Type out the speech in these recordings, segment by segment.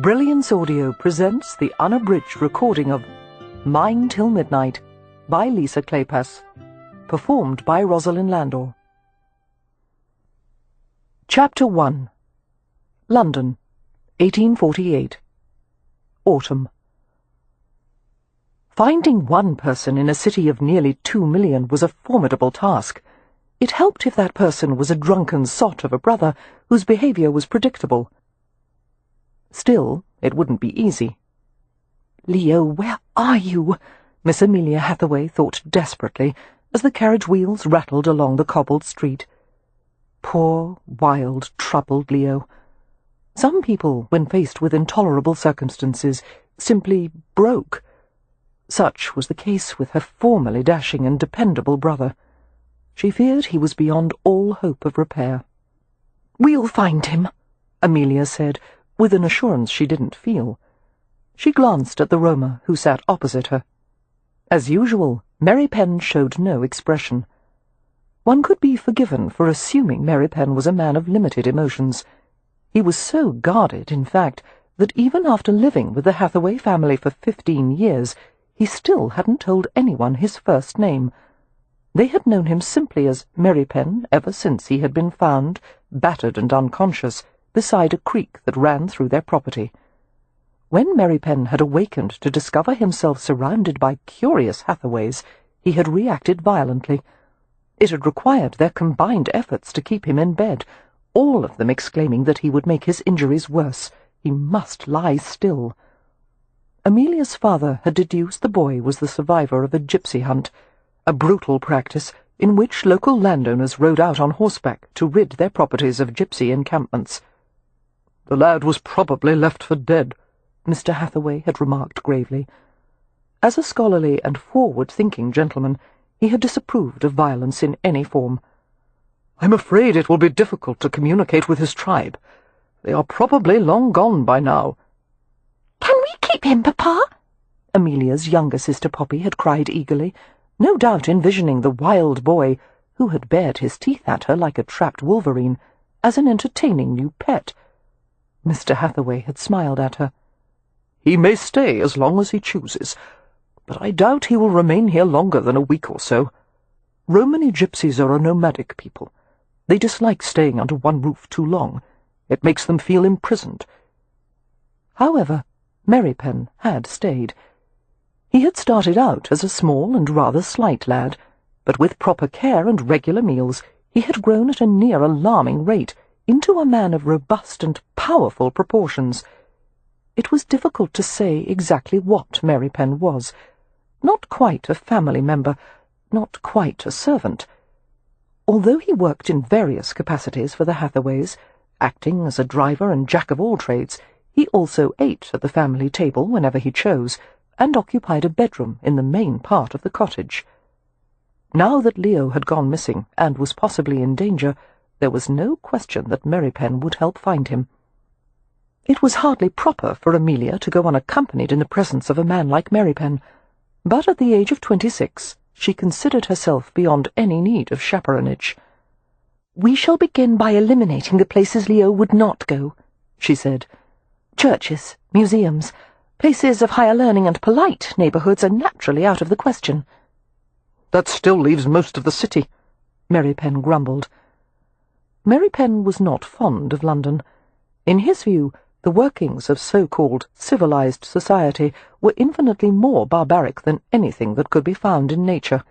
Brilliance Audio presents the unabridged recording of Mine Till Midnight by Lisa Kleypas, performed by Rosalind Landor. Chapter 1. London, 1848. Autumn. Finding one person in a city of nearly 2 million was a formidable task. It helped if that person was a drunken sot of a brother whose behaviour was predictable. Still, it wouldn't be easy. "Leo, where are you?" Miss Amelia Hathaway thought desperately as the carriage wheels rattled along the cobbled street. Poor, wild, troubled Leo. Some people, when faced with intolerable circumstances, simply broke. Such was the case with her formerly dashing and dependable brother. She feared he was beyond all hope of repair. "We'll find him," Amelia said, with an assurance she didn't feel. She glanced at the Roma who sat opposite her. As usual, Mary Penn showed no expression. One could be forgiven for assuming Mary Penn was a man of limited emotions. He was so guarded, in fact, that even after living with the Hathaway family for 15 years, he still hadn't told anyone his first name. They had known him simply as Mary Penn ever since he had been found, battered and unconscious, beside a creek that ran through their property. When Mary Penn had awakened to discover himself surrounded by curious Hathaways, he had reacted violently. It had required their combined efforts to keep him in bed, all of them exclaiming that he would make his injuries worse. He must lie still. Amelia's father had deduced the boy was the survivor of a gypsy hunt, a brutal practice in which local landowners rode out on horseback to rid their properties of gypsy encampments. "The lad was probably left for dead," Mr. Hathaway had remarked gravely. As a scholarly and forward-thinking gentleman, he had disapproved of violence in any form. "I'm afraid it will be difficult to communicate with his tribe. They are probably long gone by now." "Can we keep him, Papa?" Amelia's younger sister Poppy had cried eagerly, no doubt envisioning the wild boy, who had bared his teeth at her like a trapped wolverine, as an entertaining new pet. Mr. Hathaway had smiled at her. "He may stay as long as he chooses, but I doubt he will remain here longer than a week or so. Romany gypsies are a nomadic people. They dislike staying under one roof too long. It makes them feel imprisoned." However, Mary Penn had stayed. He had started out as a small and rather slight lad, but with proper care and regular meals he had grown at a near alarming rate into a man of robust and powerful proportions. It was difficult to say exactly what Mary Penn was. Not quite a family member, not quite a servant. Although he worked in various capacities for the Hathaways, acting as a driver and jack-of-all-trades, he also ate at the family table whenever he chose, and occupied a bedroom in the main part of the cottage. Now that Leo had gone missing and was possibly in danger, there was no question that Mary Penn would help find him. It was hardly proper for Amelia to go unaccompanied in the presence of a man like Mary Penn, but at the age of 26 she considered herself beyond any need of chaperonage. "We shall begin by eliminating the places Leo would not go," she said. "Churches, museums, places of higher learning and polite neighbourhoods are naturally out of the question." "That still leaves most of the city," Mary Penn grumbled. Mary Penn was not fond of London. In his view, the workings of so-called civilized society were infinitely more barbaric than anything that could be found in nature.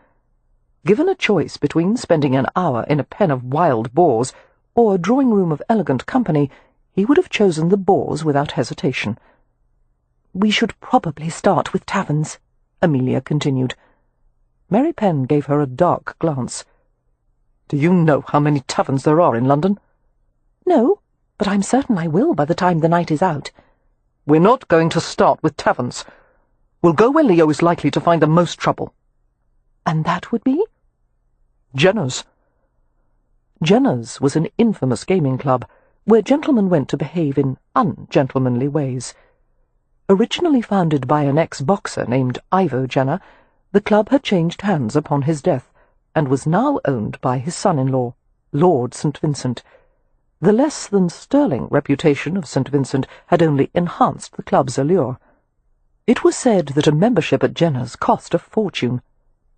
Given a choice between spending an hour in a pen of wild boars or a drawing-room of elegant company, he would have chosen the boars without hesitation. "We should probably start with taverns," Amelia continued. Mary Penn gave her a dark glance. "Do you know how many taverns there are in London?" "No, but I'm certain I will by the time the night is out." "We're not going to start with taverns. We'll go where Leo is likely to find the most trouble." "And that would be?" "Jenner's." Jenner's was an infamous gaming club, where gentlemen went to behave in ungentlemanly ways. Originally founded by an ex-boxer named Ivo Jenner, the club had changed hands upon his death, and was now owned by his son-in-law, Lord St. Vincent. The less-than-sterling reputation of St. Vincent had only enhanced the club's allure. It was said that a membership at Jenner's cost a fortune.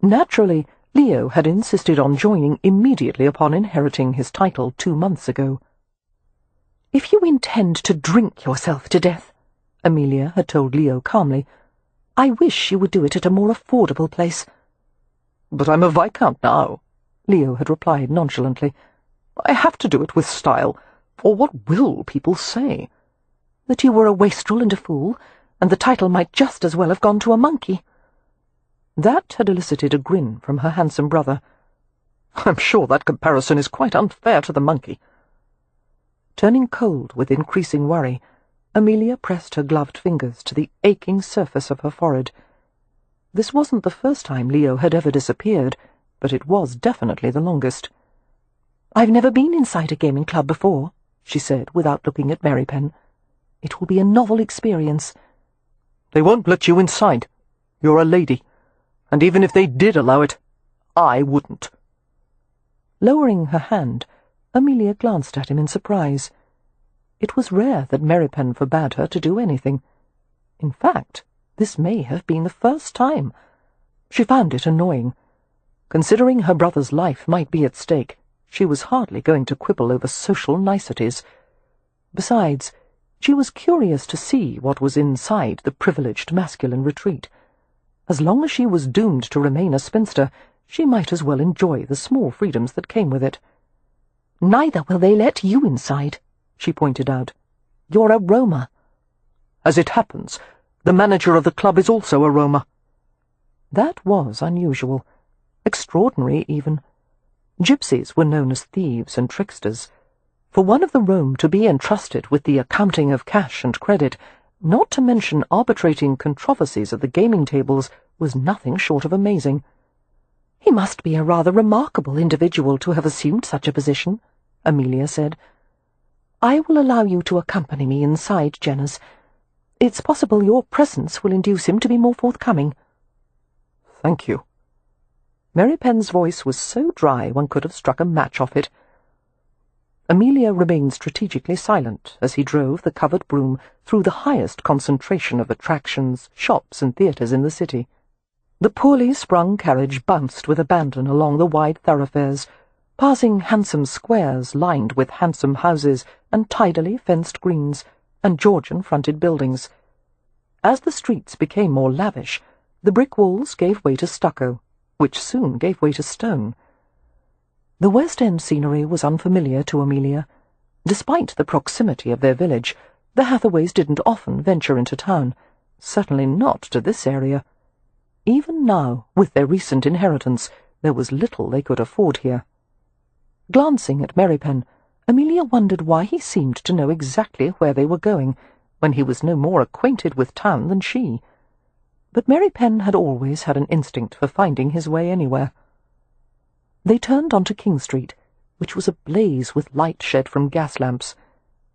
Naturally, Leo had insisted on joining immediately upon inheriting his title 2 months ago. "If you intend to drink yourself to death," Amelia had told Leo calmly, "I wish you would do it at a more affordable place." "But I'm a viscount now," Leo had replied nonchalantly. "I have to do it with style, or what will people say?" "That you were a wastrel and a fool, and the title might just as well have gone to a monkey." That had elicited a grin from her handsome brother. "I'm sure that comparison is quite unfair to the monkey." Turning cold with increasing worry, Amelia pressed her gloved fingers to the aching surface of her forehead. This wasn't the first time Leo had ever disappeared, but it was definitely the longest. "I've never been inside a gaming club before," she said, without looking at Merrypen. "It will be a novel experience." "They won't let you inside. You're a lady. And even if they did allow it, I wouldn't." Lowering her hand, Amelia glanced at him in surprise. It was rare that Merrypen forbade her to do anything. In fact, this may have been the first time. She found it annoying. Considering her brother's life might be at stake, she was hardly going to quibble over social niceties. Besides, she was curious to see what was inside the privileged masculine retreat. As long as she was doomed to remain a spinster, she might as well enjoy the small freedoms that came with it. "Neither will they let you inside," she pointed out. "You're a Roma." "As it happens, the manager of the club is also a Roma." That was unusual. Extraordinary, even. Gypsies were known as thieves and tricksters. For one of the Rome to be entrusted with the accounting of cash and credit, not to mention arbitrating controversies at the gaming tables, was nothing short of amazing. "He must be a rather remarkable individual to have assumed such a position," Amelia said. "I will allow you to accompany me inside Jenner's. It's possible your presence will induce him to be more forthcoming." "Thank you." Merrypen's voice was so dry one could have struck a match off it. Amelia remained strategically silent as he drove the covered brougham through the highest concentration of attractions, shops, and theatres in the city. The poorly sprung carriage bounced with abandon along the wide thoroughfares, passing handsome squares lined with handsome houses and tidily fenced greens, and Georgian-fronted buildings. As the streets became more lavish, the brick walls gave way to stucco, which soon gave way to stone. The West End scenery was unfamiliar to Amelia. Despite the proximity of their village, the Hathaways didn't often venture into town, certainly not to this area. Even now, with their recent inheritance, there was little they could afford here. Glancing at Merrypen, Amelia wondered why he seemed to know exactly where they were going, when he was no more acquainted with town than she. But Merrypen had always had an instinct for finding his way anywhere. They turned onto King Street, which was ablaze with light shed from gas lamps.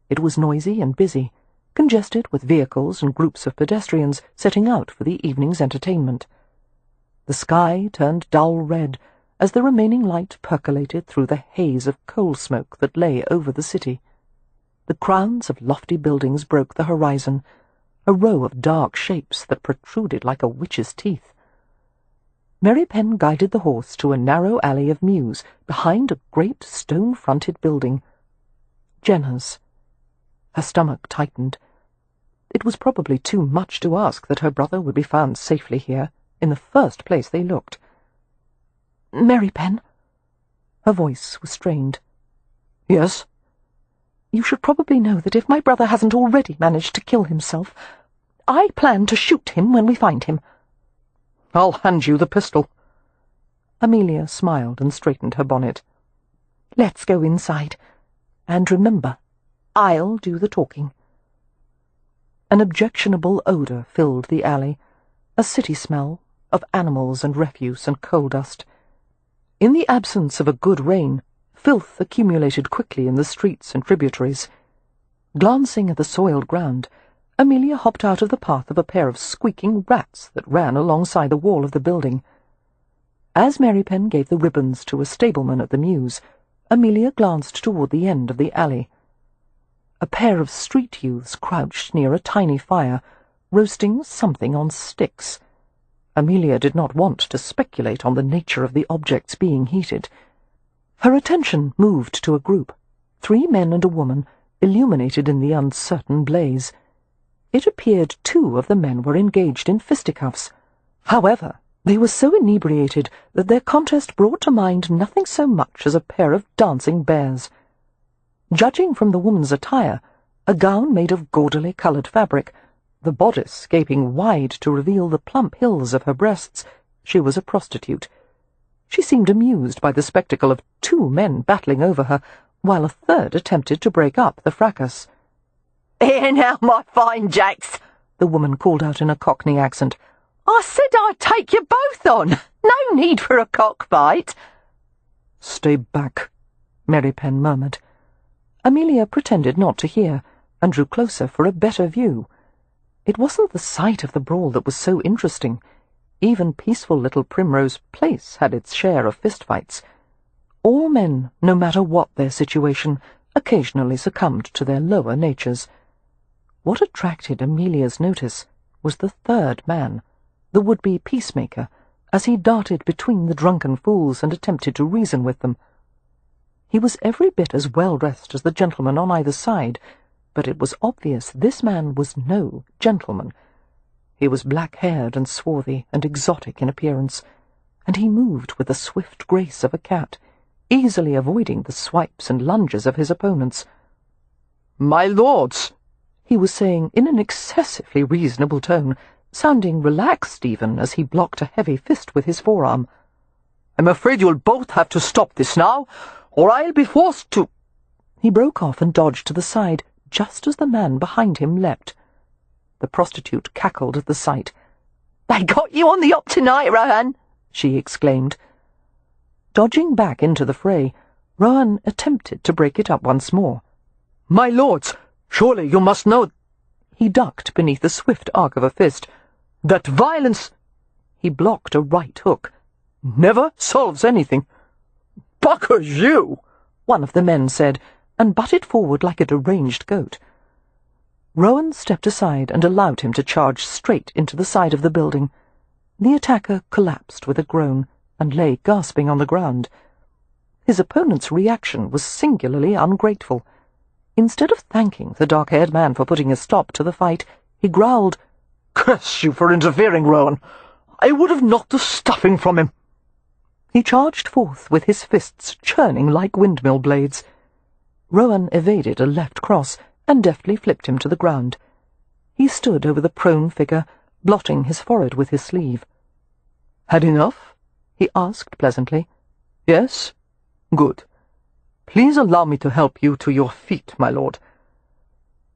It was noisy and busy, congested with vehicles and groups of pedestrians setting out for the evening's entertainment. The sky turned dull red as the remaining light percolated through the haze of coal smoke that lay over the city. The crowns of lofty buildings broke the horizon, a row of dark shapes that protruded like a witch's teeth. Merrypen guided the horse to a narrow alley of mews behind a great stone-fronted building. Jenner's. Her stomach tightened. It was probably too much to ask that her brother would be found safely here, in the first place they looked. "Merrypen?" Her voice was strained. "Yes?" "You should probably know that if my brother hasn't already managed to kill himself, I plan to shoot him when we find him." "I'll hand you the pistol." Amelia smiled and straightened her bonnet. "Let's go inside. And remember, I'll do the talking." An objectionable odour filled the alley, a city smell of animals and refuse and coal dust. In the absence of a good rain, filth accumulated quickly in the streets and tributaries. Glancing at the soiled ground, Amelia hopped out of the path of a pair of squeaking rats that ran alongside the wall of the building. As Merrypen gave the ribbons to a stableman at the mews, Amelia glanced toward the end of the alley. A pair of street youths crouched near a tiny fire, roasting something on sticks. Amelia did not want to speculate on the nature of the objects being heated. Her attention moved to a group, 3 men and a woman, illuminated in the uncertain blaze. It appeared 2 of the men were engaged in fisticuffs. However, they were so inebriated that their contest brought to mind nothing so much as a pair of dancing bears. Judging from the woman's attire, a gown made of gaudily coloured fabric, the bodice gaping wide to reveal the plump hills of her breasts, she was a prostitute. She seemed amused by the spectacle of 2 men battling over her, while a third attempted to break up the fracas. "Here now, my fine jacks," the woman called out in a Cockney accent. "I said I'd take you both on. No need for a cockfight." "Stay back," Mary Penn murmured. Amelia pretended not to hear, and drew closer for a better view. It wasn't the sight of the brawl that was so interesting. Even peaceful little Primrose Place had its share of fistfights. All men, no matter what their situation, occasionally succumbed to their lower natures. What attracted Amelia's notice was the 3rd man, the would-be peacemaker, as he darted between the drunken fools and attempted to reason with them. He was every bit as well-dressed as the gentleman on either side, but it was obvious this man was no gentleman. He was black-haired and swarthy and exotic in appearance, and he moved with the swift grace of a cat, easily avoiding the swipes and lunges of his opponents. "My lords," he was saying in an excessively reasonable tone, sounding relaxed even as he blocked a heavy fist with his forearm. "I'm afraid you'll both have to stop this now, or I'll be forced to—" He broke off and dodged to the side, just as the man behind him leapt. The prostitute cackled at the sight. "They got you on the up tonight, Rohan," she exclaimed. Dodging back into the fray, Rowan attempted to break it up once more. "My lords, surely you must know—" He ducked beneath the swift arc of a fist. "That violence—" He blocked a right hook. "Never solves anything." "Buckers you!" one of the men said, and butted forward like a deranged goat. Rowan stepped aside and allowed him to charge straight into the side of the building. The attacker collapsed with a groan and lay gasping on the ground. His opponent's reaction was singularly ungrateful. Instead of thanking the dark-haired man for putting a stop to the fight, he growled, "Curse you for interfering, Rowan. I would have knocked the stuffing from him." He charged forth with his fists churning like windmill blades. Rowan evaded a left cross and deftly flipped him to the ground. He stood over the prone figure, blotting his forehead with his sleeve. "Had enough?" he asked pleasantly. "Yes? Good. Please allow me to help you to your feet, my lord."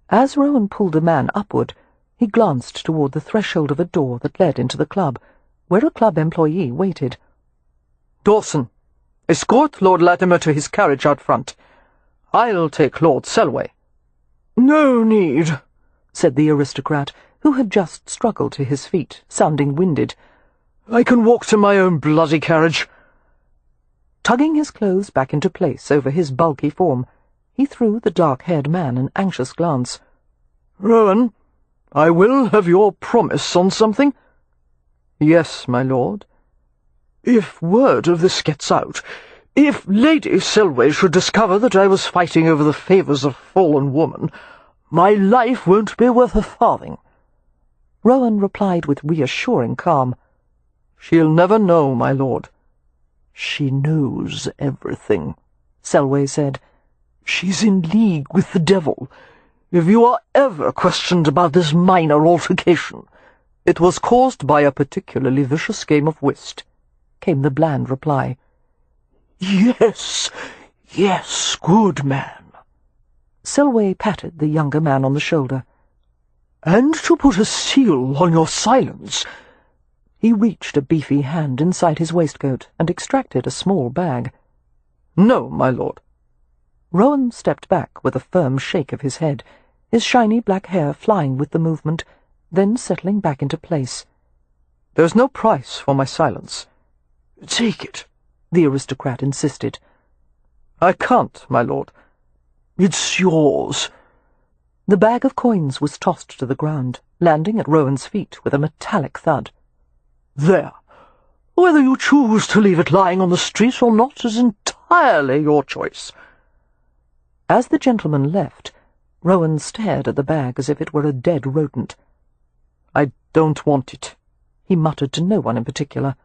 As Rowan pulled the man upward, he glanced toward the threshold of a door that led into the club, where a club employee waited. "Dawson, escort Lord Latimer to his carriage out front. I'll take Lord Selway." "No need," said the aristocrat, who had just struggled to his feet, sounding winded. "I can walk to my own bloody carriage." Tugging his clothes back into place over his bulky form, he threw the dark-haired man an anxious glance. "Rowan, I will have your promise on something." "Yes, my lord." "If word of this gets out, if Lady Selway should discover that I was fighting over the favours of a fallen woman, my life won't be worth a farthing." Rowan replied with reassuring calm. "She'll never know, my lord." "She knows everything," Selway said. "She's in league with the devil. If you are ever questioned about this minor altercation, it was caused by a particularly vicious game of whist," came the bland reply. "Yes, yes, good man." Selway patted the younger man on the shoulder. "And to put a seal on your silence—" He reached a beefy hand inside his waistcoat and extracted a small bag. "No, my lord." Rowan stepped back with a firm shake of his head, his shiny black hair flying with the movement, then settling back into place. "There's no price for my silence." "Take it," the aristocrat insisted. "I can't, my lord." "It's yours. The bag of coins was tossed to the ground, landing at Rowan's feet with a metallic thud. "There. Whether you choose to leave it lying on the street or not is entirely your choice." As the gentleman left, Rowan stared at the bag as if it were a dead rodent. "I don't want it," he muttered to no one in particular.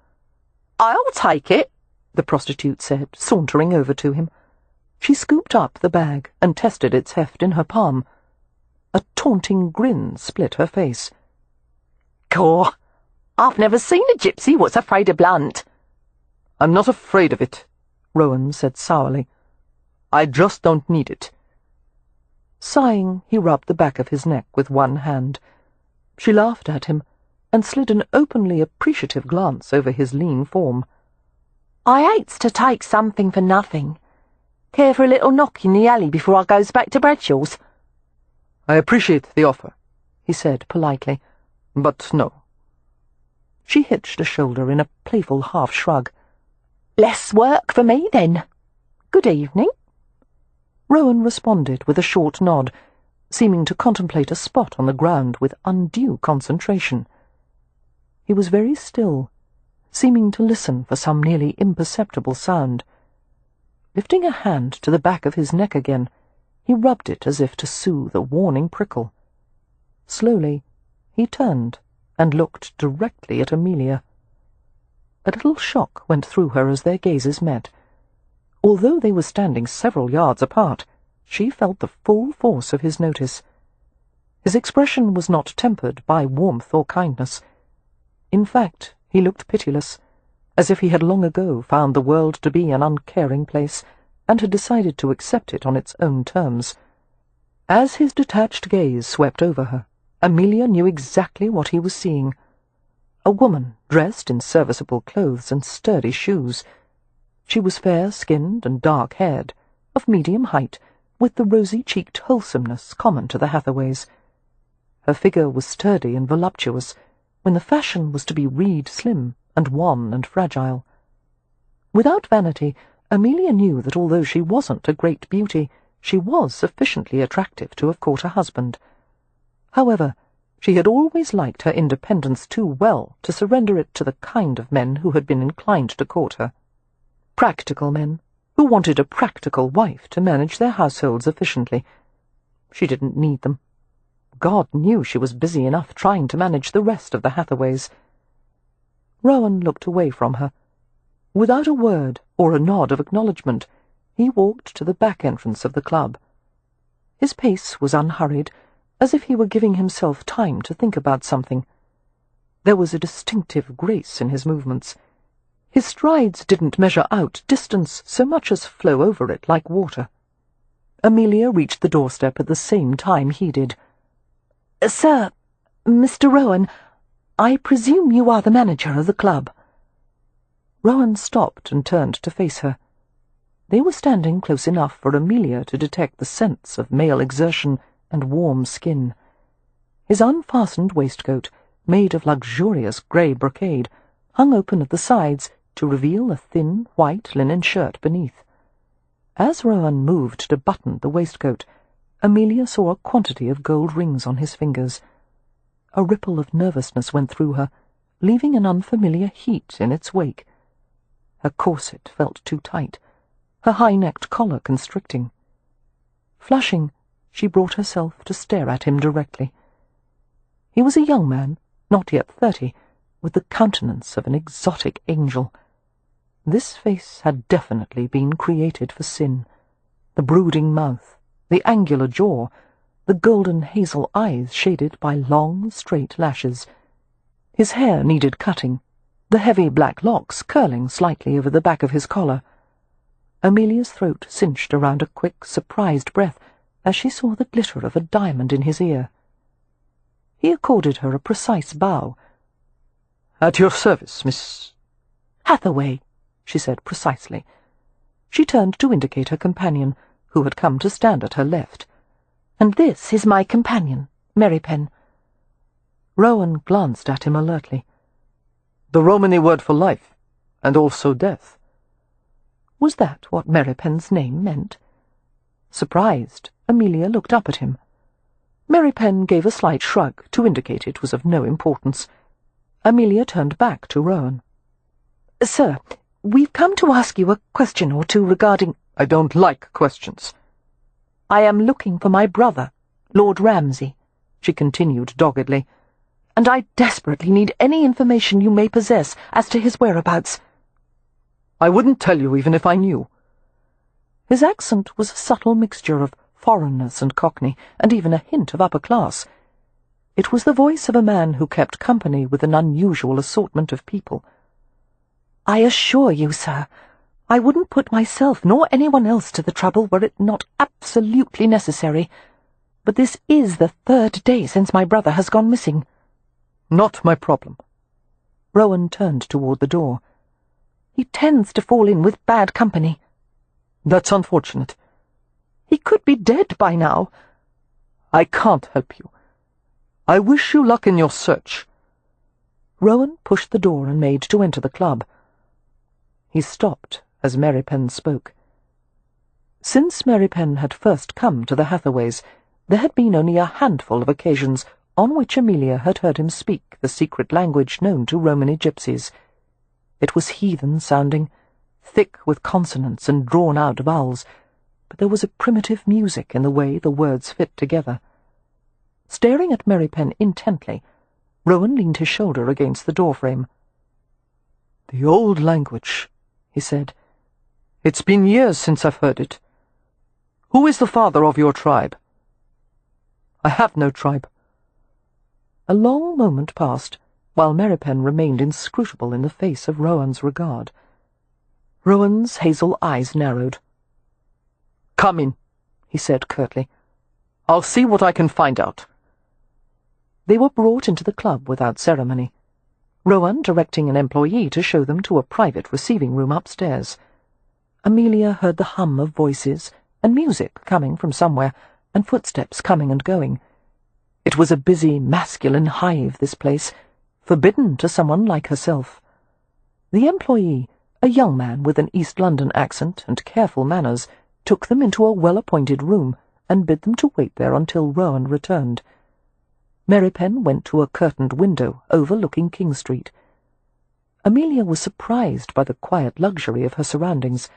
"I'll take it," the prostitute said, sauntering over to him. She scooped up the bag and tested its heft in her palm. A taunting grin split her face. "Caw, I've never seen a gypsy what's afraid of blunt." "I'm not afraid of it," Rowan said sourly. "I just don't need it." Sighing, he rubbed the back of his neck with one hand. She laughed at him and slid an openly appreciative glance over his lean form. "I hates to take something for nothing. Care for a little knock in the alley before I goes back to Bradshaw's?" "I appreciate the offer," he said politely, "but no." She hitched a shoulder in a playful half-shrug. "Less work for me, then. Good evening." Rowan responded with a short nod, seeming to contemplate a spot on the ground with undue concentration. He was very still, seeming to listen for some nearly imperceptible sound. Lifting a hand to the back of his neck again, he rubbed it as if to soothe a warning prickle. Slowly, he turned and looked directly at Amelia. A little shock went through her as their gazes met. Although they were standing several yards apart, she felt the full force of his notice. His expression was not tempered by warmth or kindness. In fact, he looked pitiless, as if he had long ago found the world to be an uncaring place, and had decided to accept it on its own terms. As his detached gaze swept over her, Amelia knew exactly what he was seeing. A woman dressed in serviceable clothes and sturdy shoes. She was fair-skinned and dark-haired, of medium height, with the rosy-cheeked wholesomeness common to the Hathaways. Her figure was sturdy and voluptuous, when the fashion was to be reed slim and wan and fragile. Without vanity, Amelia knew that although she wasn't a great beauty, she was sufficiently attractive to have caught a husband. However, she had always liked her independence too well to surrender it to the kind of men who had been inclined to court her. Practical men, who wanted a practical wife to manage their households efficiently. She didn't need them. God knew she was busy enough trying to manage the rest of the Hathaways. Rowan looked away from her. Without a word or a nod of acknowledgement, he walked to the back entrance of the club. His pace was unhurried, as if he were giving himself time to think about something. There was a distinctive grace in his movements. His strides didn't measure out distance so much as flow over it like water. Amelia reached the doorstep at the same time he did. "Sir, Mr. Rowan, I presume you are the manager of the club." Rowan stopped and turned to face her. They were standing close enough for Amelia to detect the scents of male exertion and warm skin. His unfastened waistcoat, made of luxurious grey brocade, hung open at the sides to reveal a thin white linen shirt beneath. As Rowan moved to button the waistcoat, Amelia saw a quantity of gold rings on his fingers. A ripple of nervousness went through her, leaving an unfamiliar heat in its wake. Her corset felt too tight, her high-necked collar constricting. Flushing, she brought herself to stare at him directly. He was a young man, not yet 30, with the countenance of an exotic angel. This face had definitely been created for sin. The brooding mouth, the angular jaw, the golden hazel eyes shaded by long, straight lashes. His hair needed cutting, the heavy black locks curling slightly over the back of his collar. Amelia's throat cinched around a quick, surprised breath as she saw the glitter of a diamond in his ear. He accorded her a precise bow. "At your service, Miss—" "Hathaway," she said precisely. She turned to indicate her companion, who had come to stand at her left. "And this is my companion, Merrypen." Rowan glanced at him alertly. "The Romany word for life, and also death." Was that what Merrypen's name meant? Surprised, Amelia looked up at him. Mary Penn gave a slight shrug to indicate it was of no importance. Amelia turned back to Rowan. "Sir, we've come to ask you a question or two regarding—" "I don't like questions." "I am looking for my brother, Lord Ramsay," she continued doggedly, "and I desperately need any information you may possess as to his whereabouts." "I wouldn't tell you even if I knew." His accent was a subtle mixture of foreignness and cockney, and even a hint of upper class. It was the voice of a man who kept company with an unusual assortment of people. "I assure you, sir, I wouldn't put myself nor anyone else to the trouble were it not absolutely necessary. But this is the 3rd day since my brother has gone missing." "Not my problem." Rowan turned toward the door. "He tends to fall in with bad company." "That's unfortunate." "He could be dead by now." "I can't help you. I wish you luck in your search." Rowan pushed the door and made to enter the club. He stopped as Mary Penn spoke. Since Mary Penn had first come to the Hathaways, there had been only a handful of occasions on which Amelia had heard him speak the secret language known to Romany gypsies. It was heathen-sounding, thick with consonants and drawn-out vowels, but there was a primitive music in the way the words fit together. Staring at Mary Penn intently, Rowan leaned his shoulder against the doorframe. "The old language," he said. "It's been years since I've heard it. Who is the father of your tribe?" "I have no tribe." A long moment passed, while Mary Penn remained inscrutable in the face of Rowan's regard. Rowan's hazel eyes narrowed. "Come in," he said curtly. "I'll see what I can find out." They were brought into the club without ceremony, Rowan directing an employee to show them to a private receiving room upstairs. Amelia heard the hum of voices and music coming from somewhere, and footsteps coming and going. It was a busy, masculine hive, this place, forbidden to someone like herself. The employee, a young man with an East London accent and careful manners, took them into a well-appointed room and bid them to wait there until Rowan returned. Mary Penn went to a curtained window overlooking King Street. Amelia was surprised by the quiet luxury of her surroundings,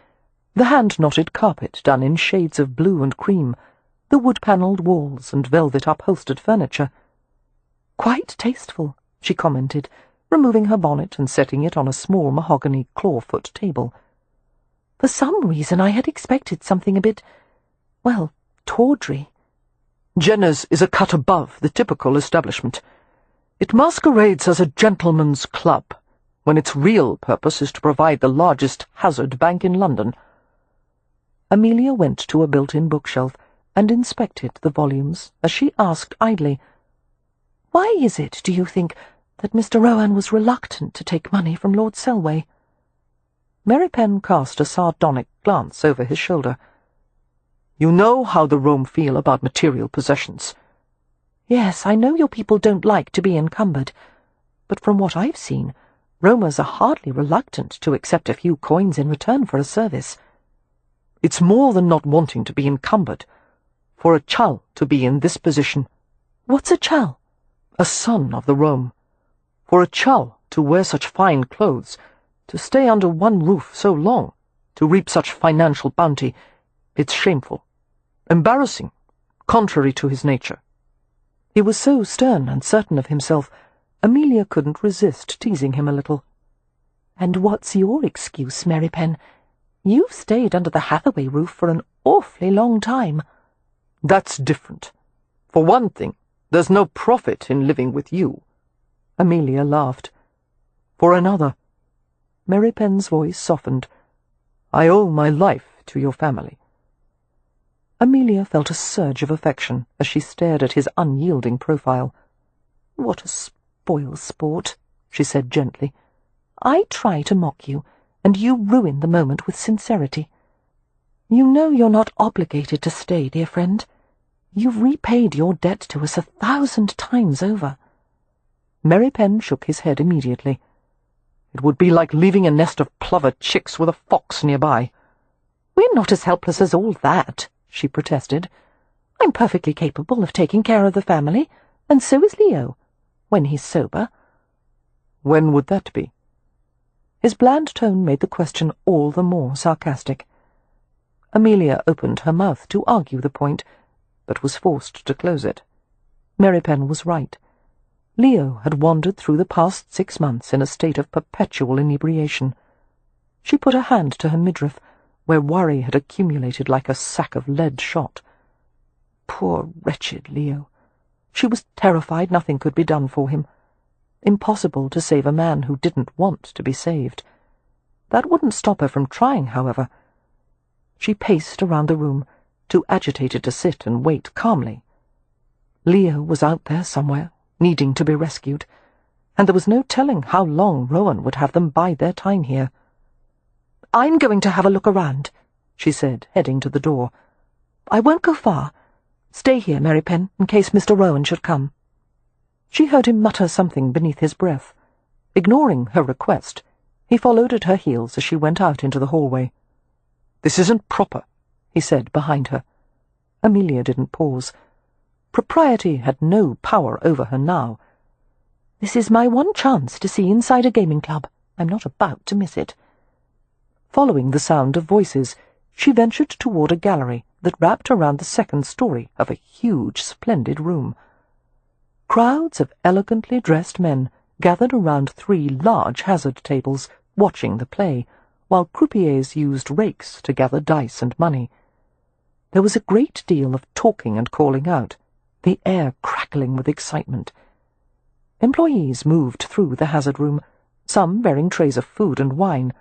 the hand-knotted carpet done in shades of blue and cream, the wood-panelled walls and velvet upholstered furniture. "Quite tasteful," she commented, removing her bonnet and setting it on a small mahogany clawfoot table. "For some reason I had expected something a bit, well, tawdry." "Jenner's is a cut above the typical establishment. It masquerades as a gentleman's club, when its real purpose is to provide the largest hazard bank in London." Amelia went to a built-in bookshelf and inspected the volumes as she asked idly, "Why is it, do you think, that Mr. Rowan was reluctant to take money from Lord Selway?" Mary Penn cast a sardonic glance over his shoulder. "You know how the Rome feel about material possessions." "Yes, I know your people don't like to be encumbered, but from what I've seen, Romans are hardly reluctant to accept a few coins in return for a service." "It's more than not wanting to be encumbered. For a chal to be in this position—" "What's a chal?" "A son of the Rome. For a chal to wear such fine clothes, to stay under one roof so long, to reap such financial bounty, it's shameful, embarrassing, contrary to his nature." He was so stern and certain of himself, Amelia couldn't resist teasing him a little. "And what's your excuse, Mary Penn? You've stayed under the Hathaway roof for an awfully long time." "That's different. For one thing, there's no profit in living with you." Amelia laughed. "For another," Mary Penn's voice softened, "I owe my life to your family." Amelia felt a surge of affection as she stared at his unyielding profile. "What a spoil-sport," she said gently. "I try to mock you, and you ruin the moment with sincerity. You know you're not obligated to stay, dear friend. You've repaid your debt to us 1,000 times over." Mary Penn shook his head immediately. "It would be like leaving a nest of plover chicks with a fox nearby." "We're not as helpless as all that," she protested. I'm perfectly capable of taking care of the family, and so is Leo, when he's sober." "When would that be?" His bland tone made the question all the more sarcastic. Amelia opened her mouth to argue the point, but was forced to close it. Mary Penn was right. Leo had wandered through the past 6 months in a state of perpetual inebriation. She put a hand to her midriff, where worry had accumulated like a sack of lead shot. Poor, wretched Leo. She was terrified nothing could be done for him. Impossible to save a man who didn't want to be saved. That wouldn't stop her from trying, however. She paced around the room, too agitated to sit and wait calmly. Leo was out there somewhere, needing to be rescued, and there was no telling how long Rowan would have them bide their time here. "I'm going to have a look around," she said, heading to the door. "I won't go far. Stay here, Mary Penn, in case Mr. Rowan should come." She heard him mutter something beneath his breath. Ignoring her request, he followed at her heels as she went out into the hallway. "This isn't proper," he said behind her. Amelia didn't pause. Propriety had no power over her now. "This is my one chance to see inside a gaming club. I'm not about to miss it." Following the sound of voices, she ventured toward a gallery that wrapped around the second story of a huge, splendid room. Crowds of elegantly dressed men gathered around 3 large hazard tables, watching the play, while croupiers used rakes to gather dice and money. There was a great deal of talking and calling out, the air crackling with excitement. Employees moved through the hazard room, some bearing trays of food and wine,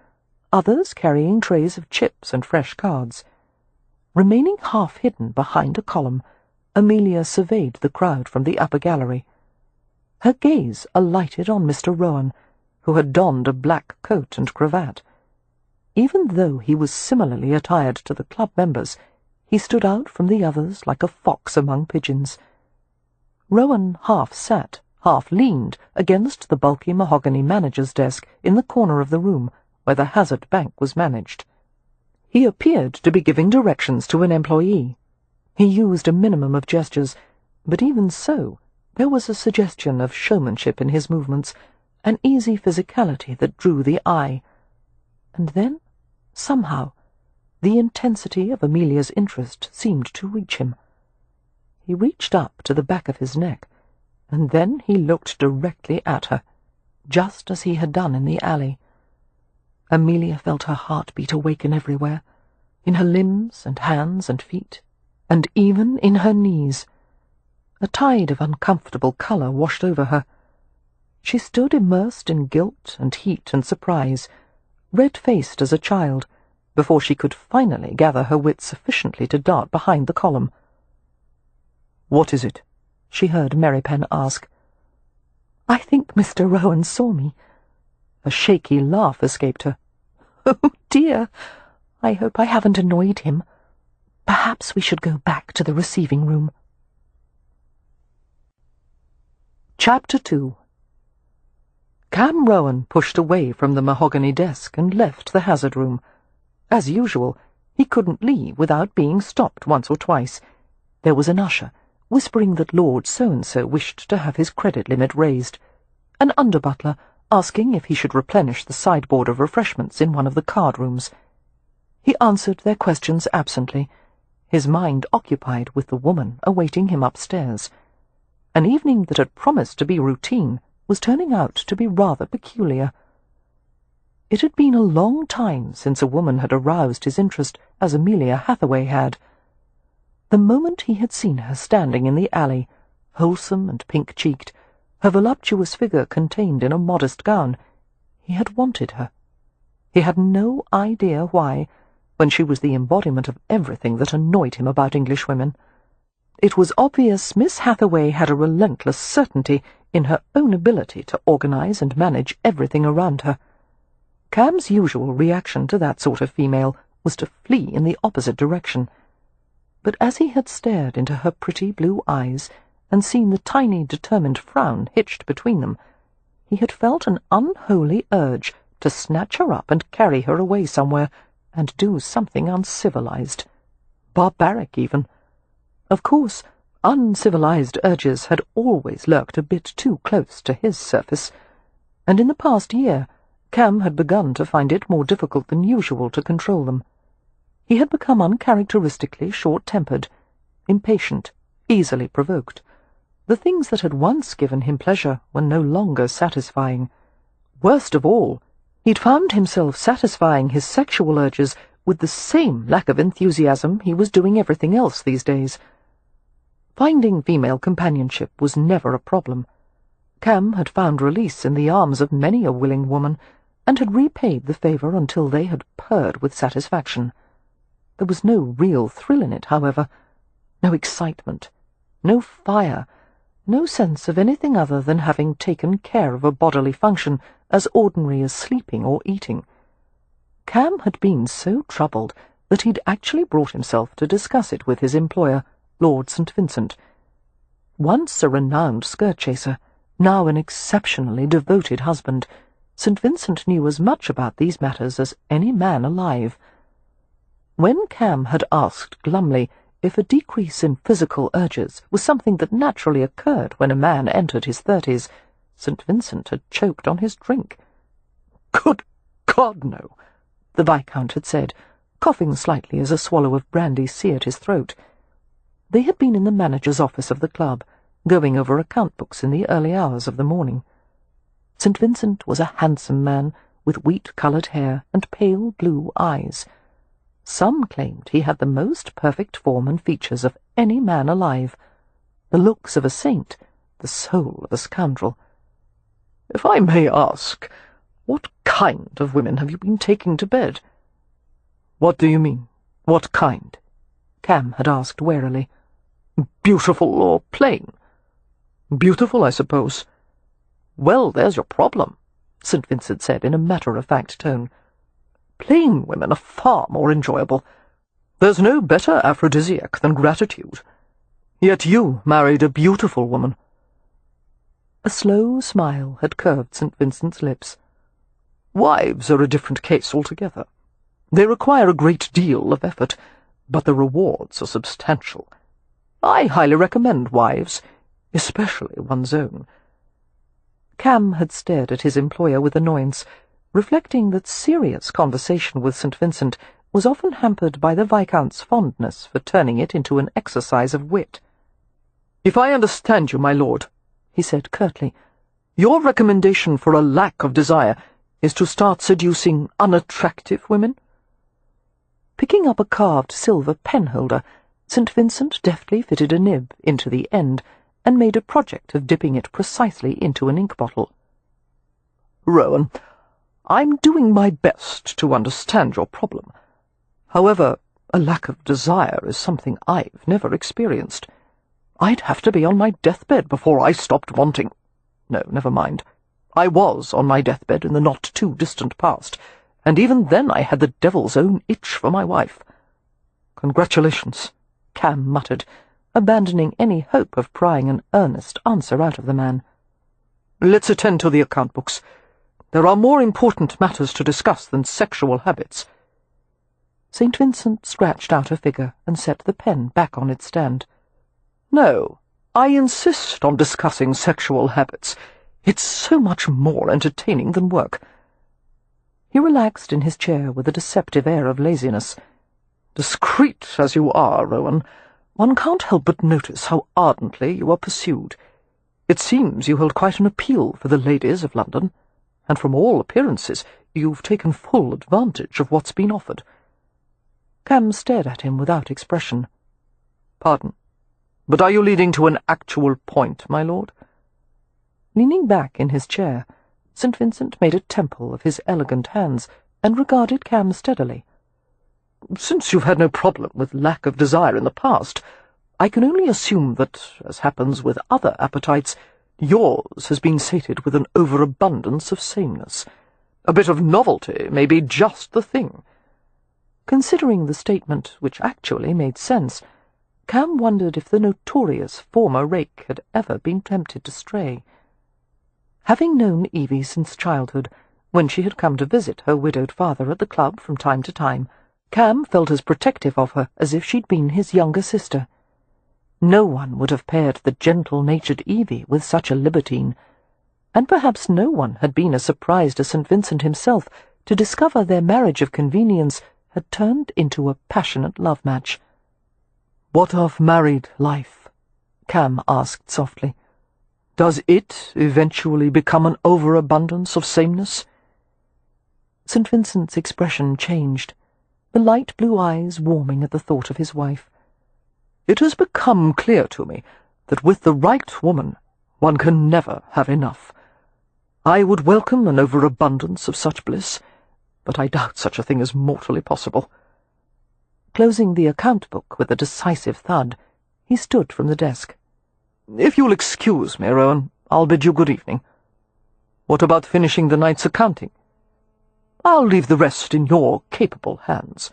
others carrying trays of chips and fresh cards. Remaining half hidden behind a column, Amelia surveyed the crowd from the upper gallery. Her gaze alighted on Mr. Rowan, who had donned a black coat and cravat. Even though he was similarly attired to the club members, he stood out from the others like a fox among pigeons. Rowan half sat, half leaned against the bulky mahogany manager's desk in the corner of the room where the Hazard Bank was managed. He appeared to be giving directions to an employee. He used a minimum of gestures, but even so, there was a suggestion of showmanship in his movements, an easy physicality that drew the eye. And then, somehow, the intensity of Amelia's interest seemed to reach him. He reached up to the back of his neck, and then he looked directly at her, just as he had done in the alley. Amelia felt her heartbeat awaken everywhere, in her limbs and hands and feet, and even in her knees. A tide of uncomfortable colour washed over her. She stood immersed in guilt and heat and surprise, red-faced as a child, before she could finally gather her wits sufficiently to dart behind the column. "What is it?" she heard Mary Penn ask. "I think Mr. Rowan saw me." A shaky laugh escaped her. "Oh, dear! I hope I haven't annoyed him. Perhaps we should go back to the receiving room." Chapter 2. Cam Rowan pushed away from the mahogany desk and left the hazard room. As usual, he couldn't leave without being stopped once or twice. There was an usher, whispering that Lord So-and-so wished to have his credit limit raised, an under-butler asking if he should replenish the sideboard of refreshments in one of the card rooms. He answered their questions absently, his mind occupied with the woman awaiting him upstairs. An evening that had promised to be routine was turning out to be rather peculiar. It had been a long time since a woman had aroused his interest as Amelia Hathaway had. The moment he had seen her standing in the alley, wholesome and pink-cheeked, her voluptuous figure contained in a modest gown, he had wanted her. He had no idea why, when she was the embodiment of everything that annoyed him about Englishwomen. It was obvious Miss Hathaway had a relentless certainty in her own ability to organize and manage everything around her. Cam's usual reaction to that sort of female was to flee in the opposite direction. But as he had stared into her pretty blue eyes and seen the tiny, determined frown hitched between them, he had felt an unholy urge to snatch her up and carry her away somewhere and do something uncivilized, barbaric even. Of course, uncivilized urges had always lurked a bit too close to his surface, and in the past year Cam had begun to find it more difficult than usual to control them. He had become uncharacteristically short-tempered, impatient, easily provoked. The things that had once given him pleasure were no longer satisfying. Worst of all, he'd found himself satisfying his sexual urges with the same lack of enthusiasm he was doing everything else these days. Finding female companionship was never a problem. Cam had found release in the arms of many a willing woman, and had repaid the favour until they had purred with satisfaction. There was no real thrill in it, however, no excitement, no fire, no sense of anything other than having taken care of a bodily function as ordinary as sleeping or eating. Cam had been so troubled that he'd actually brought himself to discuss it with his employer, Lord St. Vincent. Once a renowned skirt-chaser, now an exceptionally devoted husband, St. Vincent knew as much about these matters as any man alive. When Cam had asked glumly if a decrease in physical urges was something that naturally occurred when a man entered his 30s, St. Vincent had choked on his drink. "Good God, no," the Viscount had said, coughing slightly as a swallow of brandy seared his throat. They had been in the manager's office of the club, going over account books in the early hours of the morning. St. Vincent was a handsome man, with wheat-coloured hair and pale blue eyes. Some claimed he had the most perfect form and features of any man alive, the looks of a saint, the soul of a scoundrel. "If I may ask, what kind of women have you been taking to bed?" "What do you mean? What kind?" Cam had asked warily. "Beautiful or plain?" "Beautiful, I suppose." "Well, there's your problem," St. Vincent said in a matter-of-fact tone. "Plain women are far more enjoyable. There's no better aphrodisiac than gratitude. Yet you married a beautiful woman." A slow smile had curved St. Vincent's lips. "Wives are a different case altogether. They require a great deal of effort, but the rewards are substantial. I highly recommend wives, especially one's own." Cam had stared at his employer with annoyance, reflecting that serious conversation with St. Vincent was often hampered by the Viscount's fondness for turning it into an exercise of wit. "If I understand you, my lord," he said curtly, "your recommendation for a lack of desire is to start seducing unattractive women?" Picking up a carved silver penholder, St. Vincent deftly fitted a nib into the end and made a project of dipping it precisely into an ink bottle. "Rowan, I'm doing my best to understand your problem. However, a lack of desire is something I've never experienced. I'd have to be on my deathbed before I stopped wanting— No, never mind. I was on my deathbed in the not-too-distant past, and even then I had the devil's own itch for my wife." "Congratulations," Cam muttered, abandoning any hope of prying an earnest answer out of the man. "Let's attend to the account books. There are more important matters to discuss than sexual habits." St. Vincent scratched out a figure and set the pen back on its stand. "No, I insist on discussing sexual habits. It's so much more entertaining than work." He relaxed in his chair with a deceptive air of laziness. "Discreet as you are, Rowan, one can't help but notice how ardently you are pursued. It seems you hold quite an appeal for the ladies of London, and from all appearances you've taken full advantage of what's been offered." Cam stared at him without expression. "Pardon, but are you leading to an actual point, my lord?" Leaning back in his chair, St. Vincent made a temple of his elegant hands and regarded Cam steadily. "Since you've had no problem with lack of desire in the past, I can only assume that, as happens with other appetites, yours has been sated with an overabundance of sameness. A bit of novelty may be just the thing." Considering the statement, which actually made sense, Cam wondered if the notorious former rake had ever been tempted to stray. Having known Evie since childhood, when she had come to visit her widowed father at the club from time to time, Cam felt as protective of her as if she'd been his younger sister. No one would have paired the gentle-natured Evie with such a libertine, and perhaps no one had been as surprised as St. Vincent himself to discover their marriage of convenience had turned into a passionate love-match. "What of married life?" Cam asked softly. "Does it eventually become an overabundance of sameness?" St. Vincent's expression changed, the light blue eyes warming at the thought of his wife. "It has become clear to me that with the right woman one can never have enough. I would welcome an overabundance of such bliss, but I doubt such a thing is mortally possible." Closing the account-book with a decisive thud, he stood from the desk. "If you'll excuse me, Rowan, I'll bid you good evening. What about finishing the night's accounting? I'll leave the rest in your capable hands."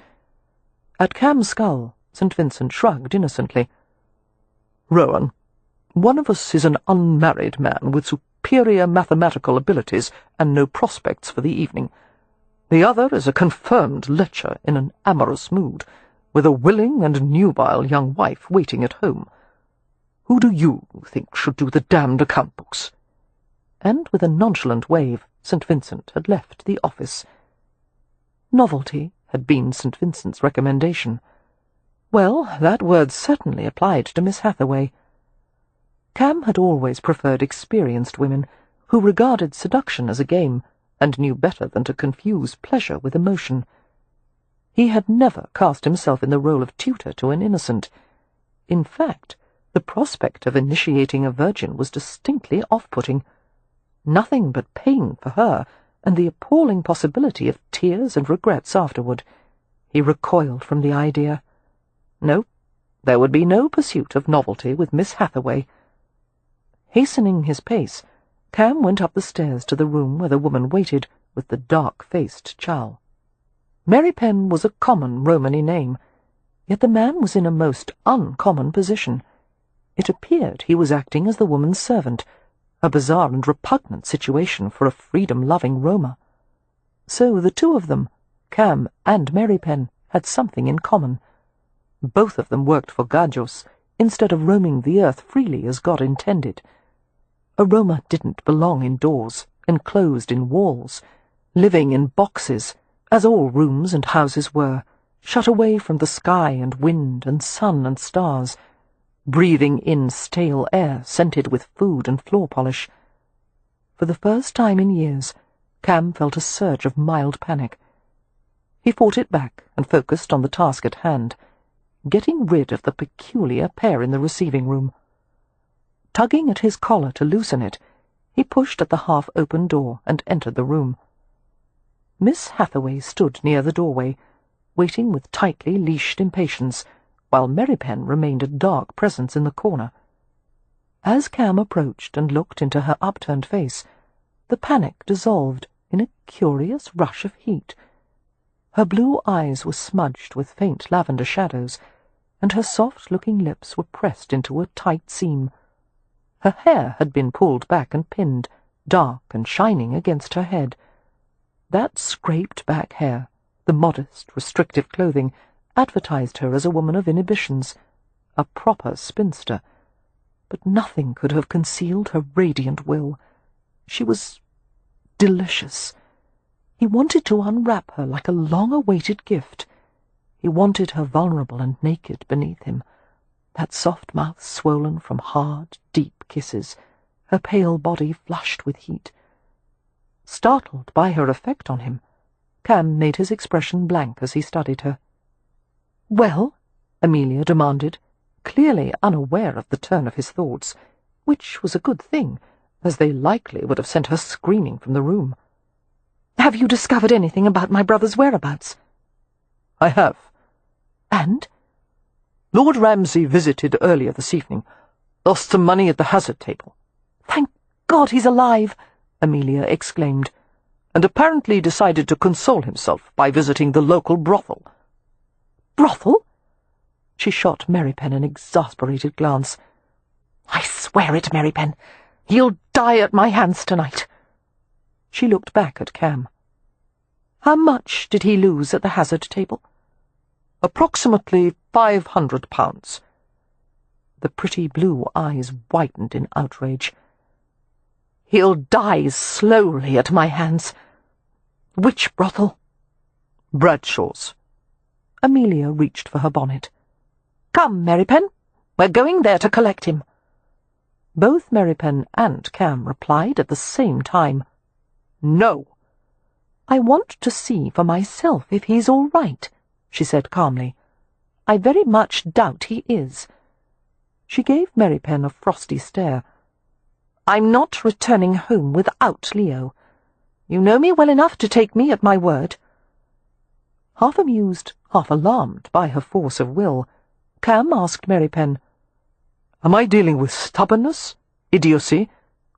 At Cam's skull, St. Vincent shrugged innocently. "Rowan, one of us is an unmarried man with superior mathematical abilities and no prospects for the evening. The other is a confirmed lecher in an amorous mood, with a willing and nubile young wife waiting at home. Who do you think should do the damned account-books?" And with a nonchalant wave, St. Vincent had left the office. Novelty had been St. Vincent's recommendation. Well, that word certainly applied to Miss Hathaway. Cam had always preferred experienced women who regarded seduction as a game and knew better than to confuse pleasure with emotion. He had never cast himself in the role of tutor to an innocent. In fact, the prospect of initiating a virgin was distinctly off-putting. Nothing but pain for her, and the appalling possibility of tears and regrets afterward. He recoiled from the idea. No, there would be no pursuit of novelty with Miss Hathaway. Hastening his pace, Cam went up the stairs to the room where the woman waited with the dark-faced chowl. Mary Penn was a common Romany name, yet the man was in a most uncommon position. It appeared he was acting as the woman's servant, a bizarre and repugnant situation for a freedom-loving Roma. So the two of them, Cam and Mary Penn, had something in common. Both of them worked for Gajos, instead of roaming the earth freely as God intended. A Roma didn't belong indoors, enclosed in walls, living in boxes, as all rooms and houses were, shut away from the sky and wind and sun and stars, breathing in stale air scented with food and floor polish. For the first time in years, Cam felt a surge of mild panic. He fought it back and focused on the task at hand, getting rid of the peculiar pair in the receiving room. Tugging at his collar to loosen it, he pushed at the half-open door and entered the room. Miss Hathaway stood near the doorway, waiting with tightly leashed impatience, while Mary Penn remained a dark presence in the corner. As Cam approached and looked into her upturned face, the panic dissolved in a curious rush of heat. Her blue eyes were smudged with faint lavender shadows, and her soft-looking lips were pressed into a tight seam. Her hair had been pulled back and pinned, dark and shining against her head. That scraped-back hair, the modest, restrictive clothing, advertised her as a woman of inhibitions, a proper spinster. But nothing could have concealed her radiant will. She was delicious. He wanted to unwrap her like a long-awaited gift. He wanted her vulnerable and naked beneath him, that soft mouth swollen from hard, deep kisses, her pale body flushed with heat. Startled by her effect on him, Cam made his expression blank as he studied her. "Well?" Amelia demanded, clearly unaware of the turn of his thoughts, which was a good thing, as they likely would have sent her screaming from the room. "Have you discovered anything about my brother's whereabouts?" "I have." "And?" "Lord Ramsay visited earlier this evening. Lost some money at the hazard table." "Thank God he's alive!" Amelia exclaimed. "And apparently decided to console himself by visiting the local brothel." "Brothel?" She shot Mary Penn an exasperated glance. "I swear it, Mary Penn. He'll die at my hands tonight." She looked back at Cam. "How much did he lose at the hazard table?" "Approximately £500. The pretty blue eyes widened in outrage. "He'll die slowly at my hands. Which brothel?" "Bradshaw's." Amelia reached for her bonnet. "Come, Merrypen, we're going there to collect him." Both Merrypen and Cam replied at the same time. "No." "I want to see for myself if he's all right," she said calmly. "I very much doubt he is." She gave Merrypen a frosty stare. "I'm not returning home without Leo. You know me well enough to take me at my word." Half amused, half alarmed by her force of will, Cam asked Merrypen, "Am I dealing with stubbornness, idiocy,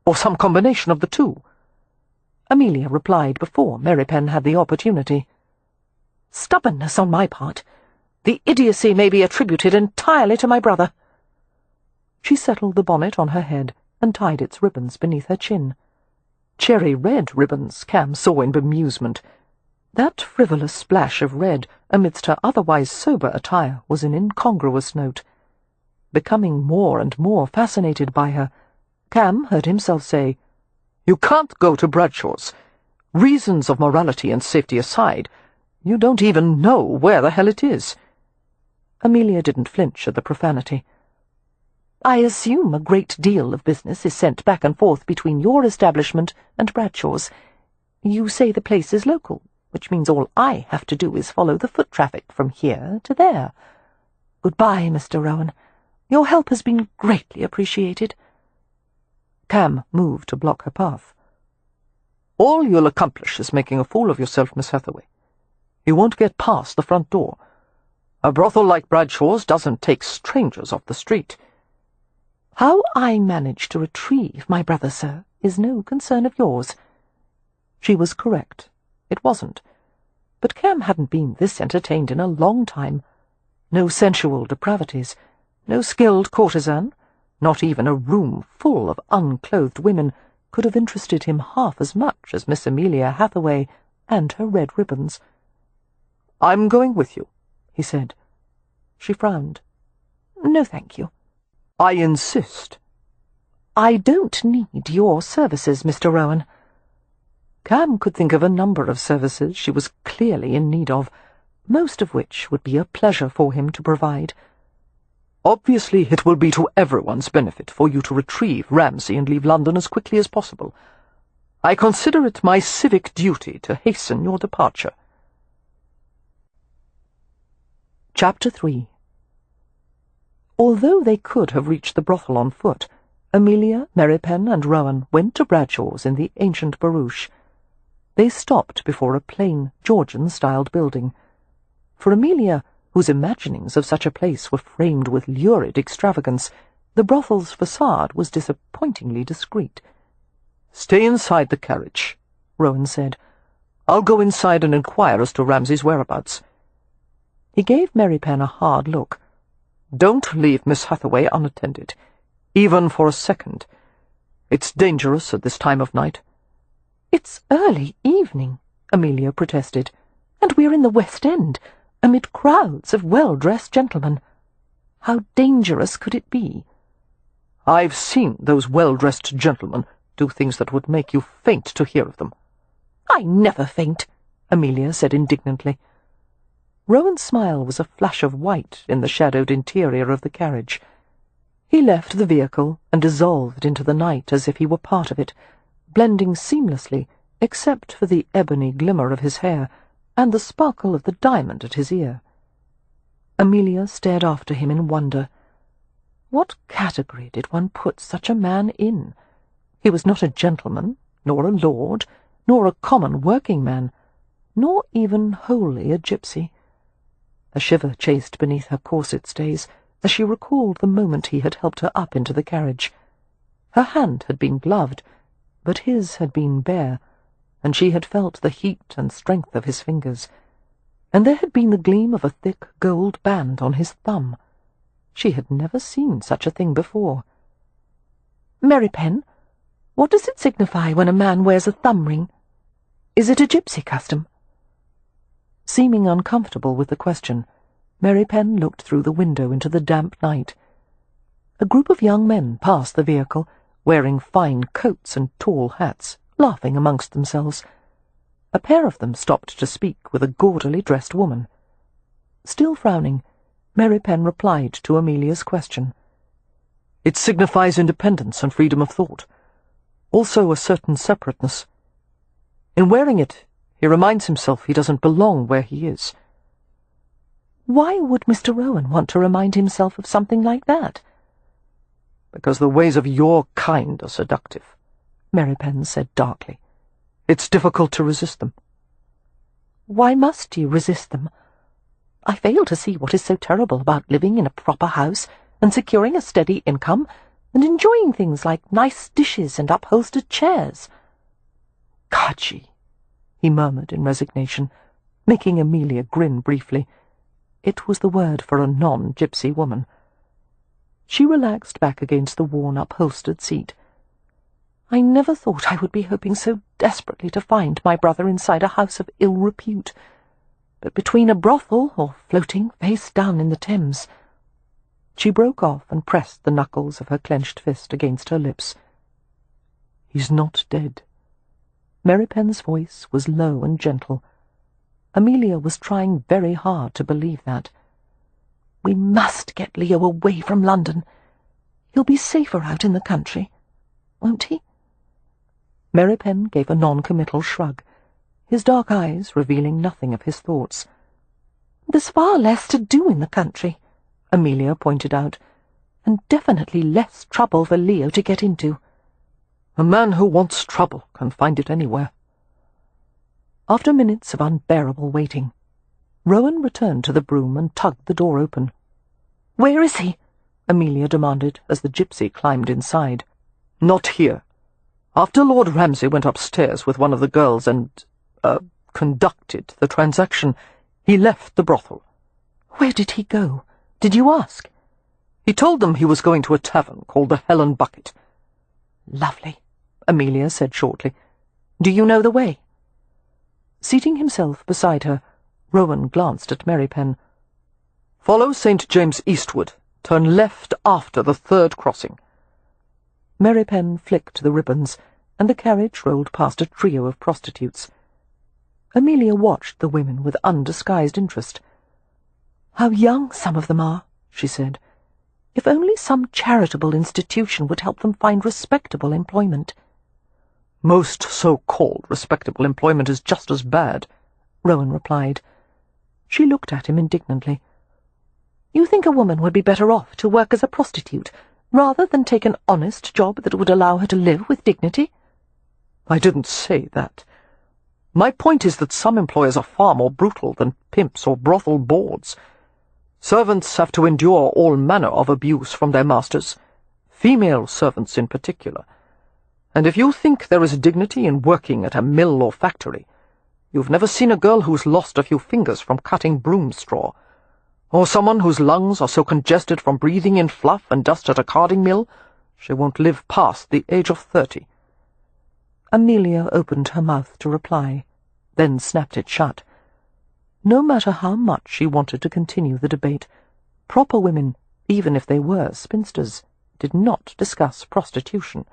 or some combination of the two?" Amelia replied before Merrypen had the opportunity. "Stubbornness on my part. The idiocy may be attributed entirely to my brother." She settled the bonnet on her head and tied its ribbons beneath her chin. Cherry-red ribbons, Cam saw in bemusement. That frivolous splash of red amidst her otherwise sober attire was an incongruous note. Becoming more and more fascinated by her, Cam heard himself say, "You can't go to Bradshaw's. Reasons of morality and safety aside, you don't even know where the hell it is." Amelia didn't flinch at the profanity. "I assume a great deal of business is sent back and forth between your establishment and Bradshaw's. You say the place is local, which means all I have to do is follow the foot traffic from here to there. Goodbye, Mr. Rowan. Your help has been greatly appreciated." Cam moved to block her path. "All you'll accomplish is making a fool of yourself, Miss Hathaway. You won't get past the front door. A brothel like Bradshaw's doesn't take strangers off the street." "How I manage to retrieve my brother, sir, is no concern of yours." She was correct. It wasn't. But Cam hadn't been this entertained in a long time. No sensual depravities, no skilled courtesan, not even a room full of unclothed women could have interested him half as much as Miss Amelia Hathaway and her red ribbons. "I'm going with you," he said. She frowned. "No, thank you." "I insist." "I don't need your services, Mr. Rowan." Cam could think of a number of services she was clearly in need of, most of which would be a pleasure for him to provide. "Obviously it will be to everyone's benefit for you to retrieve Ramsay and leave London as quickly as possible. I consider it my civic duty to hasten your departure." Chapter 3. Although they could have reached the brothel on foot, Amelia, Merrypen, and Rowan went to Bradshaw's in the ancient barouche. They stopped before a plain, Georgian-styled building. For Amelia, whose imaginings of such a place were framed with lurid extravagance, the brothel's facade was disappointingly discreet. "Stay inside the carriage," Rowan said. "I'll go inside and inquire as to Ramsay's whereabouts." He gave Merrypen a hard look. "Don't leave Miss Hathaway unattended, even for a second. It's dangerous at this time of night." "It's early evening," Amelia protested, "and we're in the West End, amid crowds of well-dressed gentlemen. How dangerous could it be?" "I've seen those well-dressed gentlemen do things that would make you faint to hear of them." "I never faint," Amelia said indignantly. Rowan's smile was a flash of white in the shadowed interior of the carriage. He left the vehicle and dissolved into the night as if he were part of it, blending seamlessly except for the ebony glimmer of his hair and the sparkle of the diamond at his ear. Amelia stared after him in wonder. What category did one put such a man in? He was not a gentleman, nor a lord, nor a common working man, nor even wholly a gypsy. A shiver chased beneath her corset stays as she recalled the moment he had helped her up into the carriage. Her hand had been gloved, but his had been bare, and she had felt the heat and strength of his fingers, and there had been the gleam of a thick gold band on his thumb. She had never seen such a thing before. "Merrypen, what does it signify when a man wears a thumb ring? Is it a gypsy custom?" Seeming uncomfortable with the question, Merrypen looked through the window into the damp night. A group of young men passed the vehicle, wearing fine coats and tall hats, laughing amongst themselves. A pair of them stopped to speak with a gaudily dressed woman. Still frowning, Mary Penn replied to Amelia's question. It signifies independence and freedom of thought, also a certain separateness. In wearing it, he reminds himself he doesn't belong where he is. Why would Mr. Rowan want to remind himself of something like that? Because the ways of your kind are seductive, Mary Penn said darkly. It's difficult to resist them. Why must you resist them? I fail to see what is so terrible about living in a proper house and securing a steady income and enjoying things like nice dishes and upholstered chairs. Kachi, he murmured in resignation, making Amelia grin briefly. It was the word for a non-Gypsy woman. She relaxed back against the worn upholstered seat. I never thought I would be hoping so desperately to find my brother inside a house of ill repute, but between a brothel or floating face down in the Thames. She broke off and pressed the knuckles of her clenched fist against her lips. He's not dead. Mary Penn's voice was low and gentle. Amelia was trying very hard to believe that. We must get Leo away from London. He'll be safer out in the country, won't he? Mary Penn gave a non-committal shrug, his dark eyes revealing nothing of his thoughts. There's far less to do in the country, Amelia pointed out, and definitely less trouble for Leo to get into. A man who wants trouble can find it anywhere. After minutes of unbearable waiting, Rowan returned to the brougham and tugged the door open. "Where is he?" Amelia demanded as the Gypsy climbed inside. "Not here. After Lord Ramsay went upstairs with one of the girls and, conducted the transaction, he left the brothel." "Where did he go? Did you ask?" "He told them he was going to a tavern called the Hell and Bucket." "Lovely," Amelia said shortly. "Do you know the way?" Seating himself beside her, Rowan glanced at Mary Penn. "Follow St. James eastward. Turn left after the third crossing." Mary Penn flicked the ribbons, and the carriage rolled past a trio of prostitutes. Amelia watched the women with undisguised interest. "How young some of them are," she said. "If only some charitable institution would help them find respectable employment." "Most so-called respectable employment is just as bad," Rowan replied. She looked at him indignantly. "You think a woman would be better off to work as a prostitute, rather than take an honest job that would allow her to live with dignity?" "I didn't say that. My point is that some employers are far more brutal than pimps or brothel boards. Servants have to endure all manner of abuse from their masters, female servants in particular. And if you think there is dignity in working at a mill or factory, you've never seen a girl who's lost a few fingers from cutting broom straw, or someone whose lungs are so congested from breathing in fluff and dust at a carding mill, she won't live past the age of 30. Amelia opened her mouth to reply, then snapped it shut. No matter how much she wanted to continue the debate, proper women, even if they were spinsters, did not discuss prostitution.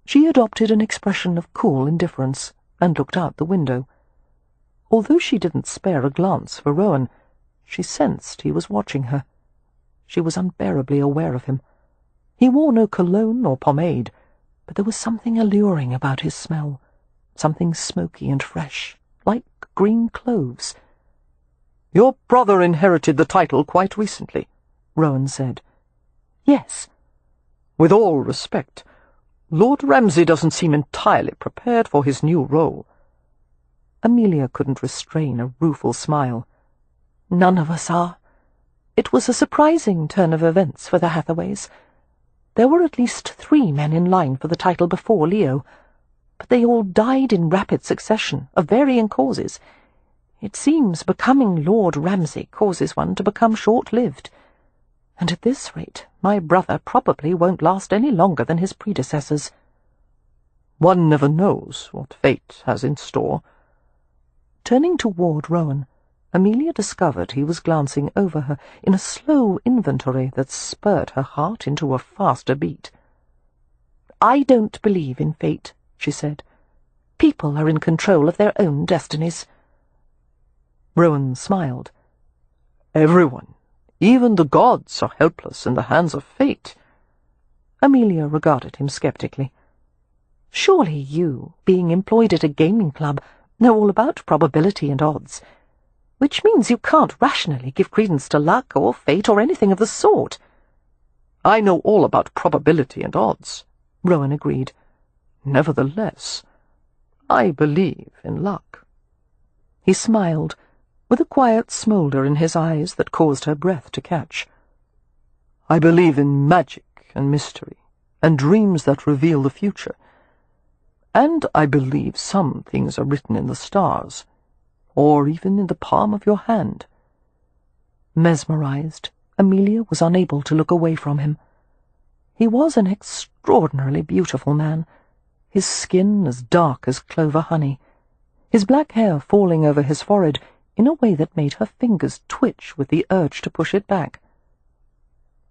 She adopted an expression of cool indifference and looked out the window. Although she didn't spare a glance for Rowan, she sensed he was watching her. She was unbearably aware of him. He wore no cologne or pomade, but there was something alluring about his smell, something smoky and fresh, like green cloves. "Your brother inherited the title quite recently," Rowan said. "Yes." "With all respect, Lord Ramsay doesn't seem entirely prepared for his new role." Amelia couldn't restrain a rueful smile. "None of us are. It was a surprising turn of events for the Hathaways. There were at least 3 men in line for the title before Leo, but they all died in rapid succession, of varying causes. It seems becoming Lord Ramsay causes one to become short-lived. And at this rate, my brother probably won't last any longer than his predecessors." "One never knows what fate has in store." Turning toward Rowan, Amelia discovered he was glancing over her in a slow inventory that spurred her heart into a faster beat. "I don't believe in fate," she said. "People are in control of their own destinies." Rowan smiled. "Everyone, even the gods, are helpless in the hands of fate." Amelia regarded him sceptically. "Surely you, being employed at a gaming club, know all about probability and odds, which means you can't rationally give credence to luck or fate or anything of the sort." "I know all about probability and odds," Rowan agreed. "Nevertheless, I believe in luck." He smiled, with a quiet smoulder in his eyes that caused her breath to catch. "I believe in magic and mystery, and dreams that reveal the future. And I believe some things are written in the stars, or even in the palm of your hand." Mesmerized, Amelia was unable to look away from him. He was an extraordinarily beautiful man, his skin as dark as clover honey, his black hair falling over his forehead in a way that made her fingers twitch with the urge to push it back.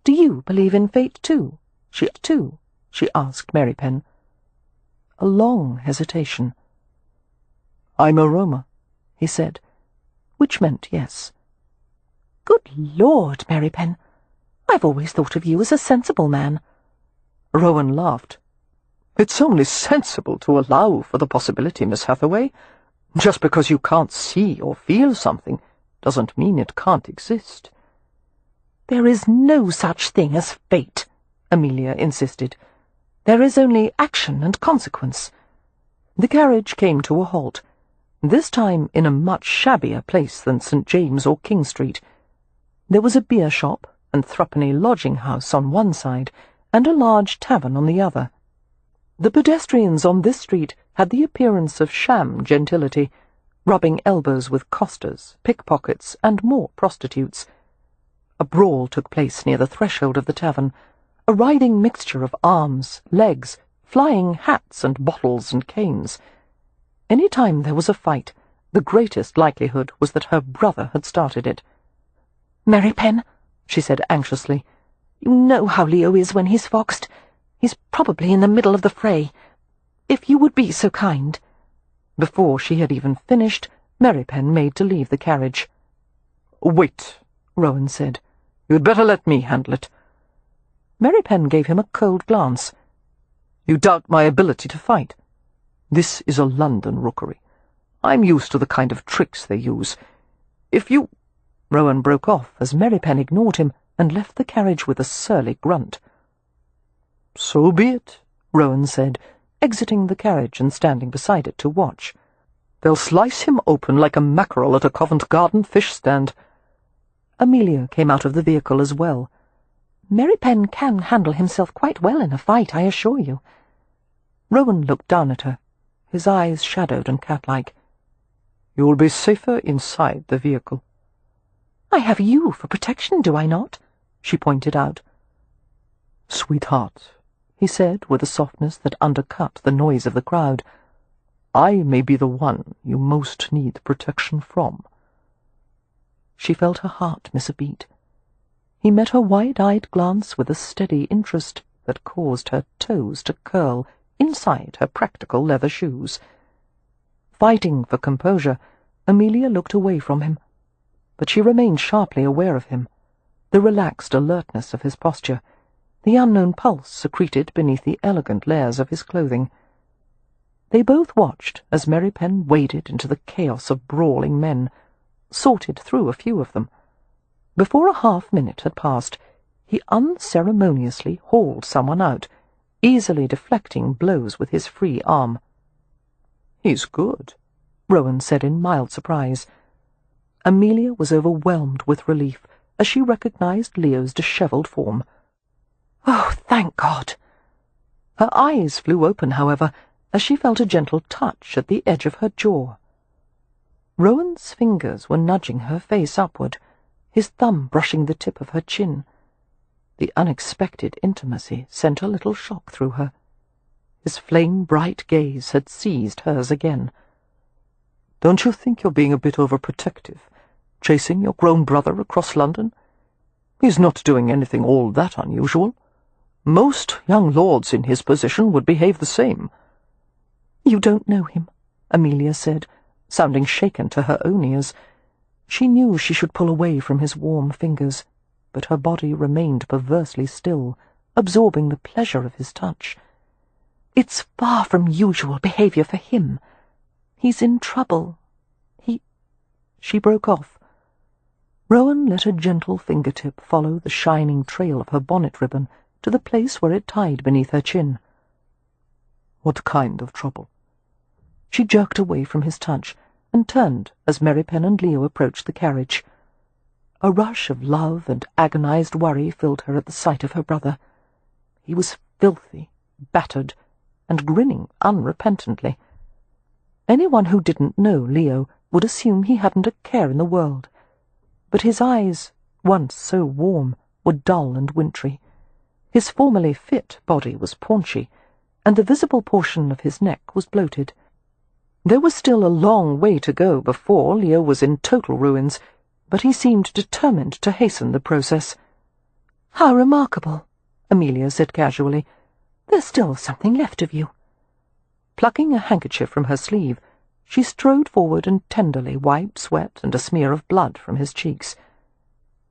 "Do you believe in fate too?" she asked Mary Penn. A long hesitation. "I'm a Roma," he said, which meant yes. "Good Lord, Mary Penn, I've always thought of you as a sensible man." Rowan laughed. "It's only sensible to allow for the possibility, Miss Hathaway. Just because you can't see or feel something doesn't mean it can't exist." "There is no such thing as fate," Amelia insisted. "There is only action and consequence." The carriage came to a halt, this time in a much shabbier place than St. James or King Street. There was a beer shop and threepenny lodging-house on one side, and a large tavern on the other. The pedestrians on this street had the appearance of sham gentility, rubbing elbows with costers, pickpockets, and more prostitutes. A brawl took place near the threshold of the tavern, a writhing mixture of arms, legs, flying hats and bottles and canes. Any time there was a fight, the greatest likelihood was that her brother had started it. "Mary Penn," she said anxiously, "you know how Leo is when he's foxed. He's probably in the middle of the fray. If you would be so kind." Before she had even finished, Mary Penn made to leave the carriage. "Wait," Rowan said. "You'd better let me handle it." Mary Penn gave him a cold glance. "You doubt my ability to fight? This is a London rookery. I'm used to the kind of tricks they use. If you—" Rowan broke off as Mary Penn ignored him and left the carriage with a surly grunt. "So be it," Rowan said, exiting the carriage and standing beside it to watch. "They'll slice him open like a mackerel at a Covent Garden fish stand." Amelia came out of the vehicle as well. "Mary Penn can handle himself quite well in a fight, I assure you." Rowan looked down at her, his eyes shadowed and cat-like. "You'll be safer inside the vehicle." "I have you for protection, do I not?" she pointed out. "Sweetheart," he said with a softness that undercut the noise of the crowd, "I may be the one you most need protection from." She felt her heart miss a beat. He met her wide-eyed glance with a steady interest that caused her toes to curl inside her practical leather shoes. Fighting for composure, Amelia looked away from him, but she remained sharply aware of him, the relaxed alertness of his posture, the unknown pulse secreted beneath the elegant layers of his clothing. They both watched as Mary Penn waded into the chaos of brawling men, sorted through a few of them. Before a half-minute had passed, he unceremoniously hauled someone out, easily deflecting blows with his free arm. "He's good," Rowan said in mild surprise. Amelia was overwhelmed with relief as she recognized Leo's dishevelled form. "Oh, thank God!" Her eyes flew open, however, as she felt a gentle touch at the edge of her jaw. Rowan's fingers were nudging her face upward, his thumb brushing the tip of her chin. The unexpected intimacy sent a little shock through her. His flame-bright gaze had seized hers again. "Don't you think you're being a bit overprotective? chasing your grown brother across London. He's not doing anything all that unusual. Most young lords in his position would behave the same." "You don't know him," Amelia said, sounding shaken to her own ears. She knew she should pull away from his warm fingers, but her body remained perversely still, absorbing the pleasure of his touch. "It's far from usual behaviour for him. He's in trouble. She broke off. Rowan let a gentle fingertip follow the shining trail of her bonnet ribbon to the place where it tied beneath her chin. "What kind of trouble?" She jerked away from his touch and turned as Merrypen and Leo approached the carriage. A rush of love and agonized worry filled her at the sight of her brother. He was filthy, battered, and grinning unrepentantly. Anyone who didn't know Leo would assume he hadn't a care in the world. But his eyes, once so warm, were dull and wintry. His formerly fit body was paunchy, and the visible portion of his neck was bloated. There was still a long way to go before Leo was in total ruins, but he seemed determined to hasten the process. "How remarkable," Amelia said casually. "There's still something left of you." Plucking a handkerchief from her sleeve, she strode forward and tenderly wiped sweat and a smear of blood from his cheeks.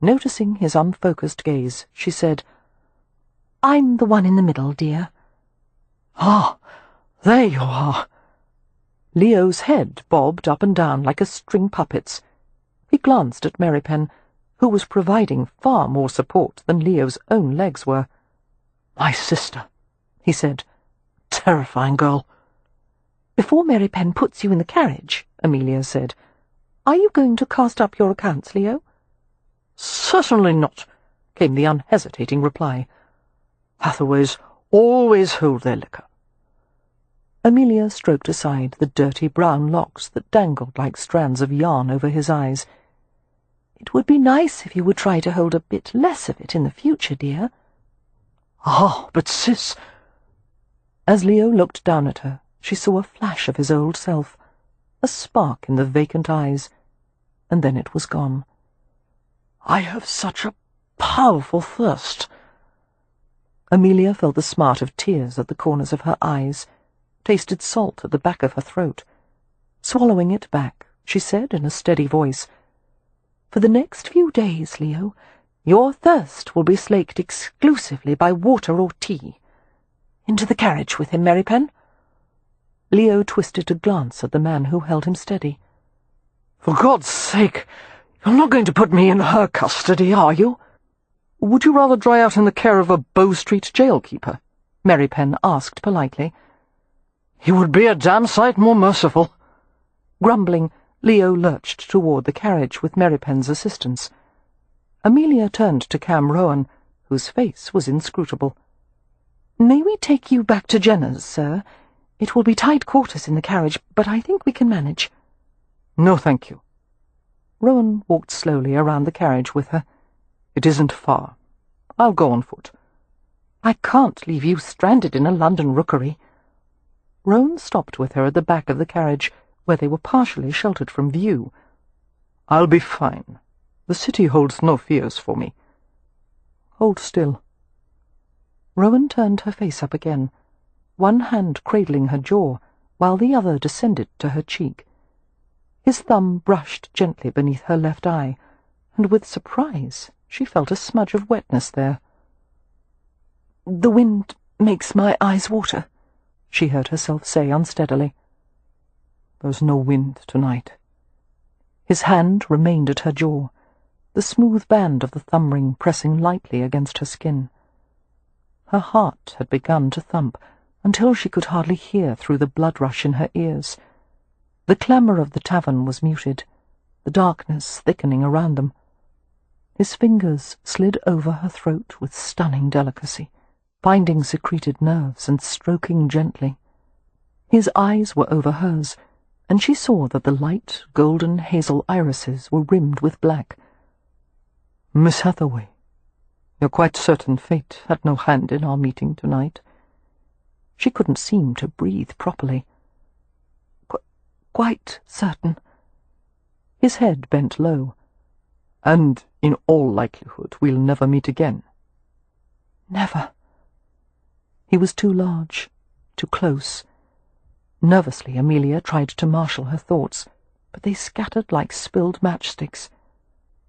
Noticing his unfocused gaze, she said, "I'm the one in the middle, dear." "Ah, there you are." Leo's head bobbed up and down like a string puppet's. He glanced at Merrypen, who was providing far more support than Leo's own legs were. "My sister," he said. "Terrifying girl." "Before Merrypen puts you in the carriage," Amelia said, "are you going to cast up your accounts, Leo?" "Certainly not," came the unhesitating reply. "Hathaways always hold their liquor." Amelia stroked aside the dirty brown locks that dangled like strands of yarn over his eyes. "It would be nice if you would try to hold a bit less of it in the future, dear." "Ah, but sis—" As Leo looked down at her, she saw a flash of his old self, a spark in the vacant eyes, and then it was gone. "I have such a powerful thirst." Amelia felt the smart of tears at the corners of her eyes, tasted salt at the back of her throat. Swallowing it back, she said in a steady voice, "For the next few days, Leo, your thirst will be slaked exclusively by water or tea. Into the carriage with him, Merrypen." Leo twisted to glance at the man who held him steady. "For God's sake, you're not going to put me in her custody, are you?" "Would you rather dry out in the care of a Bow Street jailkeeper?" Merrypen asked politely. "He would be a damn sight more merciful." Grumbling, Leo lurched toward the carriage with Merrypen's assistance. Amelia turned to Cam Rowan, whose face was inscrutable. "May we take you back to Jenner's, sir? It will be tight quarters in the carriage, but I think we can manage." "No, thank you." Rowan walked slowly around the carriage with her. "It isn't far. I'll go on foot." "I can't leave you stranded in a London rookery." Rowan stopped with her at the back of the carriage, where they were partially sheltered from view. "I'll be fine. The city holds no fears for me." "Hold still." Rowan turned her face up again, one hand cradling her jaw, while the other descended to her cheek. His thumb brushed gently beneath her left eye, and with surprise she felt a smudge of wetness there. "The wind makes my eyes water," she heard herself say unsteadily. "There's no wind tonight." His hand remained at her jaw, the smooth band of the thumb ring pressing lightly against her skin. Her heart had begun to thump until she could hardly hear through the blood rush in her ears. The clamour of the tavern was muted, the darkness thickening around them. His fingers slid over her throat with stunning delicacy, finding secreted nerves and stroking gently. His eyes were over hers, and she saw that the light golden hazel irises were rimmed with black. "Miss Hathaway, you're quite certain fate had no hand in our meeting tonight?" She couldn't seem to breathe properly. "Quite certain." His head bent low. And, in all likelihood, we'll never meet again. Never. He was too large, too close. Nervously, Amelia tried to marshal her thoughts, but they scattered like spilled matchsticks.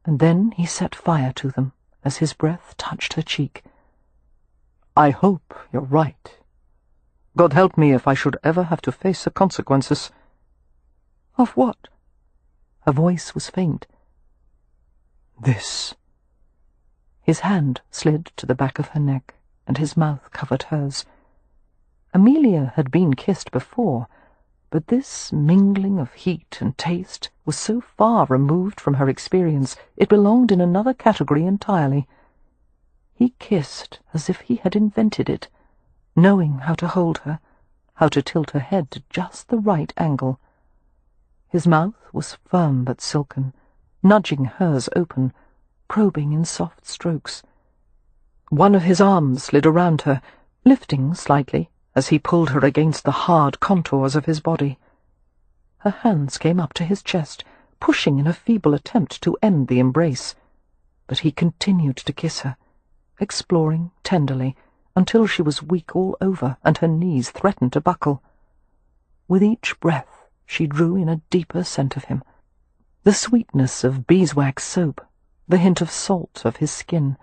And then he set fire to them as his breath touched her cheek. I hope you're right. God help me if I should ever have to face the consequences. Of what? Her voice was faint. This. His hand slid to the back of her neck, and his mouth covered hers. Amelia had been kissed before, but this mingling of heat and taste was so far removed from her experience it belonged in another category entirely. He kissed as if he had invented it, knowing how to hold her, how to tilt her head to just the right angle. His mouth was firm but silken, nudging hers open, probing in soft strokes. One of his arms slid around her, lifting slightly as he pulled her against the hard contours of his body. Her hands came up to his chest, pushing in a feeble attempt to end the embrace, but he continued to kiss her, exploring tenderly, until she was weak all over and her knees threatened to buckle. With each breath she drew in a deeper scent of him, the sweetness of beeswax soap, the hint of salt of his skin.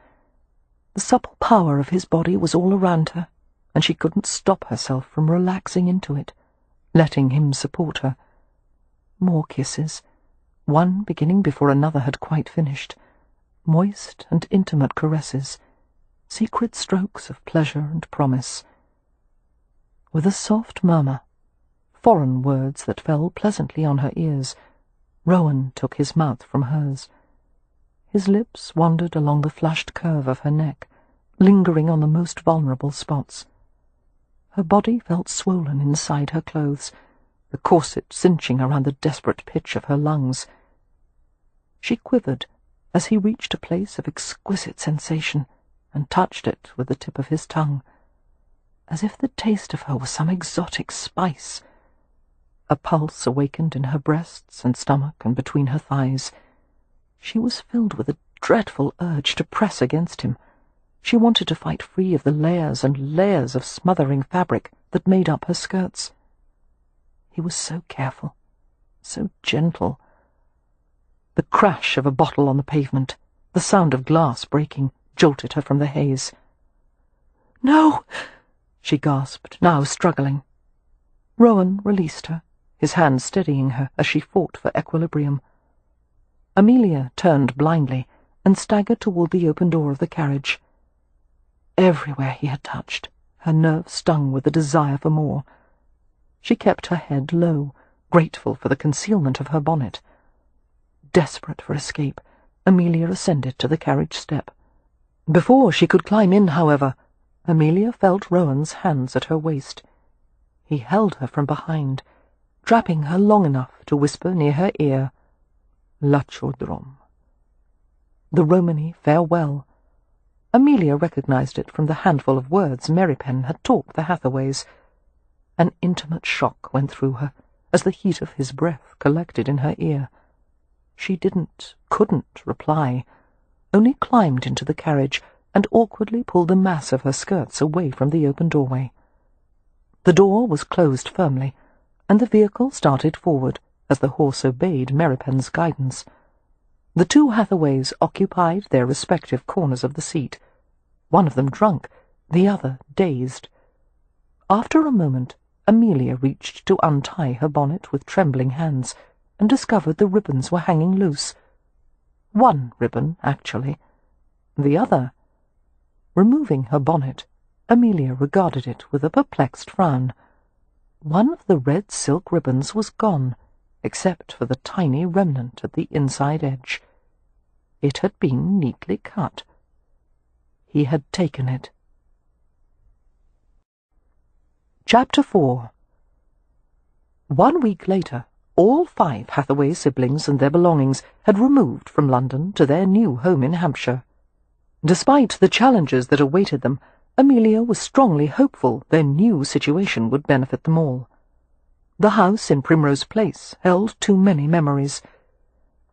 The supple power of his body was all around her, and she couldn't stop herself from relaxing into it, letting him support her. More kisses, one beginning before another had quite finished, moist and intimate caresses, secret strokes of pleasure and promise. With a soft murmur, foreign words that fell pleasantly on her ears, Rowan took his mouth from hers. His lips wandered along the flushed curve of her neck, lingering on the most vulnerable spots. Her body felt swollen inside her clothes, the corset cinching around the desperate pitch of her lungs. She quivered as he reached a place of exquisite sensation and touched it with the tip of his tongue, as if the taste of her was some exotic spice. A pulse awakened in her breasts and stomach and between her thighs. She was filled with a dreadful urge to press against him. She wanted to fight free of the layers and layers of smothering fabric that made up her skirts. He was so careful, so gentle. The crash of a bottle on the pavement, the sound of glass breaking, jolted her from the haze. "No!" she gasped, now struggling. Rowan released her, his hand steadying her as she fought for equilibrium. Amelia turned blindly and staggered toward the open door of the carriage. Everywhere he had touched, her nerves stung with the desire for more. She kept her head low, grateful for the concealment of her bonnet. Desperate for escape, Amelia ascended to the carriage step. Before she could climb in, however, Amelia felt Rowan's hands at her waist. He held her from behind, trapping her long enough to whisper near her ear, "Lachodrom." The Romany farewell. Amelia recognized it from the handful of words Merrypen had taught the Hathaways. An intimate shock went through her as the heat of his breath collected in her ear. She couldn't reply, only climbed into the carriage and awkwardly pulled the mass of her skirts away from the open doorway. The door was closed firmly, and the vehicle started forward as the horse obeyed Merrypen's guidance. The two Hathaways occupied their respective corners of the seat, one of them drunk, the other dazed. After a moment, Amelia reached to untie her bonnet with trembling hands, and discovered the ribbons were hanging loose. One ribbon, actually. The other. Removing her bonnet, Amelia regarded it with a perplexed frown. One of the red silk ribbons was gone, except for the tiny remnant at the inside edge. It had been neatly cut. He had taken it. Chapter 4. 1 week later, all 5 Hathaway siblings and their belongings had removed from London to their new home in Hampshire. Despite the challenges that awaited them, Amelia was strongly hopeful their new situation would benefit them all. The house in Primrose Place held too many memories.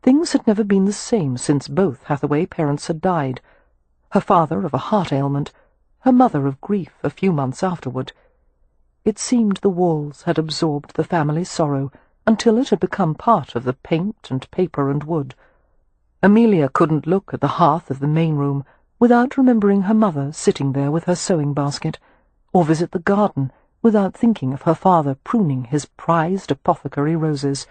Things had never been the same since both Hathaway parents had died. Her father of a heart ailment, her mother of grief a few months afterward. It seemed the walls had absorbed the family's sorrow until it had become part of the paint and paper and wood. Amelia couldn't look at the hearth of the main room without remembering her mother sitting there with her sewing basket, or visit the garden without thinking of her father pruning his prized apothecary roses.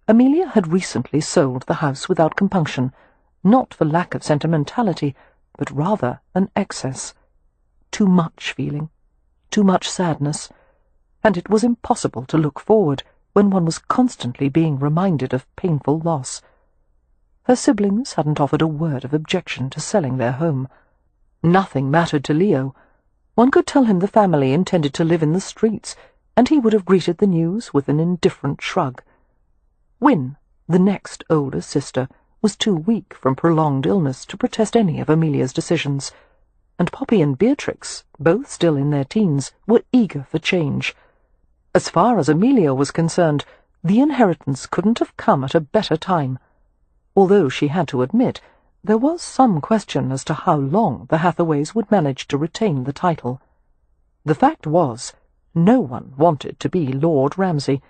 Amelia had recently sold the house without compunction, not for lack of sentimentality, but rather an excess. Too much feeling, too much sadness, and it was impossible to look forward when one was constantly being reminded of painful loss. Her siblings hadn't offered a word of objection to selling their home. Nothing mattered to Leo. One could tell him the family intended to live in the streets, and he would have greeted the news with an indifferent shrug. Wynne, the next older sister, was too weak from prolonged illness to protest any of Amelia's decisions, and Poppy and Beatrix, both still in their teens, were eager for change. As far as Amelia was concerned, the inheritance couldn't have come at a better time, although she had to admit there was some question as to how long the Hathaways would manage to retain the title. The fact was, no one wanted to be Lord Ramsay.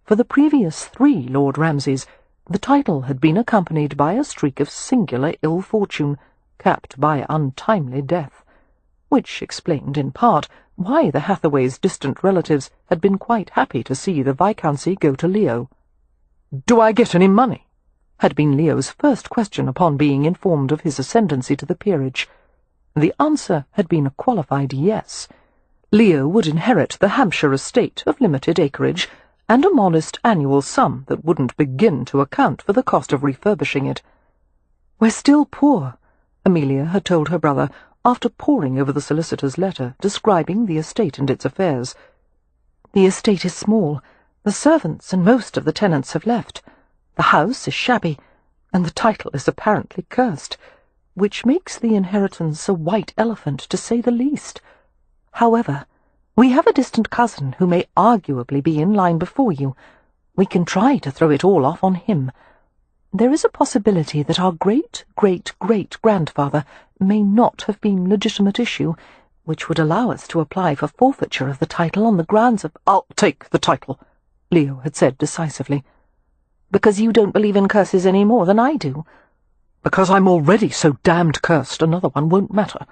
For the previous 3 Lord Ramsays, the title had been accompanied by a streak of singular ill fortune, capped by untimely death, which explained in part why the Hathaways' distant relatives had been quite happy to see the viscountcy go to Leo. "Do I get any money?" had been Leo's first question upon being informed of his ascendancy to the peerage. The answer had been a qualified yes. Leo would inherit the Hampshire estate of limited acreage, and a modest annual sum that wouldn't begin to account for the cost of refurbishing it. "We're still poor," Amelia had told her brother after poring over the solicitor's letter describing the estate and its affairs. "The estate is small. The servants and most of the tenants have left. The house is shabby, and the title is apparently cursed, which makes the inheritance a white elephant, to say the least. However, we have a distant cousin who may arguably be in line before you. We can try to throw it all off on him. There is a possibility that our great-great-great-grandfather may not have been legitimate issue, which would allow us to apply for forfeiture of the title on the grounds of—" "I'll take the title," Leo had said decisively. "Because you don't believe in curses any more than I do?" "Because I'm already so damned cursed, another one won't matter."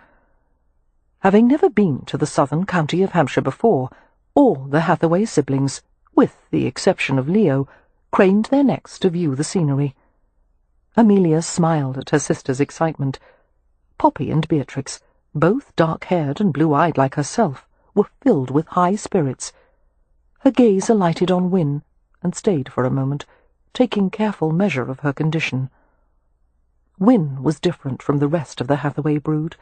Having never been to the southern county of Hampshire before, all the Hathaway siblings, with the exception of Leo, craned their necks to view the scenery. Amelia smiled at her sister's excitement. Poppy and Beatrix, both dark-haired and blue-eyed like herself, were filled with high spirits. Her gaze alighted on Wynne, and stayed for a moment, taking careful measure of her condition. Wynne was different from the rest of the Hathaway brood,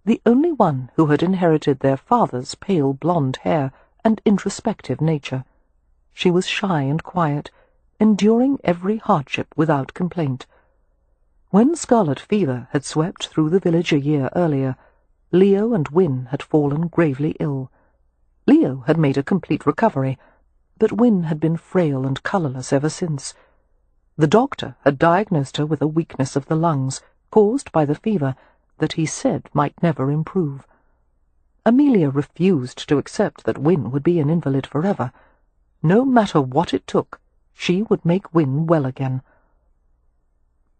the only one who had inherited their father's pale blonde hair and introspective nature. She was shy and quiet, enduring every hardship without complaint. When scarlet fever had swept through the village a year earlier, Leo and Wynne had fallen gravely ill. Leo had made a complete recovery, but Wynne had been frail and colourless ever since. The doctor had diagnosed her with a weakness of the lungs, caused by the fever, that he said might never improve. Amelia refused to accept that Wynne would be an invalid forever. No matter what it took, she would make Wynne well again.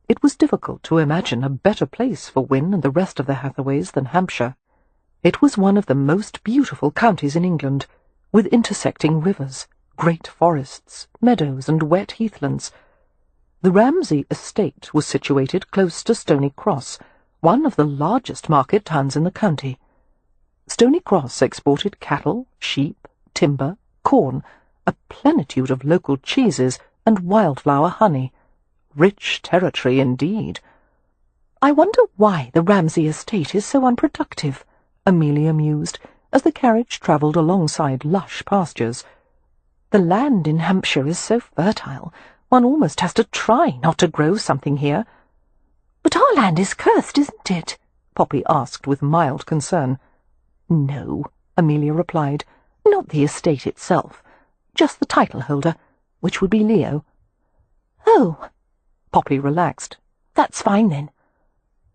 It was difficult to imagine a better place for Wynne and the rest of the Hathaways than Hampshire. It was one of the most beautiful counties in England, with intersecting rivers, great forests, meadows, and wet heathlands. The Ramsay estate was situated close to Stony Cross, one of the largest market towns in the county. Stony Cross exported cattle, sheep, timber, corn, a plenitude of local cheeses, and wildflower honey. Rich territory indeed. "I wonder why the Ramsay estate is so unproductive," Amelia mused, as the carriage travelled alongside lush pastures. "The land in Hampshire is so fertile, one almost has to try not to grow something here." "But our land is cursed, isn't it?" Poppy asked with mild concern. "No," Amelia replied, "not the estate itself, just the title holder, which would be Leo." "Oh." Poppy relaxed. "That's fine, then."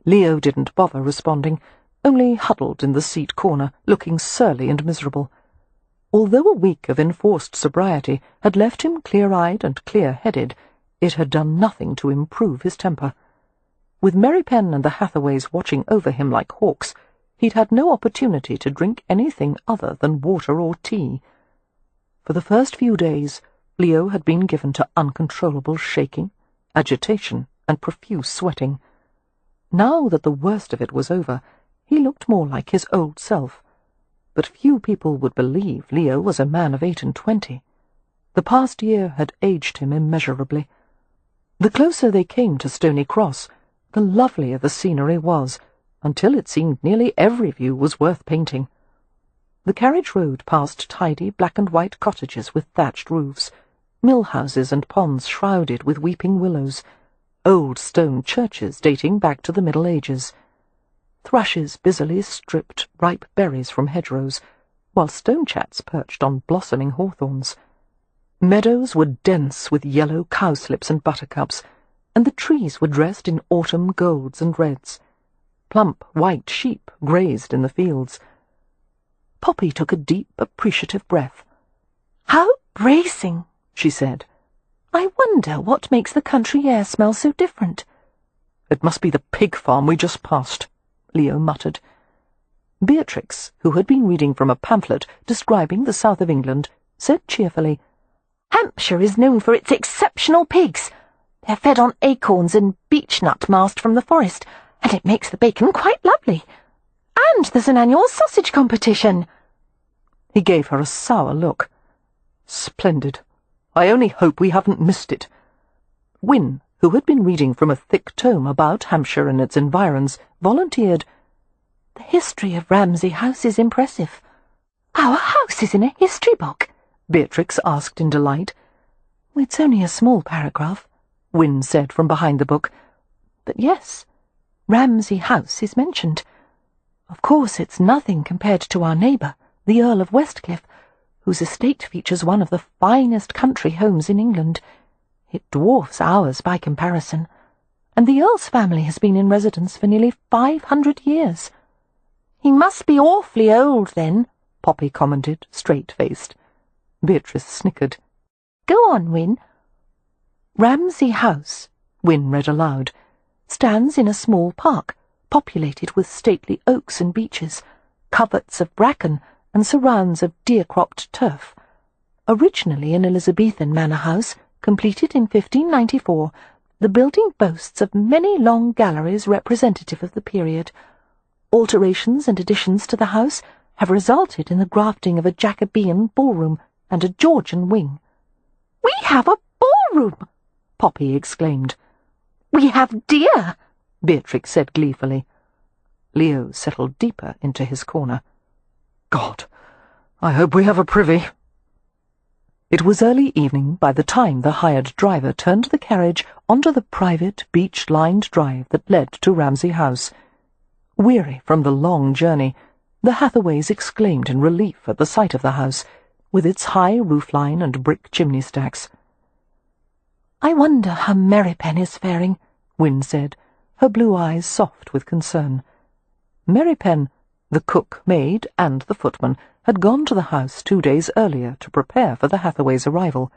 Leo didn't bother responding, only huddled in the seat corner, looking surly and miserable. Although a week of enforced sobriety had left him clear-eyed and clear-headed, it had done nothing to improve his temper. With Mary Penn and the Hathaways watching over him like hawks, he'd had no opportunity to drink anything other than water or tea. For the first few days, Leo had been given to uncontrollable shaking, agitation, and profuse sweating. Now that the worst of it was over, he looked more like his old self. But few people would believe Leo was a man of 28. The past year had aged him immeasurably. The closer they came to Stony Cross, the lovelier the scenery was, until it seemed nearly every view was worth painting. The carriage rode past tidy black-and-white cottages with thatched roofs, mill-houses and ponds shrouded with weeping willows, old stone churches dating back to the Middle Ages. Thrushes busily stripped ripe berries from hedgerows, while stonechats perched on blossoming hawthorns. Meadows were dense with yellow cowslips and buttercups, and the trees were dressed in autumn golds and reds. Plump white sheep grazed in the fields. Poppy took a deep, appreciative breath. "How bracing," she said. "I wonder what makes the country air smell so different." "It must be the pig farm we just passed," Leo muttered. Beatrix, who had been reading from a pamphlet describing the south of England, said cheerfully, "Hampshire is known for its exceptional pigs. They're fed on acorns and beechnut masked from the forest, and it makes the bacon quite lovely. And there's an annual sausage competition." He gave her a sour look. "Splendid. I only hope we haven't missed it." Wynne, who had been reading from a thick tome about Hampshire and its environs, volunteered, "The history of Ramsay House is impressive." "Our house is in a history book?" Beatrix asked in delight. "It's only a small paragraph," Wynne said from behind the book. "But yes, Ramsay House is mentioned. Of course it's nothing compared to our neighbour, the Earl of Westcliff, whose estate features one of the finest country homes in England. It dwarfs ours by comparison, and the Earl's family has been in residence for nearly 500 years. "He must be awfully old, then," Poppy commented, straight-faced. Beatrice snickered. "Go on, Wynne." "Ramsay House," Wynne read aloud, "stands in a small park, populated with stately oaks and beeches, coverts of bracken, and surrounds of deer-cropped turf. Originally an Elizabethan manor house, completed in 1594, the building boasts of many long galleries representative of the period. Alterations and additions to the house have resulted in the grafting of a Jacobean ballroom and a Georgian wing." "We have a ballroom!" Poppy exclaimed. "We have deer!" Beatrix said gleefully. Leo settled deeper into his corner. "God, I hope we have a privy." It was early evening by the time the hired driver turned the carriage onto the private, beech-lined drive that led to Ramsay House. Weary from the long journey, the Hathaways exclaimed in relief at the sight of the house, with its high roofline and brick chimney stacks. "I wonder how Mary Penn is faring," Wynne said, her blue eyes soft with concern. Mary Penn, the cook, maid, and the footman, had gone to the house 2 days earlier to prepare for the Hathaways' arrival.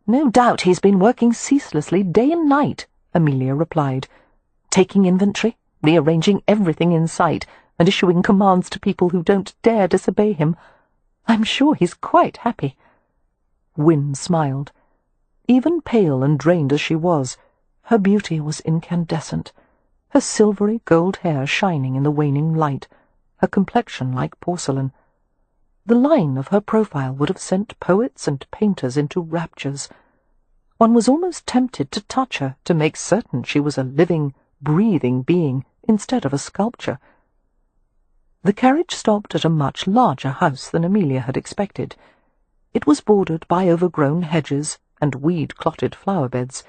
"No doubt he's been working ceaselessly day and night," Amelia replied, "taking inventory, rearranging everything in sight, and issuing commands to people who don't dare disobey him. I'm sure he's quite happy." Wynne smiled. Even pale and drained as she was, her beauty was incandescent, her silvery gold hair shining in the waning light, her complexion like porcelain. The line of her profile would have sent poets and painters into raptures. One was almost tempted to touch her to make certain she was a living, breathing being instead of a sculpture. The carriage stopped at a much larger house than Amelia had expected. It was bordered by overgrown hedges and weed-clotted flower-beds.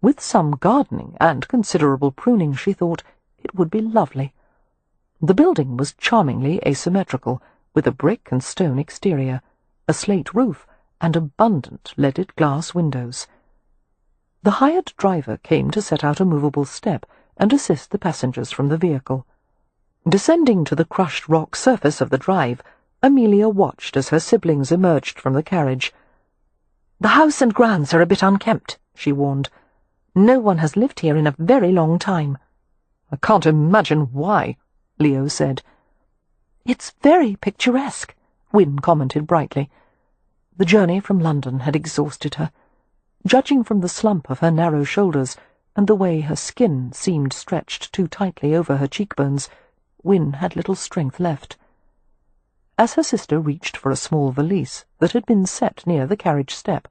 With some gardening and considerable pruning, she thought, it would be lovely. The building was charmingly asymmetrical, with a brick and stone exterior, a slate roof, and abundant leaded glass windows. The hired driver came to set out a movable step and assist the passengers from the vehicle. Descending to the crushed rock surface of the drive, Amelia watched as her siblings emerged from the carriage. "The house and grounds are a bit unkempt," she warned. "No one has lived here in a very long time." "I can't imagine why," Leo said. "It's very picturesque," Wynne commented brightly. The journey from London had exhausted her. Judging from the slump of her narrow shoulders and the way her skin seemed stretched too tightly over her cheekbones, Wynne had little strength left. As her sister reached for a small valise that had been set near the carriage step,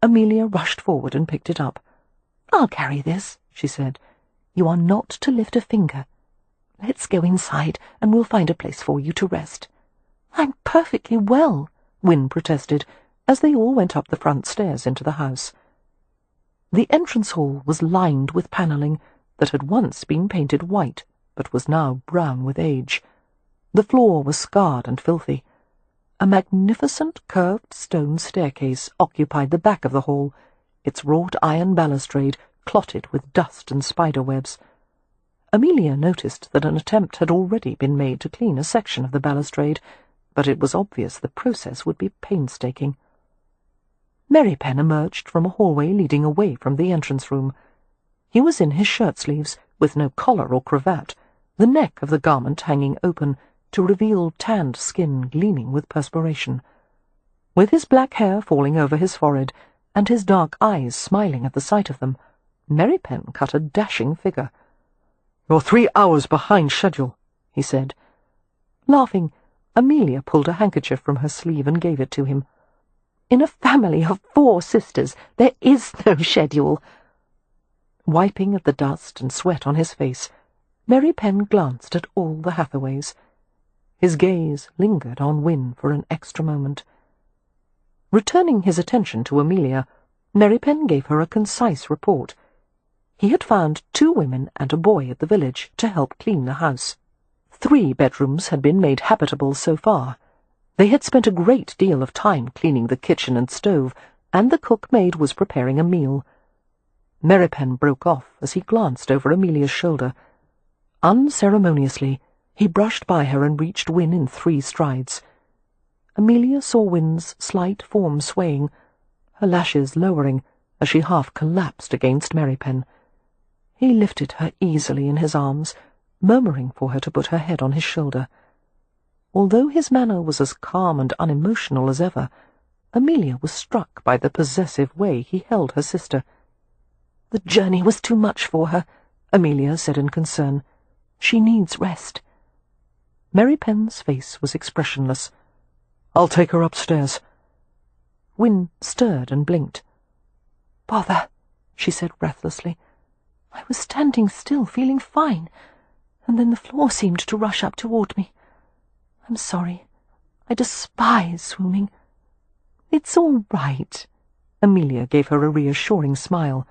Amelia rushed forward and picked it up. "I'll carry this," she said. "You are not to lift a finger. Let's go inside, and we'll find a place for you to rest." "I'm perfectly well," Wynne protested, as they all went up the front stairs into the house. The entrance hall was lined with panelling that had once been painted white, but was now brown with age. The floor was scarred and filthy. A magnificent curved stone staircase occupied the back of the hall, its wrought iron balustrade clotted with dust and spider webs. Amelia noticed that an attempt had already been made to clean a section of the balustrade, but it was obvious the process would be painstaking. Merrypen emerged from a hallway leading away from the entrance room. He was in his shirt-sleeves, with no collar or cravat, the neck of the garment hanging open to reveal tanned skin gleaming with perspiration. With his black hair falling over his forehead, and his dark eyes smiling at the sight of them, Merrypen cut a dashing figure. "You're 3 hours behind schedule," he said. Laughing, Amelia pulled a handkerchief from her sleeve and gave it to him. "In a family of 4 sisters, there is no schedule." Wiping at the dust and sweat on his face, Merrypen glanced at all the Hathaways. His gaze lingered on Wynne for an extra moment. Returning his attention to Amelia, Merrypen gave her a concise report. He had found 2 women and a boy at the village to help clean the house. 3 bedrooms had been made habitable so far. They had spent a great deal of time cleaning the kitchen and stove, and the cook-maid was preparing a meal. Merrypen broke off as he glanced over Amelia's shoulder. Unceremoniously, he brushed by her and reached Wynne in 3 strides. Amelia saw Wynne's slight form swaying, her lashes lowering as she half collapsed against Merrypen. He lifted her easily in his arms, murmuring for her to put her head on his shoulder. Although his manner was as calm and unemotional as ever, Amelia was struck by the possessive way he held her sister. "The journey was too much for her," Amelia said in concern. "She needs rest." Merrypen's face was expressionless. "I'll take her upstairs." Wynne stirred and blinked. "Bother," she said breathlessly. "I was standing still, feeling fine, and then the floor seemed to rush up toward me. I'm sorry. I despise swooning." "It's all right." Amelia gave her a reassuring smile.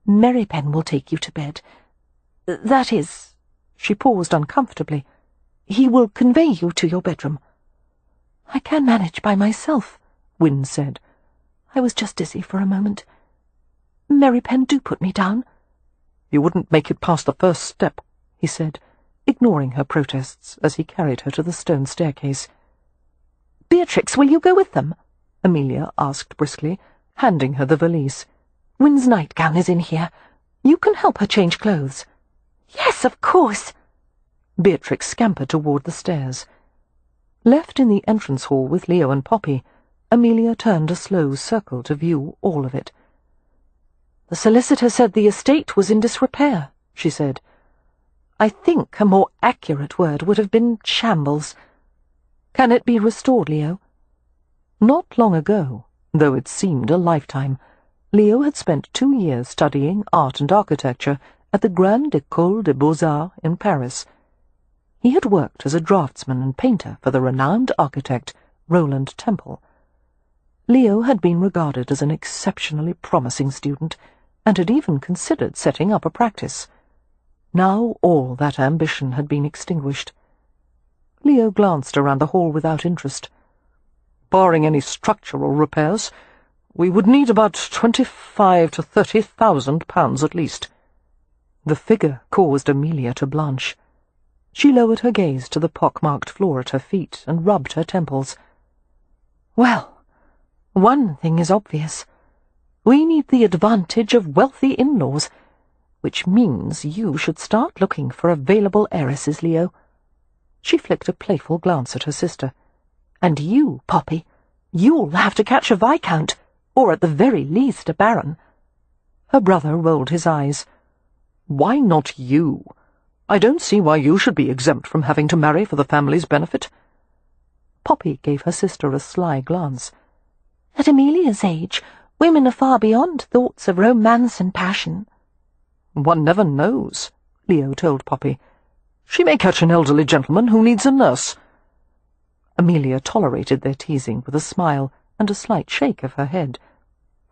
"Merrypen will take you to bed. That is—" she paused uncomfortably. "He will convey you to your bedroom." "I can manage by myself," Wynne said. "I was just dizzy for a moment. Merrypen, do put me down." "You wouldn't make it past the first step," he said, ignoring her protests as he carried her to the stone staircase. "Beatrix, will you go with them?" Amelia asked briskly, handing her the valise. "Wynne's nightgown is in here. You can help her change clothes." "Yes, of course." Beatrix scampered toward the stairs. Left in the entrance hall with Leo and Poppy, Amelia turned a slow circle to view all of it. "The solicitor said the estate was in disrepair," she said. "I think a more accurate word would have been shambles. Can it be restored, Leo?" Not long ago, though it seemed a lifetime, Leo had spent 2 years studying art and architecture at the Grande École des Beaux-Arts in Paris. He had worked as a draftsman and painter for the renowned architect Roland Temple. Leo had been regarded as an exceptionally promising student, and had even considered setting up a practice. Now all that ambition had been extinguished. Leo glanced around the hall without interest. "Barring any structural repairs, we would need about 25 to 30,000 pounds at least." The figure caused Amelia to blanch. She lowered her gaze to the pock-marked floor at her feet and rubbed her temples. "Well, one thing is obvious. We need the advantage of wealthy in-laws, which means you should start looking for available heiresses, Leo." She flicked a playful glance at her sister. "And you, Poppy, you'll have to catch a viscount, or at the very least a baron." Her brother rolled his eyes. "Why not you? I don't see why you should be exempt from having to marry for the family's benefit." Poppy gave her sister a sly glance. "At Amelia's age, women are far beyond thoughts of romance and passion." "One never knows," Leo told Poppy. "She may catch an elderly gentleman who needs a nurse." Amelia tolerated their teasing with a smile and a slight shake of her head.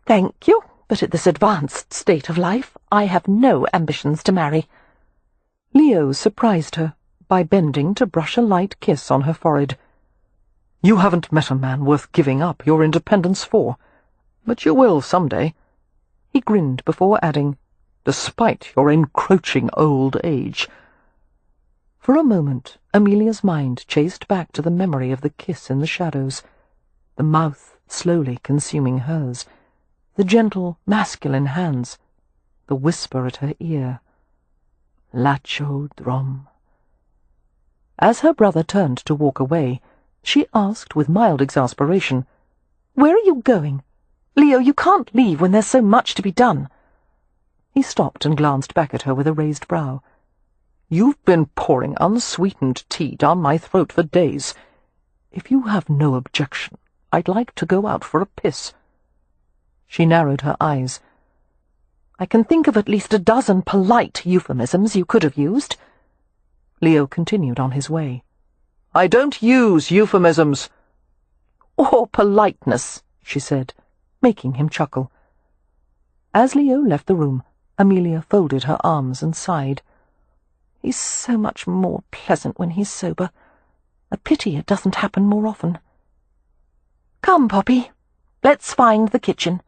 "Thank you, but at this advanced state of life, I have no ambitions to marry." Leo surprised her by bending to brush a light kiss on her forehead. "You haven't met a man worth giving up your independence for, but you will some day." He grinned before adding, "Despite your encroaching old age." For a moment, Amelia's mind chased back to the memory of the kiss in the shadows, the mouth slowly consuming hers, the gentle, masculine hands, the whisper at her ear. Lacho drom. As her brother turned to walk away, she asked with mild exasperation, "Where are you going? Leo, you can't leave when there's so much to be done." He stopped and glanced back at her with a raised brow. "You've been pouring unsweetened tea down my throat for days. If you have no objection, I'd like to go out for a piss." She narrowed her eyes. "I can think of at least a dozen polite euphemisms you could have used." Leo continued on his way. "I don't use euphemisms." "Or politeness," she said, making him chuckle. As Leo left the room, Amelia folded her arms and sighed. "He's so much more pleasant when he's sober. A pity it doesn't happen more often." "Come, Poppy, let's find the kitchen."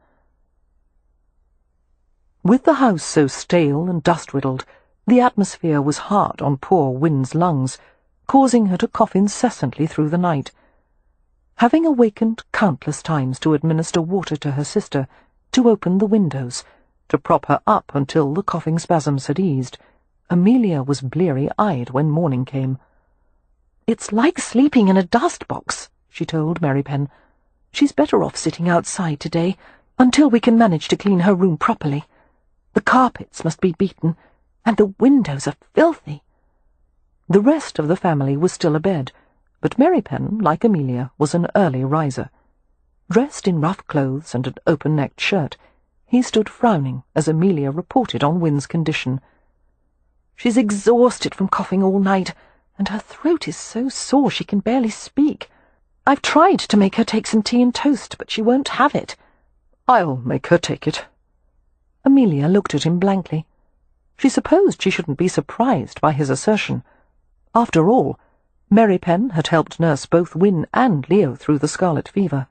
With the house so stale and dust-riddled, the atmosphere was hard on poor Win's lungs, causing her to cough incessantly through the night. Having awakened countless times to administer water to her sister, to open the windows, to prop her up until the coughing spasms had eased, Amelia was bleary-eyed when morning came. "It's like sleeping in a dust-box," she told Mary Penn. "She's better off sitting outside today, until we can manage to clean her room properly. The carpets must be beaten, and the windows are filthy." The rest of the family was still abed, but Mary Penn, like Amelia, was an early riser. Dressed in rough clothes and an open-necked shirt, he stood frowning as Amelia reported on Win's condition. "She's exhausted from coughing all night, and her throat is so sore she can barely speak. I've tried to make her take some tea and toast, but she won't have it." "I'll make her take it." Amelia looked at him blankly. She supposed she shouldn't be surprised by his assertion. After all, Mary Penn had helped nurse both Win and Leo through the scarlet fever.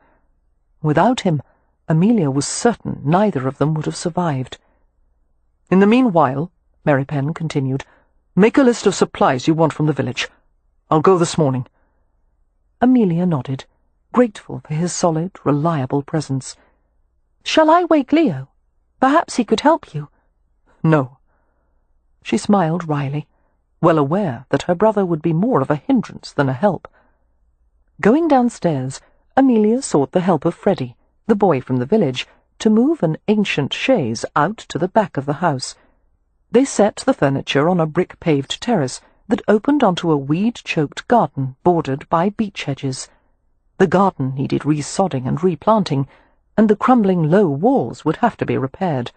Without him, Amelia was certain neither of them would have survived. "In the meanwhile," Mary Penn continued, "make a list of supplies you want from the village. I'll go this morning." Amelia nodded, grateful for his solid, reliable presence. "Shall I wake Leo? Perhaps he could help you." "No." She smiled wryly, well aware that her brother would be more of a hindrance than a help. Going downstairs, Amelia sought the help of Freddie, the boy from the village, to move an ancient chaise out to the back of the house. They set the furniture on a brick-paved terrace that opened onto a weed-choked garden bordered by beech hedges. The garden needed resodding and replanting, and the crumbling low walls would have to be repaired.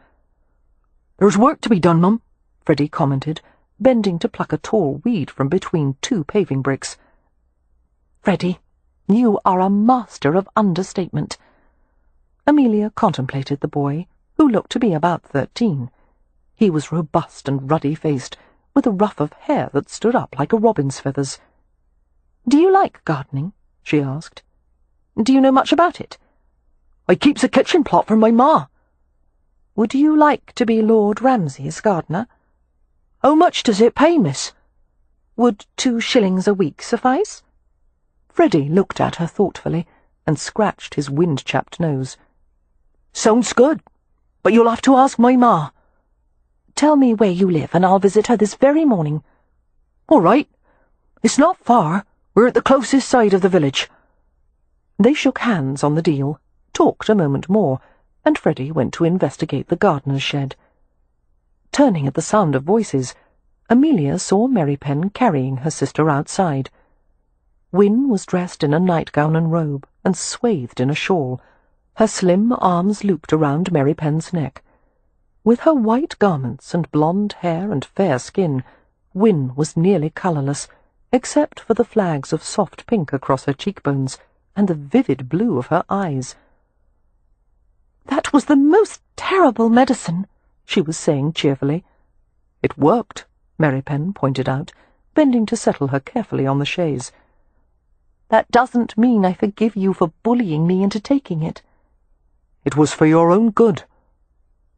"There's work to be done, Mum," Freddie commented, bending to pluck a tall weed from between two paving bricks. "Freddie, you are a master of understatement." Amelia contemplated the boy, who looked to be about 13. He was robust and ruddy-faced, with a ruff of hair that stood up like a robin's feathers. "Do you like gardening?" she asked. "Do you know much about it?" I keeps a kitchen plot for my ma." "Would you like to be Lord Ramsay's gardener?" "How much does it pay, miss?" "Would 2 shillings a week suffice?" Freddie looked at her thoughtfully and scratched his wind-chapped nose. "Sounds good, but you'll have to ask my ma." "Tell me where you live, and I'll visit her this very morning." "All right. It's not far. We're at the closest side of the village." They shook hands on the deal, talked a moment more, and Freddie went to investigate the gardener's shed. Turning at the sound of voices, Amelia saw Mary Pen carrying her sister outside. Wynne was dressed in a nightgown and robe, and swathed in a shawl, her slim arms looped around Mary Pen's neck. With her white garments and blonde hair and fair skin, Wynne was nearly colourless, except for the flags of soft pink across her cheekbones and the vivid blue of her eyes. "That was the most terrible medicine," she was saying cheerfully. "It worked," Mary Pen pointed out, bending to settle her carefully on the chaise. "That doesn't mean I forgive you for bullying me into taking it." "It was for your own good."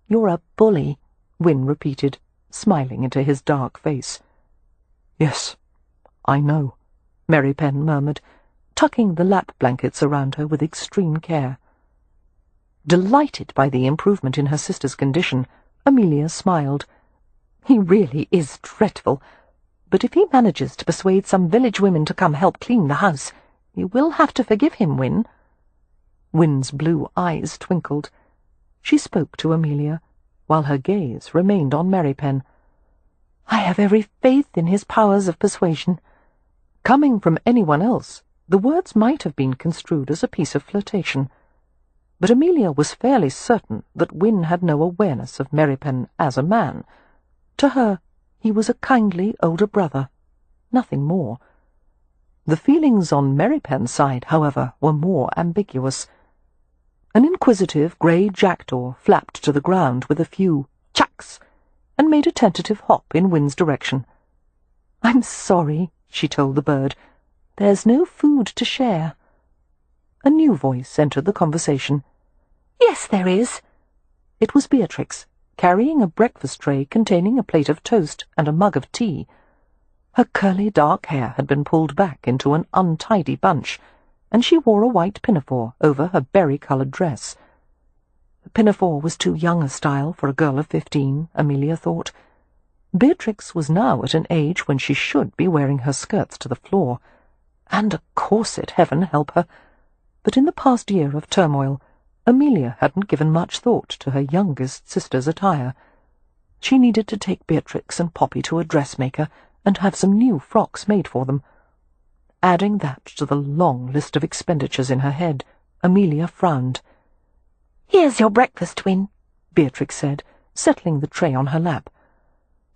"You're a bully," Wynne repeated, smiling into his dark face. "Yes, I know," Mary Pen murmured, tucking the lap blankets around her with extreme care. Delighted by the improvement in her sister's condition, Amelia smiled. "He really is dreadful. But if he manages to persuade some village women to come help clean the house, you will have to forgive him, Wynne." Wynne's blue eyes twinkled. She spoke to Amelia, while her gaze remained on Mary Pen. "I have every faith in his powers of persuasion." Coming from anyone else, the words might have been construed as a piece of flirtation. But Amelia was fairly certain that Wynne had no awareness of Mary Pen as a man. To her, he was a kindly older brother, nothing more. The feelings on Mary Pen's side, however, were more ambiguous. An inquisitive grey jackdaw flapped to the ground with a few chucks, and made a tentative hop in Wynne's direction. "I'm sorry," she told the bird. "There's no food to share." A new voice entered the conversation. "Yes, there is." It was Beatrix, carrying a breakfast tray containing a plate of toast and a mug of tea. Her curly dark hair had been pulled back into an untidy bunch, and she wore a white pinafore over her berry-coloured dress. The pinafore was too young a style for a girl of 15, Amelia thought. Beatrix was now at an age when she should be wearing her skirts to the floor, and a corset, heaven help her. But in the past year of turmoil, Amelia hadn't given much thought to her youngest sister's attire. She needed to take Beatrix and Poppy to a dressmaker and have some new frocks made for them. Adding that to the long list of expenditures in her head, Amelia frowned. "Here's your breakfast, Wynne," Beatrix said, settling the tray on her lap.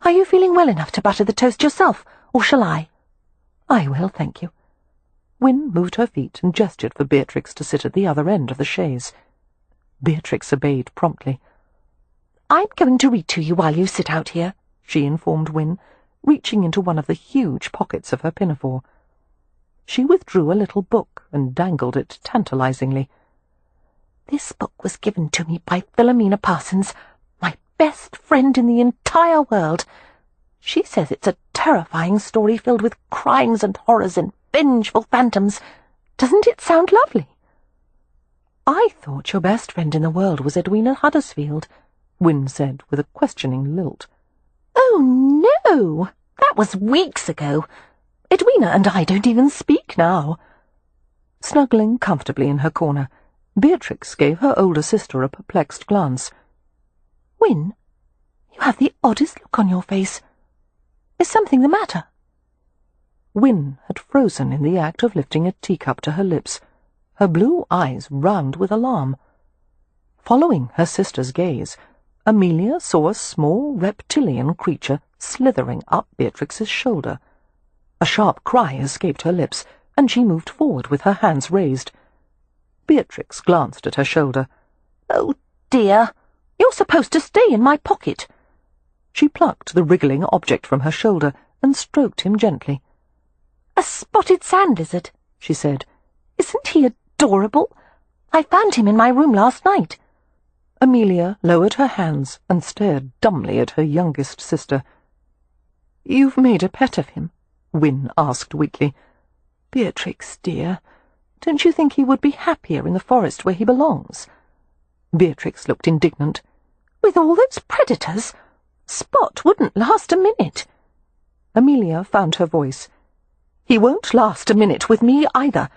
"Are you feeling well enough to butter the toast yourself, or shall I?" "I will, thank you." Wynne moved her feet and gestured for Beatrix to sit at the other end of the chaise. Beatrix obeyed promptly. "I'm going to read to you while you sit out here," she informed Wynne, reaching into one of the huge pockets of her pinafore. She withdrew a little book and dangled it tantalizingly. "This book was given to me by Philomena Parsons, my best friend in the entire world. She says it's a terrifying story filled with crimes and horrors and vengeful phantoms. Doesn't it sound lovely?" "I thought your best friend in the world was Edwina Huddersfield," Wynne said with a questioning lilt. "Oh, no! That was weeks ago. Edwina and I don't even speak now." Snuggling comfortably in her corner, Beatrix gave her older sister a perplexed glance. "Wynne, you have the oddest look on your face. Is something the matter?" Wynne had frozen in the act of lifting a teacup to her lips, her blue eyes round with alarm. Following her sister's gaze, Amelia saw a small reptilian creature slithering up Beatrix's shoulder. A sharp cry escaped her lips, and she moved forward with her hands raised. Beatrix glanced at her shoulder. "Oh, dear! You're supposed to stay in my pocket." She plucked the wriggling object from her shoulder and stroked him gently. "A spotted sand lizard," she said. "Isn't he adorable? I found him in my room last night. Amelia lowered her hands and stared dumbly at her youngest sister. "You've made a pet of him?" Wynne asked weakly. "Beatrix, dear, don't you think he would be happier in the forest where he belongs?" Beatrix looked indignant. "With all those predators? Spot wouldn't last a minute." Amelia found her voice. "He won't last a minute with me either.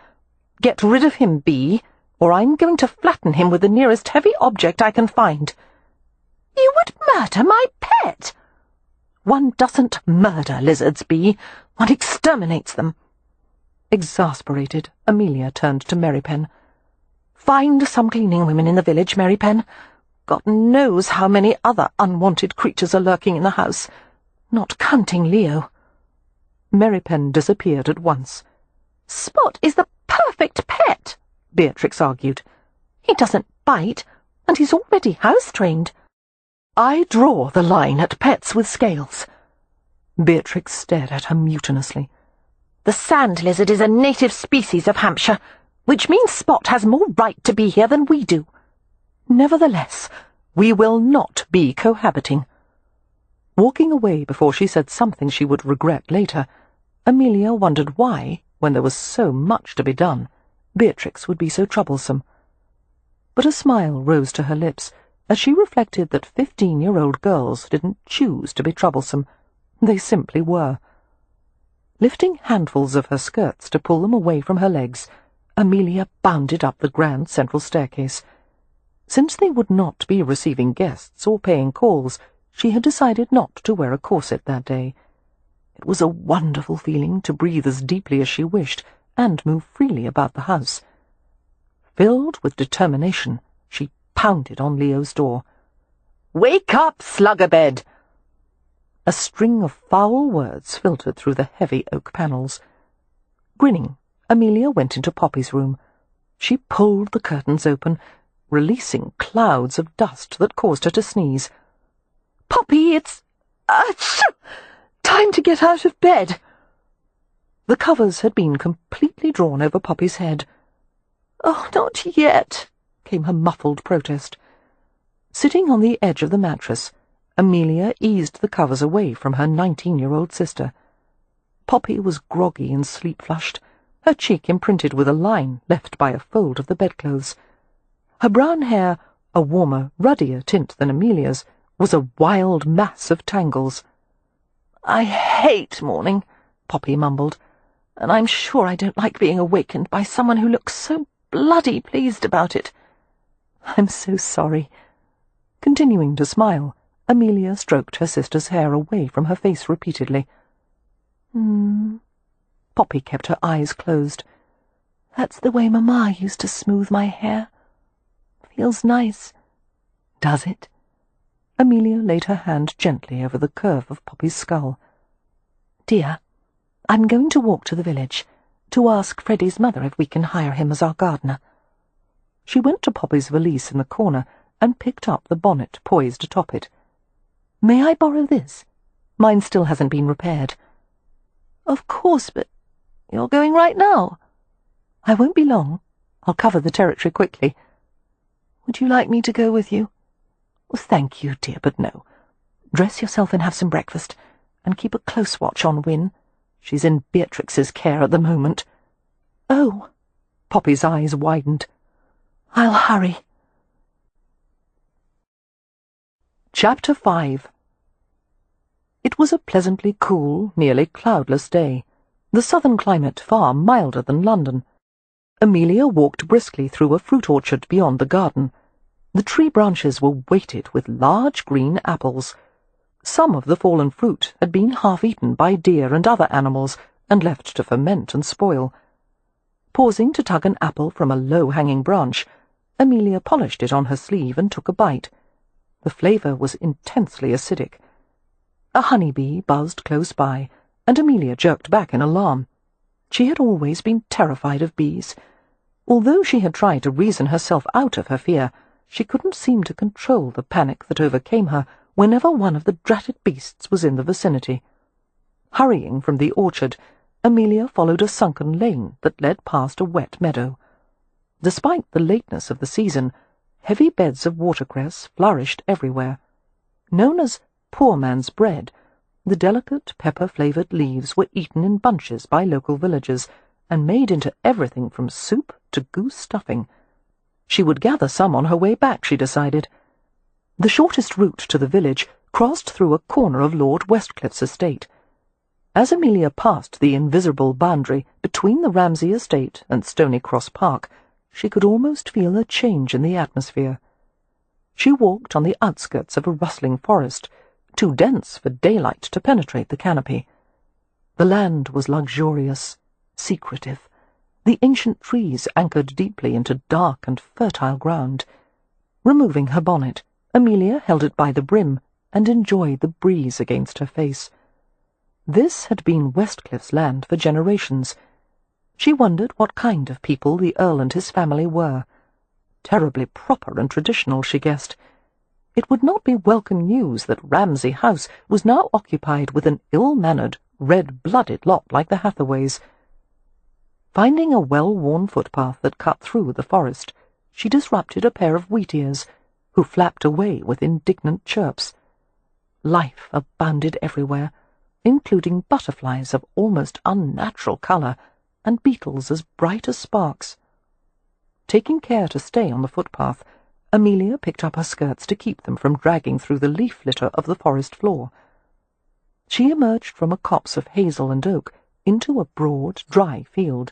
Get rid of him, Bee, or I'm going to flatten him with the nearest heavy object I can find." "You would murder my pet?" "One doesn't murder lizards, Bee. One exterminates them." Exasperated, Amelia turned to Merrypen. "Find some cleaning women in the village, Merrypen. God knows how many other unwanted creatures are lurking in the house, not counting Leo." Merrypen disappeared at once. "Spot is the perfect pet," Beatrix argued. "He doesn't bite, and he's already house-trained." "I draw the line at pets with scales." Beatrix stared at her mutinously. "The sand lizard is a native species of Hampshire, which means Spot has more right to be here than we do." "Nevertheless, we will not be cohabiting." Walking away before she said something she would regret later, Amelia wondered why, when there was so much to be done, Beatrix would be so troublesome. But a smile rose to her lips as she reflected that 15-year-old girls didn't choose to be troublesome. They simply were. Lifting handfuls of her skirts to pull them away from her legs, Amelia bounded up the grand central staircase. Since they would not be receiving guests or paying calls, she had decided not to wear a corset that day. It was a wonderful feeling to breathe as deeply as she wished and move freely about the house. Filled with determination, she pounded on Leo's door. "Wake up, slugabed!" A string of foul words filtered through the heavy oak panels. Grinning, Amelia went into Poppy's room. She pulled the curtains open, releasing clouds of dust that caused her to sneeze. "Poppy, it's... time to get out of bed." The covers had been completely drawn over Poppy's head. "Oh, not yet," came her muffled protest. Sitting on the edge of the mattress, Amelia eased the covers away from her 19-year-old sister. Poppy was groggy and sleep-flushed, her cheek imprinted with a line left by a fold of the bedclothes. Her brown hair, a warmer, ruddier tint than Amelia's, was a wild mass of tangles. "I hate morning," Poppy mumbled, "and I'm sure I don't like being awakened by someone who looks so bloody pleased about it." "I'm so sorry." Continuing to smile, Amelia stroked her sister's hair away from her face repeatedly. Poppy kept her eyes closed. "That's the way Mamma used to smooth my hair. Feels nice." "Does it?" Amelia laid her hand gently over the curve of Poppy's skull. "Dear, I'm going to walk to the village, to ask Freddie's mother if we can hire him as our gardener." She went to Poppy's valise in the corner and picked up the bonnet poised atop it. "May I borrow this? Mine still hasn't been repaired." "Of course, but you're going right now." "I won't be long. I'll cover the territory quickly." "Would you like me to go with you?" "Thank you, dear, but no. Dress yourself and have some breakfast, and keep a close watch on Wynne. She's in Beatrix's care at the moment." "Oh." Poppy's eyes widened. "I'll hurry." Chapter 5. It was a pleasantly cool, nearly cloudless day, the southern climate far milder than London. Amelia walked briskly through a fruit orchard beyond the garden. The tree branches were weighted with large green apples. Some of the fallen fruit had been half-eaten by deer and other animals and left to ferment and spoil. Pausing to tug an apple from a low-hanging branch, Amelia polished it on her sleeve and took a bite. The flavour was intensely acidic. A honeybee buzzed close by, and Amelia jerked back in alarm. She had always been terrified of bees. Although she had tried to reason herself out of her fear, she couldn't seem to control the panic that overcame her whenever one of the dratted beasts was in the vicinity. Hurrying from the orchard, Amelia followed a sunken lane that led past a wet meadow. Despite the lateness of the season, heavy beds of watercress flourished everywhere. Known as poor man's bread, the delicate pepper-flavoured leaves were eaten in bunches by local villagers and made into everything from soup to goose stuffing. She would gather some on her way back, she decided. The shortest route to the village crossed through a corner of Lord Westcliffe's estate. As Amelia passed the invisible boundary between the Ramsay estate and Stony Cross Park, she could almost feel a change in the atmosphere. She walked on the outskirts of a rustling forest, too dense for daylight to penetrate the canopy. The land was luxurious, secretive, the ancient trees anchored deeply into dark and fertile ground. Removing her bonnet, Amelia held it by the brim and enjoyed the breeze against her face. This had been Westcliffe's land for generations. She wondered what kind of people the Earl and his family were. Terribly proper and traditional, she guessed. It would not be welcome news that Ramsay House was now occupied with an ill-mannered, red-blooded lot like the Hathaways. Finding a well-worn footpath that cut through the forest, she disrupted a pair of wheatears, who flapped away with indignant chirps. Life abounded everywhere, including butterflies of almost unnatural colour and beetles as bright as sparks. Taking care to stay on the footpath, Amelia picked up her skirts to keep them from dragging through the leaf litter of the forest floor. She emerged from a copse of hazel and oak into a broad, dry field.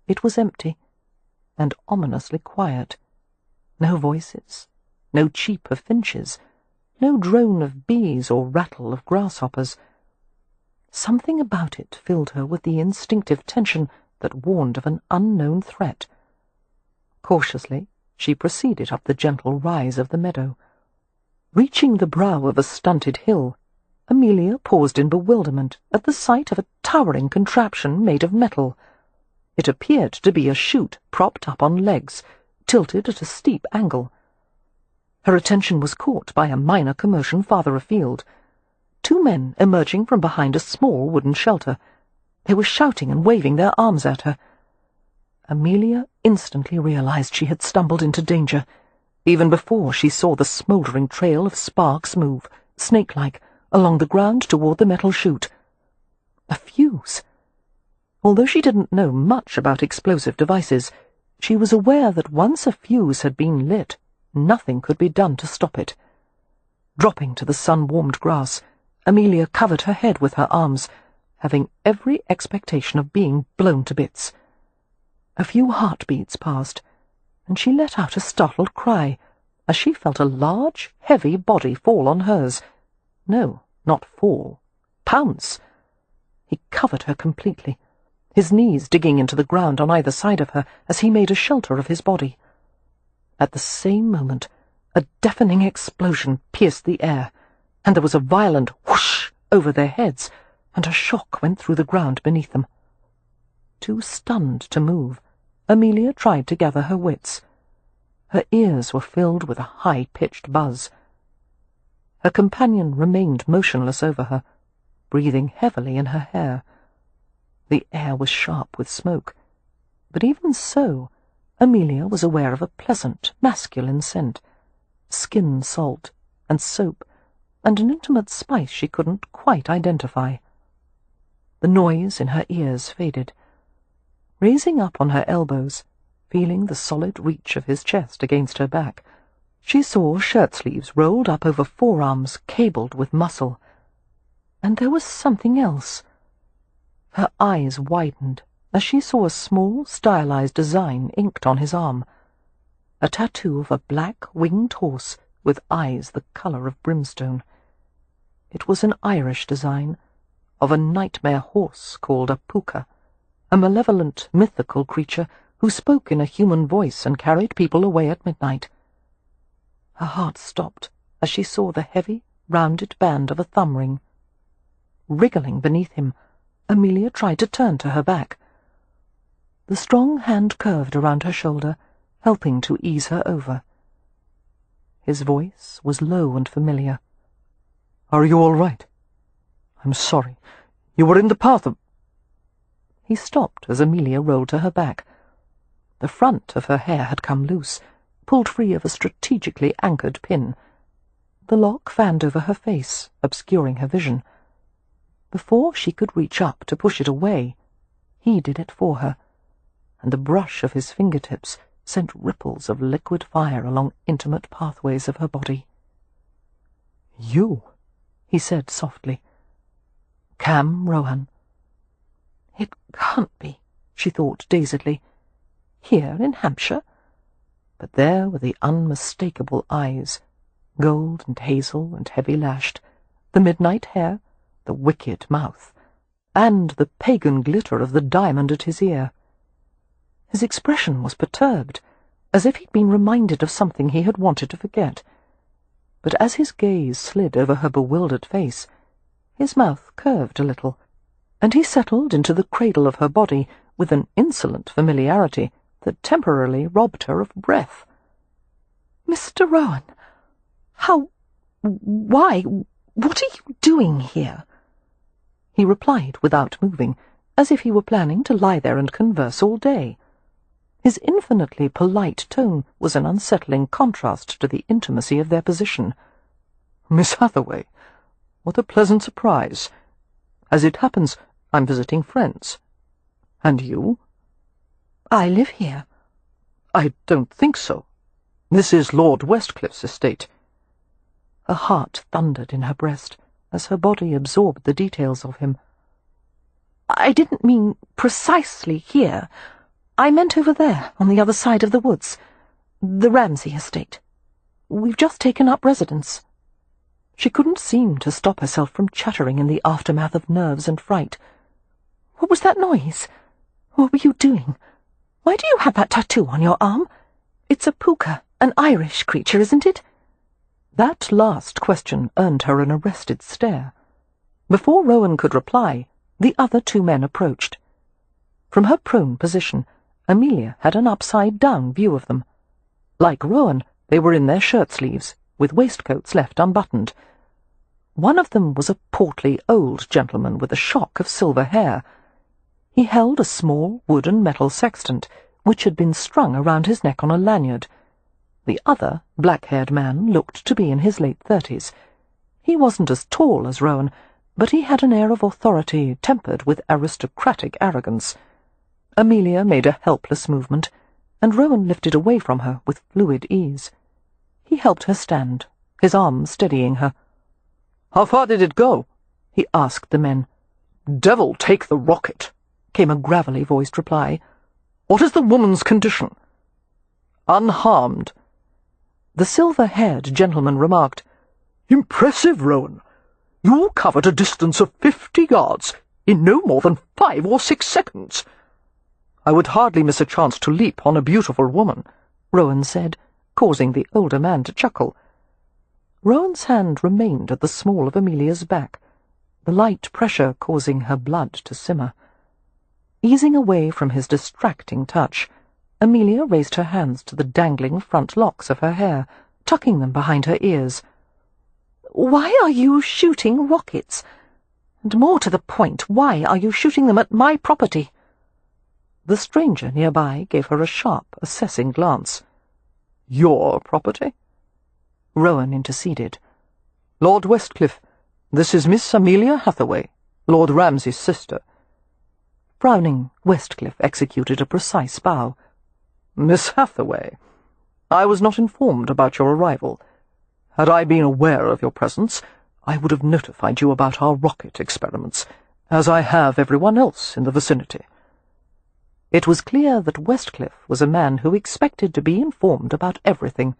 It was empty, and ominously quiet. No voices, no cheep of finches, no drone of bees or rattle of grasshoppers. Something about it filled her with the instinctive tension that warned of an unknown threat. Cautiously, she proceeded up the gentle rise of the meadow. Reaching the brow of a stunted hill, Amelia paused in bewilderment at the sight of a towering contraption made of metal. It appeared to be a chute propped up on legs, tilted at a steep angle. Her attention was caught by a minor commotion farther afield. Two men emerging from behind a small wooden shelter. They were shouting and waving their arms at her. Amelia instantly realized she had stumbled into danger, even before she saw the smouldering trail of sparks move, snake-like, along the ground toward the metal chute. A fuse! Although she didn't know much about explosive devices, she was aware that once a fuse had been lit, nothing could be done to stop it. Dropping to the sun-warmed grass, Amelia covered her head with her arms, having every expectation of being blown to bits. A few heartbeats passed, and she let out a startled cry as she felt a large, heavy body fall on hers. No, not fall. Pounce! He covered her completely, his knees digging into the ground on either side of her as he made a shelter of his body. At the same moment, a deafening explosion pierced the air, and there was a violent whoosh over their heads, and a shock went through the ground beneath them. Too stunned to move, Amelia tried to gather her wits. Her ears were filled with a high-pitched buzz. Her companion remained motionless over her, breathing heavily in her hair. The air was sharp with smoke, but even so, Amelia was aware of a pleasant, masculine scent, skin salt and soap, and an intimate spice she couldn't quite identify. The noise in her ears faded. Raising up on her elbows, feeling the solid reach of his chest against her back, she saw shirt-sleeves rolled up over forearms cabled with muscle. And there was something else. Her eyes widened as she saw a small, stylized design inked on his arm, a tattoo of a black, winged horse with eyes the colour of brimstone. It was an Irish design, of a nightmare horse called a puka, a malevolent, mythical creature who spoke in a human voice and carried people away at midnight. Her heart stopped as she saw the heavy, rounded band of a thumb ring. Wriggling beneath him, Amelia tried to turn to her back. The strong hand curved around her shoulder, helping to ease her over. His voice was low and familiar. "Are you all right? I'm sorry. You were in the path of—" He stopped as Amelia rolled to her back. The front of her hair had come loose, pulled free of a strategically anchored pin. The lock fanned over her face, obscuring her vision. Before she could reach up to push it away, he did it for her, and the brush of his fingertips sent ripples of liquid fire along intimate pathways of her body. "You," he said softly. "Cam Rohan." It can't be, she thought dazedly. Here in Hampshire? But there were the unmistakable eyes, gold and hazel and heavy-lashed, the midnight hair, the wicked mouth, and the pagan glitter of the diamond at his ear. His expression was perturbed, as if he'd been reminded of something he had wanted to forget. But as his gaze slid over her bewildered face, his mouth curved a little, and he settled into the cradle of her body with an insolent familiarity that temporarily robbed her of breath. "Mr. Rowan, why, what are you doing here?" He replied without moving, as if he were planning to lie there and converse all day. His infinitely polite tone was an unsettling contrast to the intimacy of their position. "Miss Hathaway, what a pleasant surprise. As it happens, I'm visiting friends. And you?" "I live here." "I don't think so. This is Lord Westcliffe's estate." Her heart thundered in her breast as her body absorbed the details of him. "I didn't mean precisely here. I meant over there, on the other side of the woods. The Ramsay estate. We've just taken up residence." She couldn't seem to stop herself from chattering in the aftermath of nerves and fright. "What was that noise? What were you doing? Why do you have that tattoo on your arm? It's a puka, an Irish creature, isn't it?" That last question earned her an arrested stare. Before Rowan could reply, the other two men approached. From her prone position, Amelia had an upside-down view of them. Like Rowan, they were in their shirt-sleeves, with waistcoats left unbuttoned. One of them was a portly old gentleman with a shock of silver hair. He held a small wooden metal sextant, which had been strung around his neck on a lanyard. The other, black-haired man looked to be in his late 30s. He wasn't as tall as Rowan, but he had an air of authority tempered with aristocratic arrogance. Amelia made a helpless movement, and Rowan lifted away from her with fluid ease. He helped her stand, his arm steadying her. "How far did it go?" he asked the men. "Devil take the rocket," came a gravelly-voiced reply. "What is the woman's condition?" "Unharmed." The silver-haired gentleman remarked, "Impressive, Rowan. You covered a distance of 50 yards in no more than 5 or 6 seconds." "I would hardly miss a chance to leap on a beautiful woman," Rowan said, causing the older man to chuckle. Rowan's hand remained at the small of Amelia's back, the light pressure causing her blood to simmer. Easing away from his distracting touch, Amelia raised her hands to the dangling front locks of her hair, tucking them behind her ears. "Why are you shooting rockets? And more to the point, why are you shooting them at my property?" The stranger nearby gave her a sharp, assessing glance. "Your property?" Rowan interceded. "Lord Westcliff, this is Miss Amelia Hathaway, Lord Ramsay's sister." Frowning, Westcliff executed a precise bow. "Miss Hathaway, I was not informed about your arrival. Had I been aware of your presence, I would have notified you about our rocket experiments, as I have everyone else in the vicinity." It was clear that Westcliff was a man who expected to be informed about everything.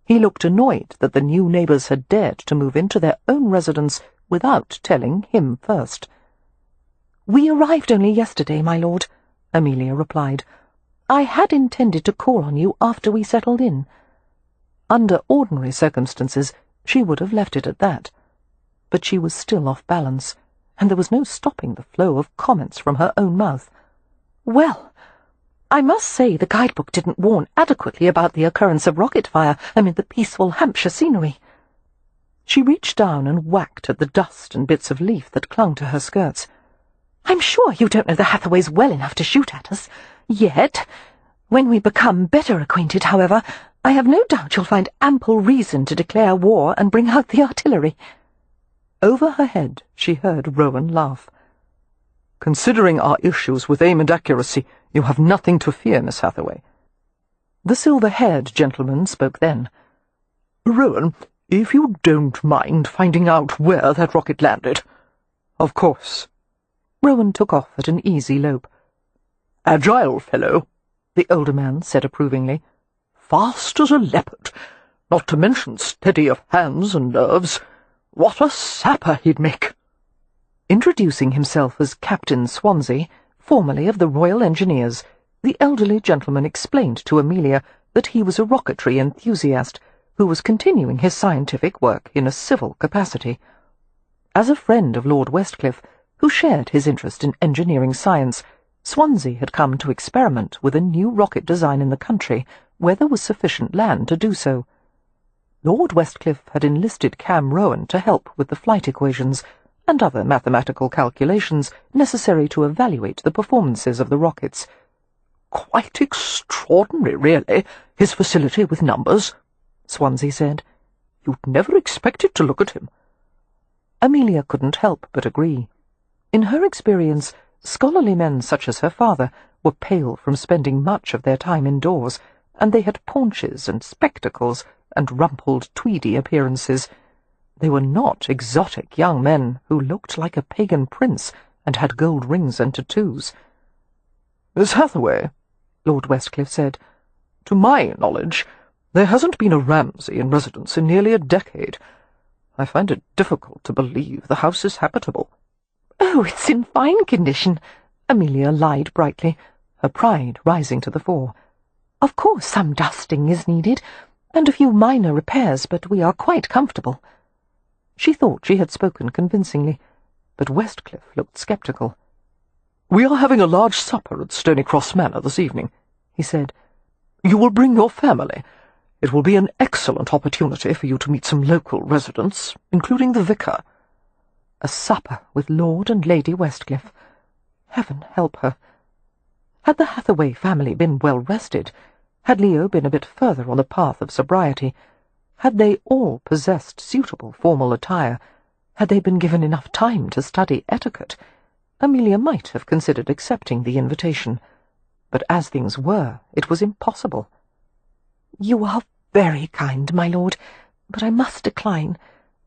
He looked annoyed that the new neighbours had dared to move into their own residence without telling him first. "We arrived only yesterday, my lord," Amelia replied. "I had intended to call on you after we settled in." Under ordinary circumstances, she would have left it at that. But she was still off balance, and there was no stopping the flow of comments from her own mouth. "Well, I must say the guidebook didn't warn adequately about the occurrence of rocket fire amid the peaceful Hampshire scenery." She reached down and whacked at the dust and bits of leaf that clung to her skirts. "I'm sure you don't know the Hathaways well enough to shoot at us. Yet. When we become better acquainted, however, I have no doubt you'll find ample reason to declare war and bring out the artillery." Over her head she heard Rowan laugh. "Considering our issues with aim and accuracy, you have nothing to fear, Miss Hathaway." The silver-haired gentleman spoke then. "Rowan, if you don't mind finding out where that rocket landed." "Of course." Rowan took off at an easy lope. "Agile fellow," the older man said approvingly. "Fast as a leopard, not to mention steady of hands and nerves. What a sapper he'd make!" Introducing himself as Captain Swansea, formerly of the Royal Engineers, the elderly gentleman explained to Amelia that he was a rocketry enthusiast who was continuing his scientific work in a civil capacity. As a friend of Lord Westcliff, who shared his interest in engineering science, Swansea had come to experiment with a new rocket design in the country where there was sufficient land to do so. Lord Westcliff had enlisted Cam Rowan to help with the flight equations and other mathematical calculations necessary to evaluate the performances of the rockets. "Quite extraordinary, really, his facility with numbers," Swansea said. "You'd never expected to look at him." Amelia couldn't help but agree. In her experience, scholarly men such as her father were pale from spending much of their time indoors, and they had paunches and spectacles and rumpled tweedy appearances. They were not exotic young men who looked like a pagan prince and had gold rings and tattoos. "Miss Hathaway," Lord Westcliff said, "to my knowledge, there hasn't been a Ramsay in residence in nearly a decade. I find it difficult to believe the house is habitable." "Oh, it's in fine condition," Amelia lied brightly, her pride rising to the fore. "Of course some dusting is needed, and a few minor repairs, but we are quite comfortable." She thought she had spoken convincingly, but Westcliff looked sceptical. "We are having a large supper at Stonycross Manor this evening," he said. "You will bring your family. It will be an excellent opportunity for you to meet some local residents, including the vicar." A supper with Lord and Lady Westcliff. Heaven help her. Had the Hathaway family been well rested, had Leo been a bit further on the path of sobriety, had they all possessed suitable formal attire, had they been given enough time to study etiquette, Amelia might have considered accepting the invitation. But as things were, it was impossible. "You are very kind, my lord, but I must decline.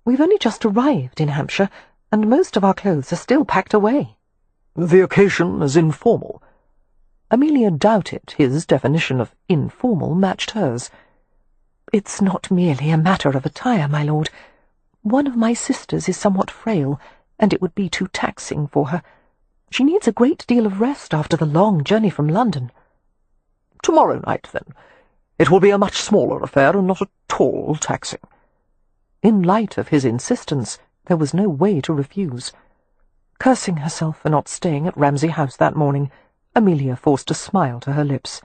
We've only just arrived in Hampshire, and most of our clothes are still packed away." "The occasion is informal." Amelia doubted his definition of informal matched hers. "It's not merely a matter of attire, my lord. One of my sisters is somewhat frail, and it would be too taxing for her. She needs a great deal of rest after the long journey from London." "Tomorrow night, then. It will be a much smaller affair and not at all taxing." In light of his insistence, there was no way to refuse. Cursing herself for not staying at Ramsay House that morning, Amelia forced a smile to her lips.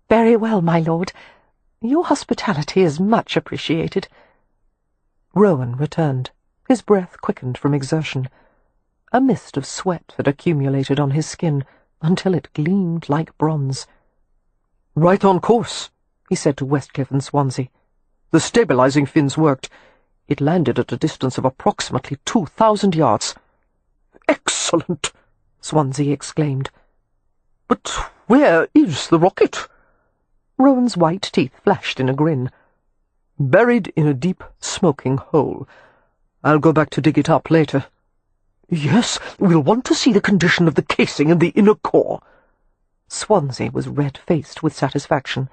"Very well, my lord. Your hospitality is much appreciated." Rowan returned. His breath quickened from exertion. A mist of sweat had accumulated on his skin until it gleamed like bronze. "Right on course," he said to Westcliff and Swansea. "The stabilizing fins worked. It landed at a distance of approximately 2,000 yards. "Excellent!" Swansea exclaimed. "But where is the rocket?" Rowan's white teeth flashed in a grin. "Buried in a deep, smoking hole. I'll go back to dig it up later." "Yes, we'll want to see the condition of the casing and the inner core." Swansea was red-faced with satisfaction.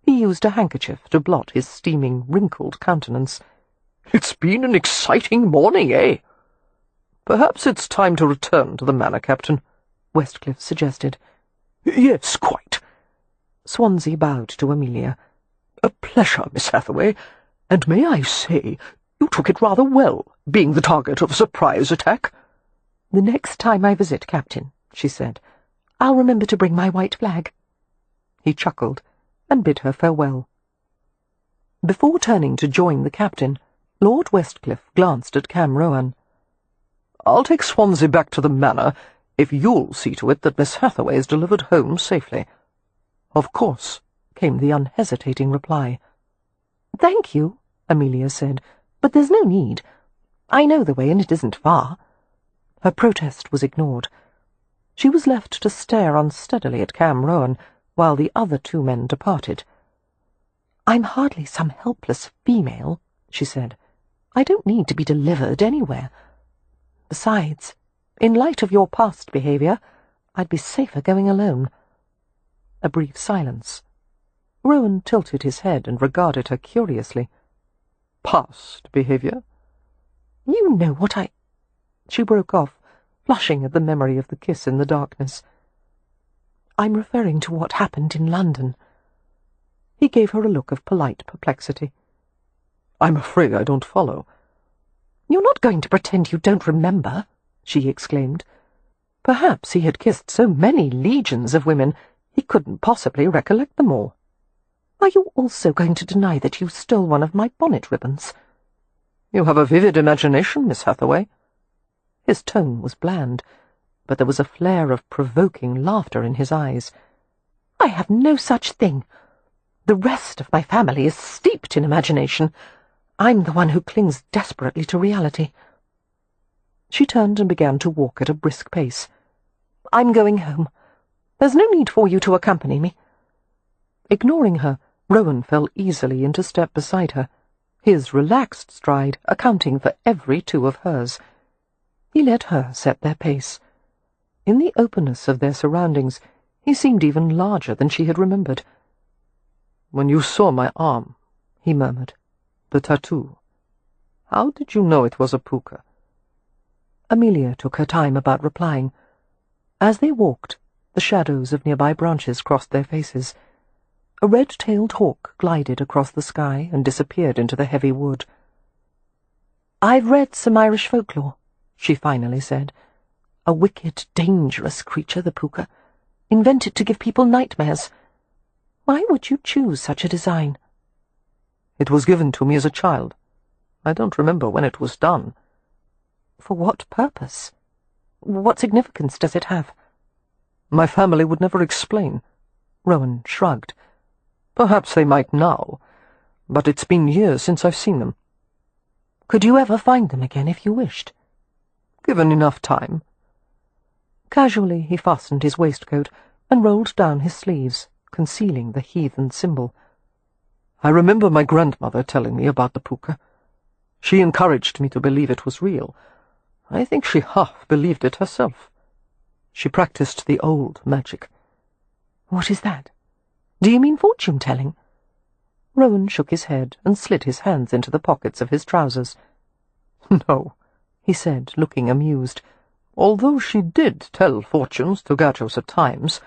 He used a handkerchief to blot his steaming, wrinkled countenance. "It's been an exciting morning, eh?" "Perhaps it's time to return to the manor, Captain," Westcliff suggested. "Yes, quite." Swansea bowed to Amelia. "A pleasure, Miss Hathaway, and may I say, you took it rather well, being the target of a surprise attack." "The next time I visit, Captain," she said, "I'll remember to bring my white flag." He chuckled and bid her farewell. Before turning to join the captain, Lord Westcliff glanced at Cam Rohan. "I'll take Swansea back to the manor if you'll see to it that Miss Hathaway is delivered home safely." "Of course," came the unhesitating reply. "Thank you," Amelia said, "but there's no need. I know the way, and it isn't far." Her protest was ignored. She was left to stare unsteadily at Cam Rowan while the other two men departed. "I'm hardly some helpless female," she said. "I don't need to be delivered anywhere. Besides, in light of your past behaviour, I'd be safer going alone." A brief silence. Rowan tilted his head and regarded her curiously. "Past behaviour?" "You know what I—" She broke off, flushing at the memory of the kiss in the darkness. "I'm referring to what happened in London." He gave her a look of polite perplexity. "I'm afraid I don't follow." "You're not going to pretend you don't remember," she exclaimed. Perhaps he had kissed so many legions of women he couldn't possibly recollect them all. "Are you also going to deny that you stole one of my bonnet ribbons?" "You have a vivid imagination, Miss Hathaway." His tone was bland, but there was a flare of provoking laughter in his eyes. "I have no such thing. The rest of my family is steeped in imagination. I'm the one who clings desperately to reality." She turned and began to walk at a brisk pace. "I'm going home. There's no need for you to accompany me." Ignoring her, Rowan fell easily into step beside her, his relaxed stride accounting for every two of hers. He let her set their pace. In the openness of their surroundings, he seemed even larger than she had remembered. "When you saw my arm," he murmured, "the tattoo, how did you know it was a puka?" Amelia took her time about replying. As they walked, the shadows of nearby branches crossed their faces. A red-tailed hawk glided across the sky and disappeared into the heavy wood. "I've read some Irish folklore," she finally said. "A wicked, dangerous creature, the puka, invented to give people nightmares. Why would you choose such a design?" "It was given to me as a child. I don't remember when it was done." "For what purpose? What significance does it have?" "My family would never explain." Rowan shrugged. "Perhaps they might now, but it's been years since I've seen them." "Could you ever find them again if you wished?" "Given enough time." Casually he fastened his waistcoat and rolled down his sleeves, concealing the heathen symbol. "I remember my grandmother telling me about the puka. She encouraged me to believe it was real. I think she half believed it herself. She practiced the old magic." "What is that? Do you mean fortune-telling?" Rowan shook his head and slid his hands into the pockets of his trousers. "No," he said, looking amused, "although she did tell fortunes to Gachos at times.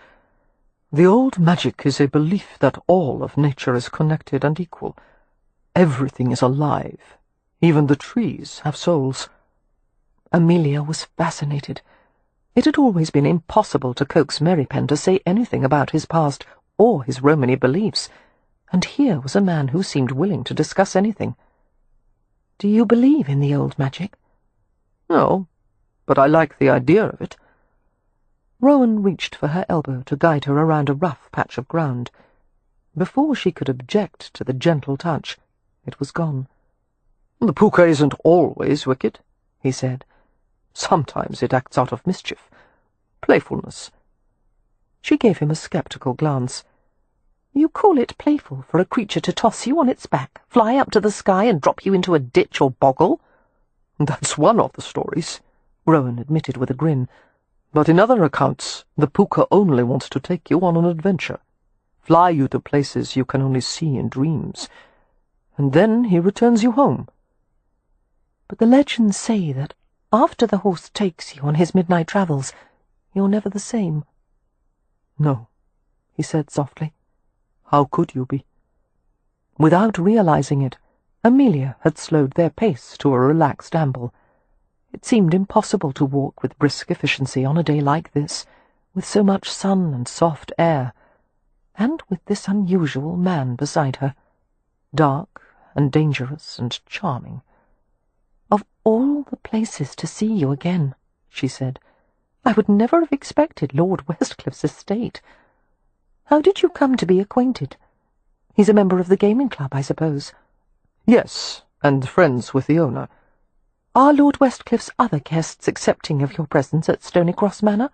The old magic is a belief that all of nature is connected and equal. Everything is alive. Even the trees have souls." Amelia was fascinated. It had always been impossible to coax Merrypen to say anything about his past or his Romany beliefs, and here was a man who seemed willing to discuss anything. "Do you believe in the old magic?" "No, but I like the idea of it." Rowan reached for her elbow to guide her around a rough patch of ground. Before she could object to the gentle touch, it was gone. "The puka isn't always wicked," he said. "Sometimes it acts out of mischief, playfulness." She gave him a sceptical glance. "You call it playful for a creature to toss you on its back, fly up to the sky, and drop you into a ditch or boggle?" "That's one of the stories," Rowan admitted with a grin. "But in other accounts, the puka only wants to take you on an adventure, fly you to places you can only see in dreams, and then he returns you home." "But the legends say that after the horse takes you on his midnight travels, you're never the same." "No," he said softly. "How could you be?" Without realizing it, Amelia had slowed their pace to a relaxed amble. It seemed impossible to walk with brisk efficiency on a day like this, with so much sun and soft air, and with this unusual man beside her, dark and dangerous and charming. "Of all the places to see you again," she said, "I would never have expected Lord Westcliffe's estate. How did you come to be acquainted? He's a member of the gaming club, I suppose. Yes, and friends with the owner. Are Lord Westcliffe's other guests accepting of your presence at Stonycross Manor?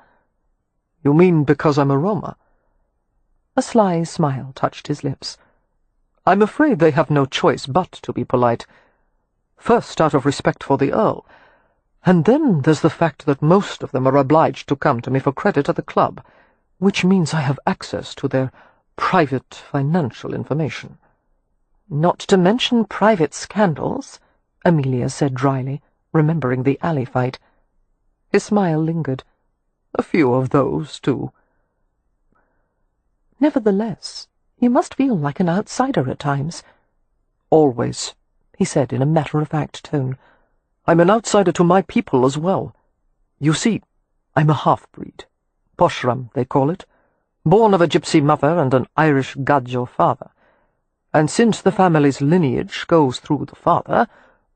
You mean because I'm a Roma? A sly smile touched his lips. I'm afraid they have no choice but to be polite. First, out of respect for the Earl, and then there's the fact that most of them are obliged to come to me for credit at the club, which means I have access to their private financial information. Not to mention private scandals, Amelia said dryly, remembering the alley fight. His smile lingered. A few of those, too. Nevertheless, you must feel like an outsider at times. Always, he said in a matter-of-fact tone. I'm an outsider to my people as well. You see, I'm a half-breed. Poshram, they call it. Born of a Gypsy mother and an Irish Gadjo father. And since the family's lineage goes through the father,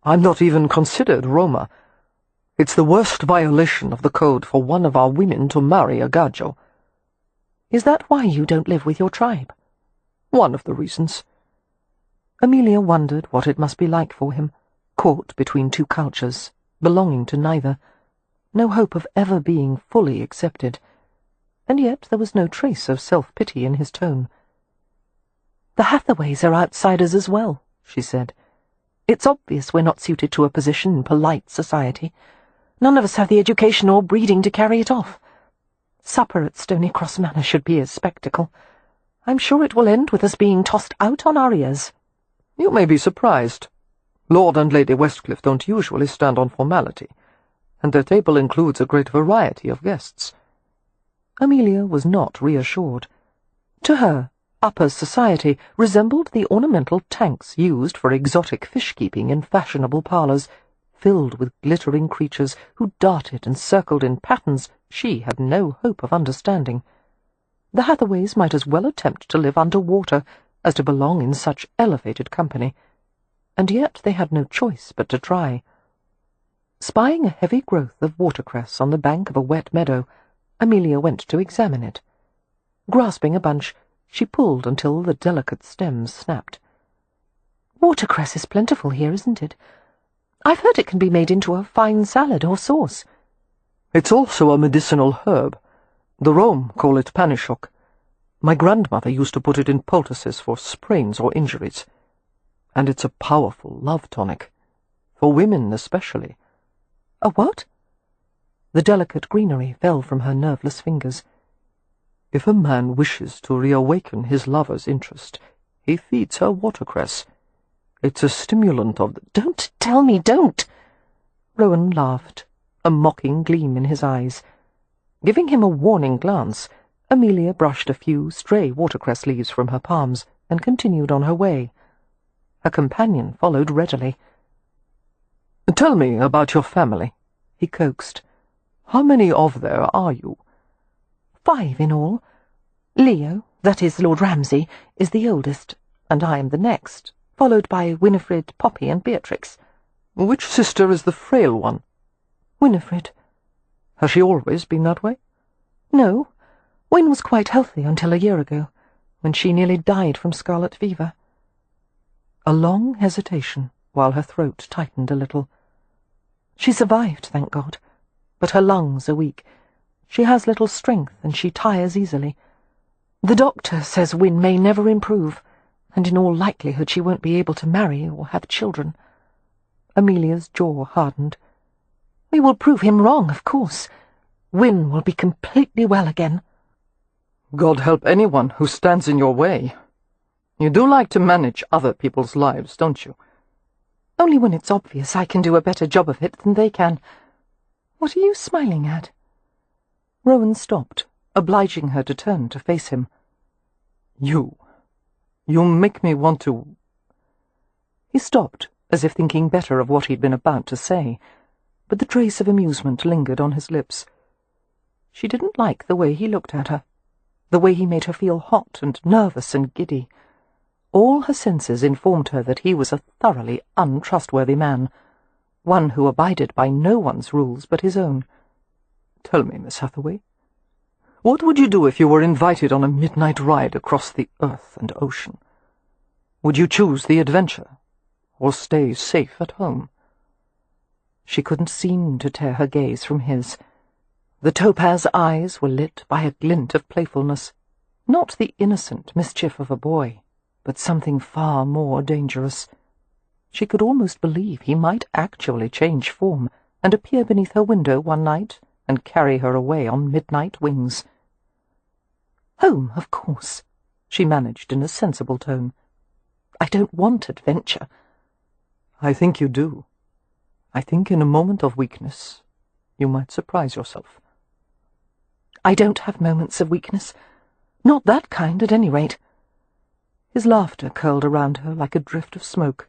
I'm not even considered Roma. It's the worst violation of the code for one of our women to marry a Gadjo. Is that why you don't live with your tribe? One of the reasons. Amelia wondered what it must be like for him, caught between two cultures, belonging to neither. No hope of ever being fully accepted. And yet there was no trace of self-pity in his tone. The Hathaways are outsiders as well, she said. It's obvious we're not suited to a position in polite society. None of us have the education or breeding to carry it off. Supper at Stonycross Manor should be a spectacle. I'm sure it will end with us being tossed out on our ears. You may be surprised. Lord and Lady Westcliff don't usually stand on formality, and their table includes a great variety of guests. Amelia was not reassured. To her, upper society resembled the ornamental tanks used for exotic fish-keeping in fashionable parlours, filled with glittering creatures who darted and circled in patterns she had no hope of understanding. The Hathaways might as well attempt to live under water as to belong in such elevated company, and yet they had no choice but to try. Spying a heavy growth of watercress on the bank of a wet meadow, Amelia went to examine it. Grasping a bunch, she pulled until the delicate stems snapped. Watercress is plentiful here, isn't it? I've heard it can be made into a fine salad or sauce. It's also a medicinal herb. The Rome call it panishok. My grandmother used to put it in poultices for sprains or injuries. And it's a powerful love tonic. For women especially. A what? The delicate greenery fell from her nerveless fingers. If a man wishes to reawaken his lover's interest, he feeds her watercress. It's a stimulant of the— Don't tell me, don't! Rowan laughed, a mocking gleam in his eyes. Giving him a warning glance, Amelia brushed a few stray watercress leaves from her palms and continued on her way. Her companion followed readily. "Tell me about your family," he coaxed. "How many of there are you?" 5 in all. Leo, that is Lord Ramsay, is the oldest, and I am the next, followed by Winifred, Poppy, and Beatrix. Which sister is the frail one? Winifred. Has she always been that way? No. Win was quite healthy until a year ago, when she nearly died from scarlet fever. A long hesitation, while her throat tightened a little. She survived, thank God, but her lungs are weak. She has little strength, and she tires easily. The doctor says Win may never improve, and in all likelihood she won't be able to marry or have children. Amelia's jaw hardened. We will prove him wrong, of course. Win will be completely well again. God help anyone who stands in your way. You do like to manage other people's lives, don't you? Only when it's obvious I can do a better job of it than they can. What are you smiling at? Rowan stopped, obliging her to turn to face him. You make me want to— He stopped, as if thinking better of what he'd been about to say, but the trace of amusement lingered on his lips. She didn't like the way he looked at her, the way he made her feel hot and nervous and giddy. All her senses informed her that he was a thoroughly untrustworthy man, one who abided by no one's rules but his own. Tell me, Miss Hathaway, What would you do if you were invited on a midnight ride across the earth and ocean? Would you choose the adventure, or stay safe at home?" She couldn't seem to tear her gaze from his. The topaz eyes were lit by a glint of playfulness, not the innocent mischief of a boy, but something far more dangerous. She could almost believe he might actually change form and appear beneath her window one night and carry her away on midnight wings. "Home, of course," she managed in a sensible tone. "I don't want adventure." "I think you do. I think in a moment of weakness you might surprise yourself." "I don't have moments of weakness. Not that kind, at any rate." His laughter curled around her like a drift of smoke.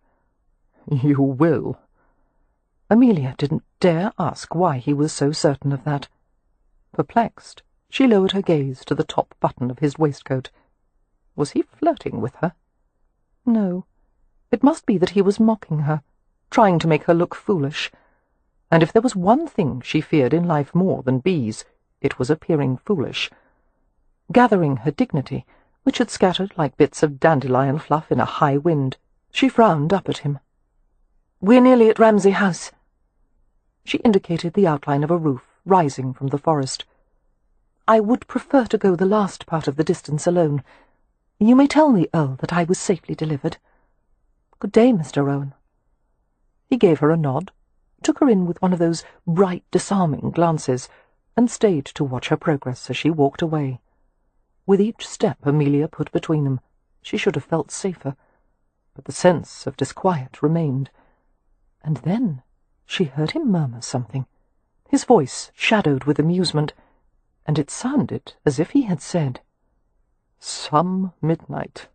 "You will." Amelia didn't dare ask why he was so certain of that. Perplexed, she lowered her gaze to the top button of his waistcoat. Was he flirting with her? No. It must be that he was mocking her, trying to make her look foolish. And if there was one thing she feared in life more than bees, it was appearing foolish. Gathering her dignity, which had scattered like bits of dandelion fluff in a high wind, she frowned up at him. "We're nearly at Ramsay House." She indicated the outline of a roof rising from the forest. "I would prefer to go the last part of the distance alone. You may tell the Earl that I was safely delivered. Good day, Mr. Rowan." He gave her a nod, took her in with one of those bright, disarming glances, and stayed to watch her progress as she walked away. With each step Amelia put between them, she should have felt safer, but the sense of disquiet remained. And then she heard him murmur something, his voice shadowed with amusement, and it sounded as if he had said, "Some midnight."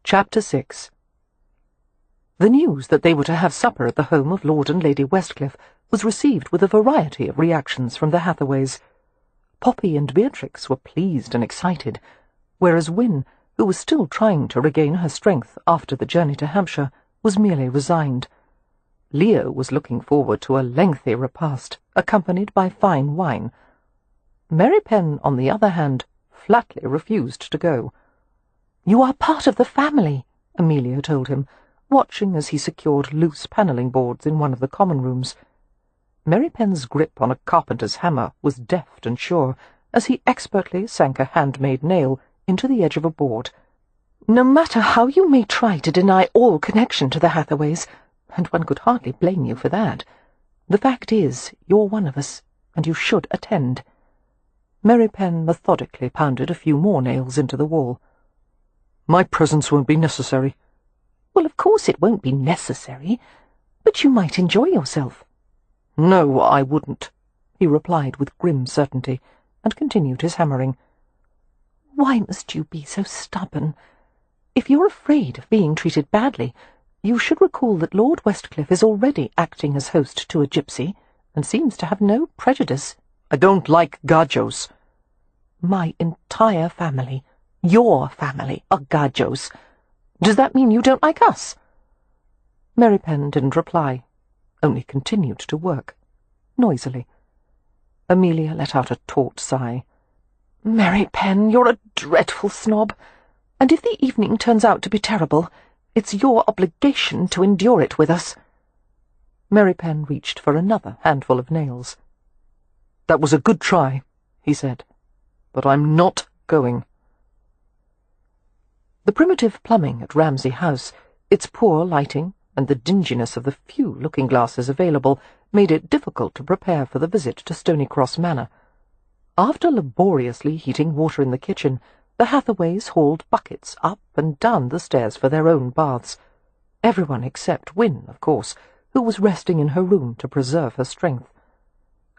Chapter 6. The news that they were to have supper at the home of Lord and Lady Westcliff was received with a variety of reactions from the Hathaways. Poppy and Beatrix were pleased and excited, whereas Wynne, who was still trying to regain her strength after the journey to Hampshire, was merely resigned. Leo was looking forward to a lengthy repast, accompanied by fine wine. Mary Penn, on the other hand, flatly refused to go. "You are part of the family," Amelia told him, watching as he secured loose panelling boards in one of the common rooms. Mary Penn's grip on a carpenter's hammer was deft and sure, as he expertly sank a handmade nail into the edge of a board. "No matter how you may try to deny all connection to the Hathaways, and one could hardly blame you for that, the fact is you're one of us, and you should attend." Mary Penn methodically pounded a few more nails into the wall. "My presence won't be necessary." "Well, of course it won't be necessary, but you might enjoy yourself." "No, I wouldn't," he replied with grim certainty, and continued his hammering. "Why must you be so stubborn? If you're afraid of being treated badly, you should recall that Lord Westcliff is already acting as host to a gypsy, and seems to have no prejudice." "I don't like gajos." "My entire family, your family, are gajos. Does that mean you don't like us?" Mary Penn didn't reply, only continued to work, noisily. Amelia let out a taut sigh. "Mary Penn, you're a dreadful snob, and if the evening turns out to be terrible, it's your obligation to endure it with us." Mary Penn reached for another handful of nails. "That was a good try," he said, "but I'm not going." The primitive plumbing at Ramsay House, its poor lighting, and the dinginess of the few looking-glasses available made it difficult to prepare for the visit to Stonycross Manor. After laboriously heating water in the kitchen, the Hathaways hauled buckets up and down the stairs for their own baths. Everyone except Wynne, of course, who was resting in her room to preserve her strength.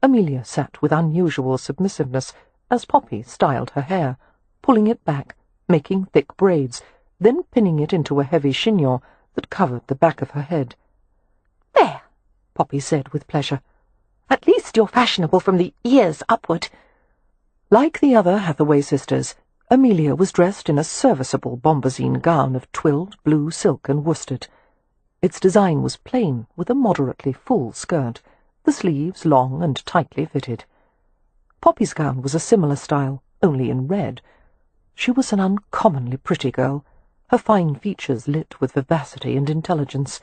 Amelia sat with unusual submissiveness as Poppy styled her hair, pulling it back, making thick braids, then pinning it into a heavy chignon that covered the back of her head. "There," Poppy said with pleasure. "At least you're fashionable from the ears upward." Like the other Hathaway sisters, Amelia was dressed in a serviceable bombazine gown of twilled blue silk and worsted. Its design was plain, with a moderately full skirt, the sleeves long and tightly fitted. Poppy's gown was a similar style, only in red. She was an uncommonly pretty girl, her fine features lit with vivacity and intelligence.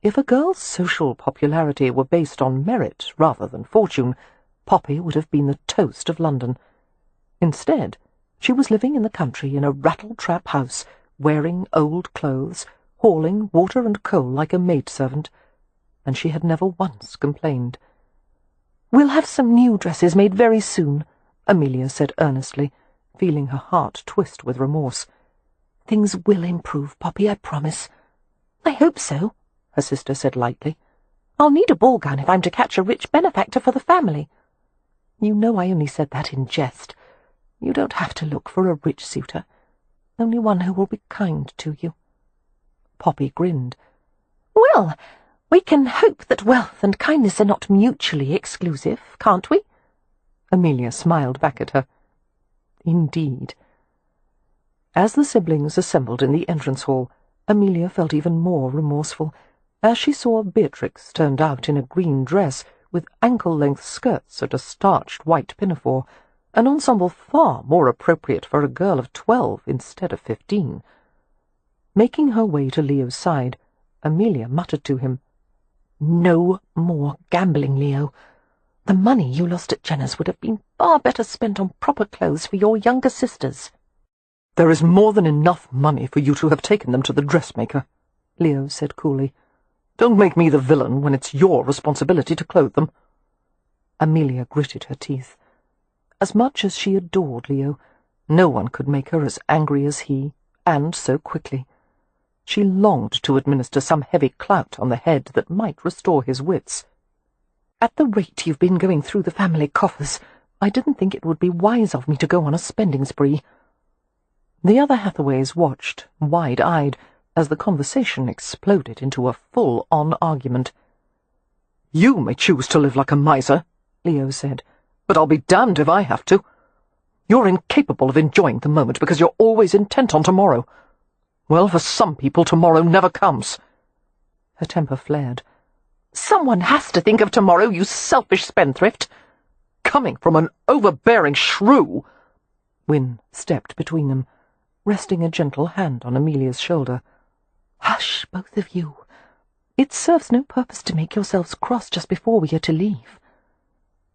If a girl's social popularity were based on merit rather than fortune, Poppy would have been the toast of London. Instead, she was living in the country in a rattle-trap house, wearing old clothes, hauling water and coal like a maidservant, and she had never once complained. "We'll have some new dresses made very soon," Amelia said earnestly, feeling her heart twist with remorse. "Things will improve, Poppy, I promise." "I hope so," her sister said lightly. "I'll need a ball gown if I'm to catch a rich benefactor for the family." "You know I only said that in jest. You don't have to look for a rich suitor, only one who will be kind to you." Poppy grinned. "Well, we can hope that wealth and kindness are not mutually exclusive, can't we?" Amelia smiled back at her. Indeed. As the siblings assembled in the entrance hall, Amelia felt even more remorseful, as she saw Beatrix turned out in a green dress with ankle-length skirts and a starched white pinafore, an ensemble far more appropriate for a girl of 12 instead of 15. Making her way to Leo's side, Amelia muttered to him, "No more gambling, Leo. The money you lost at Jenner's would have been far better spent on proper clothes for your younger sisters." "There is more than enough money for you to have taken them to the dressmaker," Leo said coolly. "Don't make me the villain when it's your responsibility to clothe them." Amelia gritted her teeth. As much as she adored Leo, no one could make her as angry as he, and so quickly. She longed to administer some heavy clout on the head that might restore his wits. "At the rate you've been going through the family coffers, I didn't think it would be wise of me to go on a spending spree." The other Hathaways watched, wide-eyed, as the conversation exploded into a full-on argument. "You may choose to live like a miser," Leo said, "but I'll be damned if I have to. You're incapable of enjoying the moment because you're always intent on tomorrow. Well, for some people tomorrow never comes." Her temper flared. "Someone has to think of tomorrow, you selfish spendthrift." "Coming from an overbearing shrew!" Wynne stepped between them, resting a gentle hand on Amelia's shoulder. "Hush, both of you. It serves no purpose to make yourselves cross just before we are to leave."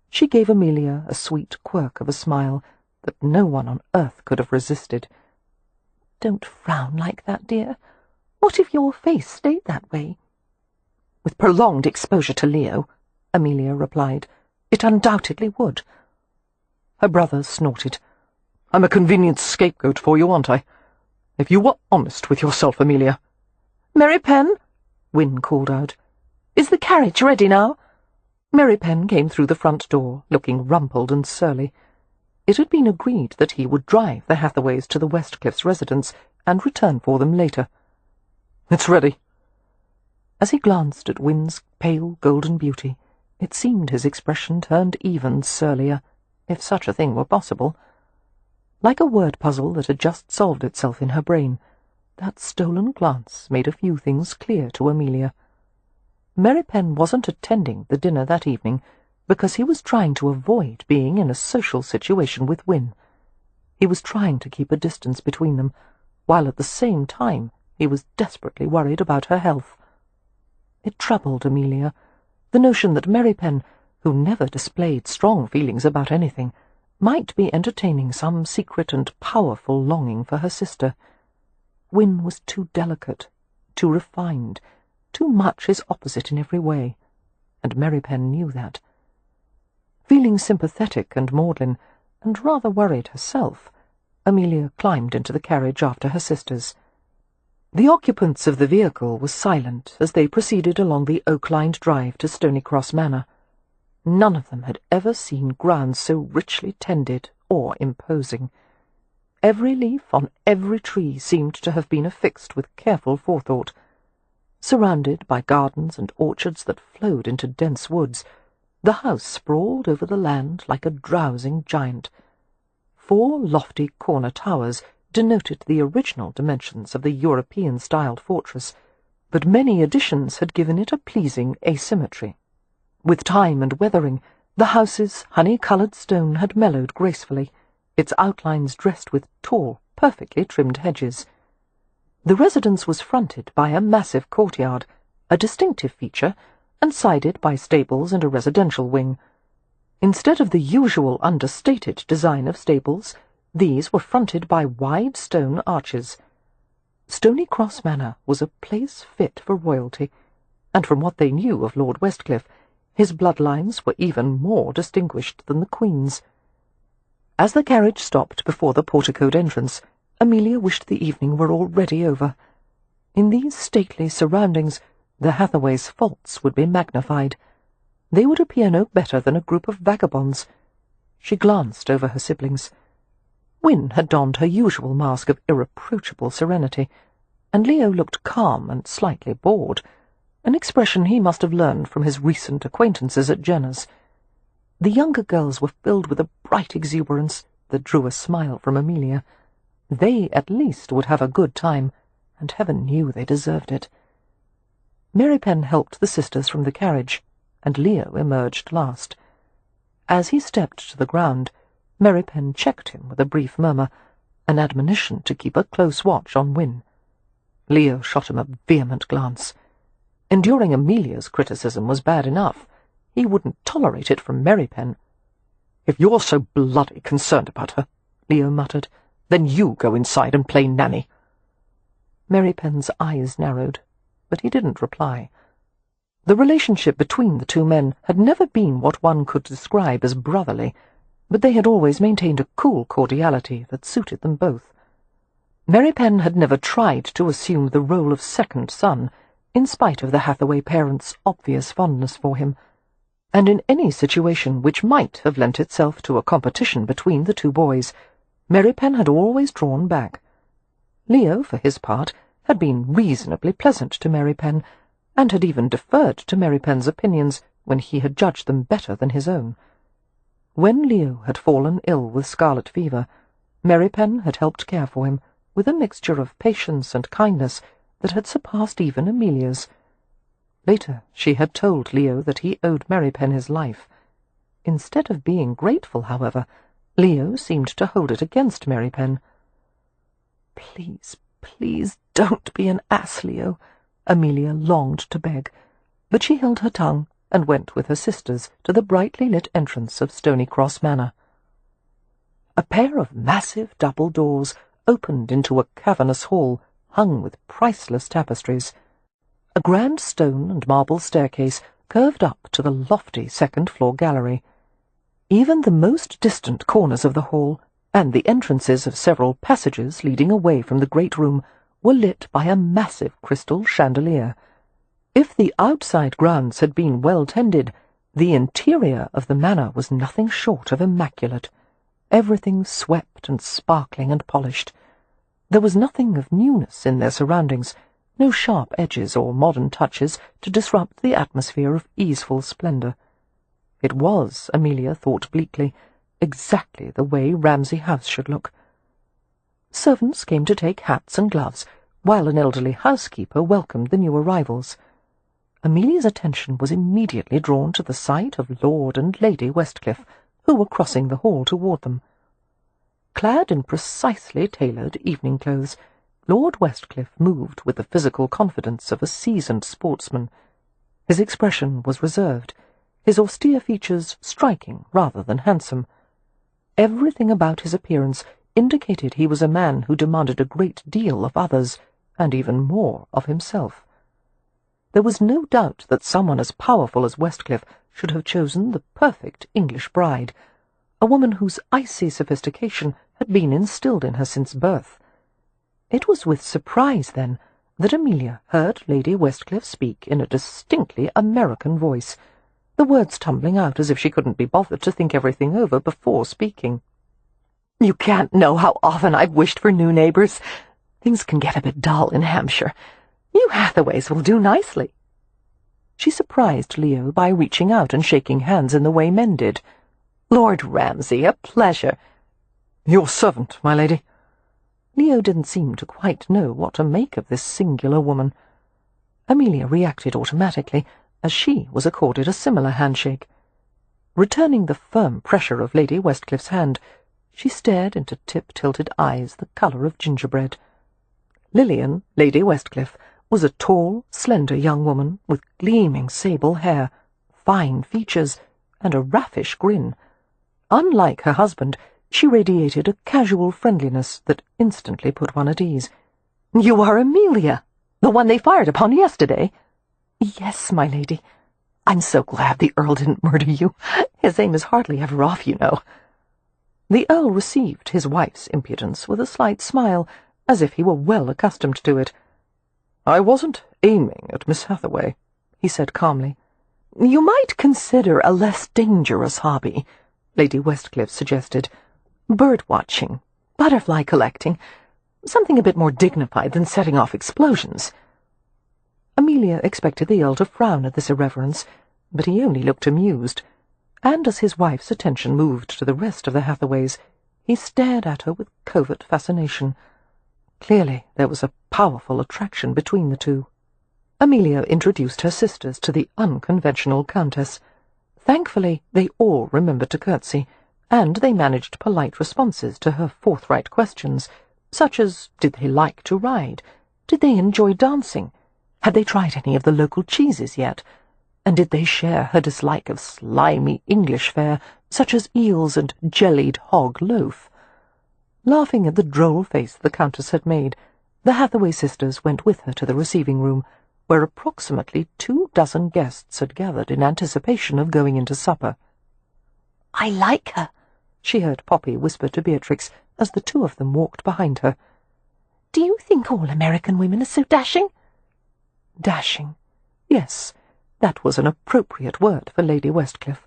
She gave Amelia a sweet quirk of a smile that no one on earth could have resisted. "Don't frown like that, dear. What if your face stayed that way?" "With prolonged exposure to Leo," Amelia replied, "it undoubtedly would." Her brother snorted. "I'm a convenient scapegoat for you, aren't I? If you were honest with yourself, Amelia—" "Mary Penn," Wynne called out. "Is the carriage ready now?" Mary Penn came through the front door, looking rumpled and surly. It had been agreed that he would drive the Hathaways to the Westcliffs' residence and return for them later. "It's ready." As he glanced at Wynne's pale golden beauty, it seemed his expression turned even surlier, if such a thing were possible. Like a word puzzle that had just solved itself in her brain, that stolen glance made a few things clear to Amelia. Mary Penn wasn't attending the dinner that evening because he was trying to avoid being in a social situation with Wynne. He was trying to keep a distance between them, while at the same time he was desperately worried about her health. It troubled Amelia, the notion that Mary Penn, who never displayed strong feelings about anything, might be entertaining some secret and powerful longing for her sister. Wynne was too delicate, too refined, too much his opposite in every way, and Mary Penn knew that. Feeling sympathetic and maudlin, and rather worried herself, Amelia climbed into the carriage after her sisters. The occupants of the vehicle were silent as they proceeded along the oak-lined drive to Stonycross Manor. None of them had ever seen grounds so richly tended or imposing. Every leaf on every tree seemed to have been affixed with careful forethought. Surrounded by gardens and orchards that flowed into dense woods, the house sprawled over the land like a drowsing giant. 4 lofty corner towers denoted the original dimensions of the European-styled fortress, but many additions had given it a pleasing asymmetry. With time and weathering, The house's honey-coloured stone had mellowed gracefully, its outlines dressed with tall, perfectly trimmed hedges. The residence was fronted by a massive courtyard, a distinctive feature, and sided by stables and a residential wing. Instead of the usual understated design of stables, these were fronted by wide stone arches. Stony Cross Manor was a place fit for royalty, and from what they knew of Lord Westcliff, his bloodlines were even more distinguished than the Queen's. As the carriage stopped before the porticoed entrance, Amelia wished the evening were already over. In these stately surroundings, the Hathaways' faults would be magnified. They would appear no better than a group of vagabonds. She glanced over her siblings. Wyn had donned her usual mask of irreproachable serenity, and Leo looked calm and slightly bored, an expression he must have learned from his recent acquaintances at Jenner's. The younger girls were filled with a bright exuberance that drew a smile from Amelia. They, at least, would have a good time, and heaven knew they deserved it. Merrypen helped the sisters from the carriage, and Leo emerged last. As he stepped to the ground, Merrypen checked him with a brief murmur, an admonition to keep a close watch on Wyn. Leo shot him a vehement glance. Enduring Amelia's criticism was bad enough. He wouldn't tolerate it from Merrypen. "If you're so bloody concerned about her," Leo muttered, "then you go inside and play nanny." Merrypen's eyes narrowed, but he didn't reply. The relationship between the two men had never been what one could describe as brotherly, but they had always maintained a cool cordiality that suited them both. Merrypen had never tried to assume the role of second son, in spite of the Hathaway parents' obvious fondness for him, and in any situation which might have lent itself to a competition between the two boys, Merrypen had always drawn back. Leo, for his part, had been reasonably pleasant to Merrypen, and had even deferred to Merrypen's opinions when he had judged them better than his own. When Leo had fallen ill with scarlet fever, Merrypen had helped care for him, with a mixture of patience and kindness that had surpassed even Amelia's. Later she had told Leo that he owed Merrypen his life. Instead of being grateful, however, Leo seemed to hold it against Merrypen. "Please, please, don't be an ass, Leo," Amelia longed to beg, but she held her tongue and went with her sisters to the brightly lit entrance of Stony Cross Manor. A pair of massive double doors opened into a cavernous hall hung with priceless tapestries. A grand stone and marble staircase curved up to the lofty second-floor gallery. Even the most distant corners of the hall, and the entrances of several passages leading away from the great room, were lit by a massive crystal chandelier. If the outside grounds had been well tended, the interior of the manor was nothing short of immaculate, everything swept and sparkling and polished. There was nothing of newness in their surroundings, no sharp edges or modern touches to disrupt the atmosphere of easeful splendour. It was, Amelia thought bleakly, exactly the way Ramsay House should look. Servants came to take hats and gloves, while an elderly housekeeper welcomed the new arrivals. Amelia's attention was immediately drawn to the sight of Lord and Lady Westcliff, who were crossing the hall toward them. Clad in precisely tailored evening clothes, Lord Westcliff moved with the physical confidence of a seasoned sportsman. His expression was reserved, his austere features striking rather than handsome. Everything about his appearance indicated he was a man who demanded a great deal of others, and even more of himself. There was no doubt that someone as powerful as Westcliff should have chosen the perfect English bride, a woman whose icy sophistication had been instilled in her since birth. It was with surprise, then, that Amelia heard Lady Westcliff speak in a distinctly American voice, the words tumbling out as if she couldn't be bothered to think everything over before speaking. "You can't know how often I've wished for new neighbours. Things can get a bit dull in Hampshire. You Hathaways will do nicely." She surprised Leo by reaching out and shaking hands in the way men did. "Lord Ramsay, a pleasure." "Your servant, my lady." Leo didn't seem to quite know what to make of this singular woman. Amelia reacted automatically, as she was accorded a similar handshake. Returning the firm pressure of Lady Westcliffe's hand, she stared into tip-tilted eyes the colour of gingerbread. Lillian, Lady Westcliff, was a tall, slender young woman with gleaming sable hair, fine features, and a raffish grin. Unlike her husband, she radiated a casual friendliness that instantly put one at ease. "You are Amelia, the one they fired upon yesterday?" "Yes, my lady. I'm so glad the Earl didn't murder you. His aim is hardly ever off, you know." The Earl received his wife's impudence with a slight smile, as if he were well accustomed to it. "I wasn't aiming at Miss Hathaway," he said calmly. "You might consider a less dangerous hobby," Lady Westcliff suggested. "Bird-watching, butterfly collecting, something a bit more dignified than setting off explosions." Amelia expected the Earl to frown at this irreverence, but he only looked amused, and as his wife's attention moved to the rest of the Hathaways, he stared at her with covert fascination. Clearly there was a powerful attraction between the two. Amelia introduced her sisters to the unconventional Countess. Thankfully, they all remembered to curtsy, and they managed polite responses to her forthright questions, such as, did they like to ride? Did they enjoy dancing? Had they tried any of the local cheeses yet? And did they share her dislike of slimy English fare, such as eels and jellied hog loaf? Laughing at the droll face the Countess had made, the Hathaway sisters went with her to the receiving room, where approximately 24 guests had gathered in anticipation of going into supper. "I like her," she heard Poppy whisper to Beatrix as the two of them walked behind her. "Do you think all American women are so dashing?" Dashing. Yes, that was an appropriate word for Lady Westcliff.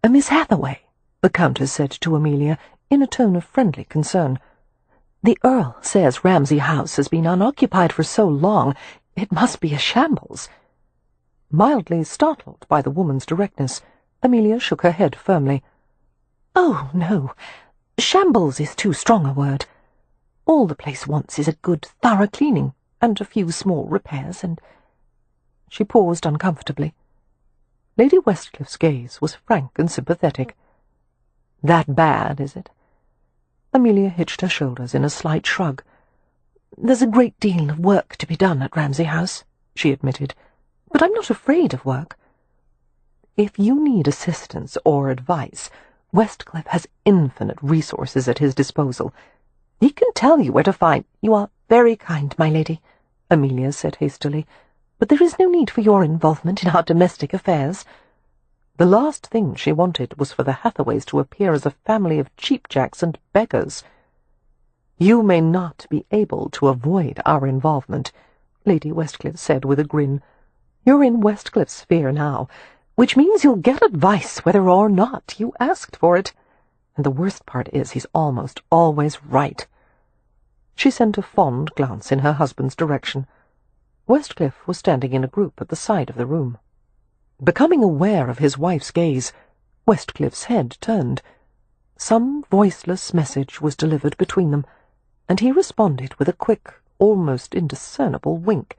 "Miss Hathaway," the Countess said to Amelia in a tone of friendly concern, "the Earl says Ramsay House has been unoccupied for so long, it must be a shambles." Mildly startled by the woman's directness, Amelia shook her head firmly. "Oh, no, shambles is too strong a word. All the place wants is a good, thorough cleaning, and a few small repairs, and—" She paused uncomfortably. Lady Westcliff's gaze was frank and sympathetic. "That bad, is it?" Amelia hitched her shoulders in a slight shrug. "There's a great deal of work to be done at Ramsay House," she admitted, "but I'm not afraid of work. If you need assistance or advice, Westcliff has infinite resources at his disposal. He can tell you where to find—" "You are very kind, my lady," Amelia said hastily, "but there is no need for your involvement in our domestic affairs." The last thing she wanted was for the Hathaways to appear as a family of cheapjacks and beggars. "You may not be able to avoid our involvement," Lady Westcliff said with a grin. "You're in Westcliff's sphere now, which means you'll get advice whether or not you asked for it. And the worst part is he's almost always right." She sent a fond glance in her husband's direction. Westcliff was standing in a group at the side of the room. Becoming aware of his wife's gaze, Westcliff's head turned. Some voiceless message was delivered between them, and he responded with a quick, almost indiscernible wink.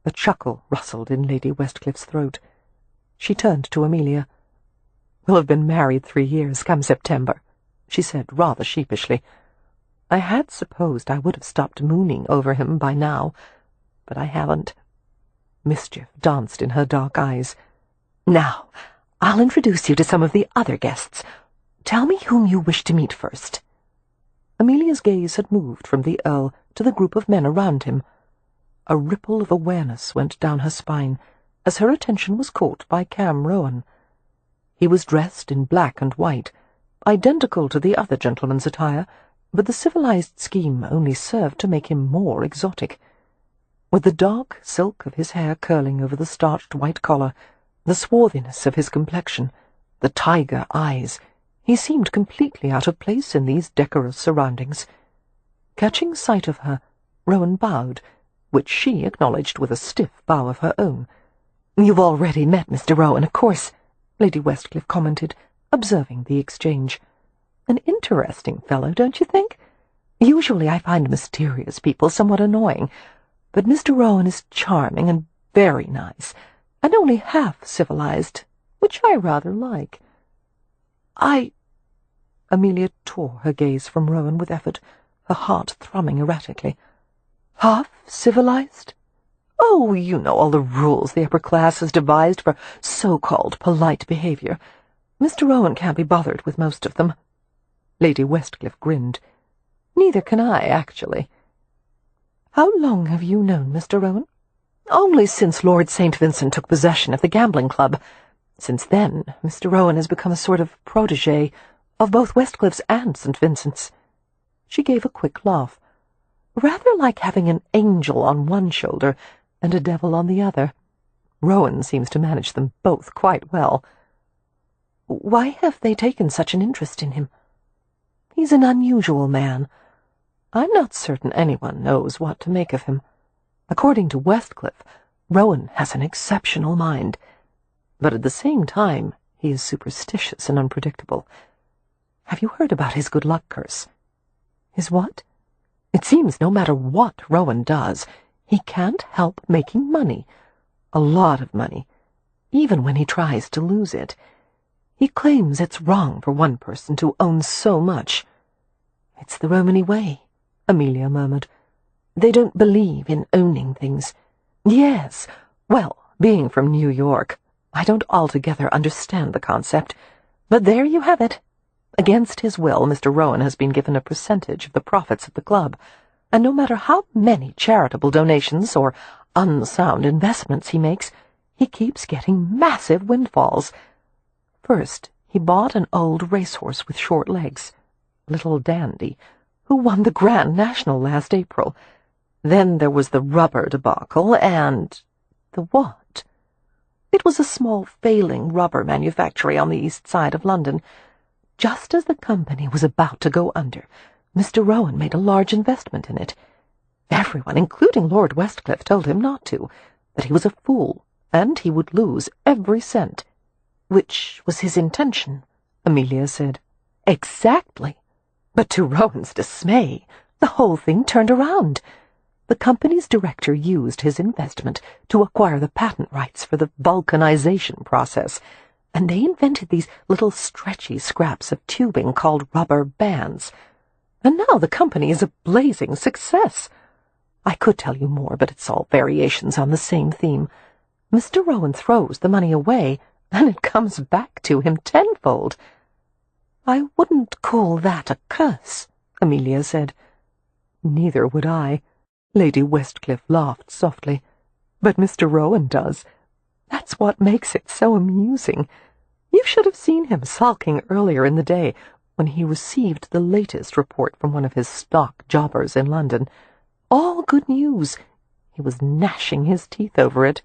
A chuckle rustled in Lady Westcliff's throat. She turned to Amelia. "We'll have been married 3 years come September," she said rather sheepishly. "I had supposed I would have stopped mooning over him by now, but I haven't." Mischief danced in her dark eyes. "Now, I'll introduce you to some of the other guests. Tell me whom you wish to meet first." Amelia's gaze had moved from the Earl to the group of men around him. A ripple of awareness went down her spine as her attention was caught by Cam Rowan. He was dressed in black and white, identical to the other gentleman's attire, but the civilized scheme only served to make him more exotic. With the dark silk of his hair curling over the starched white collar, the swarthiness of his complexion, the tiger eyes, he seemed completely out of place in these decorous surroundings. Catching sight of her, Rowan bowed, which she acknowledged with a stiff bow of her own. "You've already met Mr. Rowan, of course," Lady Westcliff commented, observing the exchange. "An interesting fellow, don't you think? Usually I find mysterious people somewhat annoying, but Mr. Rowan is charming and very nice, and only half civilized, which I rather like." Amelia tore her gaze from Rowan with effort, her heart thrumming erratically. Half civilized? Oh, you know all the rules the upper class has devised for so-called polite behaviour. Mr. Rowan can't be bothered with most of them. Lady Westcliff grinned. Neither can I, actually. How long have you known Mr. Rowan? Only since Lord St. Vincent took possession of the gambling club. Since then, Mr. Rowan has become a sort of protégé of both Westcliff's and St. Vincent's. She gave a quick laugh. Rather like having an angel on one shoulder and a devil on the other. Rowan seems to manage them both quite well. Why have they taken such an interest in him? He's an unusual man. I'm not certain anyone knows what to make of him. According to Westcliff, Rowan has an exceptional mind, but at the same time he is superstitious and unpredictable. Have you heard about his good luck curse? His what? It seems no matter what Rowan does, he can't help making money. A lot of money, even when he tries to lose it. He claims it's wrong for one person to own so much. It's the Romany way, Amelia murmured. They don't believe in owning things. Yes, well, being from New York, I don't altogether understand the concept, but there you have it. Against his will, Mr. Rowan has been given a percentage of the profits of the club, and no matter how many charitable donations or unsound investments he makes, he keeps getting massive windfalls. First, he bought an old racehorse with short legs, Little Dandy, who won the Grand National last April. Then there was the rubber debacle and... The what? It was a small failing rubber manufactory on the east side of London. Just as the company was about to go under, Mr. Rowan made a large investment in it. Everyone, including Lord Westcliff, told him not to, that he was a fool, and he would lose every cent. Which was his intention, Amelia said. Exactly. But to Rowan's dismay, the whole thing turned around. The company's director used his investment to acquire the patent rights for the vulcanization process, and they invented these little stretchy scraps of tubing called rubber bands. And now the company is a blazing success. I could tell you more, but it's all variations on the same theme. Mr. Rowan throws the money away, and it comes back to him tenfold. I wouldn't call that a curse, Amelia said. Neither would I. Lady Westcliff laughed softly. But Mr. Rowan does. That's what makes it so amusing. You should have seen him sulking earlier in the day when he received the latest report from one of his stock jobbers in London. All good news. He was gnashing his teeth over it.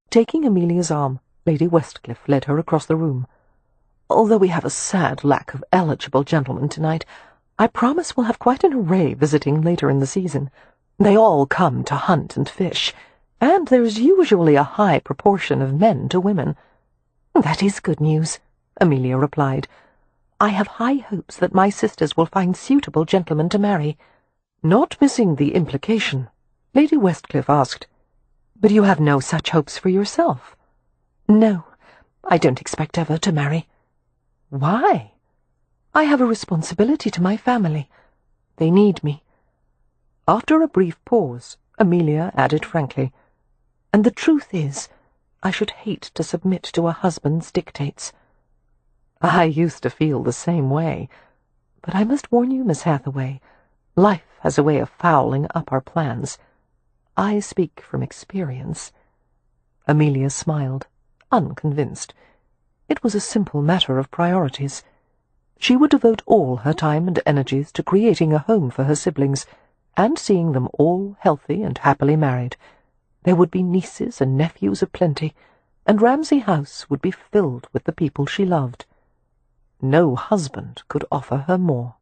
Taking Amelia's arm, Lady Westcliff led her across the room. Although we have a sad lack of eligible gentlemen tonight, I promise we'll have quite an array visiting later in the season. They all come to hunt and fish, and there's usually a high proportion of men to women. That is good news, Amelia replied. I have high hopes that my sisters will find suitable gentlemen to marry. Not missing the implication, Lady Westcliff asked, But you have no such hopes for yourself? No, I don't expect ever to marry. Why? I have a responsibility to my family. They need me. After a brief pause, Amelia added frankly, And the truth is, I should hate to submit to a husband's dictates. I used to feel the same way, but I must warn you, Miss Hathaway, life has a way of fouling up our plans. I speak from experience. Amelia smiled, unconvinced. It was a simple matter of priorities. She would devote all her time and energies to creating a home for her siblings, and seeing them all healthy and happily married. There would be nieces and nephews aplenty, and Ramsay House would be filled with the people she loved. No husband could offer her more.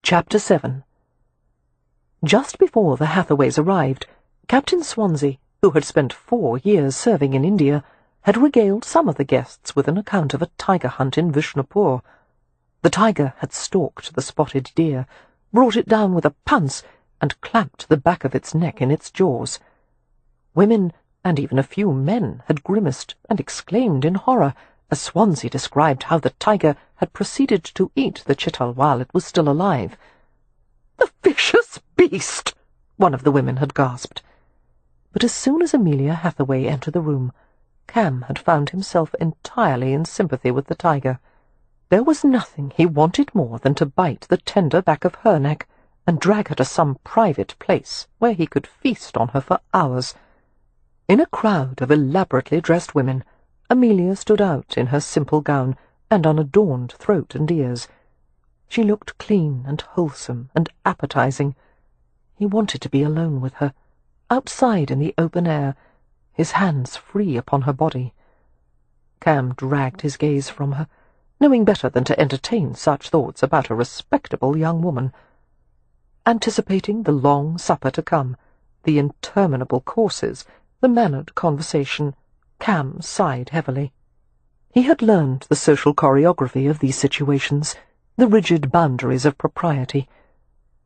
Chapter 7. Just before the Hathaways arrived, Captain Swansea, who had spent 4 years serving in India, had regaled some of the guests with an account of a tiger hunt in Vishnupur. The tiger had stalked the spotted deer, brought it down with a pounce, and clamped the back of its neck in its jaws. Women, and even a few men had grimaced and exclaimed in horror as Swansea described how the tiger had proceeded to eat the chital while it was still alive. "The vicious beast!" one of the women had gasped. But as soon as Amelia Hathaway entered the room, Cam had found himself entirely in sympathy with the tiger. There was nothing he wanted more than to bite the tender back of her neck and drag her to some private place where he could feast on her for hours. In a crowd of elaborately dressed women, Amelia stood out in her simple gown and unadorned throat and ears. She looked clean and wholesome and appetizing. He wanted to be alone with her, outside in the open air, his hands free upon her body. Cam dragged his gaze from her, knowing better than to entertain such thoughts about a respectable young woman. Anticipating the long supper to come, the interminable courses, the mannered conversation, Cam sighed heavily. He had learned the social choreography of these situations, the rigid boundaries of propriety.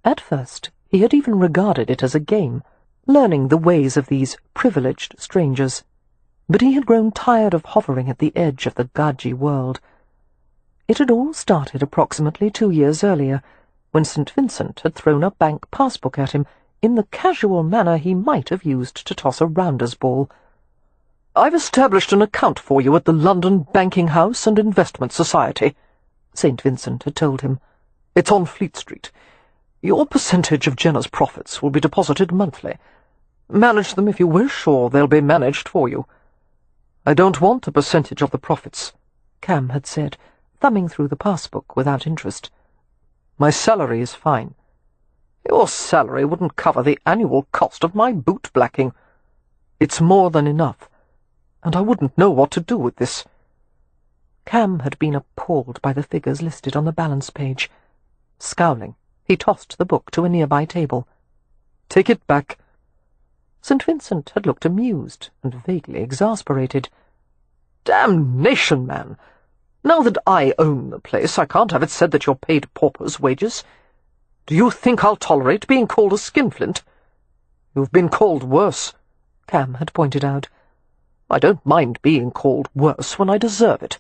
At first he had even regarded it as a game, learning the ways of these privileged strangers, but he had grown tired of hovering at the edge of the Gaji world. It had all started approximately 2 years earlier, when St. Vincent had thrown a bank passbook at him in the casual manner he might have used to toss a rounder's ball. "I've established an account for you at the London Banking House and Investment Society," St. Vincent had told him. "It's on Fleet Street. Your percentage of Jenna's profits will be deposited monthly. Manage them if you wish, or they'll be managed for you." "I don't want a percentage of the profits," Cam had said, thumbing through the passbook without interest. "My salary is fine." "Your salary wouldn't cover the annual cost of my boot-blacking." "It's more than enough, and I wouldn't know what to do with this." Cam had been appalled by the figures listed on the balance page. Scowling, he tossed the book to a nearby table. "Take it back." St. Vincent had looked amused and vaguely exasperated. "Damnation, man! Now that I own the place, I can't have it said that you're paid paupers' wages. Do you think I'll tolerate being called a skinflint?" "You've been called worse," Cam had pointed out. "I don't mind being called worse when I deserve it,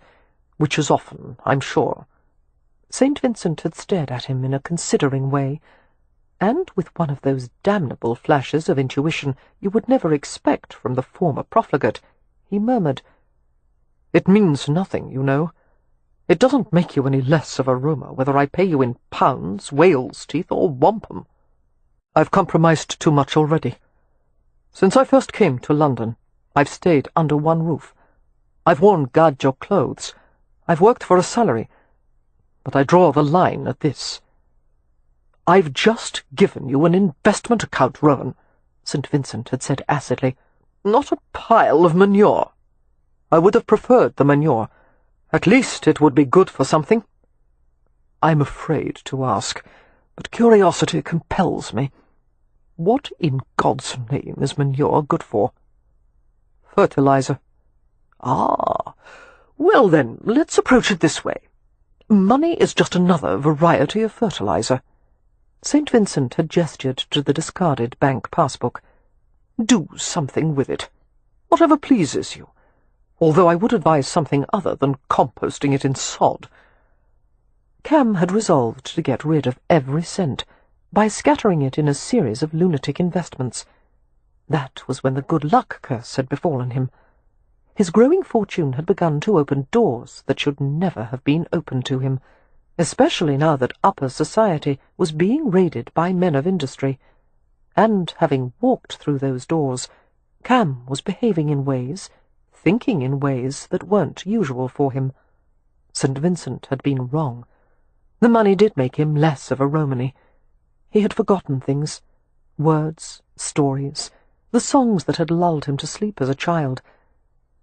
which is often, I'm sure." St. Vincent had stared at him in a considering way, and with one of those damnable flashes of intuition you would never expect from the former profligate, he murmured, "It means nothing, you know. It doesn't make you any less of a Roma whether I pay you in pounds, whale's teeth, or wampum. I've compromised too much already. Since I first came to London, I've stayed under one roof. I've worn Gaggio clothes. I've worked for a salary. But I draw the line at this. I've just given you an investment account, Rowan," St. Vincent had said acidly. "Not a pile of manure. I would have preferred the manure. At least it would be good for something. I'm afraid to ask, but curiosity compels me. What in God's name is manure good for?" "Fertilizer." "Ah, well then, let's approach it this way. Money is just another variety of fertilizer." St. Vincent had gestured to the discarded bank passbook. "Do something with it. Whatever pleases you. Although I would advise something other than composting it in sod." Cam had resolved to get rid of every cent by scattering it in a series of lunatic investments. That was when the good luck curse had befallen him. His growing fortune had begun to open doors that should never have been opened to him, especially now that upper society was being raided by men of industry. And, having walked through those doors, Cam was behaving in ways, thinking in ways that weren't usual for him. St. Vincent had been wrong. The money did make him less of a Romany. He had forgotten things, words, stories, the songs that had lulled him to sleep as a child.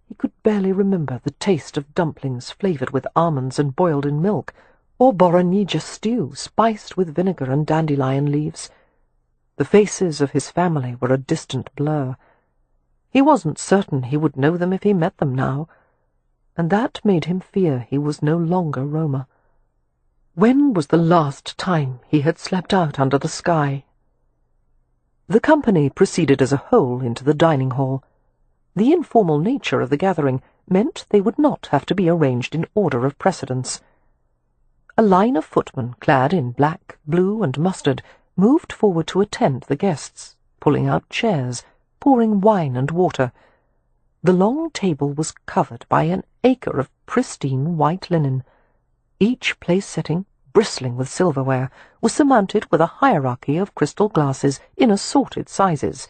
He could barely remember the taste of dumplings flavoured with almonds and boiled in milk, or Boronija stew spiced with vinegar and dandelion leaves. The faces of his family were a distant blur. He wasn't certain he would know them if he met them now, and that made him fear he was no longer Roma. When was the last time he had slept out under the sky? The company proceeded as a whole into the dining hall. The informal nature of the gathering meant they would not have to be arranged in order of precedence. A line of footmen clad in black, blue, and mustard moved forward to attend the guests, pulling out chairs, pouring wine and water. The long table was covered by an acre of pristine white linen. Each place-setting, bristling with silverware, was surmounted with a hierarchy of crystal glasses in assorted sizes.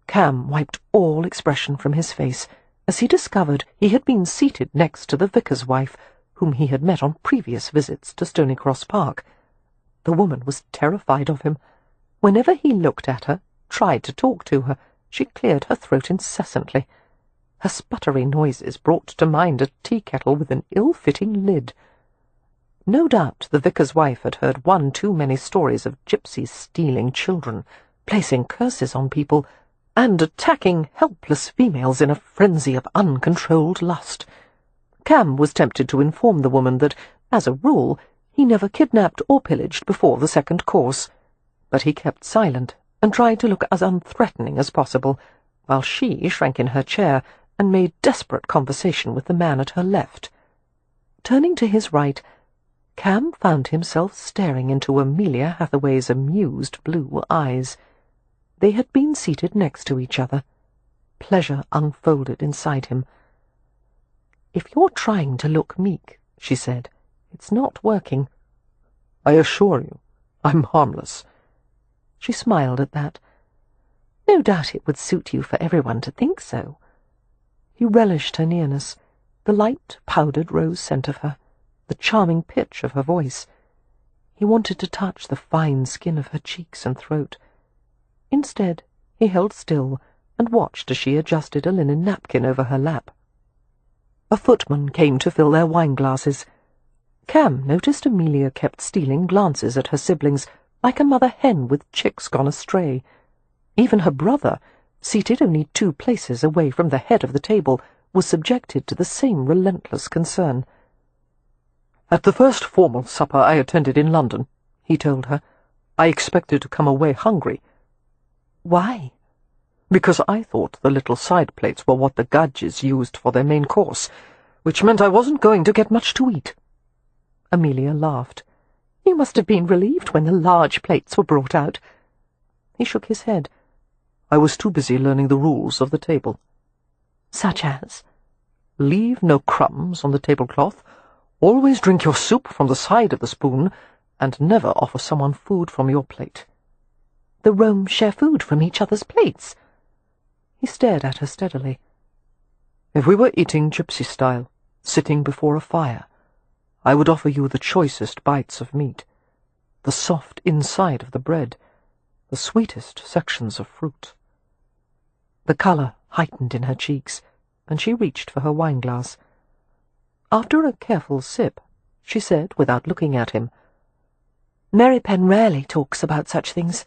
Cam wiped all expression from his face as he discovered he had been seated next to the vicar's wife, whom he had met on previous visits to Stonycross Park. The woman was terrified of him. Whenever he looked at her, tried to talk to her, she cleared her throat incessantly. Her sputtery noises brought to mind a tea-kettle with an ill-fitting lid. No doubt the vicar's wife had heard one too many stories of gypsies stealing children, placing curses on people, and attacking helpless females in a frenzy of uncontrolled lust. Cam was tempted to inform the woman that, as a rule, he never kidnapped or pillaged before the second course, but he kept silent and tried to look as unthreatening as possible, while she shrank in her chair and made desperate conversation with the man at her left. Turning to his right, Cam found himself staring into Amelia Hathaway's amused blue eyes. They had been seated next to each other. Pleasure unfolded inside him. "If you're trying to look meek," she said, "it's not working." "I assure you, I'm harmless." She smiled at that. "No doubt it would suit you for everyone to think so." He relished her nearness, the light, powdered rose scent of her, the charming pitch of her voice. He wanted to touch the fine skin of her cheeks and throat. Instead, he held still and watched as she adjusted a linen napkin over her lap. A footman came to fill their wine-glasses. Cam noticed Amelia kept stealing glances at her siblings, like a mother hen with chicks gone astray. Even her brother, seated only 2 places away from the head of the table, was subjected to the same relentless concern. "At the first formal supper I attended in London," he told her, "I expected to come away hungry." "Why?" "Because I thought the little side plates were what the Gadges used for their main course, which meant I wasn't going to get much to eat." Amelia laughed. "You must have been relieved when the large plates were brought out." He shook his head. "I was too busy learning the rules of the table." "Such as?" "Leave no crumbs on the tablecloth, always drink your soup from the side of the spoon, and never offer someone food from your plate." "The Rome share food from each other's plates?" He stared at her steadily. "If we were eating gypsy style, sitting before a fire, I would offer you the choicest bites of meat, the soft inside of the bread, the sweetest sections of fruit." The colour heightened in her cheeks, and she reached for her wine-glass. After a careful sip, she said, without looking at him, "Mary Penn rarely talks about such things.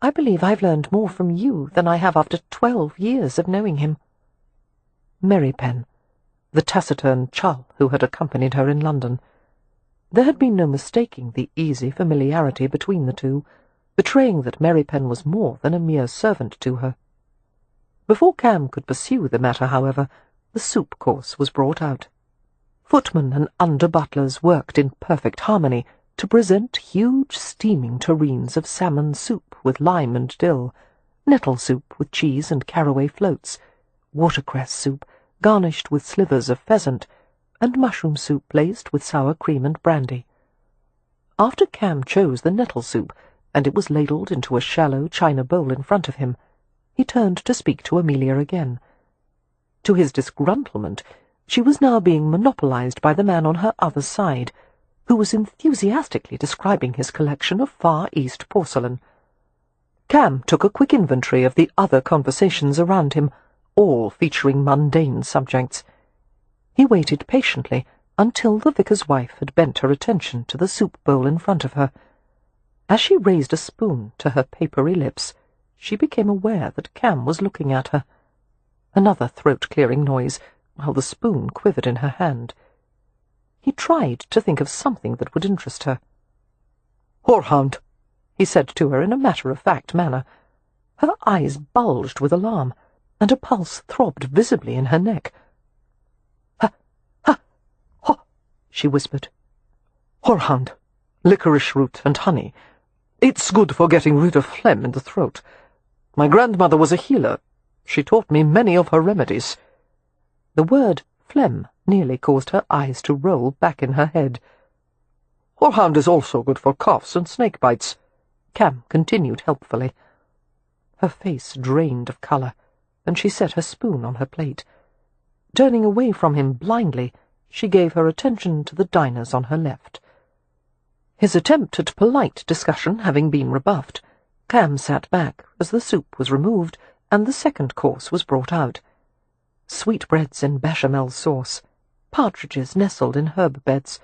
I believe I've learned more from you than I have after 12 years of knowing him." Mary Penn, the taciturn churl who had accompanied her in London. There had been no mistaking the easy familiarity between the two, betraying that Mary Penn was more than a mere servant to her. Before Cam could pursue the matter, however, the soup course was brought out. Footmen and under-butlers worked in perfect harmony to present huge steaming tureens of salmon soup with lime and dill, nettle soup with cheese and caraway floats, watercress soup garnished with slivers of pheasant, and mushroom soup laced with sour cream and brandy. After Cam chose the nettle soup, and it was ladled into a shallow china bowl in front of him, he turned to speak to Amelia again. To his disgruntlement, she was now being monopolized by the man on her other side, who was enthusiastically describing his collection of Far East porcelain. Cam took a quick inventory of the other conversations around him, all featuring mundane subjects. He waited patiently until the vicar's wife had bent her attention to the soup bowl in front of her. As she raised a spoon to her papery lips, she became aware that Cam was looking at her. Another throat-clearing noise, while the spoon quivered in her hand. He tried to think of something that would interest her. "Whorehound," he said to her in a matter-of-fact manner. Her eyes bulged with alarm, and a pulse throbbed visibly in her neck. "Ha! Ha! Ho!" she whispered. "Horehound, licorice root and honey. It's good for getting rid of phlegm in the throat. My grandmother was a healer. She taught me many of her remedies." The word phlegm nearly caused her eyes to roll back in her head. "Horehound is also good for coughs and snake bites," Cam continued helpfully. Her face drained of colour, and she set her spoon on her plate. Turning away from him blindly, she gave her attention to the diners on her left. His attempt at polite discussion having been rebuffed, Cam sat back as the soup was removed and the second course was brought out. Sweetbreads in bechamel sauce, partridges nestled in herb beds,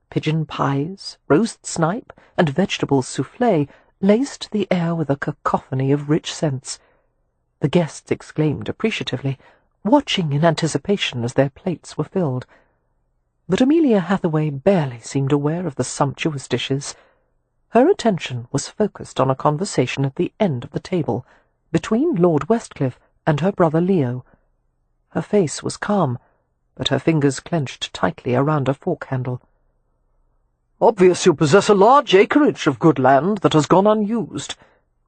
pigeon pies, roast snipe, and vegetable soufflé laced the air with a cacophony of rich scents. The guests exclaimed appreciatively, watching in anticipation as their plates were filled. But Amelia Hathaway barely seemed aware of the sumptuous dishes. Her attention was focused on a conversation at the end of the table, between Lord Westcliff and her brother Leo. Her face was calm, but her fingers clenched tightly around a fork handle. "Obvious you possess a large acreage of good land that has gone unused,"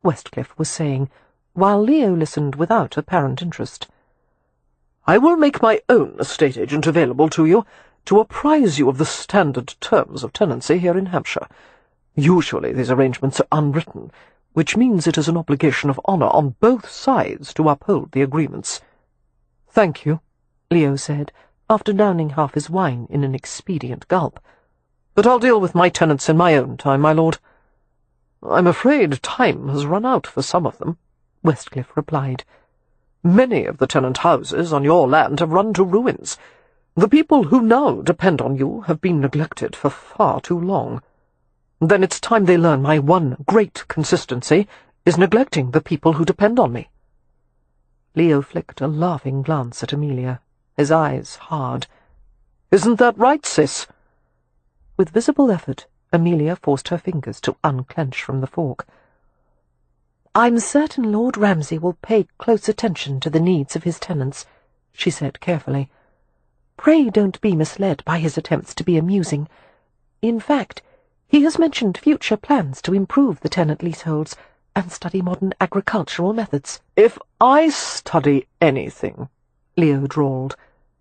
Westcliff was saying, while Leo listened without apparent interest. "I will make my own estate agent available to you, to apprise you of the standard terms of tenancy here in Hampshire. Usually these arrangements are unwritten, which means it is an obligation of honour on both sides to uphold the agreements." "Thank you," Leo said, after downing half his wine in an expedient gulp. "But I'll deal with my tenants in my own time, my lord." "I'm afraid time has run out for some of them," Westcliff replied. "Many of the tenant houses on your land have run to ruins. The people who now depend on you have been neglected for far too long. Then it's time they learn my one great consistency is neglecting the people who depend on me." Leo flicked a laughing glance at Amelia, his eyes hard. "Isn't that right, sis?" With visible effort, Amelia forced her fingers to unclench from the fork. "I'm certain Lord Ramsay will pay close attention to the needs of his tenants," she said carefully. "Pray don't be misled by his attempts to be amusing. In fact, he has mentioned future plans to improve the tenant leaseholds and study modern agricultural methods." "If I study anything," Leo drawled,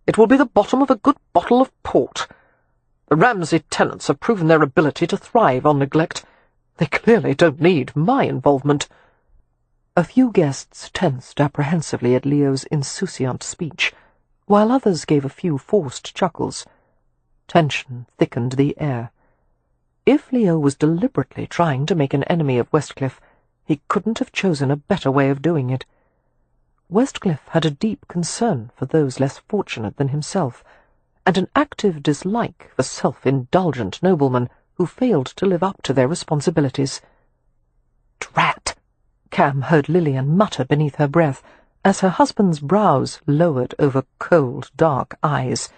"it will be the bottom of a good bottle of port. The Ramsay tenants have proven their ability to thrive on neglect. They clearly don't need my involvement." A few guests tensed apprehensively at Leo's insouciant speech, while others gave a few forced chuckles. Tension thickened the air. If Leo was deliberately trying to make an enemy of Westcliff, he couldn't have chosen a better way of doing it. Westcliff had a deep concern for those less fortunate than himself, and an active dislike for self-indulgent noblemen who failed to live up to their responsibilities. "Drat!" Cam heard Lillian mutter beneath her breath, as her husband's brows lowered over cold, dark eyes.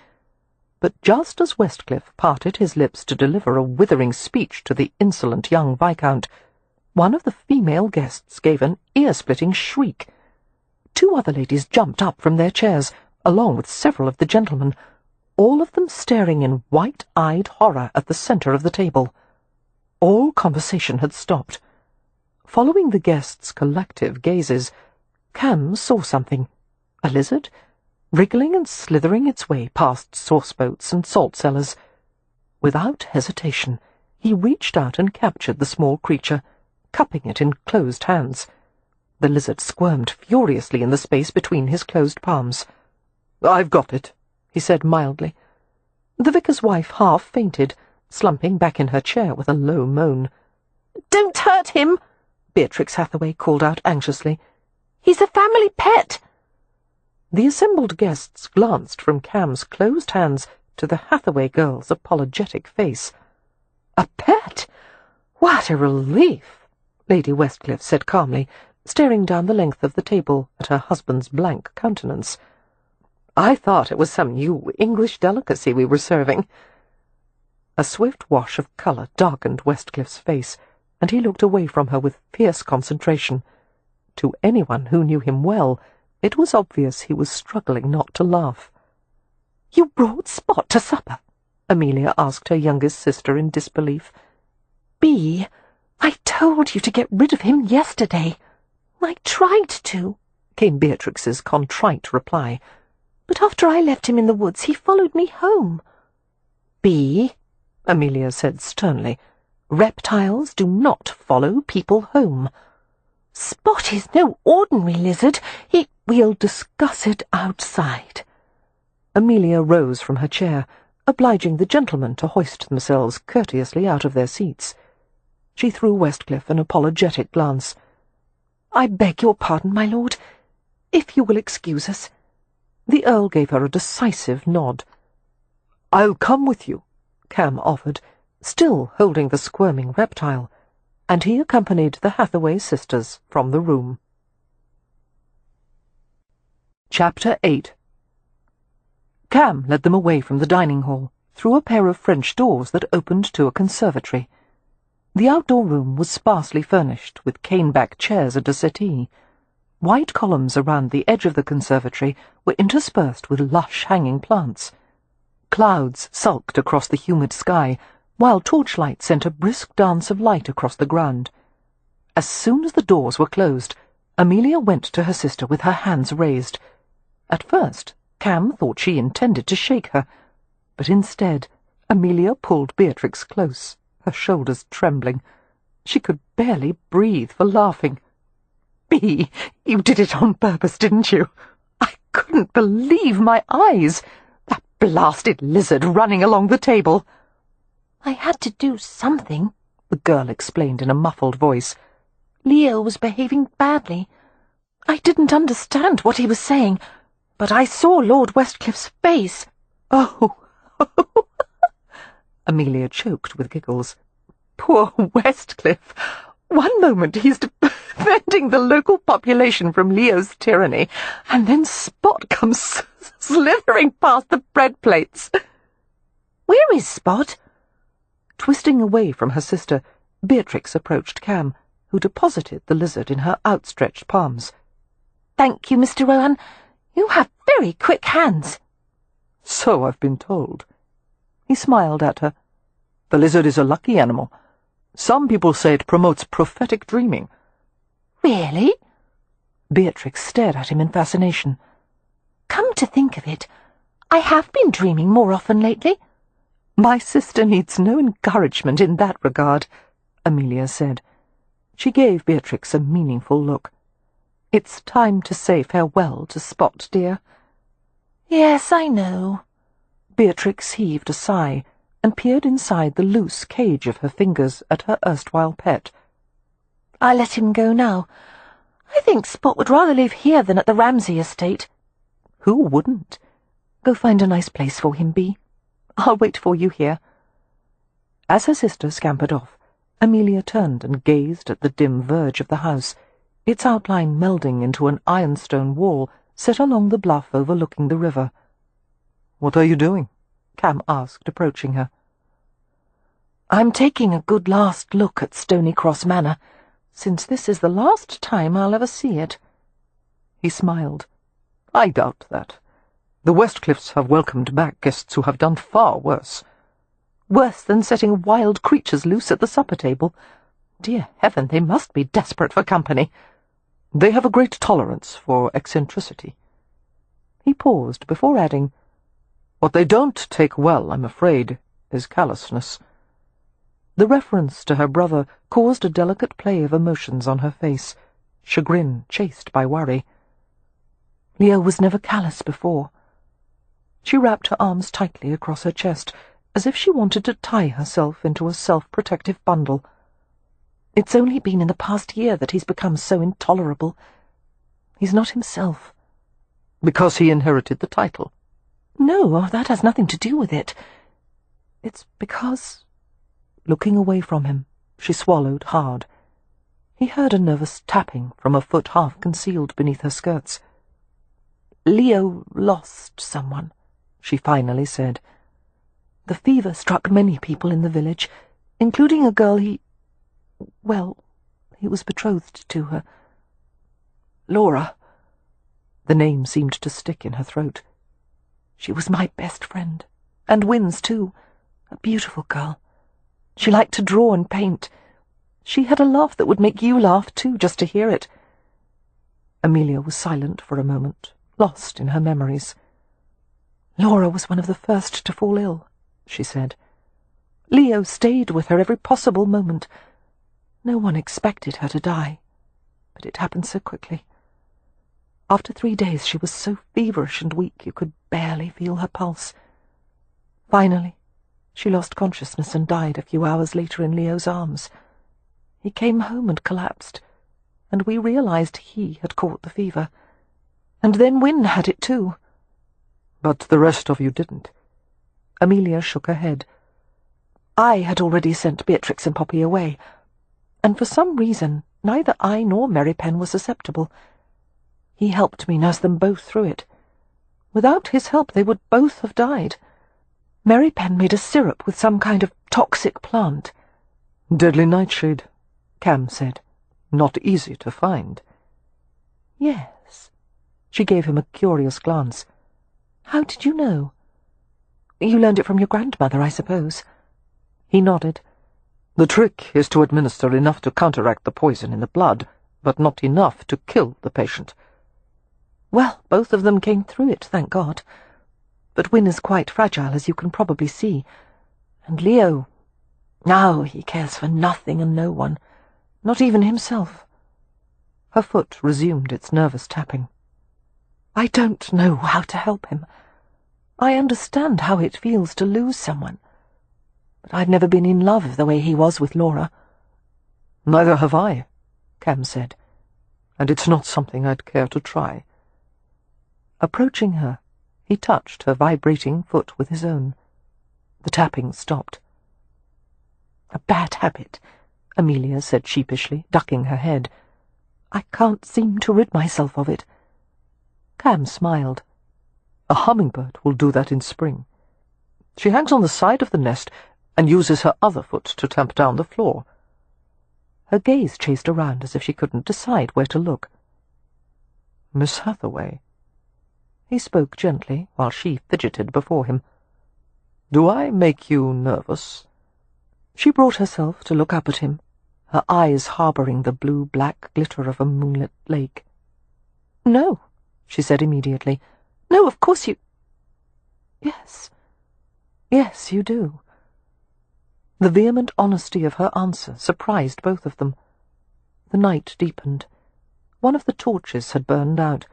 But just as Westcliff parted his lips to deliver a withering speech to the insolent young Viscount, one of the female guests gave an ear-splitting shriek. Two other ladies jumped up from their chairs, along with several of the gentlemen, all of them staring in white-eyed horror at the centre of the table. All conversation had stopped. Following the guests' collective gazes, Cam saw something, a lizard, wriggling and slithering its way past sauce-boats and salt-cellars. Without hesitation, he reached out and captured the small creature, cupping it in closed hands. The lizard squirmed furiously in the space between his closed palms. "I've got it," he said mildly. The vicar's wife half fainted, slumping back in her chair with a low moan. "Don't hurt him!" Beatrix Hathaway called out anxiously. "He's a family pet!" The assembled guests glanced from Cam's closed hands to the Hathaway girl's apologetic face. "A pet? What a relief!" Lady Westcliff said calmly, staring down the length of the table at her husband's blank countenance. "I thought it was some new English delicacy we were serving." A swift wash of colour darkened Westcliff's face, and he looked away from her with fierce concentration. To anyone who knew him well, It was obvious he was struggling not to laugh. "You brought Spot to supper?" Amelia asked her youngest sister in disbelief. "Bee, I told you to get rid of him yesterday." "I tried to," came Beatrix's contrite reply. "But after I left him in the woods, he followed me home." "Bee," Amelia said sternly, "reptiles do not follow people home." "Spot is no ordinary lizard. We'll discuss it outside." Amelia rose from her chair, obliging the gentlemen to hoist themselves courteously out of their seats. She threw Westcliff an apologetic glance. "I beg your pardon, my lord. If you will excuse us." The Earl gave her a decisive nod. "I'll come with you," Cam offered, still holding the squirming reptile, and he accompanied the Hathaway sisters from the room. Chapter 8. Cam led them away from the dining hall, through a pair of French doors that opened to a conservatory. The outdoor room was sparsely furnished, with cane-back chairs and a settee. White columns around the edge of the conservatory were interspersed with lush hanging plants. Clouds sulked across the humid sky, while torchlight sent a brisk dance of light across the ground. As soon as the doors were closed, Amelia went to her sister with her hands raised. At first, Cam thought she intended to shake her, but instead, Amelia pulled Beatrix close, her shoulders trembling. She could barely breathe for laughing. "Bee, you did it on purpose, didn't you? I couldn't believe my eyes. That blasted lizard running along the table." "I had to do something," the girl explained in a muffled voice. "Leo was behaving badly. I didn't understand what he was saying, but I saw Lord Westcliff's face." "Oh!" Amelia choked with giggles. "Poor Westcliff! One moment he's defending the local population from Leo's tyranny, and then Spot comes slithering past the bread plates." "Where is Spot?" Twisting away from her sister, Beatrix approached Cam, who deposited the lizard in her outstretched palms. "Thank you, Mr. Rohan. You have very quick hands." "So I've been told." He smiled at her. "The lizard is a lucky animal. Some people say it promotes prophetic dreaming." "Really?" Beatrix stared at him in fascination. "Come to think of it, I have been dreaming more often lately." "My sister needs no encouragement in that regard," Amelia said. She gave Beatrix a meaningful look. "It's time to say farewell to Spot, dear." "Yes, I know." Beatrix heaved a sigh and peered inside the loose cage of her fingers at her erstwhile pet. "I'll let him go now. I think Spot would rather live here than at the Ramsay estate." "Who wouldn't? Go find a nice place for him, Bee. I'll wait for you here." As her sister scampered off, Amelia turned and gazed at the dim verge of the house, its outline melding into an ironstone wall set along the bluff overlooking the river. "What are you doing?" Cam asked, approaching her. "I'm taking a good last look at Stony Cross Manor, since this is the last time I'll ever see it." He smiled. "I doubt that. The Westcliffs have welcomed back guests who have done far worse. Worse than setting wild creatures loose at the supper table. Dear heaven, they must be desperate for company. They have a great tolerance for eccentricity." He paused before adding, "What they don't take well, I'm afraid, is callousness." The reference to her brother caused a delicate play of emotions on her face, chagrin chased by worry. Leo was never callous before. She wrapped her arms tightly across her chest, as if she wanted to tie herself into a self-protective bundle. It's only been in the past year that he's become so intolerable. He's not himself. Because he inherited the title? No, that has nothing to do with it. It's because... Looking away from him, she swallowed hard. He heard a nervous tapping from a foot half concealed beneath her skirts. "Leo lost someone," she finally said. "The fever struck many people in the village, including a girl he was betrothed to her. Laura." The name seemed to stick in her throat. She was my best friend, and Wynn's too. A beautiful girl. She liked to draw and paint. She had a laugh that would make you laugh too, just to hear it. Amelia was silent for a moment, lost in her memories. Laura was one of the first to fall ill, she said. Leo stayed with her every possible moment. No one expected her to die, but it happened so quickly. After 3 days she was so feverish and weak you could barely feel her pulse. Finally, she lost consciousness and died a few hours later in Leo's arms. He came home and collapsed, and we realized he had caught the fever. And then Wynne had it too. But the rest of you didn't. Amelia shook her head. I had already sent Beatrix and Poppy away, and for some reason neither I nor Mary Penn were susceptible. He helped me nurse them both through it. Without his help they would both have died. Mary Penn made a syrup with some kind of toxic plant. Deadly nightshade, Cam said. Not easy to find. Yes. She gave him a curious glance. How did you know? You learned it from your grandmother, I suppose. He nodded. The trick is to administer enough to counteract the poison in the blood, but not enough to kill the patient. Well, both of them came through it, thank God. But Wynne is quite fragile, as you can probably see. And Leo, now he cares for nothing and no one, not even himself. Her foot resumed its nervous tapping. I don't know how to help him. I understand how it feels to lose someone, but I've never been in love the way he was with Laura. Neither have I, Cam said, and it's not something I'd care to try. Approaching her, he touched her vibrating foot with his own. The tapping stopped. A bad habit, Amelia said sheepishly, ducking her head. I can't seem to rid myself of it. Cam smiled. A hummingbird will do that in spring. She hangs on the side of the nest and uses her other foot to tamp down the floor. Her gaze chased around as if she couldn't decide where to look. Miss Hathaway. He spoke gently while she fidgeted before him. Do I make you nervous? She brought herself to look up at him, her eyes harbouring the blue-black glitter of a moonlit lake. No, she said immediately. No, of course you... Yes. Yes, you do. The vehement honesty of her answer surprised both of them. The night deepened. One of the torches had burned out,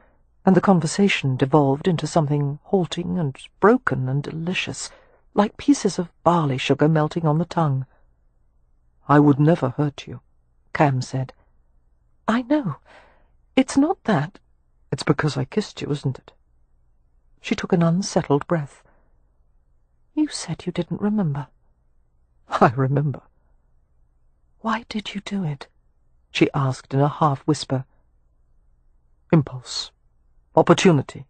and the conversation devolved into something halting and broken and delicious, like pieces of barley sugar melting on the tongue. I would never hurt you, Cam said. I know. It's not that. It's because I kissed you, isn't it? She took an unsettled breath. You said you didn't remember. I remember. Why did you do it? She asked in a half-whisper. Impulse. Opportunity.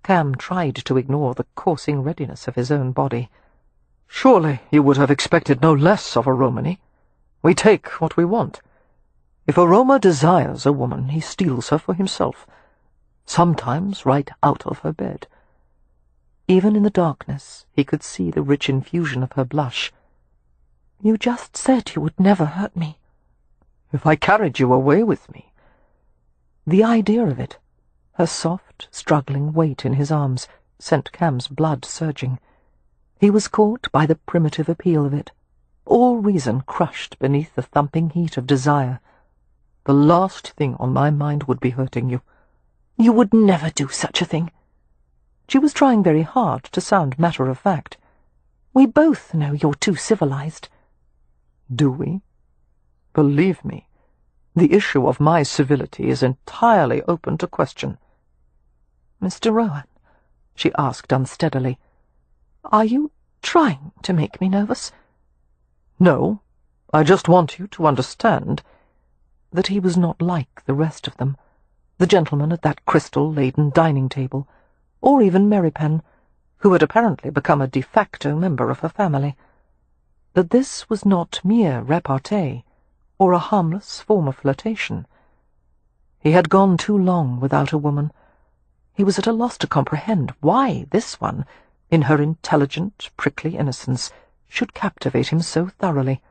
Cam tried to ignore the coursing readiness of his own body. Surely you would have expected no less of a Romany. We take what we want. If a Roma desires a woman, he steals her for himself, sometimes right out of her bed. Even in the darkness, he could see the rich infusion of her blush. You just said you would never hurt me. If I carried you away with me. The idea of it, her soft, struggling weight in his arms, sent Cam's blood surging. He was caught by the primitive appeal of it, all reason crushed beneath the thumping heat of desire. The last thing on my mind would be hurting you. You would never do such a thing. She was trying very hard to sound matter-of-fact. We both know you're too civilized. Do we? Believe me, the issue of my civility is entirely open to question. Mr. Rowan, she asked unsteadily, are you trying to make me nervous? No, I just want you to understand that he was not like the rest of them, the gentleman at that crystal-laden dining table, or even Mary Penn, who had apparently become a de facto member of her family. That this was not mere repartee, or a harmless form of flirtation. He had gone too long without a woman. He was at a loss to comprehend why this one, in her intelligent, prickly innocence, should captivate him so thoroughly.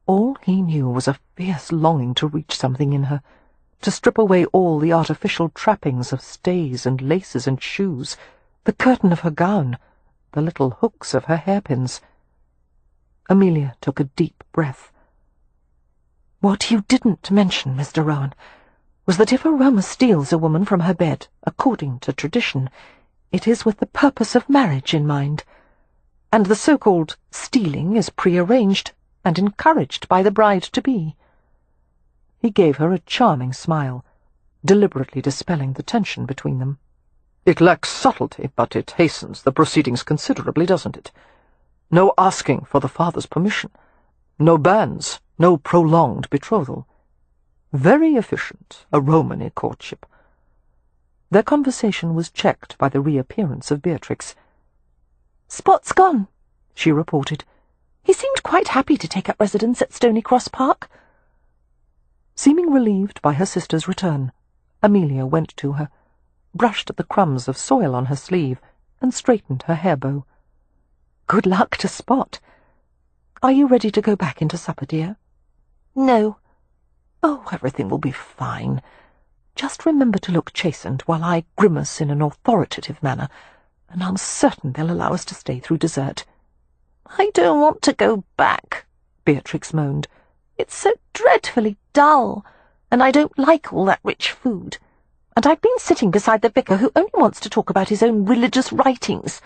All he knew was a fierce longing to reach something in her, to strip away all the artificial trappings of stays and laces and shoes, the curtain of her gown, the little hooks of her hairpins. Amelia took a deep breath. "What you didn't mention, Mr. Rowan, was that if a Roma steals a woman from her bed, according to tradition, it is with the purpose of marriage in mind, and the so-called stealing is prearranged and encouraged by the bride-to-be." He gave her a charming smile, deliberately dispelling the tension between them. "It lacks subtlety, but it hastens the proceedings considerably, doesn't it? No asking for the father's permission, no banns, no prolonged betrothal. Very efficient, a Romany courtship." Their conversation was checked by the reappearance of Beatrix. "Spot's gone," she reported. "He seemed quite happy to take up residence at Stony Cross Park." Seeming relieved by her sister's return, Amelia went to her, brushed at the crumbs of soil on her sleeve, and straightened her hair bow. "Good luck to Spot. Are you ready to go back into supper, dear?" "No." "Oh, everything will be fine. Just remember to look chastened while I grimace in an authoritative manner, and I'm certain they'll allow us to stay through dessert." "I don't want to go back," Beatrix moaned. "It's so dreadfully dull, and I don't like all that rich food. And I've been sitting beside the vicar who only wants to talk about his own religious writings.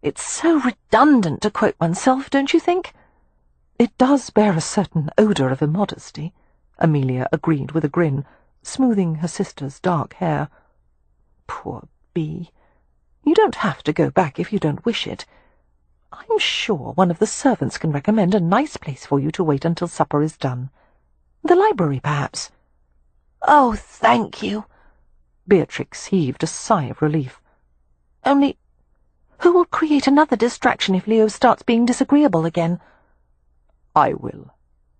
It's so redundant to quote oneself, don't you think?" "It does bear a certain odour of immodesty," Amelia agreed with a grin, smoothing her sister's dark hair. "Poor Bee. You don't have to go back if you don't wish it. I'm sure one of the servants can recommend a nice place for you to wait until supper is done. The library, perhaps." "Oh, thank you." Beatrix heaved a sigh of relief. "Only, who will create another distraction if Leo starts being disagreeable again?" "I will,"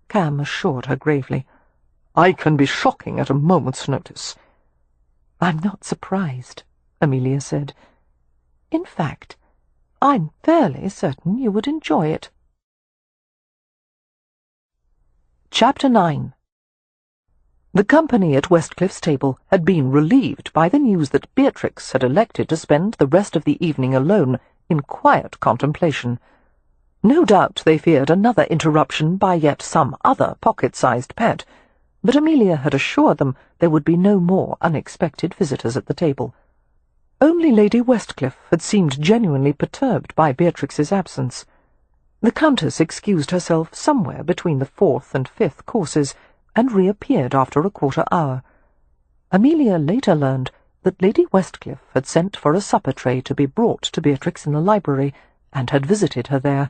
Cam assured her gravely. "I can be shocking at a moment's notice." "I'm not surprised," Amelia said. "In fact, I'm fairly certain you would enjoy it." Chapter 9. The company at Westcliffe's table had been relieved by the news that Beatrix had elected to spend the rest of the evening alone in quiet contemplation. No doubt they feared another interruption by yet some other pocket-sized pet, but Amelia had assured them there would be no more unexpected visitors at the table. Only Lady Westcliff had seemed genuinely perturbed by Beatrix's absence. The Countess excused herself somewhere between the 4th and 5th courses, and reappeared after a quarter-hour. Amelia later learned that Lady Westcliff had sent for a supper-tray to be brought to Beatrix in the library, and had visited her there.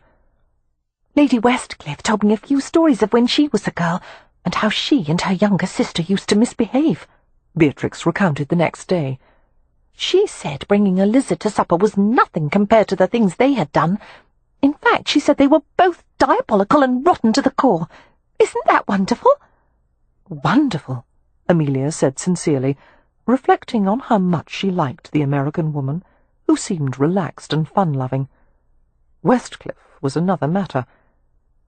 "Lady Westcliff told me a few stories of when she was a girl, and how she and her younger sister used to misbehave," Beatrix recounted the next day. "She said bringing a lizard to supper was nothing compared to the things they had done. In fact, she said they were both diabolical and rotten to the core. Isn't that wonderful?" "Wonderful," Amelia said sincerely, reflecting on how much she liked the American woman, who seemed relaxed and fun-loving. Westcliff was another matter.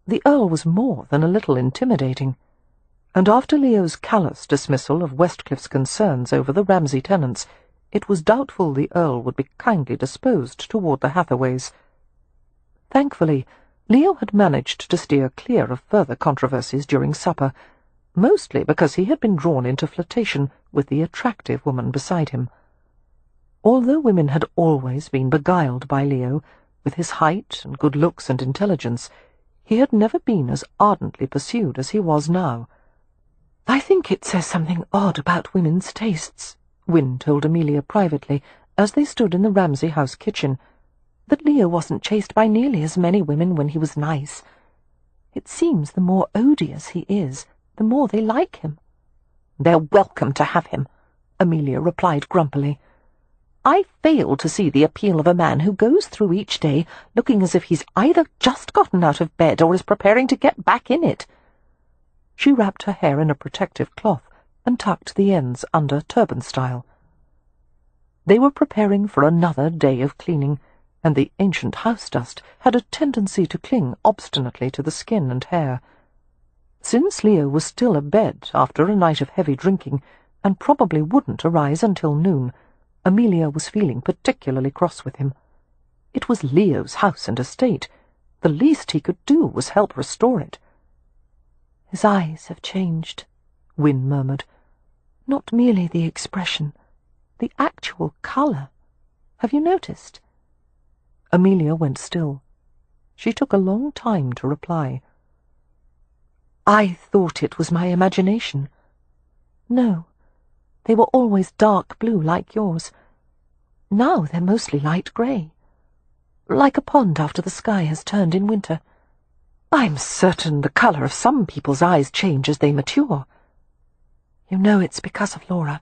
The Earl was more than a little intimidating, and after Leo's callous dismissal of Westcliff's concerns over the Ramsay tenants, it was doubtful the Earl would be kindly disposed toward the Hathaways. Thankfully, Leo had managed to steer clear of further controversies during supper, mostly because he had been drawn into flirtation with the attractive woman beside him. Although women had always been beguiled by Leo, with his height and good looks and intelligence, he had never been as ardently pursued as he was now. "I think it says something odd about women's tastes," Wynne told Amelia privately, as they stood in the Ramsay house kitchen, "that Leo wasn't chased by nearly as many women when he was nice. It seems the more odious he is, the more they like him." "They're welcome to have him," Amelia replied grumpily. "I fail to see the appeal of a man who goes through each day looking as if he's either just gotten out of bed or is preparing to get back in it." She wrapped her hair in a protective cloth and tucked the ends under turban style. They were preparing for another day of cleaning, and the ancient house dust had a tendency to cling obstinately to the skin and hair. Since Leo was still abed after a night of heavy drinking, and probably wouldn't arise until noon, Amelia was feeling particularly cross with him. It was Leo's house and estate. The least he could do was help restore it. "His eyes have changed," Wynne murmured. "Not merely the expression, the actual colour. Have you noticed?" Amelia went still. She took a long time to reply. "I thought it was my imagination." "No, they were always dark blue like yours. Now they're mostly light grey, like a pond after the sky has turned in winter. I'm certain the colour of some people's eyes change as they mature. You know it's because of Laura."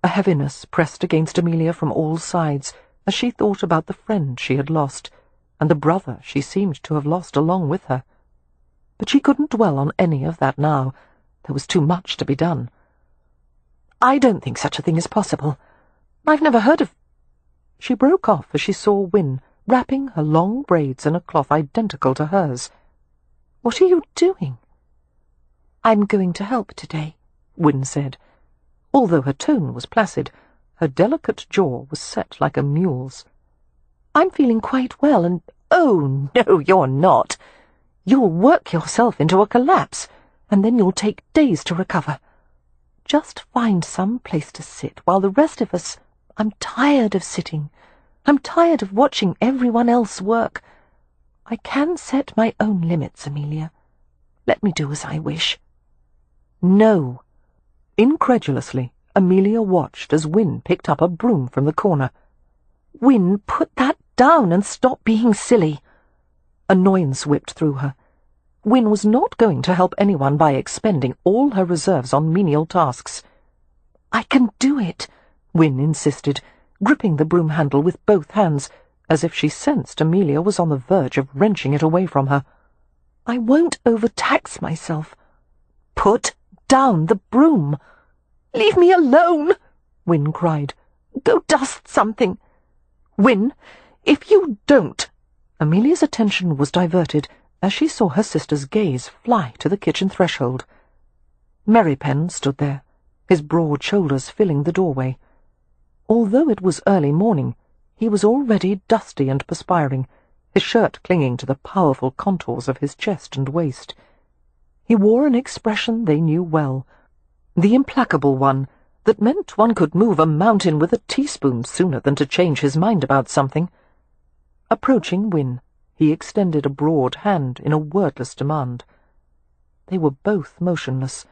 A heaviness pressed against Amelia from all sides as she thought about the friend she had lost, and the brother she seemed to have lost along with her. But she couldn't dwell on any of that now. There was too much to be done. "I don't think such a thing is possible. I've never heard of—" She broke off as she saw Wynne wrapping her long braids in a cloth identical to hers. "What are you doing?" "I'm going to help today," Wynne said. Although her tone was placid, her delicate jaw was set like a mule's. "I'm feeling quite well, and—" "Oh, no, you're not. You'll work yourself into a collapse, and then you'll take days to recover. Just find some place to sit while the rest of us— I'm tired of sitting. I'm tired of watching everyone else work. I can set my own limits, Amelia. Let me do as I wish." "No." Incredulously, Amelia watched as Wynne picked up a broom from the corner. "Wynne, put that down and stop being silly." Annoyance whipped through her. Wynne was not going to help anyone by expending all her reserves on menial tasks. "I can do it," Wynne insisted, gripping the broom handle with both hands, as if she sensed Amelia was on the verge of wrenching it away from her. "I won't overtax myself." "Put down the broom." "Leave me alone," Wynne cried. "Go dust something." "Wynne, if you don't—" Amelia's attention was diverted as she saw her sister's gaze fly to the kitchen threshold. Merrypen stood there, his broad shoulders filling the doorway. Although it was early morning, he was already dusty and perspiring, his shirt clinging to the powerful contours of his chest and waist. He wore an expression they knew well, the implacable one that meant one could move a mountain with a teaspoon sooner than to change his mind about something. Approaching Wynne, he extended a broad hand in a wordless demand. They were both motionless,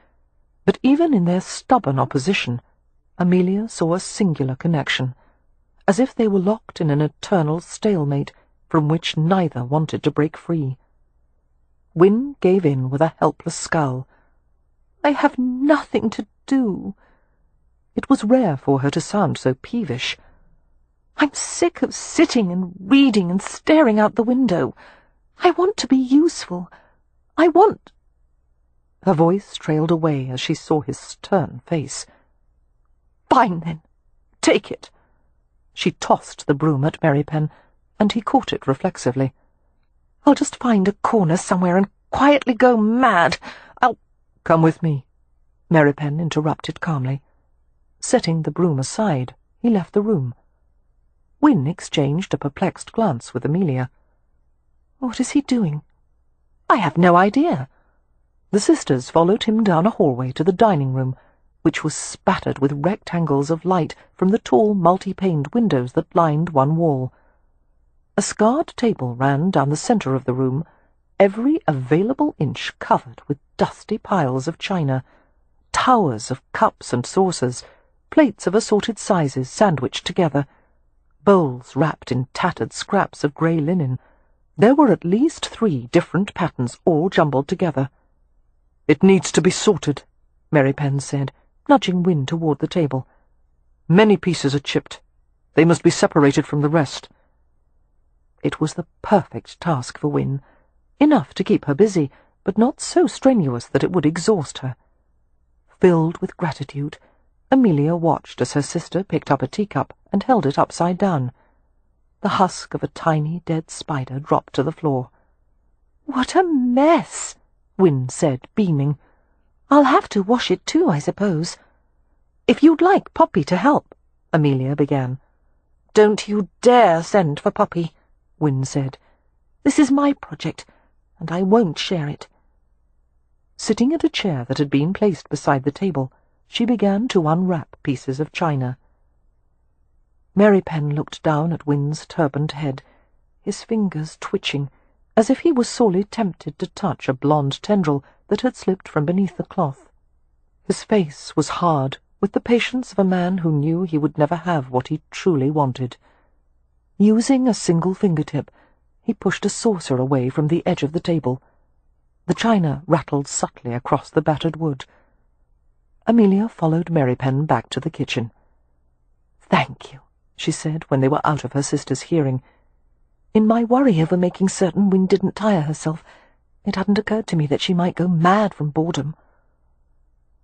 but even in their stubborn opposition, Amelia saw a singular connection, as if they were locked in an eternal stalemate from which neither wanted to break free. Wynne gave in with a helpless scowl. "I have nothing to do." It was rare for her to sound so peevish. "I'm sick of sitting and reading and staring out the window. I want to be useful. I want—" Her voice trailed away as she saw his stern face. "Fine, then. Take it." She tossed the broom at Merrypen, and he caught it reflexively. "I'll just find a corner somewhere and quietly go mad. I'll—" "Come with me," Merrypen interrupted calmly. Setting the broom aside, he left the room. Wynne exchanged a perplexed glance with Amelia. "What is he doing?" "I have no idea." The sisters followed him down a hallway to the dining room, which was spattered with rectangles of light from the tall multi-paned windows that lined one wall. A scarred table ran down the centre of the room, every available inch covered with dusty piles of china, towers of cups and saucers, plates of assorted sizes sandwiched together, bowls wrapped in tattered scraps of grey linen. There were at least 3 different patterns all jumbled together. "It needs to be sorted," Merrypen said, nudging Wynne toward the table. "Many pieces are chipped. They must be separated from the rest." It was the perfect task for Wynne, enough to keep her busy, but not so strenuous that it would exhaust her. Filled with gratitude, Amelia watched as her sister picked up a teacup and held it upside down. The husk of a tiny dead spider dropped to the floor. "What a mess!" Wynne said, beaming. "I'll have to wash it too, I suppose." "If you'd like Poppy to help," Amelia began. "Don't you dare send for Poppy," Wynne said. "This is my project, and I won't share it." Sitting at a chair that had been placed beside the table, she began to unwrap pieces of china. Mary Pen looked down at Wynne's turbaned head, his fingers twitching, as if he was sorely tempted to touch a blonde tendril that had slipped from beneath the cloth. His face was hard, with the patience of a man who knew he would never have what he truly wanted. Using a single fingertip, he pushed a saucer away from the edge of the table. The china rattled subtly across the battered wood. Amelia followed Mary Pen back to the kitchen. "Thank you," she said when they were out of her sister's hearing. "In my worry over making certain Wynne didn't tire herself, it hadn't occurred to me that she might go mad from boredom."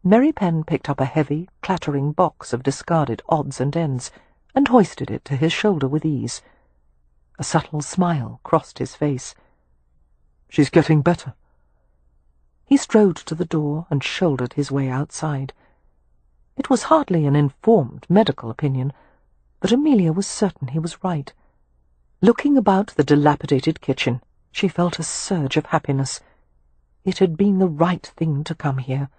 Mary Pen picked up a heavy, clattering box of discarded odds and ends and hoisted it to his shoulder with ease. A subtle smile crossed his face. "She's getting better." He strode to the door and shouldered his way outside. It was hardly an informed medical opinion, but Amelia was certain he was right. Looking about the dilapidated kitchen, she felt a surge of happiness. It had been the right thing to come here.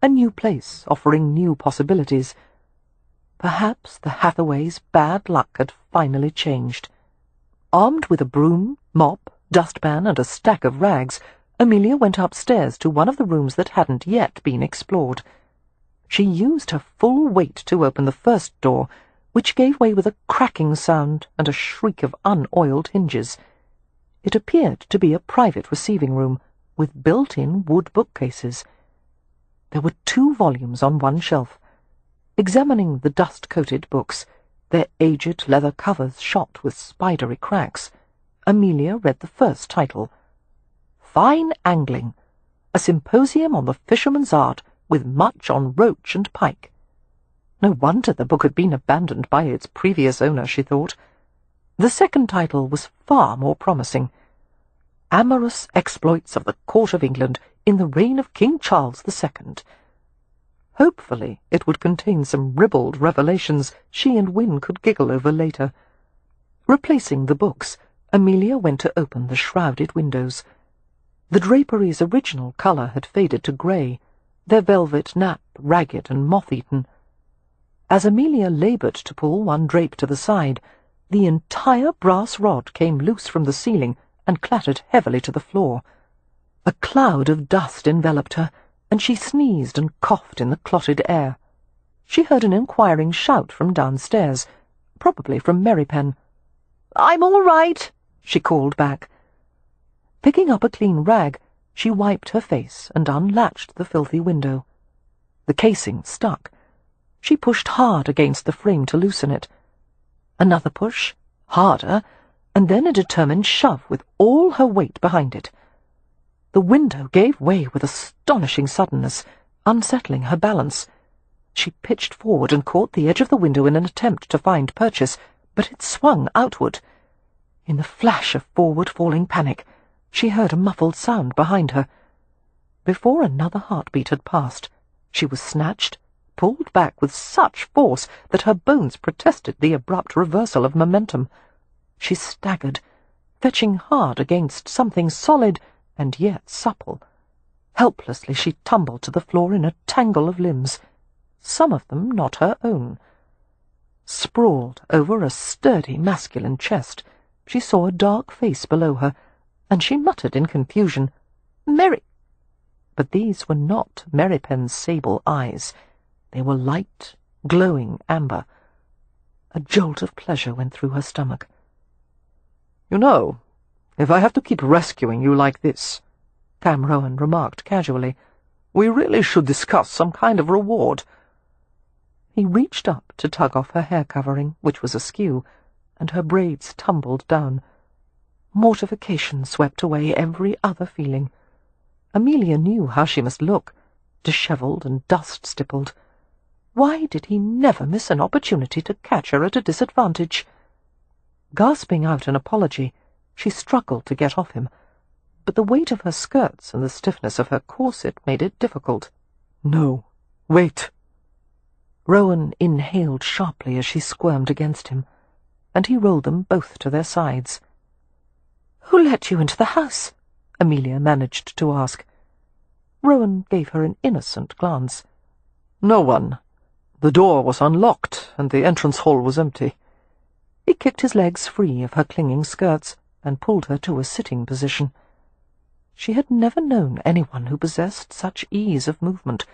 A new place offering new possibilities. Perhaps the Hathaways' bad luck had finally changed. Armed with a broom, mop, dustpan, and a stack of rags, Amelia went upstairs to one of the rooms that hadn't yet been explored. She used her full weight to open the first door, which gave way with a cracking sound and a shriek of unoiled hinges. It appeared to be a private receiving room, with built-in wood bookcases. There were 2 volumes on one shelf. Examining the dust-coated books, their aged leather covers shot with spidery cracks, Amelia read the first title, "Fine Angling, a Symposium on the Fisherman's Art, with much on roach and pike." No wonder the book had been abandoned by its previous owner, she thought. The second title was far more promising, "Amorous Exploits of the Court of England in the Reign of King Charles II." Hopefully it would contain some ribald revelations she and Wynne could giggle over later. Replacing the books, Amelia went to open the shrouded windows. The drapery's original colour had faded to grey, their velvet nap ragged and moth-eaten. As Amelia laboured to pull one drape to the side, the entire brass rod came loose from the ceiling and clattered heavily to the floor. A cloud of dust enveloped her, and she sneezed and coughed in the clotted air. She heard an inquiring shout from downstairs, probably from Mary Pen. "I'm all right," she called back. Picking up a clean rag, she wiped her face and unlatched the filthy window. The casing stuck. She pushed hard against the frame to loosen it. Another push, harder, and then a determined shove with all her weight behind it. The window gave way with astonishing suddenness, unsettling her balance. She pitched forward and caught the edge of the window in an attempt to find purchase, but it swung outward. In the flash of forward-falling panic, she heard a muffled sound behind her. Before another heartbeat had passed, she was snatched, pulled back with such force that her bones protested the abrupt reversal of momentum. She staggered, fetching hard against something solid and yet supple. Helplessly she tumbled to the floor in a tangle of limbs, some of them not her own. Sprawled over a sturdy masculine chest, she saw a dark face below her, and she muttered in confusion, "Mary!" But these were not Mary Pen's sable eyes. They were light, glowing amber. A jolt of pleasure went through her stomach. "You know, if I have to keep rescuing you like this," Cam Rowan remarked casually, "we really should discuss some kind of reward." He reached up to tug off her hair covering, which was askew, and her braids tumbled down. Mortification swept away every other feeling. Amelia knew how she must look, dishevelled and dust-stippled. Why did he never miss an opportunity to catch her at a disadvantage? Gasping out an apology, she struggled to get off him, but the weight of her skirts and the stiffness of her corset made it difficult. "No, wait." Rowan inhaled sharply as she squirmed against him, and he rolled them both to their sides. "Who let you into the house?" Amelia managed to ask. Rowan gave her an innocent glance. "No one. The door was unlocked, and the entrance hall was empty." He kicked his legs free of her clinging skirts and pulled her to a sitting position. She had never known anyone who possessed such ease of movement,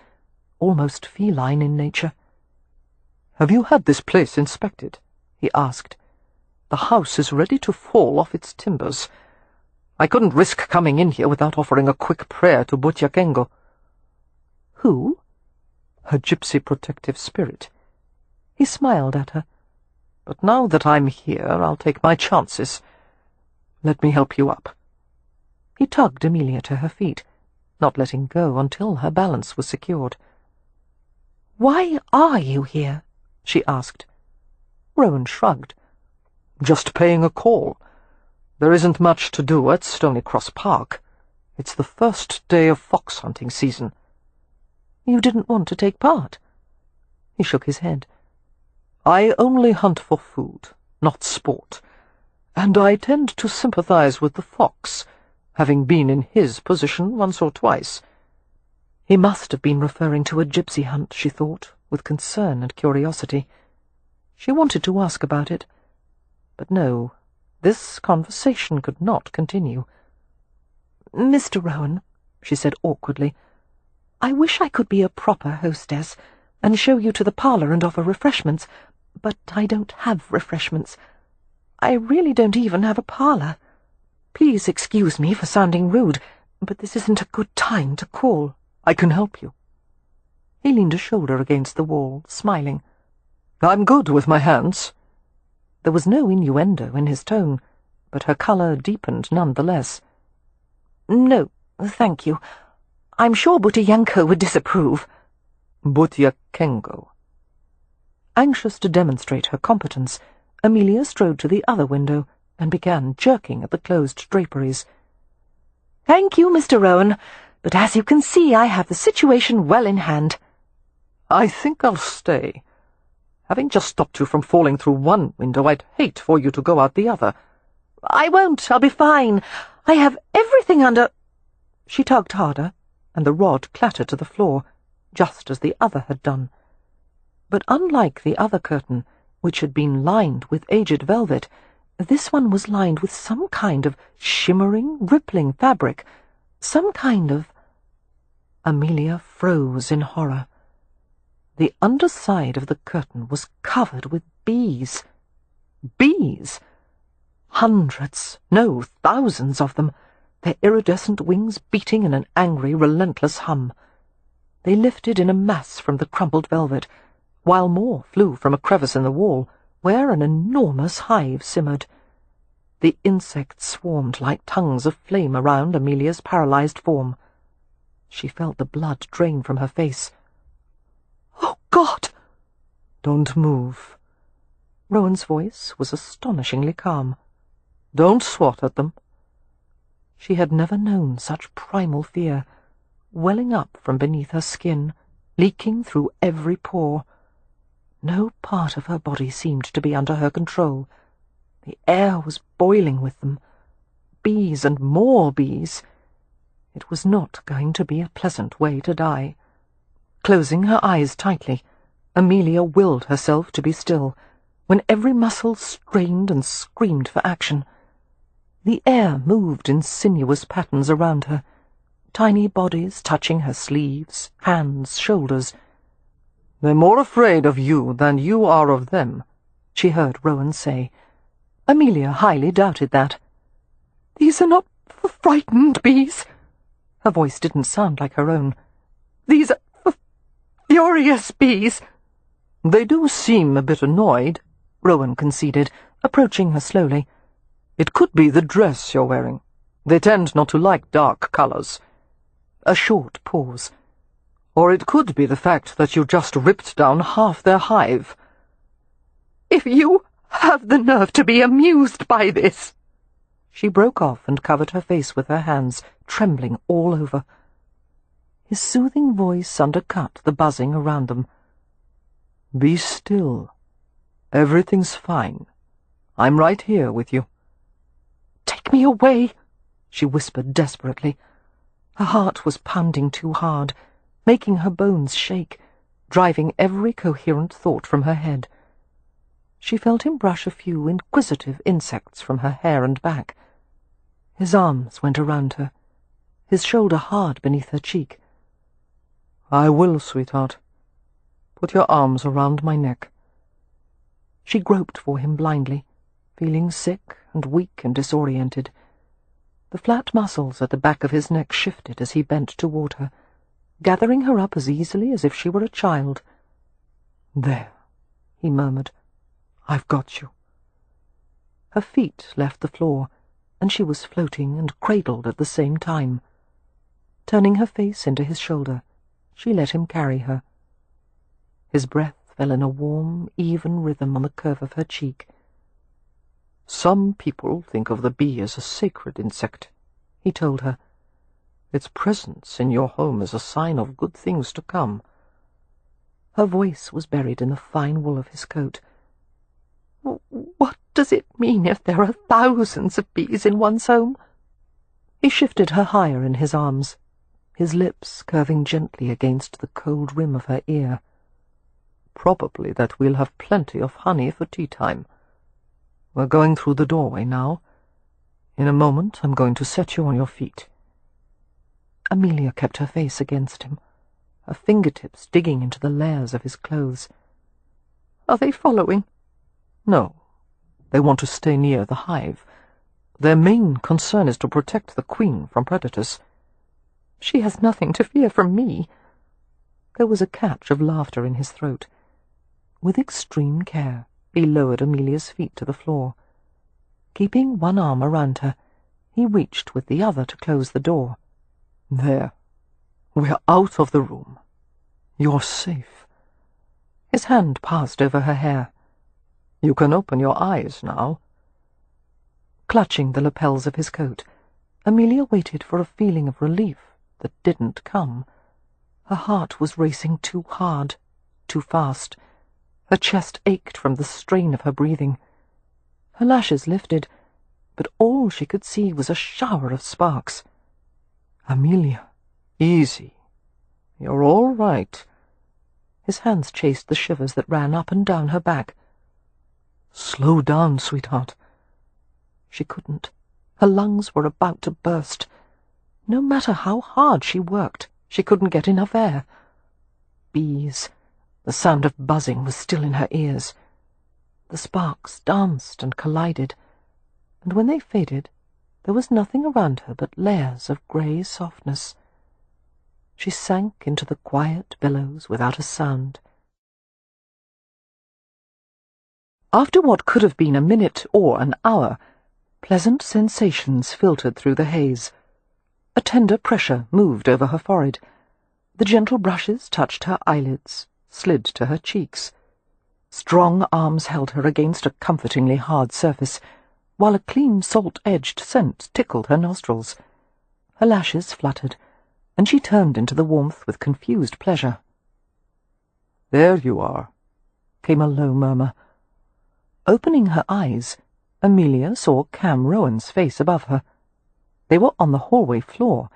almost feline in nature. "Have you had this place inspected?" he asked. "The house is ready to fall off its timbers. I couldn't risk coming in here without offering a quick prayer to Butyakengo." "Who?" "Her gypsy protective spirit." He smiled at her. "But now that I'm here, I'll take my chances. Let me help you up." He tugged Amelia to her feet, not letting go until her balance was secured. "Why are you here?" she asked. Rowan shrugged. "Just paying a call. There isn't much to do at Stonycross Park. It's the first day of fox hunting season." "You didn't want to take part?" He shook his head. "I only hunt for food, not sport, and I tend to sympathize with the fox, having been in his position once or twice." He must have been referring to a gypsy hunt, she thought, with concern and curiosity. She wanted to ask about it, but no, this conversation could not continue. "Mr. Rowan," she said awkwardly, "I wish I could be a proper hostess and show you to the parlour and offer refreshments, but I don't have refreshments. I really don't even have a parlour. Please excuse me for sounding rude, but this isn't a good time to call." "I can help you." He leaned a shoulder against the wall, smiling. "I'm good with my hands." There was no innuendo in his tone, but her colour deepened none the less. "No, thank you. I'm sure Butyakengo would disapprove." Butyakengo. Anxious to demonstrate her competence, Amelia strode to the other window and began jerking at the closed draperies. "Thank you, Mr. Rowan, but as you can see, I have the situation well in hand." "I think I'll stay. Having just stopped you from falling through one window, I'd hate for you to go out the other." "I won't. I'll be fine. I have everything under—" She tugged harder, and the rod clattered to the floor, just as the other had done. But unlike the other curtain, which had been lined with aged velvet, this one was lined with some kind of shimmering, rippling fabric, some kind of— Amelia froze in horror. The underside of the curtain was covered with bees. Bees! Hundreds, no, thousands of them, their iridescent wings beating in an angry, relentless hum. They lifted in a mass from the crumpled velvet, while more flew from a crevice in the wall, where an enormous hive simmered. The insects swarmed like tongues of flame around Amelia's paralyzed form. She felt the blood drain from her face. "Oh, God!" "Don't move." Rowan's voice was astonishingly calm. "Don't swat at them." She had never known such primal fear, welling up from beneath her skin, leaking through every pore. No part of her body seemed to be under her control. The air was boiling with them. Bees and more bees. It was not going to be a pleasant way to die. Closing her eyes tightly, Amelia willed herself to be still, when every muscle strained and screamed for action. The air moved in sinuous patterns around her, tiny bodies touching her sleeves, hands, shoulders. "They're more afraid of you than you are of them," she heard Rowan say. Amelia highly doubted that. "These are not frightened bees." Her voice didn't sound like her own. "These are furious bees." "They do seem a bit annoyed," Rowan conceded, approaching her slowly. "It could be the dress you're wearing. They tend not to like dark colours." A short pause. Or it could be the fact that you just ripped down half their hive. If you have the nerve to be amused by this—" She broke off and covered her face with her hands, trembling all over. His soothing voice undercut the buzzing around them. "Be still. Everything's fine. I'm right here with you." "Take me away," she whispered desperately. Her heart was pounding too hard, making her bones shake, driving every coherent thought from her head. She felt him brush a few inquisitive insects from her hair and back. His arms went around her, his shoulder hard beneath her cheek. "I will, sweetheart. Put your arms around my neck." She groped for him blindly, feeling sick and weak and disoriented. The flat muscles at the back of his neck shifted as he bent toward her, gathering her up as easily as if she were a child. "There," he murmured. "I've got you." Her feet left the floor, and she was floating and cradled at the same time. Turning her face into his shoulder, she let him carry her. His breath fell in a warm, even rhythm on the curve of her cheek. "Some people think of the bee as a sacred insect," he told her. "Its presence in your home is a sign of good things to come." Her voice was buried in the fine wool of his coat. "What does it mean if there are thousands of bees in one's home?" He shifted her higher in his arms, his lips curving gently against the cold rim of her ear. "Probably that we'll have plenty of honey for tea time. We're going through the doorway now. In a moment I'm going to set you on your feet." Amelia kept her face against him, her fingertips digging into the layers of his clothes. "Are they following?" "No. They want to stay near the hive. Their main concern is to protect the queen from predators." "She has nothing to fear from me." There was a catch of laughter in his throat. With extreme care, he lowered Amelia's feet to the floor. Keeping one arm around her, he reached with the other to close the door. "There. We're out of the room. You're safe." His hand passed over her hair. "You can open your eyes now." Clutching the lapels of his coat, Amelia waited for a feeling of relief that didn't come. Her heart was racing too hard, too fast. Her chest ached from the strain of her breathing. Her lashes lifted, but all she could see was a shower of sparks. "Amelia, easy. You're all right." His hands chased the shivers that ran up and down her back. "Slow down, sweetheart." She couldn't. Her lungs were about to burst. No matter how hard she worked, she couldn't get enough air. Bees. The sound of buzzing was still in her ears. The sparks danced and collided, and when they faded, there was nothing around her but layers of grey softness. She sank into the quiet billows without a sound. After what could have been a minute or an hour, pleasant sensations filtered through the haze. A tender pressure moved over her forehead. The gentle brushes touched her eyelids, slid to her cheeks. Strong arms held her against a comfortingly hard surface, while a clean salt-edged scent tickled her nostrils. Her lashes fluttered, and she turned into the warmth with confused pleasure. "There you are," came a low murmur. Opening her eyes, Amelia saw Cam Rowan's face above her. They were on the hallway floor.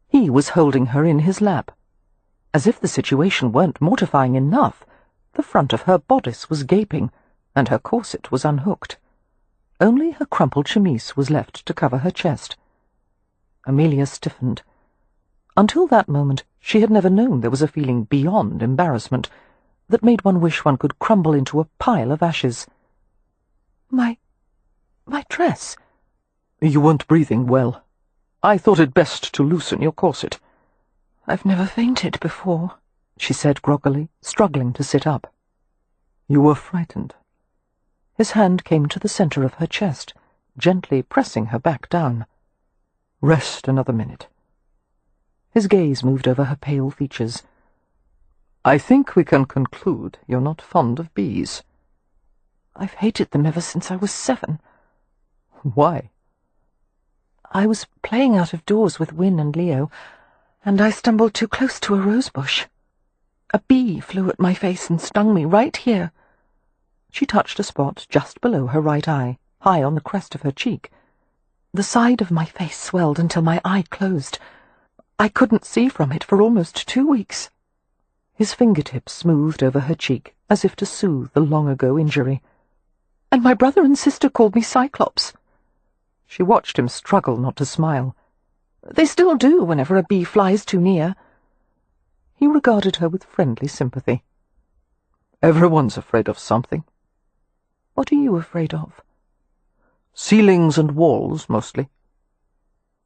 He was holding her in his lap. As if the situation weren't mortifying enough, the front of her bodice was gaping, and her corset was unhooked. Only her crumpled chemise was left to cover her chest. Amelia stiffened. Until that moment, she had never known there was a feeling beyond embarrassment that made one wish one could crumble into a pile of ashes. My dress." "You weren't breathing well. I thought it best to loosen your corset." "I've never fainted before," she said groggily, struggling to sit up. "You were frightened." His hand came to the center of her chest, gently pressing her back down. "Rest another minute." His gaze moved over her pale features. I think we can conclude you're not fond of bees. I've hated them ever since I was 7. Why? I was playing out of doors with Win and Leo, and I stumbled too close to a rosebush. A bee flew at my face and stung me right here. She touched a spot just below her right eye, high on the crest of her cheek. The side of my face swelled until my eye closed. I couldn't see from it for almost 2 weeks. His fingertips smoothed over her cheek, as if to soothe the long-ago injury. And my brother and sister called me Cyclops. She watched him struggle not to smile. They still do whenever a bee flies too near. He regarded her with friendly sympathy. Everyone's afraid of something. What are you afraid of? Ceilings and walls, mostly.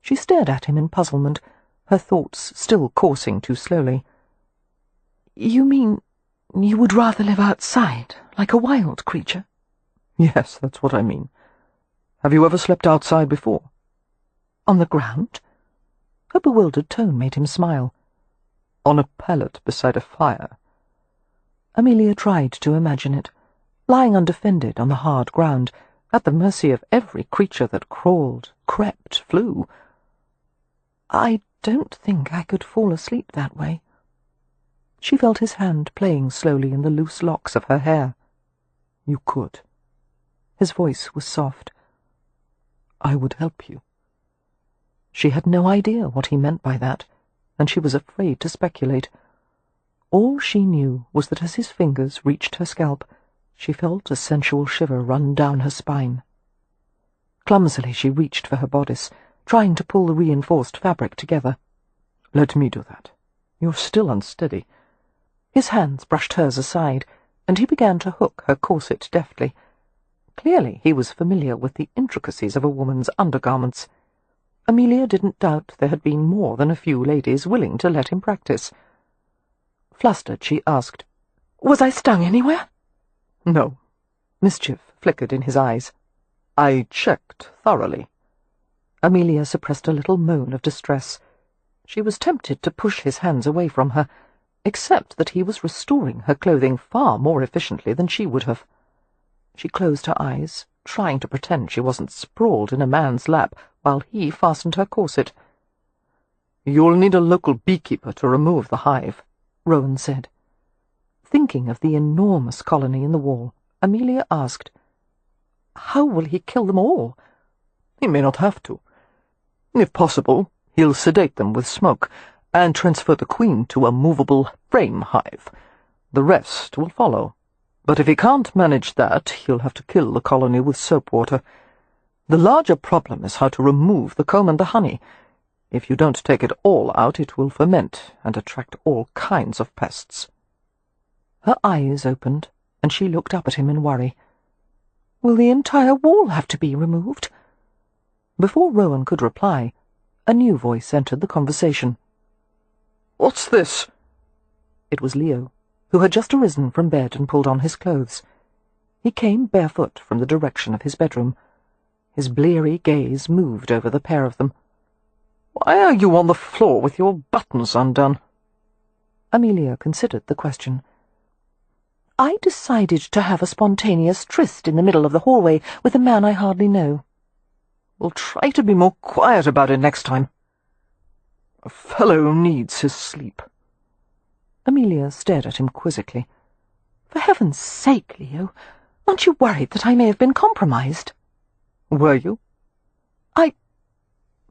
She stared at him in puzzlement, her thoughts still coursing too slowly. You mean you would rather live outside, like a wild creature? Yes, that's what I mean. Have you ever slept outside before? On the ground? Her bewildered tone made him smile. On a pallet beside a fire. Amelia tried to imagine it, lying undefended on the hard ground, at the mercy of every creature that crawled, crept, flew. I don't think I could fall asleep that way. She felt his hand playing slowly in the loose locks of her hair. You could. His voice was soft. I would help you. She had no idea what he meant by that, and she was afraid to speculate. All she knew was that as his fingers reached her scalp, she felt a sensual shiver run down her spine. Clumsily she reached for her bodice, trying to pull the reinforced fabric together. Let me do that. You're still unsteady. His hands brushed hers aside, and he began to hook her corset deftly. Clearly he was familiar with the intricacies of a woman's undergarments. Amelia didn't doubt there had been more than a few ladies willing to let him practice. Flustered, she asked, "Was I stung anywhere?" No. Mischief flickered in his eyes. I checked thoroughly. Amelia suppressed a little moan of distress. She was tempted to push his hands away from her, except that he was restoring her clothing far more efficiently than she would have. She closed her eyes, trying to pretend she wasn't sprawled in a man's lap while he fastened her corset. You'll need a local beekeeper to remove the hive, Rowan said. Thinking of the enormous colony in the wall, Amelia asked, "How will he kill them all?" He may not have to. If possible, he'll sedate them with smoke and transfer the queen to a movable frame hive. The rest will follow. But if he can't manage that, he'll have to kill the colony with soap water. The larger problem is how to remove the comb and the honey. If you don't take it all out, it will ferment and attract all kinds of pests. Her eyes opened, and she looked up at him in worry. Will the entire wall have to be removed? Before Rowan could reply, a new voice entered the conversation. What's this? It was Leo, who had just arisen from bed and pulled on his clothes. He came barefoot from the direction of his bedroom. His bleary gaze moved over the pair of them. Why are you on the floor with your buttons undone? Amelia considered the question. I decided to have a spontaneous tryst in the middle of the hallway with a man I hardly know. We'll try to be more quiet about it next time. A fellow needs his sleep. Amelia stared at him quizzically. For heaven's sake, Leo, aren't you worried that I may have been compromised? Were you?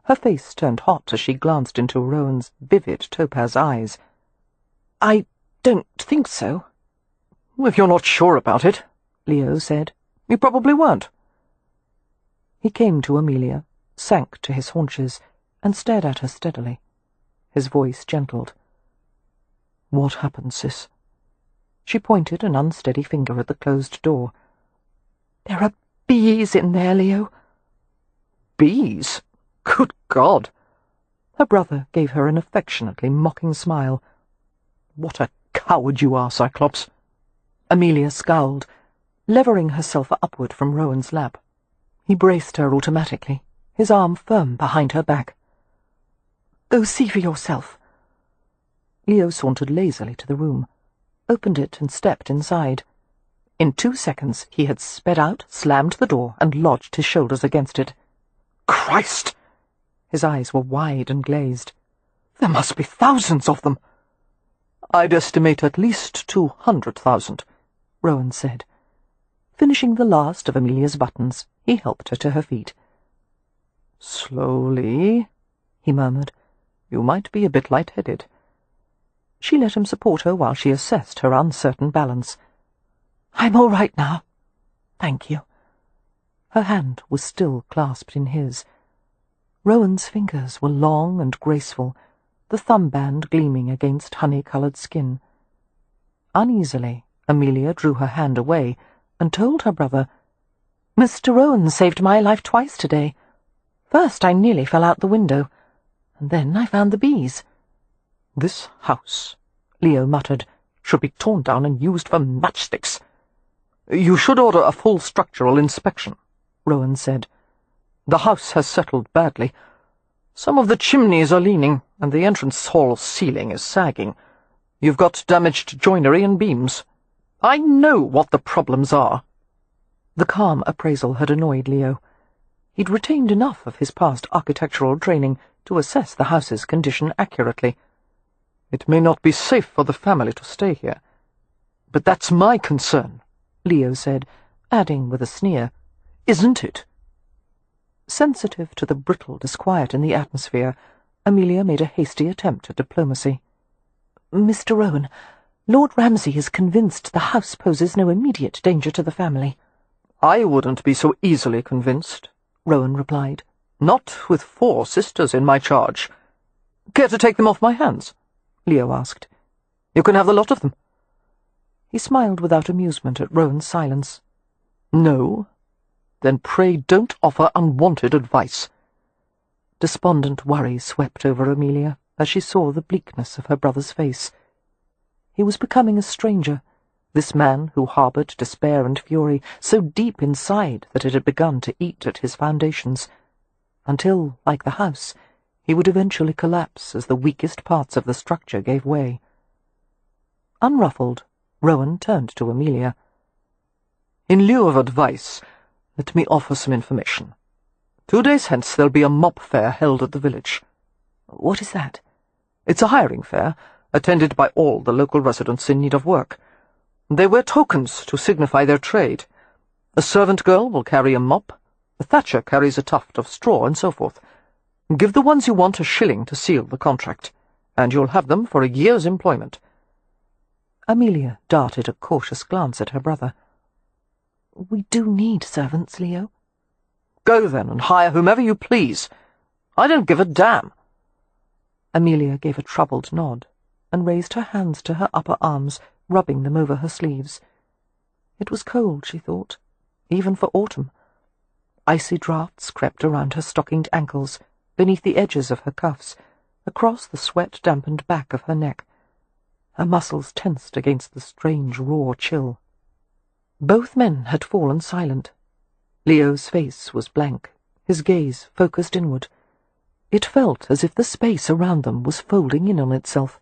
Her face turned hot as she glanced into Rowan's vivid topaz eyes. I don't think so. If you're not sure about it, Leo said, you probably weren't. He came to Amelia, sank to his haunches, and stared at her steadily. His voice gentled. What happened, sis? She pointed an unsteady finger at the closed door. There are bees in there, Leo. Bees? Good God! Her brother gave her an affectionately mocking smile. What a coward you are, Cyclops! Amelia scowled, levering herself upward from Rowan's lap. He braced her automatically, his arm firm behind her back. Go see for yourself, Leo sauntered lazily to the room, opened it and stepped inside. In 2 seconds he had sped out, slammed the door, and lodged his shoulders against it. Christ! His eyes were wide and glazed. There must be thousands of them. I'd estimate at least 200,000, Rowan said. Finishing the last of Amelia's buttons, he helped her to her feet. Slowly, he murmured. You might be a bit light-headed. She let him support her while she assessed her uncertain balance. I'm all right now. Thank you. Her hand was still clasped in his. Rowan's fingers were long and graceful, the thumb band gleaming against honey-coloured skin. Uneasily, Amelia drew her hand away and told her brother, Mr. Rowan saved my life twice today. First I nearly fell out the window, and then I found the bees. This house, Leo muttered, should be torn down and used for matchsticks. You should order a full structural inspection, Rowan said. The house has settled badly. Some of the chimneys are leaning, and the entrance hall ceiling is sagging. You've got damaged joinery and beams. I know what the problems are. The calm appraisal had annoyed Leo. He'd retained enough of his past architectural training to assess the house's condition accurately. It may not be safe for the family to stay here. But that's my concern, Leo said, adding with a sneer, Isn't it? Sensitive to the brittle disquiet in the atmosphere, Amelia made a hasty attempt at diplomacy. Mr. Rowan, Lord Ramsay is convinced the house poses no immediate danger to the family. I wouldn't be so easily convinced, Rowan replied. Not with 4 sisters in my charge. Care to take them off my hands? Leo asked. You can have the lot of them. He smiled without amusement at Rowan's silence. No? Then pray don't offer unwanted advice. Despondent worry swept over Amelia as she saw the bleakness of her brother's face. He was becoming a stranger, this man who harboured despair and fury so deep inside that it had begun to eat at his foundations, until, like the house, he would eventually collapse as the weakest parts of the structure gave way. Unruffled, Rowan turned to Amelia. In lieu of advice, let me offer some information. 2 days hence there'll be a mop fair held at the village. What is that? It's a hiring fair, attended by all the local residents in need of work. They wear tokens to signify their trade. A servant girl will carry a mop, a thatcher carries a tuft of straw, and so forth. Give the ones you want a shilling to seal the contract, and you'll have them for a year's employment. Amelia darted a cautious glance at her brother. We do need servants, Leo. Go then and hire whomever you please. I don't give a damn. Amelia gave a troubled nod and raised her hands to her upper arms, rubbing them over her sleeves. It was cold, she thought, even for autumn. Icy draughts crept around her stockinged ankles, beneath the edges of her cuffs, across the sweat-dampened back of her neck. Her muscles tensed against the strange raw chill. Both men had fallen silent. Leo's face was blank, his gaze focused inward. It felt as if the space around them was folding in on itself,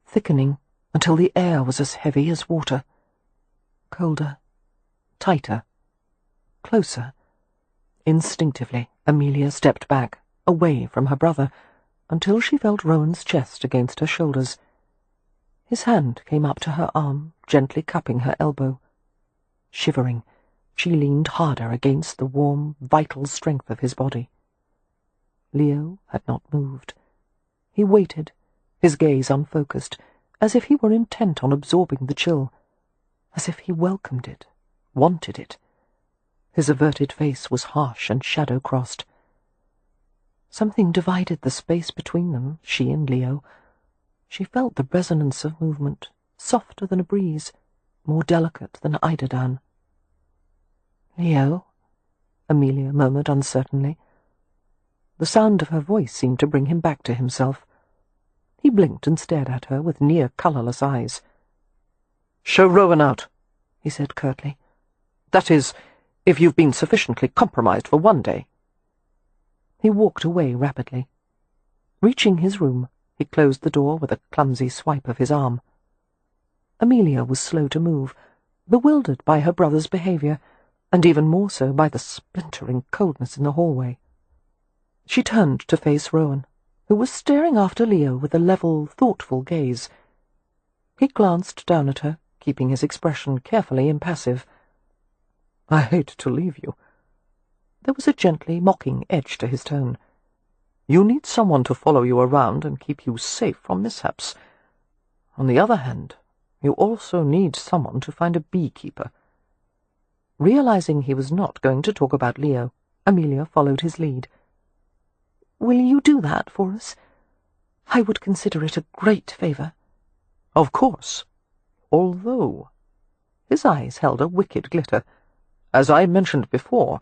thickening until the air was as heavy as water. Colder, tighter, closer. Instinctively, Amelia stepped back, away from her brother, until she felt Rowan's chest against her shoulders. His hand came up to her arm, gently cupping her elbow. Shivering, she leaned harder against the warm, vital strength of his body. Leo had not moved. He waited, his gaze unfocused, as if he were intent on absorbing the chill, as if he welcomed it, wanted it. His averted face was harsh and shadow-crossed. Something divided the space between them, she and Leo. She felt the resonance of movement, softer than a breeze, more delicate than eiderdown. "Leo," Amelia murmured uncertainly. The sound of her voice seemed to bring him back to himself. He blinked and stared at her with near-colourless eyes. "Show Rowan out," he said curtly. "That is, if you've been sufficiently compromised for one day." He walked away rapidly. Reaching his room, He closed the door with a clumsy swipe of his arm. Amelia was slow to move, bewildered by her brother's behaviour, and even more so by the splintering coldness in the hallway. She turned to face Rowan, who was staring after Leo with a level, thoughtful gaze. He glanced down at her, keeping his expression carefully impassive. "I hate to leave you." There was a gently mocking edge to his tone. "You need someone to follow you around and keep you safe from mishaps. On the other hand, you also need someone to find a beekeeper." Realizing he was not going to talk about Leo, Amelia followed his lead. "Will you do that for us? I would consider it a great favour." "Of course. Although—" his eyes held a wicked glitter. "As I mentioned before,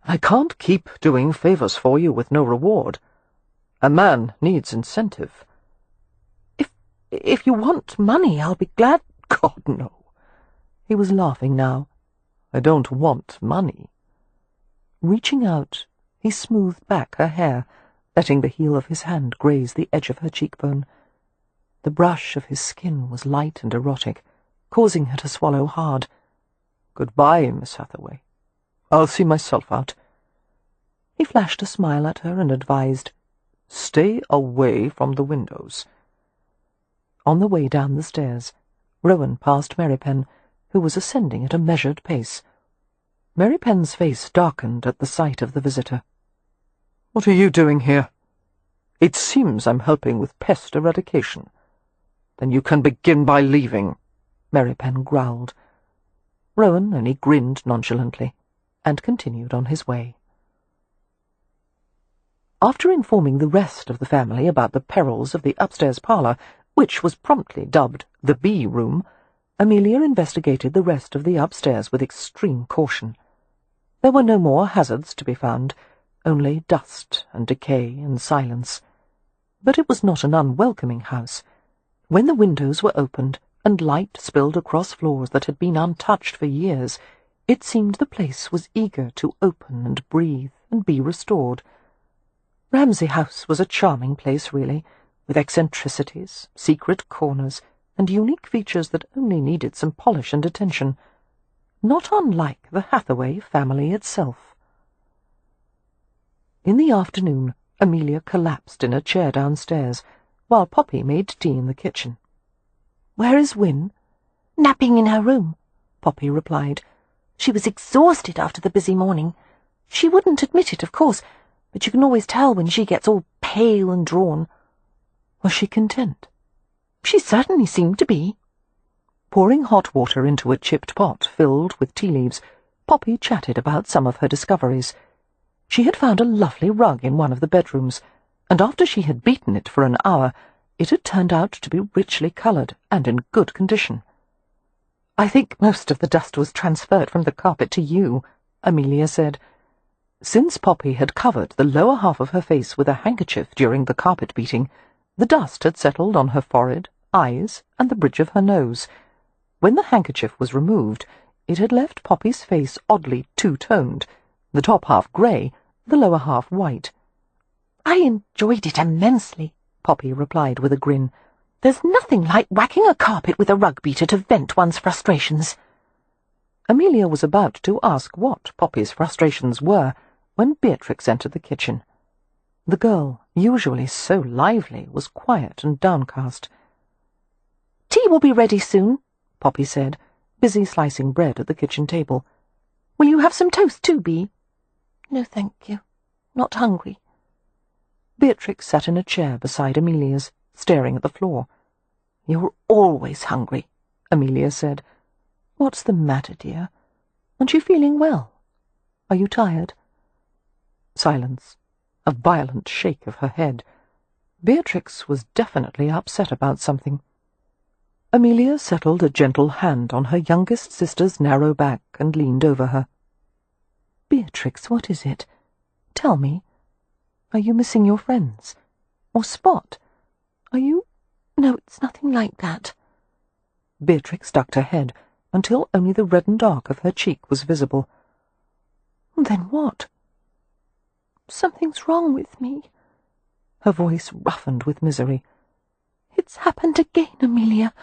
I can't keep doing favours for you with no reward. A man needs incentive." If you want money, I'll be glad—" "God, no." He was laughing now. "I don't want money." Reaching out, he smoothed back her hair, letting the heel of his hand graze the edge of her cheekbone. The brush of his skin was light and erotic, causing her to swallow hard. "Goodbye, Miss Hathaway. I'll see myself out." He flashed a smile at her and advised, "Stay away from the windows." On the way down the stairs, Rowan passed Mary Pen, who was ascending at a measured pace. Mary Pen's face darkened at the sight of the visitor. "What are you doing here?" "It seems I'm helping with pest eradication." "Then you can begin by leaving," Mary Pen growled. Rowan only grinned nonchalantly, and continued on his way. After informing the rest of the family about the perils of the upstairs parlour, which was promptly dubbed the bee room, Amelia investigated the rest of the upstairs with extreme caution. There were no more hazards to be found, only dust and decay and silence. But it was not an unwelcoming house. When the windows were opened and light spilled across floors that had been untouched for years, it seemed the place was eager to open and breathe and be restored. Ramsay House was a charming place, really, with eccentricities, secret corners, and unique features that only needed some polish and attention, not unlike the Hathaway family itself. In the afternoon, Amelia collapsed in a chair downstairs, while Poppy made tea in the kitchen. "Where is Win?" "Napping in her room," Poppy replied. "She was exhausted after the busy morning. She wouldn't admit it, of course, but you can always tell when she gets all pale and drawn." Was she content? "She certainly seemed to be." Pouring hot water into a chipped pot filled with tea leaves, Poppy chatted about some of her discoveries. She had found a lovely rug in one of the bedrooms, and after she had beaten it for an hour, it had turned out to be richly coloured and in good condition. "I think most of the dust was transferred from the carpet to you," Amelia said. Since Poppy had covered the lower half of her face with a handkerchief during the carpet beating, the dust had settled on her forehead, eyes, and the bridge of her nose. When the handkerchief was removed, it had left Poppy's face oddly two-toned, the top half grey, the lower half white. "I enjoyed it immensely," Poppy replied with a grin. "There's nothing like whacking a carpet with a rug beater to vent one's frustrations." Amelia was about to ask what Poppy's frustrations were when Beatrix entered the kitchen. The girl, usually so lively, was quiet and downcast. "Tea will be ready soon," Poppy said, busy slicing bread at the kitchen table. "Will you have some toast too, Bee?" "No, thank you. Not hungry." Beatrix sat in a chair beside Amelia's, staring at the floor. "You're always hungry," Amelia said. "What's the matter, dear? Aren't you feeling well? Are you tired?" Silence. A violent shake of her head. Beatrix was definitely upset about something. Amelia settled a gentle hand on her youngest sister's narrow back and leaned over her. "Beatrix, what is it? Tell me. Are you missing your friends? Or Spot? Are you—" "No, it's nothing like that." Beatrix ducked her head until only the reddened arc of her cheek was visible. "Then what?" "Something's wrong with me." Her voice roughened with misery. It's happened again, Amelia.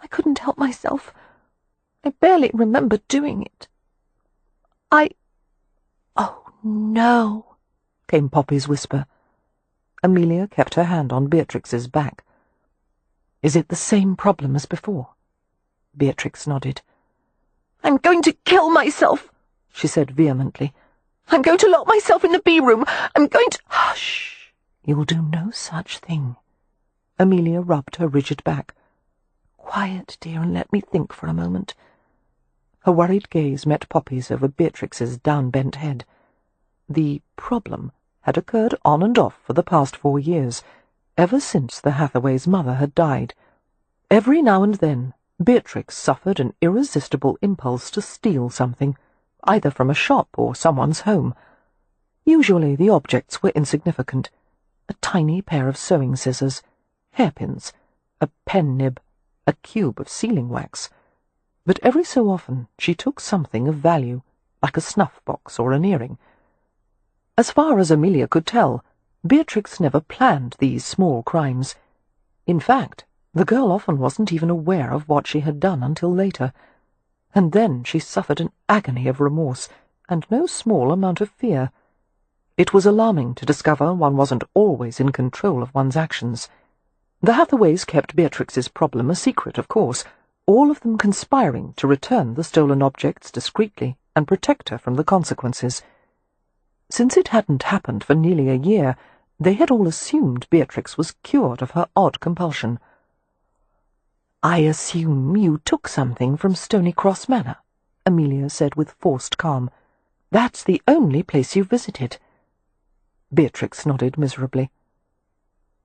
I couldn't help myself. I barely remember doing it. Oh, no, came Poppy's whisper. Amelia kept her hand on Beatrix's back. Is it the same problem as before? Beatrix nodded. I'm going to kill myself, she said vehemently. I'm going to lock myself in the B-room. I'm going to— Hush! You'll do no such thing. Amelia rubbed her rigid back. Quiet, dear, and let me think for a moment. Her worried gaze met Poppy's over Beatrix's down-bent head. The problem had occurred on and off for the past 4 years, ever since the Hathaways' mother had died. Every now and then, Beatrix suffered an irresistible impulse to steal something, either from a shop or someone's home. Usually the objects were insignificant. A tiny pair of sewing scissors, hairpins, a pen nib, a cube of sealing wax. But every so often she took something of value, like a snuff-box or an earring. As far as Amelia could tell, Beatrix never planned these small crimes. In fact, the girl often wasn't even aware of what she had done until later, and then she suffered an agony of remorse and no small amount of fear. It was alarming to discover one wasn't always in control of one's actions. The Hathaways kept Beatrix's problem a secret, of course, all of them conspiring to return the stolen objects discreetly and protect her from the consequences. Since it hadn't happened for nearly a year, they had all assumed Beatrix was cured of her odd compulsion. I assume you took something from Stony Cross Manor, Amelia said with forced calm. That's the only place you visited. Beatrix nodded miserably.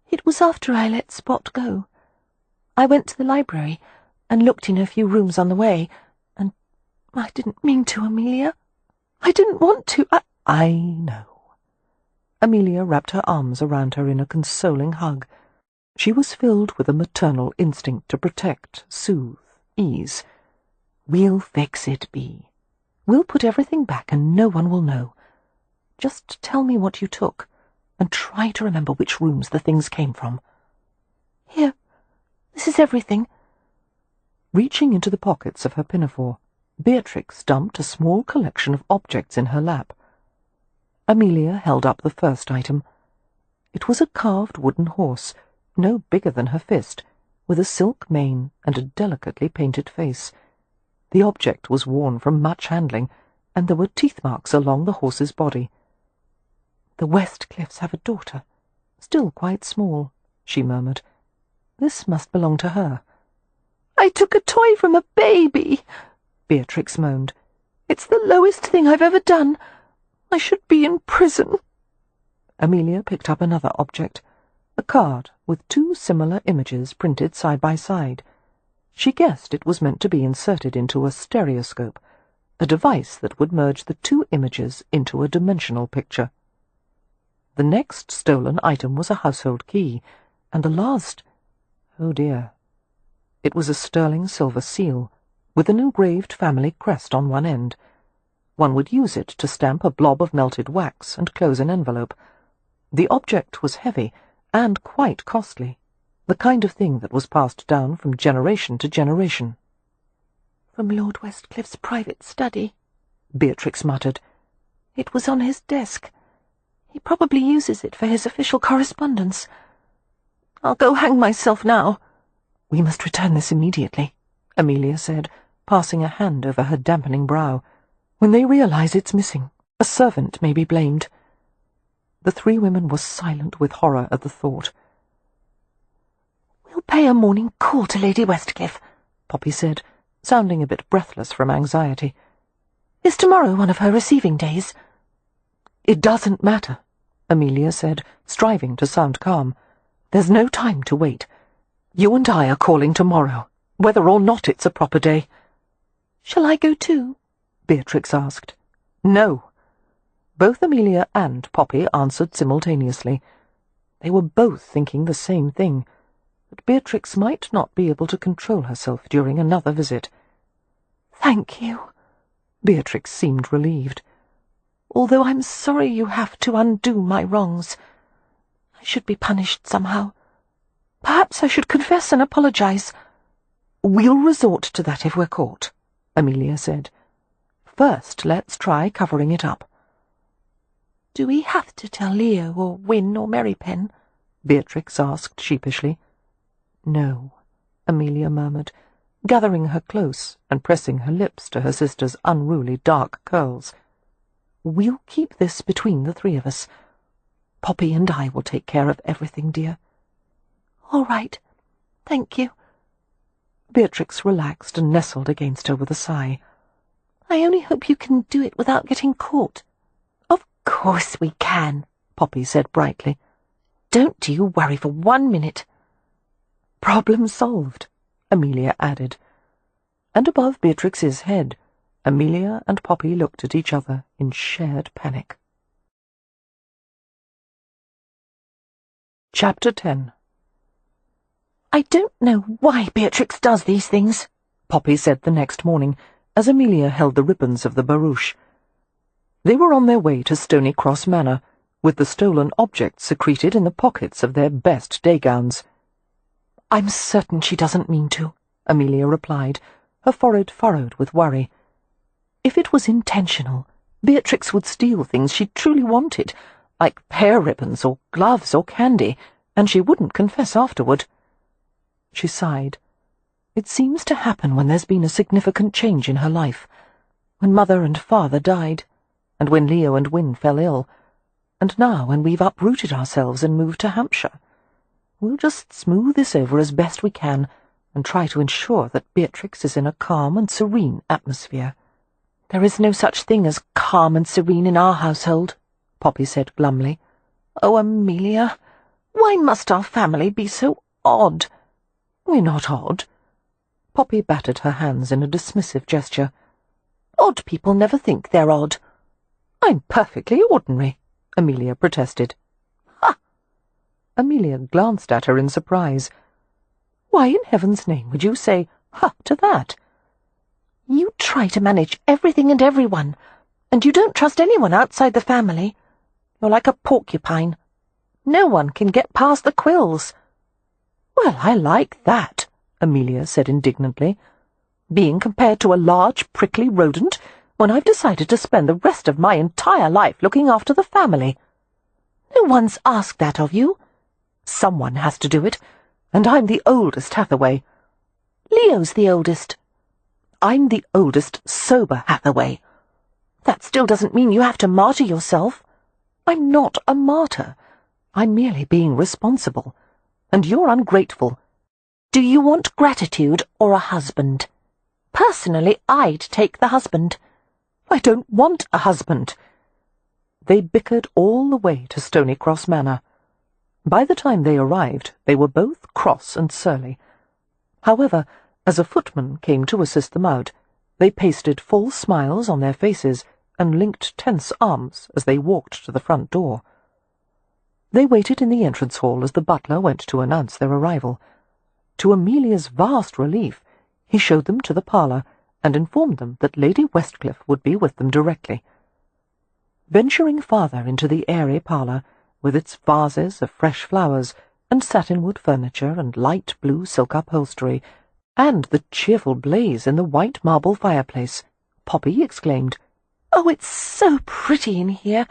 It was after I let Spot go. I went to the library and looked in a few rooms on the way, and I didn't mean to, Amelia. I didn't want to. I know. Amelia wrapped her arms around her in a consoling hug. She was filled with a maternal instinct to protect, soothe, ease. We'll fix it, Bee. We'll put everything back and no one will know. Just tell me what you took, and try to remember which rooms the things came from. Here, this is everything. Reaching into the pockets of her pinafore, Beatrix dumped a small collection of objects in her lap. Amelia held up the first item. It was a carved wooden horse, no bigger than her fist, with a silk mane and a delicately painted face. The object was worn from much handling, and there were teeth marks along the horse's body. The Westcliffs have a daughter, still quite small, she murmured. This must belong to her. I took a toy from a baby, Beatrix moaned. It's the lowest thing I've ever done. I should be in prison. Amelia picked up another object, a card with 2 similar images printed side by side. She guessed it was meant to be inserted into a stereoscope, a device that would merge the 2 images into a dimensional picture. The next stolen item was a household key, and the last— oh dear. It was a sterling silver seal, with an engraved family crest on one end. One would use it to stamp a blob of melted wax and close an envelope. The object was heavy and quite costly, the kind of thing that was passed down from generation to generation. From Lord Westcliff's private study, Beatrix muttered. It was on his desk. He probably uses it for his official correspondence. I'll go hang myself now. We must return this immediately, Amelia said, passing a hand over her dampening brow. When they realize it's missing, a servant may be blamed. The 3 women were silent with horror at the thought. We'll pay a morning call to Lady Westcliff, Poppy said, sounding a bit breathless from anxiety. Is tomorrow one of her receiving days? It doesn't matter, Amelia said, striving to sound calm. There's no time to wait. You and I are calling tomorrow, whether or not it's a proper day. Shall I go too? Beatrix asked. No. Both Amelia and Poppy answered simultaneously. They were both thinking the same thing, but Beatrix might not be able to control herself during another visit. Thank you. Beatrix seemed relieved. Although I'm sorry you have to undo my wrongs. I should be punished somehow. Perhaps I should confess and apologize. We'll resort to that if we're caught, Amelia said. First, let's try covering it up. Do we have to tell Leo or Win or Merrypen? Beatrix asked sheepishly. No, Amelia murmured, gathering her close and pressing her lips to her sister's unruly dark curls. We'll keep this between the three of us. Poppy and I will take care of everything, dear. All right. Thank you. Beatrix relaxed and nestled against her with a sigh. I only hope you can do it without getting caught. Of course we can, Poppy said brightly. Don't you worry for 1 minute. Problem solved, Amelia added. And above Beatrix's head, Amelia and Poppy looked at each other in shared panic. Chapter 10. I don't know why Beatrix does these things, Poppy said the next morning, as Amelia held the ribbons of the barouche. They were on their way to Stony Cross Manor, with the stolen objects secreted in the pockets of their best day gowns. I'm certain she doesn't mean to, Amelia replied, her forehead furrowed with worry. If it was intentional, Beatrix would steal things she truly wanted, like hair ribbons or gloves or candy, and she wouldn't confess afterward. She sighed. It seems to happen when there's been a significant change in her life, when Mother and Father died, and when Leo and Win fell ill, and now when we've uprooted ourselves and moved to Hampshire. We'll just smooth this over as best we can, and try to ensure that Beatrix is in a calm and serene atmosphere. There is no such thing as calm and serene in our household, Poppy said glumly. Oh, Amelia, why must our family be so odd? We're not odd. Poppy battered her hands in a dismissive gesture. Odd people never think they're odd. I'm perfectly ordinary, Amelia protested. Ha! Amelia glanced at her in surprise. Why in heaven's name would you say ha to that? You try to manage everything and everyone, and you don't trust anyone outside the family. You're like a porcupine. No one can get past the quills. Well, I like that, Amelia said indignantly. Being compared to a large, prickly rodent when I've decided to spend the rest of my entire life looking after the family. No one's asked that of you. Someone has to do it, and I'm the oldest Hathaway. Leo's the oldest. I'm the oldest sober Hathaway. That still doesn't mean you have to martyr yourself. I'm not a martyr. I'm merely being responsible. And you're ungrateful. Do you want gratitude or a husband? Personally, I'd take the husband. I don't want a husband. They bickered all the way to Stony Cross Manor. By the time they arrived, they were both cross and surly. However, as a footman came to assist them out, they pasted false smiles on their faces and linked tense arms as they walked to the front door. They waited in the entrance hall as the butler went to announce their arrival. To Amelia's vast relief, he showed them to the parlour and informed them that Lady Westcliff would be with them directly. Venturing farther into the airy parlour, with its vases of fresh flowers and satinwood furniture and light blue silk upholstery, and the cheerful blaze in the white marble fireplace, Poppy exclaimed, "Oh, it's so pretty in here,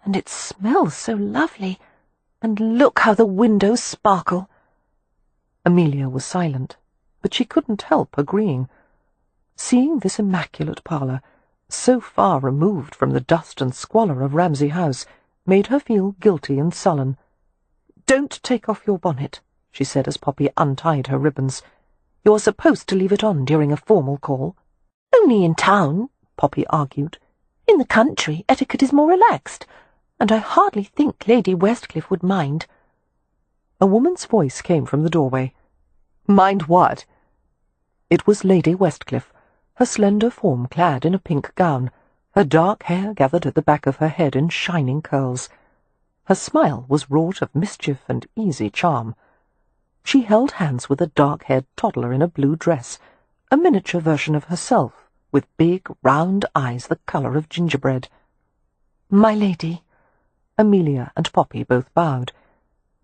and it smells so lovely, and look how the windows sparkle." Amelia was silent, but she couldn't help agreeing. Seeing this immaculate parlour, so far removed from the dust and squalor of Ramsay House, made her feel guilty and sullen. "Don't take off your bonnet," she said as Poppy untied her ribbons. "You're supposed to leave it on during a formal call." "Only in town," Poppy argued. "In the country, etiquette is more relaxed, and I hardly think Lady Westcliff would mind." A woman's voice came from the doorway. "Mind what?" It was Lady Westcliff, her slender form clad in a pink gown, her dark hair gathered at the back of her head in shining curls. Her smile was wrought of mischief and easy charm. She held hands with a dark-haired toddler in a blue dress, a miniature version of herself, with big, round eyes the colour of gingerbread. "My lady." Amelia and Poppy both bowed.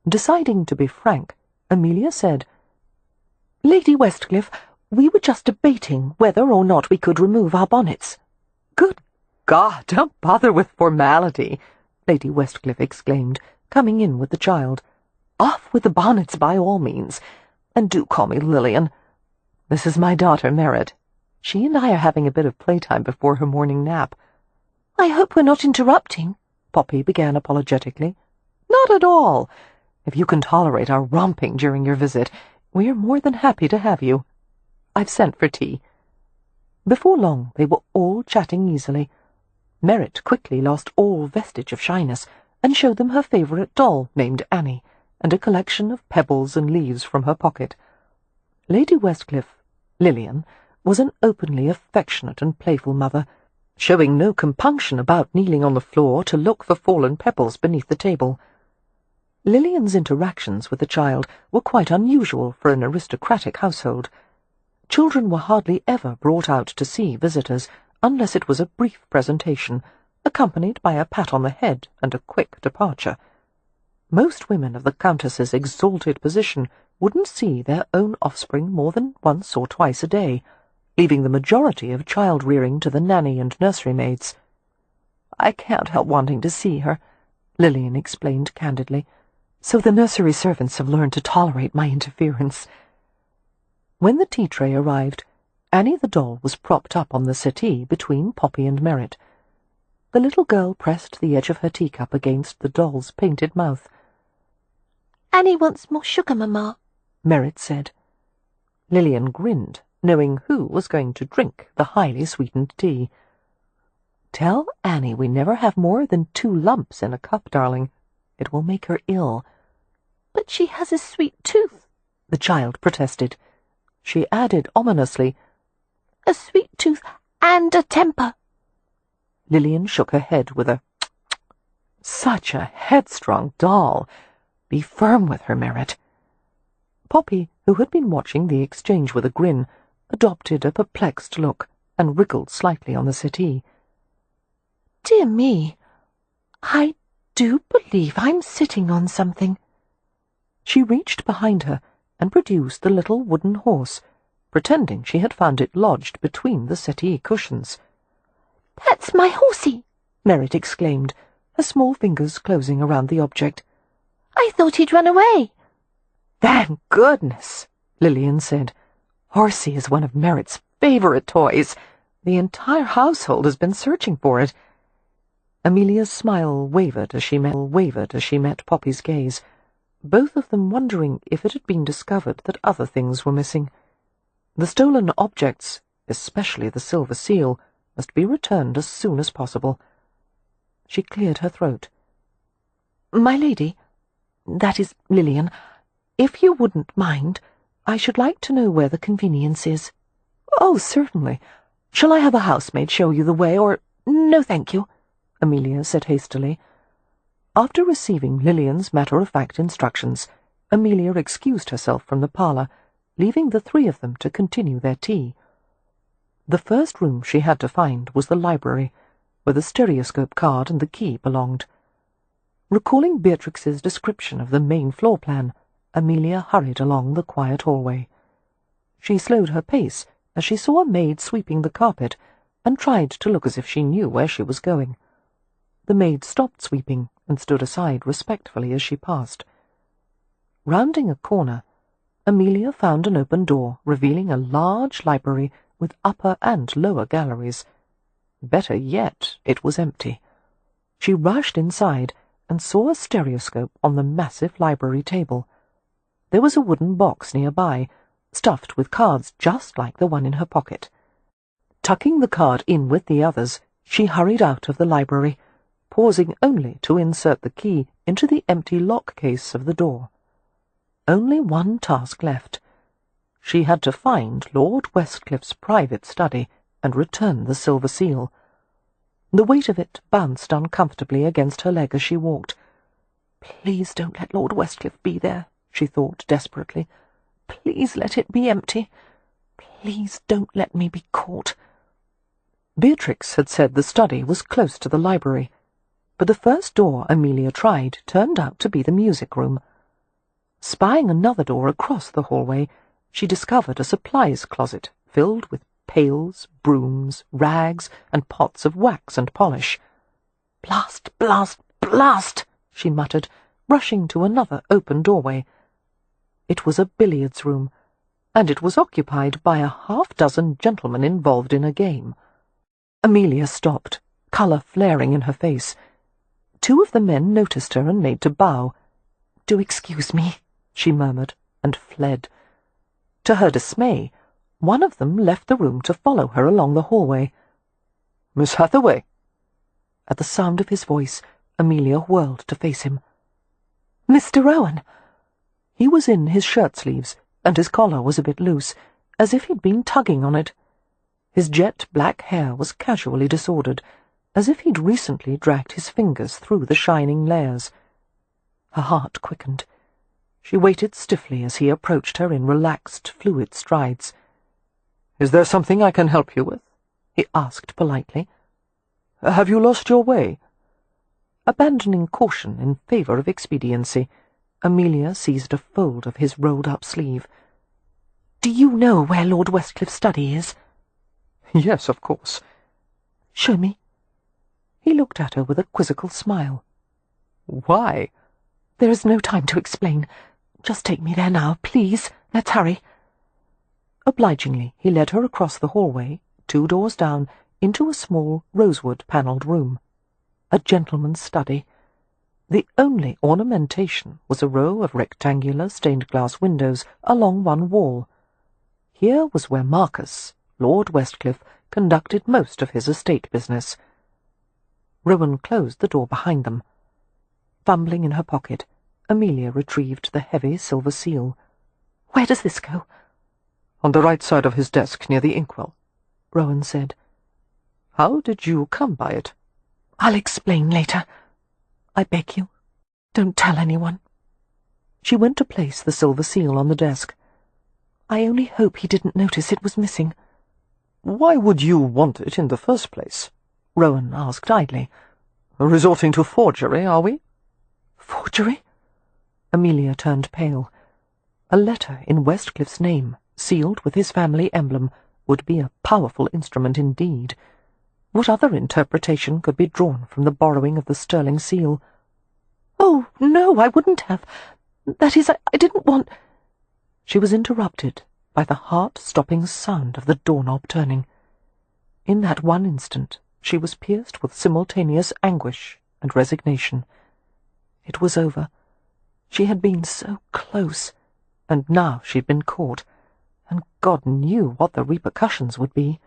Deciding to be frank, Amelia said. "Lady Westcliff, we were just debating whether or not we could remove our bonnets." "Good God, don't bother with formality," Lady Westcliff exclaimed, coming in with the child. "Off with the bonnets by all means. And do call me Lillian. This is my daughter, Merritt. She and I are having a bit of playtime before her morning nap." "I hope we're not interrupting," Poppy began apologetically. "Not at all. If you can tolerate our romping during your visit, we are more than happy to have you. I've sent for tea." Before long they were all chatting easily. Merritt quickly lost all vestige of shyness and showed them her favourite doll named Annie, and a collection of pebbles and leaves from her pocket. Lady Westcliff, Lillian, was an openly affectionate and playful mother, showing no compunction about kneeling on the floor to look for fallen pebbles beneath the table. Lillian's interactions with the child were quite unusual for an aristocratic household. Children were hardly ever brought out to see visitors unless it was a brief presentation, accompanied by a pat on the head and a quick departure. Most women of the Countess's exalted position wouldn't see their own offspring more than once or twice a day, leaving the majority of child-rearing to the nanny and nursery maids. "I can't help wanting to see her," Lillian explained candidly, "so the nursery servants have learned to tolerate my interference." When the tea-tray arrived, Annie the doll was propped up on the settee between Poppy and Merritt. The little girl pressed the edge of her teacup against the doll's painted mouth. "Annie wants more sugar, Mamma," Merritt said. Lillian grinned, knowing who was going to drink the highly sweetened tea. "Tell Annie we never have more than 2 lumps in a cup, darling. It will make her ill." "But she has a sweet tooth," the child protested. She added ominously, "a sweet tooth and a temper." Lillian shook her head with a tsk-tsk. "Such a headstrong doll. Be firm with her, Merritt." Poppy, who had been watching the exchange with a grin, adopted a perplexed look and wriggled slightly on the settee. "Dear me, I do believe I'm sitting on something." She reached behind her and produced the little wooden horse, pretending she had found it lodged between the settee cushions. "That's my horsey," Merritt exclaimed, her small fingers closing around the object. "I thought he'd run away." "Thank goodness," Lillian said. "Horsey is one of Merritt's favourite toys. The entire household has been searching for it." Amelia's smile wavered as she met Poppy's gaze, both of them wondering if it had been discovered that other things were missing. The stolen objects, especially the silver seal, must be returned as soon as possible. She cleared her throat. "My lady, that is Lillian, if you wouldn't mind, I should like to know where the convenience is." "Oh, certainly. Shall I have a housemaid show you the way, or—" "No, thank you," Amelia said hastily. After receiving Lillian's matter-of-fact instructions, Amelia excused herself from the parlour, leaving the 3 of them to continue their tea. The first room she had to find was the library, where the stereoscope card and the key belonged. Recalling Beatrix's description of the main floor plan, Amelia hurried along the quiet hallway. She slowed her pace as she saw a maid sweeping the carpet and tried to look as if she knew where she was going. The maid stopped sweeping and stood aside respectfully as she passed. Rounding a corner, Amelia found an open door revealing a large library with upper and lower galleries. Better yet, it was empty. She rushed inside and saw a stereoscope on the massive library table. There was a wooden box nearby, stuffed with cards just like the one in her pocket. Tucking the card in with the others, she hurried out of the library, pausing only to insert the key into the empty lock case of the door. Only one task left. She had to find Lord Westcliff's private study and return the silver seal. The weight of it bounced uncomfortably against her leg as she walked. "Please don't let Lord Westcliff be there," she thought desperately. "Please let it be empty. Please don't let me be caught." Beatrix had said the study was close to the library, but the first door Amelia tried turned out to be the music room. Spying another door across the hallway, she discovered a supplies closet filled with pails, brooms, rags, and pots of wax and polish. "Blast, blast, blast!" she muttered, rushing to another open doorway. It was a billiards room, and it was occupied by a half-dozen gentlemen involved in a game. Amelia stopped, colour flaring in her face. Two of the men noticed her and made to bow. "Do excuse me," she murmured, and fled. To her dismay, one of them left the room to follow her along the hallway. "Miss Hathaway!" At the sound of his voice, Amelia whirled to face him. "Mr. Rowan!" He was in his shirt-sleeves, and his collar was a bit loose, as if he'd been tugging on it. His jet-black hair was casually disordered, as if he'd recently dragged his fingers through the shining layers. Her heart quickened. She waited stiffly as he approached her in relaxed, fluid strides. "Is there something I can help you with?" he asked politely. "Have you lost your way?" Abandoning caution in favour of expediency, Amelia seized a fold of his rolled-up sleeve. "Do you know where Lord Westcliffe's study is?" "Yes, of course." "Show me." He looked at her with a quizzical smile. "Why?" "There is no time to explain. Just take me there now, please. Let's hurry." Obligingly, he led her across the hallway, 2 doors down, into a small rosewood-panelled room. A gentleman's study. The only ornamentation was a row of rectangular stained-glass windows along one wall. Here was where Marcus, Lord Westcliff, conducted most of his estate business. Rowan closed the door behind them. Fumbling in her pocket, Amelia retrieved the heavy silver seal. "Where does this go?" "On the right side of his desk, near the inkwell," Rowan said. "How did you come by it?" "I'll explain later. I beg you, don't tell anyone." She went to place the silver seal on the desk. "I only hope he didn't notice it was missing." "Why would you want it in the first place?" Rowan asked idly. "Resorting to forgery, are we?" "Forgery?" Amelia turned pale. A letter in Westcliffe's name, sealed with his family emblem, would be a powerful instrument indeed. What other interpretation could be drawn from the borrowing of the sterling seal? "Oh, no, I wouldn't have. That is, I didn't want—" She was interrupted by the heart-stopping sound of the doorknob turning. In that one instant, she was pierced with simultaneous anguish and resignation. It was over. She had been so close, and now she'd been caught, and God knew what the repercussions would be.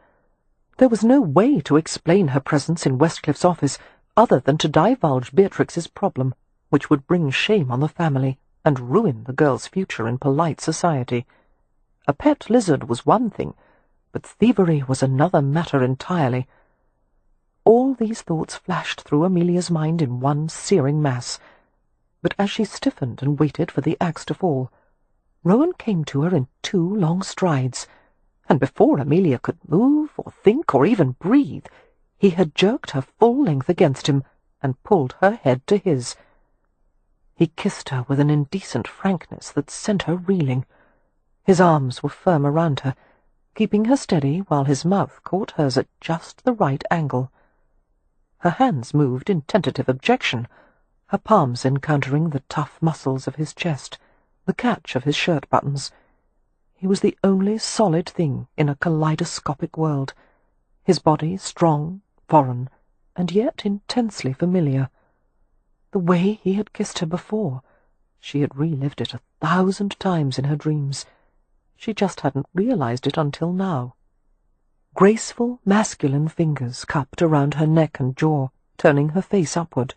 There was no way to explain her presence in Westcliffe's office other than to divulge Beatrix's problem, which would bring shame on the family and ruin the girl's future in polite society. A pet lizard was one thing, but thievery was another matter entirely. All these thoughts flashed through Amelia's mind in one searing mass, but as she stiffened and waited for the axe to fall, Rowan came to her in 2 long strides, and before Amelia could move or think or even breathe, he had jerked her full length against him and pulled her head to his. He kissed her with an indecent frankness that sent her reeling. His arms were firm around her, keeping her steady while his mouth caught hers at just the right angle. Her hands moved in tentative objection, her palms encountering the tough muscles of his chest, the catch of his shirt buttons. He was the only solid thing in a kaleidoscopic world, his body strong, foreign, and yet intensely familiar. The way he had kissed her before, she had relived it 1,000 times in her dreams. She just hadn't realized it until now. Graceful, masculine fingers cupped around her neck and jaw, turning her face upward.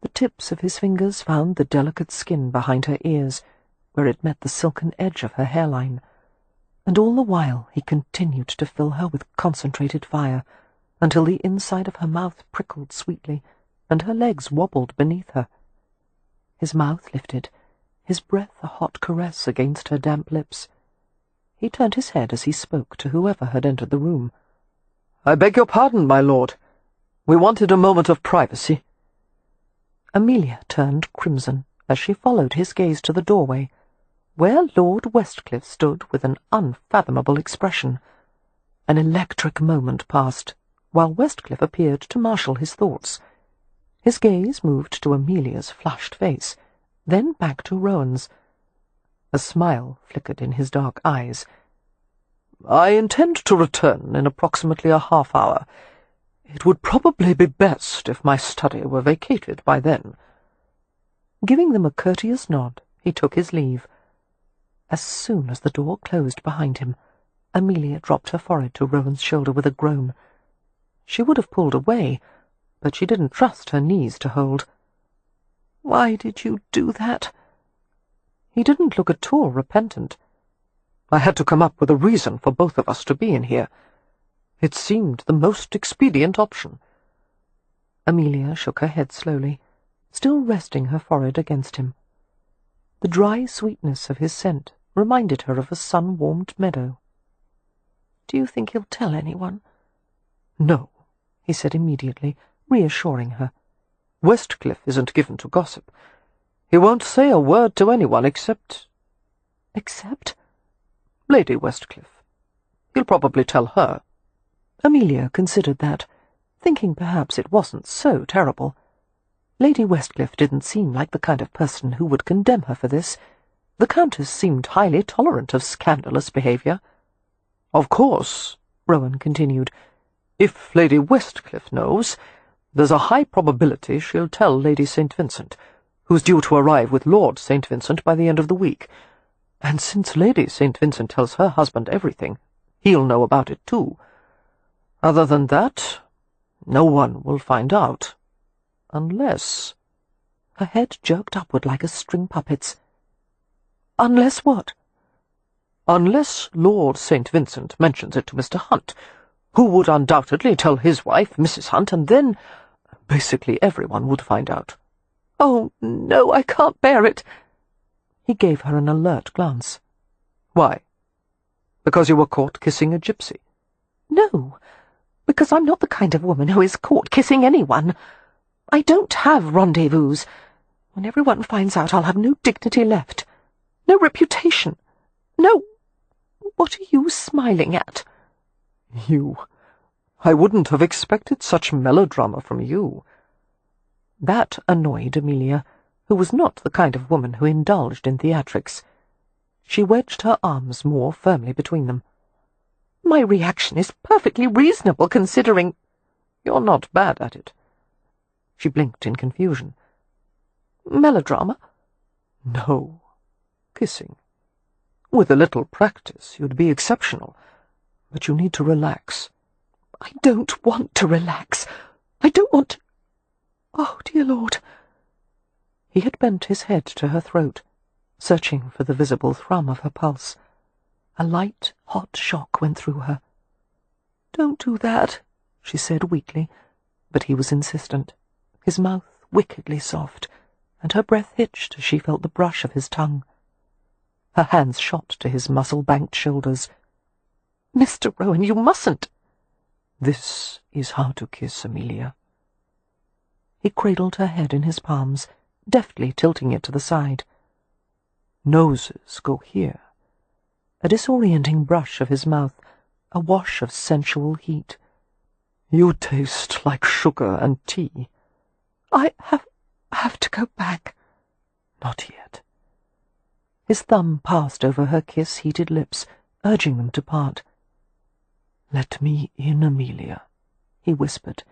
The tips of his fingers found the delicate skin behind her ears, where it met the silken edge of her hairline, and all the while he continued to fill her with concentrated fire, until the inside of her mouth prickled sweetly, and her legs wobbled beneath her. His mouth lifted, his breath a hot caress against her damp lips. He turned his head as he spoke to whoever had entered the room. "I beg your pardon, my lord. We wanted a moment of privacy." Amelia turned crimson as she followed his gaze to the doorway, where Lord Westcliff stood with an unfathomable expression. An electric moment passed, while Westcliff appeared to marshal his thoughts. His gaze moved to Amelia's flushed face, then back to Rowan's. A smile flickered in his dark eyes. "I intend to return in approximately a half-hour. It would probably be best if my study were vacated by then." Giving them a courteous nod, he took his leave. As soon as the door closed behind him, Amelia dropped her forehead to Rowan's shoulder with a groan. She would have pulled away, but she didn't trust her knees to hold. "Why did you do that?" He didn't look at all repentant. "I had to come up with a reason for both of us to be in here. It seemed the most expedient option." Amelia shook her head slowly, still resting her forehead against him. The dry sweetness of his scent reminded her of a sun-warmed meadow. "Do you think he'll tell anyone?" "No," he said immediately, reassuring her. "Westcliff isn't given to gossip. He won't say a word to anyone except—" "Except?" "Lady Westcliff. He'll probably tell her." Amelia considered that, thinking perhaps it wasn't so terrible. Lady Westcliff didn't seem like the kind of person who would condemn her for this. The Countess seemed highly tolerant of scandalous behaviour. "Of course," Rowan continued, "if Lady Westcliff knows, there's a high probability she'll tell Lady St. Vincent, who's due to arrive with Lord St. Vincent by the end of the week. And since Lady St. Vincent tells her husband everything, he'll know about it too. Other than that, no one will find out. Unless—" Her head jerked upward like a string puppet's. "Unless what?" "Unless Lord St. Vincent mentions it to Mr. Hunt, who would undoubtedly tell his wife, Mrs. Hunt, and then basically everyone would find out." "Oh, no, I can't bear it." He gave her an alert glance. "Why? Because you were caught kissing a gypsy?" "No, because I'm not the kind of woman who is caught kissing anyone. I don't have rendezvous. When everyone finds out, I'll have no dignity left, no reputation, no— What are you smiling at?" "You. I wouldn't have expected such melodrama from you." That annoyed Amelia, who was not the kind of woman who indulged in theatrics. She wedged her arms more firmly between them. "My reaction is perfectly reasonable, considering—" "You're not bad at it." She blinked in confusion. "Melodrama?" "No. Kissing. With a little practice, you'd be exceptional. But you need to relax." "I don't want to relax. I don't want to— Oh, dear Lord." He had bent his head to her throat, searching for the visible thrum of her pulse. A light, hot shock went through her. "Don't do that," she said weakly, but he was insistent, his mouth wickedly soft, and her breath hitched as she felt the brush of his tongue. Her hands shot to his muscle-banked shoulders. "Mr. Rowan, you mustn't." "This is how to kiss, Amelia." He cradled her head in his palms, deftly tilting it to the side. "Noses go here." A disorienting brush of his mouth, a wash of sensual heat. "You taste like sugar and tea." "I have to go back." "Not yet." His thumb passed over her kiss-heated lips, urging them to part. "Let me in, Amelia," he whispered.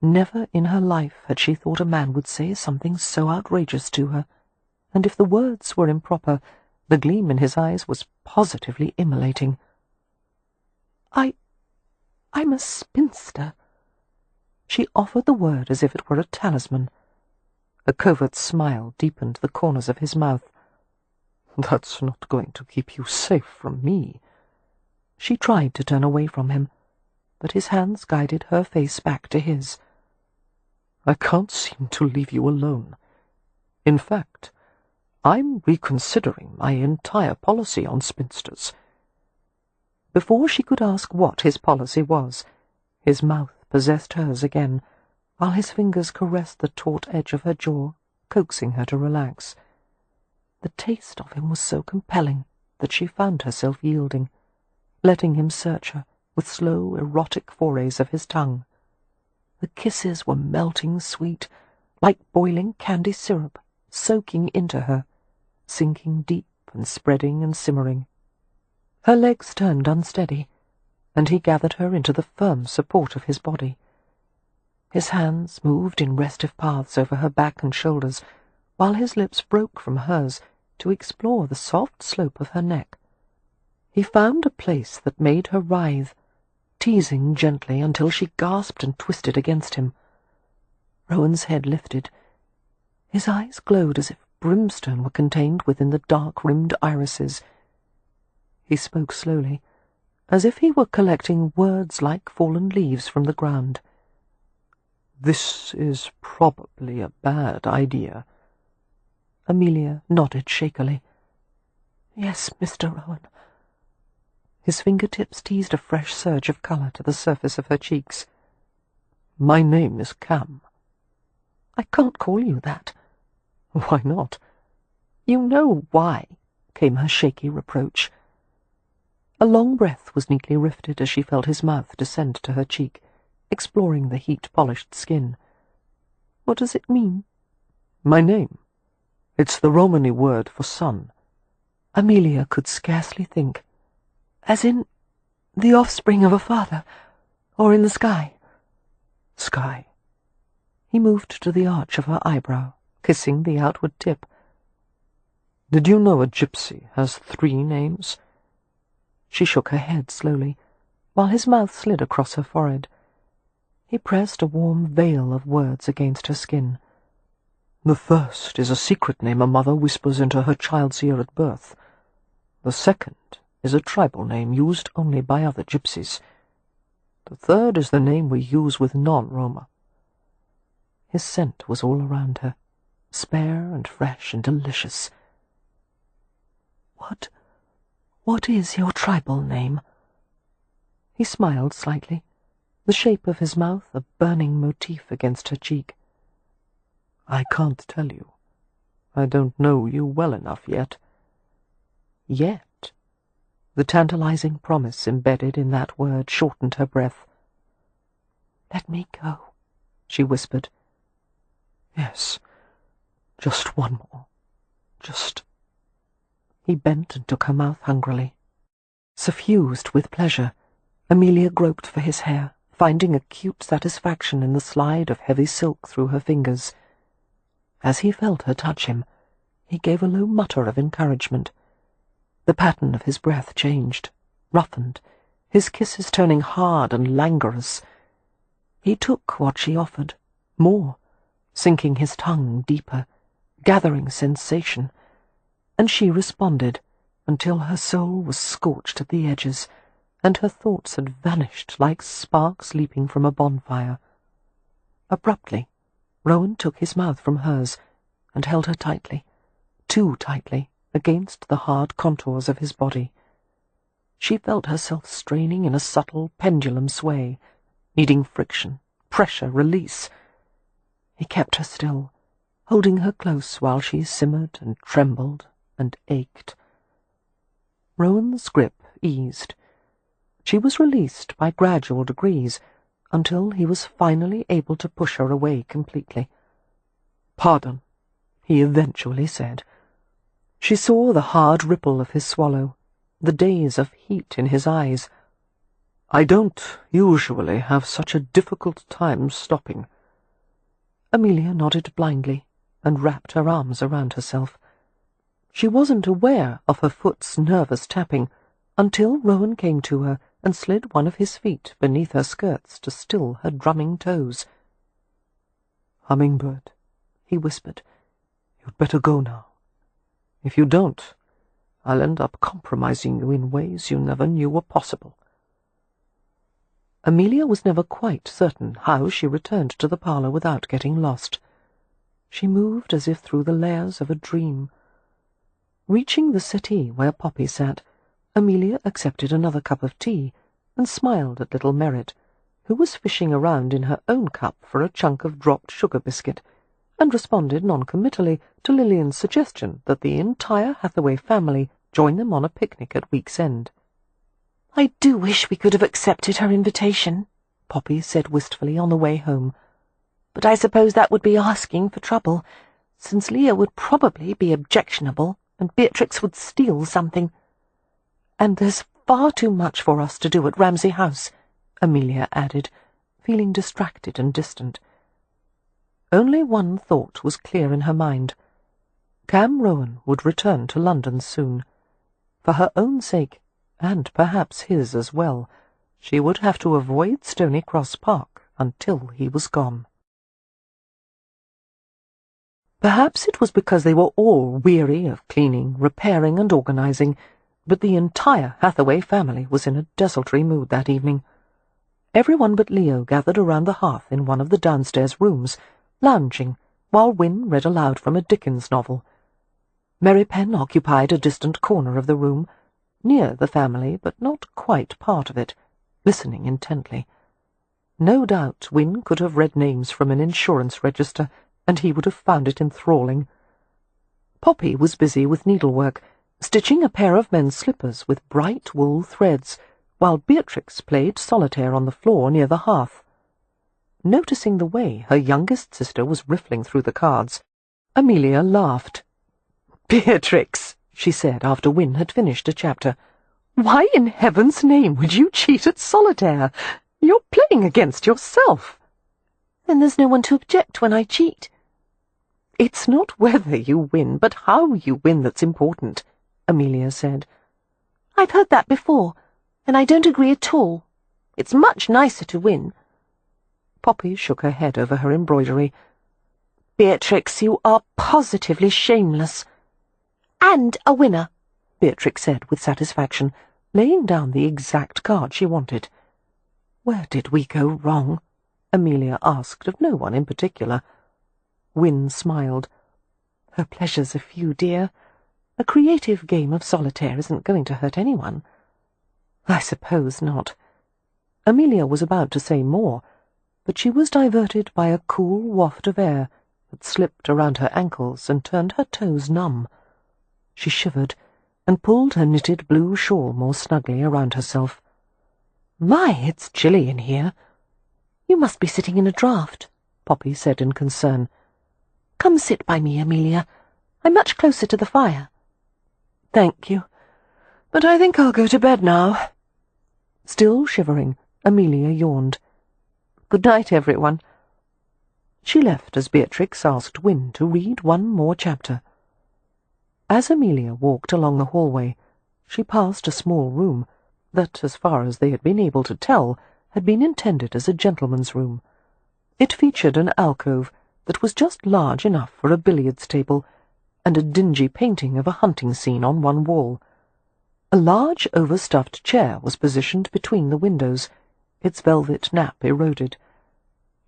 Never in her life had she thought a man would say something so outrageous to her, and if the words were improper, the gleam in his eyes was positively immolating. I'm a spinster." She offered the word as if it were a talisman. A covert smile deepened the corners of his mouth. "That's not going to keep you safe from me." She tried to turn away from him, but his hands guided her face back to his. "I can't seem to leave you alone. In fact, I'm reconsidering my entire policy on spinsters." Before she could ask what his policy was, his mouth possessed hers again, while his fingers caressed the taut edge of her jaw coaxing her to relax. The taste of him was so compelling that she found herself yielding, letting him search her with slow, erotic forays of his tongue. The kisses were melting sweet, like boiling candy syrup, soaking into her, sinking deep and spreading and simmering. Her legs turned unsteady, and he gathered her into the firm support of his body. His hands moved in restive paths over her back and shoulders, while his lips broke from hers to explore the soft slope of her neck. He found a place that made her writhe, teasing gently until she gasped and twisted against him. Rowan's head lifted. His eyes glowed as if brimstone were contained within the dark-rimmed irises. He spoke slowly, as if he were collecting words like fallen leaves from the ground. "This is probably a bad idea." Amelia nodded shakily. "Yes, Mr. Rowan." His fingertips teased a fresh surge of colour to the surface of her cheeks. "My name is Cam." "I can't call you that." "Why not?" "You know why," came her shaky reproach. A long breath was neatly rifted as she felt his mouth descend to her cheek, exploring the heat-polished skin. "What does it mean?" "My name. It's the Romany word for son." Amelia could scarcely think. "As in the offspring of a father, or in the sky?" "Sky." He moved to the arch of her eyebrow, kissing the outward tip. "Did you know a gypsy has 3 names?" She shook her head slowly, while his mouth slid across her forehead. He pressed a warm veil of words against her skin. "The first is a secret name a mother whispers into her child's ear at birth. The second is a tribal name used only by other gypsies. The third is the name we use with non-Roma." His scent was all around her, spare and fresh and delicious. What is your tribal name?" He smiled slightly, the shape of his mouth a burning motif against her cheek. "I can't tell you. I don't know you well enough yet." "Yet?" The tantalizing promise embedded in that word shortened her breath. "Let me go," she whispered. "Yes, just one more. Just—" He bent and took her mouth hungrily. Suffused with pleasure, Amelia groped for his hair, finding acute satisfaction in the slide of heavy silk through her fingers. As he felt her touch him, he gave a low mutter of encouragement. The pattern of his breath changed, roughened, his kisses turning hard and languorous. He took what she offered, more, sinking his tongue deeper, gathering sensation, and she responded until her soul was scorched at the edges, and her thoughts had vanished like sparks leaping from a bonfire. Abruptly, Rowan took his mouth from hers and held her tightly, too tightly, against the hard contours of his body. She felt herself straining in a subtle pendulum sway, needing friction, pressure, release. He kept her still, holding her close while she simmered and trembled and ached. Rowan's grip eased. She was released by gradual degrees, until he was finally able to push her away completely. "Pardon," he eventually said. She saw the hard ripple of his swallow, the daze of heat in his eyes. "I don't usually have such a difficult time stopping." Amelia nodded blindly and wrapped her arms around herself. She wasn't aware of her foot's nervous tapping until Rowan came to her and slid one of his feet beneath her skirts to still her drumming toes. "Hummingbird," he whispered, "you'd better go now. If you don't, I'll end up compromising you in ways you never knew were possible." Amelia was never quite certain how she returned to the parlour without getting lost. She moved as if through the layers of a dream. Reaching the settee where Poppy sat, Amelia accepted another cup of tea and smiled at little Merritt, who was fishing around in her own cup for a chunk of dropped sugar biscuit, and responded non-committally to Lillian's suggestion that the entire Hathaway family join them on a picnic at week's end. "I do wish we could have accepted her invitation," Poppy said wistfully on the way home. "But I suppose that would be asking for trouble, since Leah would probably be objectionable and Beatrix would steal something." "And there's far too much for us to do at Ramsay House," Amelia added, feeling distracted and distant. Only one thought was clear in her mind. Cam Rowan would return to London soon. For her own sake, and perhaps his as well, she would have to avoid Stony Cross Park until he was gone. Perhaps it was because they were all weary of cleaning, repairing, and organising, but the entire Hathaway family was in a desultory mood that evening. Everyone but Leo gathered around the hearth in one of the downstairs rooms, lounging, while Wynne read aloud from a Dickens novel. Mary Penn occupied a distant corner of the room, near the family, but not quite part of it, listening intently. No doubt Wynne could have read names from an insurance register, and he would have found it enthralling. Poppy was busy with needlework, stitching a pair of men's slippers with bright wool threads, while Beatrix played solitaire on the floor near the hearth. Noticing the way her youngest sister was riffling through the cards, Amelia laughed. "Beatrix," she said after Wynne had finished a chapter, "why in heaven's name would you cheat at solitaire? You're playing against yourself." "Then there's no one to object when I cheat." "It's not whether you win, but how you win that's important," Amelia said. "I've heard that before, and I don't agree at all. It's much nicer to win." Poppy shook her head over her embroidery. "Beatrix, you are positively shameless." "And a winner," Beatrix said with satisfaction, laying down the exact card she wanted. "Where did we go wrong?" Amelia asked of no one in particular. Wynne smiled. "Her pleasures are few, dear. A creative game of solitaire isn't going to hurt anyone." "I suppose not." Amelia was about to say more, but she was diverted by a cool waft of air that slipped around her ankles and turned her toes numb. She shivered and pulled her knitted blue shawl more snugly around herself. "My, it's chilly in here." "You must be sitting in a draught," Poppy said in concern. "Come sit by me, Amelia. I'm much closer to the fire." "Thank you, but I think I'll go to bed now." Still shivering, Amelia yawned. "Good night, everyone." She left as Beatrix asked Wynne to read one more chapter. As Amelia walked along the hallway, she passed a small room that, as far as they had been able to tell, had been intended as a gentleman's room. It featured an alcove that was just large enough for a billiards table, and a dingy painting of a hunting scene on one wall. A large overstuffed chair was positioned between the windows, its velvet nap eroded.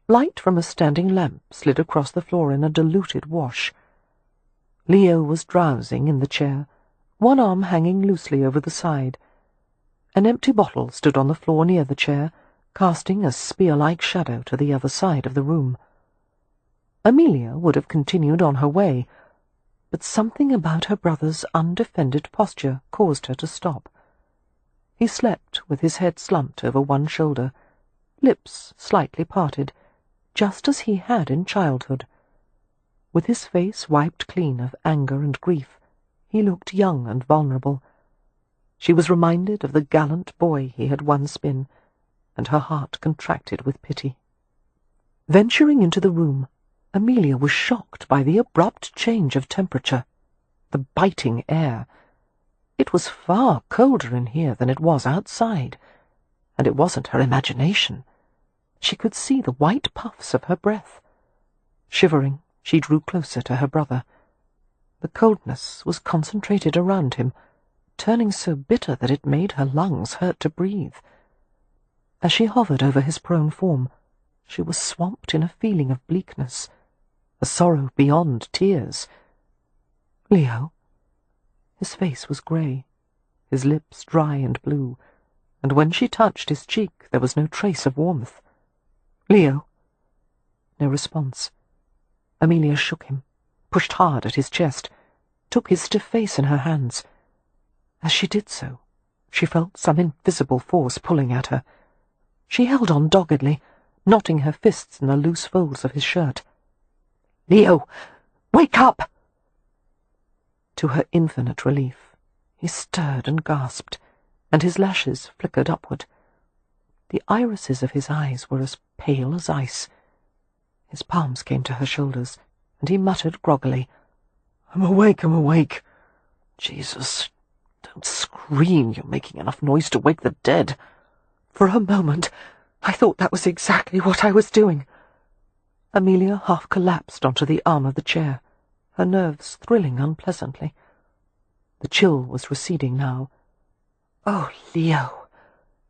Light from a standing lamp slid across the floor in a diluted wash. Leo was drowsing in the chair, one arm hanging loosely over the side. An empty bottle stood on the floor near the chair, casting a spear-like shadow to the other side of the room. Amelia would have continued on her way, but something about her brother's undefended posture caused her to stop. He slept with his head slumped over one shoulder, lips slightly parted, just as he had in childhood. With his face wiped clean of anger and grief, he looked young and vulnerable. She was reminded of the gallant boy he had once been, and her heart contracted with pity. Venturing into the room, Amelia was shocked by the abrupt change of temperature, the biting air. It was far colder in here than it was outside, and it wasn't her imagination. She could see the white puffs of her breath. Shivering, she drew closer to her brother. The coldness was concentrated around him, turning so bitter that it made her lungs hurt to breathe. As she hovered over his prone form, she was swamped in a feeling of bleakness, a sorrow beyond tears. "Leo?" His face was grey, his lips dry and blue, and when she touched his cheek there was no trace of warmth. "Leo?" No response. Amelia shook him, pushed hard at his chest, took his stiff face in her hands. As she did so, she felt some invisible force pulling at her. She held on doggedly, knotting her fists in the loose folds of his shirt. "Leo, wake up!" To her infinite relief, he stirred and gasped, and his lashes flickered upward. The irises of his eyes were as pale as ice. His palms came to her shoulders, and he muttered groggily, "I'm awake, I'm awake. Jesus, don't scream. You're making enough noise to wake the dead." "For a moment, I thought that was exactly what I was doing." Amelia half collapsed onto the arm of the chair, her nerves thrilling unpleasantly. The chill was receding now. "Oh, Leo,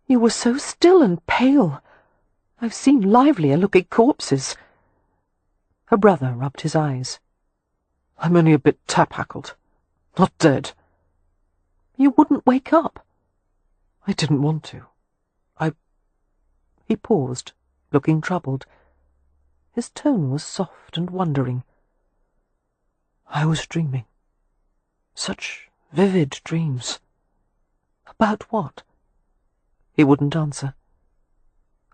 you were so still and pale. I've seen livelier-looking corpses." Her brother rubbed his eyes. "I'm only a bit tap-hackled. Not dead." "You wouldn't wake up." "I didn't want to. He paused, looking troubled. His tone was soft and wondering. "I was dreaming. Such vivid dreams." "About what?" He wouldn't answer.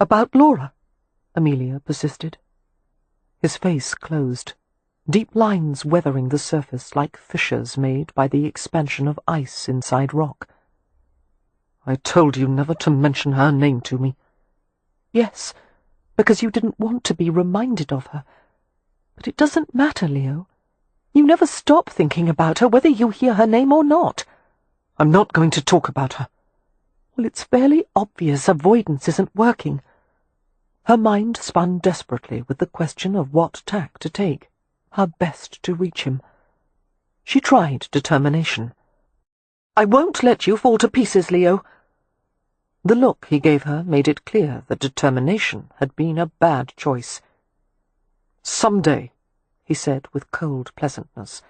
"About Laura?" Amelia persisted. His face closed, deep lines weathering the surface like fissures made by the expansion of ice inside rock. "I told you never to mention her name to me." "Yes, because you didn't want to be reminded of her. But it doesn't matter, Leo. You never stop thinking about her, whether you hear her name or not." "I'm not going to talk about her." "Well, it's fairly obvious avoidance isn't working." Her mind spun desperately with the question of what tack to take, how best to reach him. She tried determination. "I won't let you fall to pieces, Leo." The look he gave her made it clear that determination had been a bad choice. "Some day," he said with cold pleasantness,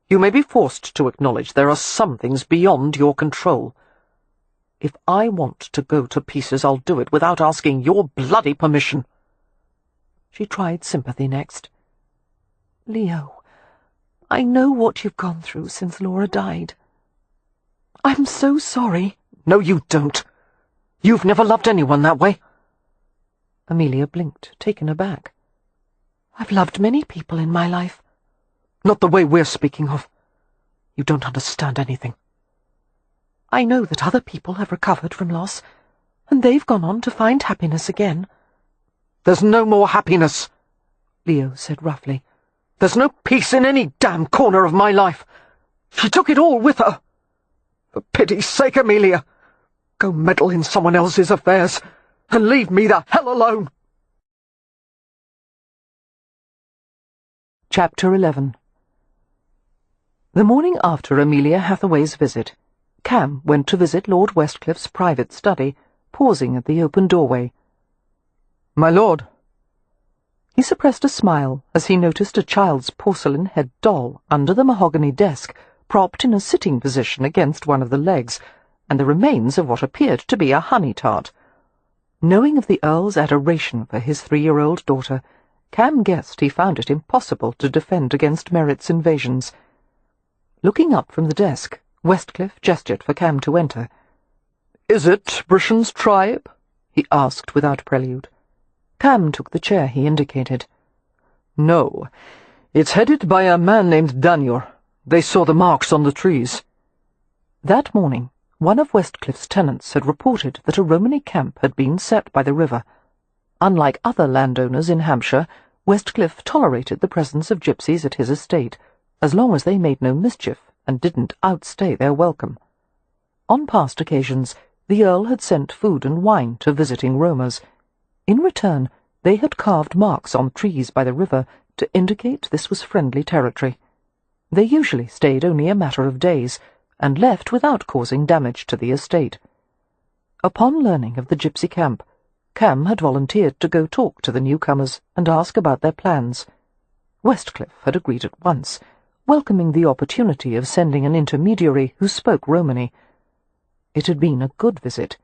"you may be forced to acknowledge there are some things beyond your control. If I want to go to pieces, I'll do it without asking your bloody permission." She tried sympathy next. "Leo, I know what you've gone through since Laura died. I'm so sorry." "No, you don't. You've never loved anyone that way." Amelia blinked, taken aback. "I've loved many people in my life." "Not the way we're speaking of. You don't understand anything." "I know that other people have recovered from loss, and they've gone on to find happiness again." "There's no more happiness," Leo said roughly. "There's no peace in any damn corner of my life. She took it all with her. For pity's sake, Amelia, go meddle in someone else's affairs, and leave me the hell alone." Chapter 11. The morning after Amelia Hathaway's visit, Cam went to visit Lord Westcliffe's private study, pausing at the open doorway. "My lord." He suppressed a smile as he noticed a child's porcelain-head doll under the mahogany desk, propped in a sitting position against one of the legs, and the remains of what appeared to be a honey-tart. Knowing of the Earl's adoration for his 3-year-old daughter, Cam guessed he found it impossible to defend against Merritt's invasions. Looking up from the desk, Westcliff gestured for Cam to enter. "Is it Brisham's tribe?" he asked without prelude. Cam took the chair he indicated. "No, it's headed by a man named Daniel. They saw the marks on the trees." That morning, one of Westcliffe's tenants had reported that a Romany camp had been set by the river. Unlike other landowners in Hampshire, Westcliff tolerated the presence of gypsies at his estate, as long as they made no mischief and didn't outstay their welcome. On past occasions, the Earl had sent food and wine to visiting roamers. In return, they had carved marks on trees by the river to indicate this was friendly territory. They usually stayed only a matter of days, and left without causing damage to the estate. Upon learning of the gypsy camp, Cam had volunteered to go talk to the newcomers and ask about their plans. Westcliff had agreed at once, welcoming the opportunity of sending an intermediary who spoke Romany. It had been a good visit.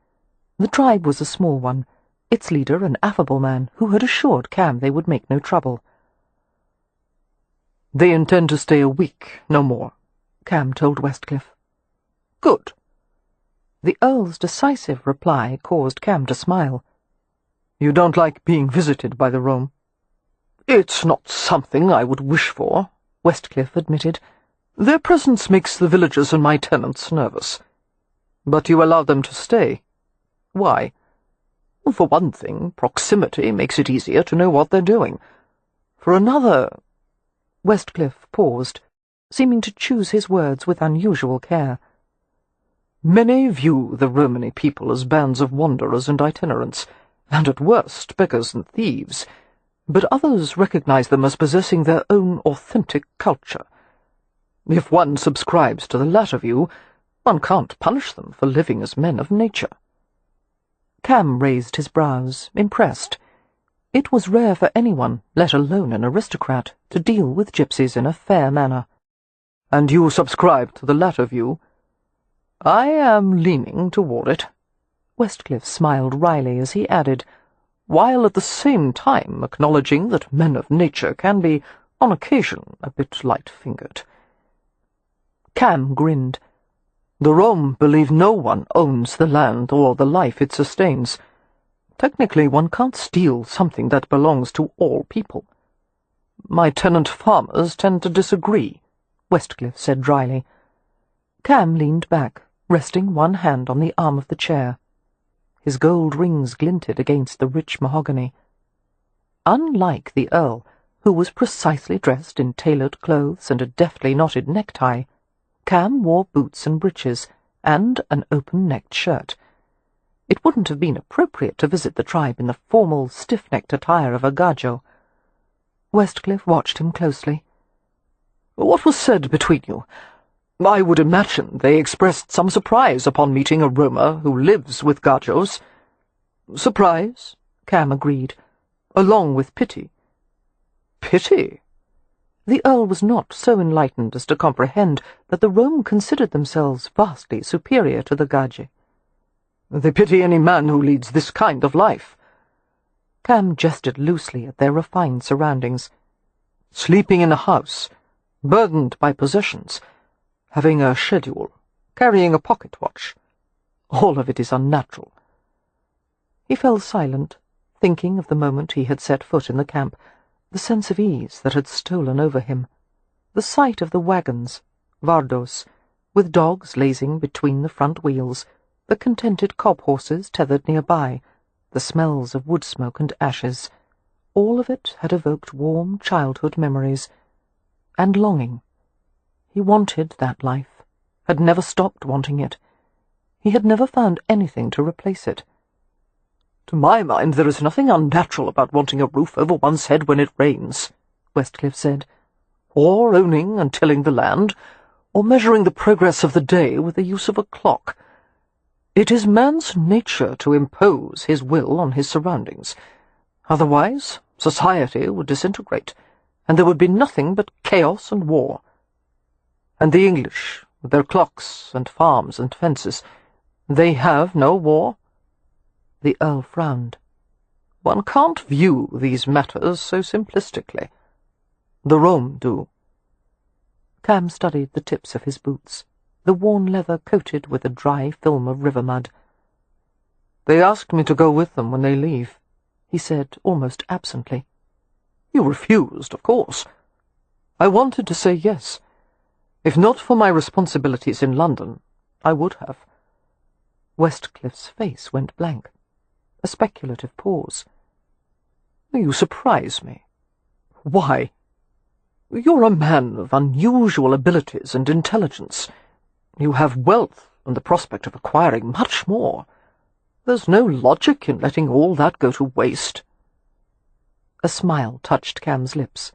The tribe was a small one, its leader an affable man who had assured Cam they would make no trouble. They intend to stay a week, no more, Cam told Westcliff. Good. The Earl's decisive reply caused Cam to smile. You don't like being visited by the Rome? It's not something I would wish for, Westcliff admitted. Their presence makes the villagers and my tenants nervous. But you allow them to stay. Why? For one thing, proximity makes it easier to know what they're doing. For another— Westcliff paused, seeming to choose his words with unusual care. Many view the Romany people as bands of wanderers and itinerants, and at worst beggars and thieves, but others recognize them as possessing their own authentic culture. If one subscribes to the latter view, one can't punish them for living as men of nature. Cam raised his brows, impressed. It was rare for anyone, let alone an aristocrat, to deal with gypsies in a fair manner. And you subscribe to the latter view? I am leaning toward it. Westcliff smiled wryly as he added, while at the same time acknowledging that men of nature can be, on occasion, a bit light-fingered. Cam grinned. The Rome believe no one owns the land or the life it sustains. Technically, one can't steal something that belongs to all people. My tenant farmers tend to disagree, Westcliff said dryly. Cam leaned back, resting one hand on the arm of the chair. His gold rings glinted against the rich mahogany. Unlike the Earl, who was precisely dressed in tailored clothes and a deftly knotted necktie, Cam wore boots and breeches, and an open-necked shirt. It wouldn't have been appropriate to visit the tribe in the formal, stiff-necked attire of a gajo. Westcliff watched him closely. What was said between you? I would imagine they expressed some surprise upon meeting a Roma who lives with gajos. Surprise, Cam agreed, along with pity. Pity? The Earl was not so enlightened as to comprehend that the Rome considered themselves vastly superior to the gaje. They pity any man who leads this kind of life. Cam gestured loosely at their refined surroundings. Sleeping in a house, burdened by possessions, having a schedule, carrying a pocket watch. All of it is unnatural. He fell silent, thinking of the moment he had set foot in the camp, the sense of ease that had stolen over him, the sight of the wagons, vardos, with dogs lazing between the front wheels, the contented cob-horses tethered nearby, the smells of wood smoke and ashes. All of it had evoked warm childhood memories, and longing. He wanted that life, had never stopped wanting it. He had never found anything to replace it. To my mind, there is nothing unnatural about wanting a roof over one's head when it rains, Westcliff said, or owning and tilling the land, or measuring the progress of the day with the use of a clock. It is man's nature to impose his will on his surroundings. Otherwise, society would disintegrate, and there would be nothing but chaos and war. And the English, with their clocks and farms and fences, they have no war? The Earl frowned. One can't view these matters so simplistically. The Rome do. Cam studied the tips of his boots, the worn leather coated with a dry film of river mud. They asked me to go with them when they leave, he said, almost absently. You refused, of course. I wanted to say yes. If not for my responsibilities in London, I would have. Westcliff's face went blank. A speculative pause. You surprise me. Why? You're a man of unusual abilities and intelligence. You have wealth and the prospect of acquiring much more. There's no logic in letting all that go to waste. A smile touched Cam's lips.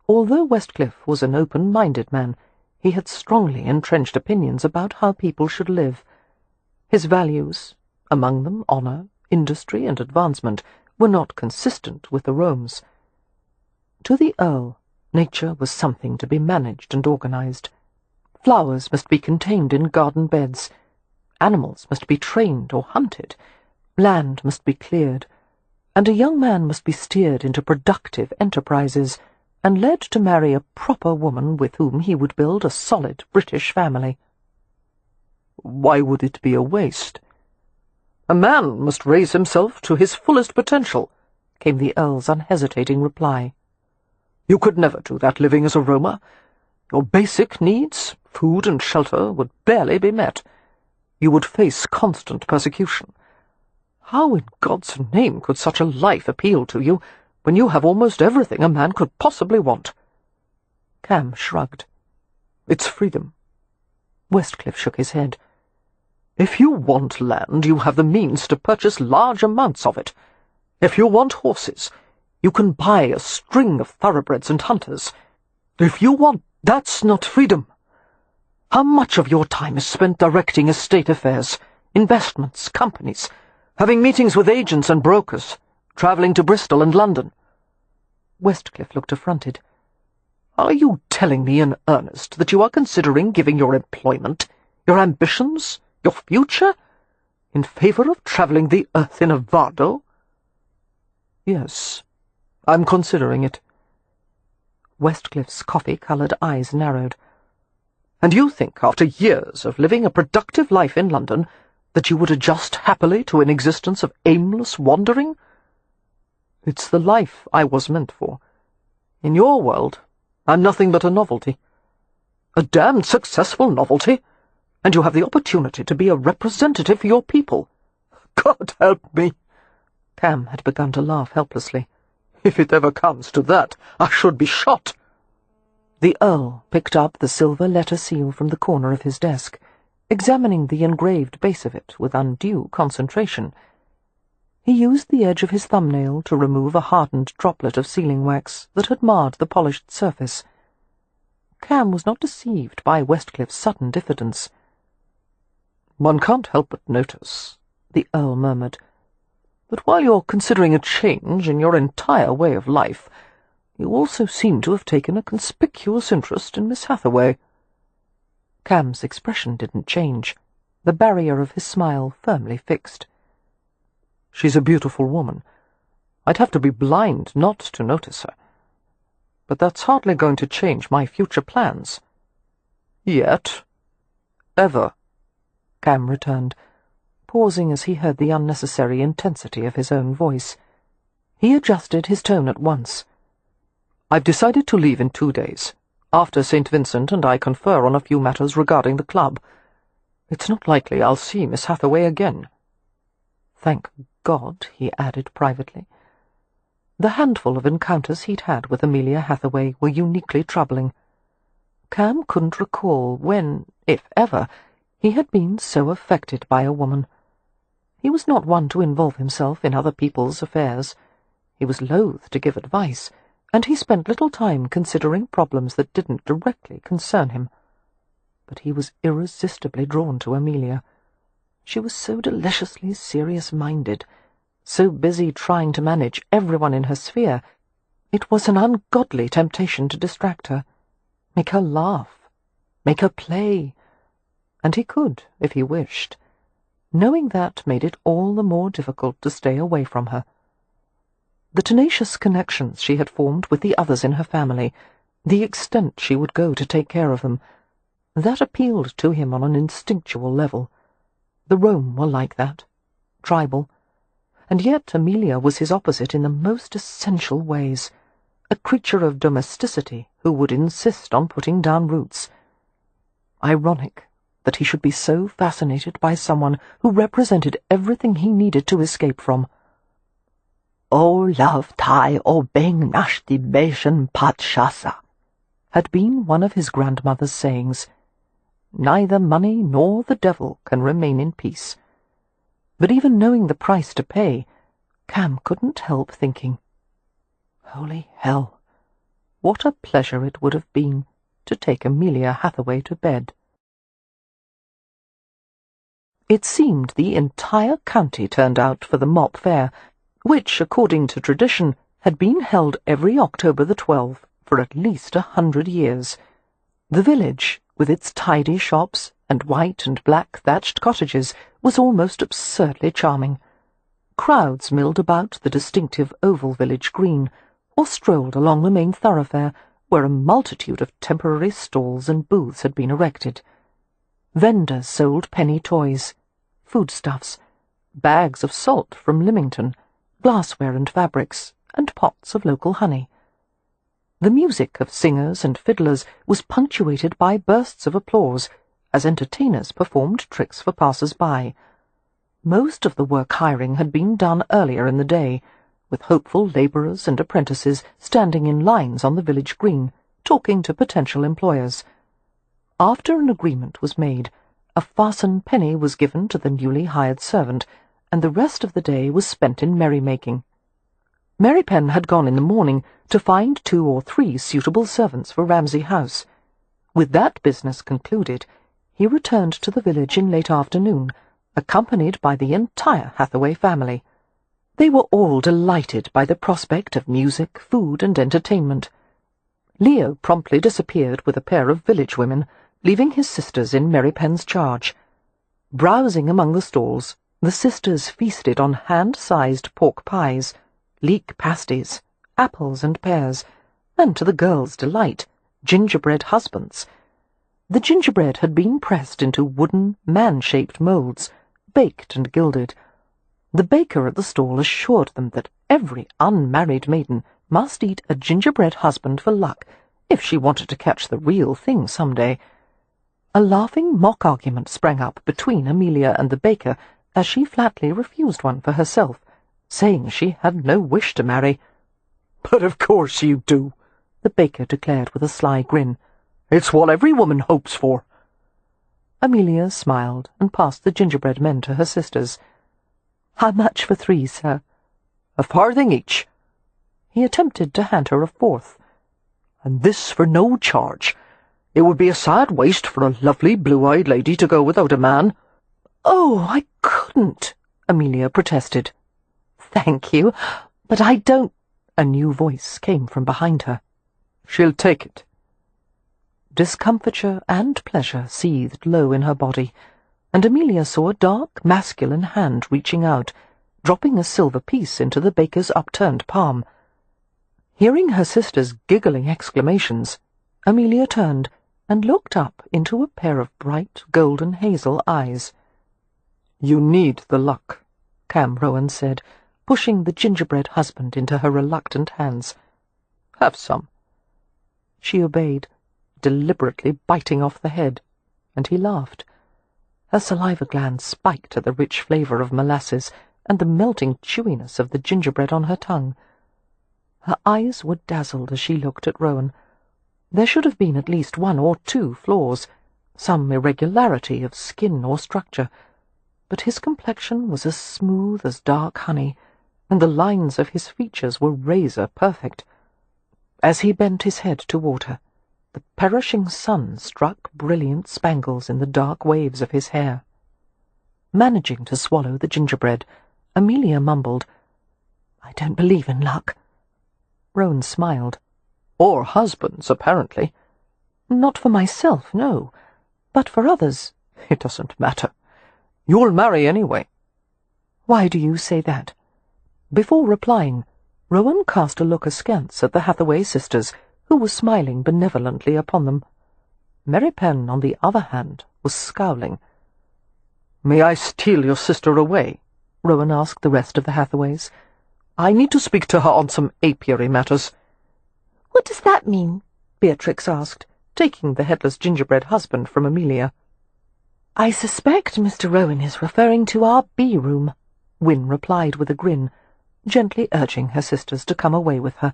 Although Westcliff was an open-minded man, he had strongly entrenched opinions about how people should live. His values, among them honour, industry, and advancement, were not consistent with the Rome's. To the Earl, nature was something to be managed and organized. Flowers must be contained in garden beds. Animals must be trained or hunted. Land must be cleared. And a young man must be steered into productive enterprises, and led to marry a proper woman with whom he would build a solid British family. Why would it be a waste? A man must raise himself to his fullest potential, came the Earl's unhesitating reply. You could never do that living as a roamer. Your basic needs, food and shelter, would barely be met. You would face constant persecution. How in God's name could such a life appeal to you when you have almost everything a man could possibly want? Cam shrugged. It's freedom. Westcliff shook his head. If you want land, you have the means to purchase large amounts of it. If you want horses, you can buy a string of thoroughbreds and hunters. If you want... That's not freedom. How much of your time is spent directing estate affairs, investments, companies, having meetings with agents and brokers, travelling to Bristol and London? Westcliff looked affronted. Are you telling me in earnest that you are considering giving your employment, your ambitions, your future, in favour of travelling the earth in a vardo? Yes, I'm considering it. Westcliff's coffee-coloured eyes narrowed. And you think, after years of living a productive life in London, that you would adjust happily to an existence of aimless wandering? It's the life I was meant for. In your world, I'm nothing but a novelty. A damned successful novelty, and you have the opportunity to be a representative for your people. God help me! Cam had begun to laugh helplessly. If it ever comes to that, I should be shot. The Earl picked up the silver letter seal from the corner of his desk, examining the engraved base of it with undue concentration. He used the edge of his thumbnail to remove a hardened droplet of sealing wax that had marred the polished surface. Cam was not deceived by Westcliff's sudden diffidence. "One can't help but notice," the Earl murmured, "that while you're considering a change in your entire way of life, you also seem to have taken a conspicuous interest in Miss Hathaway." Cam's expression didn't change, the barrier of his smile firmly fixed. "She's a beautiful woman. I'd have to be blind not to notice her. But that's hardly going to change my future plans. Yet. Ever," Cam returned, pausing as he heard the unnecessary intensity of his own voice. He adjusted his tone at once. "I've decided to leave in 2 days, after St. Vincent and I confer on a few matters regarding the club. It's not likely I'll see Miss Hathaway again." Thank God, he added privately. The handful of encounters he'd had with Amelia Hathaway were uniquely troubling. Cam couldn't recall when, if ever, he had been so affected by a woman. He was not one to involve himself in other people's affairs. He was loath to give advice, and he spent little time considering problems that didn't directly concern him. But he was irresistibly drawn to Amelia. She was so deliciously serious-minded, so busy trying to manage everyone in her sphere. It was an ungodly temptation to distract her, make her laugh, make her play, and he could, if he wished. Knowing that made it all the more difficult to stay away from her. The tenacious connections she had formed with the others in her family, the extent she would go to take care of them, that appealed to him on an instinctual level. The Rome were like that, tribal, and yet Amelia was his opposite in the most essential ways, a creature of domesticity who would insist on putting down roots. Ironic that he should be so fascinated by someone who represented everything he needed to escape from. "O love tai o beng nashti beshan patshasa," had been one of his grandmother's sayings. Neither money nor the devil can remain in peace. But even knowing the price to pay, Cam couldn't help thinking, holy hell, what a pleasure it would have been to take Amelia Hathaway to bed. It seemed the entire county turned out for the Mop Fair, which, according to tradition, had been held every October the 12th for at least 100 years. The village, with its tidy shops and white and black thatched cottages, was almost absurdly charming. Crowds milled about the distinctive oval village green, or strolled along the main thoroughfare, where a multitude of temporary stalls and booths had been erected. Vendors sold penny toys, foodstuffs, bags of salt from Lymington, glassware and fabrics, and pots of local honey. The music of singers and fiddlers was punctuated by bursts of applause, as entertainers performed tricks for passers-by. Most of the work hiring had been done earlier in the day, with hopeful labourers and apprentices standing in lines on the village green, talking to potential employers. After an agreement was made, a fasten penny was given to the newly hired servant, and the rest of the day was spent in merrymaking. Merrypen had gone in the morning to find 2 or 3 suitable servants for Ramsay House. With that business concluded, he returned to the village in late afternoon, accompanied by the entire Hathaway family. They were all delighted by the prospect of music, food, and entertainment. Leo promptly disappeared with a pair of village women, leaving his sisters in Merrypen's charge. Browsing among the stalls, the sisters feasted on hand-sized pork pies, leek pasties, apples and pears, and, to the girls' delight, gingerbread husbands. The gingerbread had been pressed into wooden, man-shaped moulds, baked and gilded. The baker at the stall assured them that every unmarried maiden must eat a gingerbread husband for luck, if she wanted to catch the real thing some day. A laughing mock argument sprang up between Amelia and the baker, as she flatly refused one for herself, saying she had no wish to marry. "But of course you do," the baker declared with a sly grin. "It's what every woman hopes for." Amelia smiled and passed the gingerbread men to her sisters. "How much for 3, sir?" "A farthing each." He attempted to hand her a 4th. "And this for no charge. It would be a sad waste for a lovely blue-eyed lady to go without a man." "Oh, I couldn't," Amelia protested. "Thank you, but I don't—" A new voice came from behind her. "She'll take it." Discomfiture and pleasure seethed low in her body, and Amelia saw a dark, masculine hand reaching out, dropping a silver piece into the baker's upturned palm. Hearing her sister's giggling exclamations, Amelia turned and looked up into a pair of bright, golden hazel eyes. "You need the luck," Cam Rowan said, pushing the gingerbread husband into her reluctant hands. "Have some." She obeyed, deliberately biting off the head, and he laughed. Her saliva glands spiked at the rich flavour of molasses and the melting chewiness of the gingerbread on her tongue. Her eyes were dazzled as she looked at Rowan. There should have been at least 1 or 2 flaws, some irregularity of skin or structure, but his complexion was as smooth as dark honey, and the lines of his features were razor-perfect. As he bent his head toward her, the perishing sun struck brilliant spangles in the dark waves of his hair. Managing to swallow the gingerbread, Amelia mumbled, "I don't believe in luck." Rowan smiled. "Or husbands, apparently." "Not for myself, no. But for others—" "It doesn't matter. You'll marry anyway." "Why do you say that?" Before replying, Rowan cast a look askance at the Hathaway sisters, who were smiling benevolently upon them. Merrypen, on the other hand, was scowling. "May I steal your sister away?" Rowan asked the rest of the Hathaways. "I need to speak to her on some apiary matters." "What does that mean?" Beatrix asked, taking the headless gingerbread husband from Amelia. "I suspect Mr. Rowan is referring to our B-room," Wynne replied with a grin, gently urging her sisters to come away with her.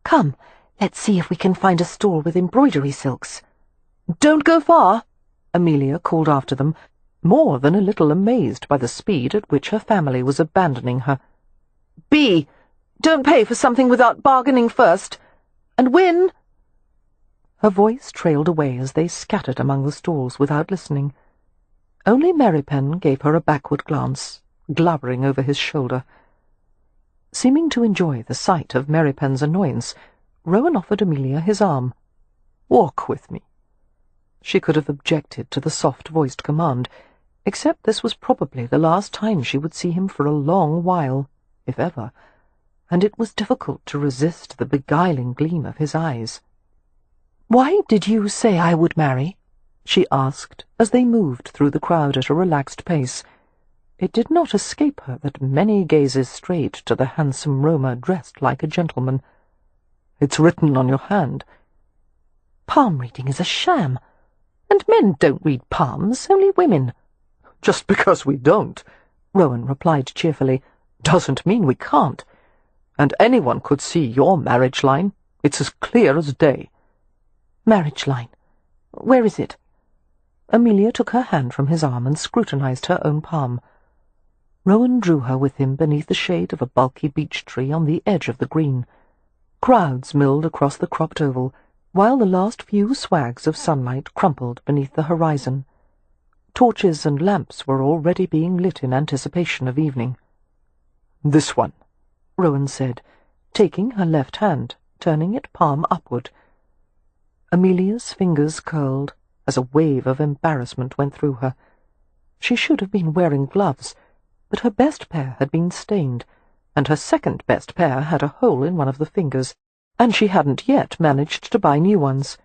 "Come, let's see if we can find a stall with embroidery silks." "Don't go far," Amelia called after them, more than a little amazed by the speed at which her family was abandoning her. "B, don't pay for something without bargaining first. And Wynne—" Her voice trailed away as they scattered among the stalls without listening. Only Merrypen gave her a backward glance, glowering over his shoulder. Seeming to enjoy the sight of Merrypen's annoyance, Rowan offered Amelia his arm. "Walk with me." She could have objected to the soft-voiced command, except this was probably the last time she would see him for a long while, if ever, and it was difficult to resist the beguiling gleam of his eyes. "Why did you say I would marry?" she asked, as they moved through the crowd at a relaxed pace. It did not escape her that many gazes strayed to the handsome Roma dressed like a gentleman. "It's written on your hand." "Palm reading is a sham, and men don't read palms, only women." "Just because we don't," Rowan replied cheerfully, "doesn't mean we can't. And anyone could see your marriage line. It's as clear as day." "Marriage line? Where is it?" Amelia took her hand from his arm and scrutinized her own palm. Rowan drew her with him beneath the shade of a bulky beech tree on the edge of the green. Crowds milled across the cropped oval, while the last few swags of sunlight crumpled beneath the horizon. Torches and lamps were already being lit in anticipation of evening. "This one," Rowan said, taking her left hand, turning it palm upward. Amelia's fingers curled as a wave of embarrassment went through her. She should have been wearing gloves, but her best pair had been stained, and her second best pair had a hole in one of the fingers, and she hadn't yet managed to buy new ones.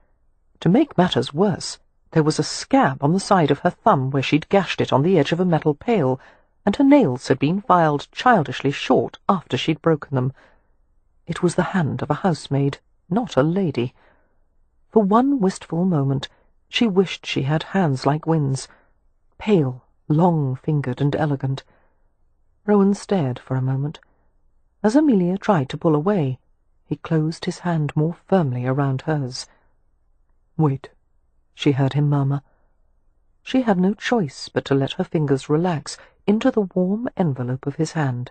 To make matters worse, there was a scab on the side of her thumb where she'd gashed it on the edge of a metal pail, and her nails had been filed childishly short after she'd broken them. It was the hand of a housemaid, not a lady. For one wistful moment, she wished she had hands like Wynn's, pale, long-fingered and elegant. Rowan stared for a moment. As Amelia tried to pull away, he closed his hand more firmly around hers. "Wait," she heard him murmur. She had no choice but to let her fingers relax into the warm envelope of his hand.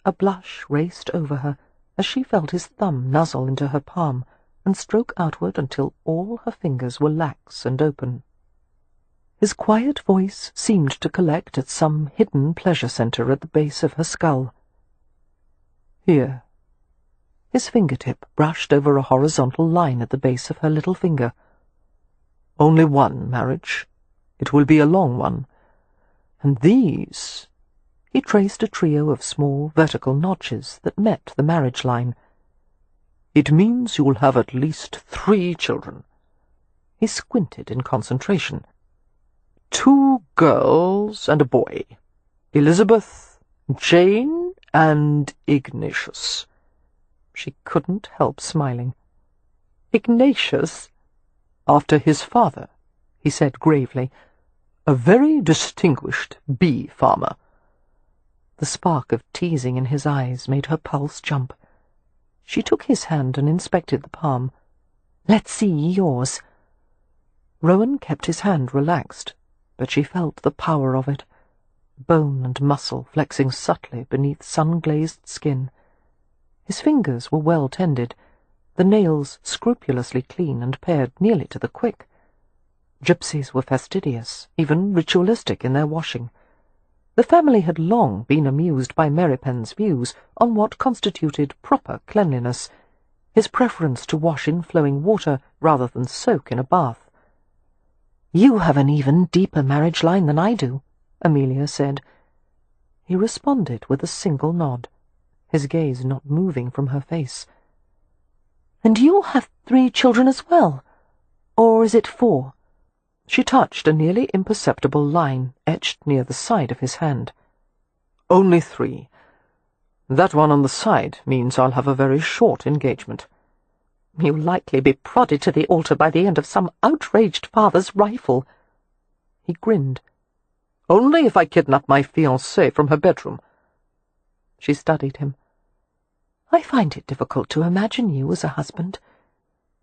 A blush raced over her as she felt his thumb nuzzle into her palm and stroke outward until all her fingers were lax and open. His quiet voice seemed to collect at some hidden pleasure centre at the base of her skull. "Here." His fingertip brushed over a horizontal line at the base of her little finger. "Only one marriage. It will be a long one. And these—" He traced a trio of small vertical notches that met the marriage line. "It means you will have at least 3 children." He squinted in concentration. 2 girls and a boy. Elizabeth, Jane, and Ignatius. She couldn't help smiling. "Ignatius?" "After his father," he said gravely. "A very distinguished bee farmer." The spark of teasing in his eyes made her pulse jump. She took his hand and inspected the palm. "Let's see yours." Rowan kept his hand relaxed, but she felt the power of it, bone and muscle flexing subtly beneath sun-glazed skin. His fingers were well tended, the nails scrupulously clean and pared nearly to the quick. Gypsies were fastidious, even ritualistic in their washing. The family had long been amused by Merrypen's views on what constituted proper cleanliness, his preference to wash in flowing water rather than soak in a bath. "You have an even deeper marriage line than I do," Amelia said. He responded with a single nod, his gaze not moving from her face. "And you'll have 3 children as well? Or is it 4? She touched a nearly imperceptible line etched near the side of his hand. "Only 3. That one on the side means I'll have a very short engagement." "You'll likely be prodded to the altar by the end of some outraged father's rifle." He grinned. "Only if I kidnap my fiancée from her bedroom." She studied him. "I find it difficult to imagine you as a husband.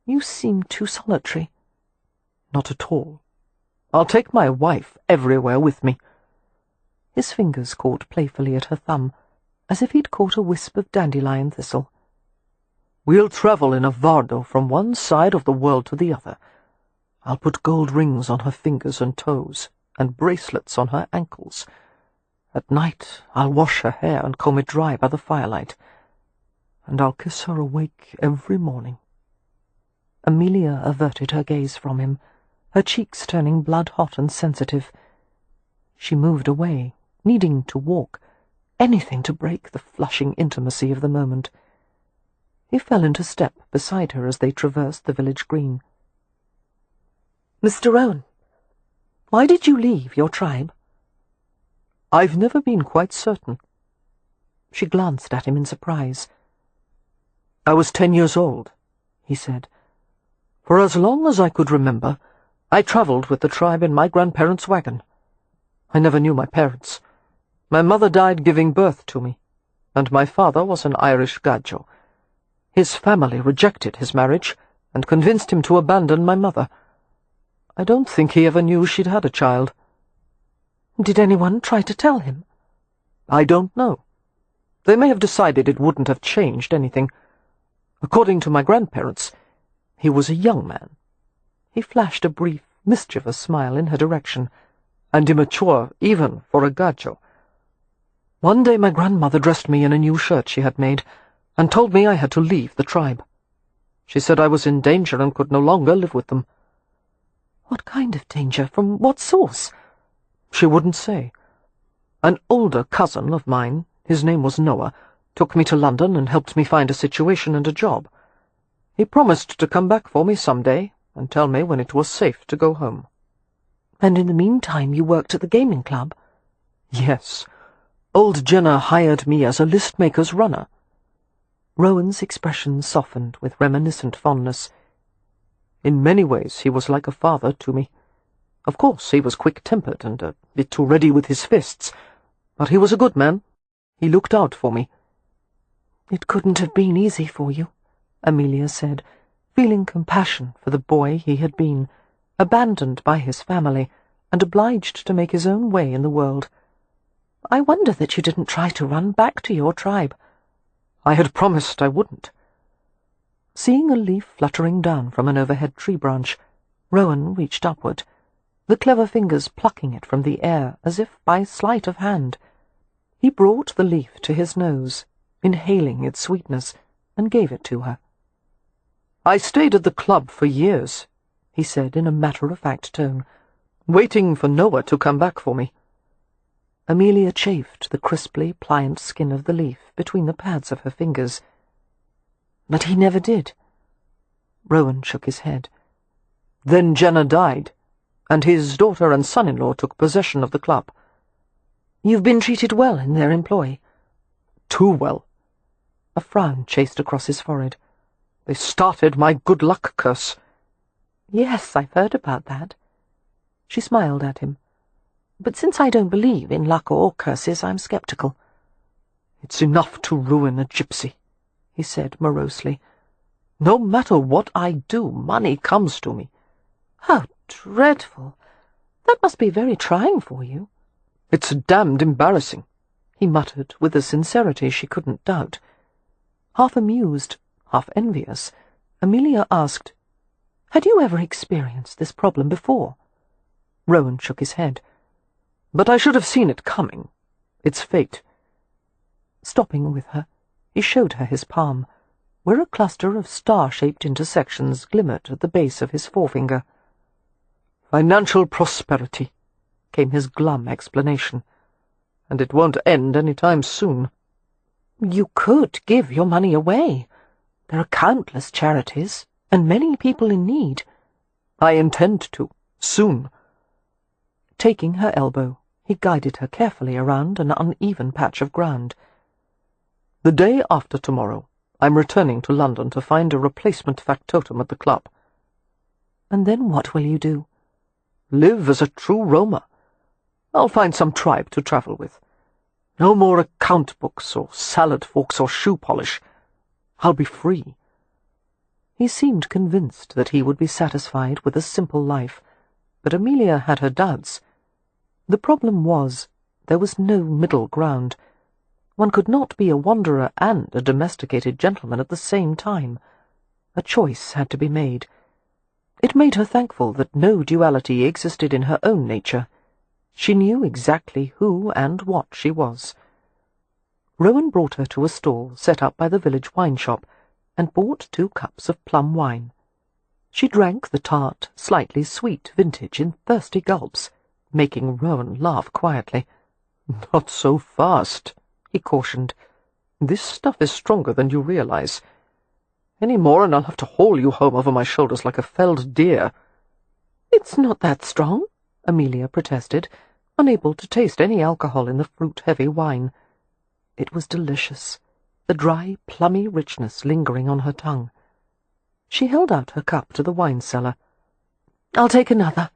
You seem too solitary." "Not at all. I'll take my wife everywhere with me." His fingers caught playfully at her thumb, as if he'd caught a wisp of dandelion thistle. "We'll travel in a vardo from one side of the world to the other. I'll put gold rings on her fingers and toes, and bracelets on her ankles. At night I'll wash her hair and comb it dry by the firelight, and I'll kiss her awake every morning." Amelia averted her gaze from him, her cheeks turning blood-hot and sensitive. She moved away, needing to walk, anything to break the flushing intimacy of the moment. He fell into step beside her as they traversed the village green. "Mr. Rowan, why did you leave your tribe?" "I've never been quite certain." She glanced at him in surprise. "I was 10 years old," he said. "For as long as I could remember, I travelled with the tribe in my grandparents' wagon. I never knew my parents. My mother died giving birth to me, and my father was an Irish gajo. His family rejected his marriage and convinced him to abandon my mother. I don't think he ever knew she'd had a child." "Did anyone try to tell him?" "I don't know. They may have decided it wouldn't have changed anything. According to my grandparents, he was a young man." He flashed a brief, mischievous smile in her direction. "And immature, even for a gajo. One day my grandmother dressed me in a new shirt she had made, and told me I had to leave the tribe. She said I was in danger and could no longer live with them." "What kind of danger? From what source?" "She wouldn't say. An older cousin of mine, his name was Noah, took me to London and helped me find a situation and a job. He promised to come back for me some day and tell me when it was safe to go home." "And in the meantime you worked at the gaming club?" "Yes. Old Jenna hired me as a list-maker's runner." Rowan's expression softened with reminiscent fondness. "In many ways he was like a father to me. Of course he was quick-tempered and a bit too ready with his fists, but he was a good man. He looked out for me." "It couldn't have been easy for you," Amelia said, feeling compassion for the boy he had been, abandoned by his family and obliged to make his own way in the world. "I wonder that you didn't try to run back to your tribe." "I had promised I wouldn't." Seeing a leaf fluttering down from an overhead tree branch, Rowan reached upward, the clever fingers plucking it from the air as if by sleight of hand. He brought the leaf to his nose, inhaling its sweetness, and gave it to her. "I stayed at the club for years," he said in a matter-of-fact tone, "waiting for Noah to come back for me." Amelia chafed the crisply pliant skin of the leaf between the pads of her fingers. "But he never did." Rowan shook his head. "Then Jenna died, and his daughter and son-in-law took possession of the club." "You've been treated well in their employ?" "Too well." A frown chased across his forehead. "They started my good luck curse." "Yes, I've heard about that." She smiled at him. "But since I don't believe in luck or curses, I'm sceptical." "It's enough to ruin a gypsy," he said morosely. "No matter what I do, money comes to me." "How dreadful! That must be very trying for you." "It's damned embarrassing," he muttered with a sincerity she couldn't doubt. Half amused, half envious, Amelia asked, "Had you ever experienced this problem before?" Rowan shook his head. "But I should have seen it coming. It's fate." Stopping with her, he showed her his palm, where a cluster of star-shaped intersections glimmered at the base of his forefinger. "Financial prosperity," came his glum explanation. "And it won't end any time soon." "You could give your money away. There are countless charities, and many people in need." "I intend to, soon." Taking her elbow, he guided her carefully around an uneven patch of ground. "The day after tomorrow, I'm returning to London to find a replacement factotum at the club." "And then what will you do?" "Live as a true roamer. I'll find some tribe to travel with. No more account books or salad forks or shoe polish. I'll be free." He seemed convinced that he would be satisfied with a simple life, but Amelia had her doubts. The problem was, there was no middle ground. One could not be a wanderer and a domesticated gentleman at the same time. A choice had to be made. It made her thankful that no duality existed in her own nature. She knew exactly who and what she was. Rowan brought her to a stall set up by the village wine shop, and bought 2 cups of plum wine. She drank the tart, slightly sweet vintage in thirsty gulps, making Rowan laugh quietly. "Not so fast," he cautioned. "This stuff is stronger than you realize. Any more and I'll have to haul you home over my shoulders like a felled deer." "It's not that strong," Amelia protested, unable to taste any alcohol in the fruit-heavy wine. It was delicious, the dry, plummy richness lingering on her tongue. She held out her cup to the wine-seller. "I'll take another."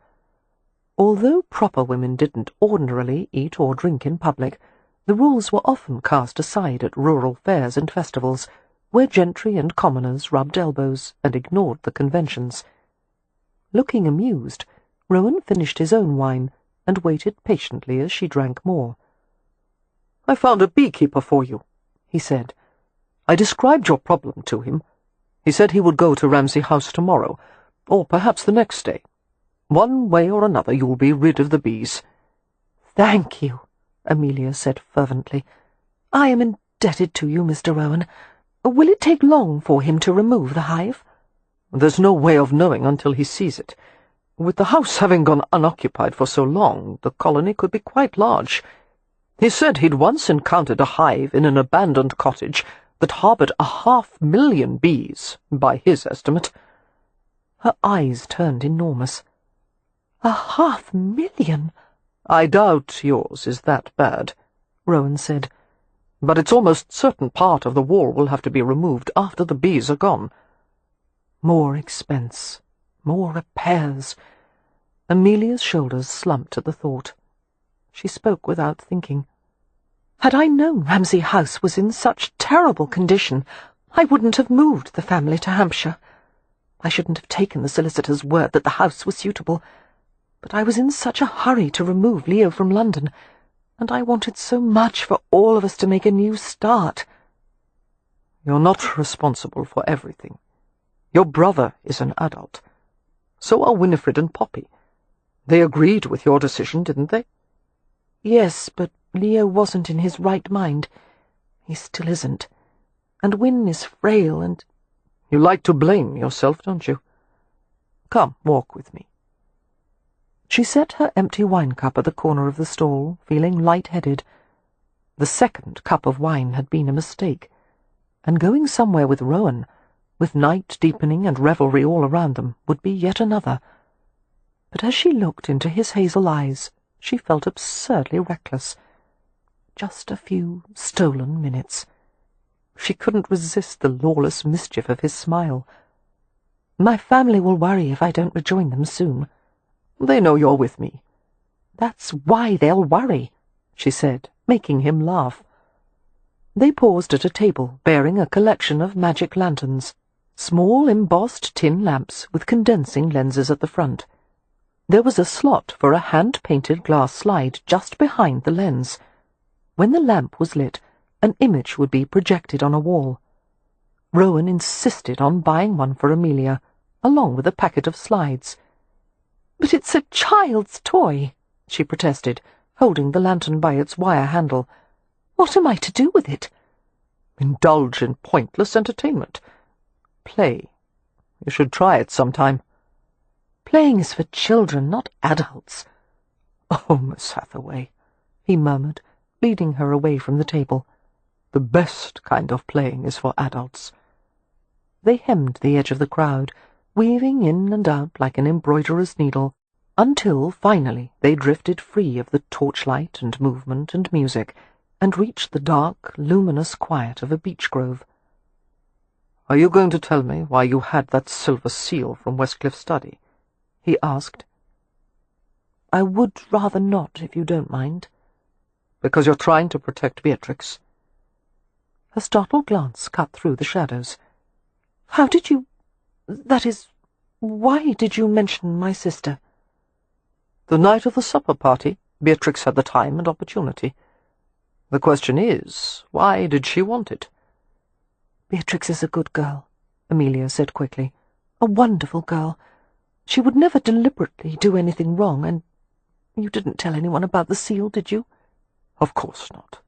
Although proper women didn't ordinarily eat or drink in public, the rules were often cast aside at rural fairs and festivals, where gentry and commoners rubbed elbows and ignored the conventions. Looking amused, Rowan finished his own wine and waited patiently as she drank more. "I found a beekeeper for you," he said. "I described your problem to him. He said he would go to Ramsay House tomorrow, or perhaps the next day. One way or another you'll be rid of the bees." "Thank you," Amelia said fervently. "I am indebted to you, Mr. Rowan. Will it take long for him to remove the hive?" "There's no way of knowing until he sees it. With the house having gone unoccupied for so long, the colony could be quite large. He said he'd once encountered a hive in an abandoned cottage that harboured 500,000 bees, by his estimate." Her eyes turned enormous. 500,000? "I doubt yours is that bad," Rowan said. "But it's almost certain part of the wall will have to be removed after the bees are gone." More expense, more repairs. Amelia's shoulders slumped at the thought. She spoke without thinking. "Had I known Ramsay House was in such terrible condition, I wouldn't have moved the family to Hampshire. I shouldn't have taken the solicitor's word that the house was suitable. But I was in such a hurry to remove Leo from London, and I wanted so much for all of us to make a new start." "You're not responsible for everything. Your brother is an adult. So are Winifred and Poppy. They agreed with your decision, didn't they?" "Yes, but Leo wasn't in his right mind. He still isn't. And Win is frail and—" "You like to blame yourself, don't you? Come, walk with me." She set her empty wine-cup at the corner of the stall, feeling light-headed. The second cup of wine had been a mistake, and going somewhere with Rowan, with night deepening and revelry all around them, would be yet another. But as she looked into his hazel eyes, she felt absurdly reckless. Just a few stolen minutes. She couldn't resist the lawless mischief of his smile. "My family will worry if I don't rejoin them soon." "They know you're with me." "That's why they'll worry," she said, making him laugh. They paused at a table bearing a collection of magic lanterns, small embossed tin lamps with condensing lenses at the front. There was a slot for a hand-painted glass slide just behind the lens. When the lamp was lit, an image would be projected on a wall. Rowan insisted on buying one for Amelia, along with a packet of slides. "But it's a child's toy," she protested, holding the lantern by its wire handle. "What am I to do with it?" "Indulge in pointless entertainment. Play. You should try it sometime." "Playing is for children, not adults." "Oh, Miss Hathaway," he murmured, leading her away from the table. "The best kind of playing is for adults." They hemmed the edge of the crowd, weaving in and out like an embroiderer's needle, until finally they drifted free of the torchlight and movement and music, and reached the dark, luminous quiet of a beech grove. "Are you going to tell me why you had that silver seal from Westcliff's study?" he asked. "I would rather not, if you don't mind." "Because you're trying to protect Beatrix?" Her startled glance cut through the shadows. "How did you— that is, why did you mention my sister?" "The night of the supper party, Beatrix had the time and opportunity. The question is, why did she want it?" "Beatrix is a good girl," Amelia said quickly. "A wonderful girl. She would never deliberately do anything wrong, and you didn't tell anyone about the seal, did you?" "Of course not."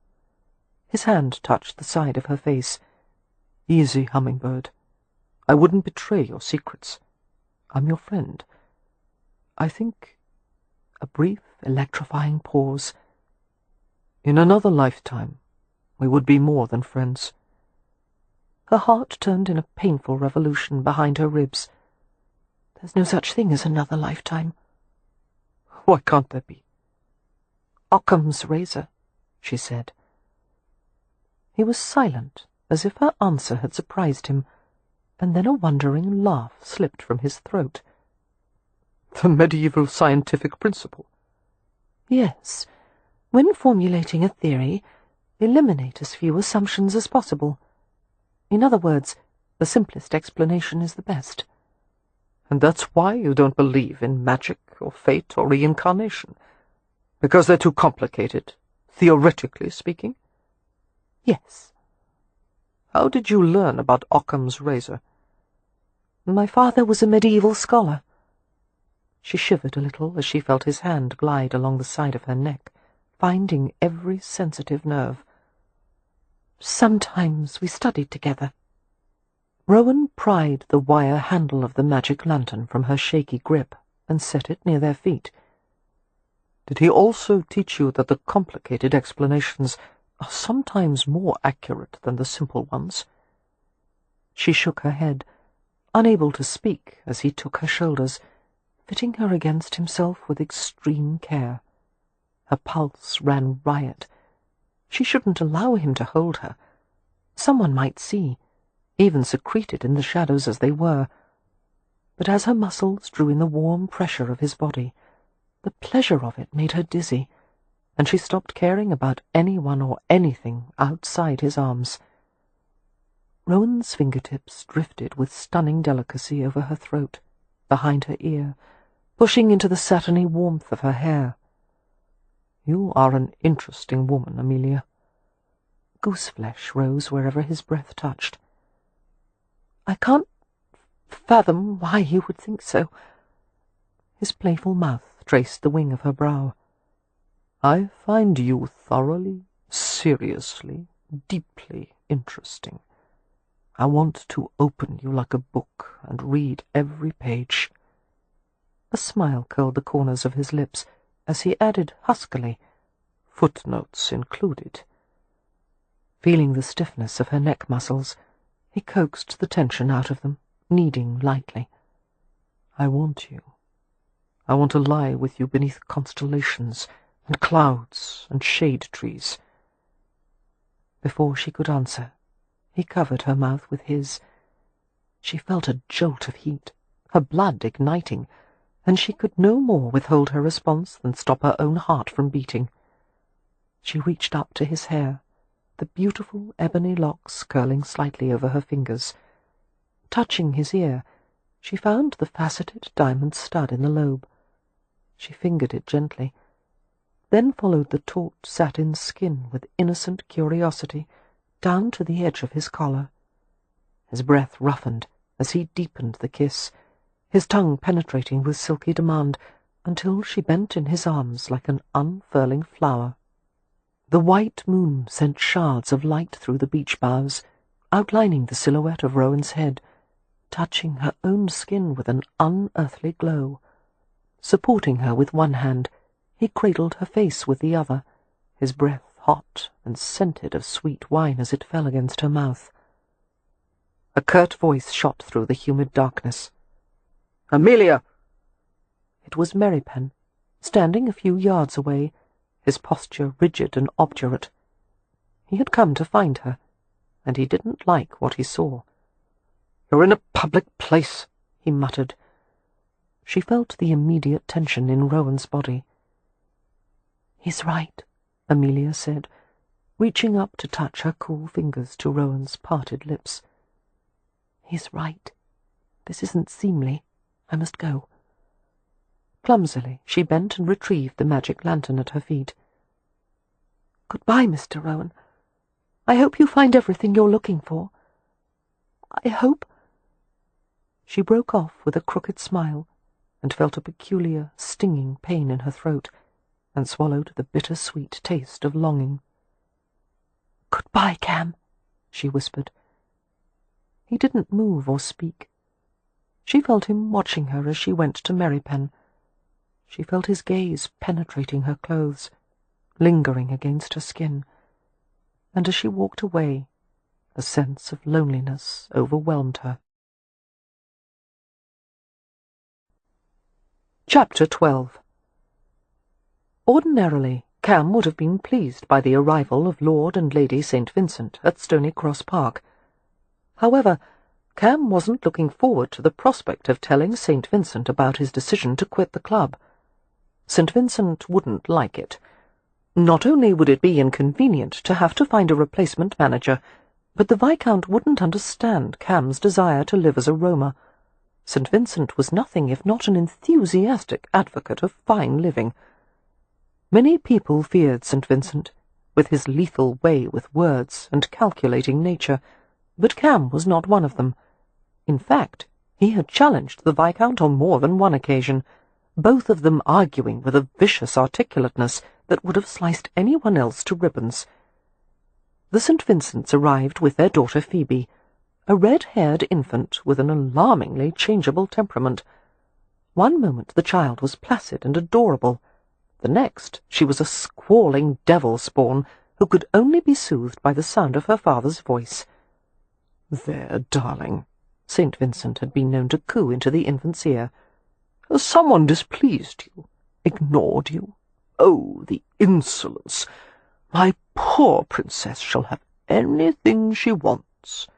His hand touched the side of her face. "Easy, Hummingbird. I wouldn't betray your secrets. I'm your friend. I think—" a brief, electrifying pause. "In another lifetime, We would be more than friends. Her heart turned in a painful revolution behind her ribs. There's no such thing as another lifetime. Why can't there be? Occam's razor, she said. He was silent, as if her answer had surprised him, and then a wondering laugh slipped from his throat. The medieval scientific principle? Yes. When formulating a theory, eliminate as few assumptions as possible. In other words, the simplest explanation is the best. And that's why you don't believe in magic or fate or reincarnation? Because they're too complicated, theoretically speaking? Yes. How did you learn about Occam's razor? My father was a medieval scholar. She shivered a little as she felt his hand glide along the side of her neck, finding every sensitive nerve. Sometimes we studied together. Rowan pried the wire handle of the magic lantern from her shaky grip and set it near their feet. Did he also teach you that the complicated explanations are sometimes more accurate than the simple ones? She shook her head, unable to speak as he took her shoulders, fitting her against himself with extreme care. Her pulse ran riot. She shouldn't allow him to hold her. Someone might see, even secreted in the shadows as they were. But as her muscles drew in the warm pressure of his body, the pleasure of it made her dizzy, and she stopped caring about anyone or anything outside his arms. Rowan's fingertips drifted with stunning delicacy over her throat, behind her ear, pushing into the satiny warmth of her hair. You are an interesting woman, Amelia. Gooseflesh rose wherever his breath touched. I can't fathom why you would think so. His playful mouth traced the wing of her brow. I find you thoroughly, seriously, deeply interesting. I want to open you like a book and read every page. A smile curled the corners of his lips as he added huskily, footnotes included. Feeling the stiffness of her neck muscles, he coaxed the tension out of them, kneading lightly. I want you. I want to lie with you beneath constellations and clouds and shade trees. Before she could answer, he covered her mouth with his. She felt a jolt of heat, her blood igniting, and she could no more withhold her response than stop her own heart from beating. She reached up to his hair, the beautiful ebony locks curling slightly over her fingers. Touching his ear, she found the faceted diamond stud in the lobe. She fingered it gently, then followed the taut satin skin with innocent curiosity down to the edge of his collar. His breath roughened as he deepened the kiss, his tongue penetrating with silky demand, until she bent in his arms like an unfurling flower. The white moon sent shards of light through the beech boughs, outlining the silhouette of Rowan's head, touching her own skin with an unearthly glow. Supporting her with one hand, he cradled her face with the other, his breath hot and scented of sweet wine as it fell against her mouth. A curt voice shot through the humid darkness. "Amelia!" It was Merrypen, standing a few yards away, his posture rigid and obdurate. He had come to find her, and he didn't like what he saw. "You're in a public place," he muttered. She felt the immediate tension in Rowan's body. "He's right," Amelia said, reaching up to touch her cool fingers to Rowan's parted lips. "He's right. This isn't seemly. I must go." Clumsily, she bent and retrieved the magic lantern at her feet. "Goodbye, Mr. Rowan. I hope you find everything you're looking for. I hope—" She broke off with a crooked smile and felt a peculiar, stinging pain in her throat, and swallowed the bitter-sweet taste of longing. "Goodbye, Cam," she whispered. He didn't move or speak. She felt him watching her as she went to Merrypen. She felt his gaze penetrating her clothes, lingering against her skin. and as she walked away, a sense of loneliness overwhelmed her. Chapter 12. Ordinarily, Cam would have been pleased by the arrival of Lord and Lady St. Vincent at Stony Cross Park. However, Cam wasn't looking forward to the prospect of telling St. Vincent about his decision to quit the club. St. Vincent wouldn't like it. Not only would it be inconvenient to have to find a replacement manager, but the Viscount wouldn't understand Cam's desire to live as a roamer. St. Vincent was nothing if not an enthusiastic advocate of fine living. Many people feared St. Vincent, with his lethal way with words and calculating nature, but Cam was not one of them. In fact, he had challenged the Viscount on more than one occasion, both of them arguing with a vicious articulateness that would have sliced anyone else to ribbons. The St. Vincents arrived with their daughter Phoebe, a red-haired infant with an alarmingly changeable temperament. One moment the child was placid and adorable. The next she was a squalling devil-spawn who could only be soothed by the sound of her father's voice. "There, darling," St. Vincent had been known to coo into the infant's ear. "Has someone displeased you? Ignored you? Oh, the insolence! My poor princess shall have anything she wants."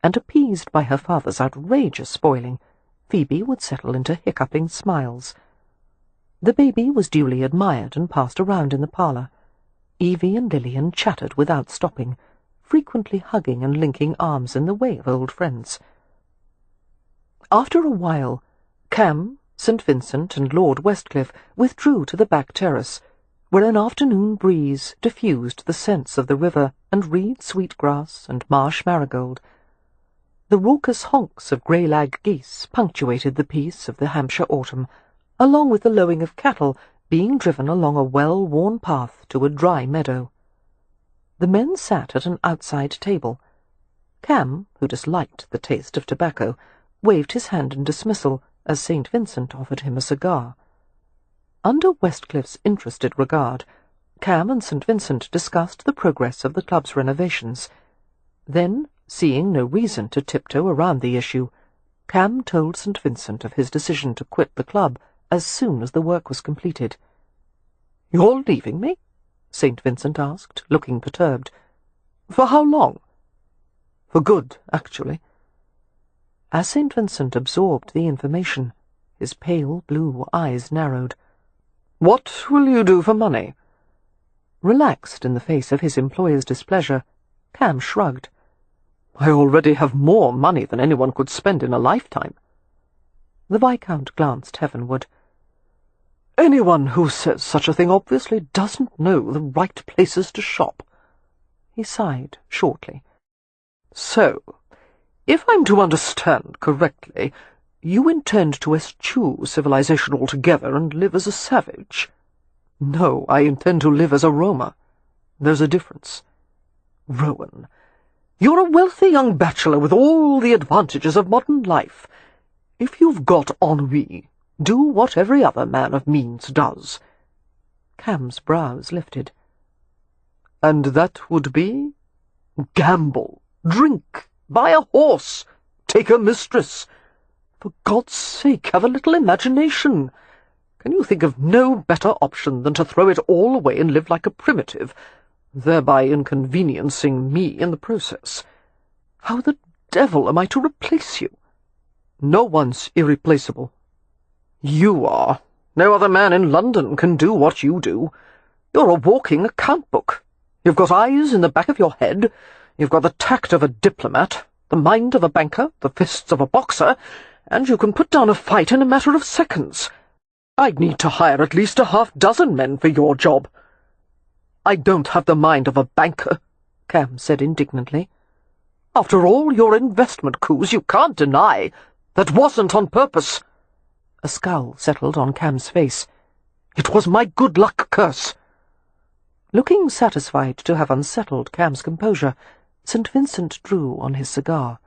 And appeased by her father's outrageous spoiling, Phoebe would settle into hiccuping smiles. The baby was duly admired and passed around in the parlour. Evie and Lillian chattered without stopping, frequently hugging and linking arms in the way of old friends. After a while, Cam, St. Vincent, and Lord Westcliff withdrew to the back terrace, where an afternoon breeze diffused the scents of the river and reed sweetgrass and marsh marigold. The raucous honks of grey-lag geese punctuated the peace of the Hampshire autumn, along with the lowing of cattle being driven along a well-worn path to a dry meadow. The men sat at an outside table. Cam, who disliked the taste of tobacco, waved his hand in dismissal as St. Vincent offered him a cigar. Under Westcliff's interested regard, Cam and St. Vincent discussed the progress of the club's renovations. Then, seeing no reason to tiptoe around the issue, Cam told St. Vincent of his decision to quit the club as soon as the work was completed. "You're leaving me?" St. Vincent asked, looking perturbed. "For how long?" "For good, actually." As St. Vincent absorbed the information, his pale blue eyes narrowed. "What will you do for money?" Relaxed in the face of his employer's displeasure, Cam shrugged. "I already have more money than anyone could spend in a lifetime." The Viscount glanced heavenward. "Anyone who says such a thing obviously doesn't know the right places to shop." He sighed shortly. "So, if I'm to understand correctly, you intend to eschew civilization altogether and live as a savage?" "No, I intend to live as a roamer. There's a difference." "Rowan, you're a wealthy young bachelor with all the advantages of modern life. If you've got ennui, do what every other man of means does." Cam's brows lifted. "And that would be?" "Gamble, drink, buy a horse, take a mistress. For God's sake, have a little imagination. Can you think of no better option than to throw it all away and live like a primitive, thereby inconveniencing me in the process? How the devil am I to replace you?" "No one's irreplaceable." "You are. No other man in London can do what you do. You're a walking account book. You've got eyes in the back of your head. You've got the tact of a diplomat, the mind of a banker, the fists of a boxer, and you can put down a fight in a matter of seconds. I'd need to hire at least a half-dozen men for your job." "I don't have the mind of a banker," Cam said indignantly. "After all your investment coups, you can't deny that wasn't on purpose." A scowl settled on Cam's face. "It was my good luck curse." Looking satisfied to have unsettled Cam's composure, St. Vincent drew on his cigar.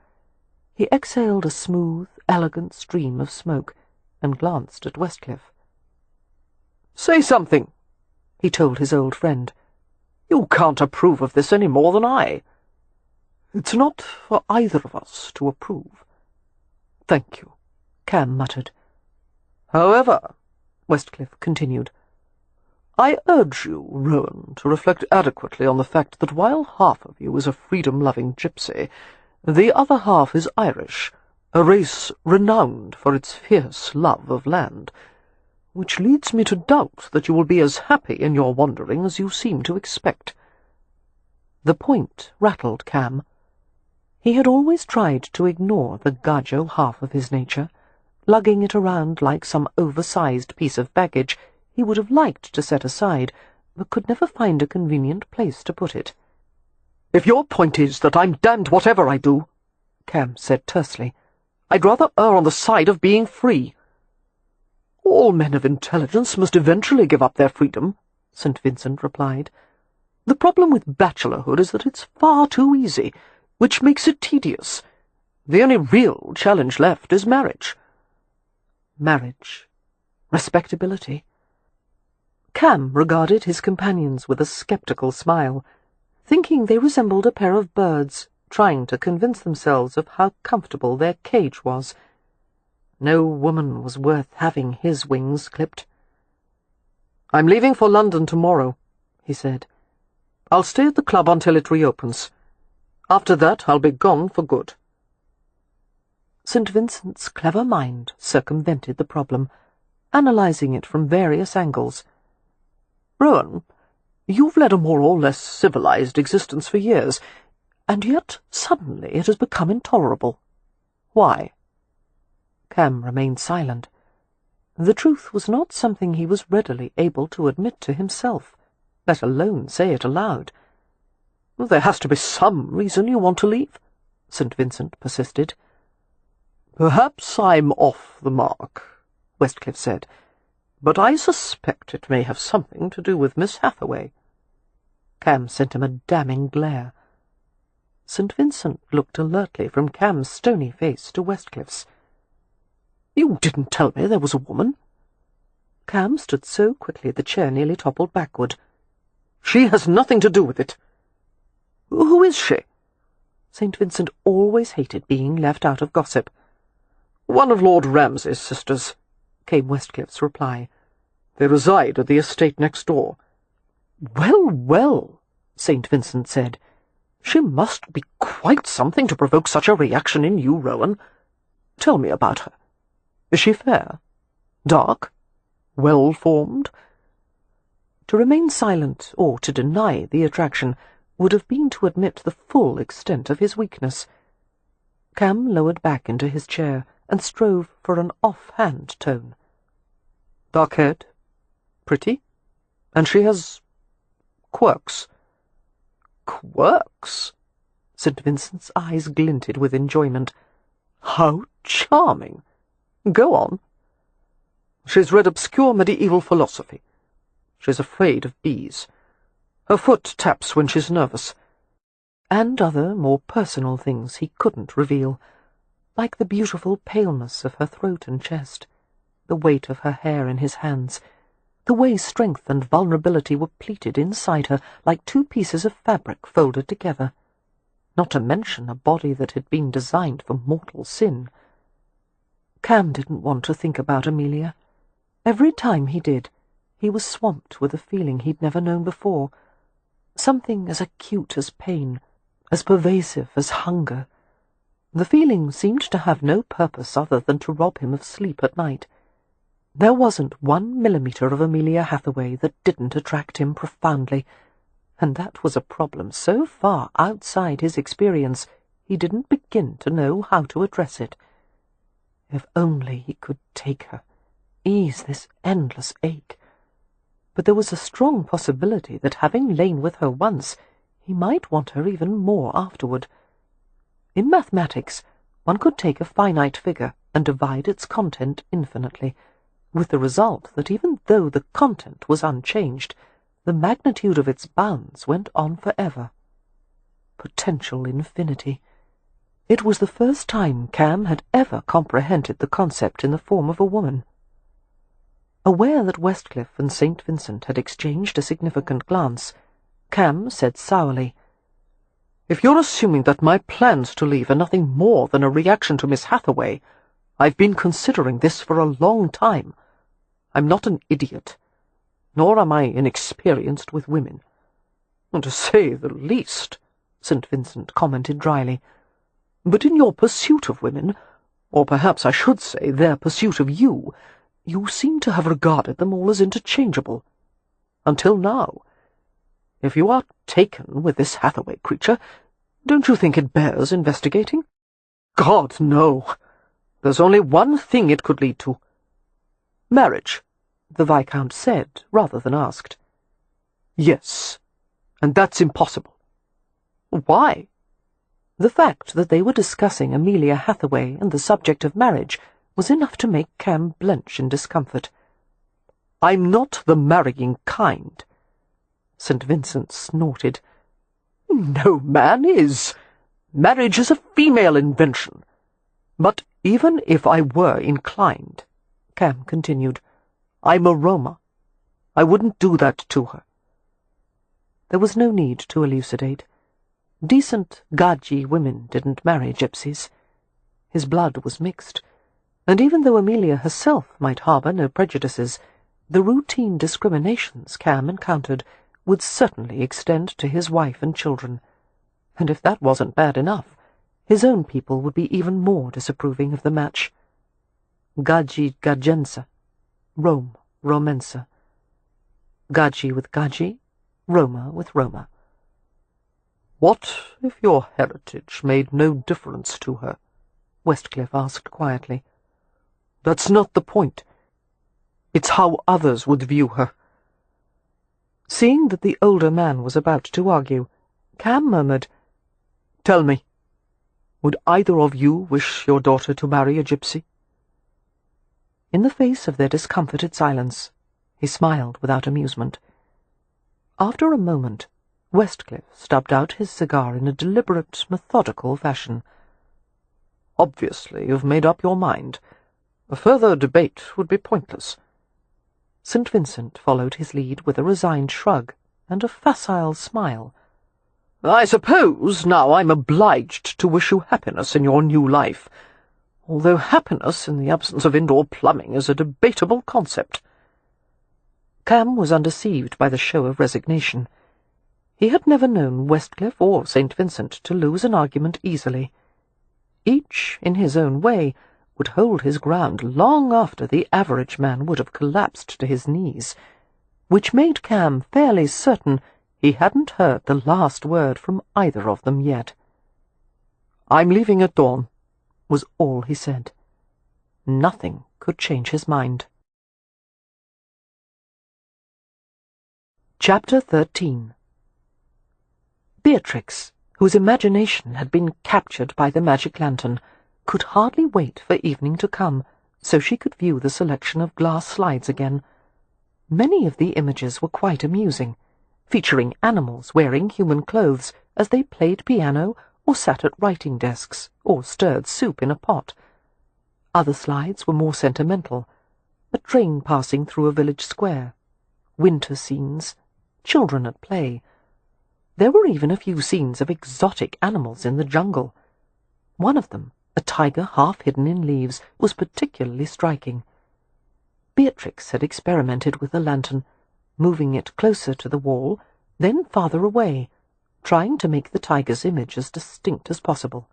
He exhaled a smooth, elegant stream of smoke, and glanced at Westcliff. "Say something," he told his old friend. You can't approve of this any more than I. It's not for either of us to approve. Thank you, Cam muttered. However, Westcliff continued, I urge you, Rowan, to reflect adequately on the fact that while half of you is a freedom-loving gypsy, the other half is Irish, a race renowned for its fierce love of land, which leads me to doubt that you will be as happy in your wandering as you seem to expect. The point rattled Cam. He had always tried to ignore the gajo half of his nature, lugging it around like some oversized piece of baggage he would have liked to set aside, but could never find a convenient place to put it. If your point is that I'm damned whatever I do, Cam said tersely, I'd rather err on the side of being free. All men of intelligence must eventually give up their freedom, St. Vincent replied. The problem with bachelorhood is that it's far too easy, which makes it tedious. The only real challenge left is marriage. Marriage. Respectability. Cam regarded his companions with a sceptical smile, thinking they resembled a pair of birds trying to convince themselves of how comfortable their cage was. No woman was worth having his wings clipped. I'm leaving for London tomorrow, he said. I'll stay at the club until it reopens. After that, I'll be gone for good. St. Vincent's clever mind circumvented the problem, analysing it from various angles. Rowan, you've led a more or less civilized existence for years, and yet suddenly it has become intolerable. Why? Cam remained silent. The truth was not something he was readily able to admit to himself, let alone say it aloud. There has to be some reason you want to leave, St. Vincent persisted. Perhaps I'm off the mark, Westcliff said, but I suspect it may have something to do with Miss Hathaway. Cam sent him a damning glare. St. Vincent looked alertly from Cam's stony face to Westcliff's. You didn't tell me there was a woman. Cam stood so quickly the chair nearly toppled backward. She has nothing to do with it. Who is she? St. Vincent always hated being left out of gossip. One of Lord Ramsay's sisters, came Westcliff's reply. They reside at the estate next door. Well, well, St. Vincent said. She must be quite something to provoke such a reaction in you, Rowan. Tell me about her. Is she fair? Dark? Well-formed? To remain silent or to deny the attraction would have been to admit the full extent of his weakness. Cam lowered back into his chair and strove for an off-hand tone. Dark-haired? Pretty? And she has quirks. Quirks? St. Vincent's eyes glinted with enjoyment. How charming! Go on. She's read obscure medieval philosophy. She's afraid of bees. Her foot taps when she's nervous. And other, more personal things he couldn't reveal, like the beautiful paleness of her throat and chest, the weight of her hair in his hands, the way strength and vulnerability were pleated inside her like two pieces of fabric folded together, not to mention a body that had been designed for mortal sin. Cam didn't want to think about Amelia. Every time he did, he was swamped with a feeling he'd never known before, something as acute as pain, as pervasive as hunger. The feeling seemed to have no purpose other than to rob him of sleep at night. There wasn't 1 millimetre of Amelia Hathaway that didn't attract him profoundly, and that was a problem so far outside his experience he didn't begin to know how to address it. If only he could take her, ease this endless ache. But there was a strong possibility that, having lain with her once, he might want her even more afterward. In mathematics, one could take a finite figure and divide its content infinitely, with the result that even though the content was unchanged, the magnitude of its bounds went on forever. Potential infinity. It was the first time Cam had ever comprehended the concept in the form of a woman. Aware that Westcliff and St. Vincent had exchanged a significant glance, Cam said sourly. "If you're assuming that my plans to leave are nothing more than a reaction to Miss Hathaway, I've been considering this for a long time. I'm not an idiot, nor am I inexperienced with women. To say the least," St. Vincent commented dryly. "But in your pursuit of women, or perhaps I should say their pursuit of you, you seem to have regarded them all as interchangeable. Until now. If you are taken with this Hathaway creature, don't you think it bears investigating?" "God, no! There's only one thing it could lead to." "Marriage," the Viscount said, rather than asked. "Yes, and that's impossible." "Why?" The fact that they were discussing Amelia Hathaway and the subject of marriage was enough to make Cam blench in discomfort. "I'm not the marrying kind." St. Vincent snorted. "No man is. Marriage is a female invention. But even if I were inclined," Cam continued, "I'm a Roma. I wouldn't do that to her." There was no need to elucidate. Decent, Gadji women didn't marry gypsies. His blood was mixed, and even though Amelia herself might harbour no prejudices, the routine discriminations Cam encountered would certainly extend to his wife and children, and if that wasn't bad enough, his own people would be even more disapproving of the match. Gadji Gajensa, Rome Romensa. Gadji with Gadji, Roma with Roma. "What if your heritage made no difference to her?" Westcliff asked quietly. "That's not the point. It's how others would view her." Seeing that the older man was about to argue, Cam murmured, "Tell me, would either of you wish your daughter to marry a gypsy?" In the face of their discomfited silence, he smiled without amusement. After a moment, Westcliff stubbed out his cigar in a deliberate, methodical fashion. "Obviously you've made up your mind. A further debate would be pointless." St. Vincent followed his lead with a resigned shrug and a facile smile. "I suppose now I'm obliged to wish you happiness in your new life, although happiness in the absence of indoor plumbing is a debatable concept." Cam was undeceived by the show of resignation. He had never known Westcliff or St. Vincent to lose an argument easily. Each, in his own way, would hold his ground long after the average man would have collapsed to his knees, which made Cam fairly certain he hadn't heard the last word from either of them yet. "I'm leaving at dawn," was all he said. Nothing could change his mind. Chapter 13. Beatrix, whose imagination had been captured by the magic lantern, could hardly wait for evening to come, so she could view the selection of glass slides again. Many of the images were quite amusing, featuring animals wearing human clothes as they played piano or sat at writing desks or stirred soup in a pot. Other slides were more sentimental, a train passing through a village square, winter scenes, children at play. There were even a few scenes of exotic animals in the jungle. One of them, a tiger half hidden in leaves, was particularly striking. Beatrix had experimented with the lantern, moving it closer to the wall, then farther away, trying to make the tiger's image as distinct as possible.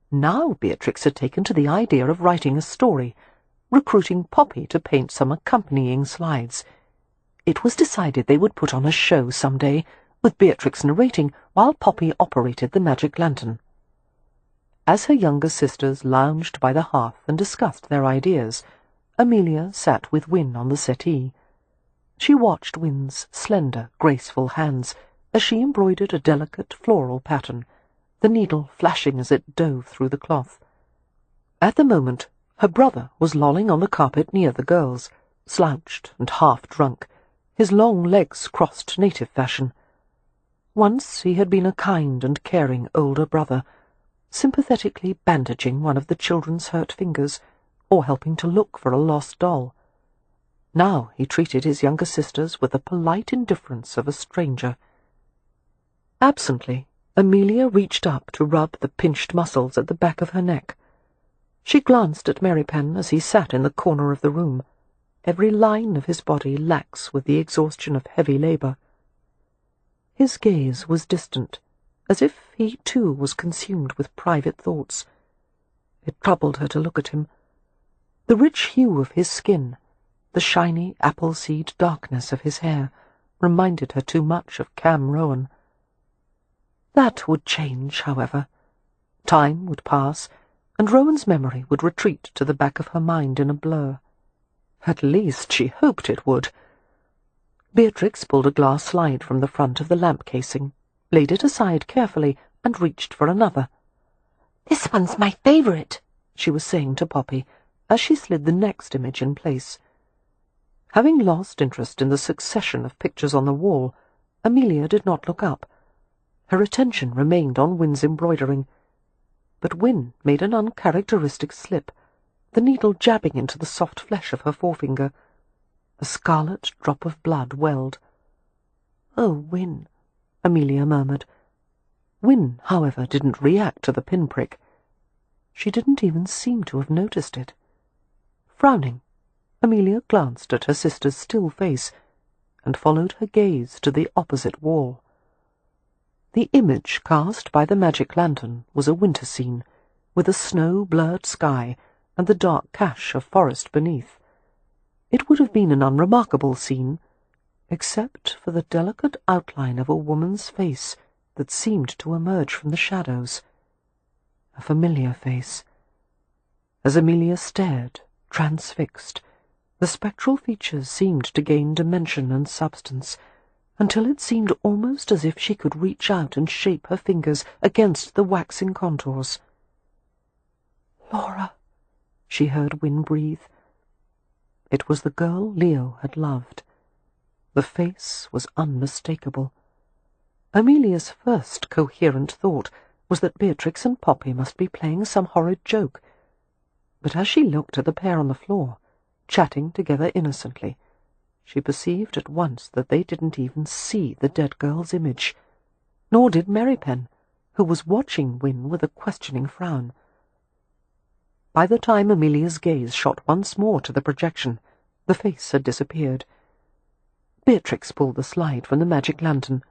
Now Beatrix had taken to the idea of writing a story, recruiting Poppy to paint some accompanying slides. It was decided they would put on a show some day, with Beatrix narrating while Poppy operated the magic lantern. As her younger sisters lounged by the hearth and discussed their ideas, Amelia sat with Win on the settee. She watched Win's slender, graceful hands as she embroidered a delicate floral pattern, the needle flashing as it dove through the cloth. At the moment, her brother was lolling on the carpet near the girls, slouched and half drunk, his long legs crossed native fashion. Once he had been a kind and caring older brother, sympathetically bandaging one of the children's hurt fingers, or helping to look for a lost doll. Now he treated his younger sisters with the polite indifference of a stranger, Absently, Amelia reached up to rub the pinched muscles at the back of her neck. She glanced at Merrypen as he sat in the corner of the room, every line of his body lax with the exhaustion of heavy labour. His gaze was distant, as if he too was consumed with private thoughts. It troubled her to look at him. The rich hue of his skin, the shiny apple-seed darkness of his hair, reminded her too much of Cam Rowan. That would change, however. Time would pass, and Rowan's memory would retreat to the back of her mind in a blur. At least she hoped it would. Beatrix pulled a glass slide from the front of the lamp casing, laid it aside carefully, and reached for another. "This one's my favourite," she was saying to Poppy, as she slid the next image in place. Having lost interest in the succession of pictures on the wall, Amelia did not look up. Her attention remained on Win's embroidering. But Win made an uncharacteristic slip, the needle jabbing into the soft flesh of her forefinger. A scarlet drop of blood welled. "Oh, Win," Amelia murmured. Win, however, didn't react to the pinprick. She didn't even seem to have noticed it. Frowning, Amelia glanced at her sister's still face, and followed her gaze to the opposite wall. The image cast by the magic lantern was a winter scene, with a snow-blurred sky and the dark cache of forest beneath. It would have been an unremarkable scene, except for the delicate outline of a woman's face that seemed to emerge from the shadows. A familiar face. As Amelia stared, transfixed, the spectral features seemed to gain dimension and substance, until it seemed almost as if she could reach out and shape her fingers against the waxing contours. "Laura," she heard Win breathe. It was the girl Leo had loved. The face was unmistakable. Amelia's first coherent thought was that Beatrix and Poppy must be playing some horrid joke, but as she looked at the pair on the floor, chatting together innocently, she perceived at once that they didn't even see the dead girl's image, nor did Merrypen, who was watching Win with a questioning frown. By the time Amelia's gaze shot once more to the projection, the face had disappeared. Beatrix pulled the slide from the magic lantern.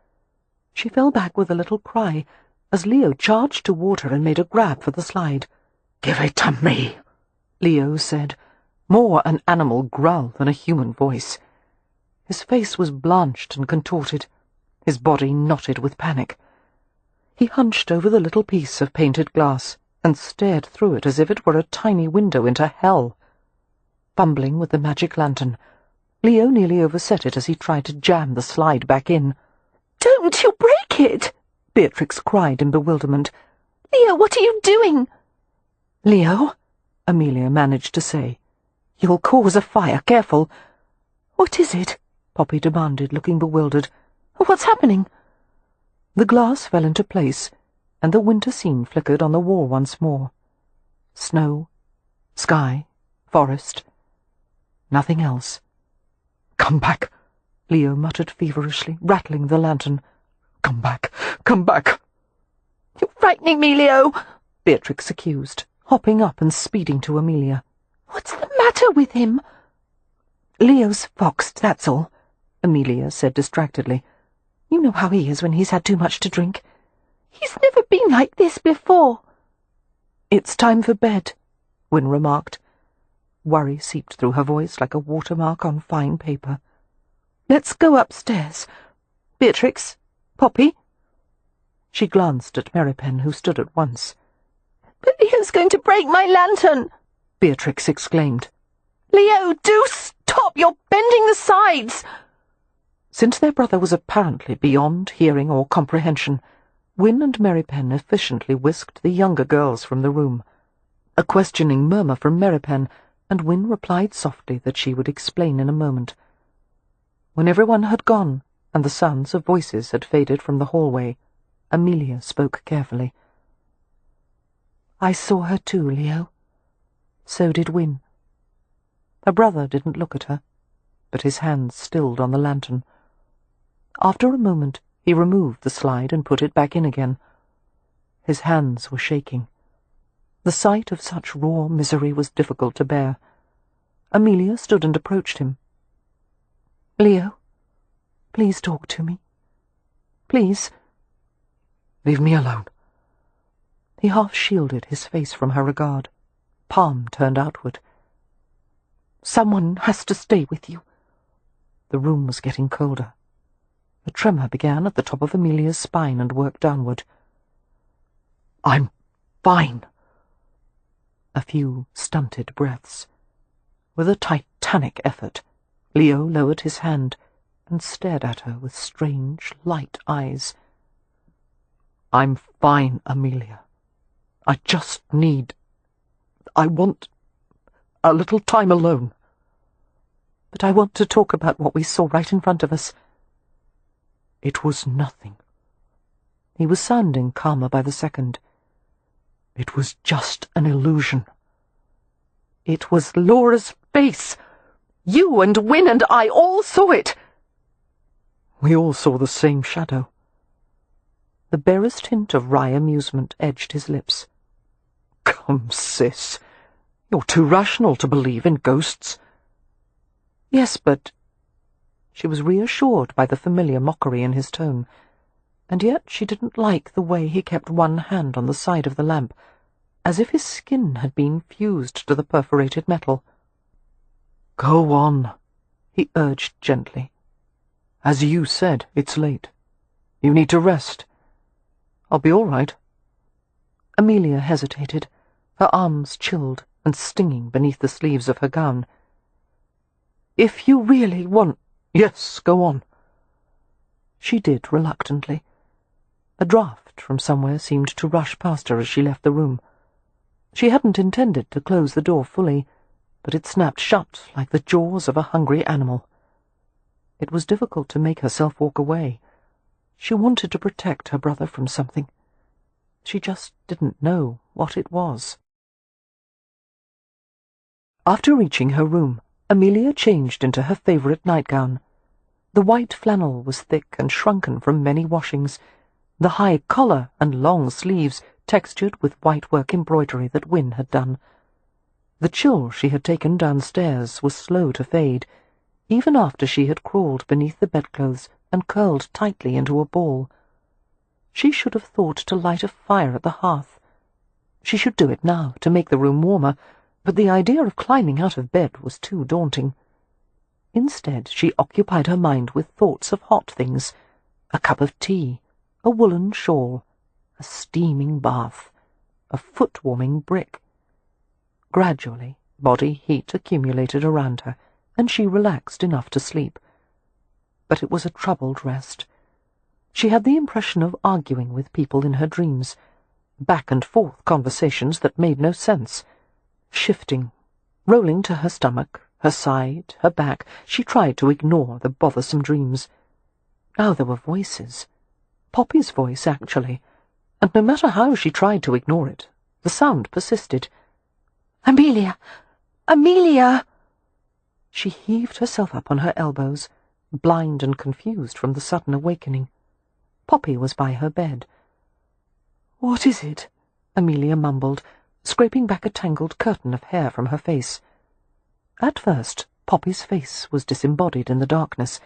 She fell back with a little cry as Leo charged toward her and made a grab for the slide. "Give it to me," Leo said, more an animal growl than a human voice. His face was blanched and contorted, his body knotted with panic. He hunched over the little piece of painted glass and stared through it as if it were a tiny window into hell. Fumbling with the magic lantern, Leo nearly overset it as he tried to jam the slide back in. "Don't you break it!" Beatrix cried in bewilderment. "Leo, what are you doing?" "Leo," Amelia managed to say. "You'll cause a fire, careful." "What is it?" Poppy demanded, looking bewildered. "What's happening?" The glass fell into place, and the winter scene flickered on the wall once more. Snow, sky, forest. Nothing else. "Come back," Leo muttered feverishly, rattling the lantern. "Come back, come back." "You're frightening me, Leo," Beatrix accused, hopping up and speeding to Amelia. "What's the matter with him?" "Leo's foxed, that's all," Amelia said distractedly. "You know how he is when he's had too much to drink." "He's never been like this before." "It's time for bed," Win remarked. Worry seeped through her voice like a watermark on fine paper. "Let's go upstairs. Beatrix, Poppy." She glanced at Merrypen, who stood at once. "But Leo's going to break my lantern!" Beatrix exclaimed. "Leo, do stop! You're bending the sides!" Since their brother was apparently beyond hearing or comprehension, Win and Merrypen efficiently whisked the younger girls from the room. A questioning murmur from Merrypen, and Win replied softly that she would explain in a moment. When everyone had gone, and the sounds of voices had faded from the hallway, Amelia spoke carefully. "I saw her too, Leo. So did Win." Her brother didn't look at her, but his hands stilled on the lantern. After a moment, He removed the slide and put it back in again. His hands were shaking. The sight of such raw misery was difficult to bear. Amelia stood and approached him. "Leo, please talk to me. Please." "Leave me alone." He half shielded his face from her regard, palm turned outward. "Someone has to stay with you." The room was getting colder. A tremor began at the top of Amelia's spine and worked downward. "I'm fine." A few stunted breaths. With a titanic effort, Leo lowered his hand and stared at her with strange, light eyes. "I'm fine, Amelia. I want a little time alone." "But I want to talk about what we saw right in front of us." "It was nothing." He was sounding calmer by the second. "It was just an illusion." "It was Laura's face. You and Wynne and I all saw it." "We all saw the same shadow." The barest hint of wry amusement edged his lips. "Come, sis, you're too rational to believe in ghosts." "Yes, but—" She was reassured by the familiar mockery in his tone, and yet she didn't like the way he kept one hand on the side of the lamp, as if his skin had been fused to the perforated metal. "Go on," he urged gently. "As you said, it's late. You need to rest. I'll be all right." Amelia hesitated, her arms chilled and stinging beneath the sleeves of her gown. "If you really want—" "Yes, go on." She did reluctantly. A draught from somewhere seemed to rush past her as she left the room. She hadn't intended to close the door fully, but it snapped shut like the jaws of a hungry animal. It was difficult to make herself walk away. She wanted to protect her brother from something. She just didn't know what it was. After reaching her room, Amelia changed into her favourite nightgown. The white flannel was thick and shrunken from many washings, the high collar and long sleeves textured with white-work embroidery that Wynne had done. The chill she had taken downstairs was slow to fade, even after she had crawled beneath the bedclothes and curled tightly into a ball. She should have thought to light a fire at the hearth. She should do it now, to make the room warmer, but the idea of climbing out of bed was too daunting. Instead, she occupied her mind with thoughts of hot things, a cup of tea, a woolen shawl, a steaming bath, a foot-warming brick. Gradually, body heat accumulated around her, and she relaxed enough to sleep. But it was a troubled rest. She had the impression of arguing with people in her dreams, back-and-forth conversations that made no sense. Shifting, rolling to her stomach, her side, her back, she tried to ignore the bothersome dreams. Now there were voices. Poppy's voice, actually, and no matter how she tried to ignore it, the sound persisted. "Amelia! Amelia!" She heaved herself up on her elbows, blind and confused from the sudden awakening. Poppy was by her bed. "What is it?" Amelia mumbled, scraping back a tangled curtain of hair from her face. At first, Poppy's face was disembodied in the darkness,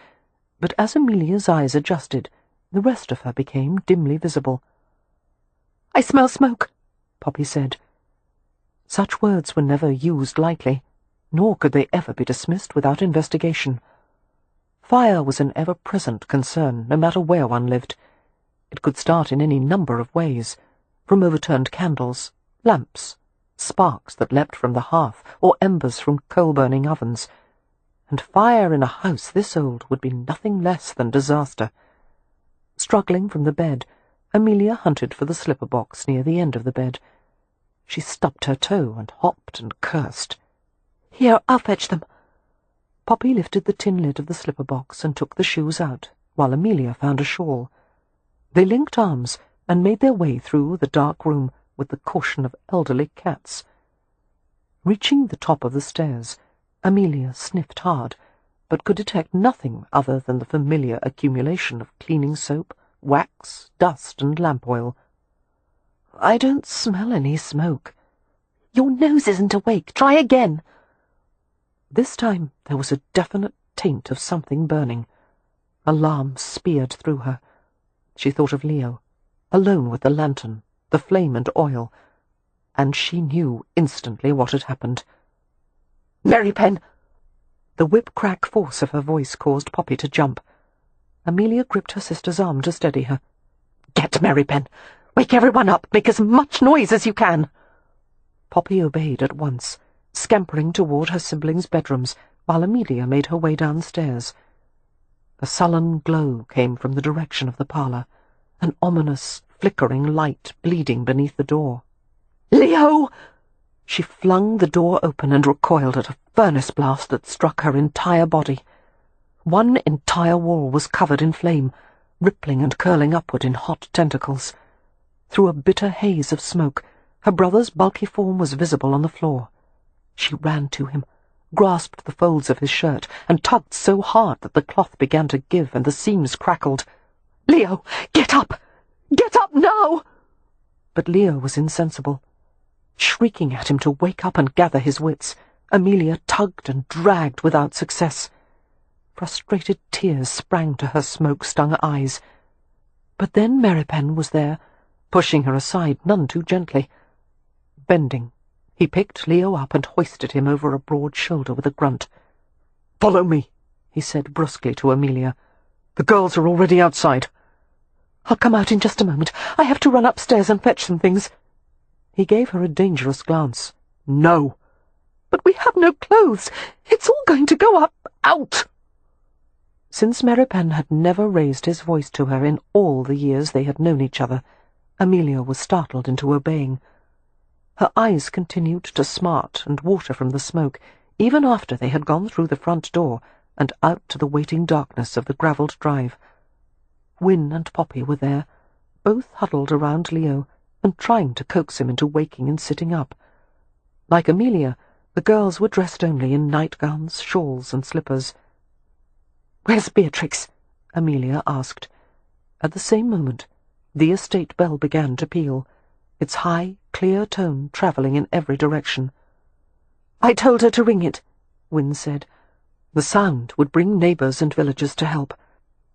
but as Amelia's eyes adjusted, the rest of her became dimly visible. "I smell smoke," Poppy said. Such words were never used lightly, nor could they ever be dismissed without investigation. Fire was an ever-present concern, no matter where one lived. It could start in any number of ways, from overturned candles, lamps, sparks that leapt from the hearth, or embers from coal-burning ovens. And fire in a house this old would be nothing less than disaster. Struggling from the bed, Amelia hunted for the slipper box near the end of the bed. She stubbed her toe and hopped and cursed. "Here, I'll fetch them." Poppy lifted the tin lid of the slipper box and took the shoes out, while Amelia found a shawl. They linked arms and made their way through the dark room with the caution of elderly cats. Reaching the top of the stairs, Amelia sniffed hard, but could detect nothing other than the familiar accumulation of cleaning soap, wax, dust, and lamp oil. "I don't smell any smoke." "Your nose isn't awake. Try again." This time there was a definite taint of something burning. Alarm speared through her. She thought of Leo, alone with the lantern, the flame and oil, and she knew instantly what had happened. "Mary Pen!" The whip-crack force of her voice caused Poppy to jump. Amelia gripped her sister's arm to steady her. "Get Mary Pen! Wake everyone up! Make as much noise as you can!" Poppy obeyed at once, scampering toward her siblings' bedrooms, while Amelia made her way downstairs. A sullen glow came from the direction of the parlour, an ominous, flickering light bleeding beneath the door. "Leo!" She flung the door open and recoiled at a furnace blast that struck her entire body. One entire wall was covered in flame, rippling and curling upward in hot tentacles. Through a bitter haze of smoke, her brother's bulky form was visible on the floor. She ran to him, grasped the folds of his shirt, and tugged so hard that the cloth began to give and the seams crackled. "Leo, get up! Get up now!" But Leo was insensible. Shrieking at him to wake up and gather his wits, Amelia tugged and dragged without success. Frustrated tears sprang to her smoke-stung eyes. But then Mary Pen was there, pushing her aside none too gently. Bending, he picked Leo up and hoisted him over a broad shoulder with a grunt. "Follow me," he said brusquely to Amelia. "The girls are already outside." "I'll come out in just a moment. I have to run upstairs and fetch some things." He gave her a dangerous glance. "No." "But we have no clothes. It's all going to go up. Out!" Since Mary Pen had never raised his voice to her in all the years they had known each other, Amelia was startled into obeying. Her eyes continued to smart and water from the smoke, even after they had gone through the front door and out to the waiting darkness of the gravelled drive. Wynne and Poppy were there, both huddled around Leo and trying to coax him into waking and sitting up. Like Amelia, the girls were dressed only in nightgowns, shawls, and slippers. "Where's Beatrix?" Amelia asked. At the same moment, the estate bell began to peal, its high, clear tone travelling in every direction. "I told her to ring it," Wynne said. The sound would bring neighbours and villagers to help,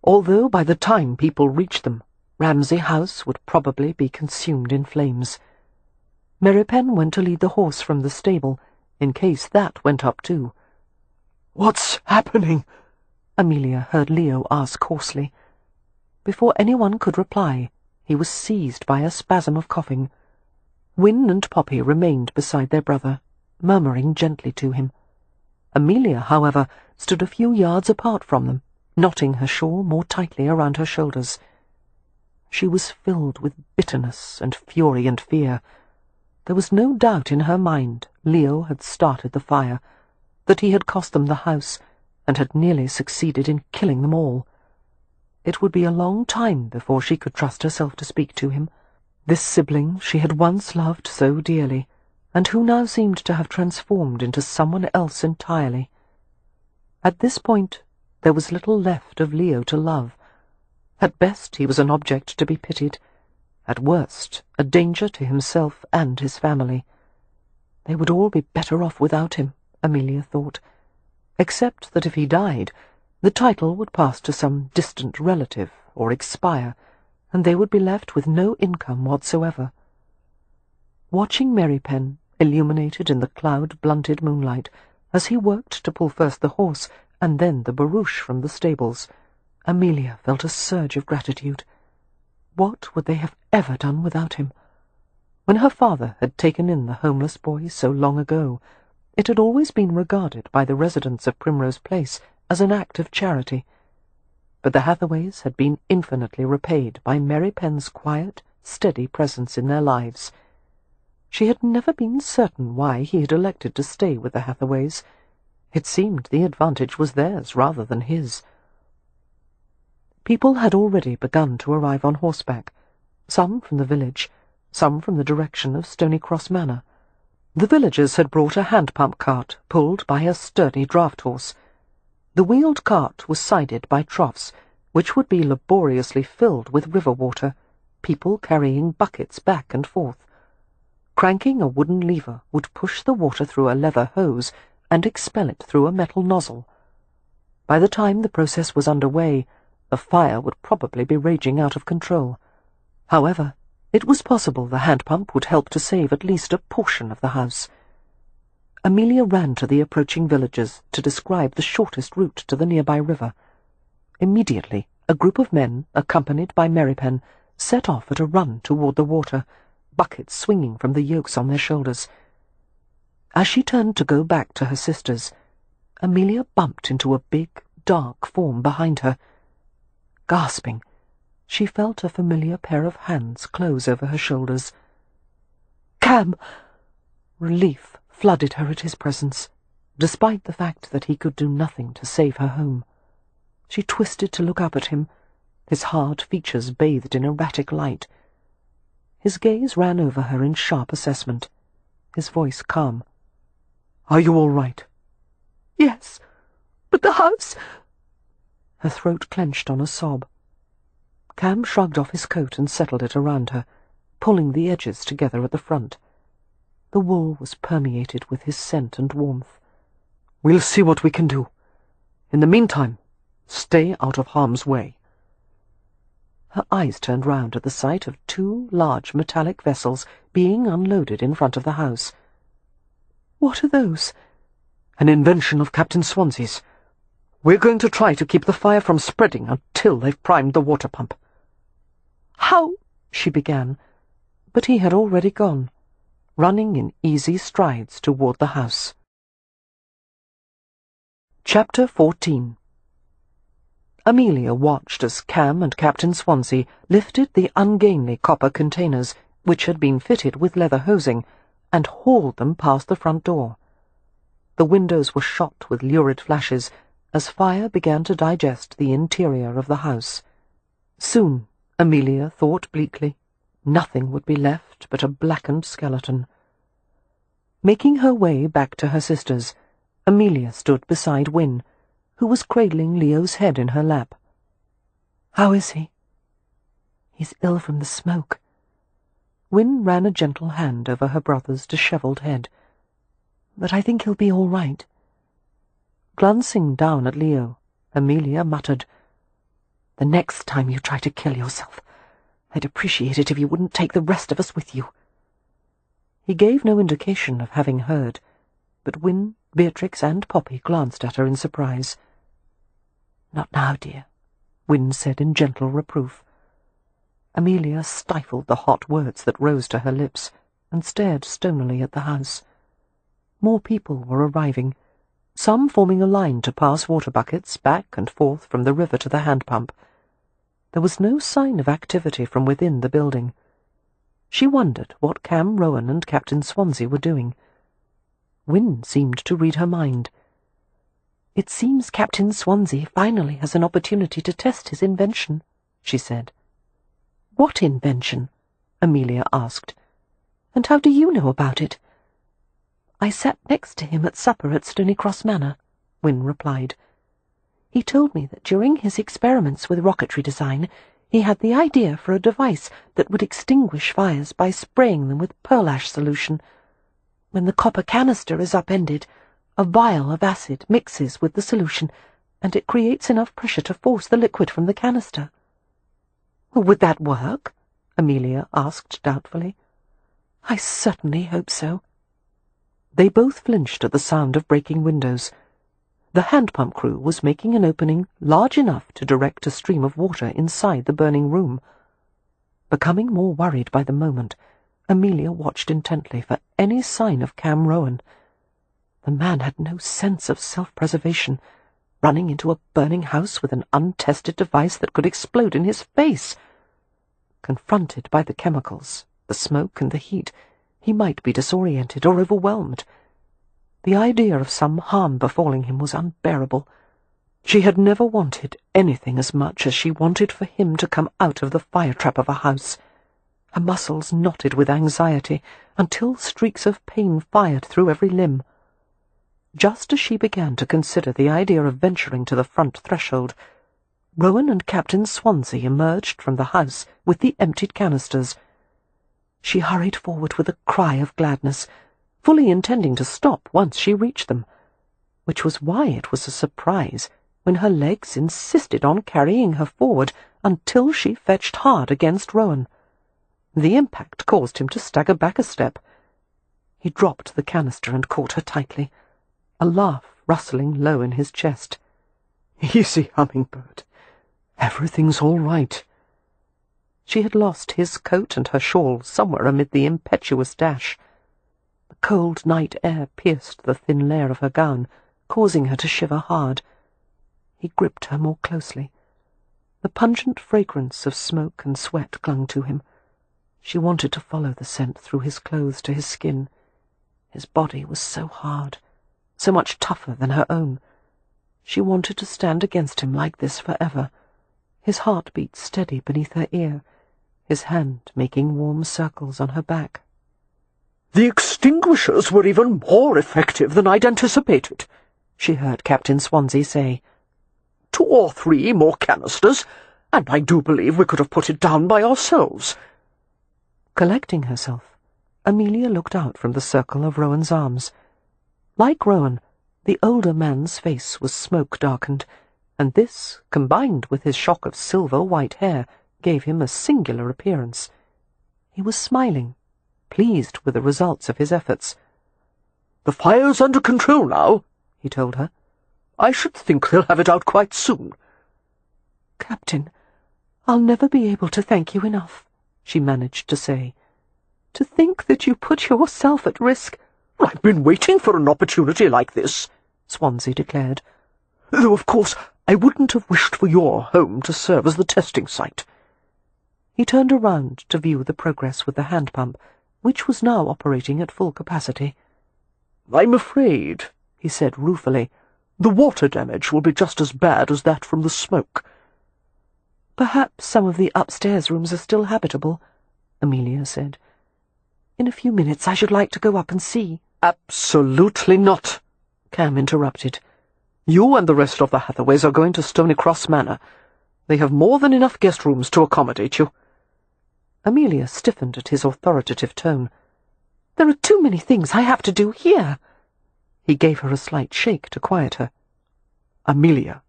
although by the time people reached them, Ramsay House would probably be consumed in flames. Mary Pen went to lead the horse from the stable, in case that went up too. "What's happening?" Amelia heard Leo ask hoarsely. Before anyone could reply, he was seized by a spasm of coughing. Wynne and Poppy remained beside their brother, murmuring gently to him. Amelia, however, stood a few yards apart from them, knotting her shawl more tightly around her shoulders. She was filled with bitterness and fury and fear. There was no doubt in her mind Leo had started the fire, that he had cost them the house, and had nearly succeeded in killing them all. It would be a long time before she could trust herself to speak to him, this sibling she had once loved so dearly, and who now seemed to have transformed into someone else entirely. At this point there was little left of Leo to love. At best he was an object to be pitied, at worst a danger to himself and his family. They would all be better off without him, Amelia thought, except that if he died, the title would pass to some distant relative or expire, and they would be left with no income whatsoever. Watching Mary Pen, illuminated in the cloud-blunted moonlight, as he worked to pull first the horse and then the barouche from the stables, Amelia felt a surge of gratitude. What would they have ever done without him? When her father had taken in the homeless boy so long ago, it had always been regarded by the residents of Primrose Place as an act of charity. But the Hathaways had been infinitely repaid by Mary Pen's quiet, steady presence in their lives. She had never been certain why he had elected to stay with the Hathaways. It seemed the advantage was theirs rather than his. People had already begun to arrive on horseback, some from the village, some from the direction of Stonycross Manor. The villagers had brought a hand-pump cart pulled by a sturdy draught horse. The wheeled cart was sided by troughs, which would be laboriously filled with river water, people carrying buckets back and forth. Cranking a wooden lever would push the water through a leather hose and expel it through a metal nozzle. By the time the process was underway, the fire would probably be raging out of control. However, it was possible the hand pump would help to save at least a portion of the house. Amelia ran to the approaching villagers to describe the shortest route to the nearby river. Immediately, a group of men, accompanied by Merrypen, set off at a run toward the water, buckets swinging from the yokes on their shoulders. As she turned to go back to her sisters, Amelia bumped into a big, dark form behind her. Gasping, she felt a familiar pair of hands close over her shoulders. "Cam!" Relief flooded her at his presence, despite the fact that he could do nothing to save her home. She twisted to look up at him, his hard features bathed in erratic light. His gaze ran over her in sharp assessment, his voice calm. "Are you all right?" "Yes, but the house—" Her throat clenched on a sob. Cam shrugged off his coat and settled it around her, pulling the edges together at the front. The wool was permeated with his scent and warmth. "We'll see what we can do. In the meantime, stay out of harm's way." Her eyes turned round at the sight of 2 large metallic vessels being unloaded in front of the house. "What are those?" "An invention of Captain Swansea's. We're going to try to keep the fire from spreading until they've primed the water pump." "How—" she began, but he had already gone, running in easy strides toward the house. Chapter 14. Amelia watched as Cam and Captain Swansea lifted the ungainly copper containers, which had been fitted with leather hosing, and hauled them past the front door. The windows were shot with lurid flashes as fire began to digest the interior of the house. Soon, Amelia thought bleakly, nothing would be left but a blackened skeleton. Making her way back to her sisters, Amelia stood beside Win, who was cradling Leo's head in her lap. "How is he?" "He's ill from the smoke." Win ran a gentle hand over her brother's dishevelled head. "But I think he'll be all right." Glancing down at Leo, Amelia muttered, "The next time you try to kill yourself, I'd appreciate it if you wouldn't take the rest of us with you." He gave no indication of having heard, but Win, Beatrix, and Poppy glanced at her in surprise. "Not now, dear," Win said in gentle reproof. Amelia stifled the hot words that rose to her lips and stared stonily at the house. More people were arriving, some forming a line to pass water buckets back and forth from the river to the hand pump. There was no sign of activity from within the building. She wondered what Cam Rowan and Captain Swansea were doing. Win seemed to read her mind. "It seems Captain Swansea finally has an opportunity to test his invention," she said. "What invention?" Amelia asked. "And how do you know about it?" "I sat next to him at supper at Stonycross Manor," Win replied. "He told me that during his experiments with rocketry design, he had the idea for a device that would extinguish fires by spraying them with pearl ash solution. When the copper canister is upended, a vial of acid mixes with the solution, and it creates enough pressure to force the liquid from the canister." "Would that work?" Amelia asked doubtfully. "I certainly hope so." They both flinched at the sound of breaking windows. The hand-pump crew was making an opening large enough to direct a stream of water inside the burning room. Becoming more worried by the moment, Amelia watched intently for any sign of Cam Rowan. The man had no sense of self-preservation, running into a burning house with an untested device that could explode in his face. Confronted by the chemicals, the smoke and the heat, he might be disoriented or overwhelmed. The idea of some harm befalling him was unbearable. She had never wanted anything as much as she wanted for him to come out of the fire-trap of a house. Her muscles knotted with anxiety until streaks of pain fired through every limb. Just as she began to consider the idea of venturing to the front threshold, Rowan and Captain Swansea emerged from the house with the emptied canisters. She hurried forward with a cry of gladness, fully intending to stop once she reached them, which was why it was a surprise when her legs insisted on carrying her forward until she fetched hard against Rowan. The impact caused him to stagger back a step. He dropped the canister and caught her tightly, a laugh rustling low in his chest. "Easy, Hummingbird. Everything's all right." She had lost his coat and her shawl somewhere amid the impetuous dash. The cold night air pierced the thin layer of her gown, causing her to shiver hard. He gripped her more closely. The pungent fragrance of smoke and sweat clung to him. She wanted to follow the scent through his clothes to his skin. His body was so hard, so much tougher than her own. She wanted to stand against him like this forever, his heartbeat steady beneath her ear, his hand making warm circles on her back. "The extinguishers were even more effective than I'd anticipated," she heard Captain Swansea say. "2 or 3 more canisters, and I do believe we could have put it down by ourselves." Collecting herself, Amelia looked out from the circle of Rowan's arms. Like Rowan, the older man's face was smoke-darkened, and this, combined with his shock of silver-white hair, gave him a singular appearance. He was smiling, pleased with the results of his efforts. "The fire's under control now," he told her. "I should think they'll have it out quite soon." "Captain, I'll never be able to thank you enough," she managed to say. "To think that you put yourself at risk—" "I've been waiting for an opportunity like this," Swansea declared. "Though, of course, I wouldn't have wished for your home to serve as the testing site." He turned around to view the progress with the hand pump, which was now operating at full capacity. "I'm afraid," he said ruefully, "the water damage will be just as bad as that from the smoke." "Perhaps some of the upstairs rooms are still habitable," Amelia said. "In a few minutes I should like to go up and see." "Absolutely not," Cam interrupted. "You and the rest of the Hathaways are going to Stonycross Manor. They have more than enough guest rooms to accommodate you." Amelia stiffened at his authoritative tone. "There are too many things I have to do here." He gave her a slight shake to quiet her. "Amelia,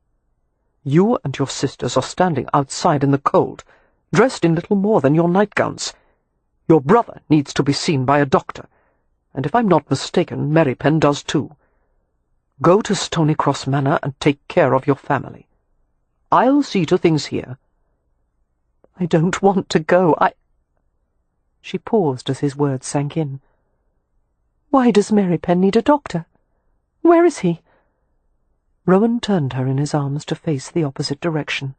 you and your sisters are standing outside in the cold, dressed in little more than your nightgowns. Your brother needs to be seen by a doctor, and if I'm not mistaken, Mary Pen does too. Go to Stonycross Manor and take care of your family. I'll see to things here." "I don't want to go. She paused as his words sank in. "Why does Mary Pen need a doctor? Where is he?" Rowan turned her in his arms to face the opposite direction.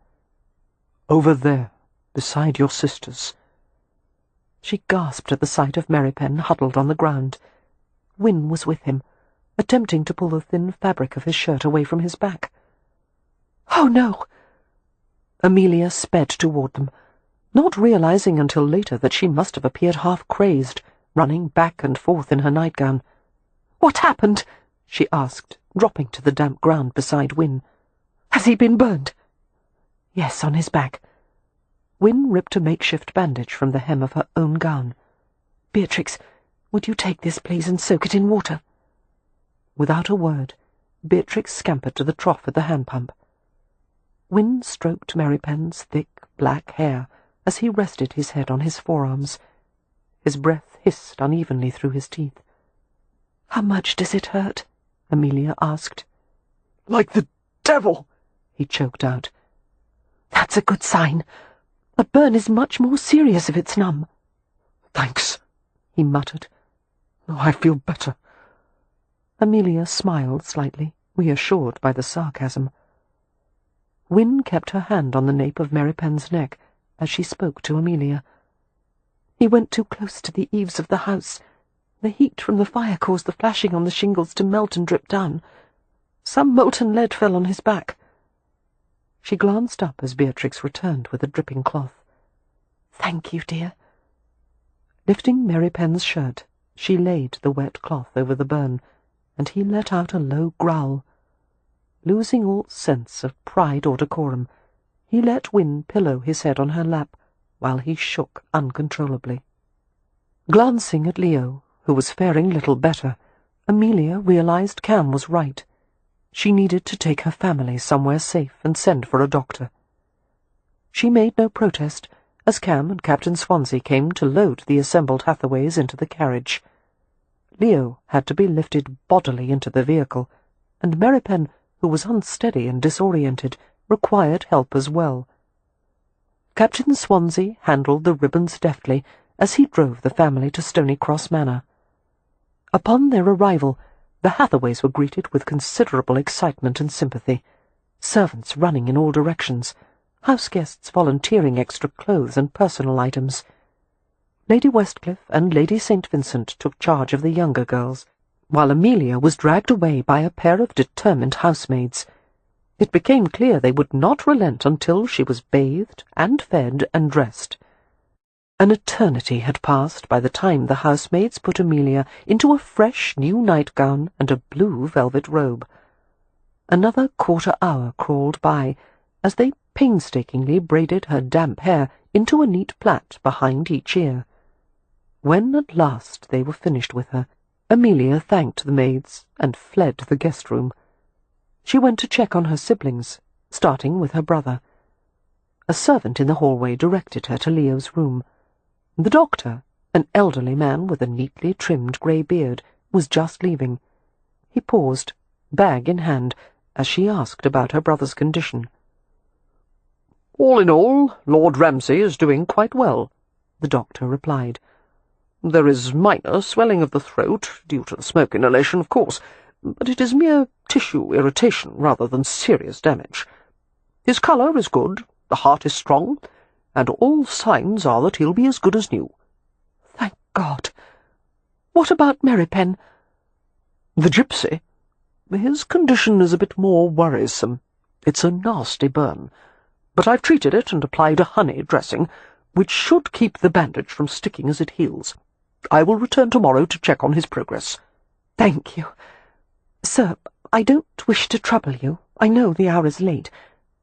"Over there, beside your sisters." She gasped at the sight of Mary Pen huddled on the ground. Wynne was with him, attempting to pull the thin fabric of his shirt away from his back. "Oh, no!" Amelia sped toward them, not realizing until later that she must have appeared half-crazed, running back and forth in her nightgown. "What happened?" she asked, dropping to the damp ground beside Wynne. "Has he been burned?" "Yes, on his back." Wynne ripped a makeshift bandage from the hem of her own gown. "Beatrix, would you take this, please, and soak it in water?" Without a word, Beatrix scampered to the trough at the hand-pump. Wynne stroked Mary Pen's thick, black hair as he rested his head on his forearms. His breath hissed unevenly through his teeth. "How much does it hurt?" Amelia asked. "Like the devil," he choked out. "That's a good sign. A burn is much more serious if it's numb." "Thanks," he muttered. "Oh, I feel better." Amelia smiled slightly, reassured by the sarcasm. Wynne kept her hand on the nape of Mary Pen's neck as she spoke to Amelia. "He went too close to the eaves of the house. The heat from the fire caused the flashing on the shingles to melt and drip down. Some molten lead fell on his back." She glanced up as Beatrix returned with a dripping cloth. "Thank you, dear." Lifting Mary Pen's shirt, she laid the wet cloth over the burn, and he let out a low growl. Losing all sense of pride or decorum, He let Wynne pillow his head on her lap, while he shook uncontrollably. Glancing at Leo, who was faring little better, Amelia realized Cam was right. She needed to take her family somewhere safe and send for a doctor. She made no protest as Cam and Captain Swansea came to load the assembled Hathaways into the carriage. Leo had to be lifted bodily into the vehicle, and Merripen, who was unsteady and disoriented, required help as well. Captain Swansea handled the ribbons deftly as he drove the family to Stony Cross Manor. Upon their arrival, the Hathaways were greeted with considerable excitement and sympathy, servants running in all directions, house-guests volunteering extra clothes and personal items. Lady Westcliff and Lady St. Vincent took charge of the younger girls, while Amelia was dragged away by a pair of determined housemaids. It became clear they would not relent until she was bathed and fed and dressed. An eternity had passed by the time the housemaids put Amelia into a fresh new nightgown and a blue velvet robe. Another quarter-hour crawled by as they painstakingly braided her damp hair into a neat plait behind each ear. When at last they were finished with her, Amelia thanked the maids and fled the guest-room. She went to check on her siblings, starting with her brother. A servant in the hallway directed her to Leo's room. The doctor, an elderly man with a neatly trimmed grey beard, was just leaving. He paused, bag in hand, as she asked about her brother's condition. "All in all, Lord Ramsay is doing quite well," the doctor replied. "There is minor swelling of the throat, due to the smoke inhalation, of course, but it is mere tissue irritation rather than serious damage. His colour is good, the heart is strong, and all signs are that he'll be as good as new." "Thank God. What about Merripen?" "The Gypsy? His condition is a bit more worrisome. It's a nasty burn, but I've treated it and applied a honey dressing, which should keep the bandage from sticking as it heals. I will return tomorrow to check on his progress." "Thank you. Sir, I don't wish to trouble you. I know the hour is late,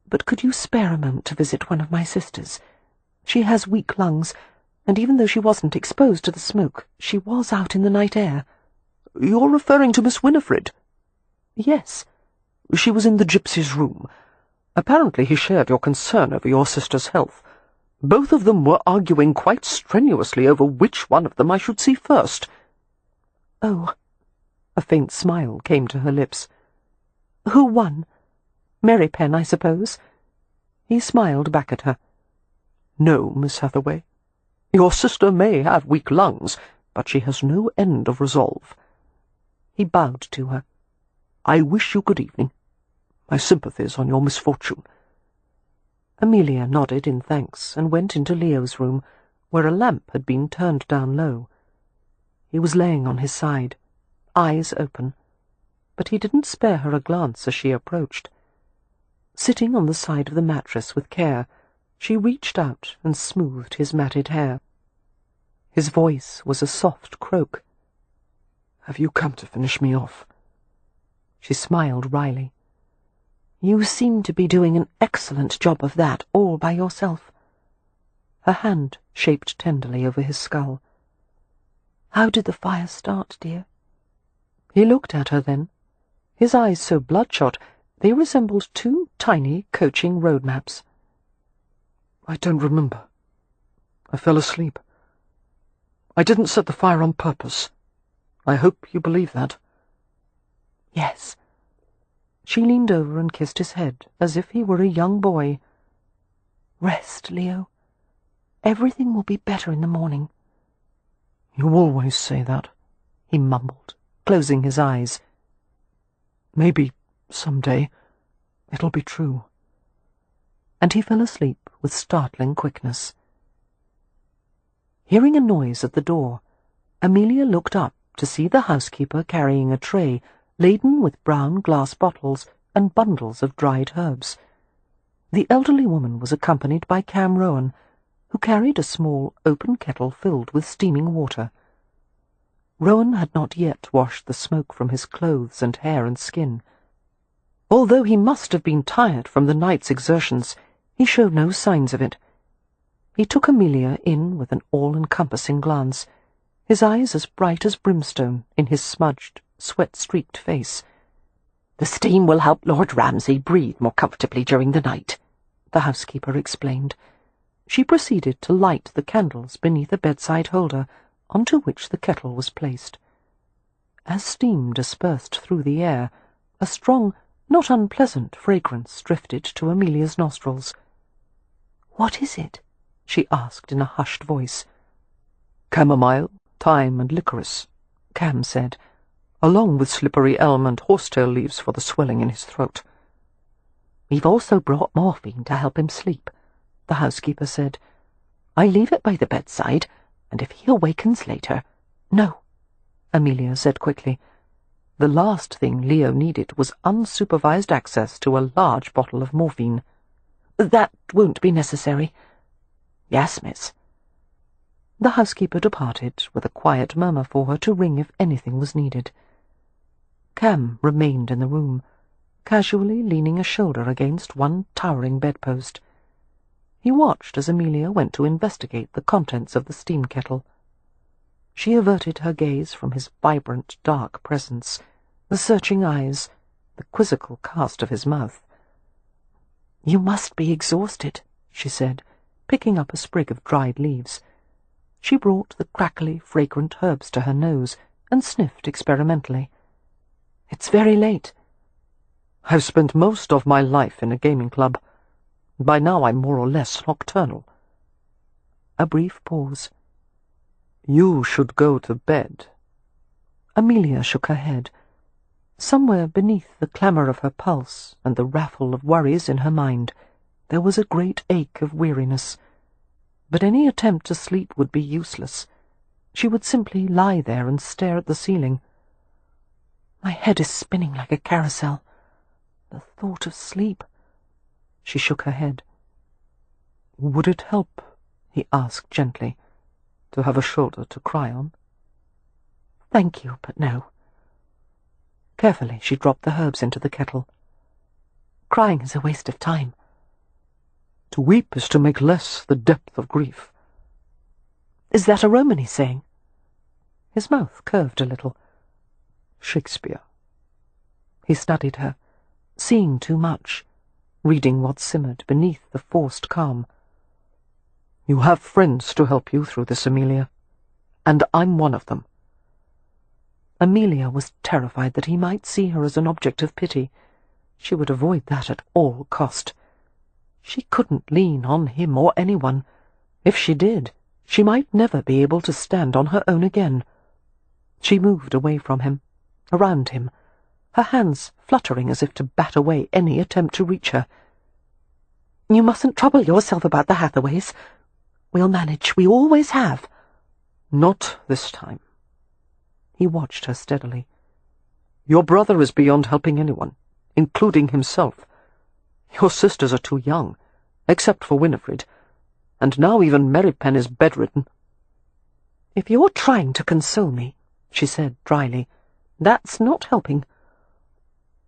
but could you spare a moment to visit one of my sisters? She has weak lungs, and even though she wasn't exposed to the smoke, she was out in the night air." "You're referring to Miss Winifred?" "Yes." "She was in the Gypsy's room. Apparently he shared your concern over your sister's health. Both of them were arguing quite strenuously over which one of them I should see first." "Oh." A faint smile came to her lips. "Who won? Merripen, I suppose?" He smiled back at her. "No, Miss Hathaway. Your sister may have weak lungs, but she has no end of resolve." He bowed to her. "I wish you good evening. My sympathies on your misfortune." Amelia nodded in thanks and went into Leo's room, where a lamp had been turned down low. He was laying on his side, eyes open, but he didn't spare her a glance as she approached. Sitting on the side of the mattress with care, she reached out and smoothed his matted hair. His voice was a soft croak. "Have you come to finish me off?" She smiled wryly. "You seem to be doing an excellent job of that all by yourself." Her hand shaped tenderly over his skull. "How did the fire start, dear?" He looked at her then, his eyes so bloodshot they resembled two tiny coaching road maps. "I don't remember. I fell asleep. I didn't set the fire on purpose. I hope you believe that." "Yes." She leaned over and kissed his head as if he were a young boy. "Rest, Leo. Everything will be better in the morning." "You always say that," he mumbled, closing his eyes. "Maybe someday it'll be true." And he fell asleep with startling quickness. Hearing a noise at the door, Amelia looked up to see the housekeeper carrying a tray laden with brown glass bottles and bundles of dried herbs. The elderly woman was accompanied by Cam Rowan, who carried a small open kettle filled with steaming water. Rowan had not yet washed the smoke from his clothes and hair and skin. Although he must have been tired from the night's exertions, He showed no signs of it. He took Amelia in with an all-encompassing glance, his eyes as bright as brimstone in his smudged, sweat-streaked face. "The steam will help Lord Ramsay breathe more comfortably during the night," the housekeeper explained. She proceeded to light the candles beneath a bedside holder, onto which the kettle was placed. As steam dispersed through the air, a strong, not unpleasant fragrance drifted to Amelia's nostrils. "What is it?" she asked in a hushed voice. "Chamomile, thyme and licorice," Cam said, "along with slippery elm and horsetail leaves for the swelling in his throat." "We've also brought morphine to help him sleep," the housekeeper said. "I leave it by the bedside, and if he awakens later—" "No," Amelia said quickly. The last thing Leo needed was unsupervised access to a large bottle of morphine. "That won't be necessary." "Yes, miss." The housekeeper departed, with a quiet murmur for her to ring if anything was needed. Cam remained in the room, casually leaning a shoulder against one towering bedpost. He watched as Amelia went to investigate the contents of the steam kettle. She averted her gaze from his vibrant, dark presence, the searching eyes, the quizzical cast of his mouth. "You must be exhausted," she said, picking up a sprig of dried leaves. She brought the crackly, fragrant herbs to her nose and sniffed experimentally. "It's very late." "I've spent most of my life in a gaming club. By now I'm more or less nocturnal." A brief pause. "You should go to bed." Amelia shook her head. Somewhere beneath the clamour of her pulse and the raffle of worries in her mind, there was a great ache of weariness. But any attempt to sleep would be useless. She would simply lie there and stare at the ceiling. "My head is spinning like a carousel. The thought of sleep—" She shook her head. "Would it help," he asked gently, "to have a shoulder to cry on?" "Thank you, but no." Carefully she dropped the herbs into the kettle. "Crying is a waste of time." "To weep is to make less the depth of grief." "Is that a Romany saying?" His mouth curved a little. "Shakespeare." He studied her, seeing too much, reading what simmered beneath the forced calm. "You have friends to help you through this, Amelia, and I'm one of them." Amelia was terrified that he might see her as an object of pity. She would avoid that at all cost. She couldn't lean on him or anyone. If she did, she might never be able to stand on her own again. She moved away from him, around him, her hands fluttering as if to bat away any attempt to reach her. "You mustn't trouble yourself about the Hathaways. We'll manage. We always have." "Not this time." He watched her steadily. "Your brother is beyond helping anyone, including himself. Your sisters are too young, except for Winifred, and now even Merrypen is bedridden." "If you're trying to console me," she said dryly, "that's not helping."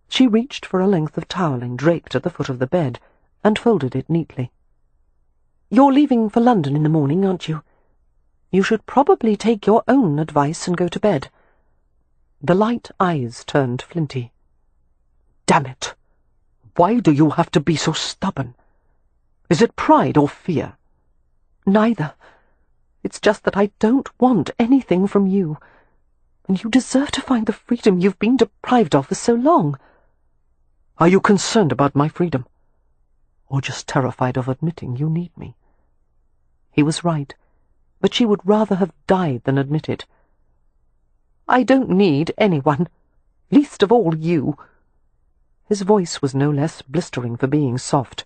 She reached for a length of toweling draped at the foot of the bed, and folded it neatly. "You're leaving for London in the morning, aren't you? You should probably take your own advice and go to bed." The light eyes turned flinty. "Damn it! Why do you have to be so stubborn? Is it pride or fear?" "Neither. It's just that I don't want anything from you, and you deserve to find the freedom you've been deprived of for so long." "Are you concerned about my freedom? Or just terrified of admitting you need me?" He was right, but she would rather have died than admit it. "I don't need anyone, least of all you." His voice was no less blistering for being soft.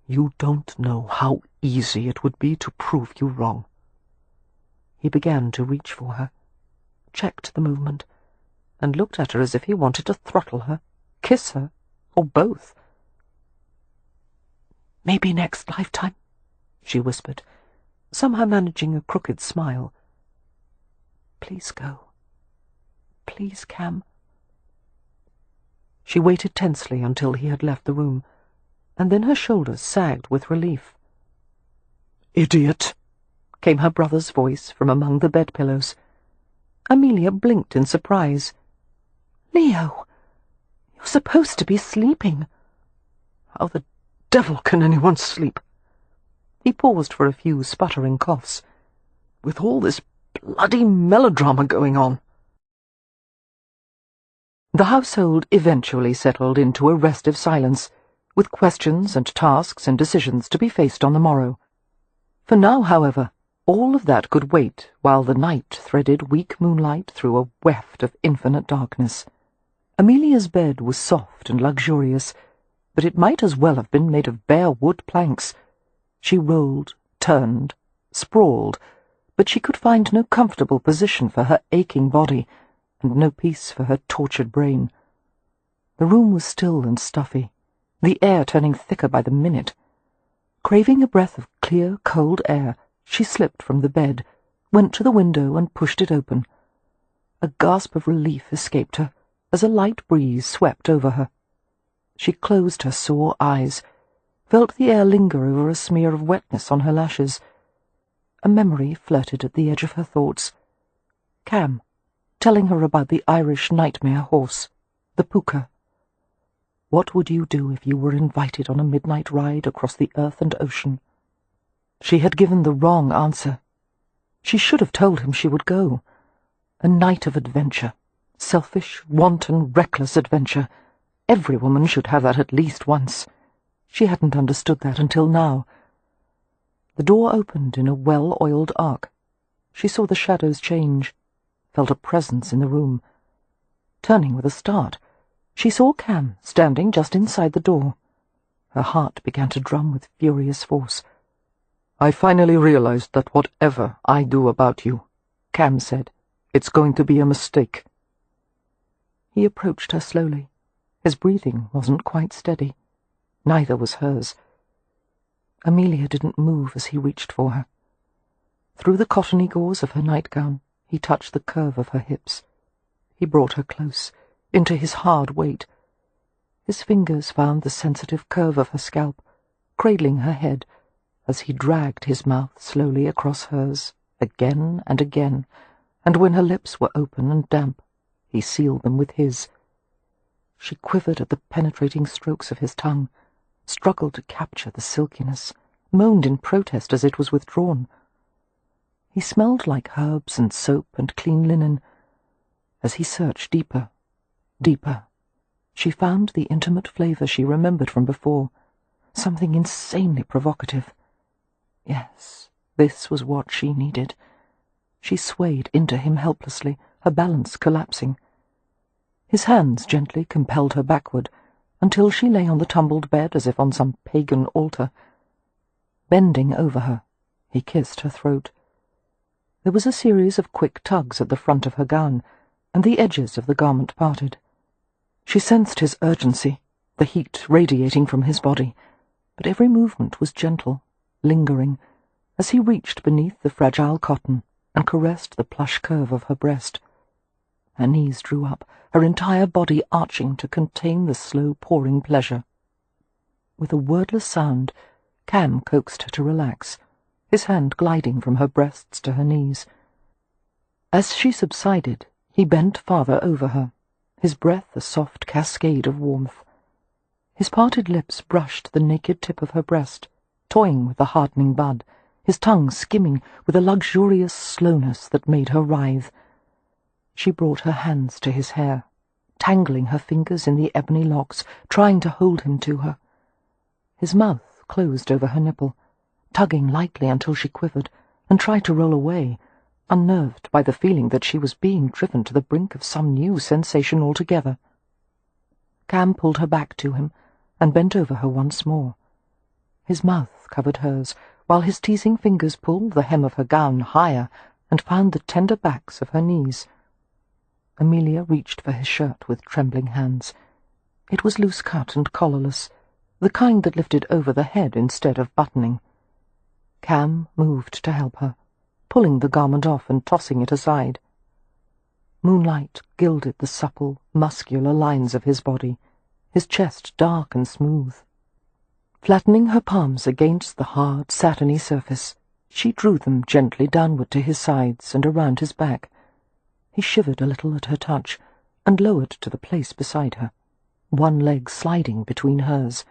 "You don't know how easy it would be to prove you wrong." He began to reach for her, checked the movement, and looked at her as if he wanted to throttle her, kiss her, or both. "Maybe next lifetime," she whispered, somehow managing a crooked smile. "Please go. Please, Cam." She waited tensely until he had left the room. and then her shoulders sagged with relief. "Idiot!" came her brother's voice from among the bedpillows. Amelia blinked in surprise. "Leo, you're supposed to be sleeping." "How the devil can anyone sleep?" He paused for a few sputtering coughs. "With all this bloody melodrama going on." The household eventually settled into a restive silence, with questions and tasks and decisions to be faced on the morrow. For now, however, all of that could wait while the night threaded weak moonlight through a weft of infinite darkness. Amelia's bed was soft and luxurious, but it might as well have been made of bare wood planks. She rolled, turned, sprawled, but she could find no comfortable position for her aching body, and no peace for her tortured brain. The room was still and stuffy, the air turning thicker by the minute. Craving a breath of clear, cold air, she slipped from the bed, went to the window and pushed it open. A gasp of relief escaped her as a light breeze swept over her. She closed her sore eyes, felt the air linger over a smear of wetness on her lashes. A memory flirted at the edge of her thoughts. Cam, telling her about the Irish nightmare horse, the puka. What would you do if you were invited on a midnight ride across the earth and ocean? She had given the wrong answer. She should have told him she would go. A night of adventure. Selfish, wanton, reckless adventure. Every woman should have that at least once. She hadn't understood that until now. The door opened in a well-oiled arc. She saw the shadows change, felt a presence in the room. Turning with a start, she saw Cam standing just inside the door. Her heart began to drum with furious force. "I finally realized that whatever I do about you," Cam said, "it's going to be a mistake." He approached her slowly. His breathing wasn't quite steady. Neither was hers. Amelia didn't move as he reached for her. Through the cottony gauze of her nightgown, he touched the curve of her hips. He brought her close, into his hard weight. His fingers found the sensitive curve of her scalp, cradling her head, as he dragged his mouth slowly across hers, again and again, and when her lips were open and damp, he sealed them with his. She quivered at the penetrating strokes of his tongue, struggled to capture the silkiness, moaned in protest as it was withdrawn. He smelled like herbs and soap and clean linen. As he searched deeper, deeper, she found the intimate flavor she remembered from before, something insanely provocative. Yes, this was what she needed. She swayed into him helplessly, her balance collapsing. His hands gently compelled her backward, until she lay on the tumbled bed as if on some pagan altar. Bending over her, he kissed her throat. There was a series of quick tugs at the front of her gown, and the edges of the garment parted. She sensed his urgency, the heat radiating from his body, but every movement was gentle, lingering, as he reached beneath the fragile cotton and caressed the plush curve of her breast. Her knees drew up, her entire body arching to contain the slow pouring pleasure. With a wordless sound, Cam coaxed her to relax, his hand gliding from her breasts to her knees. As she subsided, he bent farther over her, his breath a soft cascade of warmth. His parted lips brushed the naked tip of her breast, toying with the hardening bud, his tongue skimming with a luxurious slowness that made her writhe. She brought her hands to his hair, tangling her fingers in the ebony locks, trying to hold him to her. His mouth closed over her nipple, tugging lightly until she quivered, and tried to roll away, unnerved by the feeling that she was being driven to the brink of some new sensation altogether. Cam pulled her back to him, and bent over her once more. His mouth covered hers, while his teasing fingers pulled the hem of her gown higher and found the tender backs of her knees. Amelia reached for his shirt with trembling hands. It was loose-cut and collarless, the kind that lifted over the head instead of buttoning. Cam moved to help her, pulling the garment off and tossing it aside. Moonlight gilded the supple, muscular lines of his body, his chest dark and smooth. Flattening her palms against the hard, satiny surface, she drew them gently downward to his sides and around his back. He shivered a little at her touch and lowered to the place beside her, one leg sliding between hers.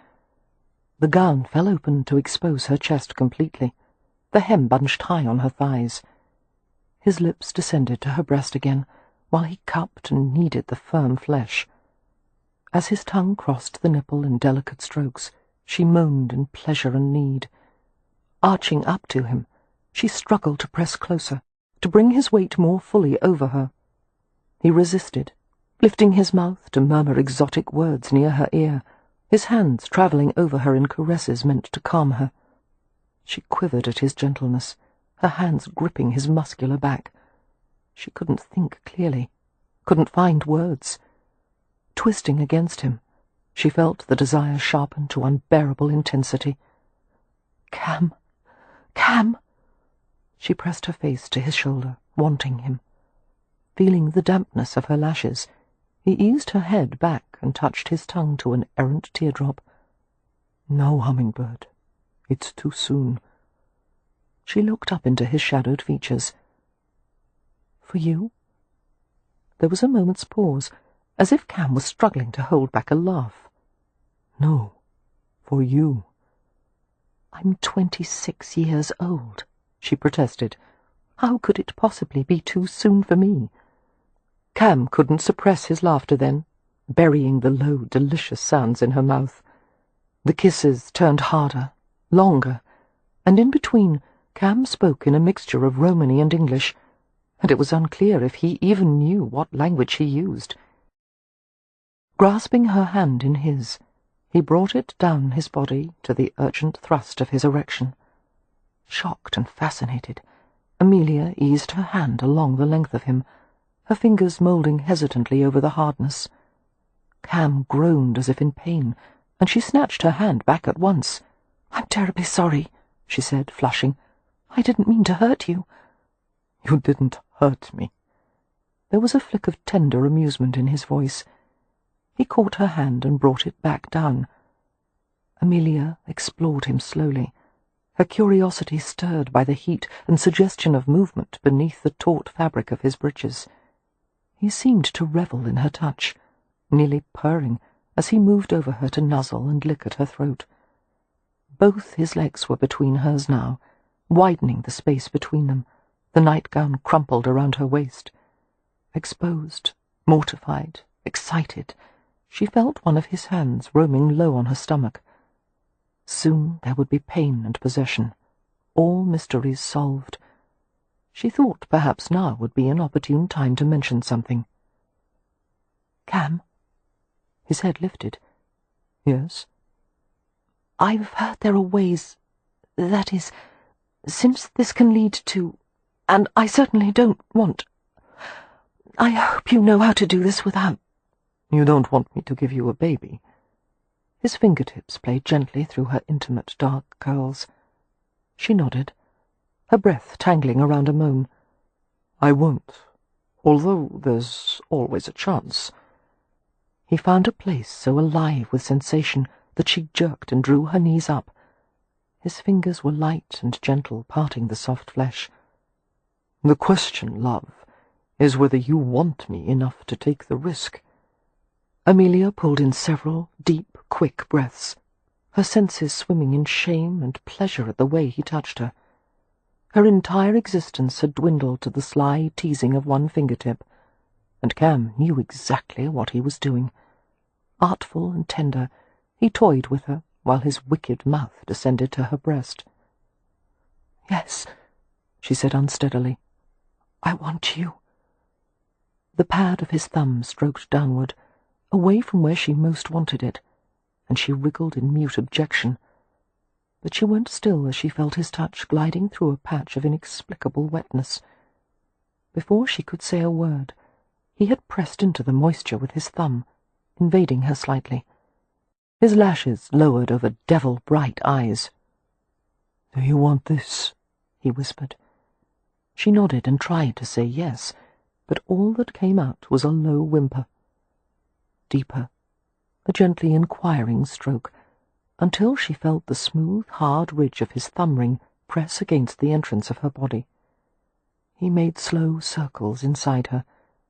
The gown fell open to expose her chest completely, the hem bunched high on her thighs. His lips descended to her breast again, while he cupped and kneaded the firm flesh. As his tongue crossed the nipple in delicate strokes, she moaned in pleasure and need. Arching up to him, she struggled to press closer, to bring his weight more fully over her. He resisted, lifting his mouth to murmur exotic words near her ear, his hands travelling over her in caresses meant to calm her. She quivered at his gentleness, her hands gripping his muscular back. She couldn't think clearly, couldn't find words. Twisting against him, she felt the desire sharpen to unbearable intensity. "Cam! Cam!" She pressed her face to his shoulder, wanting him. Feeling the dampness of her lashes, he eased her head back and touched his tongue to an errant teardrop. "No, Hummingbird. It's too soon." She looked up into his shadowed features. "For you?" There was a moment's pause, as if Cam was struggling to hold back a laugh. "No, for you." "I'm 26 years old," she protested. "How could it possibly be too soon for me?" Cam couldn't suppress his laughter then, burying the low, delicious sounds in her mouth. The kisses turned harder, longer, and in between Cam spoke in a mixture of Romany and English, and it was unclear if he even knew what language he used. Grasping her hand in his, he brought it down his body to the urgent thrust of his erection. Shocked and fascinated, Amelia eased her hand along the length of him, her fingers moulding hesitantly over the hardness. Cam groaned as if in pain, and she snatched her hand back at once. "I'm terribly sorry," she said, flushing. "I didn't mean to hurt you." "You didn't hurt me." There was a flick of tender amusement in his voice. He caught her hand and brought it back down. Amelia explored him slowly, her curiosity stirred by the heat and suggestion of movement beneath the taut fabric of his breeches. He seemed to revel in her touch, nearly purring as he moved over her to nuzzle and lick at her throat. Both his legs were between hers now, widening the space between them, the nightgown crumpled around her waist. Exposed, mortified, excited, she felt one of his hands roaming low on her stomach. Soon there would be pain and possession, all mysteries solved. She thought perhaps now would be an opportune time to mention something. "Cam?" His head lifted. "Yes?" "I've heard there are ways, that is, since this can lead to, and I certainly don't want. I hope you know how to do this without—" "You don't want me to give you a baby?" His fingertips played gently through her intimate dark curls. She nodded, her breath tangling around a moan. "I won't, although there's always a chance." He found a place so alive with sensation that she jerked and drew her knees up. His fingers were light and gentle, parting the soft flesh. "The question, love, is whether you want me enough to take the risk." Amelia pulled in several deep, quick breaths, her senses swimming in shame and pleasure at the way he touched her. Her entire existence had dwindled to the sly teasing of one fingertip, and Cam knew exactly what he was doing. Artful and tender, he toyed with her while his wicked mouth descended to her breast. "Yes," she said unsteadily. "I want you." The pad of his thumb stroked downward, away from where she most wanted it, and she wriggled in mute objection. But she went still as she felt his touch gliding through a patch of inexplicable wetness. Before she could say a word, he had pressed into the moisture with his thumb, invading her slightly. His lashes lowered over devil-bright eyes. "Do you want this?" he whispered. She nodded and tried to say yes, but all that came out was a low whimper. Deeper, a gently inquiring stroke, until she felt the smooth, hard ridge of his thumb ring press against the entrance of her body. He made slow circles inside her,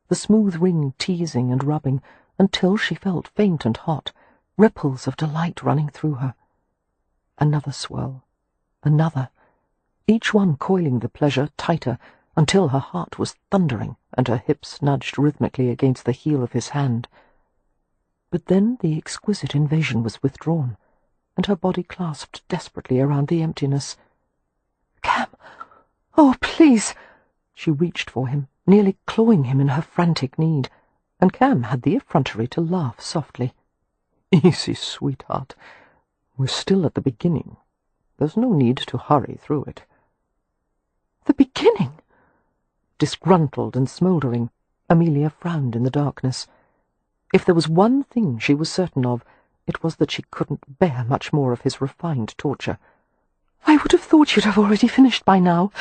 the smooth ring teasing and rubbing, until she felt faint and hot, ripples of delight running through her. Another swirl, another, each one coiling the pleasure tighter, until her heart was thundering and her hips nudged rhythmically against the heel of his hand. But then the exquisite invasion was withdrawn, and her body clasped desperately around the emptiness. "Cam! Oh, please!" She reached for him, nearly clawing him in her frantic need, and Cam had the effrontery to laugh softly. "Easy, sweetheart. We're still at the beginning. There's no need to hurry through it." "The beginning?" Disgruntled and smouldering, Amelia frowned in the darkness. If there was one thing she was certain of, it was that she couldn't bear much more of his refined torture. "I would have thought you'd have already finished by now."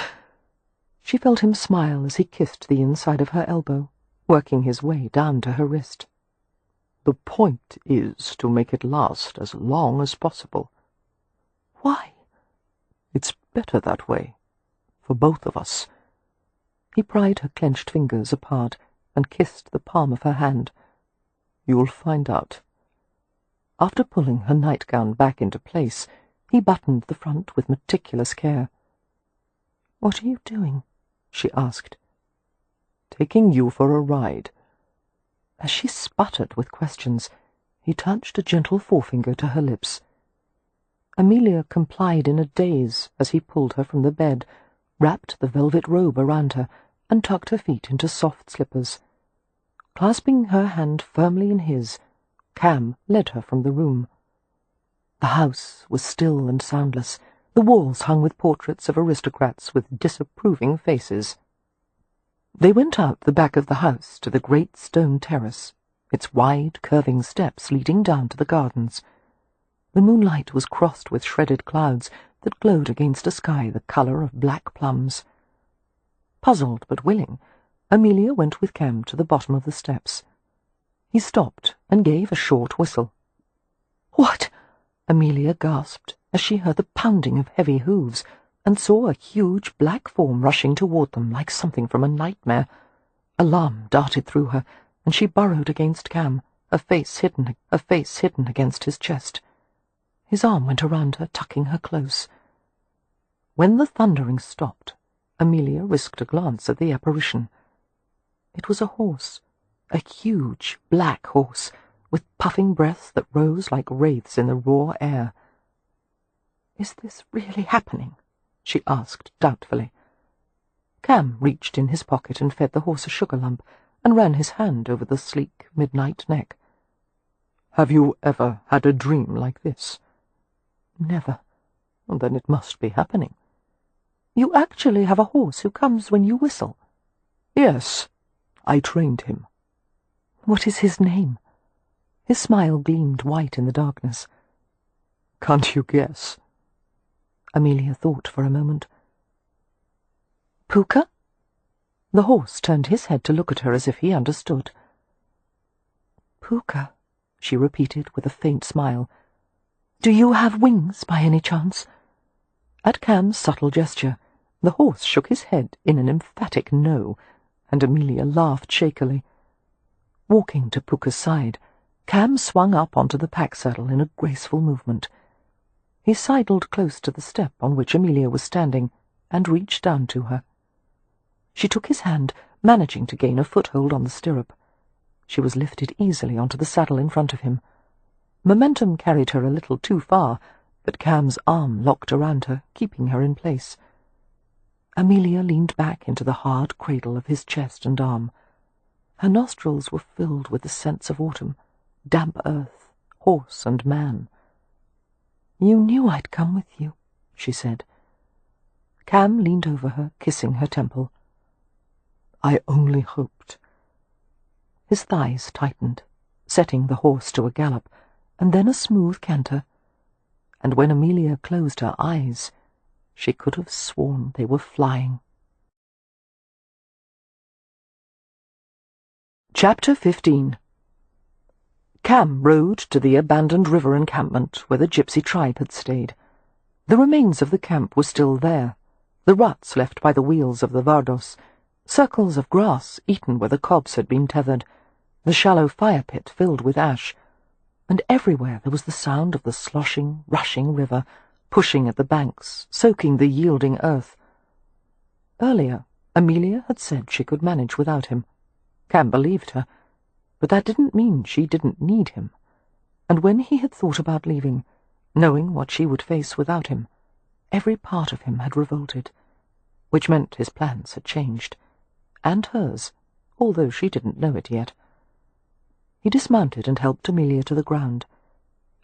She felt him smile as he kissed the inside of her elbow, working his way down to her wrist. "The point is to make it last as long as possible." "Why?" "It's better that way, for both of us." He pried her clenched fingers apart and kissed the palm of her hand. "You'll find out." After pulling her nightgown back into place, he buttoned the front with meticulous care. "What are you doing?" she asked. "Taking you for a ride." As she sputtered with questions, he touched a gentle forefinger to her lips. Amelia complied in a daze as he pulled her from the bed, wrapped the velvet robe around her, and tucked her feet into soft slippers. Clasping her hand firmly in his, Cam led her from the room. The house was still and soundless, the walls hung with portraits of aristocrats with disapproving faces. They went out the back of the house to the great stone terrace, its wide, curving steps leading down to the gardens. The moonlight was crossed with shredded clouds that glowed against a sky the colour of black plums. Puzzled but willing, Amelia went with Cam to the bottom of the steps. He stopped and gave a short whistle. "What?" Amelia gasped as she heard the pounding of heavy hooves and saw a huge black form rushing toward them like something from a nightmare. Alarm darted through her, and she burrowed against Cam, a face hidden against his chest. His arm went around her, tucking her close. When the thundering stopped, Amelia risked a glance at the apparition. It was a horse, a huge black horse, with puffing breaths that rose like wraiths in the raw air. "Is this really happening?" she asked doubtfully. Cam reached in his pocket and fed the horse a sugar lump, and ran his hand over the sleek midnight neck. "Have you ever had a dream like this?" "Never." "Well, then it must be happening." "You actually have a horse who comes when you whistle?" "Yes, I trained him." "What is his name?" His smile gleamed white in the darkness. "Can't you guess?" Amelia thought for a moment. "Puka?" The horse turned his head to look at her as if he understood. "Puka," she repeated with a faint smile. "Do you have wings, by any chance?" At Cam's subtle gesture, the horse shook his head in an emphatic no, and Amelia laughed shakily. Walking to Puka's side, Cam swung up onto the pack saddle in a graceful movement. He sidled close to the step on which Amelia was standing, and reached down to her. She took his hand, managing to gain a foothold on the stirrup. She was lifted easily onto the saddle in front of him. Momentum carried her a little too far, but Cam's arm locked around her, keeping her in place. Amelia leaned back into the hard cradle of his chest and arm. Her nostrils were filled with the scents of autumn, damp earth, horse and man. "You knew I'd come with you," she said. Cam leaned over her, kissing her temple. "I only hoped." His thighs tightened, setting the horse to a gallop, and then a smooth canter. And when Amelia closed her eyes, she could have sworn they were flying. Chapter 15. Cam rode to the abandoned river encampment where the gypsy tribe had stayed. The remains of the camp were still there, the ruts left by the wheels of the Vardos, circles of grass eaten where the cobs had been tethered, the shallow fire pit filled with ash, and everywhere there was the sound of the sloshing, rushing river, pushing at the banks, soaking the yielding earth. Earlier, Amelia had said she could manage without him. Cam believed her, but that didn't mean she didn't need him. And when he had thought about leaving, knowing what she would face without him, every part of him had revolted, which meant his plans had changed, and hers, although she didn't know it yet. He dismounted and helped Amelia to the ground.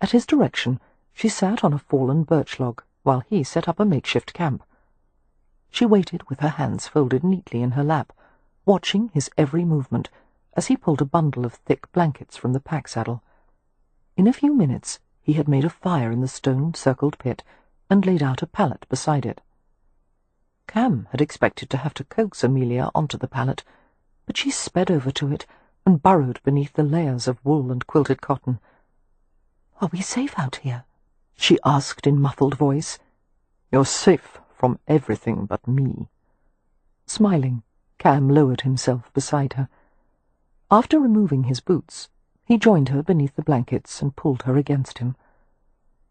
At his direction, she sat on a fallen birch log while he set up a makeshift camp. She waited with her hands folded neatly in her lap, watching his every movement as he pulled a bundle of thick blankets from the pack-saddle. In a few minutes he had made a fire in the stone-circled pit and laid out a pallet beside it. Cam had expected to have to coax Amelia onto the pallet, but she sped over to it and burrowed beneath the layers of wool and quilted cotton. "Are we safe out here?" she asked in muffled voice. "You're safe from everything but me." Smiling, Cam lowered himself beside her. After removing his boots, he joined her beneath the blankets and pulled her against him.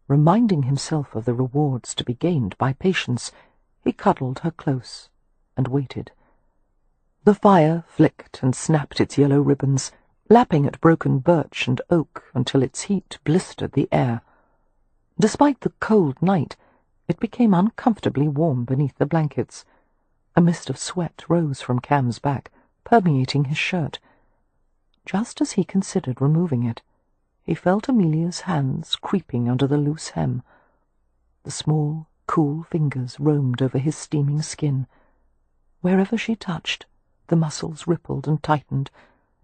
Reminding himself of the rewards to be gained by patience, he cuddled her close and waited. The fire flicked and snapped its yellow ribbons, lapping at broken birch and oak until its heat blistered the air. Despite the cold night, it became uncomfortably warm beneath the blankets. A mist of sweat rose from Cam's back, permeating his shirt. Just as he considered removing it, he felt Amelia's hands creeping under the loose hem. The small, cool fingers roamed over his steaming skin. Wherever she touched, the muscles rippled and tightened,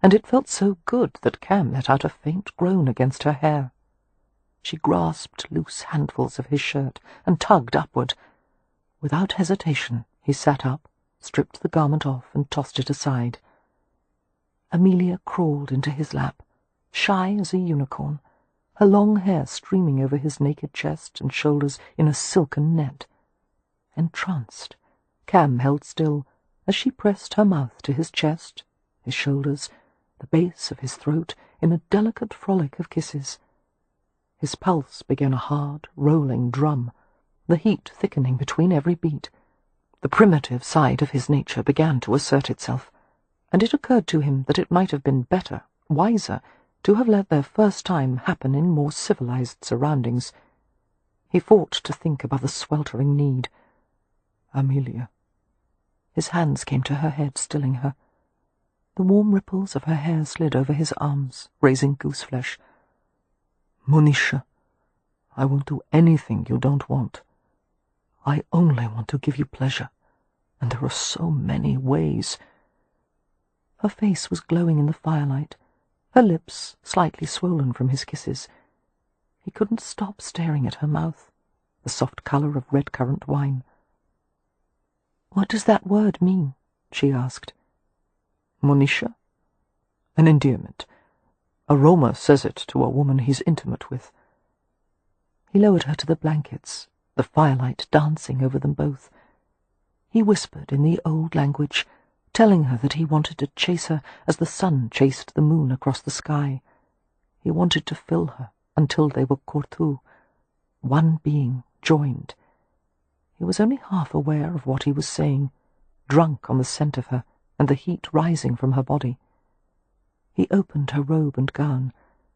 and it felt so good that Cam let out a faint groan against her hair. She grasped loose handfuls of his shirt and tugged upward. Without hesitation, he sat up, stripped the garment off, and tossed it aside. Amelia crawled into his lap, shy as a unicorn, her long hair streaming over his naked chest and shoulders in a silken net. Entranced, Cam held still as she pressed her mouth to his chest, his shoulders, the base of his throat in a delicate frolic of kisses. His pulse began a hard, rolling drum, the heat thickening between every beat. The primitive side of his nature began to assert itself, and it occurred to him that it might have been better, wiser, to have let their first time happen in more civilized surroundings. He fought to think above the sweltering need. Amelia. His hands came to her head, stilling her. The warm ripples of her hair slid over his arms, raising gooseflesh. Monisha, I won't do anything you don't want. I only want to give you pleasure, and there are so many ways. Her face was glowing in the firelight, her lips slightly swollen from his kisses. He couldn't stop staring at her mouth, the soft colour of red-currant wine. "What does that word mean?" she asked. Monisha? An endearment. A Roma says it to a woman he's intimate with. He lowered her to the blankets, the firelight dancing over them both. He whispered in the old language, telling her that he wanted to chase her as the sun chased the moon across the sky. He wanted to fill her until they were Kortu, one being, joined. He was only half aware of what he was saying, drunk on the scent of her and the heat rising from her body. He opened her robe and gown,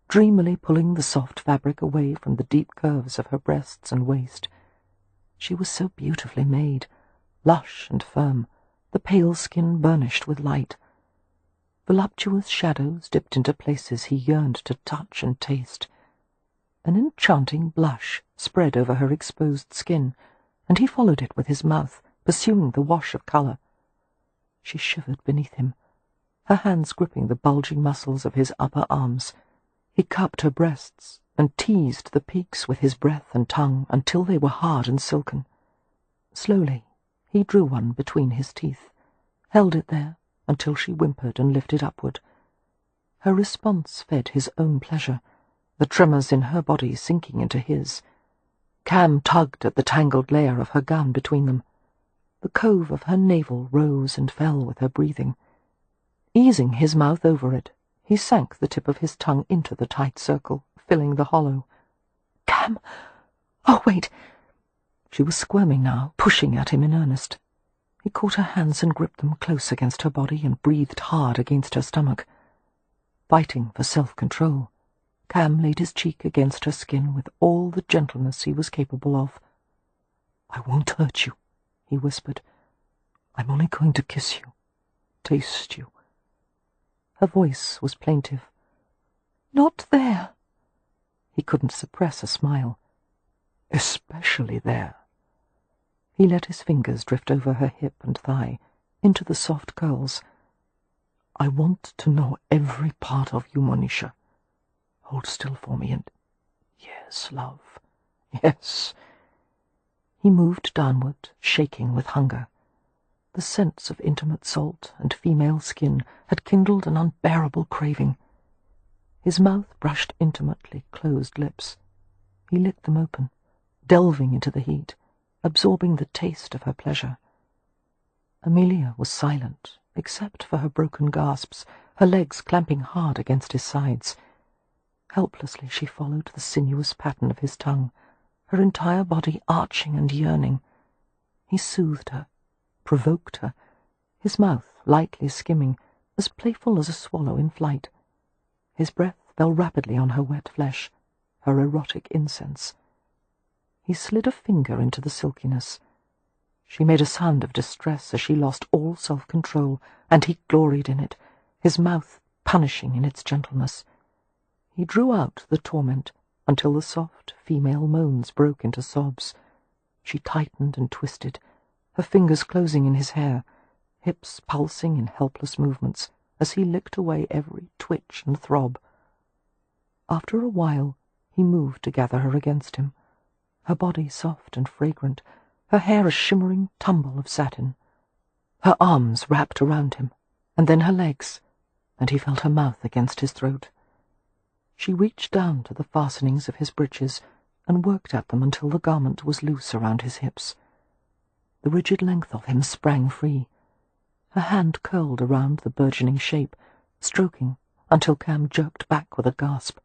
dreamily pulling the soft fabric away from the deep curves of her breasts and waist. She was so beautifully made, lush and firm, the pale skin burnished with light. Voluptuous shadows dipped into places he yearned to touch and taste. An enchanting blush spread over her exposed skin, and he followed it with his mouth, pursuing the wash of colour. She shivered beneath him, her hands gripping the bulging muscles of his upper arms. He cupped her breasts and teased the peaks with his breath and tongue until they were hard and silken. Slowly, he drew one between his teeth, held it there until she whimpered and lifted upward. Her response fed his own pleasure, the tremors in her body sinking into his. Cam tugged at the tangled layer of her gown between them. The cove of her navel rose and fell with her breathing. Easing his mouth over it, he sank the tip of his tongue into the tight circle, filling the hollow. "Cam! Oh, wait!" She was squirming now, pushing at him in earnest. He caught her hands and gripped them close against her body and breathed hard against her stomach. Fighting for self-control, Cam laid his cheek against her skin with all the gentleness he was capable of. "I won't hurt you," he whispered. "I'm only going to kiss you, taste you." Her voice was plaintive. "Not there." He couldn't suppress a smile. "Especially there." He let his fingers drift over her hip and thigh, into the soft curls. "I want to know every part of you, Monisha. Hold still for me and... Yes, love. Yes." He moved downward, shaking with hunger. The sense of intimate salt and female skin had kindled an unbearable craving. His mouth brushed intimately closed lips. He licked them open, delving into the heat, absorbing the taste of her pleasure. Amelia was silent, except for her broken gasps, her legs clamping hard against his sides. Helplessly she followed the sinuous pattern of his tongue, her entire body arching and yearning. He soothed her, provoked her, his mouth lightly skimming, as playful as a swallow in flight. His breath fell rapidly on her wet flesh, her erotic incense. He slid a finger into the silkiness. She made a sound of distress as she lost all self-control, and he gloried in it, his mouth punishing in its gentleness. He drew out the torment until the soft female moans broke into sobs. She tightened and twisted, her fingers closing in his hair, hips pulsing in helpless movements as he licked away every twitch and throb. After a while, he moved to gather her against him, her body soft and fragrant, her hair a shimmering tumble of satin. Her arms wrapped around him, and then her legs, and he felt her mouth against his throat. She reached down to the fastenings of his breeches and worked at them until the garment was loose around his hips. The rigid length of him sprang free. Her hand curled around the burgeoning shape, stroking until Cam jerked back with a gasp.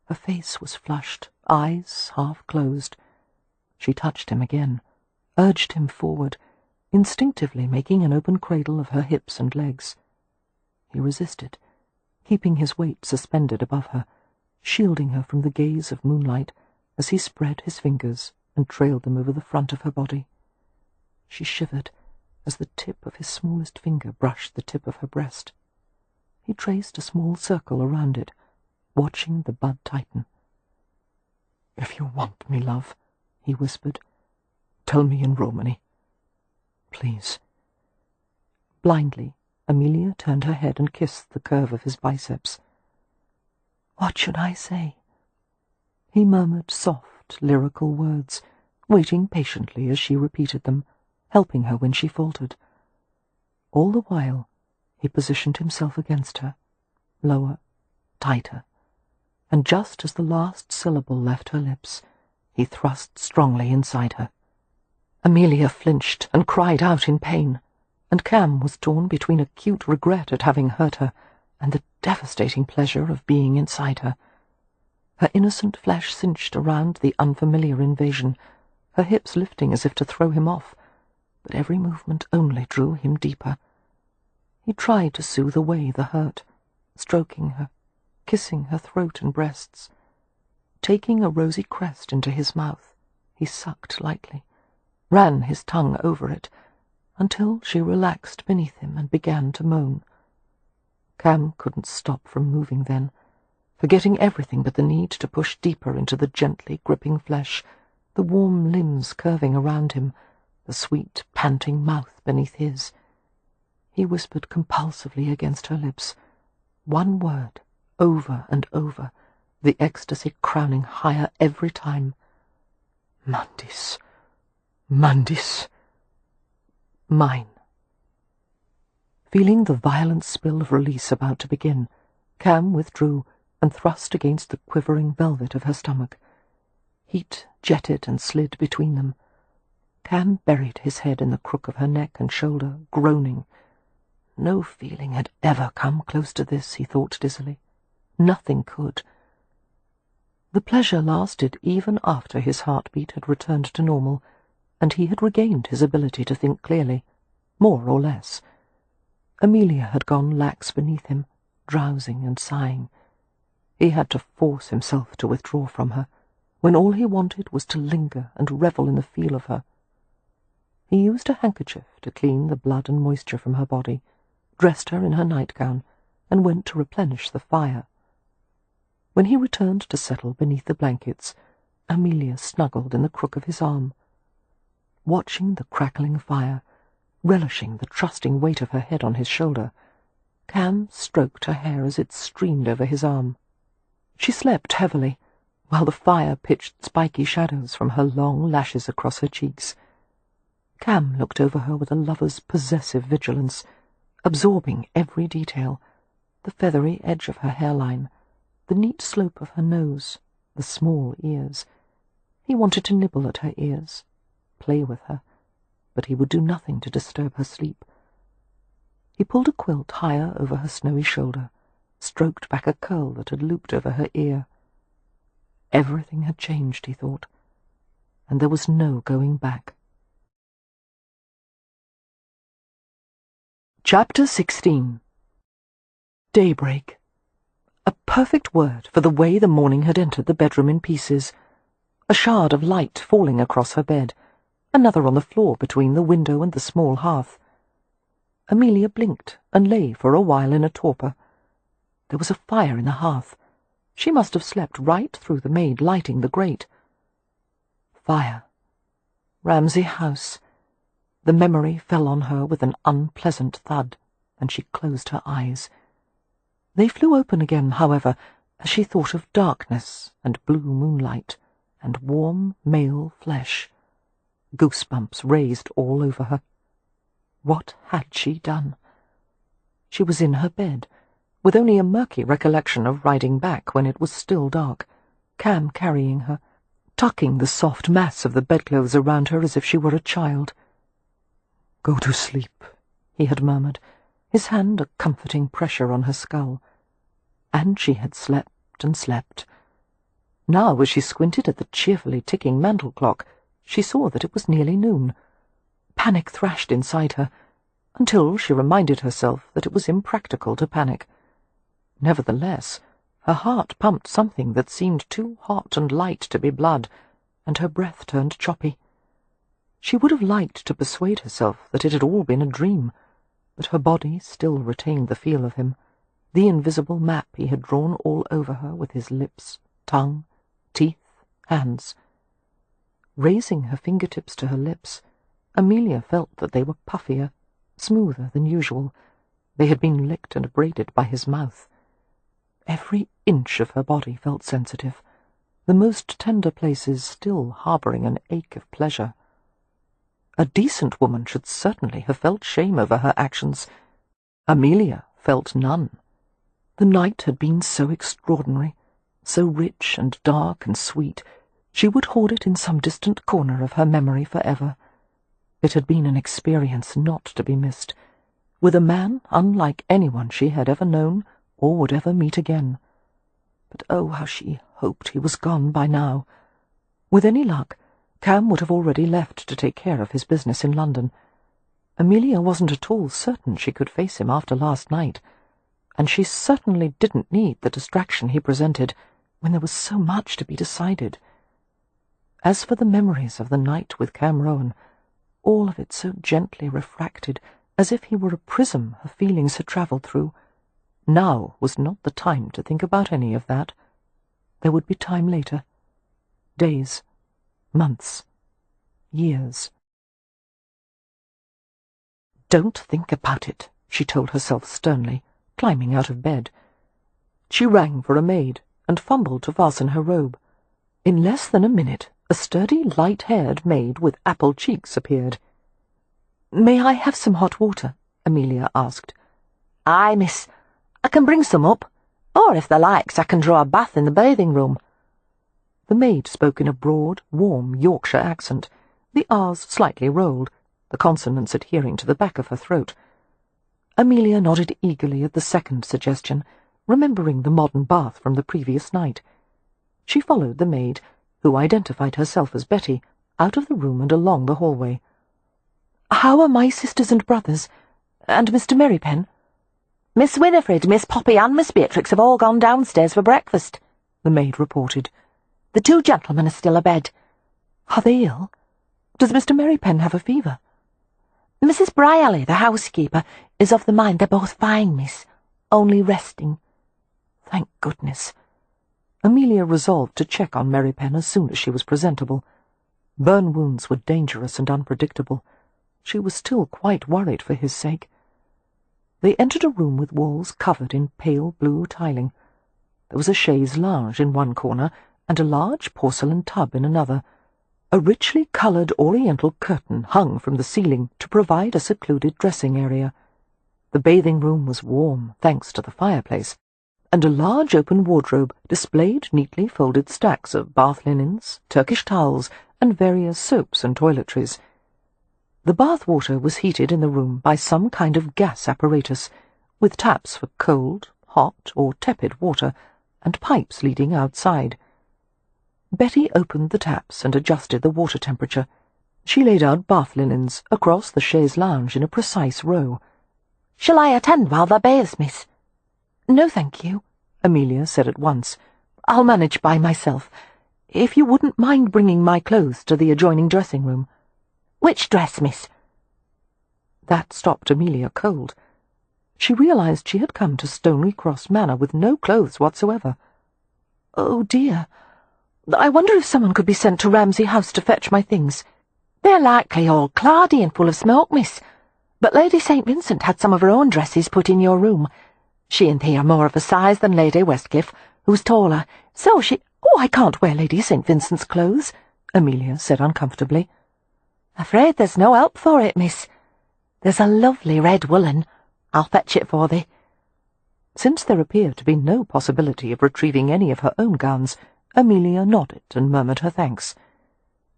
Her face was flushed, eyes half closed. She touched him again, urged him forward, instinctively making an open cradle of her hips and legs. He resisted, keeping his weight suspended above her, shielding her from the gaze of moonlight as he spread his fingers and trailed them over the front of her body. She shivered as the tip of his smallest finger brushed the tip of her breast. He traced a small circle around it, watching the bud tighten. "If you want me, love," he whispered, "tell me in Romany. Please." Blindly, Amelia turned her head and kissed the curve of his biceps. "What should I say?" He murmured soft, lyrical words, waiting patiently as she repeated them, helping her when she faltered. All the while, he positioned himself against her, lower, tighter, and just as the last syllable left her lips, he thrust strongly inside her. Amelia flinched and cried out in pain, and Cam was torn between acute regret at having hurt her and the devastating pleasure of being inside her. Her innocent flesh cinched around the unfamiliar invasion, her hips lifting as if to throw him off, but every movement only drew him deeper. He tried to soothe away the hurt, stroking her, kissing her throat and breasts. Taking a rosy crest into his mouth, he sucked lightly, ran his tongue over it, until she relaxed beneath him and began to moan. Cam couldn't stop from moving then, forgetting everything but the need to push deeper into the gently gripping flesh, the warm limbs curving around him, the sweet, panting mouth beneath his. He whispered compulsively against her lips, one word, over and over, the ecstasy crowning higher every time. "Mandis, Mandis, mine." Feeling the violent spill of release about to begin, Cam withdrew and thrust against the quivering velvet of her stomach. Heat jetted and slid between them. Cam buried his head in the crook of her neck and shoulder, groaning. No feeling had ever come close to this, he thought dizzily. Nothing could. The pleasure lasted even after his heartbeat had returned to normal, and he had regained his ability to think clearly, more or less. Amelia had gone lax beneath him, drowsing and sighing. He had to force himself to withdraw from her, when all he wanted was to linger and revel in the feel of her. He used a handkerchief to clean the blood and moisture from her body, dressed her in her nightgown, and went to replenish the fire. When he returned to settle beneath the blankets, Amelia snuggled in the crook of his arm. Watching the crackling fire, relishing the trusting weight of her head on his shoulder, Cam stroked her hair as it streamed over his arm. She slept heavily, while the fire pitched spiky shadows from her long lashes across her cheeks. Cam looked over her with a lover's possessive vigilance, absorbing every detail, the feathery edge of her hairline, the neat slope of her nose, the small ears. He wanted to nibble at her ears, play with her, but he would do nothing to disturb her sleep. He pulled a quilt higher over her snowy shoulder, stroked back a curl that had looped over her ear. Everything had changed, he thought, and there was no going back. Chapter 16. Daybreak. A perfect word for the way the morning had entered the bedroom in pieces. A shard of light falling across her bed, another on the floor between the window and the small hearth. Amelia blinked and lay for a while in a torpor. There was a fire in the hearth. She must have slept right through the maid lighting the grate. Fire. Ramsay House. The memory fell on her with an unpleasant thud, and she closed her eyes. They flew open again, however, as she thought of darkness and blue moonlight and warm male flesh. Goosebumps raised all over her. What had she done? She was in her bed, with only a murky recollection of riding back when it was still dark, Cam carrying her, tucking the soft mass of the bedclothes around her as if she were a child. "Go to sleep," he had murmured, his hand a comforting pressure on her skull. And she had slept and slept. Now, as she squinted at the cheerfully ticking mantel clock, she saw that it was nearly noon. Panic thrashed inside her, until she reminded herself that it was impractical to panic. Nevertheless, her heart pumped something that seemed too hot and light to be blood, and her breath turned choppy. She would have liked to persuade herself that it had all been a dream, but her body still retained the feel of him, the invisible map he had drawn all over her with his lips, tongue, teeth, hands. Raising her fingertips to her lips, Amelia felt that they were puffier, smoother than usual. They had been licked and braided by his mouth. Every inch of her body felt sensitive, the most tender places still harbouring an ache of pleasure. A decent woman should certainly have felt shame over her actions. Amelia felt none. The night had been so extraordinary, so rich and dark and sweet, she would hoard it in some distant corner of her memory forever. It had been an experience not to be missed, with a man unlike anyone she had ever known or would ever meet again. But oh, how she hoped he was gone by now. With any luck, Cam would have already left to take care of his business in London. Amelia wasn't at all certain she could face him after last night, and she certainly didn't need the distraction he presented when there was so much to be decided. As for the memories of the night with Cam Rowan, all of it so gently refracted, as if he were a prism her feelings had travelled through, now was not the time to think about any of that. There would be time later. Days, months, years. "Don't think about it," she told herself sternly, climbing out of bed. She rang for a maid and fumbled to fasten her robe. In less than a minute, a sturdy, light-haired maid with apple cheeks appeared. "May I have some hot water?" Amelia asked. "Aye, miss. I can bring some up," Or, if thou likes, I can draw a bath in the bathing room." The maid spoke in a broad, warm Yorkshire accent, the R's slightly rolled, the consonants adhering to the back of her throat. Amelia nodded eagerly at the second suggestion, remembering the modern bath from the previous night. She followed the maid, who identified herself as Betty, out of the room and along the hallway. "How are my sisters and brothers? And Mr. Merrypen?" "Miss Winifred, Miss Poppy, and Miss Beatrix have all gone downstairs for breakfast," the maid reported. "The 2 gentlemen are still abed." "Are they ill? Does Mr. Merrypen have a fever?" "Mrs. Brierly, the housekeeper, is of the mind they're both fine, miss, only resting." Thank goodness. Amelia resolved to check on Merrypen as soon as she was presentable. Burn wounds were dangerous and unpredictable. She was still quite worried for his sake. They entered a room with walls covered in pale blue tiling. There was a chaise lounge in one corner and a large porcelain tub in another. A richly coloured oriental curtain hung from the ceiling to provide a secluded dressing area. The bathing room was warm, thanks to the fireplace, and a large open wardrobe displayed neatly folded stacks of bath linens, Turkish towels, and various soaps and toiletries. The bath water was heated in the room by some kind of gas apparatus, with taps for cold, hot, or tepid water, and pipes leading outside. Betty opened the taps and adjusted the water temperature. She laid out bath linens across the chaise lounge in a precise row. "Shall I attend while thou bathes, miss?" "No, thank you," Amelia said at once. "I'll manage by myself. If you wouldn't mind bringing my clothes to the adjoining dressing-room." "Which dress, miss?" That stopped Amelia cold. She realized she had come to Stony Cross Manor with no clothes whatsoever. "Oh, dear. I wonder if someone could be sent to Ramsay House to fetch my things." "They're likely all cloudy and full of smoke, miss. But Lady St. Vincent had some of her own dresses put in your room. She and thee are more of a size than Lady Westcliff, who's taller, so she—" "Oh, I can't wear Lady St. Vincent's clothes," Amelia said uncomfortably. "Afraid there's no help for it, miss. There's a lovely red woolen. I'll fetch it for thee." Since there appeared to be no possibility of retrieving any of her own gowns, Amelia nodded and murmured her thanks.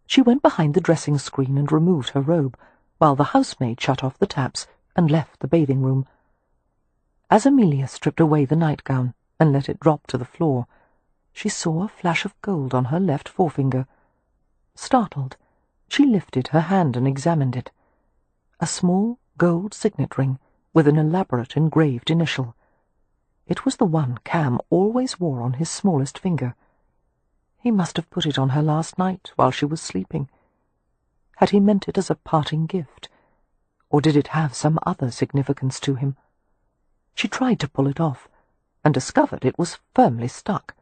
She went behind the dressing screen and removed her robe, while the housemaid shut off the taps and left the bathing room. As Amelia stripped away the nightgown and let it drop to the floor, she saw a flash of gold on her left forefinger. Startled, she lifted her hand and examined it. A small gold signet ring with an elaborate engraved initial. It was the one Cam always wore on his smallest finger. He must have put it on her last night while she was sleeping. Had he meant it as a parting gift, or did it have some other significance to him? She tried to pull it off, and discovered it was firmly stuck.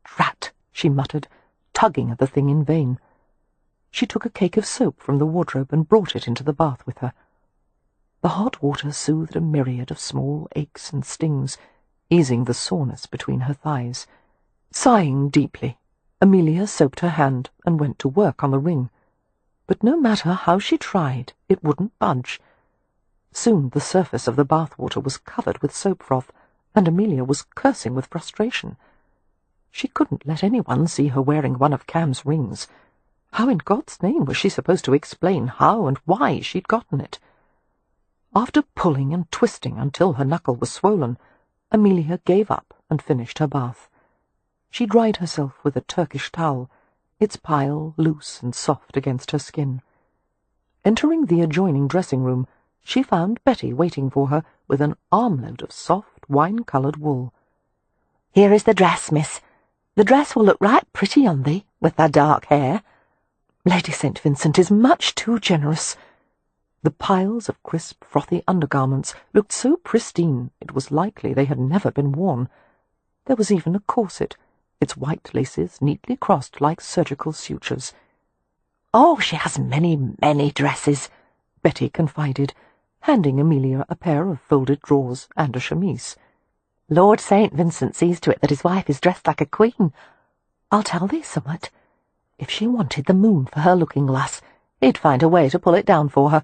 "Drat!" she muttered, tugging at the thing in vain. She took a cake of soap from the wardrobe and brought it into the bath with her. The hot water soothed a myriad of small aches and stings, easing the soreness between her thighs. Sighing deeply, Amelia soaped her hand and went to work on the ring. But no matter how she tried, it wouldn't budge. Soon the surface of the bath water was covered with soap froth, and Amelia was cursing with frustration. She couldn't let anyone see her wearing one of Cam's rings. How in God's name was she supposed to explain how and why she'd gotten it? After pulling and twisting until her knuckle was swollen, Amelia gave up and finished her bath. She dried herself with a Turkish towel, its pile loose and soft against her skin. Entering the adjoining dressing-room, she found Betty waiting for her with an armload of soft, wine-coloured wool. "Here is the dress, miss. The dress will look right pretty on thee, with thy dark hair." "Lady St. Vincent is much too generous." The piles of crisp, frothy undergarments looked so pristine it was likely they had never been worn. There was even a corset, its white laces neatly crossed like surgical sutures. "Oh, she has many, many dresses," Betty confided, handing Amelia a pair of folded drawers and a chemise. "Lord St. Vincent sees to it that his wife is dressed like a queen. I'll tell thee summat. If she wanted the moon for her looking-glass, he'd find a way to pull it down for her."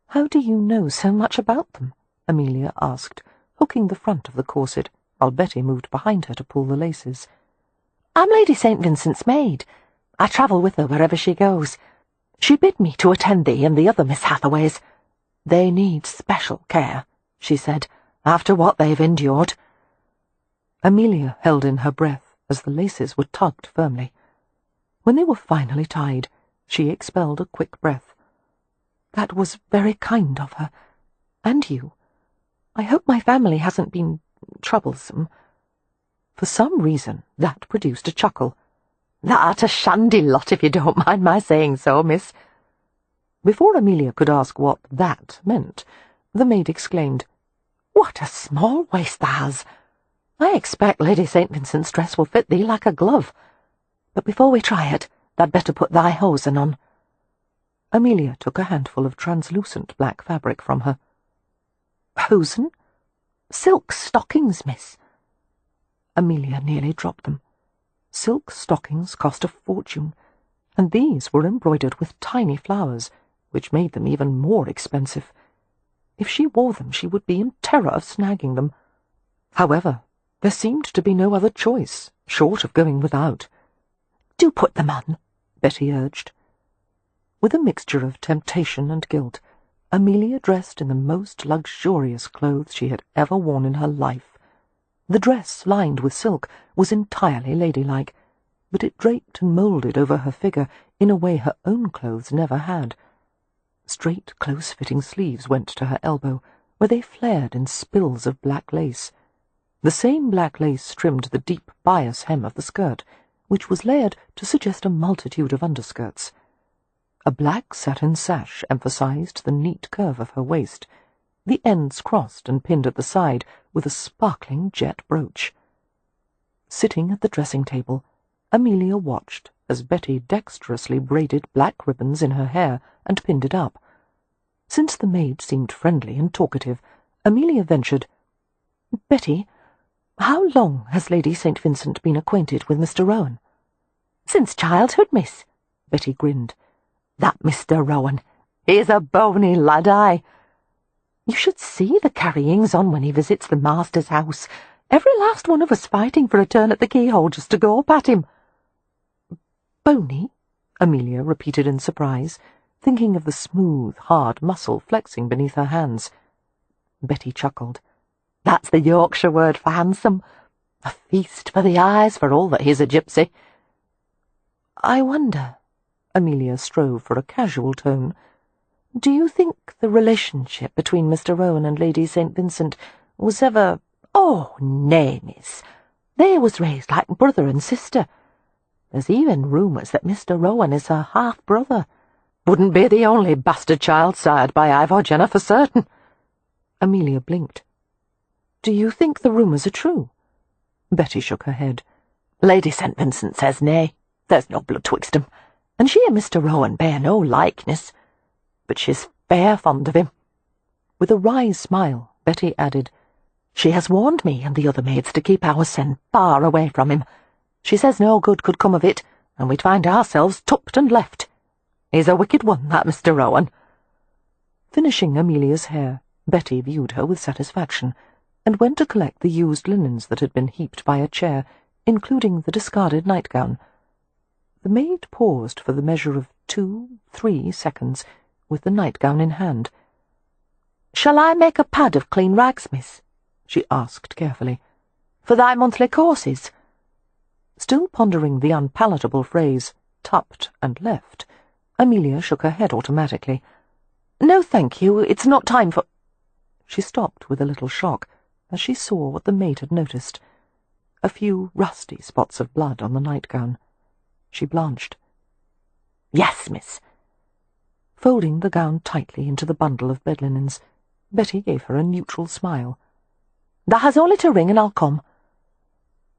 "How do you know so much about them?" Amelia asked, hooking the front of the corset while Betty moved behind her to pull the laces. "I'm Lady St. Vincent's maid. I travel with her wherever she goes. She bid me to attend thee and the other Miss Hathaways. They need special care," she said, "after what they've endured." Amelia held in her breath as the laces were tugged firmly. When they were finally tied, she expelled a quick breath. "That was very kind of her. And you. I hope my family hasn't been troublesome." For some reason, that produced a chuckle. "That a shandy lot, if you don't mind my saying so, miss." Before Amelia could ask what that meant, the maid exclaimed, "What a small waist thou has! I expect Lady St. Vincent's dress will fit thee like a glove. But before we try it, thou'd better put thy hosen on." Amelia took a handful of translucent black fabric from her. "Hosen? Silk stockings, miss." Amelia nearly dropped them. Silk stockings cost a fortune, and these were embroidered with tiny flowers, which made them even more expensive. If she wore them, she would be in terror of snagging them. However, there seemed to be no other choice, short of going without. "Do put them on," Betty urged. With a mixture of temptation and guilt, Amelia dressed in the most luxurious clothes she had ever worn in her life. The dress, lined with silk, was entirely ladylike, but it draped and moulded over her figure in a way her own clothes never had. Straight, close-fitting sleeves went to her elbow, where they flared in spills of black lace. The same black lace trimmed the deep bias hem of the skirt, which was layered to suggest a multitude of underskirts. A black satin sash emphasized the neat curve of her waist, the ends crossed and pinned at the side with a sparkling jet brooch. Sitting at the dressing-table, Amelia watched as Betty dexterously braided black ribbons in her hair and pinned it up. Since the maid seemed friendly and talkative, Amelia ventured, "Betty, how long has Lady St. Vincent been acquainted with Mr. Rowan?" "Since childhood, miss," Betty grinned. "That Mr. Rowan, he's a bony lad, aye. You should see the carryings on when he visits the master's house. Every last one of us fighting for a turn at the keyhole just to go up at him." "Bony?" Amelia repeated in surprise, thinking of the smooth, hard muscle flexing beneath her hands. Betty chuckled. "That's the Yorkshire word for handsome. A feast for the eyes for all that he's a gypsy." "I wonder," Amelia strove for a casual tone, "do you think the relationship between Mr. Rowan and Lady St. Vincent was ever—" "Oh, nay, miss. They was raised like brother and sister. There's even rumours that Mr. Rowan is her half-brother. Wouldn't be the only bastard child sired by Ivor Jenner for certain." Amelia blinked. "Do you think the rumours are true?" Betty shook her head. "Lady St. Vincent says nay. There's no blood twixt 'em, and she and Mr. Rowan bear no likeness. But she's fair fond of him." With a wry smile, Betty added, "She has warned me and the other maids to keep our sen far away from him. She says no good could come of it, and we'd find ourselves tucked and left. He's a wicked one, that Mr. Rowan." Finishing Amelia's hair, Betty viewed her with satisfaction, and went to collect the used linens that had been heaped by a chair, including the discarded nightgown. The maid paused for the measure of 2-3 seconds, with the nightgown in hand. "Shall I make a pad of clean rags, miss?" she asked carefully. "For thy monthly courses?" Still pondering the unpalatable phrase, tupped and left, Amelia shook her head automatically. "No, thank you, it's not time for—" She stopped with a little shock, as she saw what the maid had noticed. A few rusty spots of blood on the nightgown. She blanched. "Yes, miss." Folding the gown tightly into the bundle of bed linens, Betty gave her a neutral smile. "Thou has only to ring and I'll come."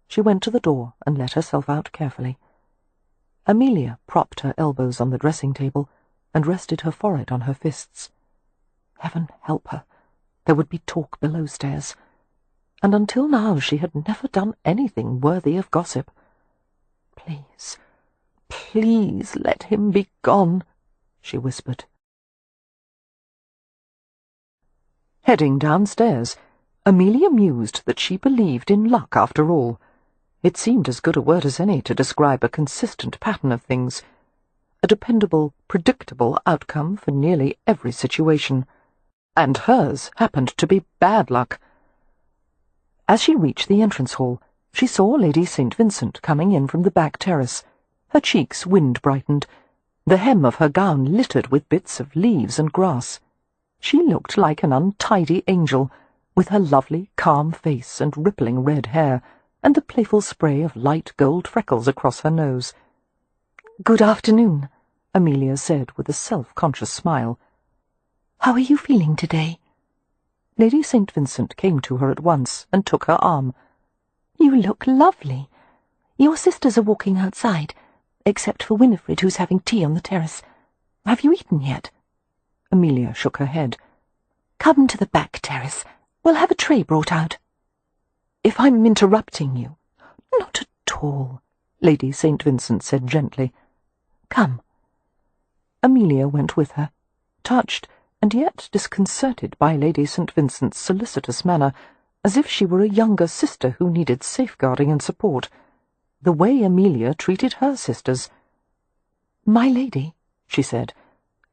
She went to the door and let herself out carefully. Amelia propped her elbows on the dressing-table and rested her forehead on her fists. Heaven help her, there would be talk below stairs, and until now she had never done anything worthy of gossip. "Please, please let him be gone," she whispered. Heading downstairs, Amelia mused that she believed in luck after all. It seemed as good a word as any to describe a consistent pattern of things, a dependable, predictable outcome for nearly every situation. And hers happened to be bad luck. As she reached the entrance hall, she saw Lady St. Vincent coming in from the back terrace, her cheeks wind-brightened, the hem of her gown littered with bits of leaves and grass. She looked like an untidy angel, with her lovely, calm face and rippling red hair, and the playful spray of light gold freckles across her nose. "Good afternoon," Amelia said with a self-conscious smile. "How are you feeling today?" Lady St. Vincent came to her at once and took her arm. "You look lovely. Your sisters are walking outside, except for Winifred, who's having tea on the terrace. Have you eaten yet?" Amelia shook her head. "Come to the back terrace. We'll have a tray brought out." "If I'm interrupting you—" "Not at all," Lady St. Vincent said gently. "Come." Amelia went with her, touched and yet disconcerted by Lady St. Vincent's solicitous manner, as if she were a younger sister who needed safeguarding and support. The way Amelia treated her sisters. "My lady," she said,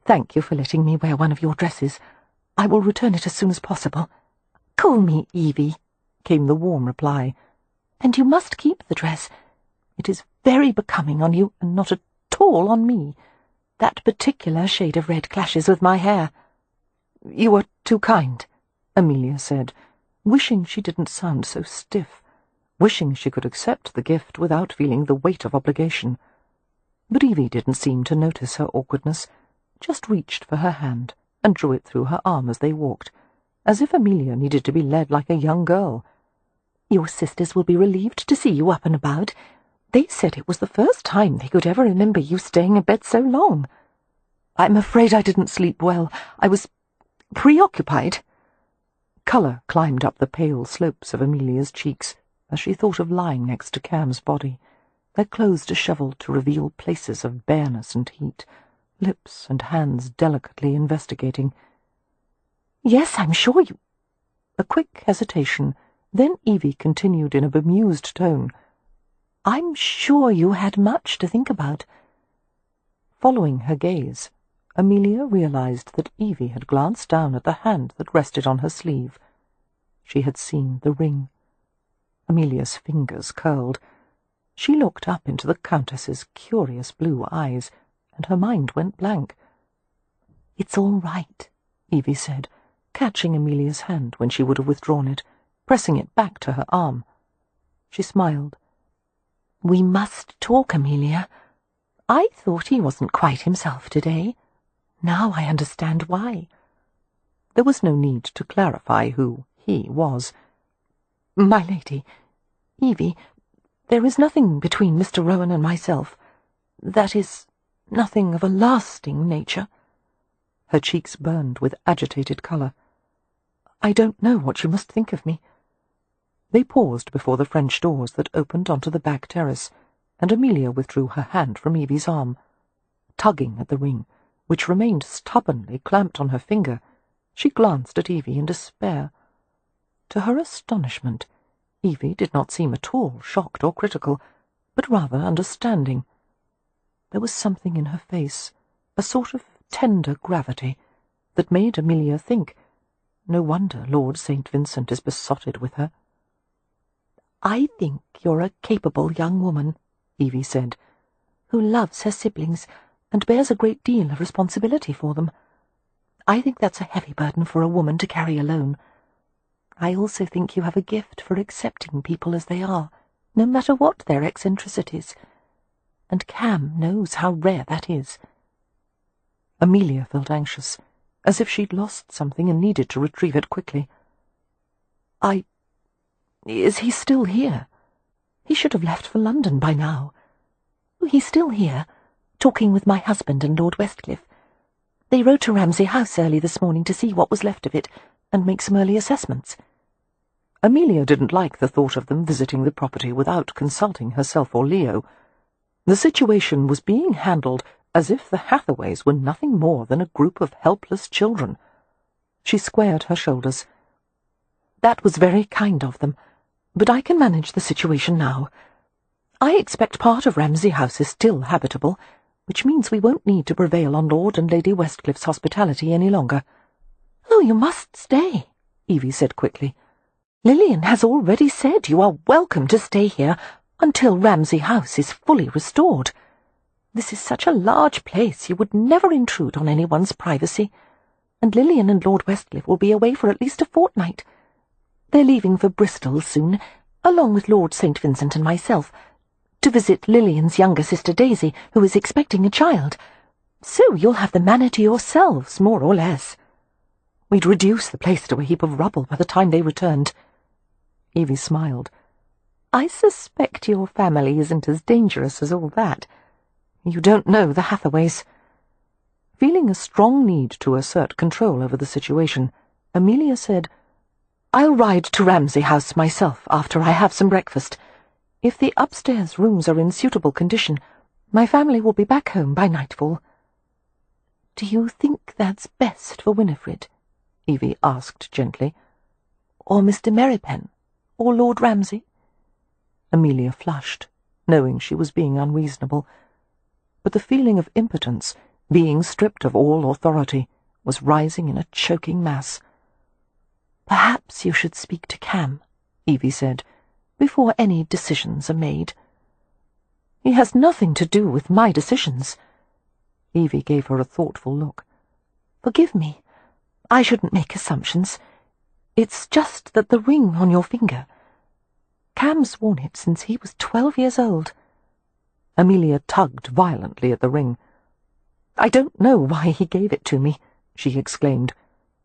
"thank you for letting me wear one of your dresses. I will return it as soon as possible." "Call me Evie," came the warm reply. "And you must keep the dress. It is very becoming on you and not at all on me. That particular shade of red clashes with my hair." "You are too kind," Amelia said, wishing she didn't sound so stiff, wishing she could accept the gift without feeling the weight of obligation. But Evie didn't seem to notice her awkwardness, just reached for her hand and drew it through her arm as they walked, as if Amelia needed to be led like a young girl. "Your sisters will be relieved to see you up and about. They said it was the first time they could ever remember you staying in bed so long." "I'm afraid I didn't sleep well. I was preoccupied." Colour climbed up the pale slopes of Amelia's cheeks as she thought of lying next to Cam's body, their clothes dishevelled to reveal places of bareness and heat, lips and hands delicately investigating. "Yes, I'm sure you—" A quick hesitation, then Evie continued in a bemused tone, "I'm sure you had much to think about." Following her gaze, Amelia realized that Evie had glanced down at the hand that rested on her sleeve. She had seen the ring. Amelia's fingers curled. She looked up into the Countess's curious blue eyes, and her mind went blank. "It's all right," Evie said, catching Amelia's hand when she would have withdrawn it, pressing it back to her arm. She smiled. "We must talk, Amelia. I thought he wasn't quite himself today. Now I understand why." There was no need to clarify who he was. "My lady, Evie, there is nothing between Mr. Rowan and myself. That is, nothing of a lasting nature." Her cheeks burned with agitated colour. "I don't know what you must think of me." They paused before the French doors that opened onto the back terrace, and Amelia withdrew her hand from Evie's arm. Tugging at the ring, which remained stubbornly clamped on her finger, she glanced at Evie in despair. To her astonishment, Evie did not seem at all shocked or critical, but rather understanding. There was something in her face, a sort of tender gravity, that made Amelia think, no wonder Lord St. Vincent is besotted with her. "I think you're a capable young woman," Evie said, "who loves her siblings and bears a great deal of responsibility for them. I think that's a heavy burden for a woman to carry alone. I also think you have a gift for accepting people as they are, no matter what their eccentricities. And Cam knows how rare that is." Amelia felt anxious, as if she'd lost something and needed to retrieve it quickly. Is he still here? He should have left for London by now." "He's still here, talking with my husband and Lord Westcliff. They rode to Ramsay House early this morning to see what was left of it and make some early assessments." Amelia didn't like the thought of them visiting the property without consulting herself or Leo. The situation was being handled as if the Hathaways were nothing more than a group of helpless children. She squared her shoulders. That was very kind of them, but I can manage the situation now. I expect part of Ramsay House is still habitable, which means we won't need to prevail on Lord and Lady Westcliffe's hospitality any longer." "Oh, you must stay," Evie said quickly. "Lillian has already said you are welcome to stay here until Ramsay House is fully restored. This is such a large place you would never intrude on anyone's privacy, and Lillian and Lord Westcliff will be away for at least a fortnight. They're leaving for Bristol soon, along with Lord St. Vincent and myself, to visit Lillian's younger sister Daisy, who is expecting a child. So you'll have the manor to yourselves, more or less. We'd reduce the place to a heap of rubble by the time they returned." Evie smiled. "I suspect your family isn't as dangerous as all that. You don't know the Hathaways." Feeling a strong need to assert control over the situation, Amelia said, "I'll ride to Ramsay House myself after I have some breakfast. If the upstairs rooms are in suitable condition, my family will be back home by nightfall." "Do you think that's best for Winifred?" Evie asked gently. "Or Mr. Merrypen? Or Lord Ramsay?" Amelia flushed, knowing she was being unreasonable. But the feeling of impotence, being stripped of all authority, was rising in a choking mass. "Perhaps you should speak to Cam," Evie said, "before any decisions are made." "He has nothing to do with my decisions." Evie gave her a thoughtful look. "Forgive me. I shouldn't make assumptions. It's just that the ring on your finger. Cam's worn it since he was 12 years old. Amelia tugged violently at the ring. "I don't know why he gave it to me," she exclaimed.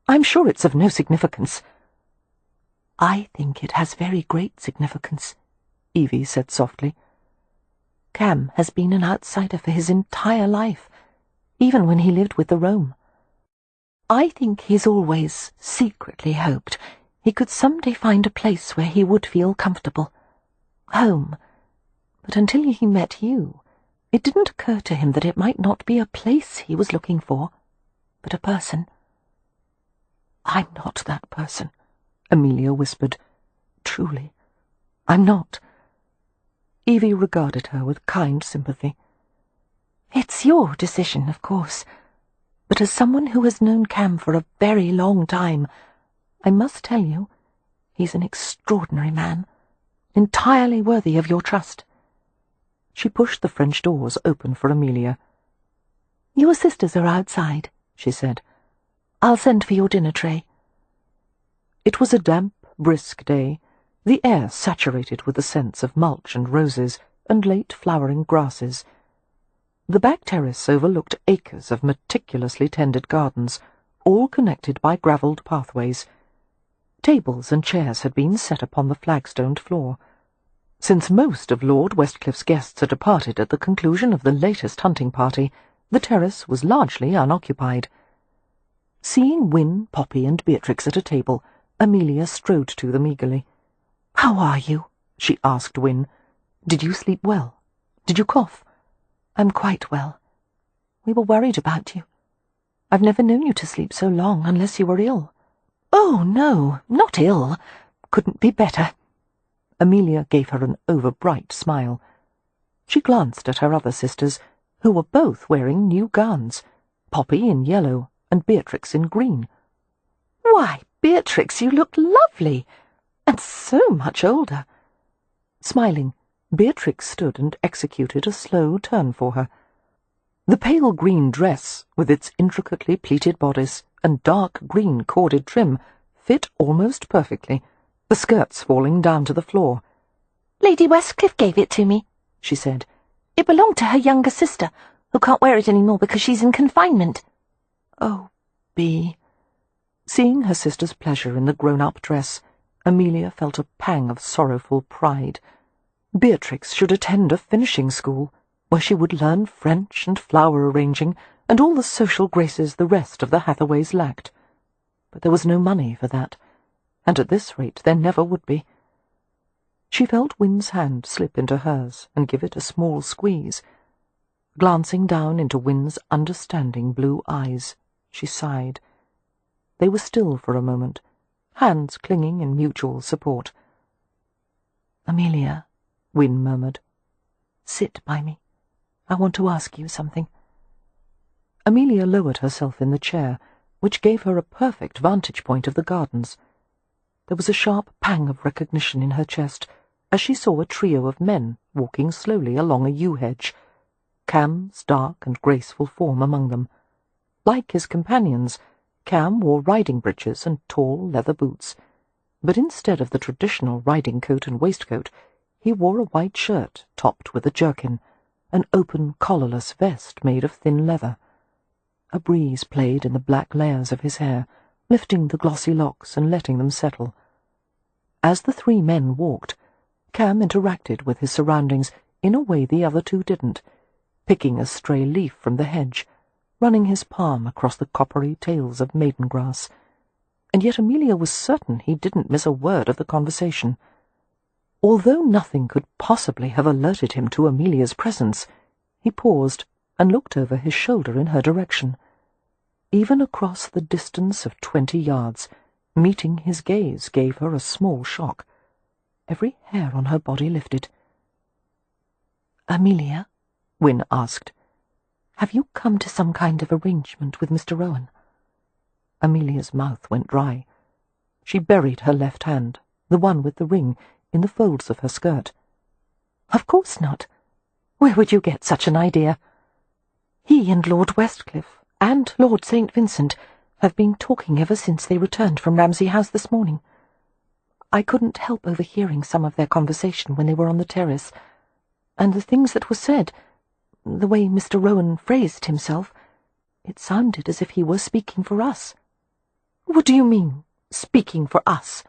"I'm sure it's of no significance." "I think it has very great significance," Evie said softly. "Cam has been an outsider for his entire life, even when he lived with the Rome. I think he's always secretly hoped he could someday find a place where he would feel comfortable. Home. But until he met you, it didn't occur to him that it might not be a place he was looking for, but a person." "I'm not that person," Amelia whispered. "Truly, I'm not." Evie regarded her with kind sympathy. "It's your decision, of course, but as someone who has known Cam for a very long time, I must tell you, he's an extraordinary man, entirely worthy of your trust." She pushed the French doors open for Amelia. "Your sisters are outside," she said. "I'll send for your dinner tray." It was a damp, brisk day, the air saturated with the scents of mulch and roses and late flowering grasses. The back terrace overlooked acres of meticulously tended gardens, all connected by gravelled pathways. Tables and chairs had been set upon the flagstoned floor. Since most of Lord Westcliffe's guests had departed at the conclusion of the latest hunting party, the terrace was largely unoccupied. Seeing Win, Poppy, and Beatrix at a table, Amelia strode to them eagerly. "How are you?" she asked Win. "Did you sleep well? Did you cough?" "I'm quite well. We were worried about you. I've never known you to sleep so long unless you were ill." "Oh, no, not ill. Couldn't be better." Amelia gave her an over-bright smile. She glanced at her other sisters, who were both wearing new gowns, Poppy in yellow and Beatrix in green. "Why, Beatrix, you look lovely, and so much older." Smiling, Beatrix stood and executed a slow turn for her. The pale green dress, with its intricately pleated bodice and dark green corded trim, fit almost perfectly, the skirts falling down to the floor. "Lady Westcliff gave it to me," she said. "It belonged to her younger sister, who can't wear it any more because she's in confinement." "Oh, Bee." Seeing her sister's pleasure in the grown-up dress, Amelia felt a pang of sorrowful pride. Beatrix should attend a finishing school, where she would learn French and flower arranging and all the social graces the rest of the Hathaways lacked. But there was no money for that, and at this rate there never would be. She felt Win's hand slip into hers and give it a small squeeze. Glancing down into Win's understanding blue eyes, she sighed. They were still for a moment, hands clinging in mutual support. "Amelia," Wynne murmured. "Sit by me. I want to ask you something." Amelia lowered herself in the chair, which gave her a perfect vantage point of the gardens. There was a sharp pang of recognition in her chest as she saw a trio of men walking slowly along a yew hedge, Cam's dark and graceful form among them. Like his companions, Cam wore riding breeches and tall leather boots, but instead of the traditional riding coat and waistcoat, he wore a white shirt topped with a jerkin, an open collarless vest made of thin leather. A breeze played in the black layers of his hair, lifting the glossy locks and letting them settle. As the three men walked, Cam interacted with his surroundings in a way the other two didn't, picking a stray leaf from the hedge, running his palm across the coppery tails of maiden grass, and yet Amelia was certain he didn't miss a word of the conversation. Although nothing could possibly have alerted him to Amelia's presence, he paused and looked over his shoulder in her direction. Even across the distance of 20 yards, meeting his gaze gave her a small shock. Every hair on her body lifted. "Amelia," Wynne asked, "have you come to some kind of arrangement with Mr. Rowan?" Amelia's mouth went dry. She buried her left hand, the one with the ring, in the folds of her skirt. "Of course not. Where would you get such an idea? He and Lord Westcliff and Lord St. Vincent have been talking ever since they returned from Ramsay House this morning. I couldn't help overhearing some of their conversation when they were on the terrace, and the things that were said, the way Mr. Rowan phrased himself, it sounded as if he were speaking for us." "What do you mean, speaking for us?"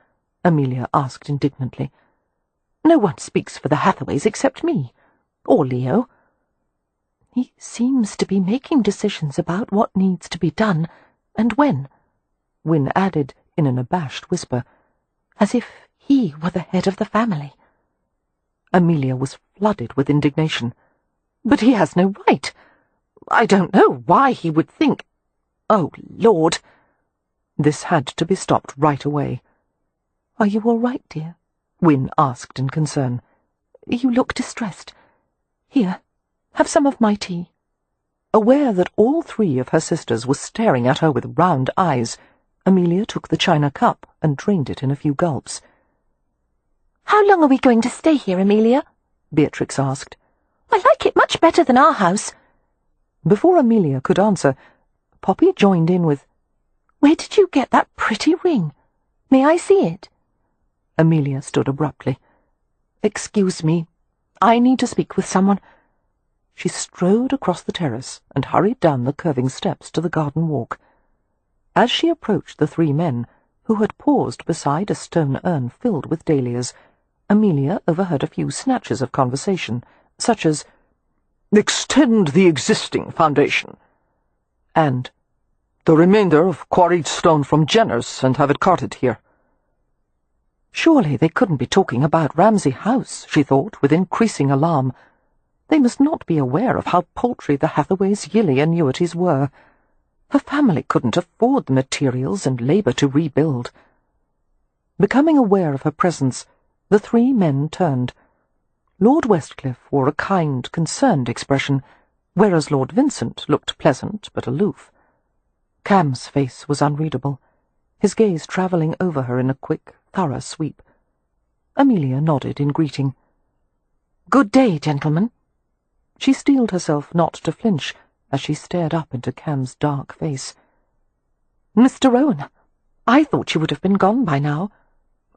Amelia asked indignantly. "No one speaks for the Hathaways except me, or Leo." "He seems to be making decisions about what needs to be done, and when," Wynne added in an abashed whisper, "as if he were the head of the family." Amelia was flooded with indignation. "But he has no right. I don't know why he would think— Oh, Lord!" This had to be stopped right away. "Are you all right, dear?" Wynne asked in concern. "You look distressed. Here, have some of my tea." Aware that all three of her sisters were staring at her with round eyes, Amelia took the china cup and drained it in a few gulps. "How long are we going to stay here, Amelia?" Beatrix asked. "I like it much better than our house." Before Amelia could answer, Poppy joined in with, "Where did you get that pretty ring? May I see it?" Amelia stood abruptly. "Excuse me. I need to speak with someone." She strode across the terrace and hurried down the curving steps to the garden walk. As she approached the three men, who had paused beside a stone urn filled with dahlias, Amelia overheard a few snatches of conversation, such as, "Extend the existing foundation," and "The remainder of quarried stone from Jenner's and have it carted here." Surely they couldn't be talking about Ramsay House, she thought, with increasing alarm. They must not be aware of how paltry the Hathaways' yearly annuities were. Her family couldn't afford the materials and labour to rebuild. Becoming aware of her presence, the three men turned. Lord Westcliff wore a kind, concerned expression, whereas Lord Vincent looked pleasant but aloof. Cam's face was unreadable, his gaze travelling over her in a quick, thorough sweep. Amelia nodded in greeting. "Good day, gentlemen." She steeled herself not to flinch as she stared up into Cam's dark face. "Mr. Rowan, I thought you would have been gone by now."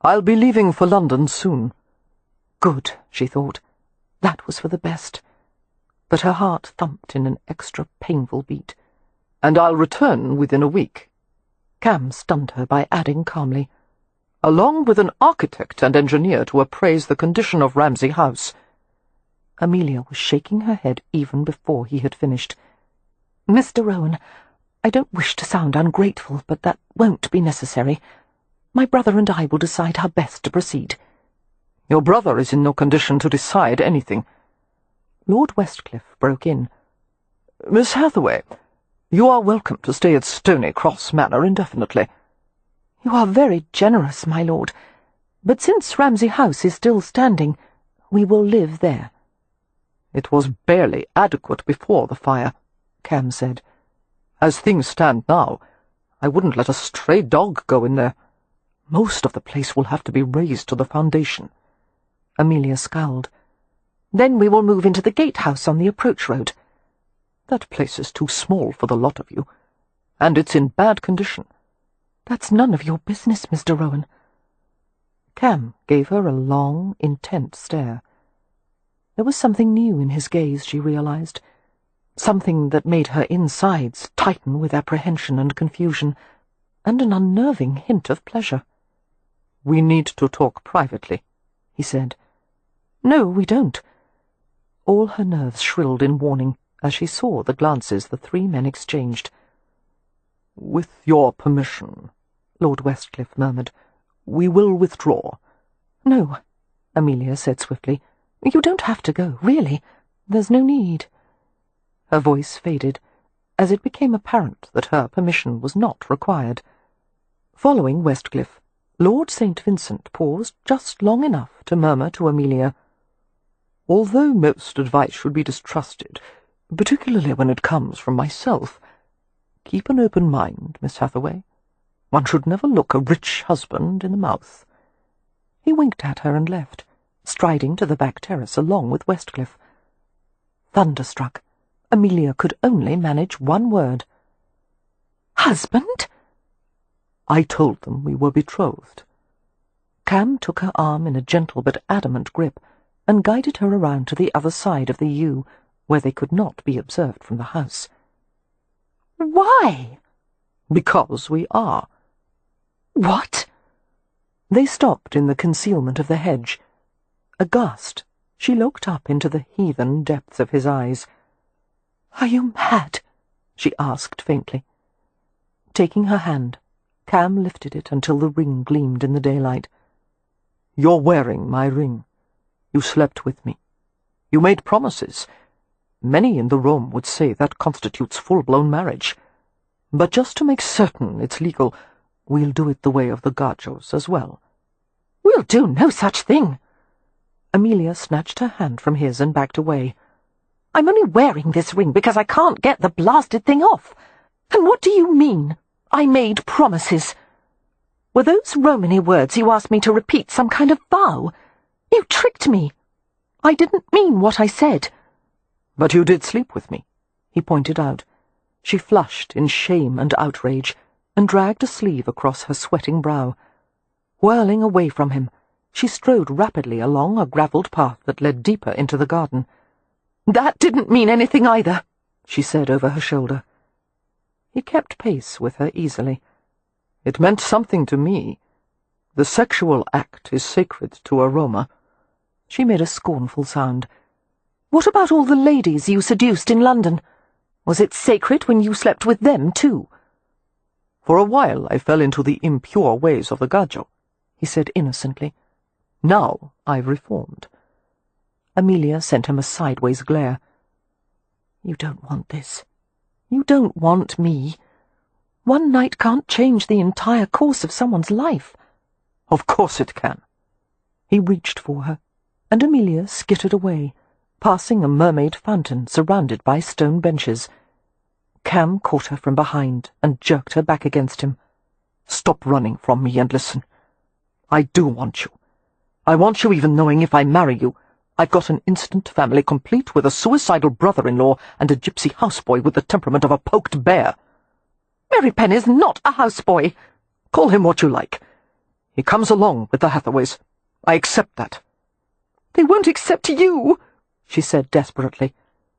"I'll be leaving for London soon." Good, she thought. That was for the best. But her heart thumped in an extra painful beat. "And I'll return within a week." Cam stunned her by adding calmly, "Along with an architect and engineer to appraise the condition of Ramsay House." Amelia was shaking her head even before he had finished. "Mr. Rowan, I don't wish to sound ungrateful, but that won't be necessary. My brother and I will decide how best to proceed." "Your brother is in no condition to decide anything." Lord Westcliff broke in. "Miss Hathaway, you are welcome to stay at Stony Cross Manor indefinitely." "You are very generous, my lord, but since Ramsay House is still standing, we will live there." "It was barely adequate before the fire," Cam said. "As things stand now, I wouldn't let a stray dog go in there. Most of the place will have to be razed to the foundation." Amelia scowled. "Then we will move into the gatehouse on the approach road." "That place is too small for the lot of you, and it's in bad condition." "That's none of your business, Mr. Rowan." Cam gave her a long, intent stare. There was something new in his gaze, she realized, something that made her insides tighten with apprehension and confusion, and an unnerving hint of pleasure. "We need to talk privately," he said. "No, we don't." All her nerves shrilled in warning as she saw the glances the three men exchanged. "With your permission," Lord Westcliff murmured, "we will withdraw." "No," Amelia said swiftly. "You don't have to go, really. There's no need." Her voice faded, as it became apparent that her permission was not required. Following Westcliff, Lord St. Vincent paused just long enough to murmur to Amelia, "Although most advice should be distrusted, particularly when it comes from myself, keep an open mind, Miss Hathaway. One should never look a rich husband in the mouth." He winked at her and left, striding to the back terrace along with Westcliff. Thunderstruck, Amelia could only manage one word. "Husband?" "I told them we were betrothed." Cam took her arm in a gentle but adamant grip and guided her around to the other side of the yew, where they could not be observed from the house. "Why?" "Because we are." "What?" They stopped in the concealment of the hedge. Aghast, she looked up into the heathen depths of his eyes. "Are you mad?" she asked faintly. Taking her hand, Cam lifted it until the ring gleamed in the daylight. "You're wearing my ring. You slept with me. You made promises. Many in the room would say that constitutes full-blown marriage. But just to make certain it's legal, we'll do it the way of the Gajos as well." "We'll do no such thing." Amelia snatched her hand from his and backed away. "I'm only wearing this ring because I can't get the blasted thing off. And what do you mean, I made promises? Were those Romany words you asked me to repeat some kind of vow? You tricked me. I didn't mean what I said." "But you did sleep with me," he pointed out. She flushed in shame and outrage, and dragged a sleeve across her sweating brow. Whirling away from him, she strode rapidly along a gravelled path that led deeper into the garden. "That didn't mean anything either," she said over her shoulder. He kept pace with her easily. "It meant something to me. The sexual act is sacred to a Roma." She made a scornful sound. "What about all the ladies you seduced in London? Was it sacred when you slept with them, too?" "For a while I fell into the impure ways of the Gajo," he said innocently. "Now I've reformed." Amelia sent him a sideways glare. "You don't want this. You don't want me. One night can't change the entire course of someone's life." "Of course it can." He reached for her, and Amelia skittered away, passing a mermaid fountain surrounded by stone benches. Cam caught her from behind and jerked her back against him. "Stop running from me and listen. I do want you. I want you even knowing if I marry you, I've got an instant family complete with a suicidal brother-in-law and a gypsy houseboy with the temperament of a poked bear." "Mary Penn is not a houseboy." "Call him what you like. He comes along with the Hathaways. I accept that." "They won't accept you," she said desperately.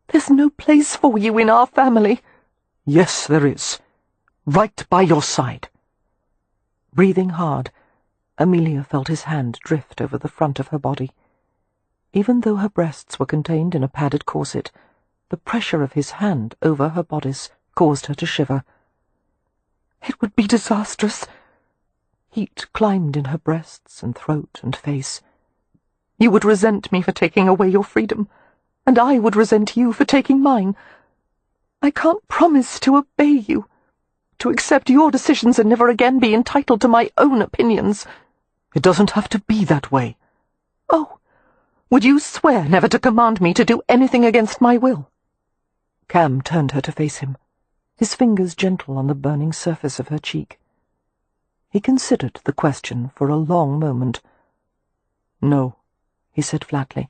"There's no place for you in our family." "Yes, there is. Right by your side." Breathing hard, Amelia felt his hand drift over the front of her body. Even though her breasts were contained in a padded corset, the pressure of his hand over her bodice caused her to shiver. "It would be disastrous." Heat climbed in her breasts and throat and face. "You would resent me for taking away your freedom, and I would resent you for taking mine. I can't promise to obey you, to accept your decisions and never again be entitled to my own opinions. It doesn't have to be that way. Oh, would you swear never to command me to do anything against my will? Cam turned her to face him, his fingers gentle on the burning surface of her cheek. He considered the question for a long moment. No, he said flatly.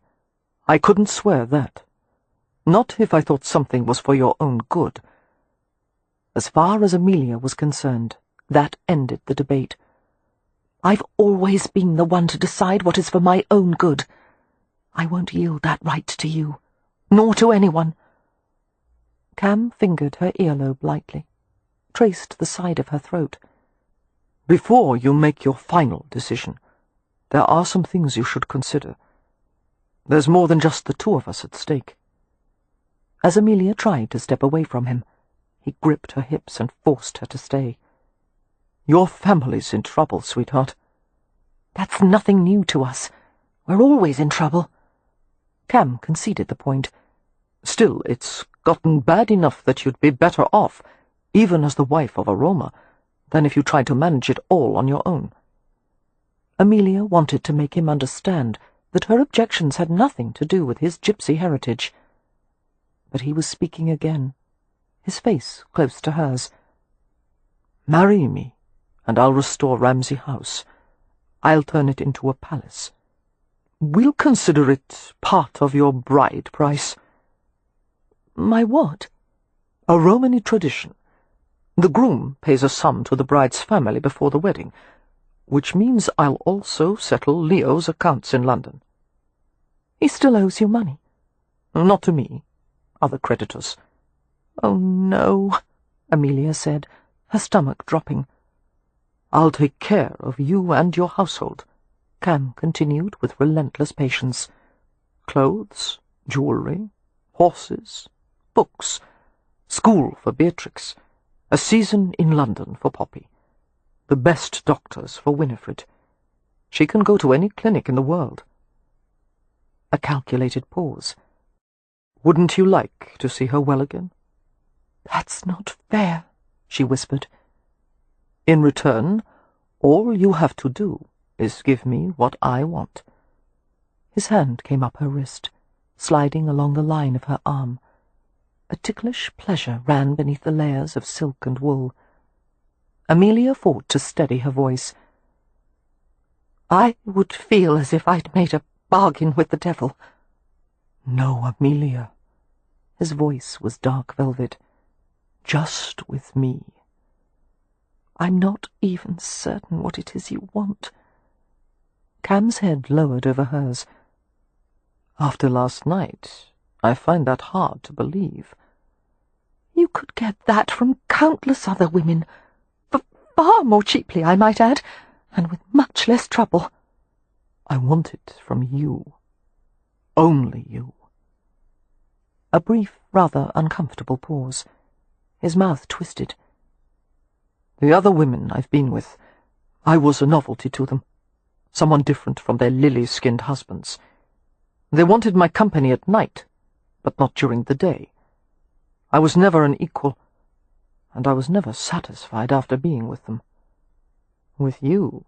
I couldn't swear that. Not if I thought something was for your own good. As far as Amelia was concerned, that ended the debate. I've always been the one to decide what is for my own good. I won't yield that right to you, nor to anyone. Cam fingered her earlobe lightly, traced the side of her throat. Before you make your final decision, there are some things you should consider. There's more than just the two of us at stake. As Amelia tried to step away from him, he gripped her hips and forced her to stay. Your family's in trouble, sweetheart. That's nothing new to us. We're always in trouble. Cam conceded the point. Still, it's gotten bad enough that you'd be better off, even as the wife of a Roma, than if you tried to manage it all on your own. Amelia wanted to make him understand that her objections had nothing to do with his gypsy heritage. But he was speaking again, his face close to hers. Marry me, and I'll restore Ramsay House. I'll turn it into a palace. We'll consider it part of your bride price. My what? A Romany tradition. The groom pays a sum to the bride's family before the wedding, which means I'll also settle Leo's accounts in London. He still owes you money? Not to me. Other creditors. Oh, no, Amelia said, her stomach dropping. I'll take care of you and your household, Cam continued with relentless patience. Clothes, jewellery, horses, books, school for Beatrix, a season in London for Poppy, the best doctors for Winifred. She can go to any clinic in the world. A calculated pause. Wouldn't you like to see her well again? That's not fair, she whispered. In return, all you have to do is give me what I want. His hand came up her wrist, sliding along the line of her arm. A ticklish pleasure ran beneath the layers of silk and wool. Amelia fought to steady her voice. I would feel as if I'd made a bargain with the devil. No, Amelia. His voice was dark velvet. Just with me. I'm not even certain what it is you want. Cam's head lowered over hers. After last night, I find that hard to believe. You could get that from countless other women, for far more cheaply, I might add, and with much less trouble. I want it from you. Only you. A brief, rather uncomfortable pause. His mouth twisted. The other women I've been with, I was a novelty to them, someone different from their lily-skinned husbands. They wanted my company at night, but not during the day. I was never an equal, and I was never satisfied after being with them. With you,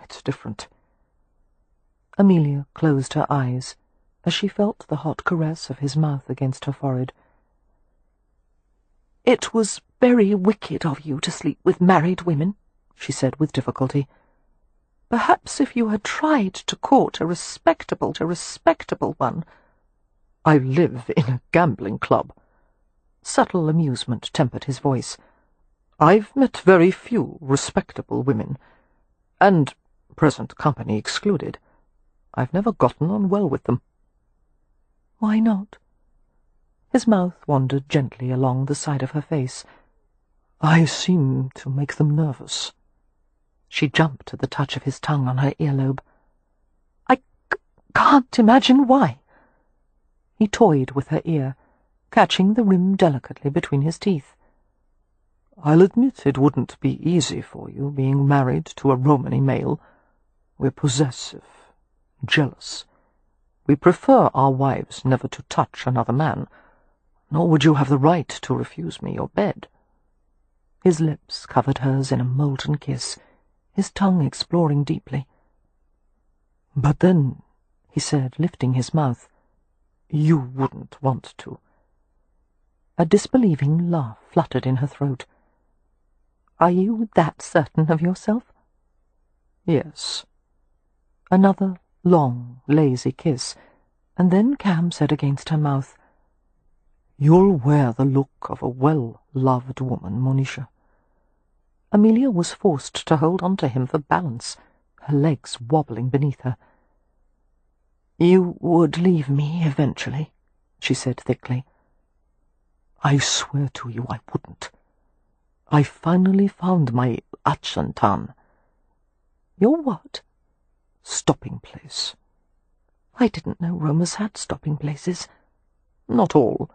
it's different. Amelia closed her eyes as she felt the hot caress of his mouth against her forehead. It was very wicked of you to sleep with married women, she said with difficulty. Perhaps if you had tried to court a respectable one— I live in a gambling club. Subtle amusement tempered his voice. I've met very few respectable women, and, present company excluded, I've never gotten on well with them. Why not? His mouth wandered gently along the side of her face. I seem to make them nervous. She jumped at the touch of his tongue on her earlobe. I can't imagine why. He toyed with her ear, catching the rim delicately between his teeth. I'll admit it wouldn't be easy for you, being married to a Romany male. We're possessive, jealous. We prefer our wives never to touch another man, nor would you have the right to refuse me your bed. His lips covered hers in a molten kiss, his tongue exploring deeply. "But then," he said, lifting his mouth, "you wouldn't want to." A disbelieving laugh fluttered in her throat. "Are you that certain of yourself?" "Yes." Another long, lazy kiss, and then Cam said against her mouth, "You'll wear the look of a well-loved woman, Monisha." Amelia was forced to hold on to him for balance, her legs wobbling beneath her. "You would leave me eventually," she said thickly. "I swear to you I wouldn't. I finally found my Achantan." "Your what?" "Stopping place." I didn't know Romas had stopping places. "Not all.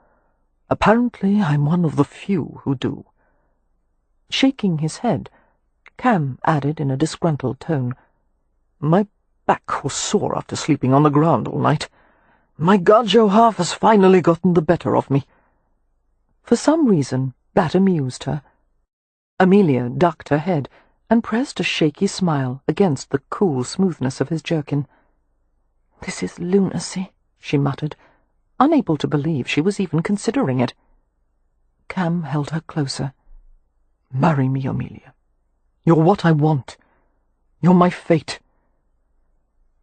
Apparently I'm one of the few who do." Shaking his head, Cam added in a disgruntled tone, "My back was sore after sleeping on the ground all night. My gajo half has finally gotten the better of me." For some reason, that amused her. Amelia ducked her head and pressed a shaky smile against the cool smoothness of his jerkin. "This is lunacy," she muttered, unable to believe she was even considering it. Cam held her closer. "Marry me, Amelia. You're what I want. You're my fate."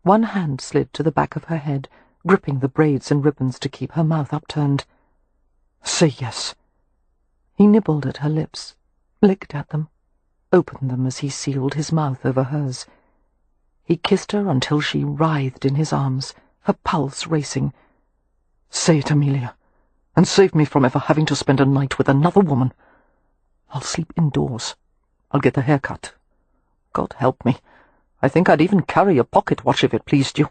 One hand slid to the back of her head, gripping the braids and ribbons to keep her mouth upturned. "Say yes." He nibbled at her lips, licked at them, opened them as he sealed his mouth over hers. He kissed her until she writhed in his arms, her pulse racing. "Say it, Amelia, and save me from ever having to spend a night with another woman. I'll sleep indoors. I'll get a haircut. God help me, I think I'd even carry a pocket watch if it pleased you."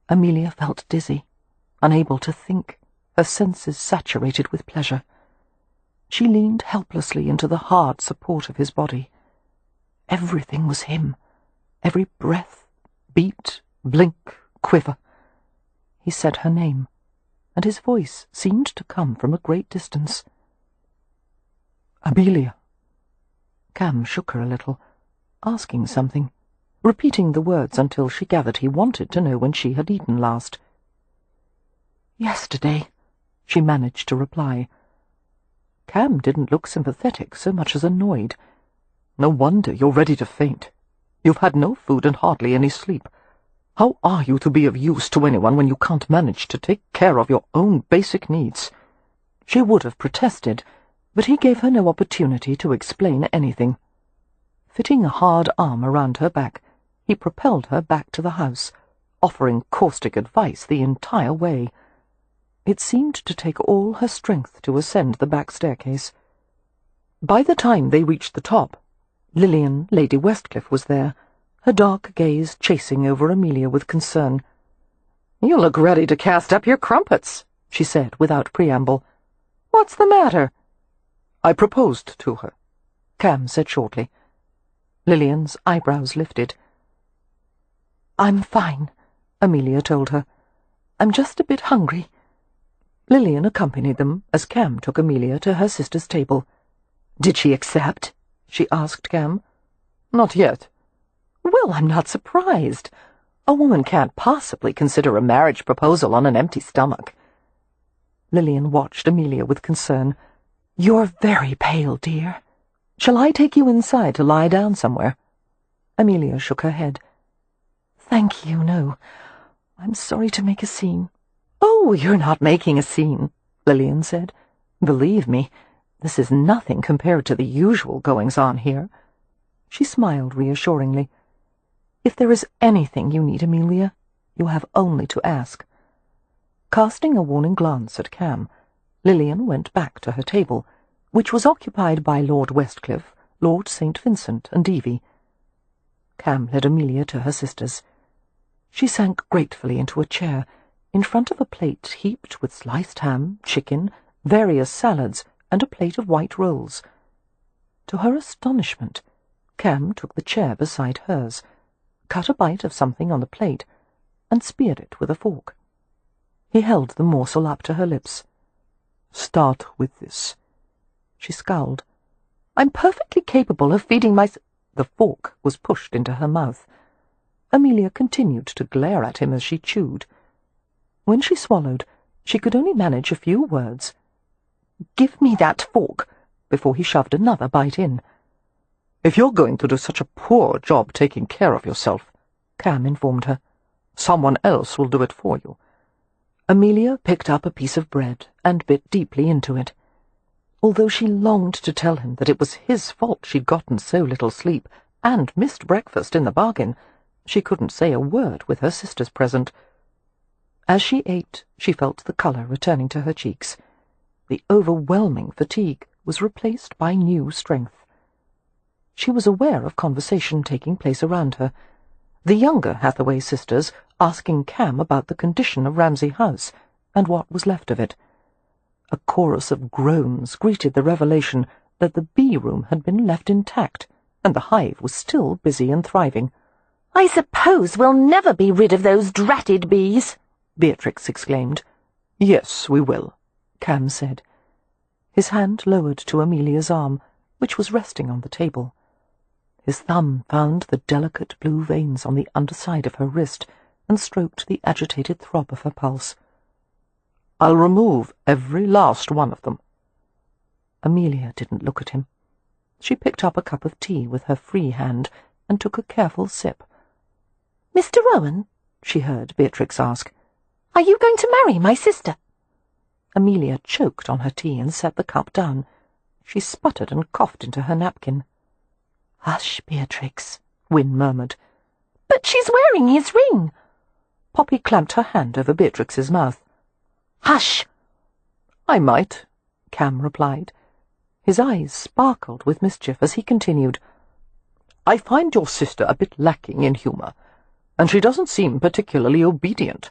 Amelia felt dizzy, unable to think, her senses saturated with pleasure. She leaned helplessly into the hard support of his body. Everything was him, every breath, beat, blink, quiver. He said her name, and his voice seemed to come from a great distance. "Amelia." Cam shook her a little, asking something, repeating the words until she gathered he wanted to know when she had eaten last. "Yesterday," she managed to reply. Cam didn't look sympathetic so much as annoyed. "No wonder you're ready to faint. You've had no food and hardly any sleep. How are you to be of use to anyone when you can't manage to take care of your own basic needs?" She would have protested, but he gave her no opportunity to explain anything. Fitting a hard arm around her back, he propelled her back to the house, offering caustic advice the entire way. It seemed to take all her strength to ascend the back staircase. By the time they reached the top, Lillian, Lady Westcliff, was there, her dark gaze chasing over Amelia with concern. "You look ready to cast up your crumpets," she said without preamble. "What's the matter?" "I proposed to her," Cam said shortly. Lillian's eyebrows lifted. "I'm fine," Amelia told her. "I'm just a bit hungry." Lillian accompanied them as Cam took Amelia to her sister's table. "Did she accept?" she asked Cam. "Not yet." "Well, I'm not surprised. A woman can't possibly consider a marriage proposal on an empty stomach." Lillian watched Amelia with concern. "You're very pale, dear. Shall I take you inside to lie down somewhere?" Amelia shook her head. "Thank you, no. I'm sorry to make a scene." "Oh, you're not making a scene," Lillian said. "Believe me, this is nothing compared to the usual goings-on here." She smiled reassuringly. "If there is anything you need, Amelia, you have only to ask." Casting a warning glance at Cam, Lillian went back to her table, which was occupied by Lord Westcliff, Lord St. Vincent, and Evie. Cam led Amelia to her sisters. She sank gratefully into a chair, in front of a plate heaped with sliced ham, chicken, various salads, and a plate of white rolls. To her astonishment, Cam took the chair beside hers, cut a bite of something on the plate, and speared it with a fork. He held the morsel up to her lips. "Start with this." She scowled. I'm perfectly capable of feeding my—" The fork was pushed into her mouth. Amelia continued to glare at him as she chewed. When she swallowed, she could only manage a few words. "Give me that fork," before he shoved another bite in. "If you're going to do such a poor job taking care of yourself," Cam informed her, "someone else will do it for you." Amelia picked up a piece of bread and bit deeply into it. Although she longed to tell him that it was his fault she'd gotten so little sleep, and missed breakfast in the bargain, she couldn't say a word with her sisters present. As she ate, she felt the colour returning to her cheeks. The overwhelming fatigue was replaced by new strength. She was aware of conversation taking place around her, the younger Hathaway sisters asking Cam about the condition of Ramsay House and what was left of it. A chorus of groans greeted the revelation that the bee room had been left intact, and the hive was still busy and thriving. "I suppose we'll never be rid of those dratted bees," Beatrix exclaimed. "Yes, we will," Cam said. His hand lowered to Amelia's arm, which was resting on the table. His thumb found the delicate blue veins on the underside of her wrist and stroked the agitated throb of her pulse. "I'll remove every last one of them." Amelia didn't look at him. She picked up a cup of tea with her free hand and took a careful sip. "Mr. Rowan," she heard Beatrix ask, "are you going to marry my sister?" Amelia choked on her tea and set the cup down. She sputtered and coughed into her napkin. "Hush, Beatrix," Wynne murmured. "But she's wearing his ring." Poppy clamped her hand over Beatrix's mouth. "Hush!" "I might," Cam replied. His eyes sparkled with mischief as he continued. "I find your sister a bit lacking in humour, and she doesn't seem particularly obedient.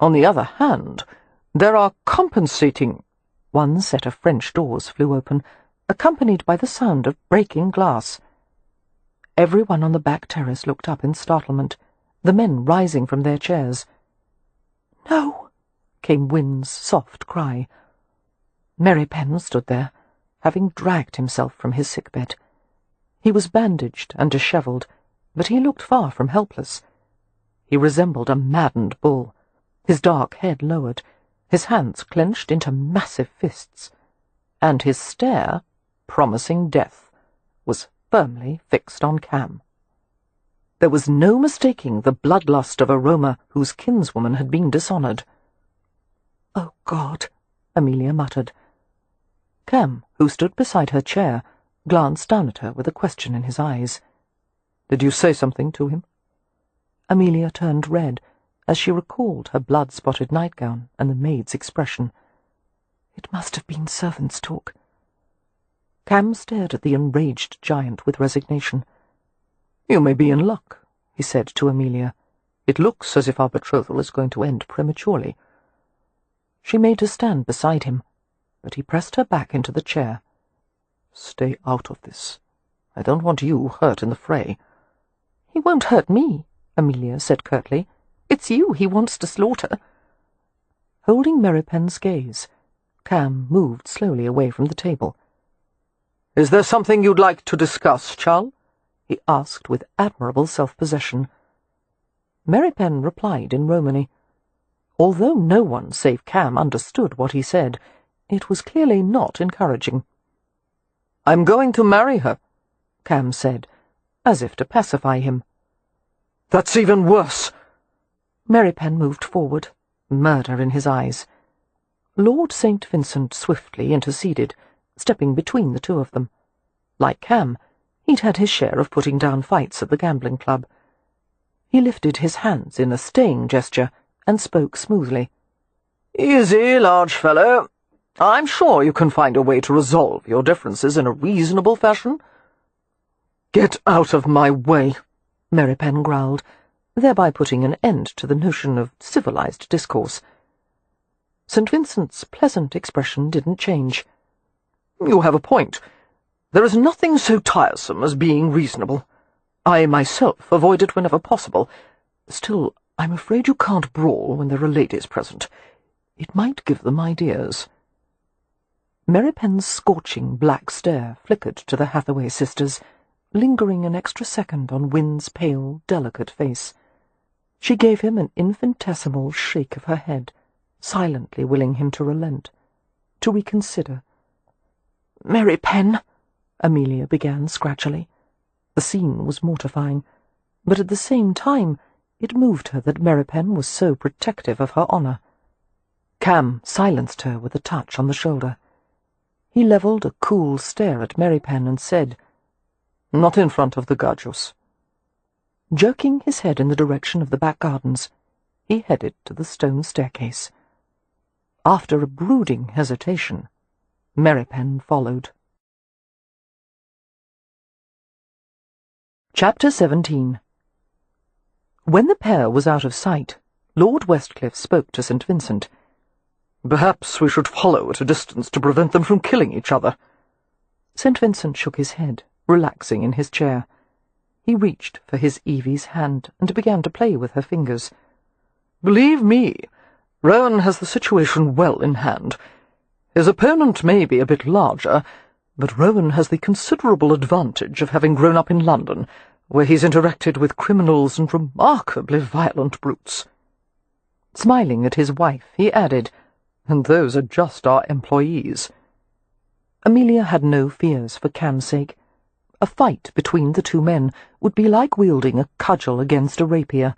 On the other hand, there are compensating—" One set of French doors flew open, accompanied by the sound of breaking glass. Everyone on the back terrace looked up in startlement, the men rising from their chairs. "No!" came Wynne's soft cry. Merrypen stood there, having dragged himself from his sickbed. He was bandaged and dishevelled, but he looked far from helpless. He resembled a maddened bull, his dark head lowered, his hands clenched into massive fists, and his stare, promising death, was firmly fixed on Cam. There was no mistaking the bloodlust of a Roma whose kinswoman had been dishonoured. "Oh, God," Amelia muttered. Cam, who stood beside her chair, glanced down at her with a question in his eyes. "Did you say something to him?" Amelia turned red as she recalled her blood-spotted nightgown and the maid's expression. It must have been servants' talk. Cam stared at the enraged giant with resignation. "You may be in luck," he said to Amelia. "It looks as if our betrothal is going to end prematurely." She made to stand beside him, but he pressed her back into the chair. "Stay out of this. I don't want you hurt in the fray." "He won't hurt me," Amelia said curtly. "It's you he wants to slaughter." Holding Merrypen's gaze, Cam moved slowly away from the table. "Is there something you'd like to discuss, Charles?" he asked with admirable self-possession. Merrypen replied in Romany. Although no one save Cam understood what he said, it was clearly not encouraging. "I'm going to marry her," Cam said, as if to pacify him. "That's even worse." Merrypen moved forward, murder in his eyes. Lord St. Vincent swiftly interceded, stepping between the two of them. Like Cam, he'd had his share of putting down fights at the gambling club. He lifted his hands in a staying gesture and spoke smoothly. "Easy, large fellow. I'm sure you can find a way to resolve your differences in a reasonable fashion." "Get out of my way," Merrypen growled, thereby putting an end to the notion of civilized discourse. St. Vincent's pleasant expression didn't change. "You have a point. There is nothing so tiresome as being reasonable. I myself avoid it whenever possible. Still, I'm afraid you can't brawl when there are ladies present. It might give them ideas." Pen's scorching black stare flickered to the Hathaway sisters, lingering an extra second on Wynne's pale, delicate face. She gave him an infinitesimal shake of her head, silently willing him to relent, to reconsider. "Mary Pen," Amelia began scratchily. The scene was mortifying, but at the same time it moved her that Mary Pen was so protective of her honour. Cam silenced her with a touch on the shoulder. He levelled a cool stare at Mary Pen and said, "Not in front of the Gajos." Jerking his head in the direction of the back gardens, he headed to the stone staircase. After a brooding hesitation, Mary Pen followed. Chapter 17. When the pair was out of sight, Lord Westcliff spoke to St. Vincent. "Perhaps we should follow at a distance to prevent them from killing each other." St. Vincent shook his head, relaxing in his chair. He reached for his Evie's hand and began to play with her fingers. "Believe me, Rowan has the situation well in hand. His opponent may be a bit larger, but Rowan has the considerable advantage of having grown up in London, where he's interacted with criminals and remarkably violent brutes." Smiling at his wife, he added, "And those are just our employees." Amelia had no fears for Cam's sake. A fight between the two men would be like wielding a cudgel against a rapier.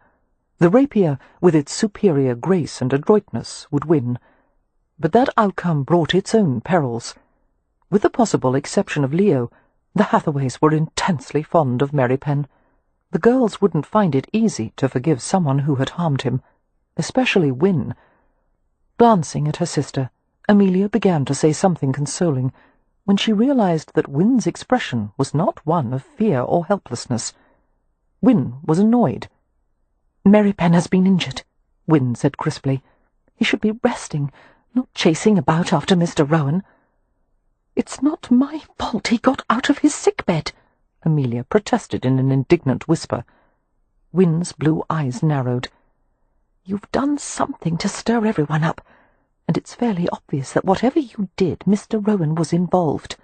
The rapier, with its superior grace and adroitness, would win. But that outcome brought its own perils. With the possible exception of Leo, the Hathaways were intensely fond of Mary Pen. The girls wouldn't find it easy to forgive someone who had harmed him, especially Wynne. Glancing at her sister, Amelia began to say something consoling, when she realized that Wynne's expression was not one of fear or helplessness. Wynne was annoyed. "Mary Pen has been injured," Wynne said crisply. "He should be resting, not chasing about after Mr. Rowan." "It's not my fault he got out of his sickbed," Amelia protested in an indignant whisper. Wynne's blue eyes narrowed. "You've done something to stir everyone up, and it's fairly obvious that whatever you did, Mr. Rowan was involved."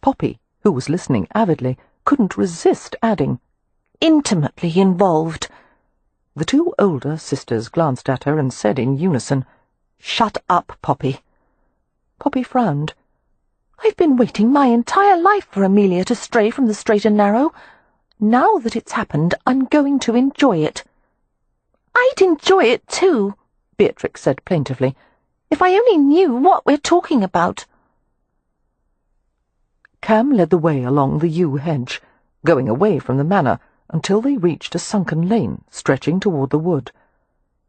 Poppy, who was listening avidly, couldn't resist adding, "Intimately involved." The two older sisters glanced at her and said in unison, "Shut up, Poppy." Poppy frowned. "I've been waiting my entire life for Amelia to stray from the straight and narrow. Now that it's happened, I'm going to enjoy it." "I'd enjoy it too," Beatrix said plaintively, "if I only knew what we're talking about." Cam led the way along the yew hedge, going away from the manor until they reached a sunken lane stretching toward the wood.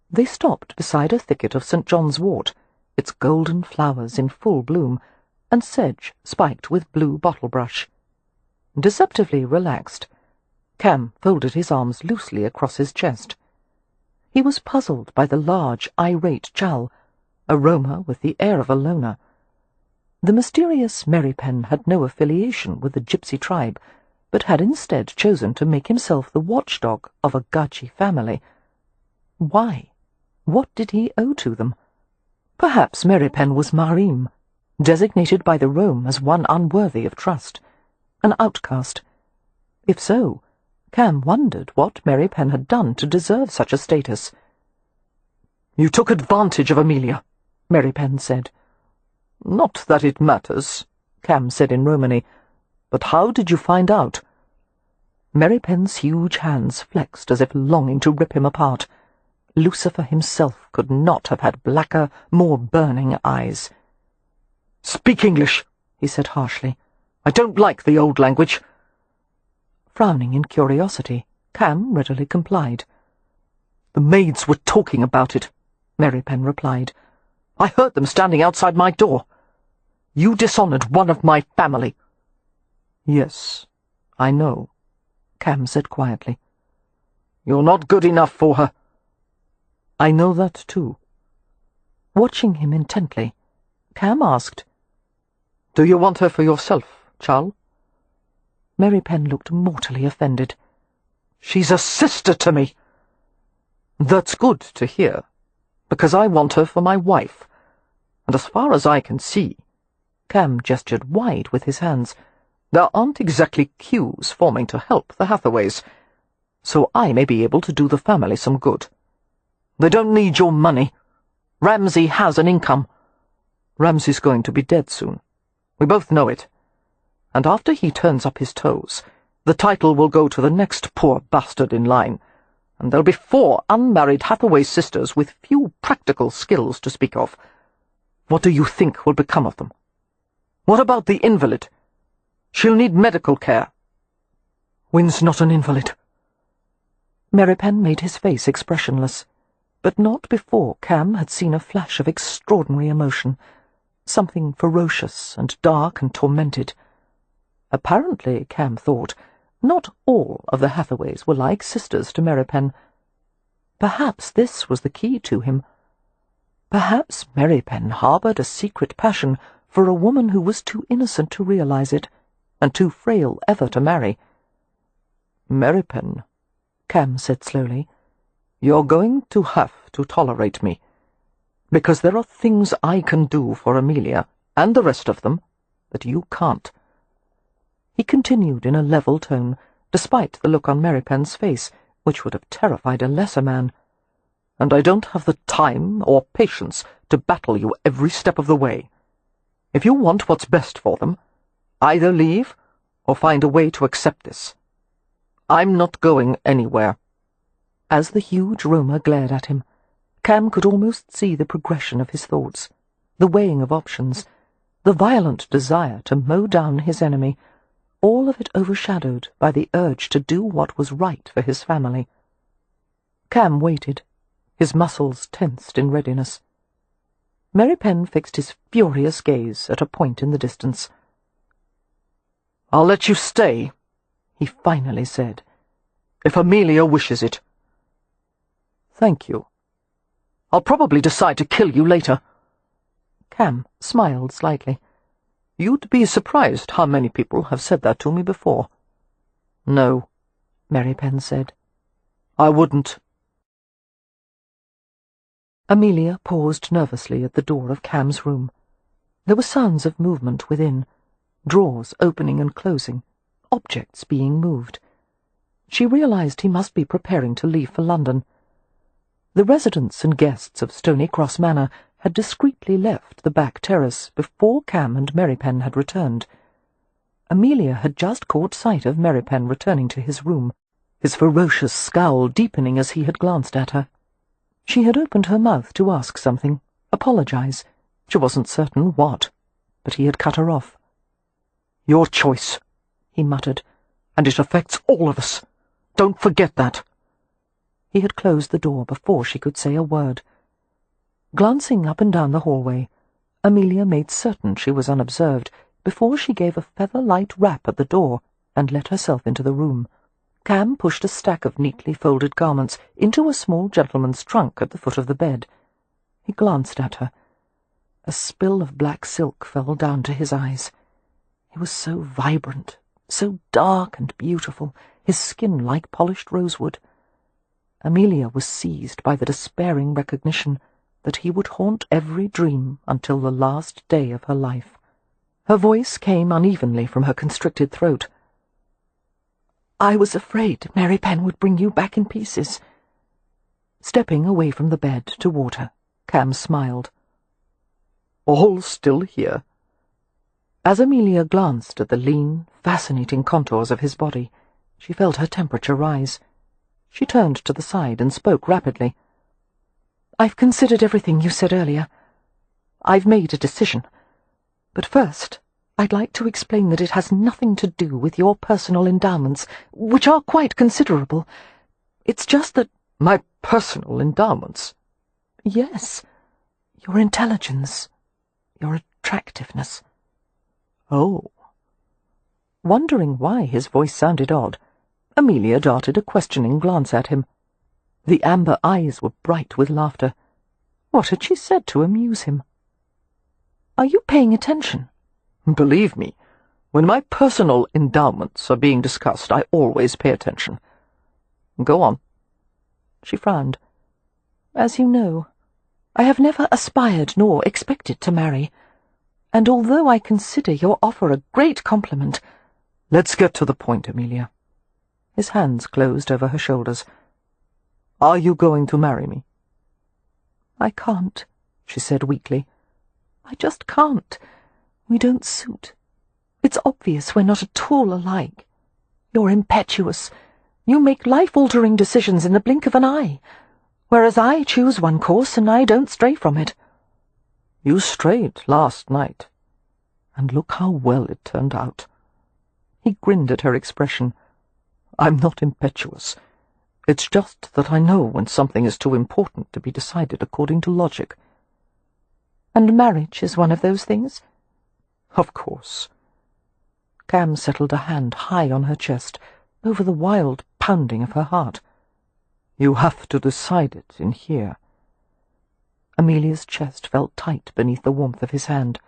They stopped beside a thicket of St. John's wort, its golden flowers in full bloom, and sedge spiked with blue bottle-brush. Deceptively relaxed, Cam folded his arms loosely across his chest. He was puzzled by the large, irate chowl, a roamer with the air of a loner. The mysterious Mary Pen had no affiliation with the Gypsy tribe, but had instead chosen to make himself the watchdog of a Gachi family. Why? What did he owe to them? Perhaps Mary Pen was Marim, designated by the Rome as one unworthy of trust, an outcast. If so, Cam wondered what Mary Pen had done to deserve such a status. "You took advantage of Amelia," Mary Pen said. "Not that it matters," Cam said in Romany, "but how did you find out?" Mary Pen's huge hands flexed as if longing to rip him apart. Lucifer himself could not have had blacker, more burning eyes. "Speak English," he said harshly. "I don't like the old language." Frowning in curiosity, Cam readily complied. "The maids were talking about it," Mary Pen replied. "I heard them standing outside my door. You dishonoured one of my family." "Yes, I know," Cam said quietly. "You're not good enough for her." "I know that too." Watching him intently, Cam asked, "Do you want her for yourself, Charles?" Mary Pen looked mortally offended. "She's a sister to me." "That's good to hear, because I want her for my wife, and as far as I can see," Cam gestured wide with his hands. "There aren't exactly queues forming to help the Hathaways, so I may be able to do the family some good. They don't need your money. Ramsay has an income. Ramsay's going to be dead soon. We both know it. And after he turns up his toes, the title will go to the next poor bastard in line, and there'll be 4 unmarried Hathaway sisters with few practical skills to speak of. What do you think will become of them? What about the invalid? She'll need medical care." "Wynne's not an invalid." Merrypen made his face expressionless, but not before Cam had seen a flash of extraordinary emotion, something ferocious and dark and tormented. Apparently, Cam thought, not all of the Hathaways were like sisters to Merrypen. Perhaps this was the key to him. Perhaps Merrypen harboured a secret passion for a woman who was too innocent to realize it, and too frail ever to marry. "Merrypen," Cam said slowly, "you're going to have to tolerate me, because there are things I can do for Amelia, and the rest of them, that you can't." He continued in a level tone, despite the look on Merrypen's face, which would have terrified a lesser man. "And I don't have the time or patience to battle you every step of the way. If you want what's best for them, either leave or find a way to accept this. I'm not going anywhere." As the huge Roma glared at him, Cam could almost see the progression of his thoughts, the weighing of options, the violent desire to mow down his enemy, all of it overshadowed by the urge to do what was right for his family. Cam waited, his muscles tensed in readiness. Merrypen fixed his furious gaze at a point in the distance. "I'll let you stay," he finally said, "if Amelia wishes it." "Thank you. I'll probably decide to kill you later." Cam smiled slightly. "You'd be surprised how many people have said that to me before." "No," Merrypen said. "I wouldn't." Amelia paused nervously at the door of Cam's room. There were sounds of movement within, drawers opening and closing, objects being moved. She realized he must be preparing to leave for London. The residents and guests of Stony Cross Manor had discreetly left the back terrace before Cam and Merrypen had returned. Amelia had just caught sight of Merrypen returning to his room, his ferocious scowl deepening as he had glanced at her. She had opened her mouth to ask something, apologize. She wasn't certain what, but he had cut her off. "Your choice," he muttered, "and it affects all of us. Don't forget that." He had closed the door before she could say a word. Glancing up and down the hallway, Amelia made certain she was unobserved before she gave a feather-light rap at the door and let herself into the room. Cam pushed a stack of neatly folded garments into a small gentleman's trunk at the foot of the bed. He glanced at her. A spill of black silk fell down to his eyes. He was so vibrant, so dark and beautiful, his skin like polished rosewood. Amelia was seized by the despairing recognition that he would haunt every dream until the last day of her life. Her voice came unevenly from her constricted throat. "I was afraid Merrypen would bring you back in pieces." Stepping away from the bed toward her, Cam smiled. "All still here?" As Amelia glanced at the lean, fascinating contours of his body, she felt her temperature rise. She turned to the side and spoke rapidly. "I've considered everything you said earlier. I've made a decision. But first, I'd like to explain that it has nothing to do with your personal endowments, which are quite considerable. It's just that—" "My personal endowments?" "Yes. Your intelligence, your attractiveness." "Oh." Wondering why his voice sounded odd, Amelia darted a questioning glance at him. The amber eyes were bright with laughter. What had she said to amuse him? "Are you paying attention?" "Believe me, when my personal endowments are being discussed, I always pay attention. Go on." She frowned. "As you know, I have never aspired nor expected to marry. and although I consider your offer a great compliment—" "Let's get to the point, Amelia." His hands closed over her shoulders. "Are you going to marry me?" "I can't," she said weakly. "I just can't. We don't suit. It's obvious we're not at all alike. You're impetuous. You make life-altering decisions in the blink of an eye, whereas I choose one course and I don't stray from it." "You strayed last night, and look how well it turned out." He grinned at her expression. "I'm not impetuous. It's just that I know when something is too important to be decided according to logic." "And marriage is one of those things?" "Of course." Cam settled a hand high on her chest, over the wild pounding of her heart. "You have to decide it in here." Amelia's chest felt tight beneath the warmth of his hand.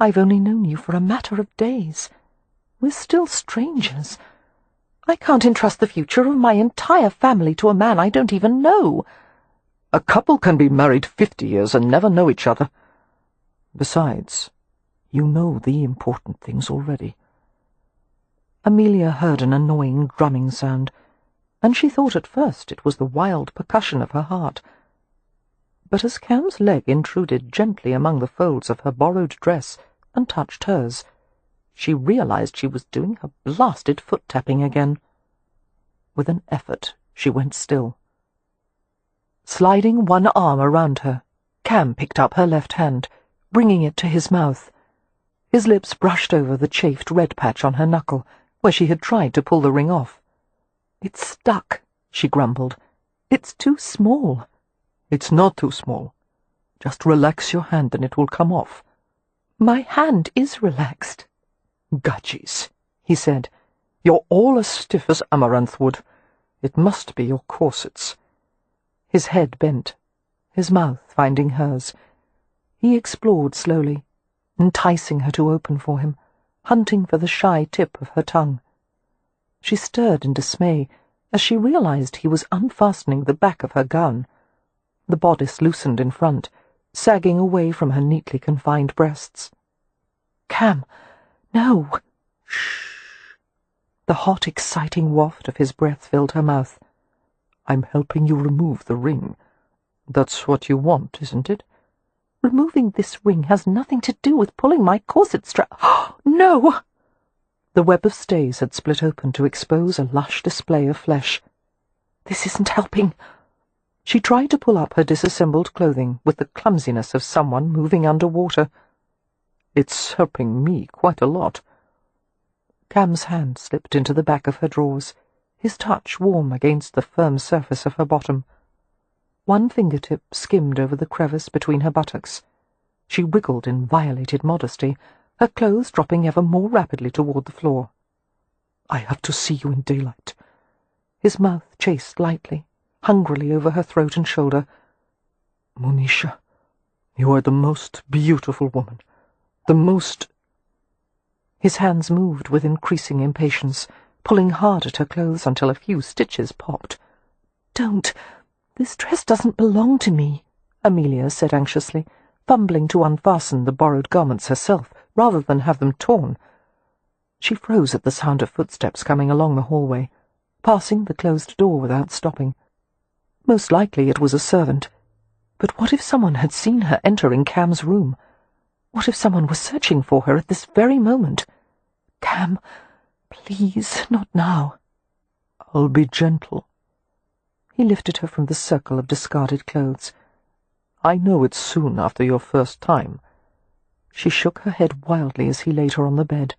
"I've only known you for a matter of days. We're still strangers. I can't entrust the future of my entire family to a man I don't even know." "A couple can be married 50 years and never know each other. Besides, you know the important things already." Amelia heard an annoying drumming sound, and she thought at first it was the wild percussion of her heart. But as Cam's leg intruded gently among the folds of her borrowed dress and touched hers, she realized she was doing her blasted foot-tapping again. With an effort, she went still. Sliding one arm around her, Cam picked up her left hand, bringing it to his mouth. His lips brushed over the chafed red patch on her knuckle, where she had tried to pull the ring off. "It's stuck," she grumbled. "It's too small." "It's not too small. Just relax your hand and it will come off." "My hand is relaxed." "Gudgies," he said. "You're all as stiff as amaranth wood. It must be your corsets." His head bent, his mouth finding hers. He explored slowly, enticing her to open for him, hunting for the shy tip of her tongue. She stirred in dismay as she realized he was unfastening the back of her gown. The bodice loosened in front, sagging away from her neatly confined breasts. "Cam, no!" "Shh!" The hot, exciting waft of his breath filled her mouth. "I'm helping you remove the ring. That's what you want, isn't it?" "Removing this ring has nothing to do with pulling my corset strap." "No!" The web of stays had split open to expose a lush display of flesh. "This isn't helping." She tried to pull up her disassembled clothing with the clumsiness of someone moving underwater. "It's helping me quite a lot." Cam's hand slipped into the back of her drawers, his touch warm against the firm surface of her bottom. One fingertip skimmed over the crevice between her buttocks. She wriggled in violated modesty, her clothes dropping ever more rapidly toward the floor. "I have to see you in daylight." His mouth chased lightly, hungrily over her throat and shoulder. "Monisha, you are the most beautiful woman, the most—" His hands moved with increasing impatience, pulling hard at her clothes until a few stitches popped. "Don't! This dress doesn't belong to me," Amelia said anxiously, fumbling to unfasten the borrowed garments herself, rather than have them torn. She froze at the sound of footsteps coming along the hallway, passing the closed door without stopping. Most likely it was a servant. But what if someone had seen her entering Cam's room? What if someone was searching for her at this very moment? "Cam, please, not now." "I'll be gentle." He lifted her from the circle of discarded clothes. "I know it's soon after your first time." She shook her head wildly as he laid her on the bed.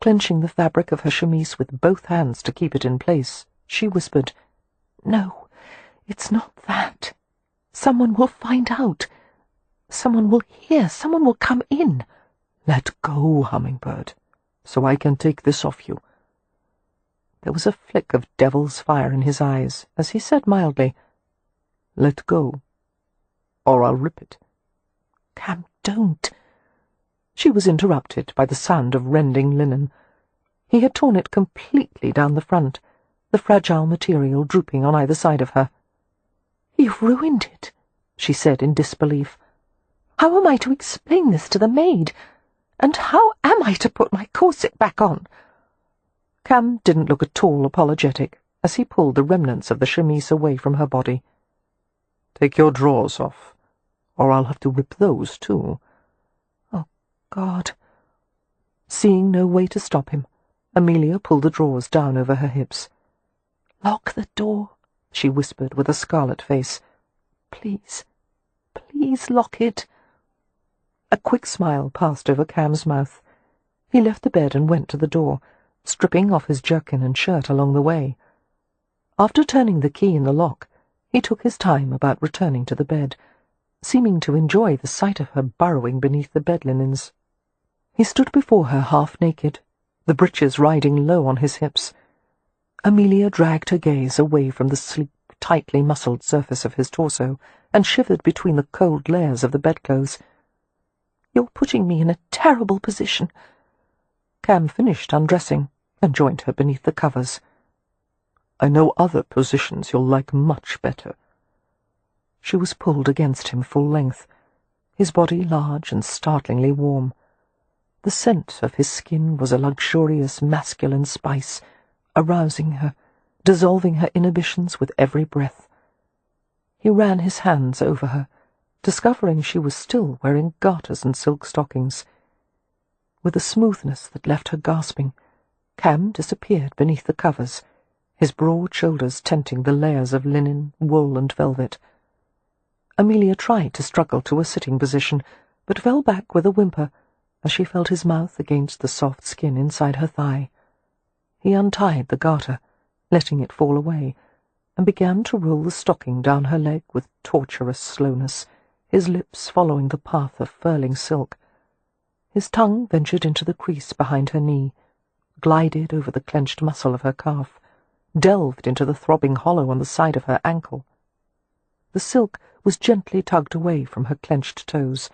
Clenching the fabric of her chemise with both hands to keep it in place, she whispered, "No, it's not that. Someone will find out. Someone will hear. Someone will come in." "Let go, Hummingbird, so I can take this off you." There was a flick of devil's fire in his eyes as he said mildly, "Let go, or I'll rip it." "Cam, don't." She was interrupted by the sound of rending linen. He had torn it completely down the front, the fragile material drooping on either side of her. "You've ruined it," she said in disbelief. How am I to explain this to the maid? And how am I to put my corset back on?" Cam didn't look at all apologetic as he pulled the remnants of the chemise away from her body. "Take your drawers off, or I'll have to rip those too." "Oh, God." Seeing no way to stop him, Amelia pulled the drawers down over her hips. "Lock the door," she whispered with a scarlet face. "Please, please lock it." A quick smile passed over Cam's mouth. He left the bed and went to the door, stripping off his jerkin and shirt along the way. After turning the key in the lock, he took his time about returning to the bed, seeming to enjoy the sight of her burrowing beneath the bed linens. He stood before her half-naked, the breeches riding low on his hips. Amelia dragged her gaze away from the sleek, tightly muscled surface of his torso and shivered between the cold layers of the bedclothes. "You're putting me in a terrible position." Cam finished undressing and joined her beneath the covers. "I know other positions you'll like much better." She was pulled against him full length, his body large and startlingly warm. The scent of his skin was a luxurious masculine spice, arousing her, dissolving her inhibitions with every breath. He ran his hands over her, discovering she was still wearing garters and silk stockings. With a smoothness that left her gasping, Cam disappeared beneath the covers, his broad shoulders tenting the layers of linen, wool, and velvet. Amelia tried to struggle to a sitting position, but fell back with a whimper as she felt his mouth against the soft skin inside her thigh. He untied the garter, letting it fall away, and began to roll the stocking down her leg with torturous slowness, his lips following the path of furling silk. His tongue ventured into the crease behind her knee, glided over the clenched muscle of her calf, delved into the throbbing hollow on the side of her ankle. The silk was gently tugged away from her clenched toes.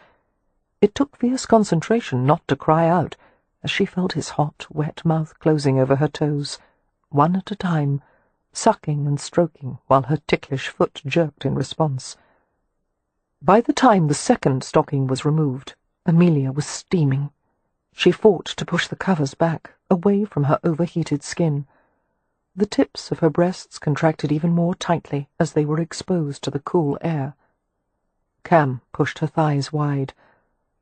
It took fierce concentration not to cry out as she felt his hot, wet mouth closing over her toes, one at a time, sucking and stroking while her ticklish foot jerked in response. By the time the second stocking was removed, Amelia was steaming. She fought to push the covers back, away from her overheated skin. The tips of her breasts contracted even more tightly as they were exposed to the cool air. Cam pushed her thighs wide.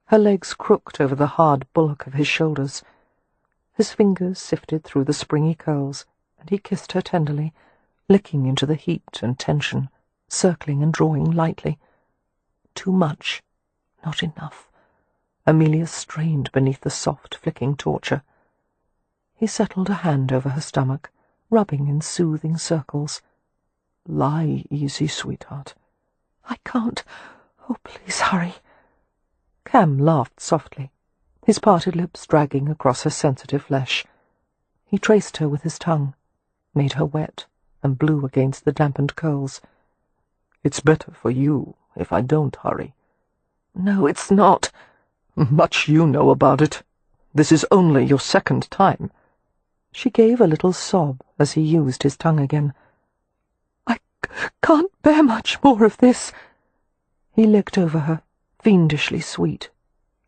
Her legs crooked over the hard bulwark of his shoulders. His fingers sifted through the springy curls, and he kissed her tenderly, licking into the heat and tension, circling and drawing lightly. Too much, not enough. Amelia strained beneath the soft, flicking torture. He settled a hand over her stomach, rubbing in soothing circles. "Lie easy, sweetheart." "I can't. Oh, please hurry." Cam laughed softly, his parted lips dragging across her sensitive flesh. He traced her with his tongue, made her wet, and blew against the dampened curls. "It's better for you if I don't hurry." "No, it's not." "Much you know about it. This is only your second time." She gave a little sob as he used his tongue again. "I can't bear much more of this." He licked over her, fiendishly sweet,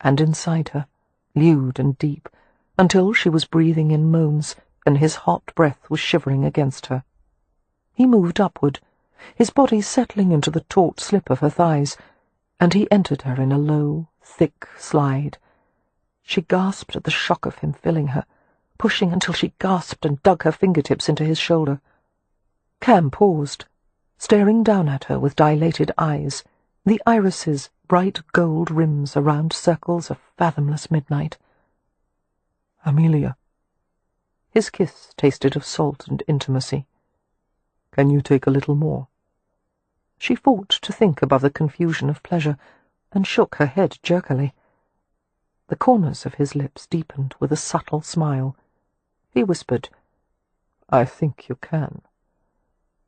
and inside her, lewd and deep, until she was breathing in moans and his hot breath was shivering against her. He moved upward, his body settling into the taut slip of her thighs, and he entered her in a low, thick slide. She gasped at the shock of him filling her, pushing until she gasped and dug her fingertips into his shoulder. Cam paused, staring down at her with dilated eyes, the irises bright gold rims around circles of fathomless midnight. "Amelia." His kiss tasted of salt and intimacy. "Can you take a little more?" She fought to think above the confusion of pleasure, and shook her head jerkily. The corners of his lips deepened with a subtle smile. He whispered, "I think you can."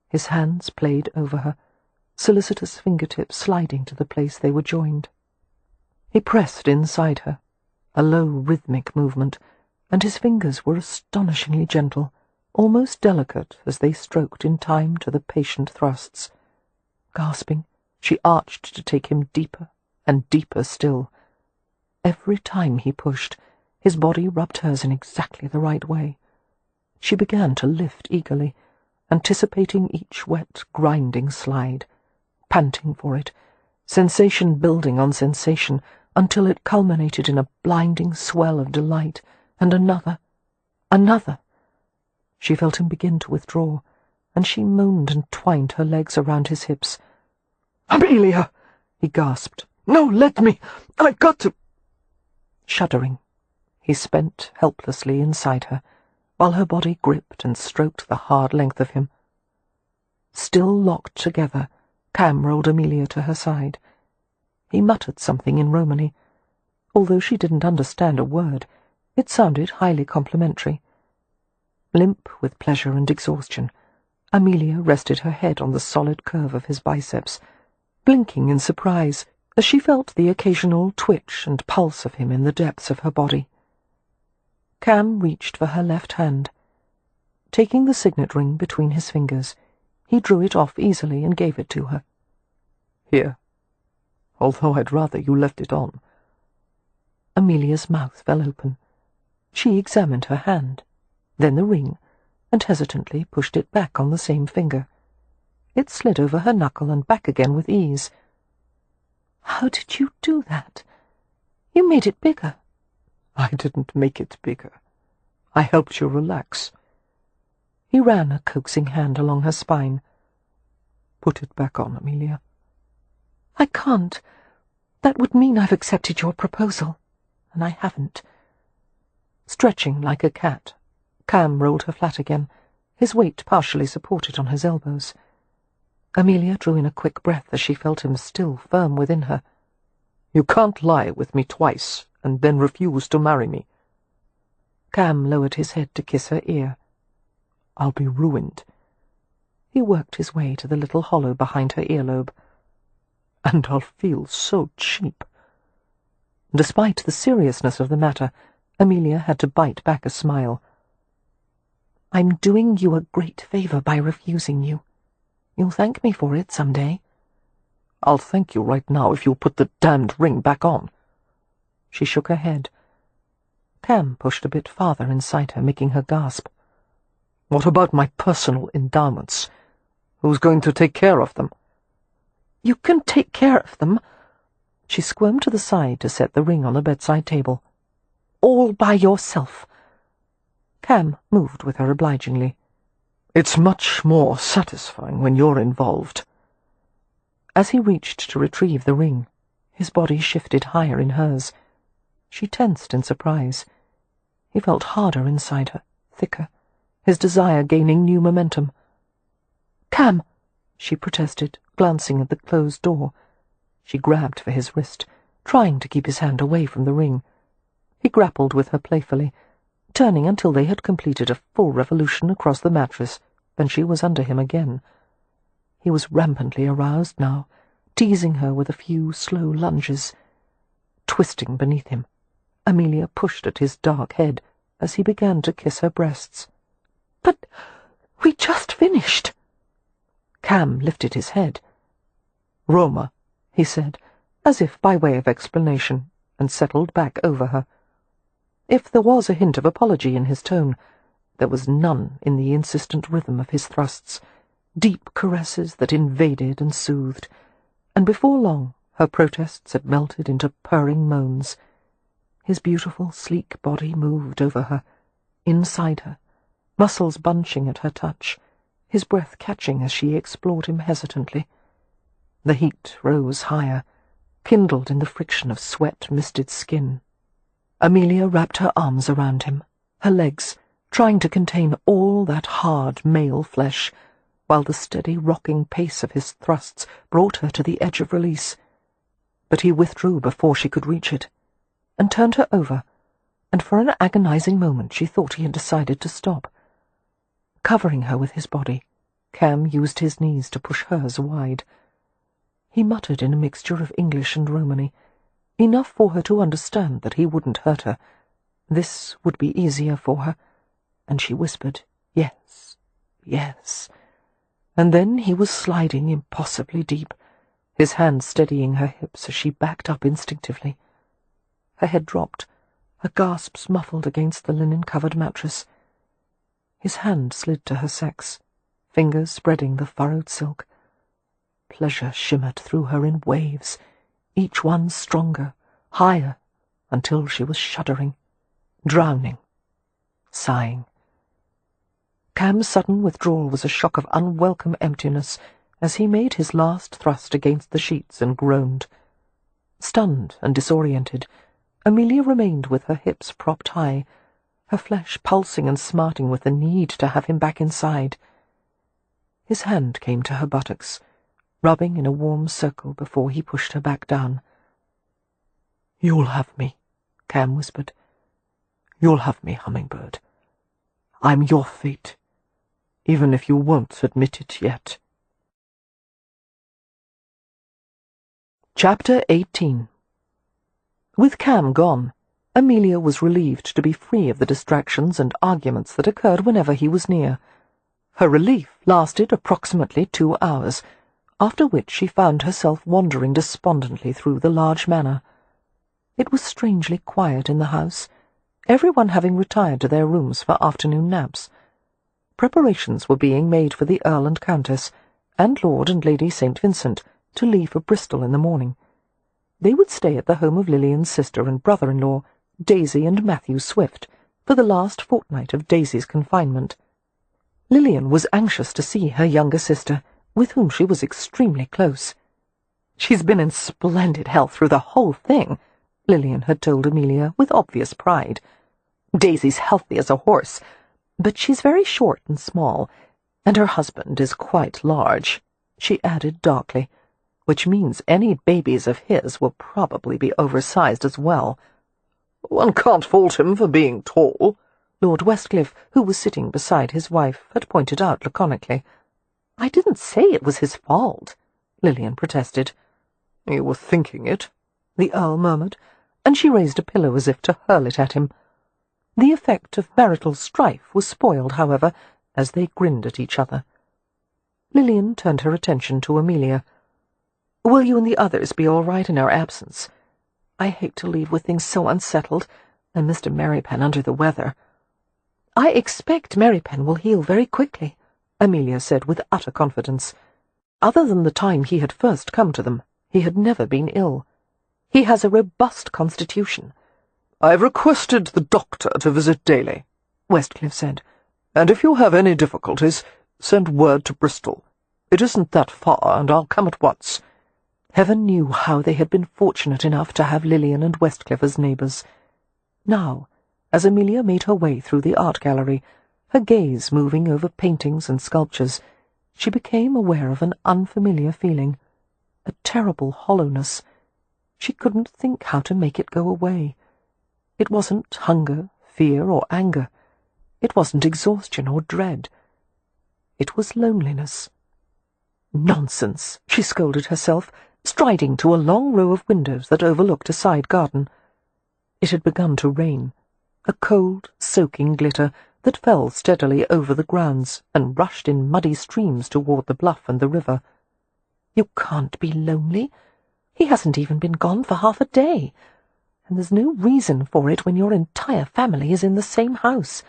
His hands played over her, solicitous fingertips sliding to the place they were joined. He pressed inside her, a low rhythmic movement, and his fingers were astonishingly gentle, almost delicate as they stroked in time to the patient thrusts. Gasping, she arched to take him deeper and deeper still. Every time he pushed, his body rubbed hers in exactly the right way. She began to lift eagerly, anticipating each wet, grinding slide, panting for it, sensation building on sensation, until it culminated in a blinding swell of delight, and another. She felt him begin to withdraw, and she moaned and twined her legs around his hips. "Amelia!" he gasped. "No, let me! I've got to—" Shuddering, he spent helplessly inside her, while her body gripped and stroked the hard length of him. Still locked together, Cam rolled Amelia to her side. He muttered something in Romany. Although she didn't understand a word, it sounded highly complimentary. Limp with pleasure and exhaustion, Amelia rested her head on the solid curve of his biceps, blinking in surprise as she felt the occasional twitch and pulse of him in the depths of her body. Cam reached for her left hand. Taking the signet ring between his fingers, he drew it off easily and gave it to her. "Here, although I'd rather you left it on." Amelia's mouth fell open. She examined her hand, then the ring, and hesitantly pushed it back on the same finger. It slid over her knuckle and back again with ease. "How did you do that? You made it bigger." "I didn't make it bigger. I helped you relax." He ran a coaxing hand along her spine. "Put it back on, Amelia." "I can't. That would mean I've accepted your proposal, and I haven't." Stretching like a cat, Cam rolled her flat again, his weight partially supported on his elbows. Amelia drew in a quick breath as she felt him still firm within her. "You can't lie with me twice and then refuse to marry me." Cam lowered his head to kiss her ear. "I'll be ruined." He worked his way to the little hollow behind her earlobe. "And I'll feel so cheap." Despite the seriousness of the matter, Amelia had to bite back a smile. "I'm doing you a great favor by refusing you. You'll thank me for it some day." "I'll thank you right now if you'll put the damned ring back on." She shook her head. Cam pushed a bit farther inside her, making her gasp. "What about my personal endowments? Who's going to take care of them?" "You can take care of them." She squirmed to the side to set the ring on the bedside table. "All by yourself." Cam moved with her obligingly. "It's much more satisfying when you're involved." As he reached to retrieve the ring, his body shifted higher in hers. She tensed in surprise. He felt harder inside her, thicker, his desire gaining new momentum. "Cam!" she protested, glancing at the closed door. She grabbed for his wrist, trying to keep his hand away from the ring. He grappled with her playfully, turning until they had completed a full revolution across the mattress, then she was under him again. He was rampantly aroused now, teasing her with a few slow lunges. Twisting beneath him, Amelia pushed at his dark head as he began to kiss her breasts. "But we just finished." Cam lifted his head. "Roma," he said, as if by way of explanation, and settled back over her. If there was a hint of apology in his tone, there was none in the insistent rhythm of his thrusts, deep caresses that invaded and soothed, and before long her protests had melted into purring moans. His beautiful, sleek body moved over her, inside her, muscles bunching at her touch, his breath catching as she explored him hesitantly. The heat rose higher, kindled in the friction of sweat-misted skin. Amelia wrapped her arms around him, her legs, trying to contain all that hard male flesh, while the steady rocking pace of his thrusts brought her to the edge of release. But he withdrew before she could reach it, and turned her over, and for an agonizing moment she thought he had decided to stop. Covering her with his body, Cam used his knees to push hers wide. He muttered in a mixture of English and Romany, enough for her to understand that he wouldn't hurt her. This would be easier for her, and she whispered, "Yes, yes." And then he was sliding impossibly deep, his hand steadying her hips as she backed up instinctively. Her head dropped, her gasps muffled against the linen-covered mattress. His hand slid to her sex, fingers spreading the furrowed silk. Pleasure shimmered through her in waves, each one stronger, higher, until she was shuddering, drowning, sighing. Cam's sudden withdrawal was a shock of unwelcome emptiness as he made his last thrust against the sheets and groaned. Stunned and disoriented, Amelia remained with her hips propped high, her flesh pulsing and smarting with the need to have him back inside. His hand came to her buttocks, rubbing in a warm circle before he pushed her back down. "You'll have me," Cam whispered. "You'll have me, Hummingbird. I'm your fate, even if you won't admit it yet." Chapter 18. With Cam gone, Amelia was relieved to be free of the distractions and arguments that occurred whenever he was near. Her relief lasted approximately 2 hours, after which she found herself wandering despondently through the large manor. It was strangely quiet in the house, everyone having retired to their rooms for afternoon naps. Preparations were being made for the Earl and Countess, and Lord and Lady St. Vincent, to leave for Bristol in the morning. They would stay at the home of Lilian's sister and brother-in-law, Daisy and Matthew Swift, for the last fortnight of Daisy's confinement. Lilian was anxious to see her younger sister, with whom she was extremely close. "She's been in splendid health through the whole thing," Lilian had told Amelia with obvious pride. "Daisy's healthy as a horse, but she's very short and small, and her husband is quite large," she added darkly, "which means any babies of his will probably be oversized as well." "One can't fault him for being tall," Lord Westcliff, who was sitting beside his wife, had pointed out laconically. "I didn't say it was his fault," Lilian protested. "You were thinking it," the Earl murmured, and she raised a pillow as if to hurl it at him. The effect of marital strife was spoiled, however, as they grinned at each other. Lilian turned her attention to Amelia. "Will you and the others be all right in our absence? I hate to leave with things so unsettled, and Mr. Merrypen under the weather." "I expect Merrypen will heal very quickly," Amelia said with utter confidence. Other than the time he had first come to them, he had never been ill. "He has a robust constitution." "I've requested the doctor to visit daily," Westcliff said, "and if you have any difficulties, send word to Bristol. It isn't that far, and I'll come at once." Heaven knew how they had been fortunate enough to have Lilian and Westcliff as neighbours. Now, as Amelia made her way through the art gallery, her gaze moving over paintings and sculptures, she became aware of an unfamiliar feeling, a terrible hollowness. She couldn't think how to make it go away. It wasn't hunger, fear, or anger. It wasn't exhaustion or dread. It was loneliness. "Nonsense," she scolded herself, striding to a long row of windows that overlooked a side garden. It had begun to rain, a cold, soaking glitter that fell steadily over the grounds and rushed in muddy streams toward the bluff and the river. "You can't be lonely. He hasn't even been gone for half a day, and there's no reason for it when your entire family is in the same house."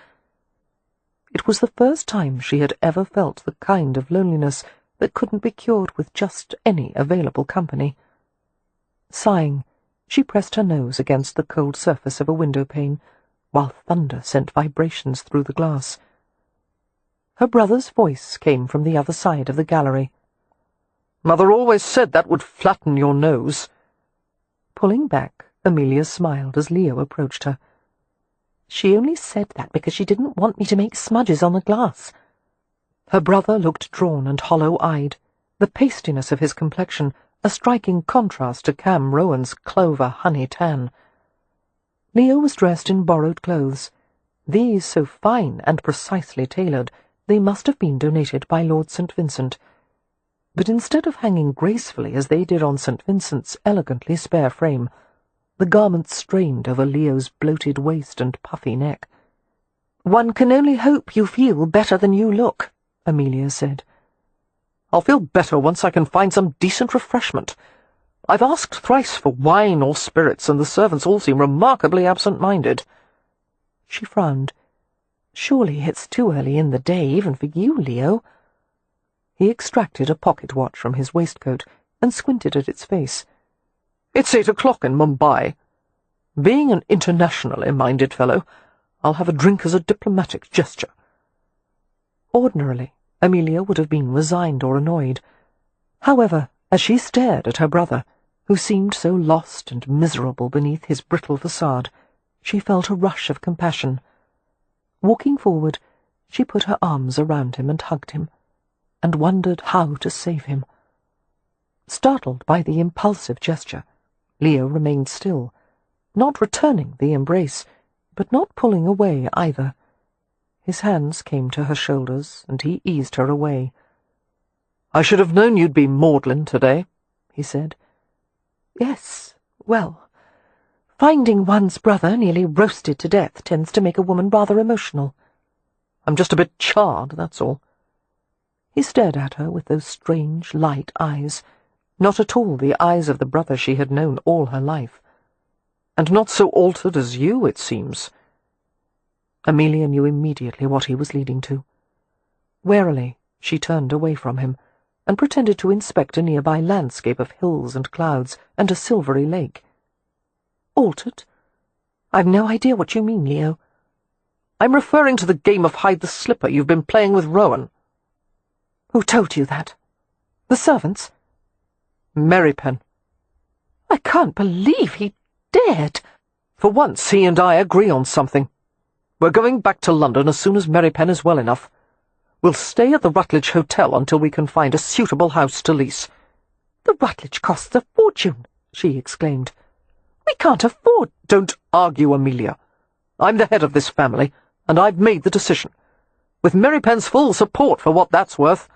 It was the first time she had ever felt the kind of loneliness that couldn't be cured with just any available company. Sighing, she pressed her nose against the cold surface of a window-pane, while thunder sent vibrations through the glass. Her brother's voice came from the other side of the gallery. "Mother always said that would flatten your nose." Pulling back, Amelia smiled as Leo approached her. "She only said that because she didn't want me to make smudges on the glass." Her brother looked drawn and hollow-eyed, the pastiness of his complexion a striking contrast to Cam Rowan's clover honey tan. Leo was dressed in borrowed clothes. These so fine and precisely tailored, they must have been donated by Lord St. Vincent. But instead of hanging gracefully as they did on St. Vincent's elegantly spare frame, the garments strained over Leo's bloated waist and puffy neck. "One can only hope you feel better than you look," Amelia said. I'll feel better once I can find some decent refreshment. I've asked thrice for wine or spirits, and the servants all seem remarkably absent-minded." She frowned. "Surely it's too early in the day, even for you, Leo." He extracted a pocket-watch from his waistcoat and squinted at its face. "It's 8 o'clock in Mumbai. Being an internationally minded fellow, I'll have a drink as a diplomatic gesture." Ordinarily, Amelia would have been resigned or annoyed. However, as she stared at her brother, who seemed so lost and miserable beneath his brittle facade, she felt a rush of compassion. Walking forward, she put her arms around him and hugged him, and wondered how to save him. Startled by the impulsive gesture, Leo remained still, not returning the embrace, but not pulling away either. His hands came to her shoulders, and he eased her away. "I should have known you'd be maudlin today," he said. "Yes, well, finding one's brother nearly roasted to death tends to make a woman rather emotional." "I'm just a bit charred, that's all." He stared at her with those strange, light eyes, not at all the eyes of the brother she had known all her life. "And not so altered as you, it seems." Amelia knew immediately what he was leading to. Warily, she turned away from him, and pretended to inspect a nearby landscape of hills and clouds and a silvery lake. "Altered? I've no idea what you mean, Leo." "I'm referring to the game of hide-the-slipper you've been playing with Rowan." "Who told you that? The servants?" "Merrypen." "I can't believe he dared." "For once he and I agree on something. We're going back to London as soon as Merrypen is well enough. We'll stay at the Rutledge Hotel until we can find a suitable house to lease." "The Rutledge costs a fortune," she exclaimed. "We can't afford—" "Don't argue, Amelia. I'm the head of this family, and I've made the decision. With Merrypen's full support for what that's worth."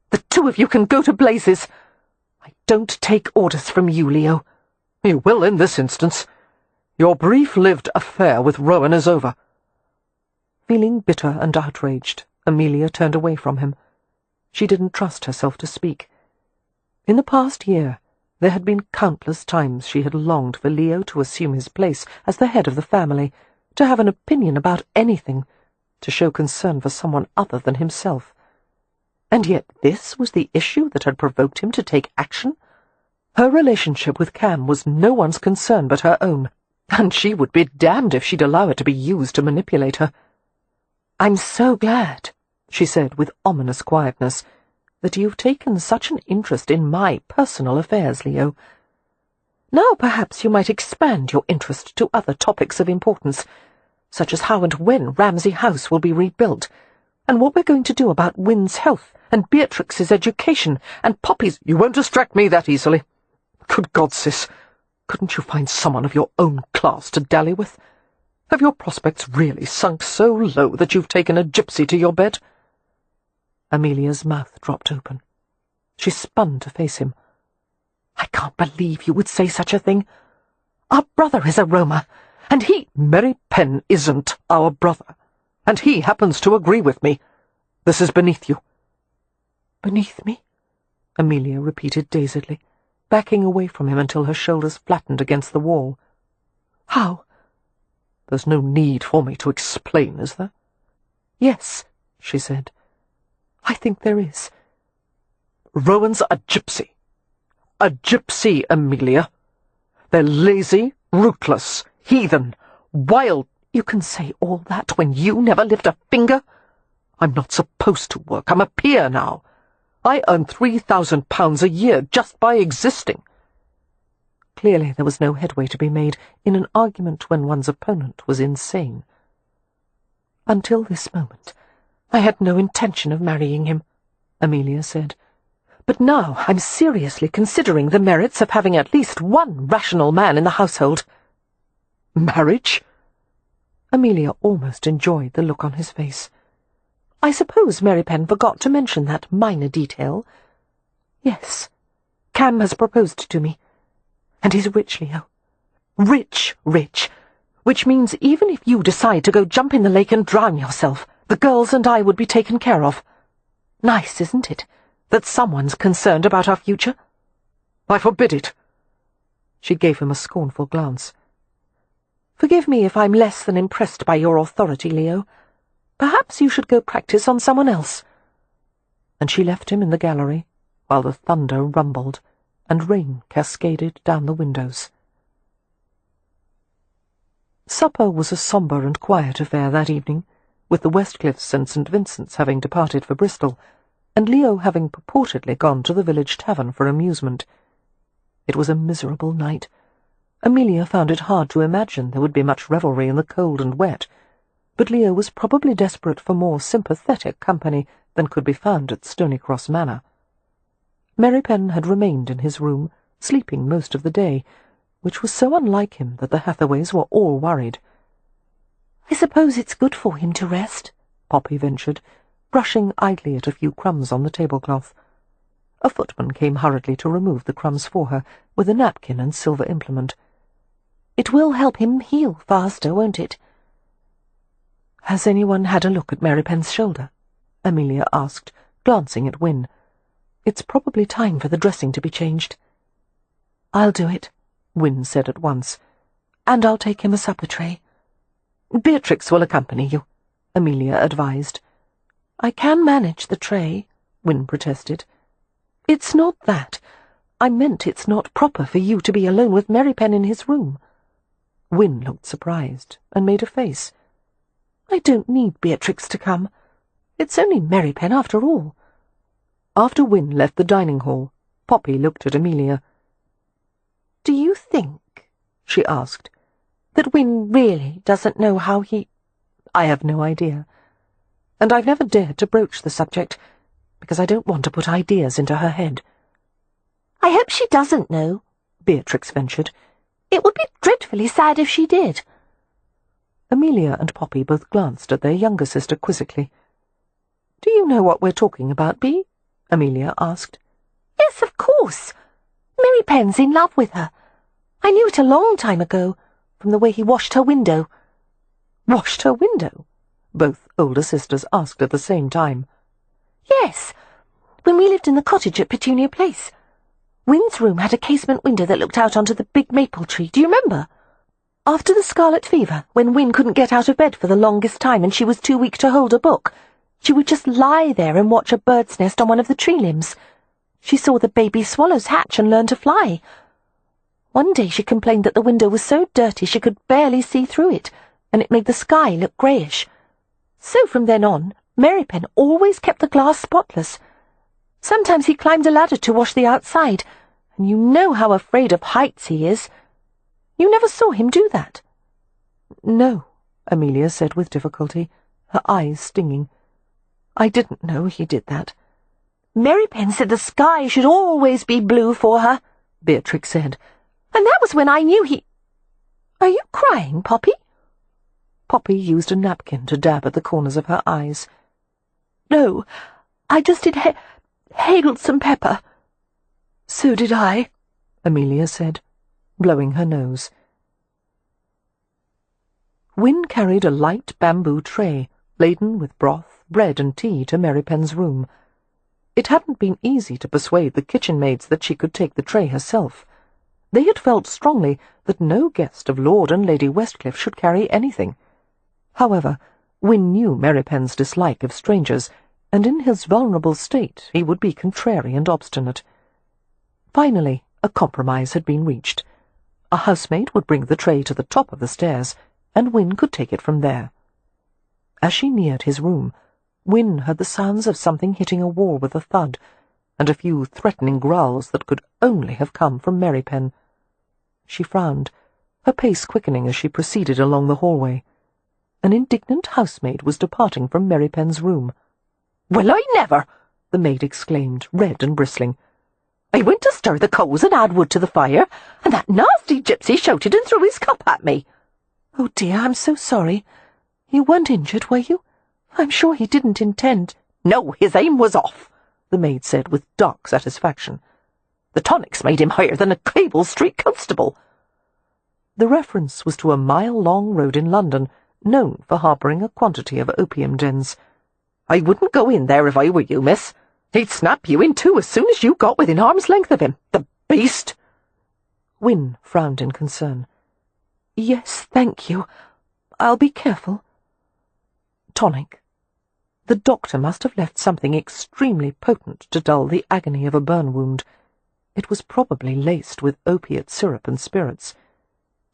"The two of you can go to blazes. I don't take orders from you, Leo." "You will in this instance. Your brief-lived affair with Rowan is over." Feeling bitter and outraged, Amelia turned away from him. She didn't trust herself to speak. In the past year, there had been countless times she had longed for Leo to assume his place as the head of the family, to have an opinion about anything, to show concern for someone other than himself. And yet this was the issue that had provoked him to take action? Her relationship with Cam was no one's concern but her own, and she would be damned if she'd allow it to be used to manipulate her. "I'm so glad," she said with ominous quietness, "that you've taken such an interest in my personal affairs, Leo. Now perhaps you might expand your interest to other topics of importance, such as how and when Ramsay House will be rebuilt, and what we're going to do about Wynne's health, and Beatrix's education, and Poppy's—" "You won't distract me that easily. Good God, sis, couldn't you find someone of your own class to dally with? Have your prospects really sunk so low that you've taken a gypsy to your bed?" Amelia's mouth dropped open. She spun to face him. "I can't believe you would say such a thing. Our brother is a Roma, and he—" "Merrypen isn't our brother, and he happens to agree with me. This is beneath you." "Beneath me?" Amelia repeated dazedly, backing away from him until her shoulders flattened against the wall. "How?" "There's no need for me to explain, is there?" "Yes," she said. "I think there is." "Rowan's a gypsy. A gypsy, Amelia. They're lazy, rootless, heathen, wild—" "You can say all that when you never lift a finger?" "I'm not supposed to work. I'm a peer now. I earn £3,000 a year just by existing." Clearly there was no headway to be made in an argument when one's opponent was insane. "Until this moment, I had no intention of marrying him," Amelia said. "But now I'm seriously considering the merits of having at least one rational man in the household." "Marriage?" Amelia almost enjoyed the look on his face. "I suppose Merrypen forgot to mention that minor detail. Yes, Cam has proposed to me. And he's rich, Leo. Rich, which means even if you decide to go jump in the lake and drown yourself, the girls and I would be taken care of. Nice, isn't it? that someone's concerned about our future? I forbid it. She gave him a scornful glance. Forgive me if I'm less than impressed by your authority, Leo. Perhaps you should go practice on someone else. And she left him in the gallery, while the thunder rumbled and rain cascaded down the windows. Supper was a sombre and quiet affair that evening, with the Westcliffs and St. Vincent's having departed for Bristol, and Leo having purportedly gone to the village tavern for amusement. It was a miserable night. Amelia found it hard to imagine there would be much revelry in the cold and wet, but Leo was probably desperate for more sympathetic company than could be found at Stonycross Manor. Merrypen had remained in his room, sleeping most of the day, which was so unlike him that the Hathaways were all worried. "I suppose it's good for him to rest," Poppy ventured, brushing idly at a few crumbs on the tablecloth. A footman came hurriedly to remove the crumbs for her, with a napkin and silver implement. "It will help him heal faster, won't it?" "Has anyone had a look at Merrypen's shoulder?" Amelia asked, glancing at Wynne. "It's probably time for the dressing to be changed." "I'll do it," Wynne said at once. "And I'll take him a supper tray." "Beatrix will accompany you," Amelia advised. "I can manage the tray," Wynne protested. "It's not that. I meant it's not proper for you to be alone with Merrypen in his room." Wynne looked surprised and made a face. "I don't need Beatrix to come. It's only Merrypen after all." After Wynne left the dining hall, Poppy looked at Amelia. "Do you think," she asked, "that Wynne really doesn't know how he—" "I have no idea. And I've never dared to broach the subject, because I don't want to put ideas into her head." "I hope she doesn't know," Beatrix ventured. "It would be dreadfully sad if she did." Amelia and Poppy both glanced at their younger sister quizzically. "Do you know what we're talking about, Bee?" Amelia asked. "Yes, of course. Merrypen's in love with her. I knew it a long time ago, from the way he washed her window." "Washed her window?" both older sisters asked at the same time. "Yes, when we lived in the cottage at Petunia Place. Wynne's room had a casement window that looked out onto the big maple tree, do you remember? After the scarlet fever, when Wynne couldn't get out of bed for the longest time and she was too weak to hold a book, she would just lie there and watch a bird's nest on one of the tree limbs. She saw the baby swallows hatch and learn to fly. One day she complained that the window was so dirty she could barely see through it, and it made the sky look greyish. So from then on, Merrypen always kept the glass spotless. Sometimes he climbed a ladder to wash the outside, and you know how afraid of heights he is. You never saw him do that?" "No," Amelia said with difficulty, her eyes stinging. "I didn't know he did that." "Merrypen said the sky should always be blue for her," Beatrix said, "and that was when I knew he—" "Are you crying, Poppy?" Poppy used a napkin to dab at the corners of her eyes. "No, I just inhaled some pepper." "So did I," Amelia said, blowing her nose. Wynne carried a light bamboo tray, laden with broth, bread and tea, to Merrypen's room. It hadn't been easy to persuade the kitchen maids that she could take the tray herself. They had felt strongly that no guest of Lord and Lady Westcliff should carry anything. However, Wynne knew Merrypen's dislike of strangers, and in his vulnerable state he would be contrary and obstinate. Finally, a compromise had been reached. A housemaid would bring the tray to the top of the stairs, and Wynne could take it from there. As she neared his room, Wynne heard the sounds of something hitting a wall with a thud, and a few threatening growls that could only have come from Merrypen. She frowned, her pace quickening as she proceeded along the hallway. An indignant housemaid was departing from Merrypen's room. "Well, I never!" the maid exclaimed, red and bristling. "I went to stir the coals and add wood to the fire, and that nasty Gypsy shouted and threw his cup at me." "Oh dear, I'm so sorry. You weren't injured, were you? I'm sure he didn't intend—" "No, his aim was off," the maid said with dark satisfaction. "The tonics made him higher than a Cable Street constable." The reference was to a mile-long road in London, known for harbouring a quantity of opium dens. "I wouldn't go in there if I were you, miss. He'd snap you in two as soon as you got within arm's length of him, the beast!" Wynne frowned in concern. "Yes, thank you. I'll be careful." Tonic. The doctor must have left something extremely potent to dull the agony of a burn wound. It was probably laced with opiate syrup and spirits.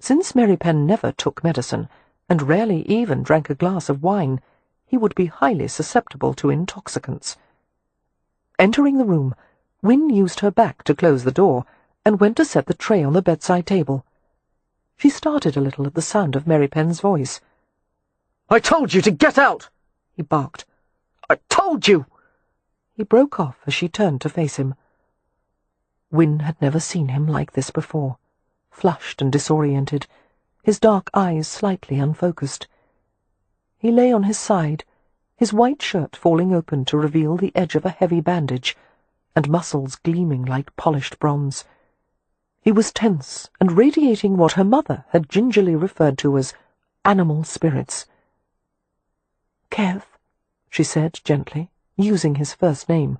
Since Mary Pen never took medicine, and rarely even drank a glass of wine, he would be highly susceptible to intoxicants. Entering the room, Wynne used her back to close the door, and went to set the tray on the bedside table. She started a little at the sound of Mary Pen's voice. "I told you to get out!" he barked. "I told you!" He broke off as she turned to face him. Wynne had never seen him like this before, flushed and disoriented, his dark eyes slightly unfocused. He lay on his side, his white shirt falling open to reveal the edge of a heavy bandage, and muscles gleaming like polished bronze. He was tense and radiating what her mother had gingerly referred to as animal spirits. "Kev," she said gently, using his first name.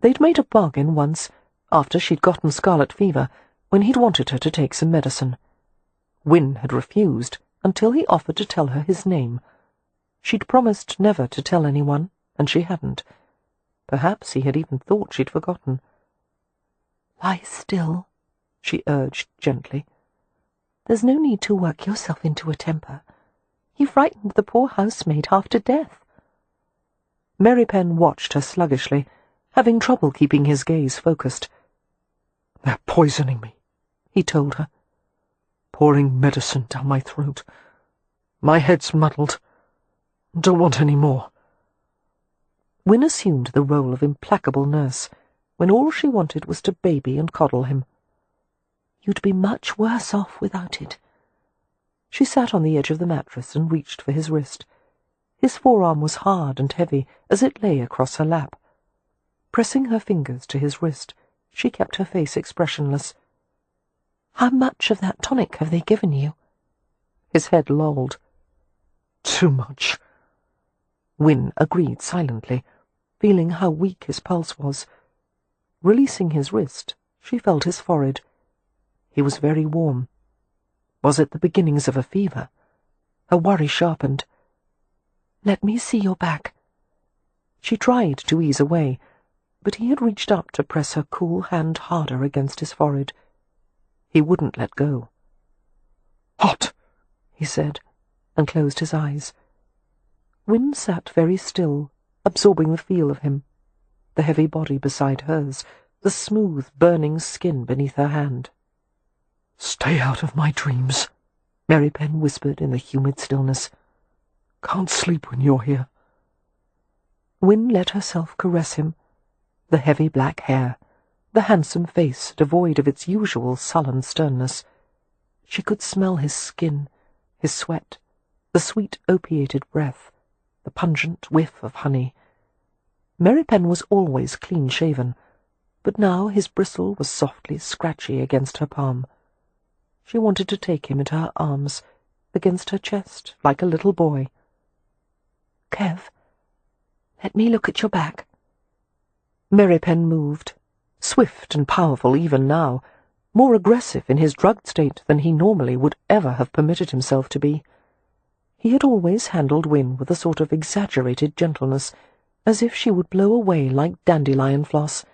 They'd made a bargain once, after she'd gotten scarlet fever, when he'd wanted her to take some medicine. Wynne had refused until he offered to tell her his name. She'd promised never to tell anyone, and she hadn't. Perhaps he had even thought she'd forgotten. "Lie still," she urged gently. "There's no need to work yourself into a temper. You frightened the poor housemaid half to death." Mary Pen watched her sluggishly, having trouble keeping his gaze focused. "They're poisoning me," he told her. "Pouring medicine down my throat. My head's muddled. Don't want any more." Wynne assumed the role of implacable nurse, when all she wanted was to baby and coddle him. "You'd be much worse off without it." She sat on the edge of the mattress and reached for his wrist. His forearm was hard and heavy as it lay across her lap. Pressing her fingers to his wrist, she kept her face expressionless. "How much of that tonic have they given you?" His head lolled. "Too much." Wynne agreed silently, feeling how weak his pulse was. Releasing his wrist, she felt his forehead. He was very warm. Was it the beginnings of a fever? Her worry sharpened. "Let me see your back." She tried to ease away, but he had reached up to press her cool hand harder against his forehead. He wouldn't let go. "Hot," he said, and closed his eyes. Wynne sat very still, absorbing the feel of him, the heavy body beside hers, the smooth, burning skin beneath her hand. "Stay out of my dreams," Mary Pen whispered in the humid stillness. "Can't sleep when you're here." Wynne let herself caress him, the heavy black hair, the handsome face devoid of its usual sullen sternness. She could smell his skin, his sweat, the sweet opiated breath, the pungent whiff of honey. Mary Pen was always clean-shaven, but now his bristle was softly scratchy against her palm. She wanted to take him into her arms, against her chest, like a little boy. "Kev, let me look at your back." Mary Pen moved, swift and powerful even now, more aggressive in his drugged state than he normally would ever have permitted himself to be. He had always handled Wynne with a sort of exaggerated gentleness, as if she would blow away like dandelion floss.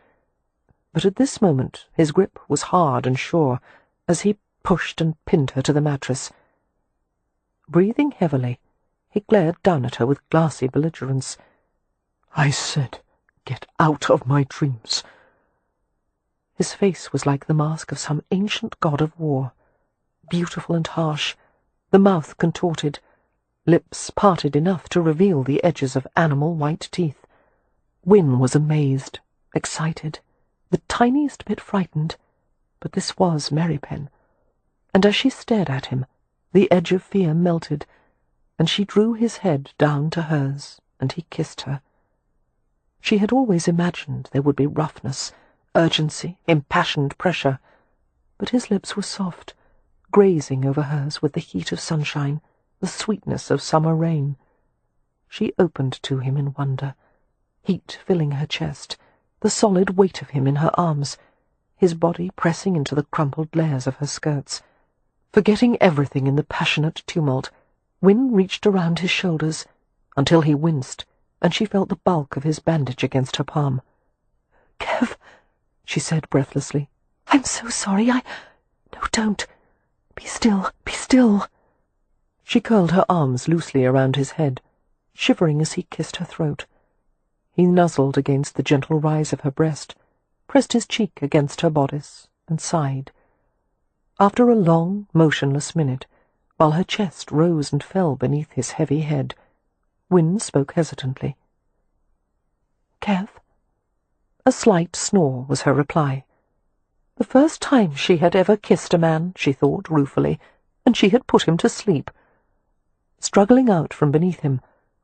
But at this moment his grip was hard and sure, as he pushed and pinned her to the mattress. Breathing heavily, he glared down at her with glassy belligerence. "I said, get out of my dreams." His face was like the mask of some ancient god of war, beautiful and harsh, the mouth contorted, lips parted enough to reveal the edges of animal white teeth. Wynne was amazed, excited, the tiniest bit frightened, but this was Mary Pen, and as she stared at him, the edge of fear melted, and she drew his head down to hers, and he kissed her. She had always imagined there would be roughness, urgency, impassioned pressure, but his lips were soft, grazing over hers with the heat of sunshine, the sweetness of summer rain. She opened to him in wonder, heat filling her chest, the solid weight of him in her arms, his body pressing into the crumpled layers of her skirts. Forgetting everything in the passionate tumult, Wyn reached around his shoulders, until he winced, and she felt the bulk of his bandage against her palm. "Kev," she said breathlessly. "I'm so sorry. No, don't. Be still, be still." She curled her arms loosely around his head, shivering as he kissed her throat. He nuzzled against the gentle rise of her breast, pressed his cheek against her bodice, and sighed. After a long, motionless minute, while her chest rose and fell beneath his heavy head, Wyn spoke hesitantly. "Kev?" A slight snore was her reply. The first time she had ever kissed a man, she thought ruefully, and she had put him to sleep. Struggling out from beneath him,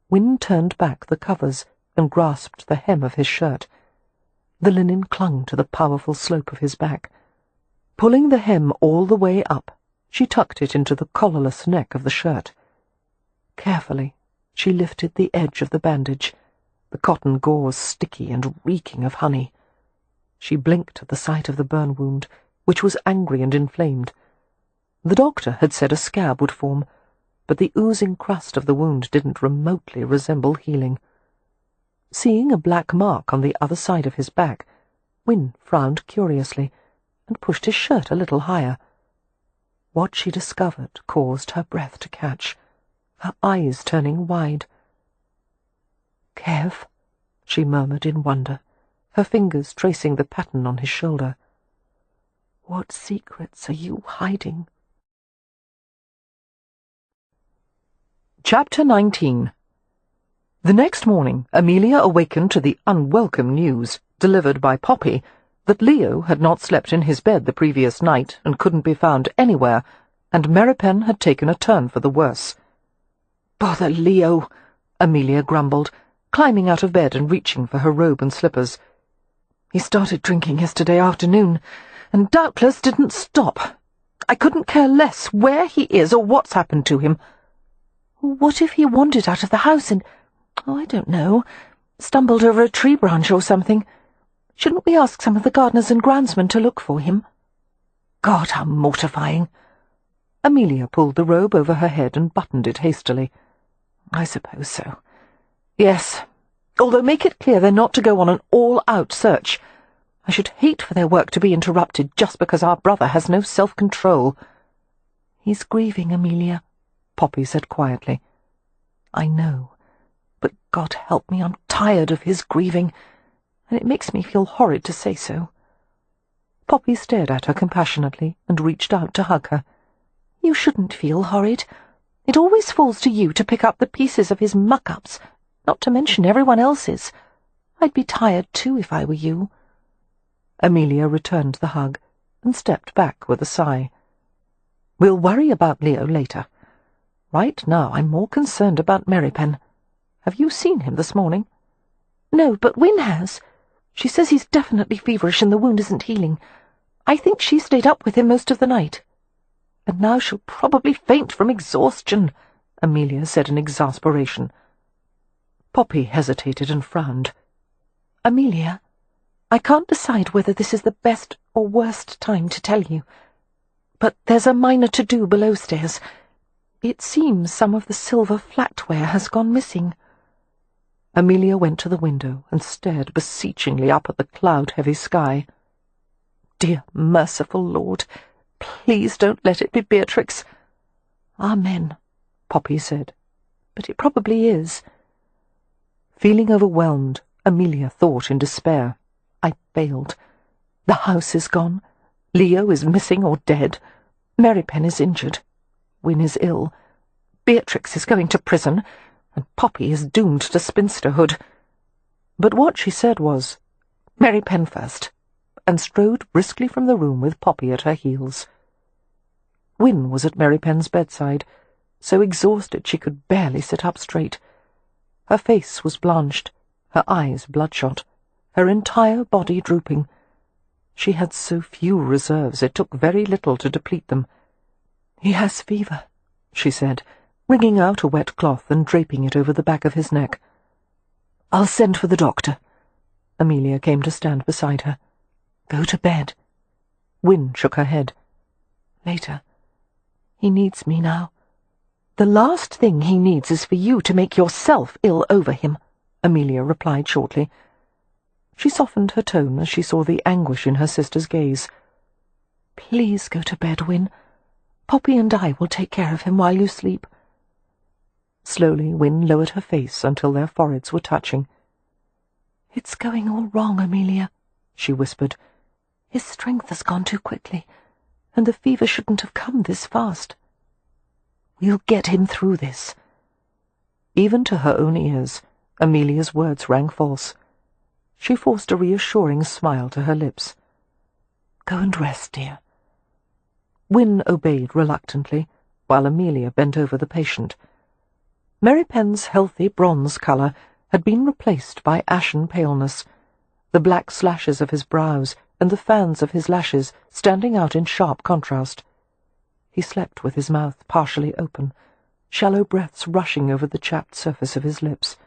Wyn turned back the covers and grasped the hem of his shirt. The linen clung to the powerful slope of his back. Pulling the hem all the way up, she tucked it into the collarless neck of the shirt. Carefully, she lifted the edge of the bandage, the cotton gauze sticky and reeking of honey. She blinked at the sight of the burn wound, which was angry and inflamed. The doctor had said a scab would form, but the oozing crust of the wound didn't remotely resemble healing. Seeing a black mark on the other side of his back, Wyn frowned curiously and pushed his shirt a little higher. What she discovered caused her breath to catch, her eyes turning wide. "Kev," she murmured in wonder, her fingers tracing the pattern on his shoulder. "What secrets are you hiding?" Chapter 19. The next morning, Amelia awakened to the unwelcome news, delivered by Poppy, that Leo had not slept in his bed the previous night and couldn't be found anywhere, and Merrypen had taken a turn for the worse. "Bother Leo," Amelia grumbled, climbing out of bed and reaching for her robe and slippers. "He started drinking yesterday afternoon, and doubtless didn't stop. I couldn't care less where he is or what's happened to him." "What if he wandered out of the house and, I don't know, stumbled over a tree branch or something? Shouldn't we ask some of the gardeners and groundsmen to look for him?" "God, how mortifying!" Amelia pulled the robe over her head and buttoned it hastily. "I suppose so. Yes, although make it clear they're not to go on an all-out search. I should hate for their work to be interrupted just because our brother has no self-control." "He's grieving, Amelia," Poppy said quietly. "I know, but God help me, I'm tired of his grieving, and it makes me feel horrid to say so." Poppy stared at her compassionately and reached out to hug her. "You shouldn't feel horrid. It always falls to you to pick up the pieces of his muck-ups, not to mention everyone else's. I'd be tired too if I were you." Amelia returned the hug and stepped back with a sigh. "We'll worry about Leo later. Right now I'm more concerned about Merrypen. Have you seen him this morning?" "No, but Wyn has. She says he's definitely feverish and the wound isn't healing. I think she stayed up with him most of the night." "And now she'll probably faint from exhaustion," Amelia said in exasperation. Poppy hesitated and frowned. "Amelia, I can't decide whether this is the best or worst time to tell you, but there's a minor to-do below stairs. It seems some of the silver flatware has gone missing." Amelia went to the window and stared beseechingly up at the cloud-heavy sky. "Dear, merciful Lord, please don't let it be Beatrix." "Amen," Poppy said. "But it probably is." Feeling overwhelmed, Amelia thought in despair. "I failed. The house is gone. Leo is missing or dead. Merrypen is injured. Wyn is ill. Beatrix is going to prison, and Poppy is doomed to spinsterhood." But what she said was, "Merrypen first," and strode briskly from the room with Poppy at her heels. Wyn was at Merrypen's bedside, so exhausted she could barely sit up straight. Her face was blanched, her eyes bloodshot, her entire body drooping. She had so few reserves it took very little to deplete them. "He has fever," she said, wringing out a wet cloth and draping it over the back of his neck. "I'll send for the doctor." Amelia came to stand beside her. "Go to bed." Wynne shook her head. "Later. He needs me now." "The last thing he needs is for you to make yourself ill over him," Amelia replied shortly. She softened her tone as she saw the anguish in her sister's gaze. "Please go to bed, Wynne. Poppy and I will take care of him while you sleep." Slowly Wynne lowered her face until their foreheads were touching. "It's going all wrong, Amelia," she whispered. "His strength has gone too quickly, and the fever shouldn't have come this fast. We'll get him through this." Even to her own ears, Amelia's words rang false. She forced a reassuring smile to her lips. "Go and rest, dear." Wynne obeyed reluctantly, while Amelia bent over the patient. Mary Penn's healthy bronze colour had been replaced by ashen paleness, the black slashes of his brows and the fans of his lashes standing out in sharp contrast. He slept with his mouth partially open, shallow breaths rushing over the chapped surface of his lips.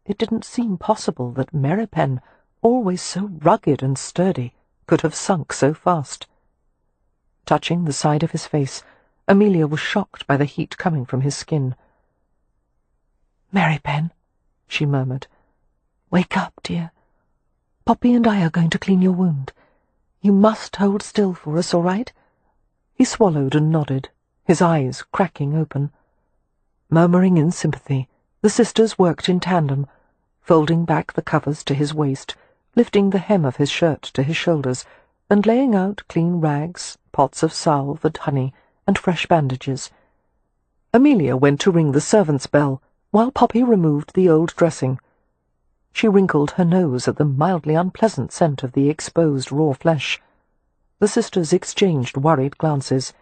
It didn't seem possible that Mary Penn, always so rugged and sturdy, could have sunk so fast. Touching the side of his face, Amelia was shocked by the heat coming from his skin. "Mary Penn," she murmured, "wake up, dear. Poppy and I are going to clean your wound. You must hold still for us, all right?" He swallowed and nodded, his eyes cracking open. Murmuring in sympathy, the sisters worked in tandem, folding back the covers to his waist, lifting the hem of his shirt to his shoulders, and laying out clean rags, pots of salve and honey, and fresh bandages. Amelia went to ring the servant's bell, while Poppy removed the old dressing. She wrinkled her nose at the mildly unpleasant scent of the exposed raw flesh. The sisters exchanged worried glances.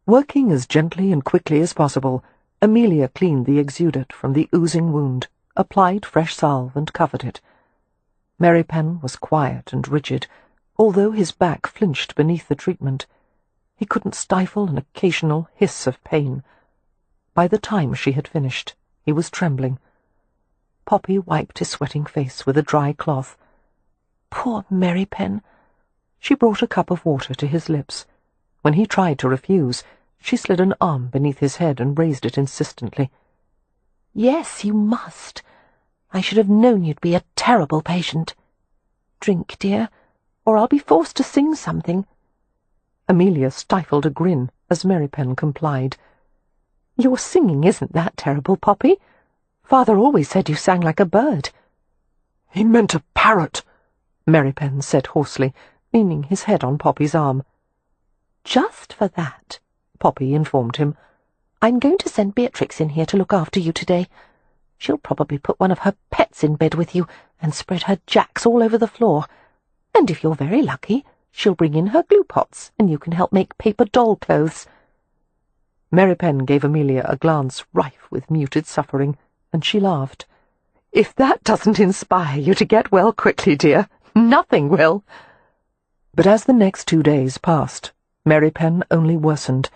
Working as gently and quickly as possible, Amelia cleaned the exudate from the oozing wound, applied fresh salve, and covered it. Mary Penn was quiet and rigid, although his back flinched beneath the treatment. He couldn't stifle an occasional hiss of pain. By the time she had finished, he was trembling. Poppy wiped his sweating face with a dry cloth. "Poor Mary Penn." She brought a cup of water to his lips. When he tried to refuse, she slid an arm beneath his head and raised it insistently. "Yes, you must. I should have known you'd be a terrible patient. Drink, dear, or I'll be forced to sing something." Amelia stifled a grin as Mary Penn complied. "Your singing isn't that terrible, Poppy. Father always said you sang like a bird." "He meant a parrot," Mary Penn said hoarsely, leaning his head on Poppy's arm. "Just for that," Poppy informed him, "I'm going to send Beatrix in here to look after you today. She'll probably put one of her pets in bed with you and spread her jacks all over the floor. And if you're very lucky, she'll bring in her glue pots and you can help make paper doll clothes." Mary Penn gave Amelia a glance rife with muted suffering, and she laughed. "If that doesn't inspire you to get well quickly, dear, nothing will." But as the next 2 days passed, Mary Penn only worsened.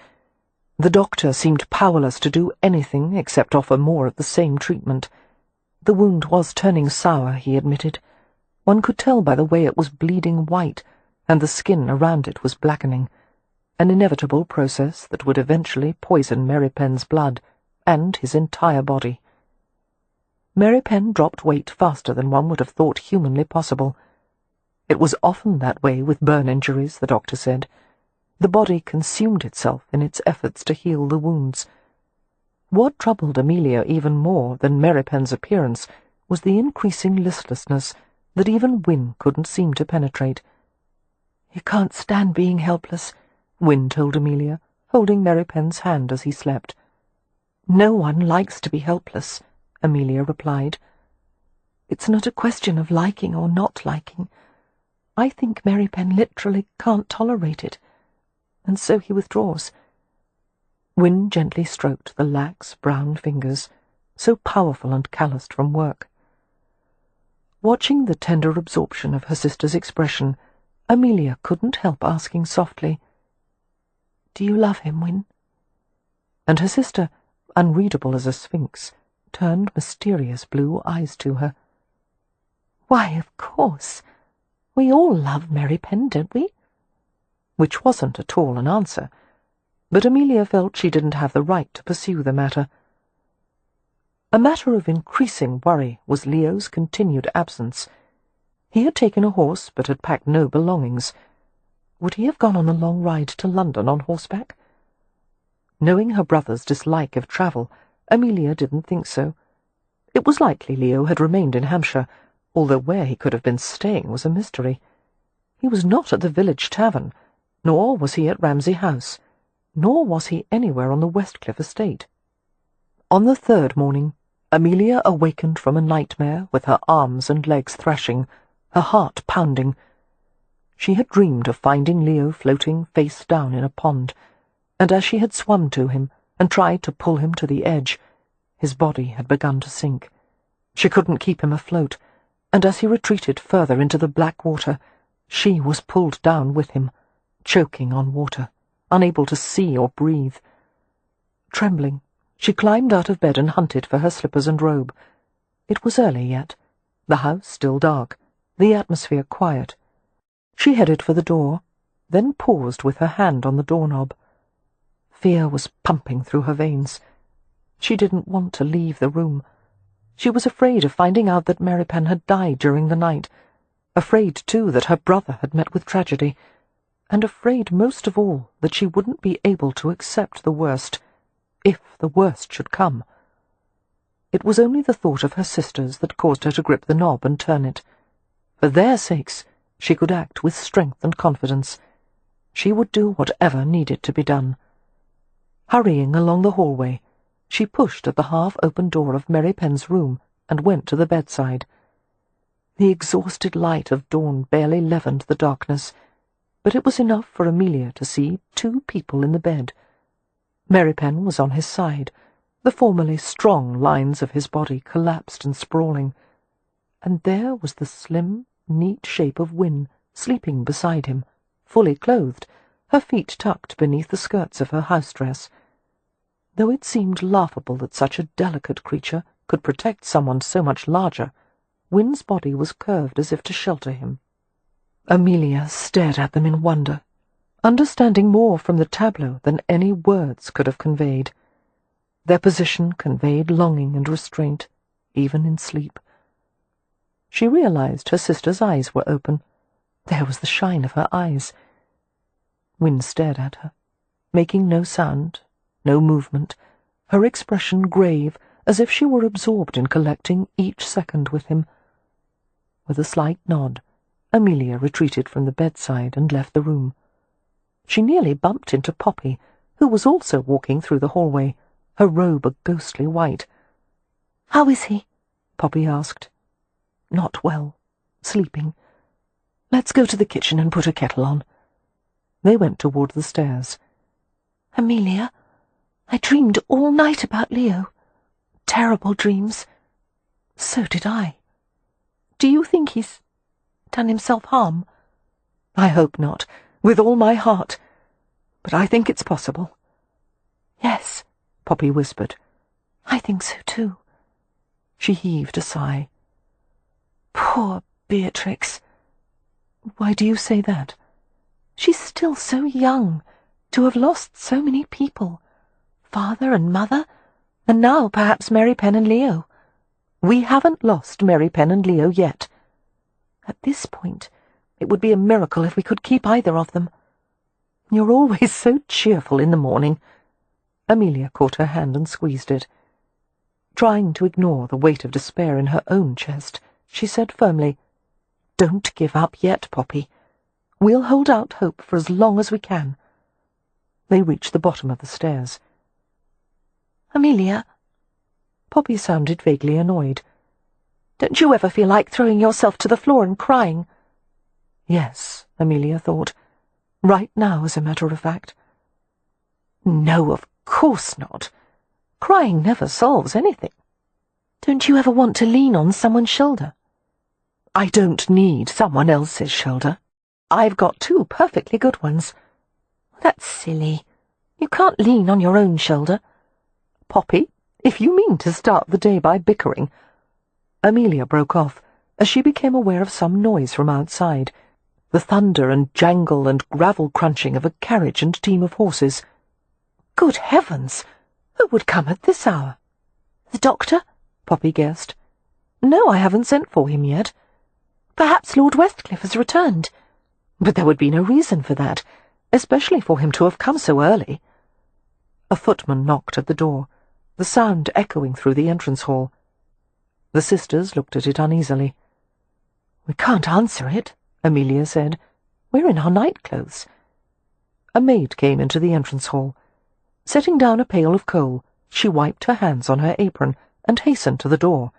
The doctor seemed powerless to do anything except offer more of the same treatment. The wound was turning sour, he admitted. One could tell by the way it was bleeding white, and the skin around it was blackening, an inevitable process that would eventually poison Mary Penn's blood and his entire body. Mary Penn dropped weight faster than one would have thought humanly possible. It was often that way with burn injuries, the doctor said. The body consumed itself in its efforts to heal the wounds. What troubled Amelia even more than Mary Penn's appearance was the increasing listlessness that even Wynne couldn't seem to penetrate. "You can't stand being helpless," Wynne told Amelia, holding Mary Penn's hand as he slept. "No one likes to be helpless," Amelia replied. "It's not a question of liking or not liking. I think Mary Penn literally can't tolerate it, and so he withdraws." Wynne gently stroked the lax brown fingers, so powerful and calloused from work. Watching the tender absorption of her sister's expression, Amelia couldn't help asking softly, "Do you love him, Wynne?" And her sister, unreadable as a sphinx, turned mysterious blue eyes to her. Why, of course. We all love Mary Pen, don't we? Which wasn't at all an answer, but Amelia felt she didn't have the right to pursue the matter. A matter of increasing worry was Leo's continued absence. He had taken a horse, but had packed no belongings. Would he have gone on the long ride to London on horseback? Knowing her brother's dislike of travel, Amelia didn't think so. It was likely Leo had remained in Hampshire, although where he could have been staying was a mystery. He was not at the village tavern, nor was he at Ramsay House, nor was he anywhere on the Westcliff estate. On the third morning, Amelia awakened from a nightmare with her arms and legs thrashing, her heart pounding. She had dreamed of finding Leo floating face down in a pond, and as she had swum to him and tried to pull him to the edge, his body had begun to sink. She couldn't keep him afloat, and as he retreated further into the black water, she was pulled down with him, choking on water, unable to see or breathe. Trembling, she climbed out of bed and hunted for her slippers and robe. It was early yet, the house still dark, the atmosphere quiet. She headed for the door, then paused with her hand on the doorknob. Fear was pumping through her veins. She didn't want to leave the room. She was afraid of finding out that Mary Pen had died during the night, afraid, too, that her brother had met with tragedy, and afraid most of all that she wouldn't be able to accept the worst, if the worst should come. It was only the thought of her sisters that caused her to grip the knob and turn it. For their sakes, she could act with strength and confidence. She would do whatever needed to be done. Hurrying along the hallway, she pushed at the half-open door of Mary Pen's room and went to the bedside. The exhausted light of dawn barely leavened the darkness, but it was enough for Amelia to see two people in the bed. Mary Pen was on his side, the formerly strong lines of his body collapsed and sprawling, and there was the slim, neat shape of Win sleeping beside him, fully clothed, her feet tucked beneath the skirts of her house-dress. Though it seemed laughable that such a delicate creature could protect someone so much larger, Win's body was curved as if to shelter him. Amelia stared at them in wonder, understanding more from the tableau than any words could have conveyed. Their position conveyed longing and restraint, even in sleep. She realized her sister's eyes were open. There was the shine of her eyes. Win stared at her, making no sound, no movement, her expression grave, as if she were absorbed in collecting each second with him. With a slight nod, Amelia retreated from the bedside and left the room. She nearly bumped into Poppy, who was also walking through the hallway, her robe a ghostly white. "How is he?" Poppy asked. "Not well. Sleeping. Let's go to the kitchen and put a kettle on." They went toward the stairs. "Amelia, I dreamed all night about Leo. Terrible dreams." "So did I." "Do you think he's done himself harm?" "I hope not, with all my heart. But I think it's possible." "Yes," Poppy whispered. "I think so too." She heaved a sigh. "Poor Beatrix." "Why do you say that?" "She's still so young, to have lost so many people. Father and mother, and now perhaps Mary Pen and Leo." "We haven't lost Mary Pen and Leo yet. At this point, it would be a miracle if we could keep either of them." "You're always so cheerful in the morning." Amelia caught her hand and squeezed it. Trying to ignore the weight of despair in her own chest, she said firmly, "Don't give up yet, Poppy. We'll hold out hope for as long as we can." They reached the bottom of the stairs. "Amelia," Poppy sounded vaguely annoyed. "don't you ever feel like throwing yourself to the floor and crying?" Yes, Amelia thought. Right now, as a matter of fact. No, of course not. Crying never solves anything. "Don't you ever want to lean on someone's shoulder?" "I don't need someone else's shoulder. I've got two perfectly good ones." "That's silly. You can't lean on your own shoulder." "Poppy, if you mean to start the day by bickering—" Amelia broke off, as she became aware of some noise from outside, the thunder and jangle and gravel crunching of a carriage and team of horses. Good heavens! Who would come at this hour? The doctor? Poppy guessed. No, I haven't sent for him yet. Perhaps Lord Westcliff has returned. But there would be no reason for that, especially for him to have come so early. A footman knocked at the door, the sound echoing through the entrance hall. The sisters looked at it uneasily. "We can't answer it," Amelia said. "We're in our nightclothes." A maid came into the entrance hall. Setting down a pail of coal, she wiped her hands on her apron and hastened to the door.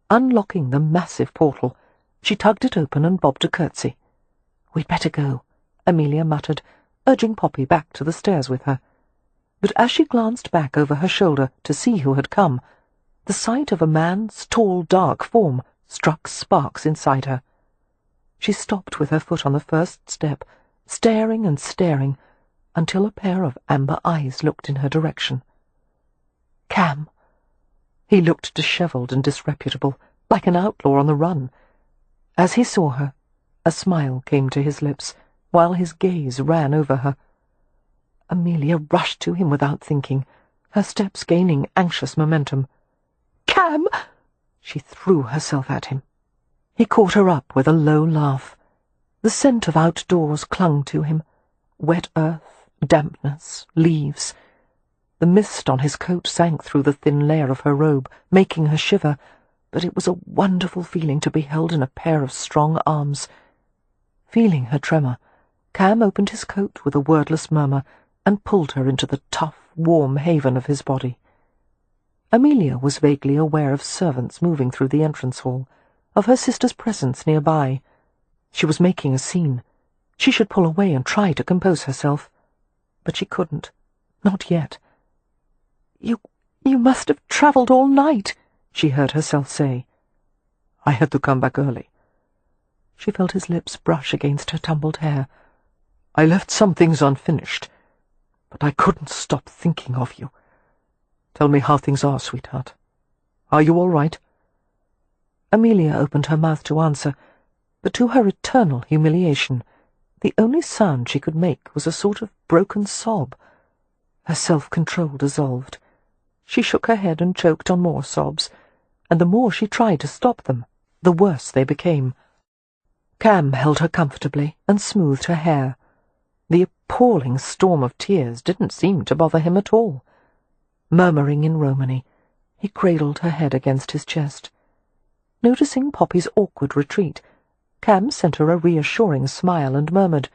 Unlocking the massive portal, she tugged it open and bobbed a curtsy. "We'd better go," Amelia muttered, urging Poppy back to the stairs with her. But as she glanced back over her shoulder to see who had come, the sight of a man's tall, dark form struck sparks inside her. She stopped with her foot on the first step, staring and staring, until a pair of amber eyes looked in her direction. Cam. He looked dishevelled and disreputable, like an outlaw on the run. As he saw her, a smile came to his lips, while his gaze ran over her. Amelia rushed to him without thinking, her steps gaining anxious momentum. "Cam!" She threw herself at him. He caught her up with a low laugh. The scent of outdoors clung to him. Wet earth, dampness, leaves. The mist on his coat sank through the thin layer of her robe, making her shiver, but it was a wonderful feeling to be held in a pair of strong arms. Feeling her tremor, Cam opened his coat with a wordless murmur and pulled her into the tough, warm haven of his body. Amelia was vaguely aware of servants moving through the entrance hall, of her sister's presence nearby. She was making a scene. She should pull away and try to compose herself. But she couldn't. Not yet. You must have travelled all night," she heard herself say. "I had to come back early." She felt his lips brush against her tumbled hair. "I left some things unfinished, but I couldn't stop thinking of you. Tell me how things are, sweetheart. Are you all right?" Amelia opened her mouth to answer, but to her eternal humiliation, the only sound she could make was a sort of broken sob. Her self-control dissolved. She shook her head and choked on more sobs, and the more she tried to stop them, the worse they became. Cam held her comfortably and smoothed her hair. The appalling storm of tears didn't seem to bother him at all. Murmuring in Romany, he cradled her head against his chest. Noticing Poppy's awkward retreat, Cam sent her a reassuring smile and murmured,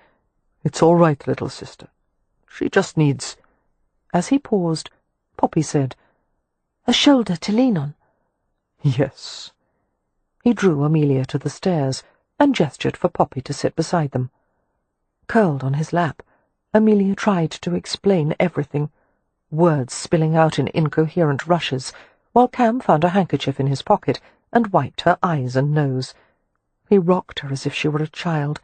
"It's all right, little sister. She just needs—" As he paused, Poppy said, "A shoulder to lean on." "Yes." He drew Amelia to the stairs and gestured for Poppy to sit beside them. Curled on his lap, Amelia tried to explain everything, words spilling out in incoherent rushes, while Cam found a handkerchief in his pocket and wiped her eyes and nose. He rocked her as if she were a child,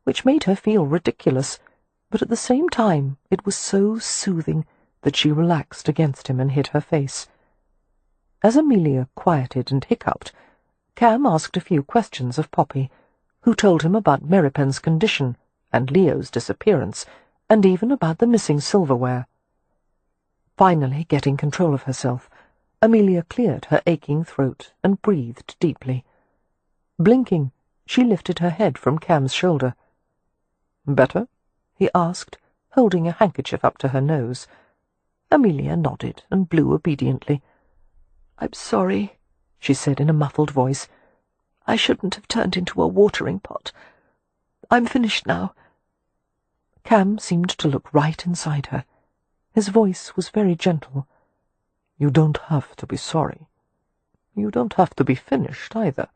which made her feel ridiculous, but at the same time it was so soothing that she relaxed against him and hid her face. As Amelia quieted and hiccuped, Cam asked a few questions of Poppy, who told him about Meripen's condition and Leo's disappearance, and even about the missing silverware. Finally, getting control of herself, Amelia cleared her aching throat and breathed deeply. Blinking, she lifted her head from Cam's shoulder. "Better?" he asked, holding a handkerchief up to her nose. Amelia nodded and blew obediently. "I'm sorry," she said in a muffled voice. "I shouldn't have turned into a watering pot. I'm finished now." Cam seemed to look right inside her. His voice was very gentle. "You don't have to be sorry. You don't have to be finished, either."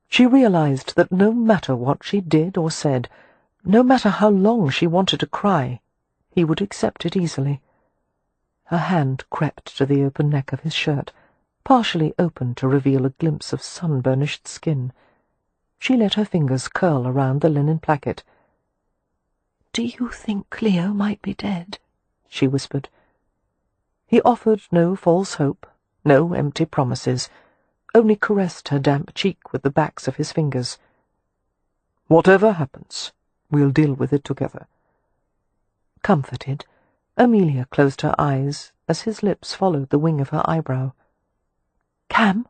She realized that no matter what she did or said, no matter how long she wanted to cry, he would accept it easily. Her hand crept to the open neck of his shirt, partially open to reveal a glimpse of sun-burnished skin. She let her fingers curl around the linen placket. "Do you think Cleo might be dead?" she whispered. He offered no false hope, no empty promises, only caressed her damp cheek with the backs of his fingers. "Whatever happens, we'll deal with it together." Comforted, Amelia closed her eyes as his lips followed the wing of her eyebrow. "Cam,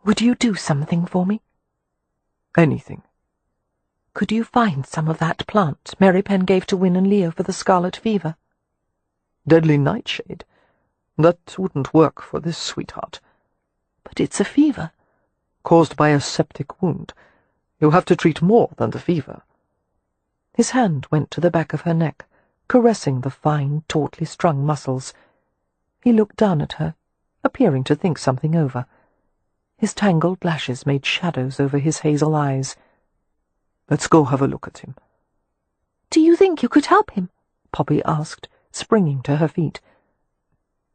would you do something for me?" "Anything." "Could you find some of that plant Mary Penn gave to Win and Leo for the scarlet fever?" "Deadly nightshade? That wouldn't work for this sweetheart." "But it's a fever." "Caused by a septic wound. You'll have to treat more than the fever." His hand went to the back of her neck, caressing the fine, tautly strung muscles. He looked down at her, appearing to think something over. His tangled lashes made shadows over his hazel eyes. "Let's go have a look at him." "Do you think you could help him?" Poppy asked, springing to her feet.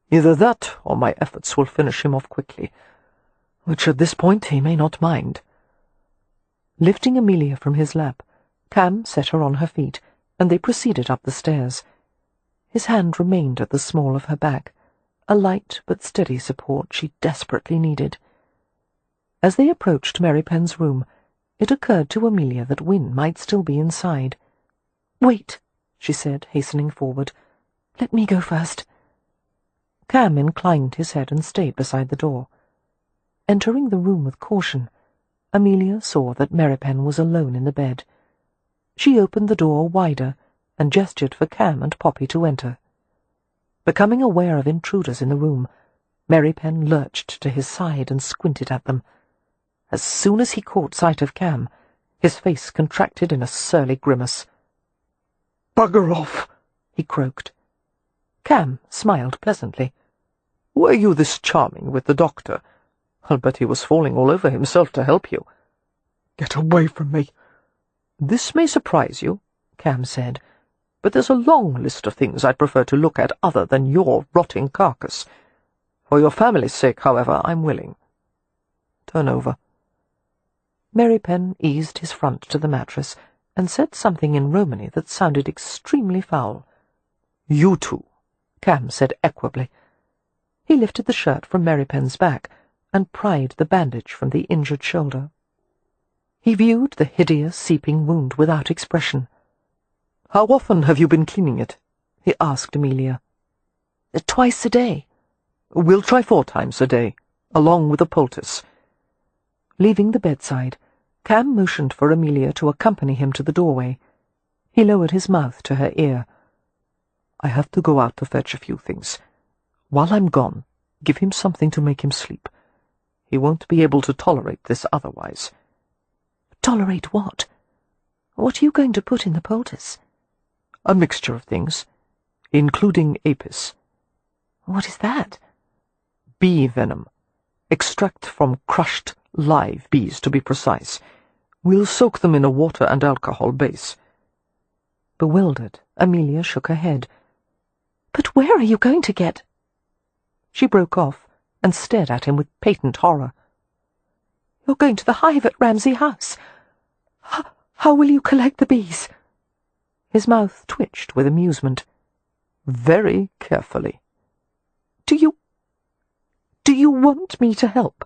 "Either that or my efforts will finish him off quickly, which at this point he may not mind." Lifting Amelia from his lap, Cam set her on her feet, and they proceeded up the stairs. His hand remained at the small of her back, a light but steady support she desperately needed. As they approached Mary Penn's room, it occurred to Amelia that Win might still be inside. "Wait," she said, hastening forward. "Let me go first." Cam inclined his head and stayed beside the door. Entering the room with caution, Amelia saw that Mary Penn was alone in the bed. She opened the door wider and gestured for Cam and Poppy to enter. Becoming aware of intruders in the room, Mary Penn lurched to his side and squinted at them. As soon as he caught sight of Cam, his face contracted in a surly grimace. "Bugger off," he croaked. Cam smiled pleasantly. "Were you this charming with the doctor? I'll bet he was falling all over himself to help you." "Get away from me." "This may surprise you," Cam said, "but there's a long list of things I'd prefer to look at other than your rotting carcass. For your family's sake, however, I'm willing. Turn over." Mary Penn eased his front to the mattress and said something in Romany that sounded extremely foul. "You two," Cam said equably. He lifted the shirt from Mary Penn's back and pried the bandage from the injured shoulder. He viewed the hideous, seeping wound without expression. "How often have you been cleaning it?" he asked Amelia. "Twice a day." "We'll try 4 times a day, along with a poultice." Leaving the bedside, Cam motioned for Amelia to accompany him to the doorway. He lowered his mouth to her ear. "I have to go out to fetch a few things. While I'm gone, give him something to make him sleep. He won't be able to tolerate this otherwise." "Tolerate what? What are you going to put in the poultice?" "A mixture of things, including apis." "What is that?" "Bee venom. Extract from crushed live bees, to be precise. We'll soak them in a water and alcohol base." Bewildered, Amelia shook her head. "But where are you going to get—" She broke off and stared at him with patent horror. "You're going to the hive at Ramsay House. How will you collect the bees?" His mouth twitched with amusement. "Very carefully." Do you want me to help?"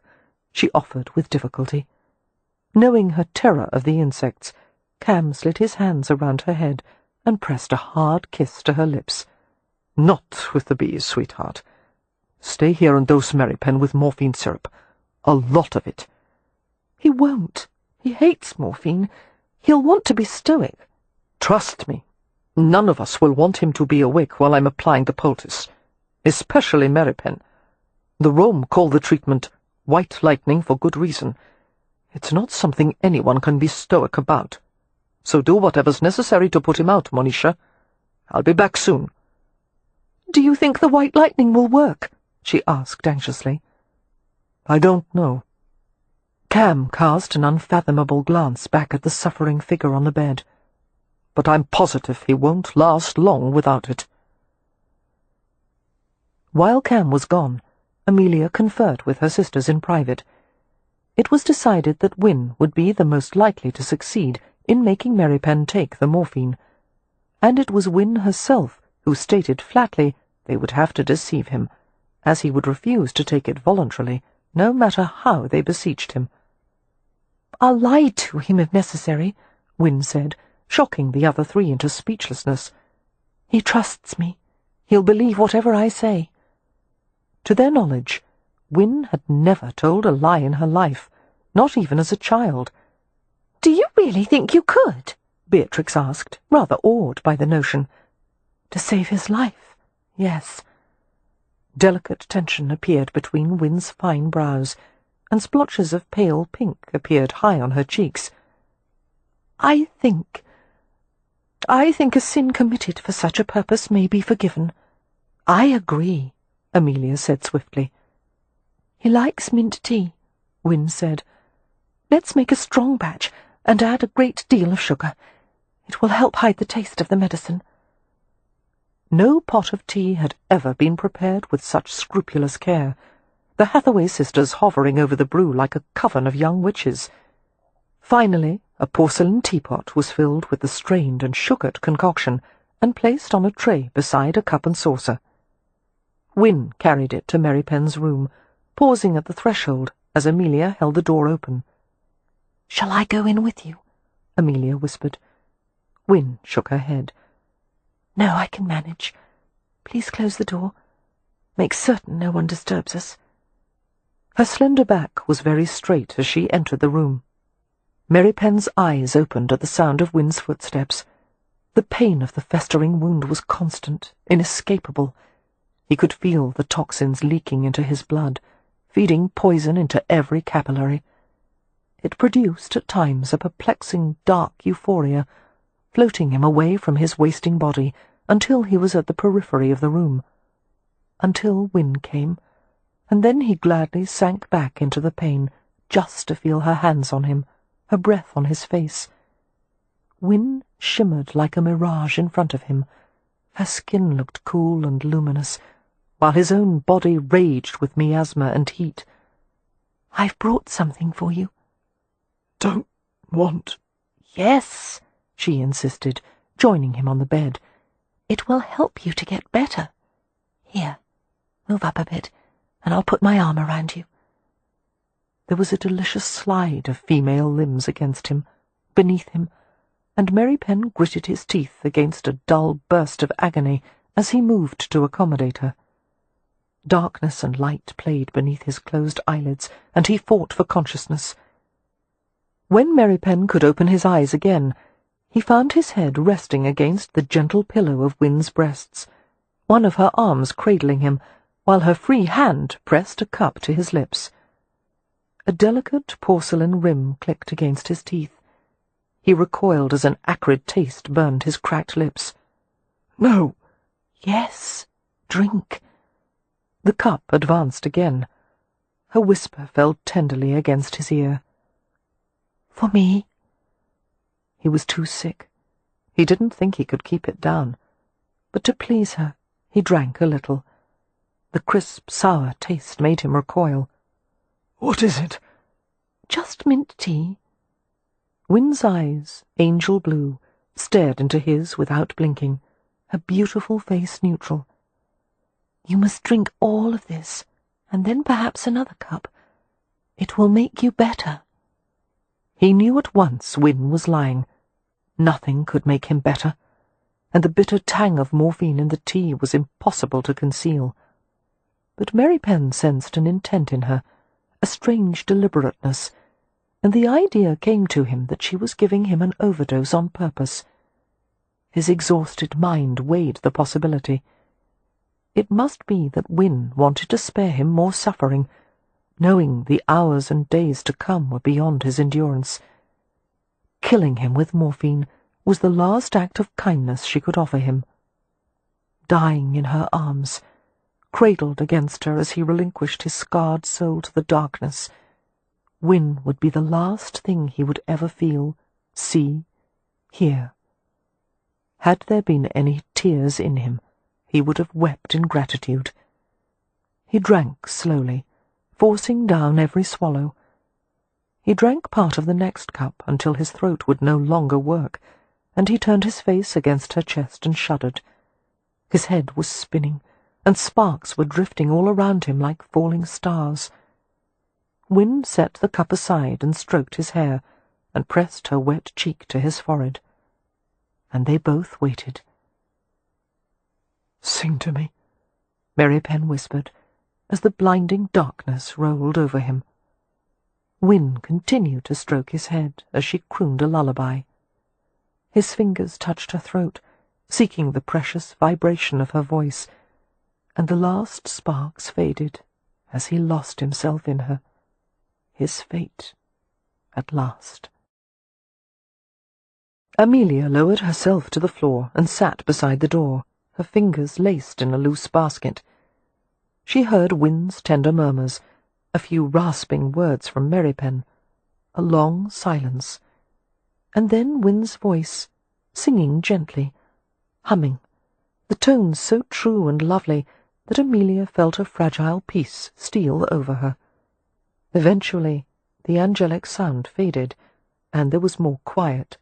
she offered with difficulty. Knowing her terror of the insects, Cam slid his hands around her head and pressed a hard kiss to her lips. "Not with the bees, sweetheart. Stay here and dose Mary Penn with morphine syrup. A lot of it." "He won't. He hates morphine. He'll want to be stoic." "Trust me, none of us will want him to be awake while I'm applying the poultice, especially Mary Penn. The Rome call the treatment white lightning for good reason. It's not something anyone can be stoic about. So do whatever's necessary to put him out, Monisha. I'll be back soon." "Do you think the white lightning will work?" she asked anxiously. "I don't know." Cam cast an unfathomable glance back at the suffering figure on the bed. "But I'm positive he won't last long without it." While Cam was gone, Amelia conferred with her sisters in private. It was decided that Win would be the most likely to succeed in making Mary Penn take the morphine, and it was Win herself who stated flatly they would have to deceive him, as he would refuse to take it voluntarily no matter how they beseeched him. "I'll lie to him if necessary," Wynne said, shocking the other three into speechlessness. "He trusts me. He'll believe whatever I say." To their knowledge, Wynne had never told a lie in her life, not even as a child. "Do you really think you could?" Beatrix asked, rather awed by the notion. "To save his life, yes." Delicate tension appeared between Wynne's fine brows, and splotches of pale pink appeared high on her cheeks. I think a sin committed for such a purpose may be forgiven." "I agree," Amelia said swiftly. "He likes mint tea," Wynne said. "Let's make a strong batch and add a great deal of sugar. It will help hide the taste of the medicine." No pot of tea had ever been prepared with such scrupulous care, the Hathaway sisters hovering over the brew like a coven of young witches. Finally, a porcelain teapot was filled with the strained and sugared concoction and placed on a tray beside a cup and saucer. Wynne carried it to Mary Penn's room, pausing at the threshold as Amelia held the door open. "Shall I go in with you?" Amelia whispered. Wynne shook her head. "No, I can manage. Please close the door. Make certain no one disturbs us." Her slender back was very straight as she entered the room. Mary Penn's eyes opened at the sound of Wynne's footsteps. The pain of the festering wound was constant, inescapable. He could feel the toxins leaking into his blood, feeding poison into every capillary. It produced at times a perplexing, dark euphoria, floating him away from his wasting body until he was at the periphery of the room. Until Wynne came, and then he gladly sank back into the pain just to feel her hands on him, her breath on his face. Wynne shimmered like a mirage in front of him. Her skin looked cool and luminous, while his own body raged with miasma and heat. "I've brought something for you." "Don't want—" "Yes," she insisted, joining him on the bed. "It will help you to get better. Here, move up a bit, and I'll put my arm around you." There was a delicious slide of female limbs against him, beneath him, and Mary Penn gritted his teeth against a dull burst of agony as he moved to accommodate her. Darkness and light played beneath his closed eyelids, and he fought for consciousness. When Mary Penn could open his eyes again, he found his head resting against the gentle pillow of Wynne's breasts, one of her arms cradling him, while her free hand pressed a cup to his lips. A delicate porcelain rim clicked against his teeth. He recoiled as an acrid taste burned his cracked lips. "No." "Yes, drink." The cup advanced again. Her whisper fell tenderly against his ear. "For me?" He was too sick. He didn't think he could keep it down. But to please her, he drank a little. The crisp, sour taste made him recoil. "What is it?" "Just mint tea." Wynne's eyes, angel blue, stared into his without blinking, her beautiful face neutral. "You must drink all of this, and then perhaps another cup. It will make you better." He knew at once Wynne was lying. Nothing could make him better, and the bitter tang of morphine in the tea was impossible to conceal. But Mary Penn sensed an intent in her, a strange deliberateness, and the idea came to him that she was giving him an overdose on purpose. His exhausted mind weighed the possibility. It must be that Wynne wanted to spare him more suffering, knowing the hours and days to come were beyond his endurance. Killing him with morphine was the last act of kindness she could offer him. Dying in her arms, cradled against her as he relinquished his scarred soul to the darkness, Wynne would be the last thing he would ever feel, see, hear. Had there been any tears in him, he would have wept in gratitude. He drank slowly, forcing down every swallow. He drank part of the next cup until his throat would no longer work, and he turned his face against her chest and shuddered. His head was spinning, and sparks were drifting all around him like falling stars. Wynne set the cup aside and stroked his hair, and pressed her wet cheek to his forehead. And they both waited. "Sing to me," Mary Penn whispered, as the blinding darkness rolled over him. Wynne continued to stroke his head as she crooned a lullaby. His fingers touched her throat, seeking the precious vibration of her voice, and the last sparks faded as he lost himself in her. His fate, at last. Amelia lowered herself to the floor and sat beside the door, her fingers laced in a loose basket. She heard Wynne's tender murmurs, a few rasping words from Mary Penn, a long silence, and then Wynne's voice, singing gently, humming, the tones so true and lovely that Amelia felt a fragile peace steal over her. Eventually, the angelic sound faded, and there was more quiet.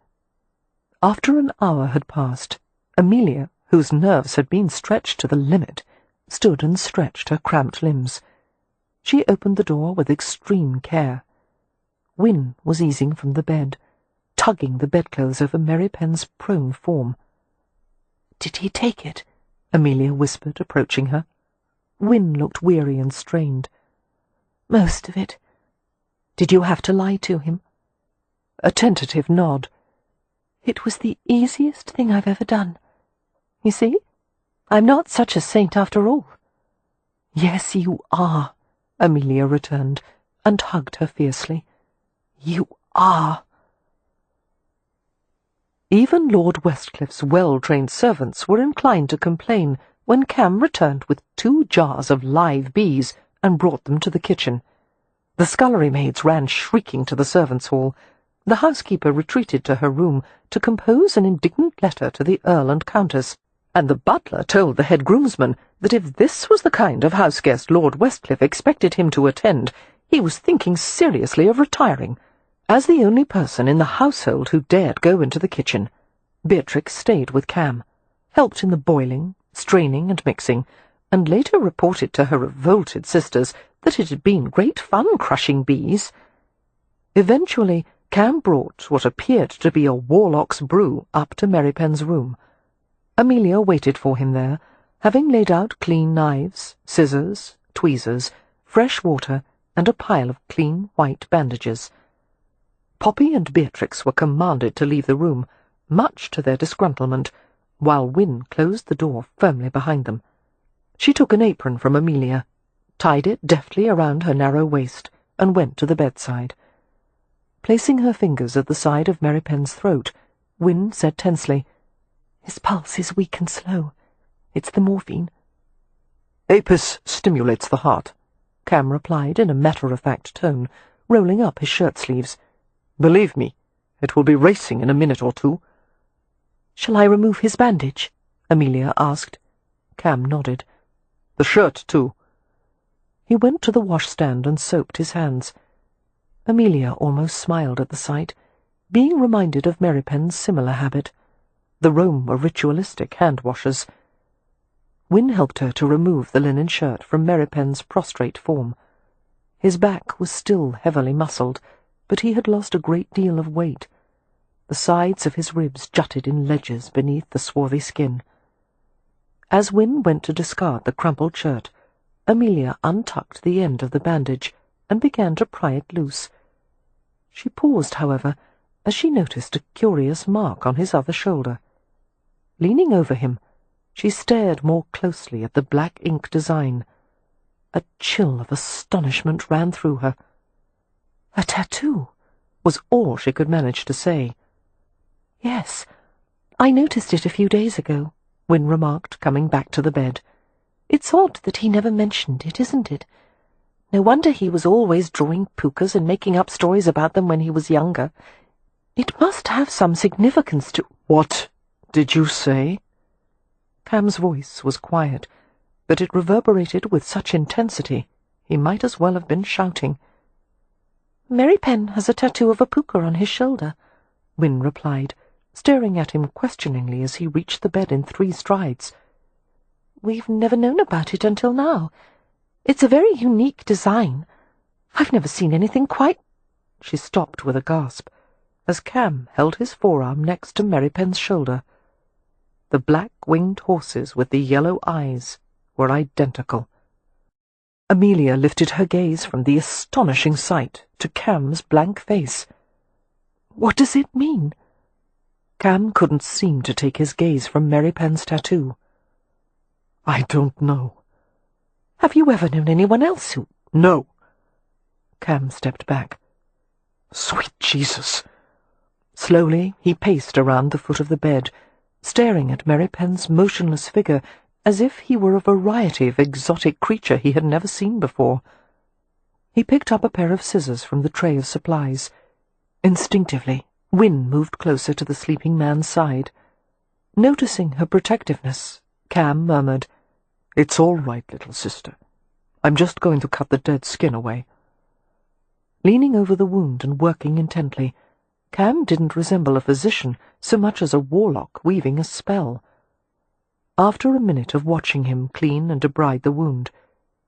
After an hour had passed, Amelia, whose nerves had been stretched to the limit, stood and stretched her cramped limbs. She opened the door with extreme care. Wynne was easing from the bed, tugging the bedclothes over Mary Penn's prone form. "Did he take it?" Amelia whispered, approaching her. Wynne looked weary and strained. "Most of it." "Did you have to lie to him?" A tentative nod. "It was the easiest thing I've ever done. You see, I'm not such a saint after all." "Yes, you are," Amelia returned, and hugged her fiercely. "You are." Even Lord Westcliffe's well-trained servants were inclined to complain when Cam returned with 2 jars of live bees and brought them to the kitchen. The scullery maids ran shrieking to the servants' hall. The housekeeper retreated to her room to compose an indignant letter to the Earl and Countess, and the butler told the head groomsman that if this was the kind of house-guest Lord Westcliff expected him to attend, he was thinking seriously of retiring. As the only person in the household who dared go into the kitchen, Beatrix stayed with Cam, helped in the boiling, straining and mixing, and later reported to her revolted sisters that it had been great fun crushing bees. Eventually, Cam brought what appeared to be a warlock's brew up to Mary Penn's room. Amelia waited for him there, having laid out clean knives, scissors, tweezers, fresh water, and a pile of clean white bandages. Poppy and Beatrix were commanded to leave the room, much to their disgruntlement, while Wynne closed the door firmly behind them. She took an apron from Amelia, tied it deftly around her narrow waist, and went to the bedside. Placing her fingers at the side of Mary Penn's throat, Wynne said tensely, "His pulse is weak and slow. It's the morphine." "Apis stimulates the heart," Cam replied in a matter-of-fact tone, rolling up his shirt-sleeves. "Believe me, it will be racing in a minute or 2. "Shall I remove his bandage?" Amelia asked. Cam nodded. "The shirt, too." He went to the washstand and soaped his hands. Amelia almost smiled at the sight, being reminded of Mary Penn's similar habit. The Rome were ritualistic hand-washers. Wynne helped her to remove the linen shirt from Mary Penn's prostrate form. His back was still heavily muscled, but he had lost a great deal of weight. The sides of his ribs jutted in ledges beneath the swarthy skin. As Wynne went to discard the crumpled shirt, Amelia untucked the end of the bandage and began to pry it loose. She paused, however, as she noticed a curious mark on his other shoulder. Leaning over him, she stared more closely at the black ink design. A chill of astonishment ran through her. "A tattoo," was all she could manage to say. "Yes, I noticed it a few days ago," Wynne remarked, coming back to the bed. "It's odd that he never mentioned it, isn't it? No wonder he was always drawing pukas and making up stories about them when he was younger. It must have some significance to—" "What did you say?" Cam's voice was quiet, but it reverberated with such intensity he might as well have been shouting. "Mary Penn has a tattoo of a puka on his shoulder," Wynne replied, staring at him questioningly as he reached the bed in 3 strides. "We've never known about it until now. It's a very unique design. I've never seen anything quite—" She stopped with a gasp, as Cam held his forearm next to Mary Penn's shoulder. The black-winged horses with the yellow eyes were identical. Amelia lifted her gaze from the astonishing sight to Cam's blank face. "What does it mean?" Cam couldn't seem to take his gaze from Mary Penn's tattoo. "I don't know." "Have you ever known anyone else who—" "No." Cam stepped back. "Sweet Jesus!" Slowly he paced around the foot of the bed, staring at Mary Penn's motionless figure as if he were a variety of exotic creature he had never seen before. He picked up a pair of scissors from the tray of supplies. Instinctively, Wynne moved closer to the sleeping man's side. Noticing her protectiveness, Cam murmured, "It's all right, little sister. I'm just going to cut the dead skin away." Leaning over the wound and working intently, Cam didn't resemble a physician so much as a warlock weaving a spell. After a minute of watching him clean and debride the wound,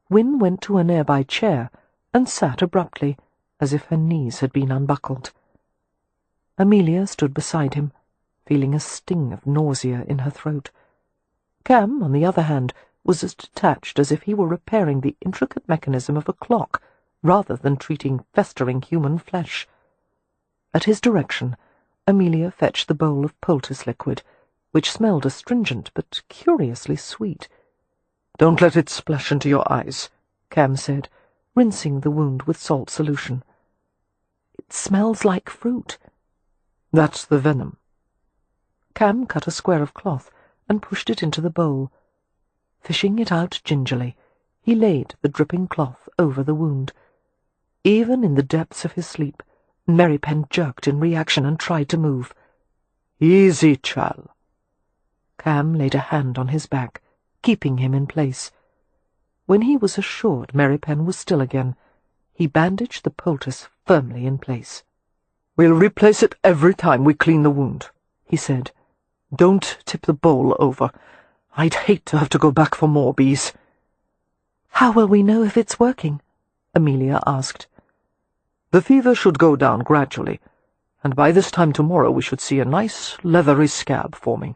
Wynne went to a nearby chair and sat abruptly, as if her knees had been unbuckled. Amelia stood beside him, feeling a sting of nausea in her throat. Cam, on the other hand, was as detached as if he were repairing the intricate mechanism of a clock, rather than treating festering human flesh. At his direction, Amelia fetched the bowl of poultice liquid, which smelled astringent but curiously sweet. "Don't let it splash into your eyes," Cam said, rinsing the wound with salt solution. "It smells like fruit." "That's the venom." Cam cut a square of cloth and pushed it into the bowl. Fishing it out gingerly, he laid the dripping cloth over the wound. Even in the depths of his sleep, Mary Penn jerked in reaction and tried to move. "Easy, chal." Cam laid a hand on his back, keeping him in place. When he was assured Mary Penn was still again, he bandaged the poultice firmly in place. "We'll replace it every time we clean the wound," he said. "Don't tip the bowl over. I'd hate to have to go back for more bees." "How will we know if it's working?" Amelia asked. "The fever should go down gradually, and by this time tomorrow we should see a nice leathery scab forming."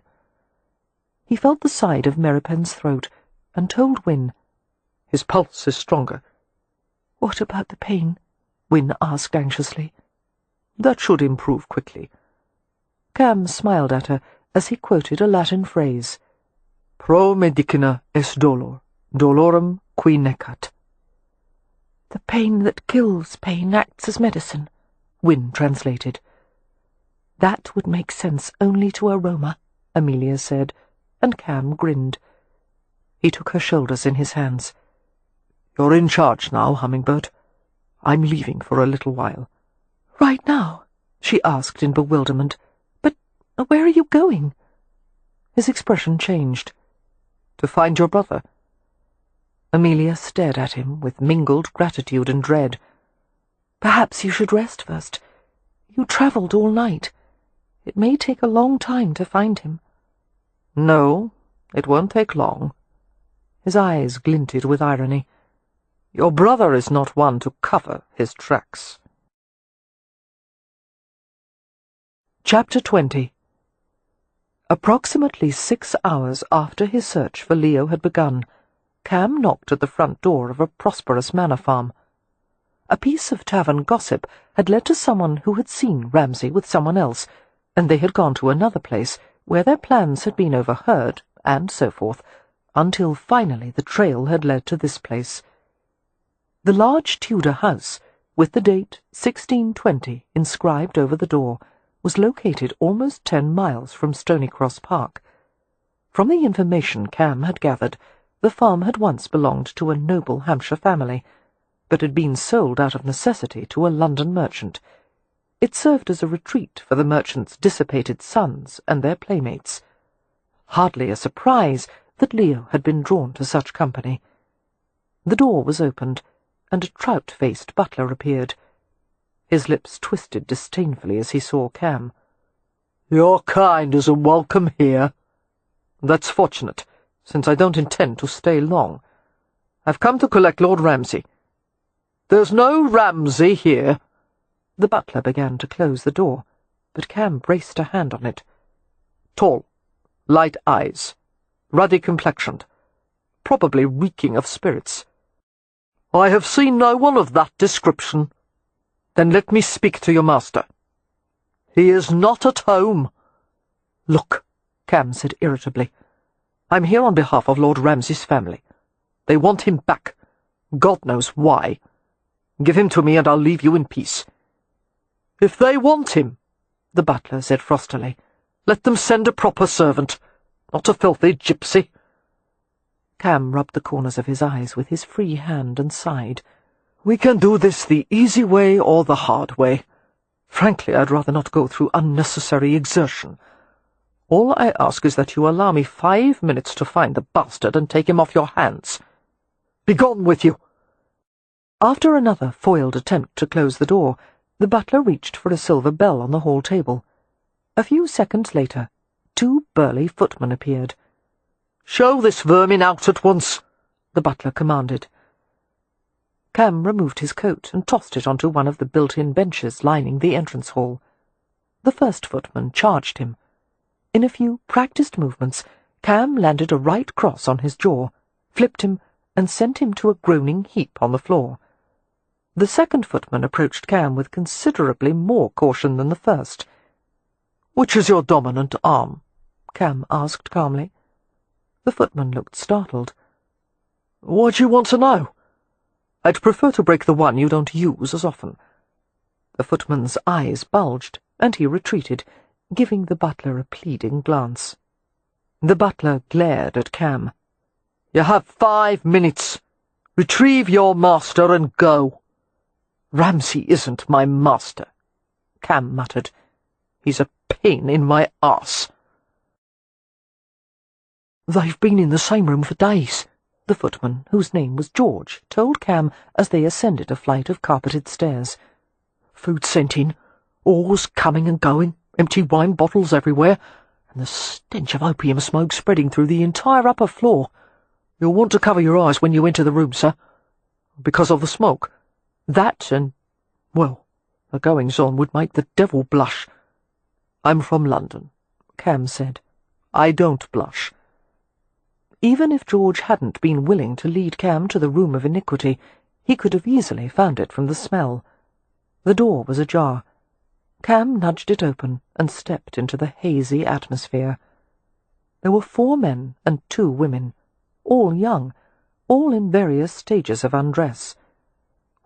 He felt the side of Mary Penn's throat and told Wynne. "His pulse is stronger." "What about the pain?" Wynne asked anxiously. "That should improve quickly." Cam smiled at her as he quoted a Latin phrase. "Pro medicina est dolor, dolorem qui necat." "The pain that kills pain acts as medicine," Wynne translated. "That would make sense only to a Roma," Amelia said, and Cam grinned. He took her shoulders in his hands. "You're in charge now, Hummingbird. I'm leaving for a little while." "Right now?" she asked in bewilderment. "But where are you going?" His expression changed. "To find your brother." Amelia stared at him with mingled gratitude and dread. "Perhaps you should rest first. You travelled all night. It may take a long time to find him." "No, it won't take long." His eyes glinted with irony. "Your brother is not one to cover his tracks." Chapter 20. Approximately 6 hours after his search for Leo had begun, Cam knocked at the front door of a prosperous manor farm. A piece of tavern gossip had led to someone who had seen Ramsay with someone else, and they had gone to another place where their plans had been overheard, and so forth, until finally the trail had led to this place. The large Tudor house, with the date 1620 inscribed over the door, was located almost 10 miles from Stonycross Park. From the information Cam had gathered, the farm had once belonged to a noble Hampshire family, but had been sold out of necessity to a London merchant. It served as a retreat for the merchant's dissipated sons and their playmates. Hardly a surprise that Leo had been drawn to such company. The door was opened, and a trout-faced butler appeared. His lips twisted disdainfully as he saw Cam. "Your kind isn't welcome here." "That's fortunate, since I don't intend to stay long. I've come to collect Lord Ramsay." There's no Ramsay here." The butler began to close the door, but Cam braced a hand on it. "Tall, light eyes, ruddy complexioned, probably reeking of spirits." "I have seen no one of that description." "Then let me speak to your master." "He is not at home." "Look," Cam said irritably, "I'm here on behalf of Lord Ramsay's family. They want him back. God knows why. Give him to me and I'll leave you in peace." "If they want him," the butler said frostily, "let them send a proper servant, not a filthy gypsy." Cam rubbed the corners of his eyes with his free hand and sighed. "We can do this the easy way or the hard way. Frankly, I'd rather not go through unnecessary exertion. All I ask is that you allow me 5 minutes to find the bastard and take him off your hands. Begone with you!" After another foiled attempt to close the door, the butler reached for a silver bell on the hall table. A few seconds later, 2 burly footmen appeared. "Show this vermin out at once," the butler commanded. Cam removed his coat and tossed it onto one of the built-in benches lining the entrance hall. The first footman charged him. In a few practiced movements, Cam landed a right cross on his jaw, flipped him, and sent him to a groaning heap on the floor. The second footman approached Cam with considerably more caution than the first. "Which is your dominant arm?" Cam asked calmly. The footman looked startled. "What do you want to know?" "I'd prefer to break the one you don't use as often." The footman's eyes bulged, and he retreated, giving the butler a pleading glance. The butler glared at Cam. "You have 5 minutes. Retrieve your master and go." "Ramsay isn't my master," Cam muttered. "He's a pain in my arse." "They've been in the same room for days," the footman, whose name was George, told Cam as they ascended a flight of carpeted stairs. "Food sent in, oars coming and going, empty wine bottles everywhere, and the stench of opium smoke spreading through the entire upper floor. You'll want to cover your eyes when you enter the room, sir." "Because of the smoke?" "That and, well, the goings-on would make the devil blush." "I'm from London," Cam said. "I don't blush." Even if George hadn't been willing to lead Cam to the room of iniquity, he could have easily found it from the smell. The door was ajar. Cam nudged it open and stepped into the hazy atmosphere. There were 4 men and 2 women, all young, all in various stages of undress.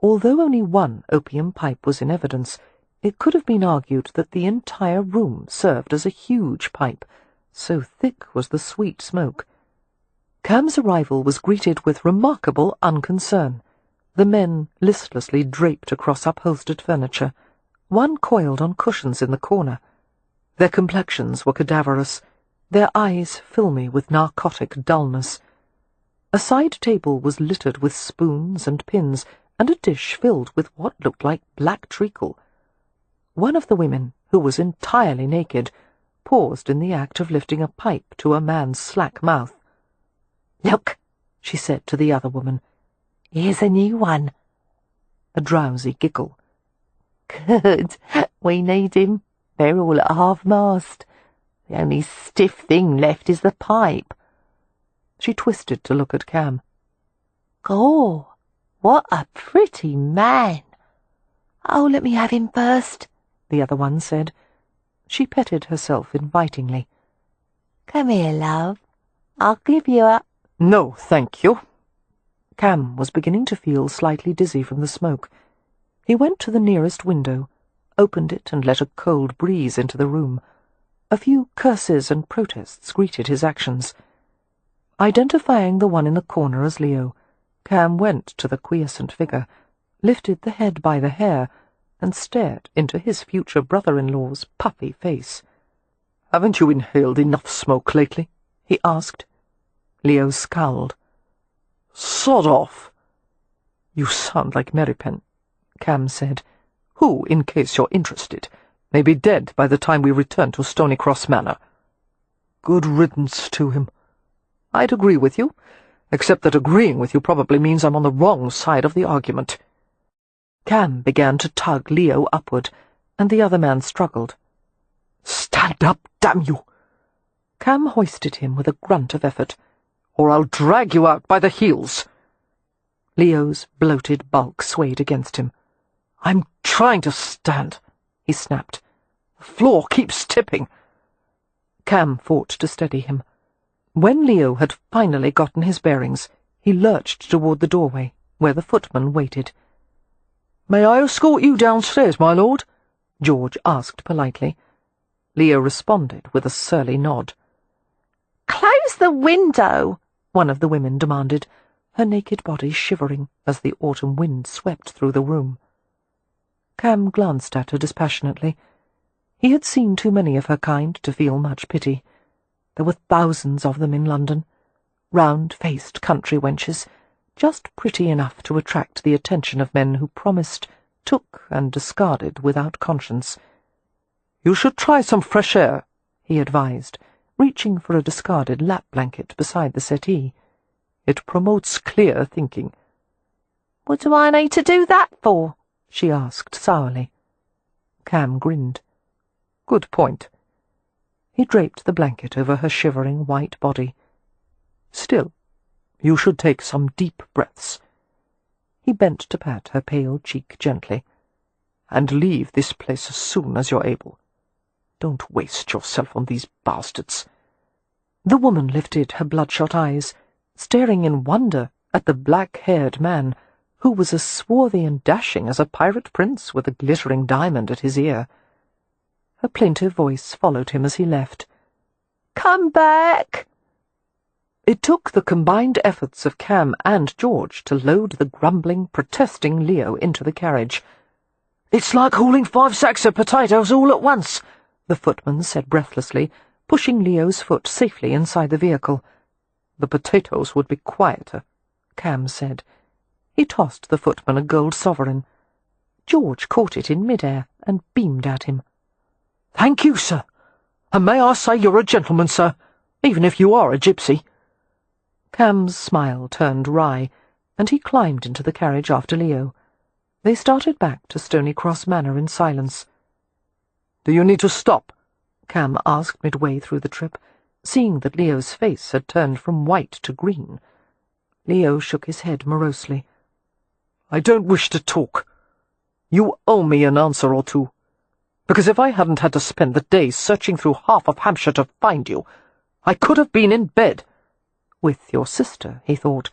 Although only one opium pipe was in evidence, it could have been argued that the entire room served as a huge pipe, so thick was the sweet smoke. Cam's arrival was greeted with remarkable unconcern. The men listlessly draped across upholstered furniture, one coiled on cushions in the corner. Their complexions were cadaverous, their eyes filmy with narcotic dullness. A side table was littered with spoons and pins, and a dish filled with what looked like black treacle. One of the women, who was entirely naked, paused in the act of lifting a pipe to a man's slack mouth. "Look," she said to the other woman. "Here's a new one." A drowsy giggle. "Good. We need him. They're all at half-mast. The only stiff thing left is the pipe." She twisted to look at Cam. "Gaw, what a pretty man." "Oh, let me have him first," the other one said. She petted herself invitingly. "Come here, love. I'll give you a—" "No, thank you." Cam was beginning to feel slightly dizzy from the smoke. He went to the nearest window, opened it and let a cold breeze into the room. A few curses and protests greeted his actions. Identifying the one in the corner as Leo, Cam went to the quiescent figure, lifted the head by the hair, and stared into his future brother-in-law's puffy face. "Haven't you inhaled enough smoke lately?" he asked. Leo scowled. "Sod off." "You sound like Merrypen," Cam said, "who, in case you're interested, may be dead by the time we return to Stonycross Manor." "Good riddance to him." "I'd agree with you, except that agreeing with you probably means I'm on the wrong side of the argument." Cam began to tug Leo upward, and the other man struggled. "Stand up, damn you!" Cam hoisted him with a grunt of effort. "Or I'll drag you out by the heels." Leo's bloated bulk swayed against him. "I'm trying to stand," he snapped. "The floor keeps tipping." Cam fought to steady him. When Leo had finally gotten his bearings, he lurched toward the doorway, where the footman waited. "May I escort you downstairs, my lord?" George asked politely. Leo responded with a surly nod. "Close the window," one of the women demanded, her naked body shivering as the autumn wind swept through the room. Cam glanced at her dispassionately. He had seen too many of her kind to feel much pity. There were thousands of them in London, round-faced country wenches, just pretty enough to attract the attention of men who promised, took, and discarded without conscience. "You should try some fresh air," he advised, reaching for a discarded lap blanket beside the settee. "It promotes clear thinking." "What do I need to do that for?" she asked sourly. Cam grinned. "Good point." He draped the blanket over her shivering white body. "Still, you should take some deep breaths." He bent to pat her pale cheek gently. "And leave this place as soon as you're able. Don't waste yourself on these bastards." The woman lifted her bloodshot eyes, staring in wonder at the black-haired man, who was as swarthy and dashing as a pirate prince with a glittering diamond at his ear. Her plaintive voice followed him as he left. "Come back!" It took the combined efforts of Cam and George to load the grumbling, protesting Leo into the carriage. "It's like hauling 5 sacks of potatoes all at once," the footman said breathlessly, pushing Leo's foot safely inside the vehicle. "The potatoes would be quieter," Cam said. He tossed the footman a gold sovereign. George caught it in mid-air and beamed at him. "Thank you, sir. And may I say you're a gentleman, sir, even if you are a gypsy." Cam's smile turned wry, and he climbed into the carriage after Leo. They started back to Stony Cross Manor in silence. "Do you need to stop?" Cam asked midway through the trip, seeing that Leo's face had turned from white to green. Leo shook his head morosely. "I don't wish to talk. You owe me an answer or two. Because if I hadn't had to spend the day searching through half of Hampshire to find you, I could have been in bed." With your sister, he thought,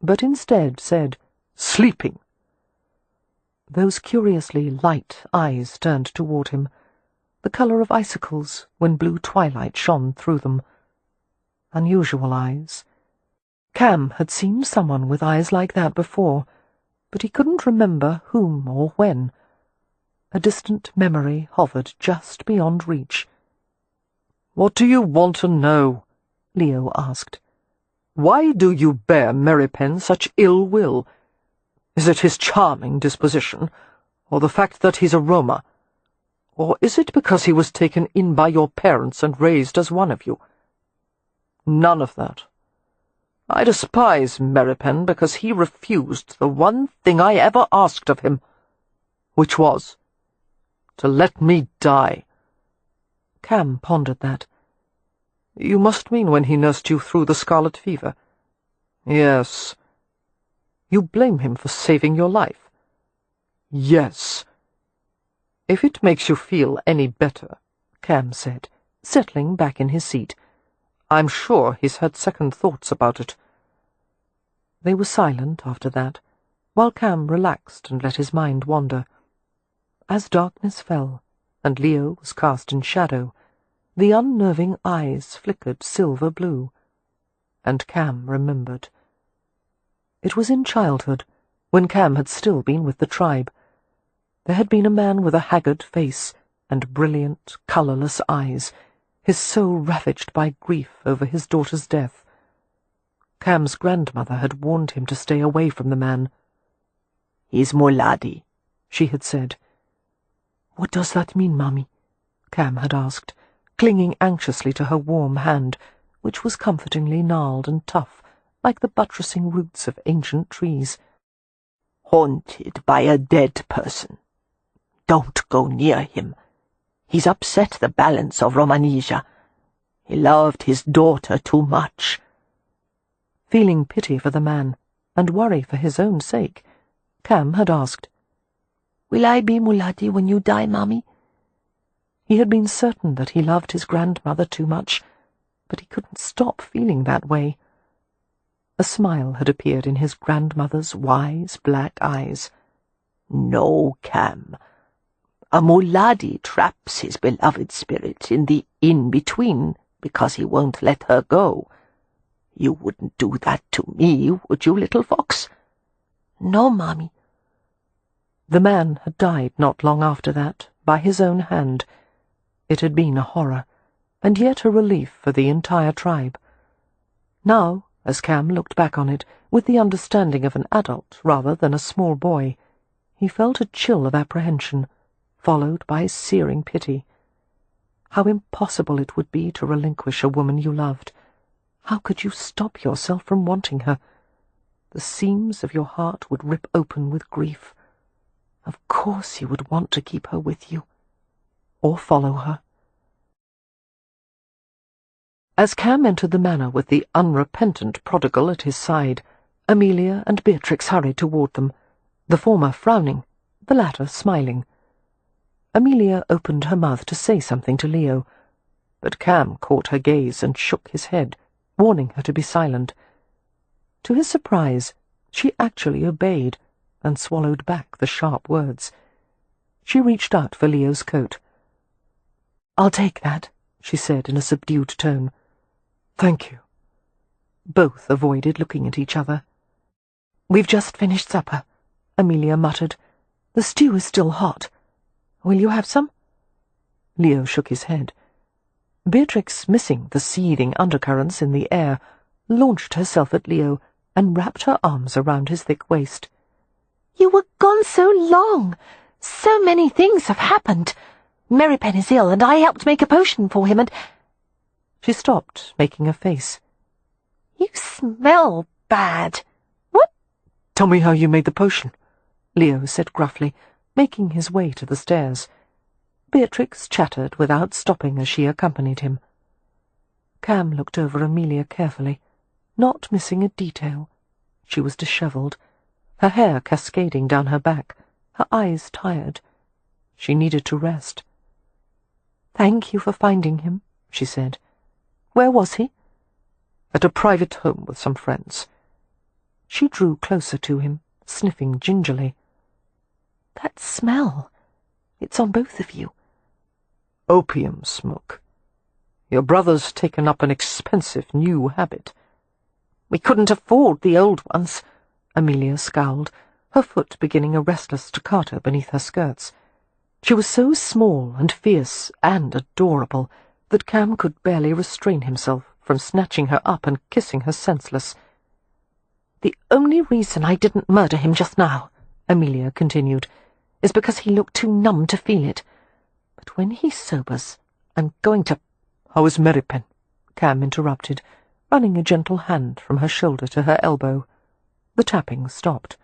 but instead said, "Sleeping." Those curiously light eyes turned toward him, the colour of icicles when blue twilight shone through them. Unusual eyes. Cam had seen someone with eyes like that before, but he couldn't remember whom or when. A distant memory hovered just beyond reach. "What do you want to know?" Leo asked. "Why do you bear Merrypen such ill will? Is it his charming disposition, or the fact that he's a Roma? Or is it because he was taken in by your parents and raised as one of you?" "None of that. I despise Merrypen because he refused the one thing I ever asked of him, which was to let me die." Cam pondered that. "You must mean when he nursed you through the scarlet fever." "Yes." "You blame him for saving your life?" "Yes." "If it makes you feel any better," Cam said, settling back in his seat, "I'm sure he's had second thoughts about it." They were silent after that, while Cam relaxed and let his mind wander. As darkness fell, and Leo was cast in shadow, the unnerving eyes flickered silver blue, and Cam remembered. It was in childhood, when Cam had still been with the tribe. There had been a man with a haggard face and brilliant, colourless eyes, his soul ravaged by grief over his daughter's death. Cam's grandmother had warned him to stay away from the man. "He's Moladi," she had said. "What does that mean, Mummy?" Cam had asked, clinging anxiously to her warm hand, which was comfortingly gnarled and tough, like the buttressing roots of ancient trees. haunted by a dead person. Don't go near him. He's upset the balance of Romanisia. He loved his daughter too much." Feeling pity for the man, and worry for his own sake, Cam had asked, "Will I be Muladi when you die, Mummy?" He had been certain that he loved his grandmother too much, but he couldn't stop feeling that way. A smile had appeared in his grandmother's wise black eyes. "No, Cam. A Muladi traps his beloved spirit in the in-between because he won't let her go. You wouldn't do that to me, would you, little fox?" "No, Mummy." The man had died not long after that, by his own hand. It had been a horror, and yet a relief for the entire tribe. Now, as Cam looked back on it, with the understanding of an adult rather than a small boy, he felt a chill of apprehension, followed by searing pity. How impossible it would be to relinquish a woman you loved. How could you stop yourself from wanting her? The seams of your heart would rip open with grief. Of course you would want to keep her with you, or follow her. As Cam entered the manor with the unrepentant prodigal at his side, Amelia and Beatrix hurried toward them, the former frowning, the latter smiling. Amelia opened her mouth to say something to Leo, but Cam caught her gaze and shook his head, warning her to be silent. To his surprise, she actually obeyed, and swallowed back the sharp words. She reached out for Leo's coat. "I'll take that," she said in a subdued tone. "Thank you." Both avoided looking at each other. "We've just finished supper," Amelia muttered. "The stew is still hot. Will you have some?" Leo shook his head. Beatrix, missing the seething undercurrents in the air, launched herself at Leo and wrapped her arms around his thick waist. "You were gone so long. So many things have happened. Merrypen is ill, and I helped make a potion for him, and—" She stopped, making a face. "You smell bad. What—" "Tell me how you made the potion," Leo said gruffly, making his way to the stairs. Beatrix chattered without stopping as she accompanied him. Cam looked over Amelia carefully, not missing a detail. She was dishevelled, her hair cascading down her back, her eyes tired. She needed to rest. "Thank you for finding him," she said. "Where was he?" "At a private home with some friends." She drew closer to him, sniffing gingerly. "That smell. It's on both of you." "Opium smoke. Your brother's taken up an expensive new habit." "We couldn't afford the old ones," Amelia scowled, her foot beginning a restless staccato beneath her skirts. She was so small and fierce and adorable that Cam could barely restrain himself from snatching her up and kissing her senseless. "The only reason I didn't murder him just now," Amelia continued, "is because he looked too numb to feel it. But when he sobers, I'm going to—" "How is Merrypen?" Cam interrupted, running a gentle hand from her shoulder to her elbow. The tapping stopped.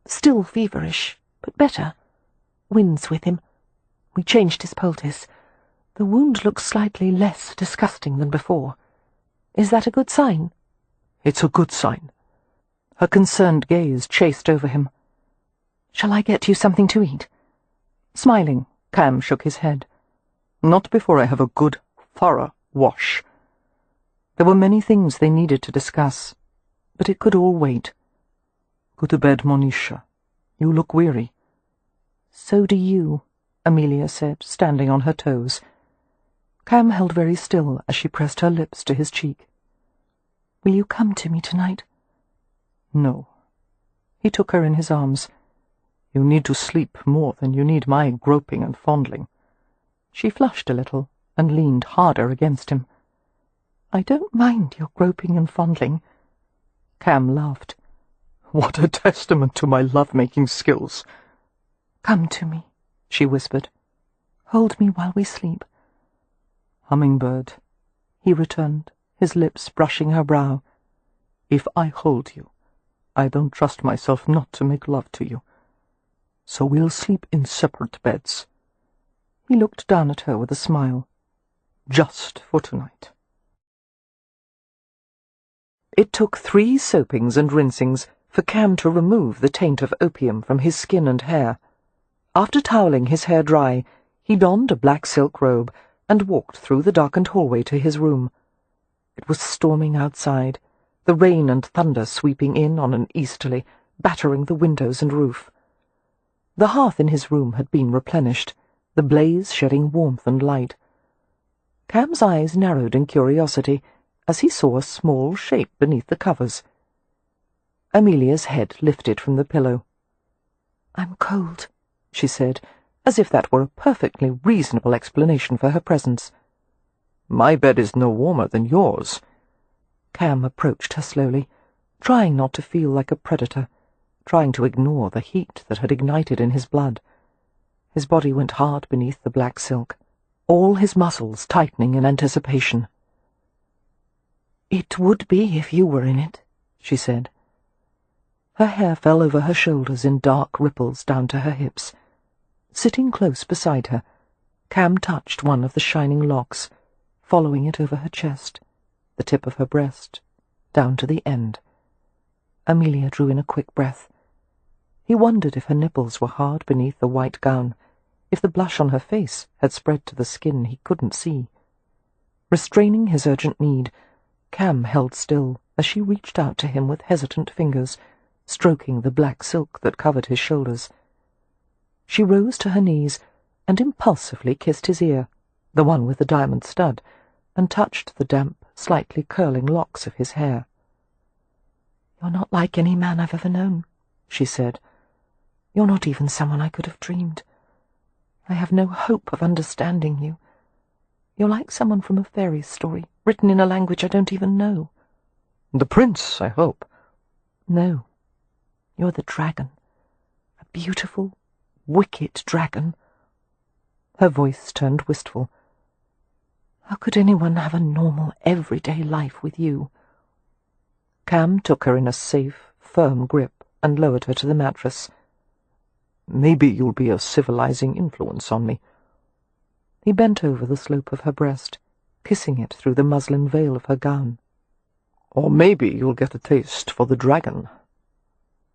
"Still feverish, but better. Wind's with him. We changed his poultice. The wound looks slightly less disgusting than before. Is that a good sign?" "It's a good sign." Her concerned gaze chased over him. "Shall I get you something to eat?" Smiling, Cam shook his head. "Not before I have a good, thorough wash." There were many things they needed to discuss, but it could all wait. "Go to bed, Monisha. You look weary." "So do you," Amelia said, standing on her toes. Cam held very still as she pressed her lips to his cheek. "Will you come to me tonight?" "No." He took her in his arms. "You need to sleep more than you need my groping and fondling." She flushed a little and leaned harder against him. "I don't mind your groping and fondling." Cam laughed. "What a testament to my love-making skills." "Come to me," she whispered. "Hold me while we sleep." "Hummingbird," he returned, his lips brushing her brow. "If I hold you, I don't trust myself not to make love to you. So we'll sleep in separate beds." He looked down at her with a smile. "Just for tonight." It took 3 soapings and rinsings for Cam to remove the taint of opium from his skin and hair. After toweling his hair dry, he donned a black silk robe and walked through the darkened hallway to his room. It was storming outside, the rain and thunder sweeping in on an easterly, battering the windows and roof. The hearth in his room had been replenished, the blaze shedding warmth and light. Cam's eyes narrowed in curiosity as he saw a small shape beneath the covers. Amelia's head lifted from the pillow. "I'm cold," she said, as if that were a perfectly reasonable explanation for her presence. "My bed is no warmer than yours." Cam approached her slowly, trying not to feel like a predator, trying to ignore the heat that had ignited in his blood. His body went hard beneath the black silk, all his muscles tightening in anticipation. "It would be if you were in it," she said. Her hair fell over her shoulders in dark ripples down to her hips. Sitting close beside her, Cam touched one of the shining locks, following it over her chest, the tip of her breast, down to the end. Amelia drew in a quick breath. He wondered if her nipples were hard beneath the white gown, if the blush on her face had spread to the skin he couldn't see. Restraining his urgent need, Cam held still as she reached out to him with hesitant fingers, stroking the black silk that covered his shoulders. She rose to her knees and impulsively kissed his ear, the one with the diamond stud, and touched the damp, slightly curling locks of his hair. "You're not like any man I've ever known," she said. "You're not even someone I could have dreamed. I have no hope of understanding you. You're like someone from a fairy story, written in a language I don't even know." "The prince, I hope." "No. You're the dragon. A beautiful, wicked dragon." Her voice turned wistful. "How could anyone have a normal, everyday life with you?" Cam took her in a safe, firm grip and lowered her to the mattress. "Maybe you'll be a civilizing influence on me." He bent over the slope of her breast, kissing it through the muslin veil of her gown. "Or maybe you'll get a taste for the dragon."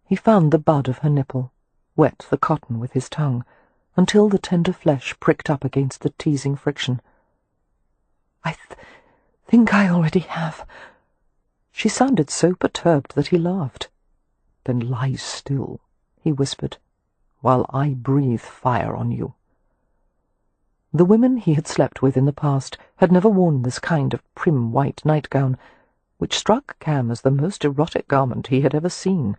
He found the bud of her nipple, wet the cotton with his tongue, until the tender flesh pricked up against the teasing friction. "I think I already have." She sounded so perturbed that he laughed. "Then lie still," he whispered, "while I breathe fire on you." The women he had slept with in the past had never worn this kind of prim white nightgown, which struck Cam as the most erotic garment he had ever seen.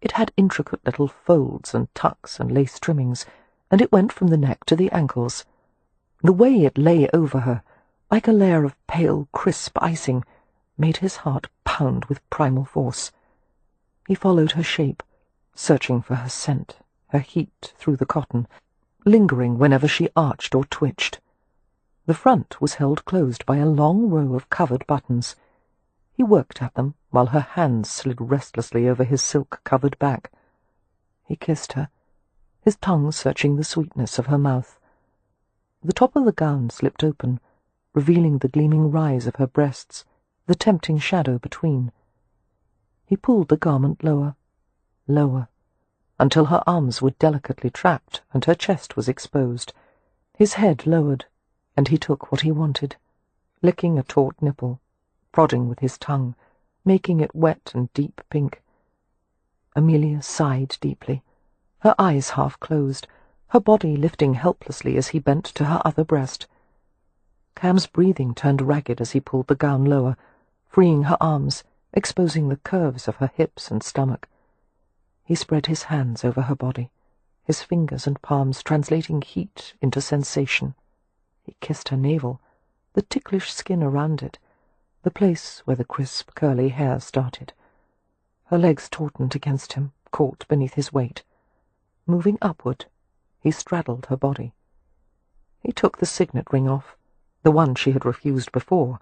It had intricate little folds and tucks and lace trimmings, and it went from the neck to the ankles. The way it lay over her, like a layer of pale, crisp icing, made his heart pound with primal force. He followed her shape, searching for her scent, her heat through the cotton, lingering whenever she arched or twitched. The front was held closed by a long row of covered buttons. He worked at them while her hands slid restlessly over his silk-covered back. He kissed her, his tongue searching the sweetness of her mouth. The top of the gown slipped open, revealing the gleaming rise of her breasts, the tempting shadow between. He pulled the garment lower, lower, until her arms were delicately trapped and her chest was exposed. His head lowered, and he took what he wanted, licking a taut nipple, prodding with his tongue, making it wet and deep pink. Amelia sighed deeply, her eyes half closed, her body lifting helplessly as he bent to her other breast. Cam's breathing turned ragged as he pulled the gown lower, freeing her arms, exposing the curves of her hips and stomach. He spread his hands over her body, his fingers and palms translating heat into sensation. He kissed her navel, the ticklish skin around it, the place where the crisp, curly hair started. Her legs tautened against him, caught beneath his weight. Moving upward, he straddled her body. He took the signet ring off, the one she had refused before,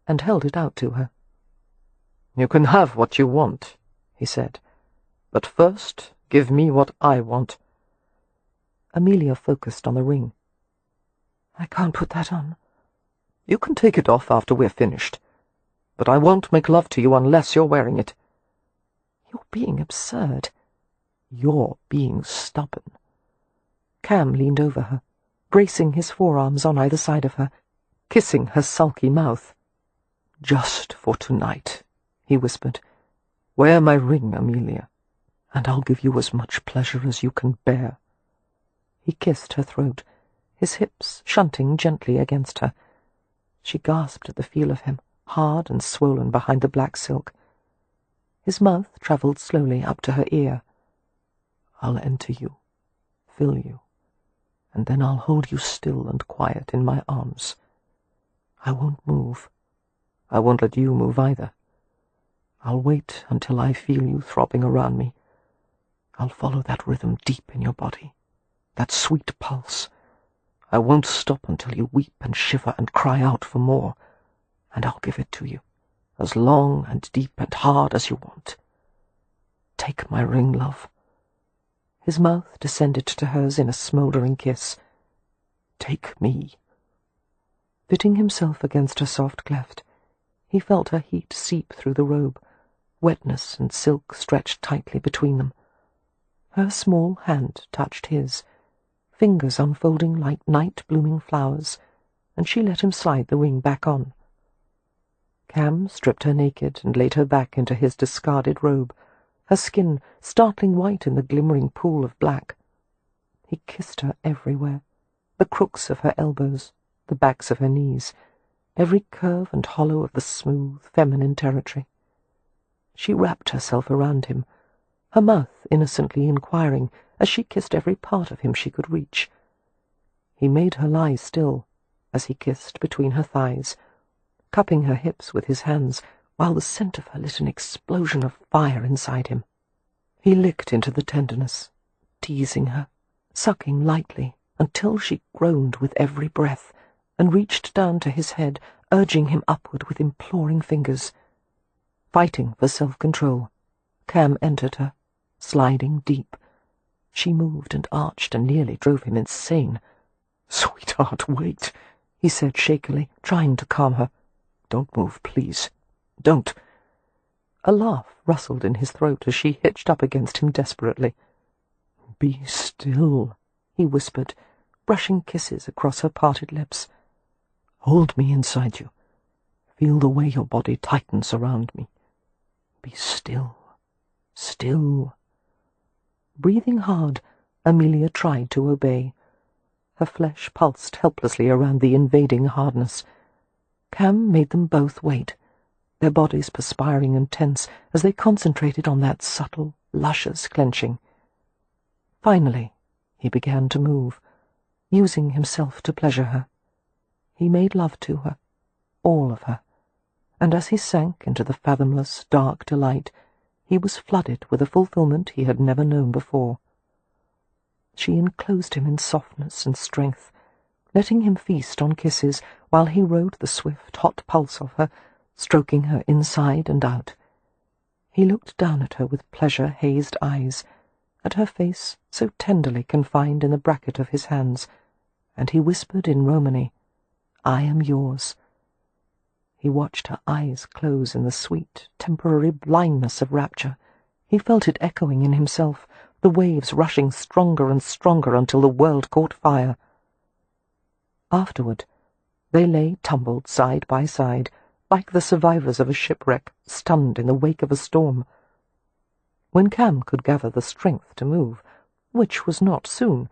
and held it out to her. "You can have what you want," he said, But first, give me what I want." Amelia focused on the ring. "I can't put that on." "You can take it off after we're finished. But I won't make love to you unless you're wearing it." "You're being absurd." "You're being stubborn." Cam leaned over her, bracing his forearms on either side of her, kissing her sulky mouth. "Just for tonight," he whispered. "Wear my ring, Amelia, and I'll give you as much pleasure as you can bear." He kissed her throat, his hips shunting gently against her. She gasped at the feel of him, hard and swollen behind the black silk. His mouth travelled slowly up to her ear. "I'll enter you, fill you, and then I'll hold you still and quiet in my arms. I won't move. I won't let you move either. I'll wait until I feel you throbbing around me. I'll follow that rhythm deep in your body, that sweet pulse. I won't stop until you weep and shiver and cry out for more, and I'll give it to you, as long and deep and hard as you want. Take my ring, love." His mouth descended to hers in a smouldering kiss. "Take me." Fitting himself against her soft cleft, he felt her heat seep through the robe, wetness and silk stretched tightly between them. Her small hand touched his, fingers unfolding like night-blooming flowers, and she let him slide the ring back on. Cam stripped her naked and laid her back into his discarded robe, her skin startling white in the glimmering pool of black. He kissed her everywhere, the crooks of her elbows, the backs of her knees, every curve and hollow of the smooth, feminine territory. She wrapped herself around him, her mouth innocently inquiring as she kissed every part of him she could reach. He made her lie still as he kissed between her thighs, cupping her hips with his hands, while the scent of her lit an explosion of fire inside him. He licked into the tenderness, teasing her, sucking lightly until she groaned with every breath, and reached down to his head, urging him upward with imploring fingers. Fighting for self-control, Cam entered her, sliding deep. She moved and arched and nearly drove him insane. "Sweetheart, wait," he said shakily, trying to calm her. "Don't move, please. Don't." A laugh rustled in his throat as she hitched up against him desperately. "Be still," he whispered, brushing kisses across her parted lips. "Hold me inside you. Feel the way your body tightens around me. Be still, still." Breathing hard, Amelia tried to obey. Her flesh pulsed helplessly around the invading hardness. Cam made them both wait, their bodies perspiring and tense as they concentrated on that subtle, luscious clenching. Finally, he began to move, using himself to pleasure her. He made love to her, all of her, and as he sank into the fathomless, dark delight, he was flooded with a fulfillment he had never known before. She enclosed him in softness and strength, letting him feast on kisses while he rode the swift, hot pulse of her, stroking her inside and out. He looked down at her with pleasure-hazed eyes, at her face so tenderly confined in the bracket of his hands, and he whispered in Romany, "I am yours." He watched her eyes close in the sweet, temporary blindness of rapture. He felt it echoing in himself, the waves rushing stronger and stronger until the world caught fire. Afterward, they lay tumbled side by side, like the survivors of a shipwreck, stunned in the wake of a storm. When Cam could gather the strength to move, which was not soon,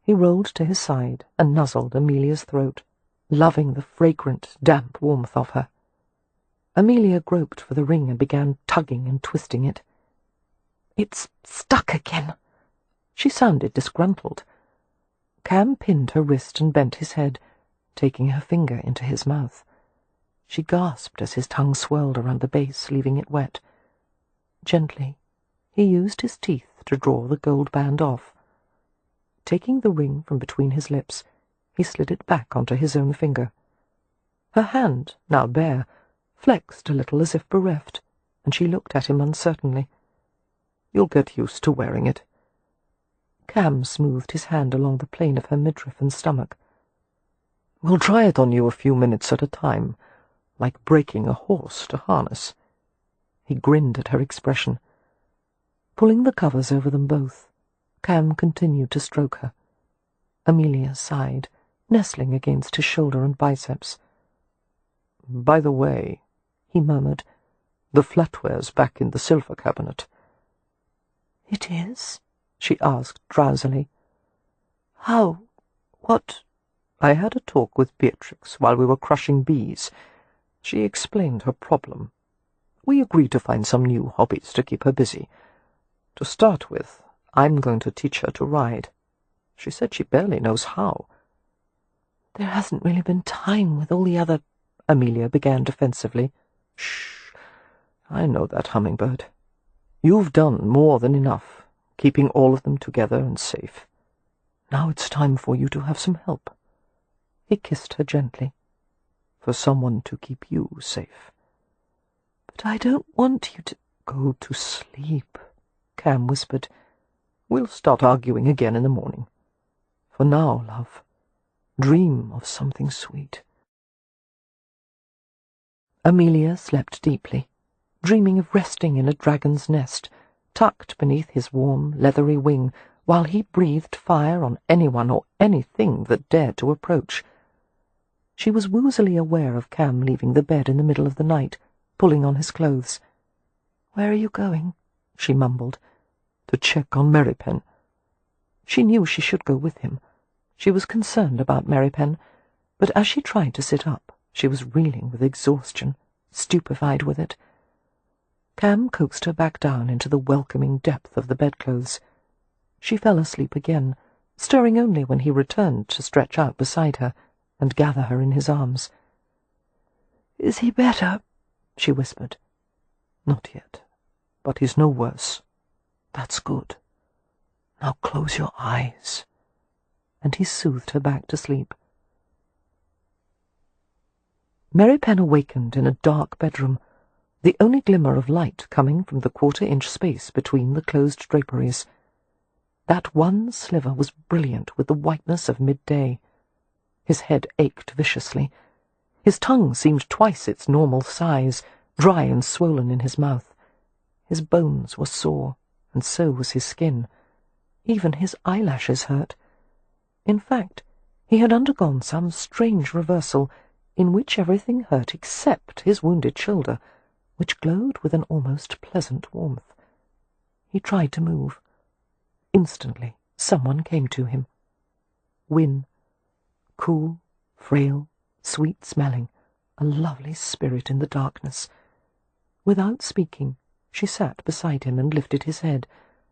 he rolled to his side and nuzzled Amelia's throat, loving the fragrant, damp warmth of her. Amelia groped for the ring and began tugging and twisting it. "It's stuck again." She sounded disgruntled. Cam pinned her wrist and bent his head, taking her finger into his mouth. She gasped as his tongue swirled around the base, leaving it wet. Gently, he used his teeth to draw the gold band off. Taking the ring from between his lips, he slid it back onto his own finger. Her hand, now bare, flexed a little as if bereft, and she looked at him uncertainly. You'll get used to wearing it." Cam smoothed his hand along the plane of her midriff and stomach. "We'll try it on you a few minutes at a time, like breaking a horse to harness." He grinned at her expression. Pulling the covers over them both, Cam continued to stroke her. Amelia sighed, nestling against his shoulder and biceps. "By the way," he murmured, "the flatware's back in the silver cabinet." "It is?" she asked drowsily. "How? What?" "I had a talk with Beatrix while we were crushing bees. She explained her problem. We agreed to find some new hobbies to keep her busy. To start with, I'm going to teach her to ride. She said she barely knows how." "There hasn't really been time with all the other—" Amelia began defensively. "Shh! I know that, Hummingbird. You've done more than enough, keeping all of them together and safe. Now it's time for you to have some help." He kissed her gently. "For someone to keep you safe." "But I don't want you to—" "Go to sleep," Cam whispered. "We'll start arguing again in the morning. For now, love, dream of something sweet." Amelia slept deeply, dreaming of resting in a dragon's nest, tucked beneath his warm, leathery wing, while he breathed fire on anyone or anything that dared to approach. She was woozily aware of Cam leaving the bed in the middle of the night, pulling on his clothes. "Where are you going?" she mumbled. "To check on Merrypen." She knew she should go with him. She was concerned about Merrypen, but as she tried to sit up, she was reeling with exhaustion, stupefied with it. Cam coaxed her back down into the welcoming depth of the bedclothes. She fell asleep again, stirring only when he returned to stretch out beside her and gather her in his arms. "Is he better?" she whispered. "Not yet, but he's no worse. That's good. Now close your eyes." And he soothed her back to sleep. Merrypen awakened in a dark bedroom, the only glimmer of light coming from the quarter-inch space between the closed draperies. That one sliver was brilliant with the whiteness of midday. His head ached viciously. His tongue seemed twice its normal size, dry and swollen in his mouth. His bones were sore, and so was his skin. Even his eyelashes hurt. In fact, he had undergone some strange reversal in which everything hurt except his wounded shoulder, which glowed with an almost pleasant warmth. He tried to move. Instantly, someone came to him. Wyn. Cool, frail, sweet-smelling, a lovely spirit in the darkness. Without speaking, she sat beside him and lifted his head,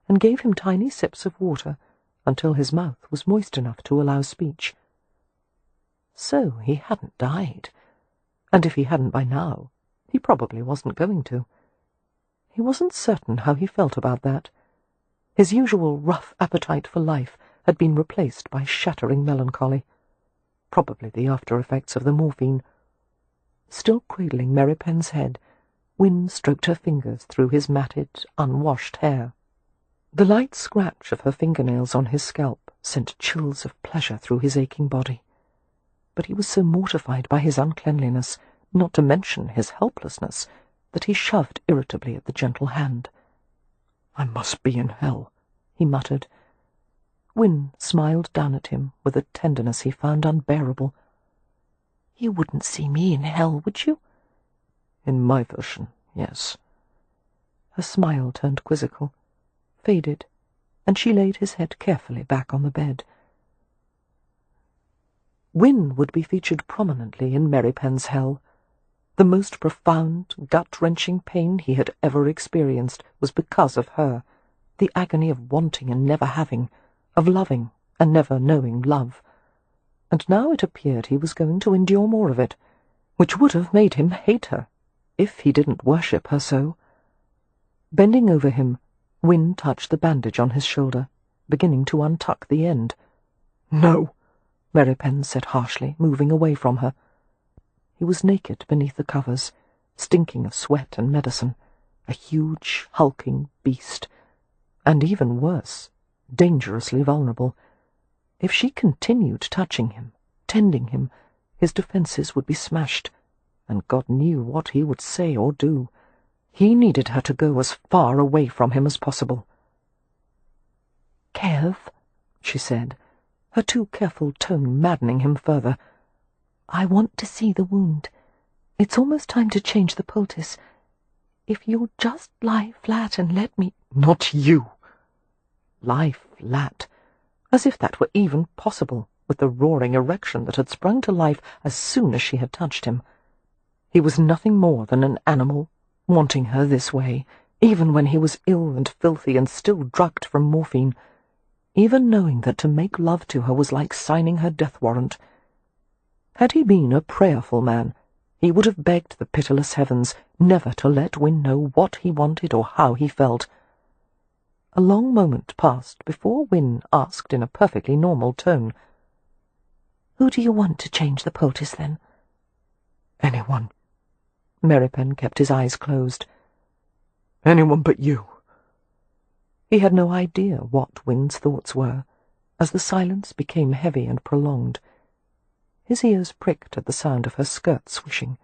and gave him tiny sips of water until his mouth was moist enough to allow speech. So he hadn't died, and if he hadn't by now, he probably wasn't going to. He wasn't certain how he felt about that. His usual rough appetite for life had been replaced by shattering melancholy, probably the after-effects of the morphine. Still cradling Merrypen's head, Wyn stroked her fingers through his matted, unwashed hair. The light scratch of her fingernails on his scalp sent chills of pleasure through his aching body. But he was so mortified by his uncleanliness, not to mention his helplessness, that he shoved irritably at the gentle hand. "I must be in hell," he muttered. Wyn smiled down at him with a tenderness he found unbearable. "You wouldn't see me in hell, would you?" "In my version, yes." Her smile turned quizzical, faded, and she laid his head carefully back on the bed. Wyn would be featured prominently in Merrypen's hell. The most profound, gut-wrenching pain he had ever experienced was because of her, the agony of wanting and never having, of loving and never knowing love. And now it appeared he was going to endure more of it, which would have made him hate her, if he didn't worship her so. Bending over him, Wyn touched the bandage on his shoulder, beginning to untuck the end. "No," Merrypen said harshly, moving away from her. He was naked beneath the covers, stinking of sweat and medicine, a huge, hulking beast, and even worse, dangerously vulnerable. If she continued touching him, tending him, his defences would be smashed, and God knew what he would say or do. He needed her to go as far away from him as possible. "Kev," she said, her too careful tone maddening him further, "I want to see the wound. It's almost time to change the poultice. If you'll just lie flat and let me—" "Not you!" Lie flat, as if that were even possible, with the roaring erection that had sprung to life as soon as she had touched him. He was nothing more than an animal, wanting her this way, even when he was ill and filthy and still drugged from morphine, even knowing that to make love to her was like signing her death warrant. Had he been a prayerful man, he would have begged the pitiless heavens never to let Wyn know what he wanted or how he felt. A long moment passed before Wyn asked in a perfectly normal tone, "Who do you want to change the poultice, then?" "Anyone." Merrypen kept his eyes closed. "Anyone but you." He had no idea what Wyn's thoughts were, as the silence became heavy and prolonged. His ears pricked at the sound of her skirt swishing.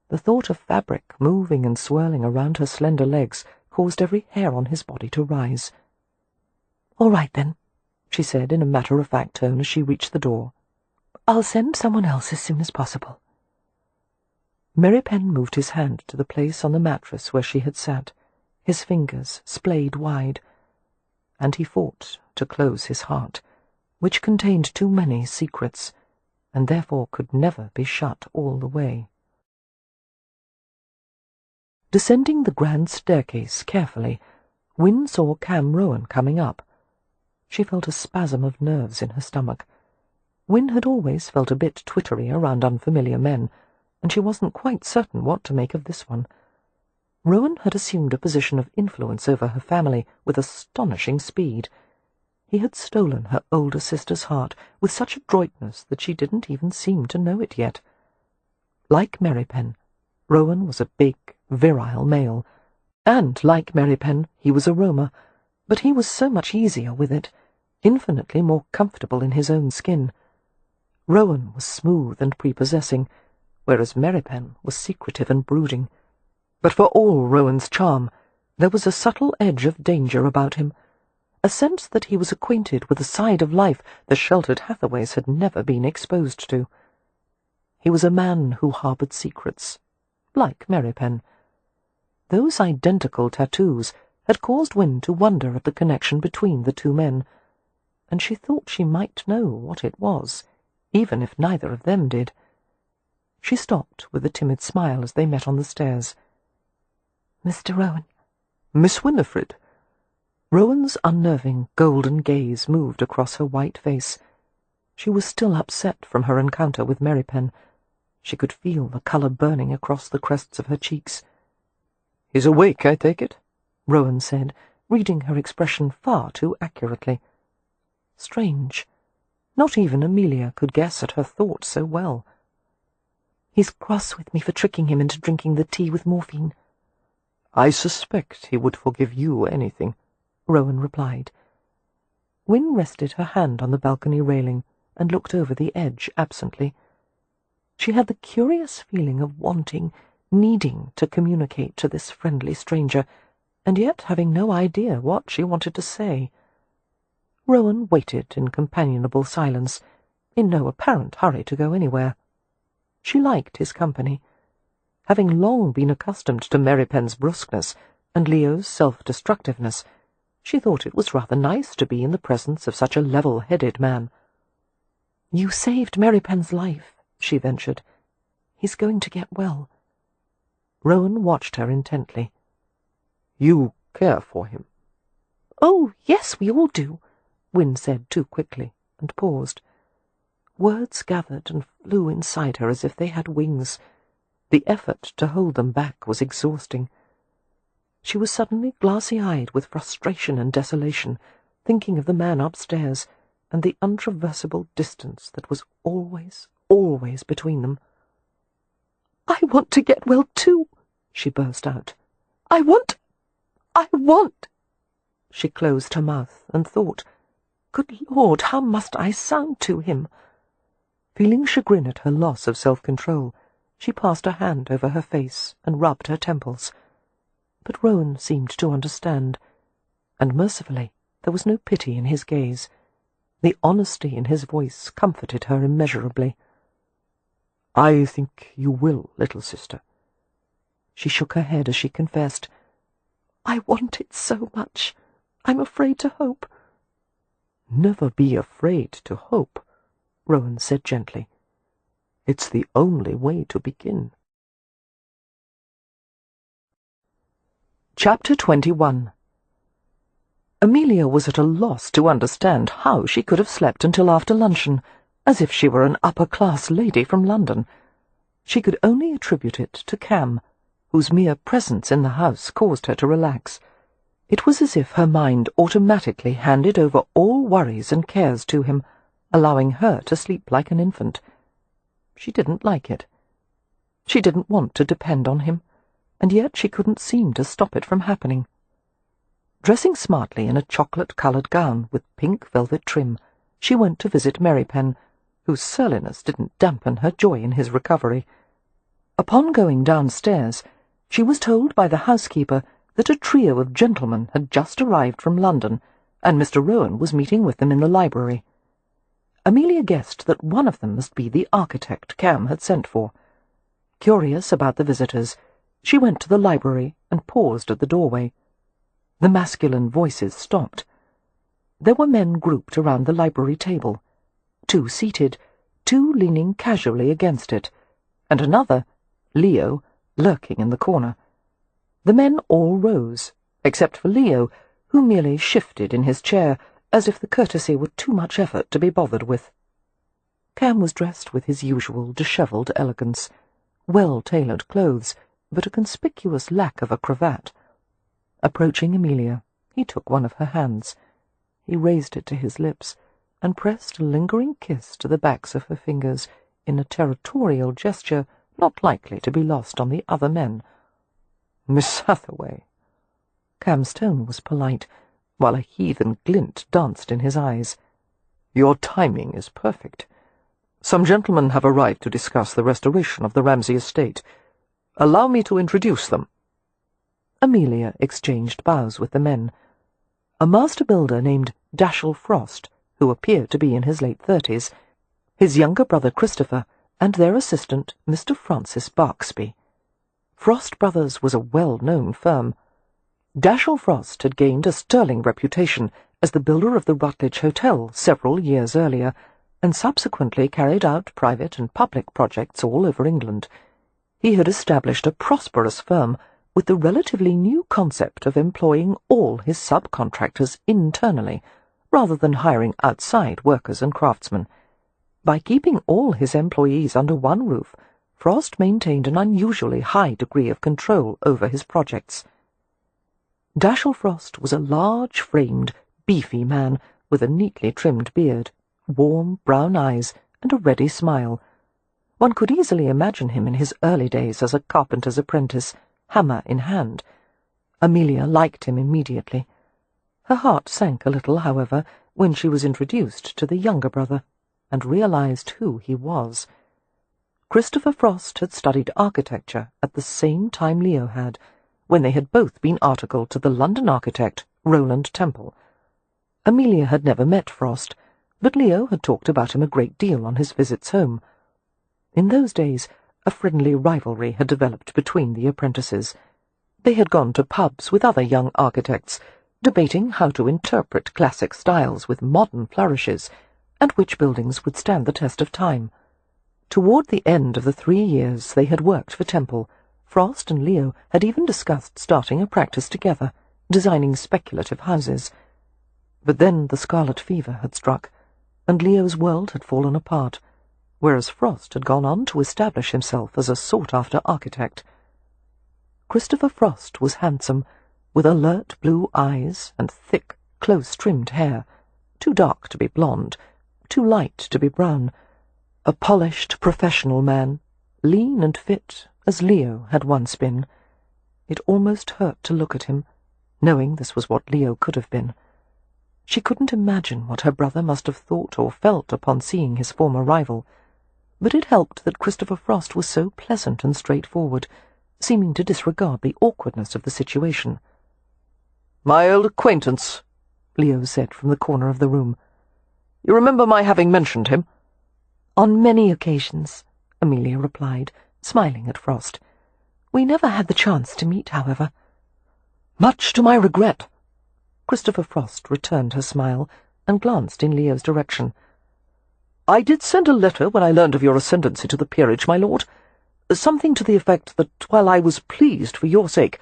The thought of fabric moving and swirling around her slender legs caused every hair on his body to rise. "All right, then," she said in a matter-of-fact tone as she reached the door. "I'll send someone else as soon as possible." Merrypen moved his hand to the place on the mattress where she had sat, his fingers splayed wide, and he fought to close his heart, which contained too many secrets, and therefore could never be shut all the way. Descending the grand staircase carefully, Wyn saw Cam Rowan coming up. She felt a spasm of nerves in her stomach. Wyn had always felt a bit twittery around unfamiliar men, and she wasn't quite certain what to make of this one. Rowan had assumed a position of influence over her family with astonishing speed. He had stolen her older sister's heart with such adroitness that she didn't even seem to know it yet. Like Merrypen, Rowan was a big, virile male, and like Merrypen, he was a roamer, but he was so much easier with it, infinitely more comfortable in his own skin. Rowan was smooth and prepossessing, whereas Merrypen was secretive and brooding. But for all Rowan's charm, there was a subtle edge of danger about him, a sense that he was acquainted with a side of life the sheltered Hathaways had never been exposed to. He was a man who harboured secrets, like Merrypen. Those identical tattoos had caused Wyn to wonder at the connection between the two men, and she thought she might know what it was, even if neither of them did. She stopped with a timid smile as they met on the stairs. "Mr. Rowan." "Miss Winifred." Rowan's unnerving, golden gaze moved across her white face. She was still upset from her encounter with Merrypen. She could feel the colour burning across the crests of her cheeks. "He's awake, I take it?" Rowan said, reading her expression far too accurately. Strange. Not even Amelia could guess at her thoughts so well. "He's cross with me for tricking him into drinking the tea with morphine." "I suspect he would forgive you anything," Rowan replied. Wyn rested her hand on the balcony railing and looked over the edge absently. She had the curious feeling of wanting, needing to communicate to this friendly stranger, and yet having no idea what she wanted to say. Rowan waited in companionable silence, in no apparent hurry to go anywhere. She liked his company. Having long been accustomed to Merrypen's brusqueness and Leo's self-destructiveness, she thought it was rather nice to be in the presence of such a level-headed man. "You saved Merrypen's life," she ventured. "He's going to get well." Rowan watched her intently. "You care for him?" "Oh, yes, we all do," Wyn said too quickly, and paused. Words gathered and flew inside her as if they had wings. The effort to hold them back was exhausting. She was suddenly glassy-eyed with frustration and desolation, thinking of the man upstairs and the untraversable distance that was always, always between them. "I want to get well too," she burst out. I want... She closed her mouth and thought, "Good Lord, how must I sound to him?" Feeling chagrin at her loss of self-control, she passed a hand over her face and rubbed her temples. But Rowan seemed to understand, and mercifully there was no pity in his gaze. The honesty in his voice comforted her immeasurably. "I think you will, little sister." She shook her head as she confessed, "I want it so much. I'm afraid to hope." "Never be afraid to hope," Rowan said gently. "It's the only way to begin." Chapter 21. Amelia was at a loss to understand how she could have slept until after luncheon, as if she were an upper-class lady from London. She could only attribute it to Cam, whose mere presence in the house caused her to relax. It was as if her mind automatically handed over all worries and cares to him, allowing her to sleep like an infant. She didn't like it. She didn't want to depend on him, and yet she couldn't seem to stop it from happening. Dressing smartly in a chocolate-coloured gown with pink velvet trim, she went to visit Merrypen, whose surliness didn't dampen her joy in his recovery. Upon going downstairs, she was told by the housekeeper that a trio of gentlemen had just arrived from London, and Mr. Rowan was meeting with them in the library. Amelia guessed that one of them must be the architect Cam had sent for. Curious about the visitors, she went to the library and paused at the doorway. The masculine voices stopped. There were men grouped around the library table, 2 seated, 2 leaning casually against it, and another, Leo, lurking in the corner. The men all rose, except for Leo, who merely shifted in his chair, as if the courtesy were too much effort to be bothered with. Cam was dressed with his usual dishevelled elegance, well-tailored clothes, but a conspicuous lack of a cravat. Approaching Amelia, he took one of her hands. He raised it to his lips and pressed a lingering kiss to the backs of her fingers in a territorial gesture not likely to be lost on the other men. "Miss Hathaway." Cam's tone was polite, while a heathen glint danced in his eyes. "Your timing is perfect. Some gentlemen have arrived to discuss the restoration of the Ramsay estate. Allow me to introduce them." Amelia exchanged bows with the men. A master builder named Dashel Frost, who appeared to be in his late 30s, his younger brother Christopher, and their assistant, Mr. Francis Barksby. Frost Brothers was a well-known firm. Dashel Frost had gained a sterling reputation as the builder of the Rutledge Hotel several years earlier, and subsequently carried out private and public projects all over England. He had established a prosperous firm with the relatively new concept of employing all his subcontractors internally, rather than hiring outside workers and craftsmen. By keeping all his employees under one roof, Frost maintained an unusually high degree of control over his projects. Dashel Frost was a large-framed, beefy man with a neatly trimmed beard, warm brown eyes, and a ready smile. One could easily imagine him in his early days as a carpenter's apprentice, hammer in hand. Amelia liked him immediately. Her heart sank a little, however, when she was introduced to the younger brother, and realized who he was. Christopher Frost had studied architecture at the same time Leo had, when they had both been articled to the London architect, Roland Temple. Amelia had never met Frost, but Leo had talked about him a great deal on his visits home. In those days, a friendly rivalry had developed between the apprentices. They had gone to pubs with other young architects, debating how to interpret classic styles with modern flourishes, and which buildings would stand the test of time. Toward the end of the 3 years they had worked for Temple, Frost and Leo had even discussed starting a practice together, designing speculative houses. But then the scarlet fever had struck, and Leo's world had fallen apart, whereas Frost had gone on to establish himself as a sought-after architect. Christopher Frost was handsome, with alert blue eyes and thick, close-trimmed hair, too dark to be blonde, too light to be brown, a polished professional man, lean and fit as Leo had once been. It almost hurt to look at him, knowing this was what Leo could have been. She couldn't imagine what her brother must have thought or felt upon seeing his former rival, but it helped that Christopher Frost was so pleasant and straightforward, seeming to disregard the awkwardness of the situation. "My old acquaintance," Leo said from the corner of the room. "You remember my having mentioned him?" "On many occasions," Amelia replied, smiling at Frost. "We never had the chance to meet, however." "Much to my regret." Christopher Frost returned her smile and glanced in Leo's direction. "I did send a letter when I learned of your ascendancy to the peerage, my lord. Something to the effect that, while I was pleased for your sake,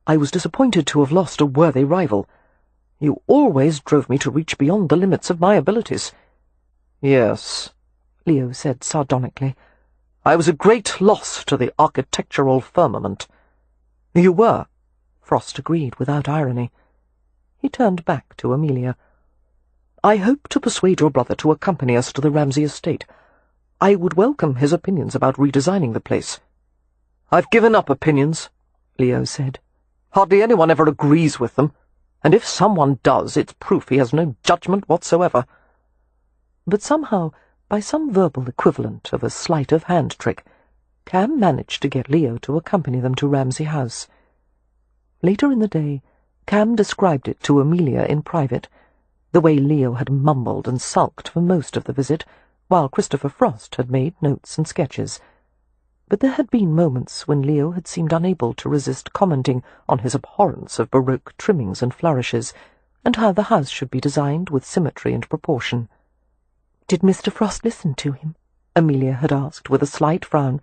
I was disappointed to have lost a worthy rival. You always drove me to reach beyond the limits of my abilities." "Yes," Leo said sardonically. "I was a great loss to the architectural firmament." "You were," Frost agreed without irony. He turned back to Amelia. "I hope to persuade your brother to accompany us to the Ramsay estate. I would welcome his opinions about redesigning the place." "I've given up opinions," Leo said. "Hardly anyone ever agrees with them, and if someone does, it's proof he has no judgment whatsoever." But somehow, by some verbal equivalent of a sleight of hand trick, Cam managed to get Leo to accompany them to Ramsay House. Later in the day, Cam described it to Amelia in private, the way Leo had mumbled and sulked for most of the visit, while Christopher Frost had made notes and sketches. But there had been moments when Leo had seemed unable to resist commenting on his abhorrence of Baroque trimmings and flourishes, and how the house should be designed with symmetry and proportion. "Did Mr. Frost listen to him?" Amelia had asked with a slight frown.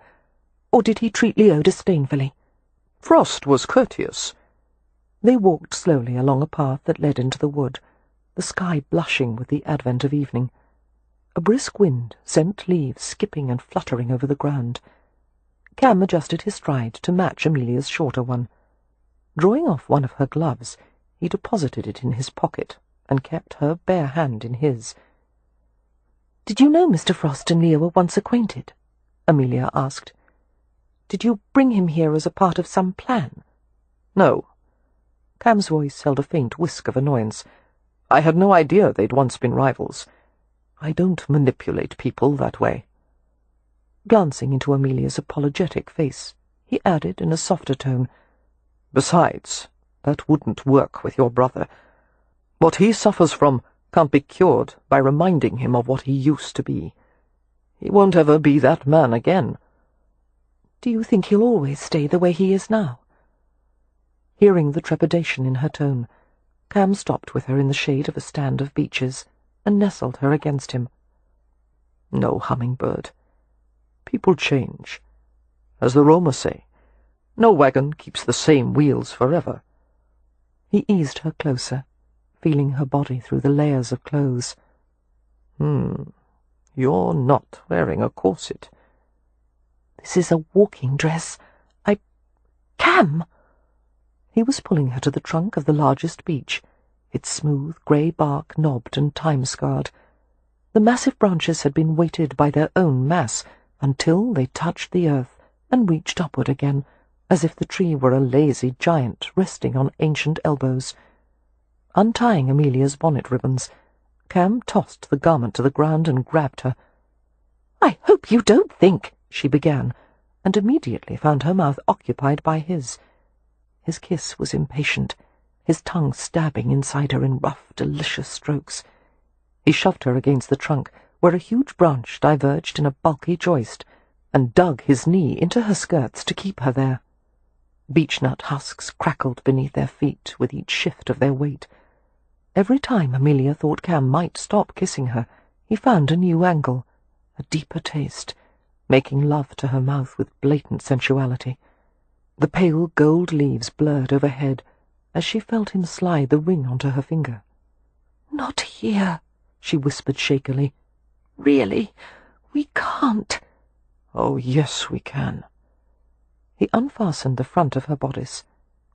"Or did he treat Leo disdainfully?" "Frost was courteous." They walked slowly along a path that led into the wood, the sky blushing with the advent of evening. A brisk wind sent leaves skipping and fluttering over the ground. Cam adjusted his stride to match Amelia's shorter one. Drawing off one of her gloves, he deposited it in his pocket and kept her bare hand in his. "Did you know Mr. Frost and Leo were once acquainted?" Amelia asked. "Did you bring him here as a part of some plan?" "No." Cam's voice held a faint whisk of annoyance. "I had no idea they'd once been rivals. I don't manipulate people that way." Glancing into Amelia's apologetic face, he added in a softer tone, "Besides, that wouldn't work with your brother. What he suffers from can't be cured by reminding him of what he used to be. He won't ever be that man again." "Do you think he'll always stay the way he is now?" Hearing the trepidation in her tone, Cam stopped with her in the shade of a stand of beeches and nestled her against him. "No, Hummingbird. People change. As the Roma say, no wagon keeps the same wheels forever." He eased her closer, feeling her body through the layers of clothes. You're not wearing a corset." "This is a walking dress. Cam!" He was pulling her to the trunk of the largest beech, its smooth grey bark knobbed and time-scarred. The massive branches had been weighted by their own mass until they touched the earth and reached upward again, as if the tree were a lazy giant resting on ancient elbows. Untying Amelia's bonnet ribbons, Cam tossed the garment to the ground and grabbed her. "I hope you don't think," she began, and immediately found her mouth occupied by his. His kiss was impatient, his tongue stabbing inside her in rough, delicious strokes. He shoved her against the trunk, where a huge branch diverged in a bulky joist, and dug his knee into her skirts to keep her there. Beechnut husks crackled beneath their feet with each shift of their weight. Every time Amelia thought Cam might stop kissing her, he found a new angle, a deeper taste, making love to her mouth with blatant sensuality. The pale gold leaves blurred overhead as she felt him slide the ring onto her finger. "Not here," she whispered shakily. "Really, we can't." "Oh, yes, we can." He unfastened the front of her bodice,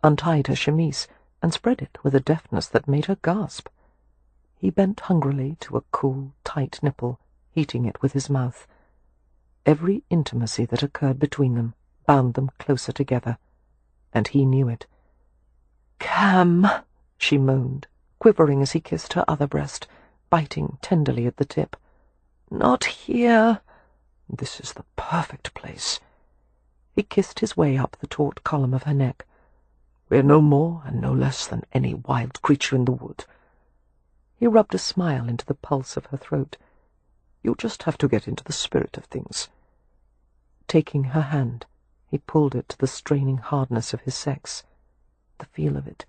untied her chemise, and spread it with a deftness that made her gasp. He bent hungrily to a cool, tight nipple, heating it with his mouth. Every intimacy that occurred between them bound them closer together, and he knew it. Cam, she moaned, quivering as he kissed her other breast, biting tenderly at the tip. Not here. This is the perfect place. He kissed his way up the taut column of her neck. We're no more and no less than any wild creature in the wood. He rubbed a smile into the pulse of her throat. You'll just have to get into the spirit of things. Taking her hand, he pulled it to the straining hardness of his sex. The feel of it,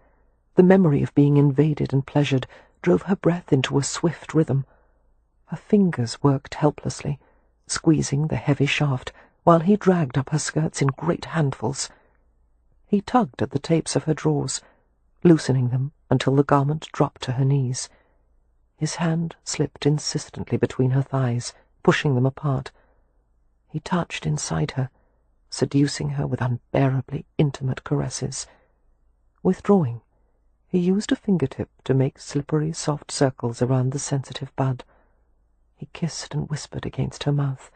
the memory of being invaded and pleasured, drove her breath into a swift rhythm. Her fingers worked helplessly, squeezing the heavy shaft, while he dragged up her skirts in great handfuls. He tugged at the tapes of her drawers, loosening them until the garment dropped to her knees. His hand slipped insistently between her thighs, pushing them apart. He touched inside her, seducing her with unbearably intimate caresses. Withdrawing, he used a fingertip to make slippery, soft circles around the sensitive bud. He kissed and whispered against her mouth,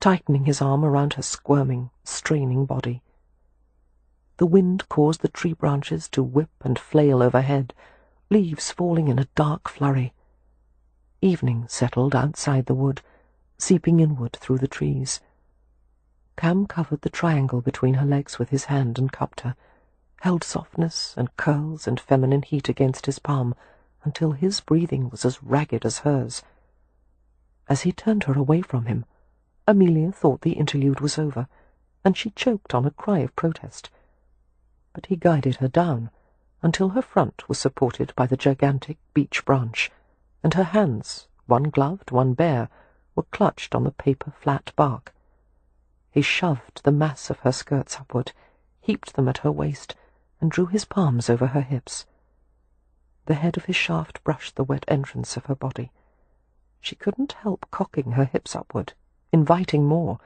tightening his arm around her squirming, straining body. The wind caused the tree branches to whip and flail overhead, leaves falling in a dark flurry. Evening settled outside the wood, seeping inward through the trees. Cam covered the triangle between her legs with his hand and cupped her, held softness and curls and feminine heat against his palm until his breathing was as ragged as hers. As he turned her away from him, Amelia thought the interlude was over, and she choked on a cry of protest. But he guided her down until her front was supported by the gigantic beech branch, and her hands, one gloved, one bare, were clutched on the paper-flat bark. He shoved the mass of her skirts upward, heaped them at her waist, and drew his palms over her hips. The head of his shaft brushed the wet entrance of her body. She couldn't help cocking her hips upward, inviting more.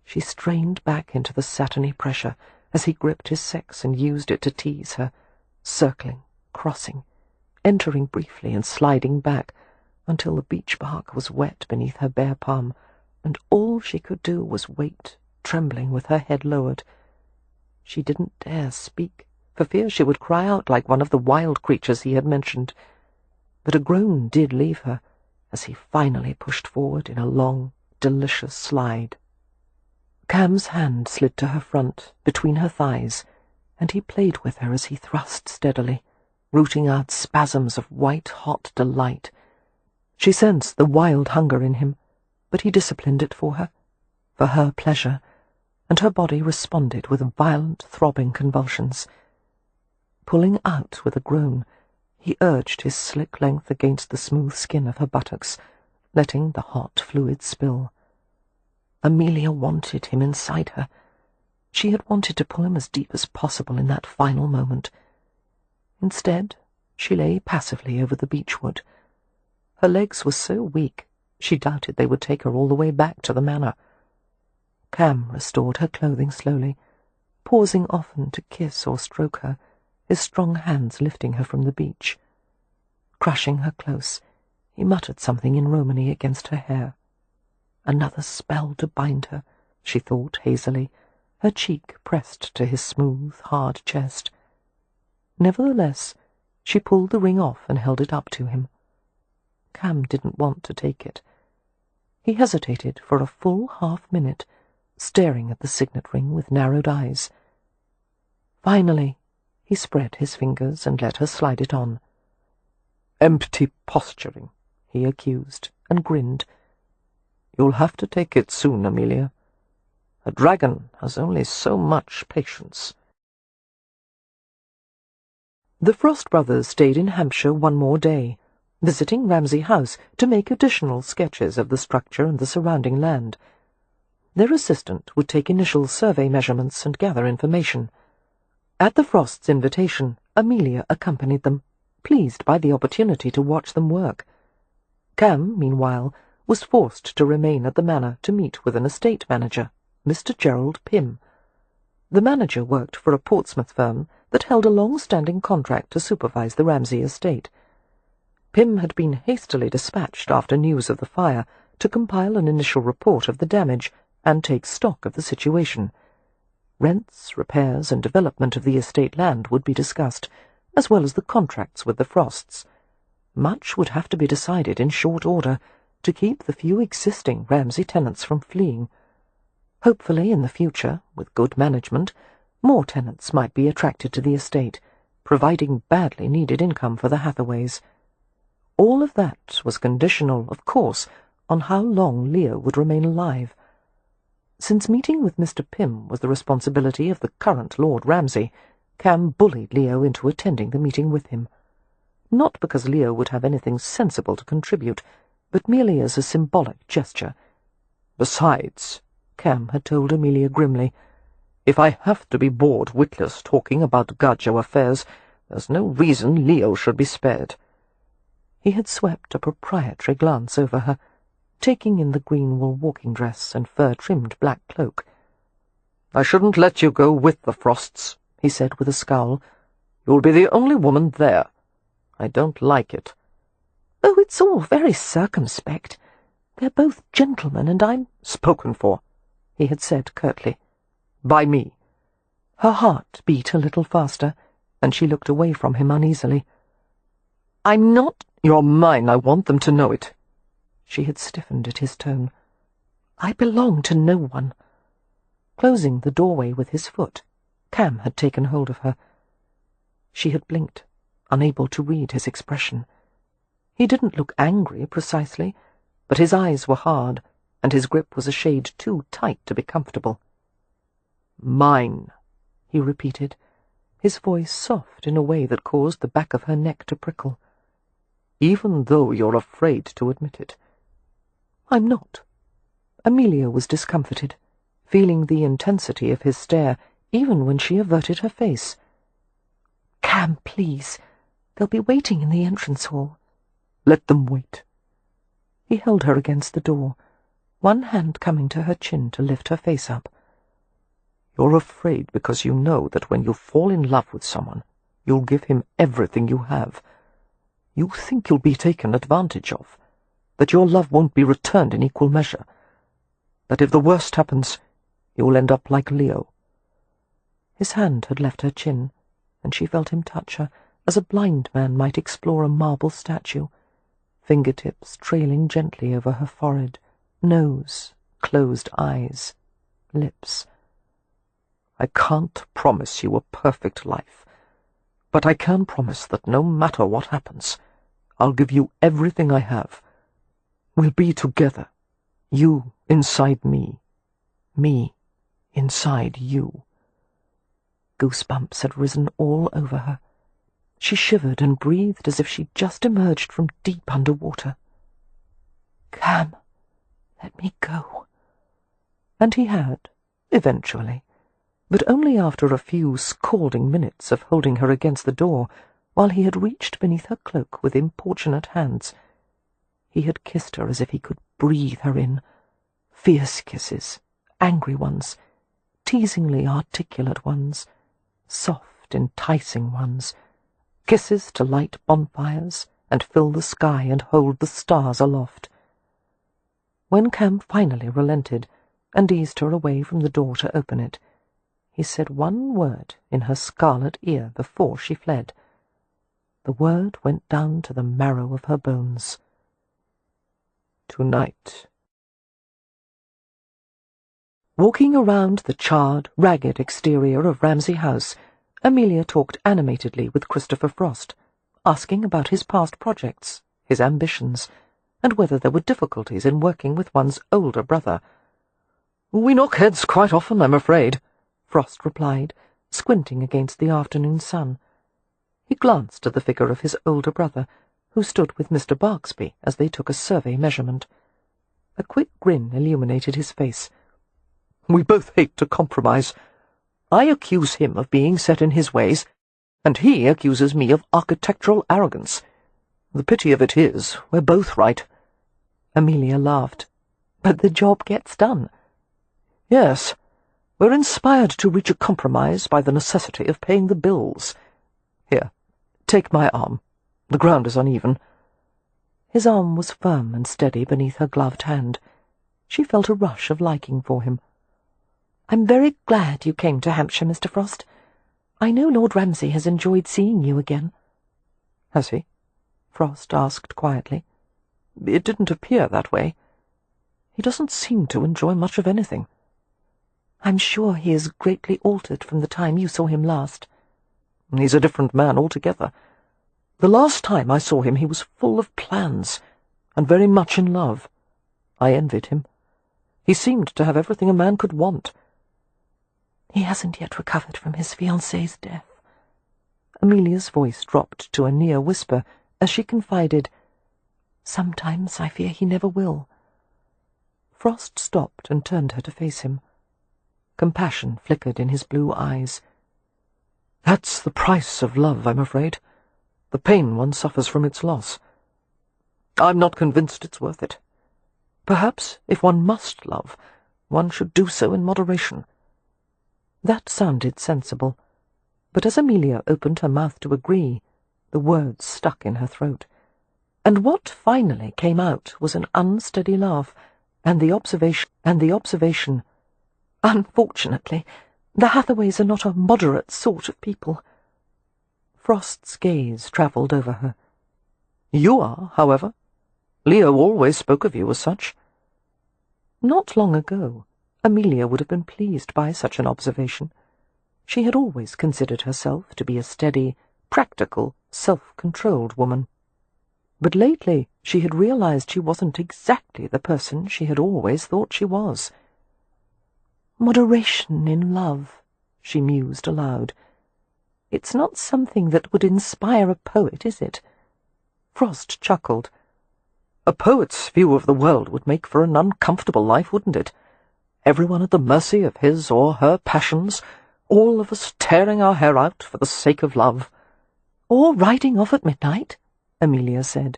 She strained back into the satiny pressure as he gripped his sex and used it to tease her, circling, crossing, entering briefly and sliding back until the beech bark was wet beneath her bare palm, and all she could do was wait, trembling with her head lowered. She didn't dare speak, for fear she would cry out like one of the wild creatures he had mentioned. But a groan did leave her, as he finally pushed forward in a long, delicious slide. Cam's hand slid to her front, between her thighs, and he played with her as he thrust steadily, rooting out spasms of white-hot delight. She sensed the wild hunger in him, but he disciplined it for her pleasure, and her body responded with violent, throbbing convulsions. Pulling out with a groan, he urged his slick length against the smooth skin of her buttocks, letting the hot fluid spill. Amelia wanted him inside her. She had wanted to pull him as deep as possible in that final moment. Instead, she lay passively over the beechwood. Her legs were so weak, she doubted they would take her all the way back to the manor. Cam restored her clothing slowly, pausing often to kiss or stroke her, his strong hands lifting her from the beach. Crushing her close, he muttered something in Romany against her hair. Another spell to bind her, she thought hazily, her cheek pressed to his smooth, hard chest. Nevertheless, she pulled the ring off and held it up to him. Cam didn't want to take it. He hesitated for a full half-minute, staring at the signet ring with narrowed eyes. Finally, he spread his fingers and let her slide it on. "Empty posturing," he accused, and grinned. "You'll have to take it soon, Amelia. A dragon has only so much patience." The Frost brothers stayed in Hampshire one more day, visiting Ramsay House to make additional sketches of the structure and the surrounding land. Their assistant would take initial survey measurements and gather information. At the Frosts' invitation, Amelia accompanied them, pleased by the opportunity to watch them work. Cam, meanwhile, was forced to remain at the manor to meet with an estate manager, Mr. Gerald Pym. The manager worked for a Portsmouth firm that held a long-standing contract to supervise the Ramsay estate. Pym had been hastily dispatched after news of the fire to compile an initial report of the damage and take stock of the situation. Rents, repairs, and development of the estate land would be discussed, as well as the contracts with the Frosts. Much would have to be decided in short order to keep the few existing Ramsay tenants from fleeing. Hopefully, in the future, with good management, more tenants might be attracted to the estate, providing badly needed income for the Hathaways. All of that was conditional, of course, on how long Leo would remain alive. Since meeting with Mr. Pym was the responsibility of the current Lord Ramsay, Cam bullied Leo into attending the meeting with him. Not because Leo would have anything sensible to contribute, but merely as a symbolic gesture. "Besides," Cam had told Amelia grimly, "if I have to be bored witless talking about Gajo affairs, there's no reason Leo should be spared." He had swept a proprietary glance over her, taking in the green wool walking dress and fur-trimmed black cloak. "I shouldn't let you go with the Frosts," he said with a scowl. "You'll be the only woman there. I don't like it." "Oh, it's all very circumspect. They're both gentlemen, and I'm—" "Spoken for," he had said curtly. "By me." Her heart beat a little faster, and she looked away from him uneasily. "I'm not—" "You're mine. I want them to know it." She had stiffened at his tone. "I belong to no one." Closing the doorway with his foot, Cam had taken hold of her. She had blinked, unable to read his expression. He didn't look angry, precisely, but his eyes were hard, and his grip was a shade too tight to be comfortable. "Mine," he repeated, his voice soft in a way that caused the back of her neck to prickle. "Even though you're afraid to admit it." "I'm not." Amelia was discomfited, feeling the intensity of his stare even when she averted her face. "Cam, please. They'll be waiting in the entrance hall." "Let them wait." He held her against the door, one hand coming to her chin to lift her face up. "You're afraid because you know that when you fall in love with someone, you'll give him everything you have. You think you'll be taken advantage of, that your love won't be returned in equal measure, that if the worst happens, you'll end up like Leo." His hand had left her chin, and she felt him touch her, as a blind man might explore a marble statue, fingertips trailing gently over her forehead, nose, closed eyes, lips. "I can't promise you a perfect life, but I can promise that no matter what happens, I'll give you everything I have. We'll be together, you inside me inside you." Goosebumps had risen all over her. She shivered and breathed as if she'd just emerged from deep underwater. "Cam, let me go." And he had, eventually, but only after a few scalding minutes of holding her against the door while he had reached beneath her cloak with importunate hands. He had kissed her as if he could breathe her in, fierce kisses, angry ones, teasingly articulate ones, soft, enticing ones, kisses to light bonfires and fill the sky and hold the stars aloft. When Cam finally relented and eased her away from the door to open it, he said one word in her scarlet ear before she fled. The word went down to the marrow of her bones. "Tonight." Walking around the charred, ragged exterior of Ramsay House, Amelia talked animatedly with Christopher Frost, asking about his past projects, his ambitions, and whether there were difficulties in working with one's older brother. "We knock heads quite often, I'm afraid," Frost replied, squinting against the afternoon sun. He glanced at the figure of his older brother, who stood with Mr. Barksby as they took a survey measurement. A quick grin illuminated his face. "We both hate to compromise. I accuse him of being set in his ways, and he accuses me of architectural arrogance. The pity of it is, we're both right." Amelia laughed. "But the job gets done." "Yes, we're inspired to reach a compromise by the necessity of paying the bills. Here, take my arm. The ground is uneven." His arm was firm and steady beneath her gloved hand. She felt a rush of liking for him. "I'm very glad you came to Hampshire, Mr. Frost. I know Lord Ramsay has enjoyed seeing you again." "Has he?" Frost asked quietly. "It didn't appear that way. He doesn't seem to enjoy much of anything." "I'm sure he is greatly altered from the time you saw him last." "He's a different man altogether. The last time I saw him he was full of plans, and very much in love. I envied him. He seemed to have everything a man could want." "He hasn't yet recovered from his fiancée's death." Amelia's voice dropped to a near whisper as she confided, "Sometimes I fear he never will." Frost stopped and turned her to face him. Compassion flickered in his blue eyes. "That's the price of love, I'm afraid. The pain one suffers from its loss. I'm not convinced it's worth it. Perhaps, if one must love, one should do so in moderation." That sounded sensible, but as Amelia opened her mouth to agree, the words stuck in her throat, and what finally came out was an unsteady laugh, and the observation, "Unfortunately, the Hathaways are not a moderate sort of people." Frost's gaze travelled over her. "You are, however. Leo always spoke of you as such." Not long ago, Amelia would have been pleased by such an observation. She had always considered herself to be a steady, practical, self-controlled woman. But lately she had realized she wasn't exactly the person she had always thought she was. "Moderation in love," she mused aloud. "It's not something that would inspire a poet, is it?" Frost chuckled. "A poet's view of the world would make for an uncomfortable life, wouldn't it? Everyone at the mercy of his or her passions, all of us tearing our hair out for the sake of love." "Or riding off at midnight," Amelia said.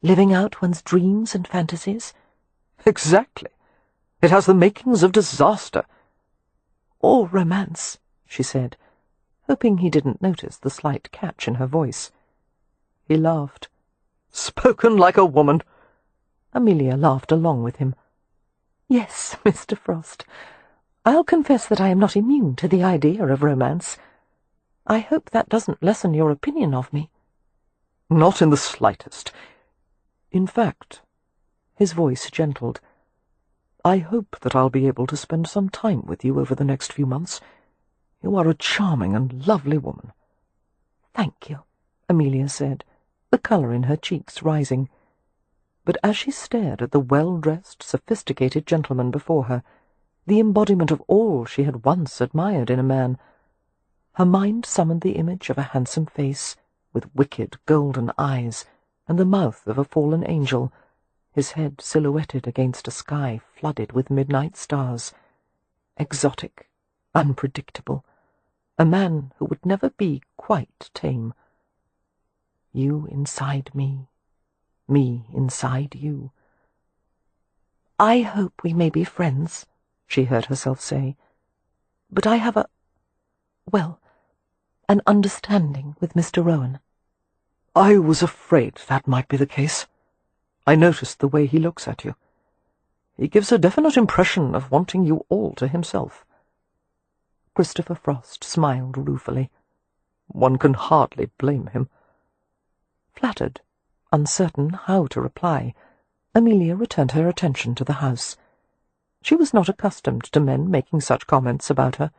"Living out one's dreams and fantasies." "Exactly. It has the makings of disaster." "Or romance," she said, hoping he didn't notice the slight catch in her voice. He laughed. "Spoken like a woman." Amelia laughed along with him. "Yes, Mr. Frost. I'll confess that I am not immune to the idea of romance. I hope that doesn't lessen your opinion of me." "Not in the slightest. In fact," his voice gentled, "I hope that I'll be able to spend some time with you over the next few months. You are a charming and lovely woman." "Thank you," Amelia said, the colour in her cheeks rising. But as she stared at the well-dressed, sophisticated gentleman before her, the embodiment of all she had once admired in a man, her mind summoned the image of a handsome face, with wicked golden eyes, and the mouth of a fallen angel, his head silhouetted against a sky flooded with midnight stars. Exotic, unpredictable, a man who would never be quite tame. You inside me inside you. "I hope we may be friends," she heard herself say. "But I have an understanding with Mr. Rowan." "I was afraid that might be the case. I noticed the way he looks at you. He gives a definite impression of wanting you all to himself." Christopher Frost smiled ruefully. "One can hardly blame him." Flattered, uncertain how to reply, Amelia returned her attention to the house. She was not accustomed to men making such comments about her.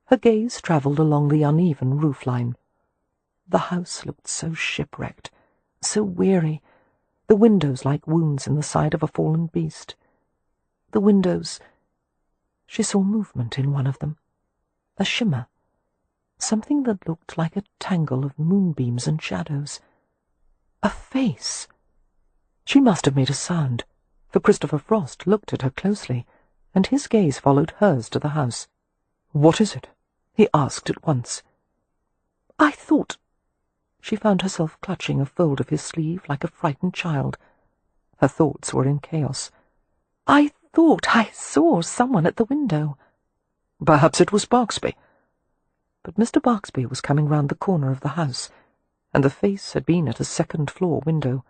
Her gaze travelled along the uneven roof-line. The house looked so shipwrecked, so weary, the windows like wounds in the side of a fallen beast. The windows— She saw movement in one of them, a shimmer, something that looked like a tangle of moonbeams and shadows. A face! She must have made a sound, for Christopher Frost looked at her closely, and his gaze followed hers to the house. "What is it?" he asked at once. "I thought—" She found herself clutching a fold of his sleeve like a frightened child. Her thoughts were in chaos. "I thought I saw someone at the window." "Perhaps it was Barksby." But Mr. Barksby was coming round the corner of the house, and the face had been at a second-floor window.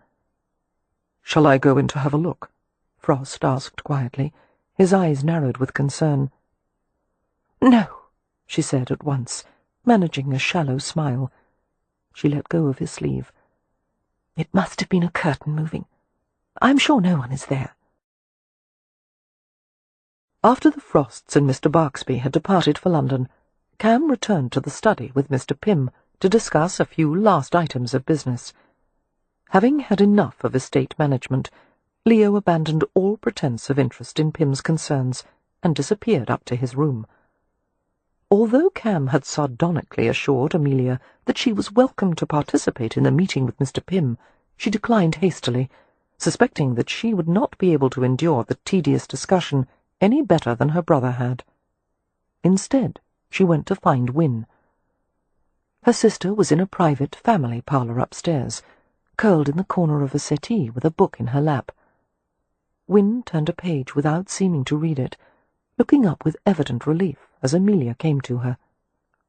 "Shall I go in to have a look?" Frost asked quietly, his eyes narrowed with concern. "No," she said at once, managing a shallow smile. She let go of his sleeve. "It must have been a curtain moving. I'm sure no one is there." After the Frosts and Mr. Barksby had departed for London, Cam returned to the study with Mr. Pym to discuss a few last items of business. Having had enough of estate management, Leo abandoned all pretence of interest in Pym's concerns and disappeared up to his room. Although Cam had sardonically assured Amelia that she was welcome to participate in the meeting with Mr. Pym, she declined hastily, suspecting that she would not be able to endure the tedious discussion any better than her brother had. Instead, she went to find Win. Her sister was in a private family parlour upstairs, curled in the corner of a settee with a book in her lap. Win turned a page without seeming to read it, looking up with evident relief as Amelia came to her.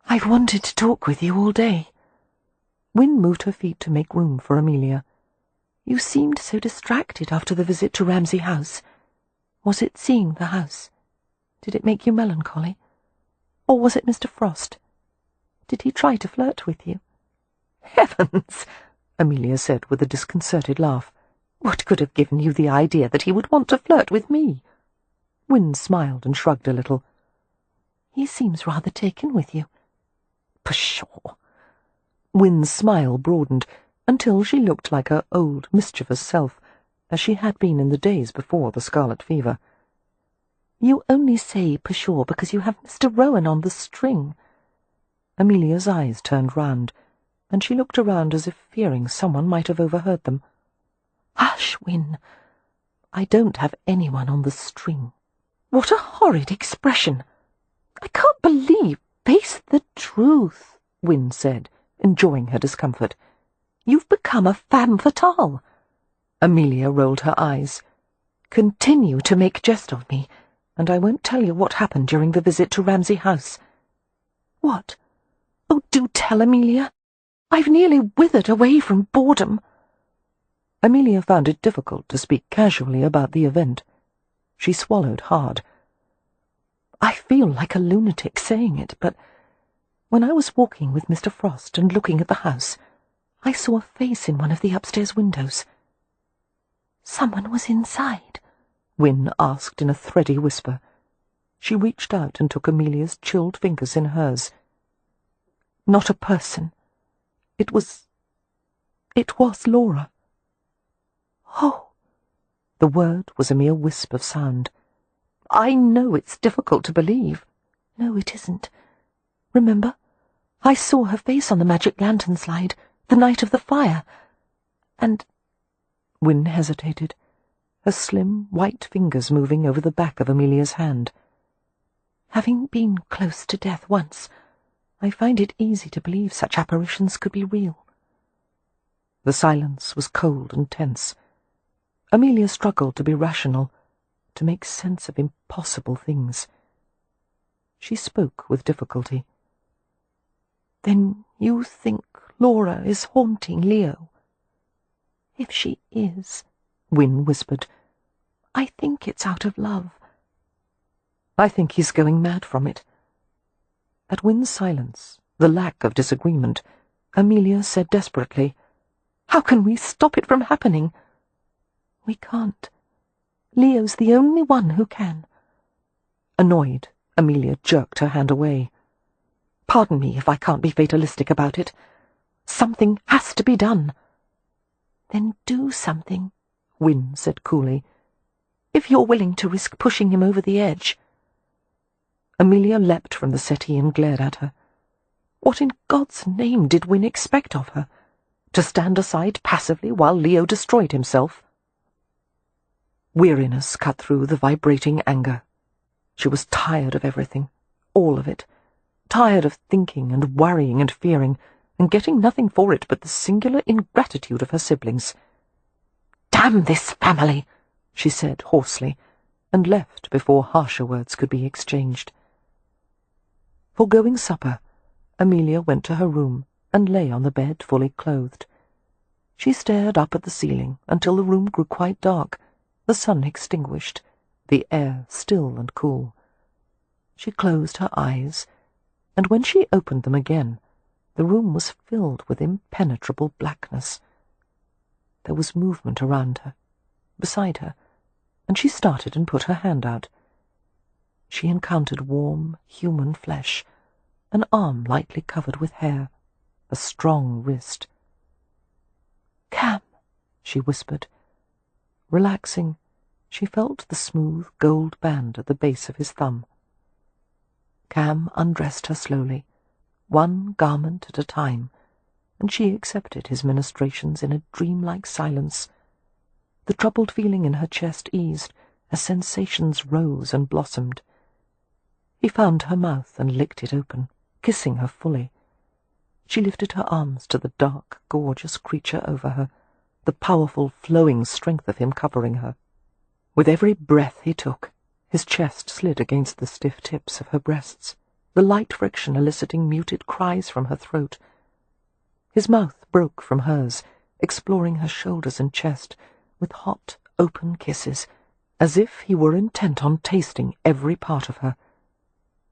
"I've wanted to talk with you all day." Win moved her feet to make room for Amelia. "You seemed so distracted after the visit to Ramsay House. Was it seeing the house? Did it make you melancholy? Or was it Mr. Frost? Did he try to flirt with you?" "Heavens!" Amelia said with a disconcerted laugh. "What could have given you the idea that he would want to flirt with me?" Win smiled and shrugged a little. "He seems rather taken with you." "Pshaw!" Win's smile broadened until she looked like her old, mischievous self, as she had been in the days before the scarlet fever. "You only say pshaw because you have Mr. Rowan on the string." Amelia's eyes turned round, and she looked around as if fearing someone might have overheard them. "Hush, Win. I don't have anyone on the string." "What a horrid expression!" "I can't believe—" "Face the truth," Win said, enjoying her discomfort. "You've become a femme fatale." Amelia rolled her eyes. "Continue to make jest of me, and I won't tell you what happened during the visit to Ramsay House." "What?" "Oh, do tell, Amelia. I've nearly withered away from boredom." Amelia found it difficult to speak casually about the event. She swallowed hard. "I feel like a lunatic saying it, but when I was walking with Mr. Frost and looking at the house, I saw a face in one of the upstairs windows." "Someone was inside?" Win asked in a thready whisper. She reached out and took Amelia's chilled fingers in hers. "Not a person. It was Laura." "Oh!" The word was a mere wisp of sound. "I know it's difficult to believe." "No, it isn't. Remember, I saw her face on the magic lantern slide, the night of the fire. And—" Win hesitated, her slim, white fingers moving over the back of Amelia's hand. "Having been close to death once, I find it easy to believe such apparitions could be real." The silence was cold and tense. Amelia struggled to be rational, to make sense of impossible things. She spoke with difficulty. "Then you think Laura is haunting Leo?" "If she is," Win whispered, "I think it's out of love." "I think he's going mad from it." At Win's silence, the lack of disagreement, Amelia said desperately, "How can we stop it from happening?" "We can't. Leo's the only one who can." Annoyed, Amelia jerked her hand away. "Pardon me if I can't be fatalistic about it. Something has to be done." "Then do something," Win said coolly. "if you're willing to risk pushing him over the edge." Amelia leapt from the settee and glared at her. What in God's name did Win expect of her? To stand aside passively while Leo destroyed himself? Weariness cut through the vibrating anger. She was tired of everything, all of it, tired of thinking and worrying and fearing, and getting nothing for it but the singular ingratitude of her siblings. "Damn this family!" she said hoarsely, and left before harsher words could be exchanged. Foregoing supper, Amelia went to her room and lay on the bed fully clothed. She stared up at the ceiling until the room grew quite dark, the sun extinguished, the air still and cool. She closed her eyes, and when she opened them again, the room was filled with impenetrable blackness. There was movement around her, beside her, and she started and put her hand out. She encountered warm, human flesh, an arm lightly covered with hair, a strong wrist. "Cam," she whispered. Relaxing, she felt the smooth gold band at the base of his thumb. Cam undressed her slowly, one garment at a time, and she accepted his ministrations in a dreamlike silence. The troubled feeling in her chest eased as sensations rose and blossomed. He found her mouth and licked it open, kissing her fully. She lifted her arms to the dark, gorgeous creature over her, the powerful, flowing strength of him covering her. With every breath he took, his chest slid against the stiff tips of her breasts, the light friction eliciting muted cries from her throat. His mouth broke from hers, exploring her shoulders and chest, with hot, open kisses, as if he were intent on tasting every part of her.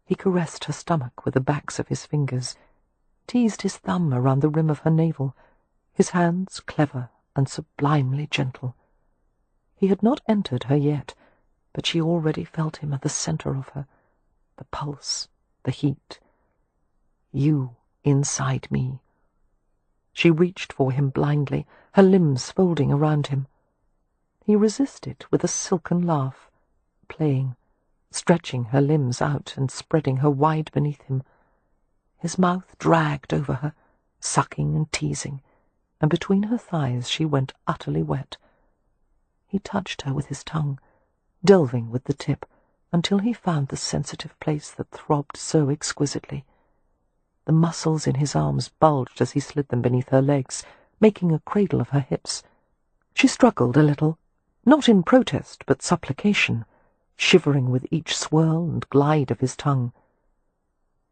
He caressed her stomach with the backs of his fingers, teased his thumb around the rim of her navel, his hands clever and sublimely gentle. He had not entered her yet, but she already felt him at the center of her, the pulse, the heat. You inside me. She reached for him blindly, her limbs folding around him. He resisted with a silken laugh, playing, stretching her limbs out and spreading her wide beneath him. His mouth dragged over her, sucking and teasing, and between her thighs she went utterly wet. He touched her with his tongue, delving with the tip, until he found the sensitive place that throbbed so exquisitely. The muscles in his arms bulged as he slid them beneath her legs, making a cradle of her hips. She struggled a little, not in protest but supplication, shivering with each swirl and glide of his tongue.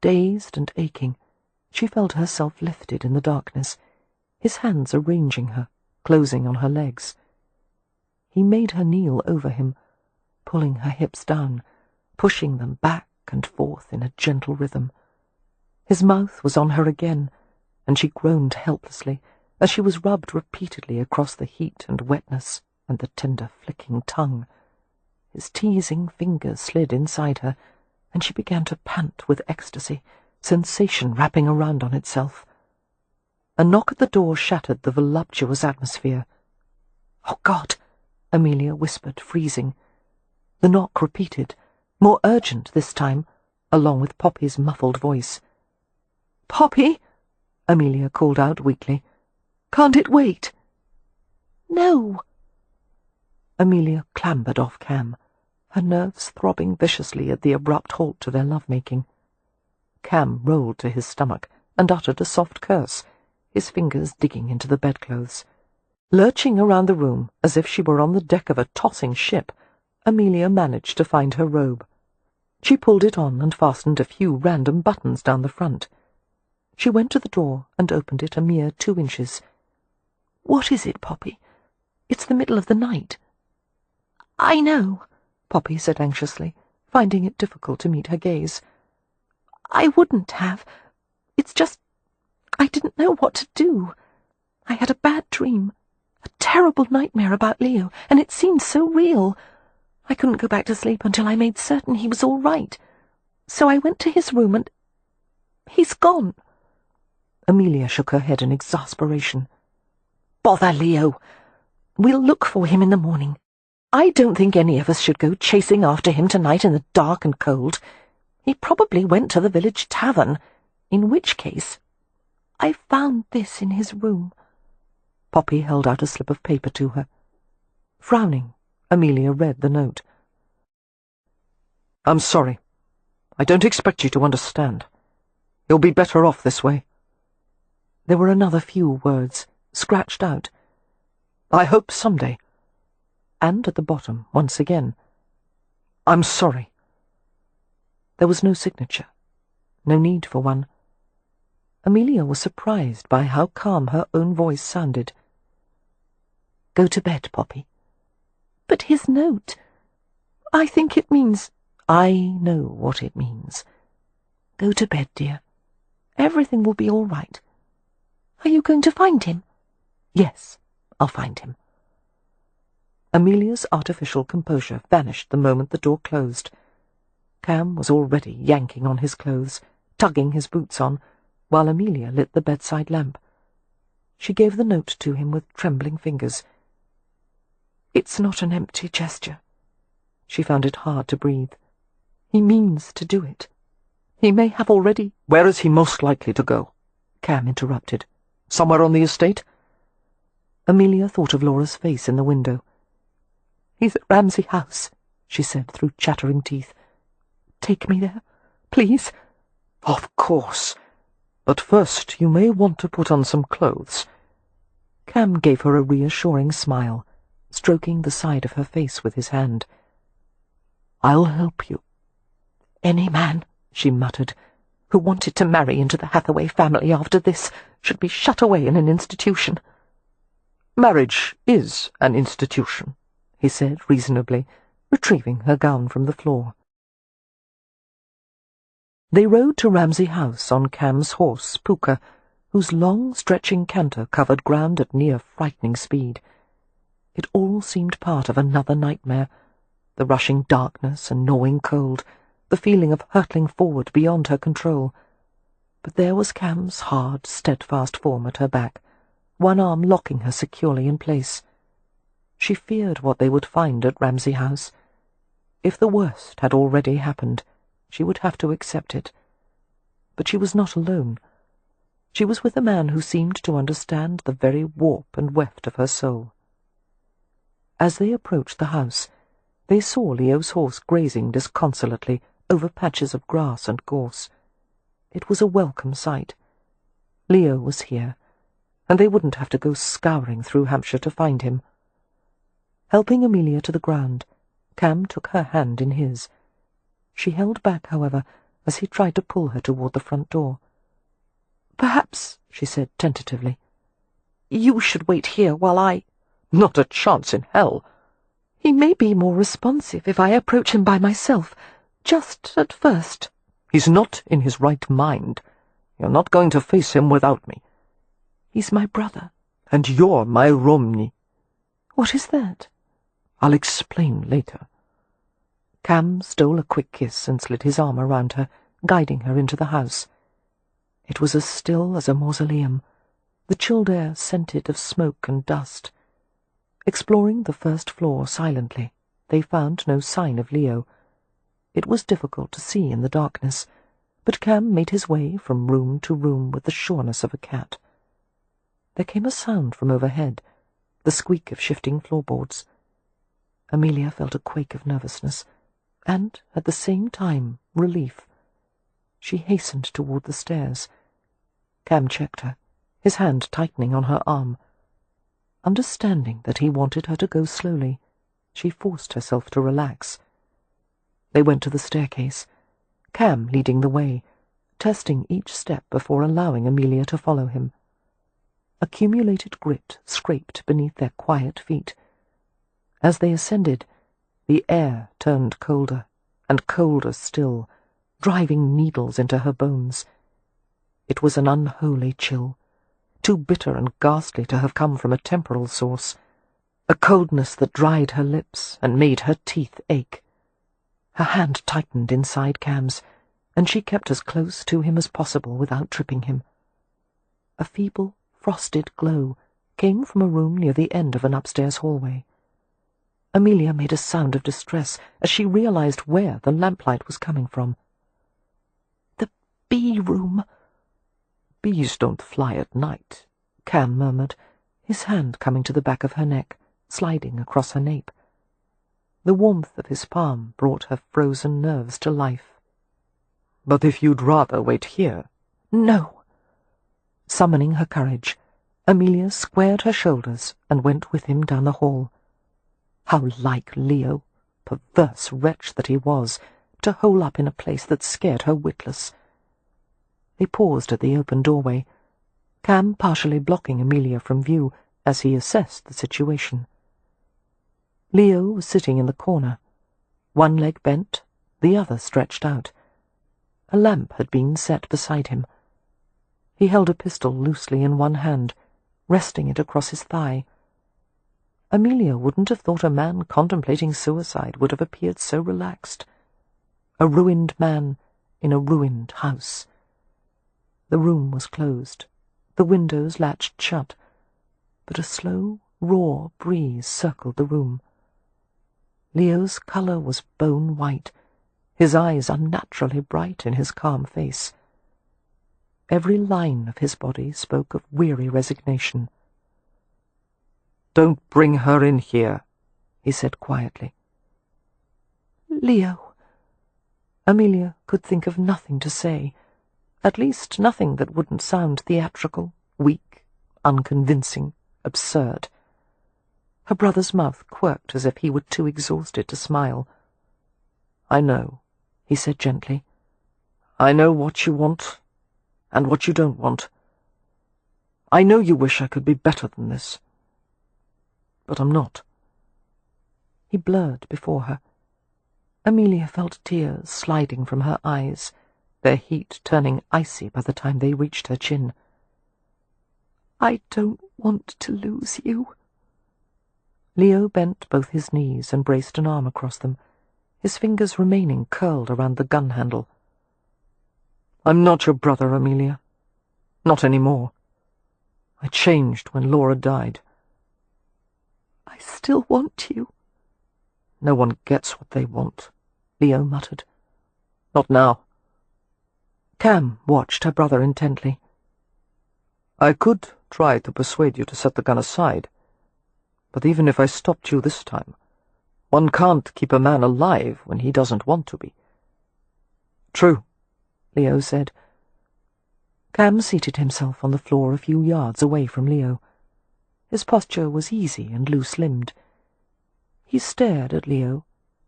Dazed and aching, she felt herself lifted in the darkness, his hands arranging her, closing on her legs. He made her kneel over him, pulling her hips down, pushing them back and forth in a gentle rhythm. His mouth was on her again, and she groaned helplessly as she was rubbed repeatedly across the heat and wetness and the tender flicking tongue. His teasing fingers slid inside her, and she began to pant with ecstasy, sensation wrapping around on itself. A knock at the door shattered the voluptuous atmosphere. "Oh, God!" Amelia whispered, freezing. The knock repeated, more urgent this time, along with Poppy's muffled voice. "Poppy!" Amelia called out weakly. "Can't it wait?" "No." Amelia clambered off Cam, her nerves throbbing viciously at the abrupt halt to their love-making. Cam rolled to his stomach and uttered a soft curse, his fingers digging into the bedclothes. Lurching around the room as if she were on the deck of a tossing ship, Amelia managed to find her robe. She pulled it on and fastened a few random buttons down the front. She went to the door and opened it a mere 2 inches. "What is it, Poppy? It's the middle of the night." "I know," Poppy said anxiously, finding it difficult to meet her gaze. "I wouldn't have. It's just I didn't know what to do. I had a bad dream, a terrible nightmare about Leo, and it seemed so real. I couldn't go back to sleep until I made certain he was all right. So I went to his room and he's gone." Amelia shook her head in exasperation. "Bother Leo. We'll look for him in the morning. I don't think any of us should go chasing after him tonight in the dark and cold. He probably went to the village tavern, in which case I found this in his room." Poppy held out a slip of paper to her. Frowning, Amelia read the note. "I'm sorry. I don't expect you to understand. You'll be better off this way." There were another few words, scratched out. "I hope someday." And at the bottom, once again, "I'm sorry." There was no signature, no need for one. Amelia was surprised by how calm her own voice sounded. "Go to bed, Poppy." "But his note, I think it means—" "I know what it means. Go to bed, dear. Everything will be all right. Are you going to find him? Yes, I'll find him. Amelia's artificial composure vanished the moment the door closed. Cam was already yanking on his clothes, tugging his boots on, while Amelia lit the bedside lamp. She gave the note to him with trembling fingers. It's not an empty gesture. She found it hard to breathe. He means to do it. He may have already— Where is he most likely to go? Cam interrupted. Somewhere on the estate? Amelia thought of Laura's face in the window. He's at Ramsay House, she said through chattering teeth. Take me there, please. Of course. But first you may want to put on some clothes. Cam gave her a reassuring smile, stroking the side of her face with his hand. I'll help you. Any man, she muttered, who wanted to marry into the Hathaway family after this should be shut away in an institution. Marriage is an institution, he said reasonably, retrieving her gown from the floor. They rode to Ramsay House on Cam's horse, Puka, whose long, stretching canter covered ground at near frightening speed. It all seemed part of another nightmare, the rushing darkness and gnawing cold, the feeling of hurtling forward beyond her control. But there was Cam's hard, steadfast form at her back, one arm locking her securely in place. She feared what they would find at Ramsay House. If the worst had already happened, she would have to accept it. But she was not alone. She was with a man who seemed to understand the very warp and weft of her soul. As they approached the house, they saw Leo's horse grazing disconsolately over patches of grass and gorse. It was a welcome sight. Leo was here, and they wouldn't have to go scouring through Hampshire to find him. Helping Amelia to the ground, Cam took her hand in his. She held back, however, as he tried to pull her toward the front door. Perhaps, she said tentatively, you should wait here while I— Not a chance in hell. He may be more responsive if I approach him by myself, just at first. He's not in his right mind. You're not going to face him without me. He's my brother. And you're my Romney. What is that? I'll explain later. Cam stole a quick kiss and slid his arm around her, guiding her into the house. It was as still as a mausoleum, the chilled air scented of smoke and dust. Exploring the first floor silently, they found no sign of Leo. It was difficult to see in the darkness, but Cam made his way from room to room with the sureness of a cat. There came a sound from overhead, the squeak of shifting floorboards. Amelia felt a quake of nervousness, and, at the same time, relief. She hastened toward the stairs. Cam checked her, his hand tightening on her arm. Understanding that he wanted her to go slowly, she forced herself to relax. They went to the staircase, Cam leading the way, testing each step before allowing Amelia to follow him. Accumulated grit scraped beneath their quiet feet. As they ascended, the air turned colder, and colder still, driving needles into her bones. It was an unholy chill, too bitter and ghastly to have come from a temporal source, a coldness that dried her lips and made her teeth ache. Her hand tightened inside Cam's, and she kept as close to him as possible without tripping him. A feeble, frosted glow came from a room near the end of an upstairs hallway. Amelia made a sound of distress as she realized where the lamplight was coming from. The bee room. Bees don't fly at night, Cam murmured, his hand coming to the back of her neck, sliding across her nape. The warmth of his palm brought her frozen nerves to life. But if you'd rather wait here— No. Summoning her courage, Amelia squared her shoulders and went with him down the hall. How like Leo, perverse wretch that he was, to hole up in a place that scared her witless. They paused at the open doorway, Cam partially blocking Amelia from view as he assessed the situation. Leo was sitting in the corner, one leg bent, the other stretched out. A lamp had been set beside him. He held a pistol loosely in one hand, resting it across his thigh. Amelia wouldn't have thought a man contemplating suicide would have appeared so relaxed. A ruined man in a ruined house. The room was closed, the windows latched shut, but a slow, raw breeze circled the room. Leo's colour was bone white, his eyes unnaturally bright in his calm face. Every line of his body spoke of weary resignation. "Don't bring her in here," he said quietly. "Leo." Amelia could think of nothing to say, at least nothing that wouldn't sound theatrical, weak, unconvincing, absurd. Her brother's mouth quirked as if he were too exhausted to smile. "I know," he said gently. "I know what you want and what you don't want. I know you wish I could be better than this. But I'm not." He blurred before her. Amelia felt tears sliding from her eyes, their heat turning icy by the time they reached her chin. "I don't want to lose you." Leo bent both his knees and braced an arm across them, his fingers remaining curled around the gun handle. "I'm not your brother, Amelia. Not any more. I changed when Laura died." "I still want you." "No one gets what they want," Leo muttered. "Not now." Cam watched her brother intently. "I could try to persuade you to set the gun aside, but even if I stopped you this time, one can't keep a man alive when he doesn't want to be." "True," Leo said. Cam seated himself on the floor a few yards away from Leo. His posture was easy and loose-limbed. He stared at Leo,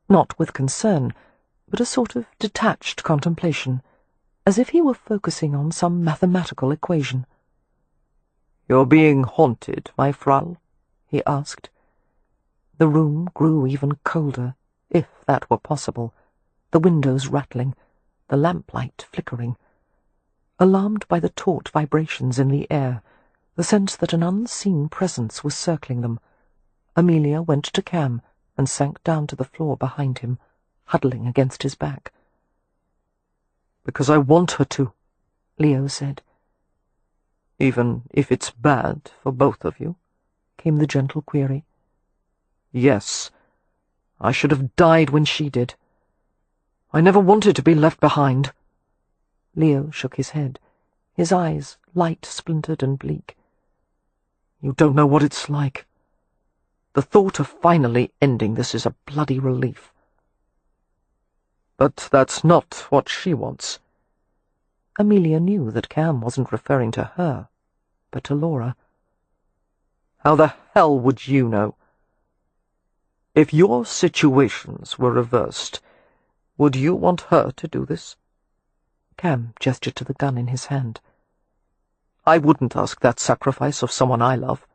not with concern, but a sort of detached contemplation, as if he were focusing on some mathematical equation. "You're being haunted, my Frau?" he asked. The room grew even colder, if that were possible, the windows rattling, the lamplight flickering. Alarmed by the taut vibrations in the air, the sense that an unseen presence was circling them, Amelia went to Cam and sank down to the floor behind him, huddling against his back. "Because I want her to," Leo said. "Even if it's bad for both of you?" came the gentle query. "Yes. I should have died when she did. I never wanted to be left behind." Leo shook his head, his eyes light-splintered and bleak. "You don't know what it's like. The thought of finally ending this is a bloody relief." "But that's not what she wants." Amelia knew that Cam wasn't referring to her, but to Laura. "How the hell would you know? If your situations were reversed, would you want her to do this?" Cam gestured to the gun in his hand. "I wouldn't ask that sacrifice of someone I love.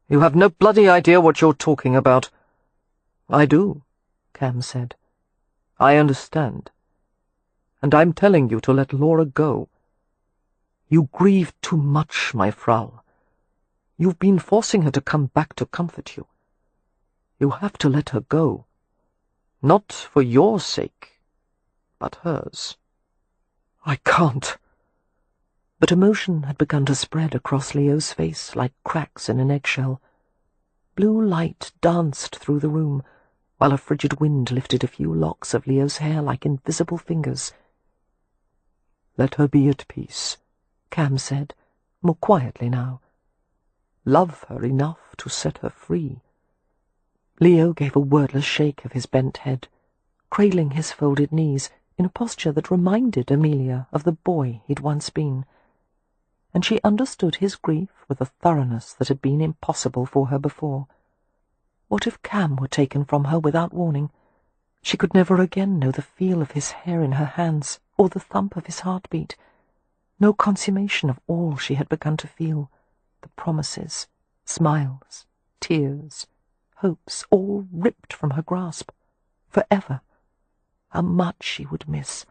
You have no bloody idea what you're talking about." "I do," Cam said. "I understand. And I'm telling you to let Laura go. You grieve too much, my Frau. You've been forcing her to come back to comfort you. You have to let her go. Not for your sake, but hers." "I can't." But emotion had begun to spread across Leo's face like cracks in an eggshell. Blue light danced through the room, while a frigid wind lifted a few locks of Leo's hair like invisible fingers. "Let her be at peace," Cam said, more quietly now. "Love her enough to set her free." Leo gave a wordless shake of his bent head, cradling his folded knees in a posture that reminded Amelia of the boy he'd once been, and she understood his grief with a thoroughness that had been impossible for her before. What if Cam were taken from her without warning? She could never again know the feel of his hair in her hands, or the thump of his heartbeat. No consummation of all she had begun to feel, the promises, smiles, tears, hopes, all ripped from her grasp, forever. How much she would miss,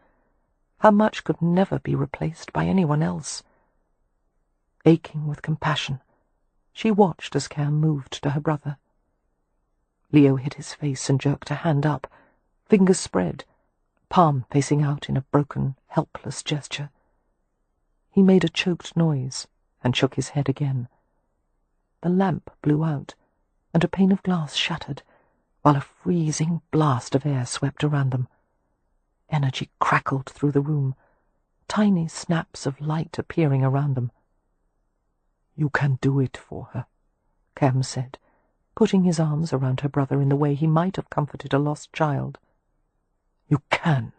How much could never be replaced by anyone else? Aching with compassion, she watched as Cam moved to her brother. Leo hid his face and jerked a hand up, fingers spread, palm facing out in a broken, helpless gesture. He made a choked noise and shook his head again. The lamp blew out, and a pane of glass shattered, while a freezing blast of air swept around them. Energy crackled through the room, tiny snaps of light appearing around them. "You can do it for her," Cam said, putting his arms around her brother in the way he might have comforted a lost child. "You can."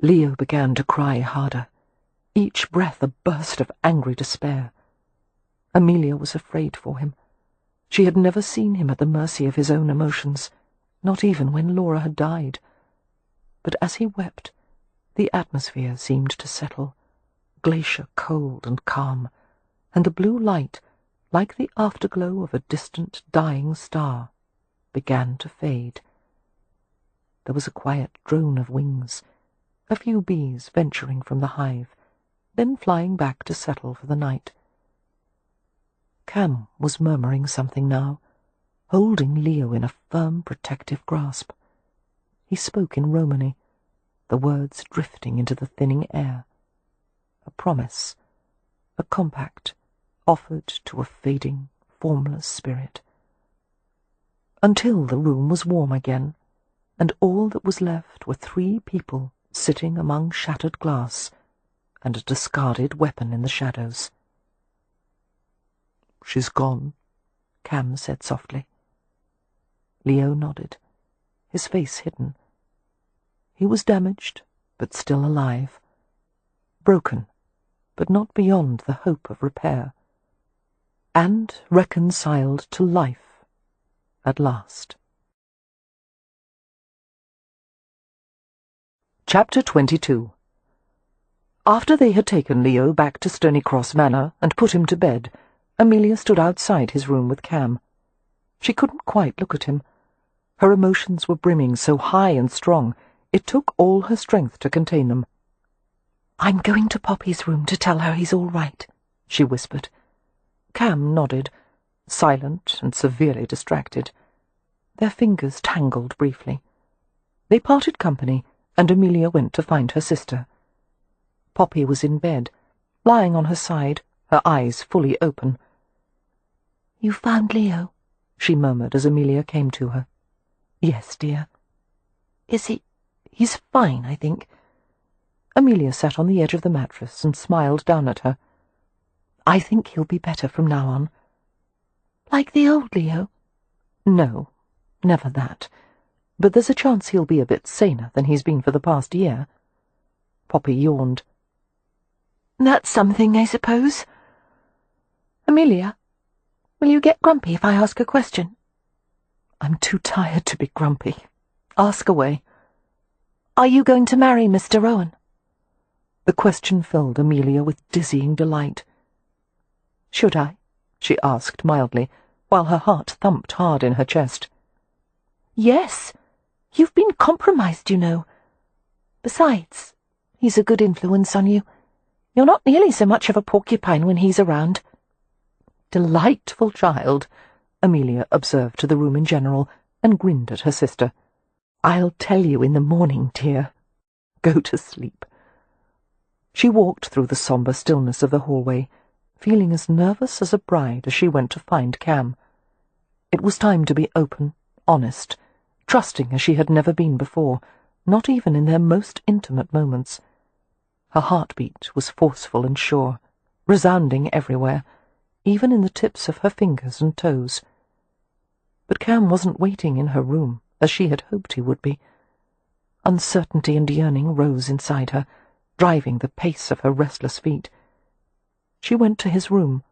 Leo began to cry harder, each breath a burst of angry despair. Amelia was afraid for him. She had never seen him at the mercy of his own emotions, not even when Laura had died. But as he wept, the atmosphere seemed to settle, glacier cold and calm, and the blue light, like the afterglow of a distant dying star, began to fade. There was a quiet drone of wings, a few bees venturing from the hive, then flying back to settle for the night. Cam was murmuring something now, holding Leo in a firm, protective grasp. He spoke in Romany, the words drifting into the thinning air. A promise, a compact, offered to a fading, formless spirit. Until the room was warm again, and all that was left were 3 people sitting among shattered glass and a discarded weapon in the shadows. "She's gone," Cam said softly. Leo nodded, his face hidden. He was damaged, but still alive. Broken, but not beyond the hope of repair. And reconciled to life, at last. Chapter 22. After they had taken Leo back to Stony Cross Manor and put him to bed, Amelia stood outside his room with Cam. She couldn't quite look at him. Her emotions were brimming so high and strong, it took all her strength to contain them. "I'm going to Poppy's room to tell her he's all right," she whispered. Cam nodded, silent and severely distracted. Their fingers tangled briefly. They parted company, and Amelia went to find her sister. Poppy was in bed, lying on her side, her eyes fully open. "You found Leo?" she murmured as Amelia came to her. "Yes, dear." "Is he... He's fine, I think." Amelia sat on the edge of the mattress and smiled down at her. "I think he'll be better from now on." "Like the old Leo?" "No, never that. But there's a chance he'll be a bit saner than he's been for the past year." Poppy yawned. "That's something, I suppose. Amelia, will you get grumpy if I ask a question?" "I'm too tired to be grumpy. Ask away." "Are you going to marry Mr. Rowan?" The question filled Amelia with dizzying delight. "Should I?" she asked mildly, while her heart thumped hard in her chest. "Yes. You've been compromised, you know. Besides, he's a good influence on you. You're not nearly so much of a porcupine when he's around." "Delightful child," Amelia observed to the room in general, and grinned at her sister. "I'll tell you in the morning, dear. Go to sleep." She walked through the sombre stillness of the hallway, feeling as nervous as a bride as she went to find Cam. It was time to be open, honest, trusting as she had never been before, not even in their most intimate moments. Her heartbeat was forceful and sure, resounding everywhere, even in the tips of her fingers and toes. But Cam wasn't waiting in her room, as she had hoped he would be. Uncertainty and yearning rose inside her, driving the pace of her restless feet. She went to his room,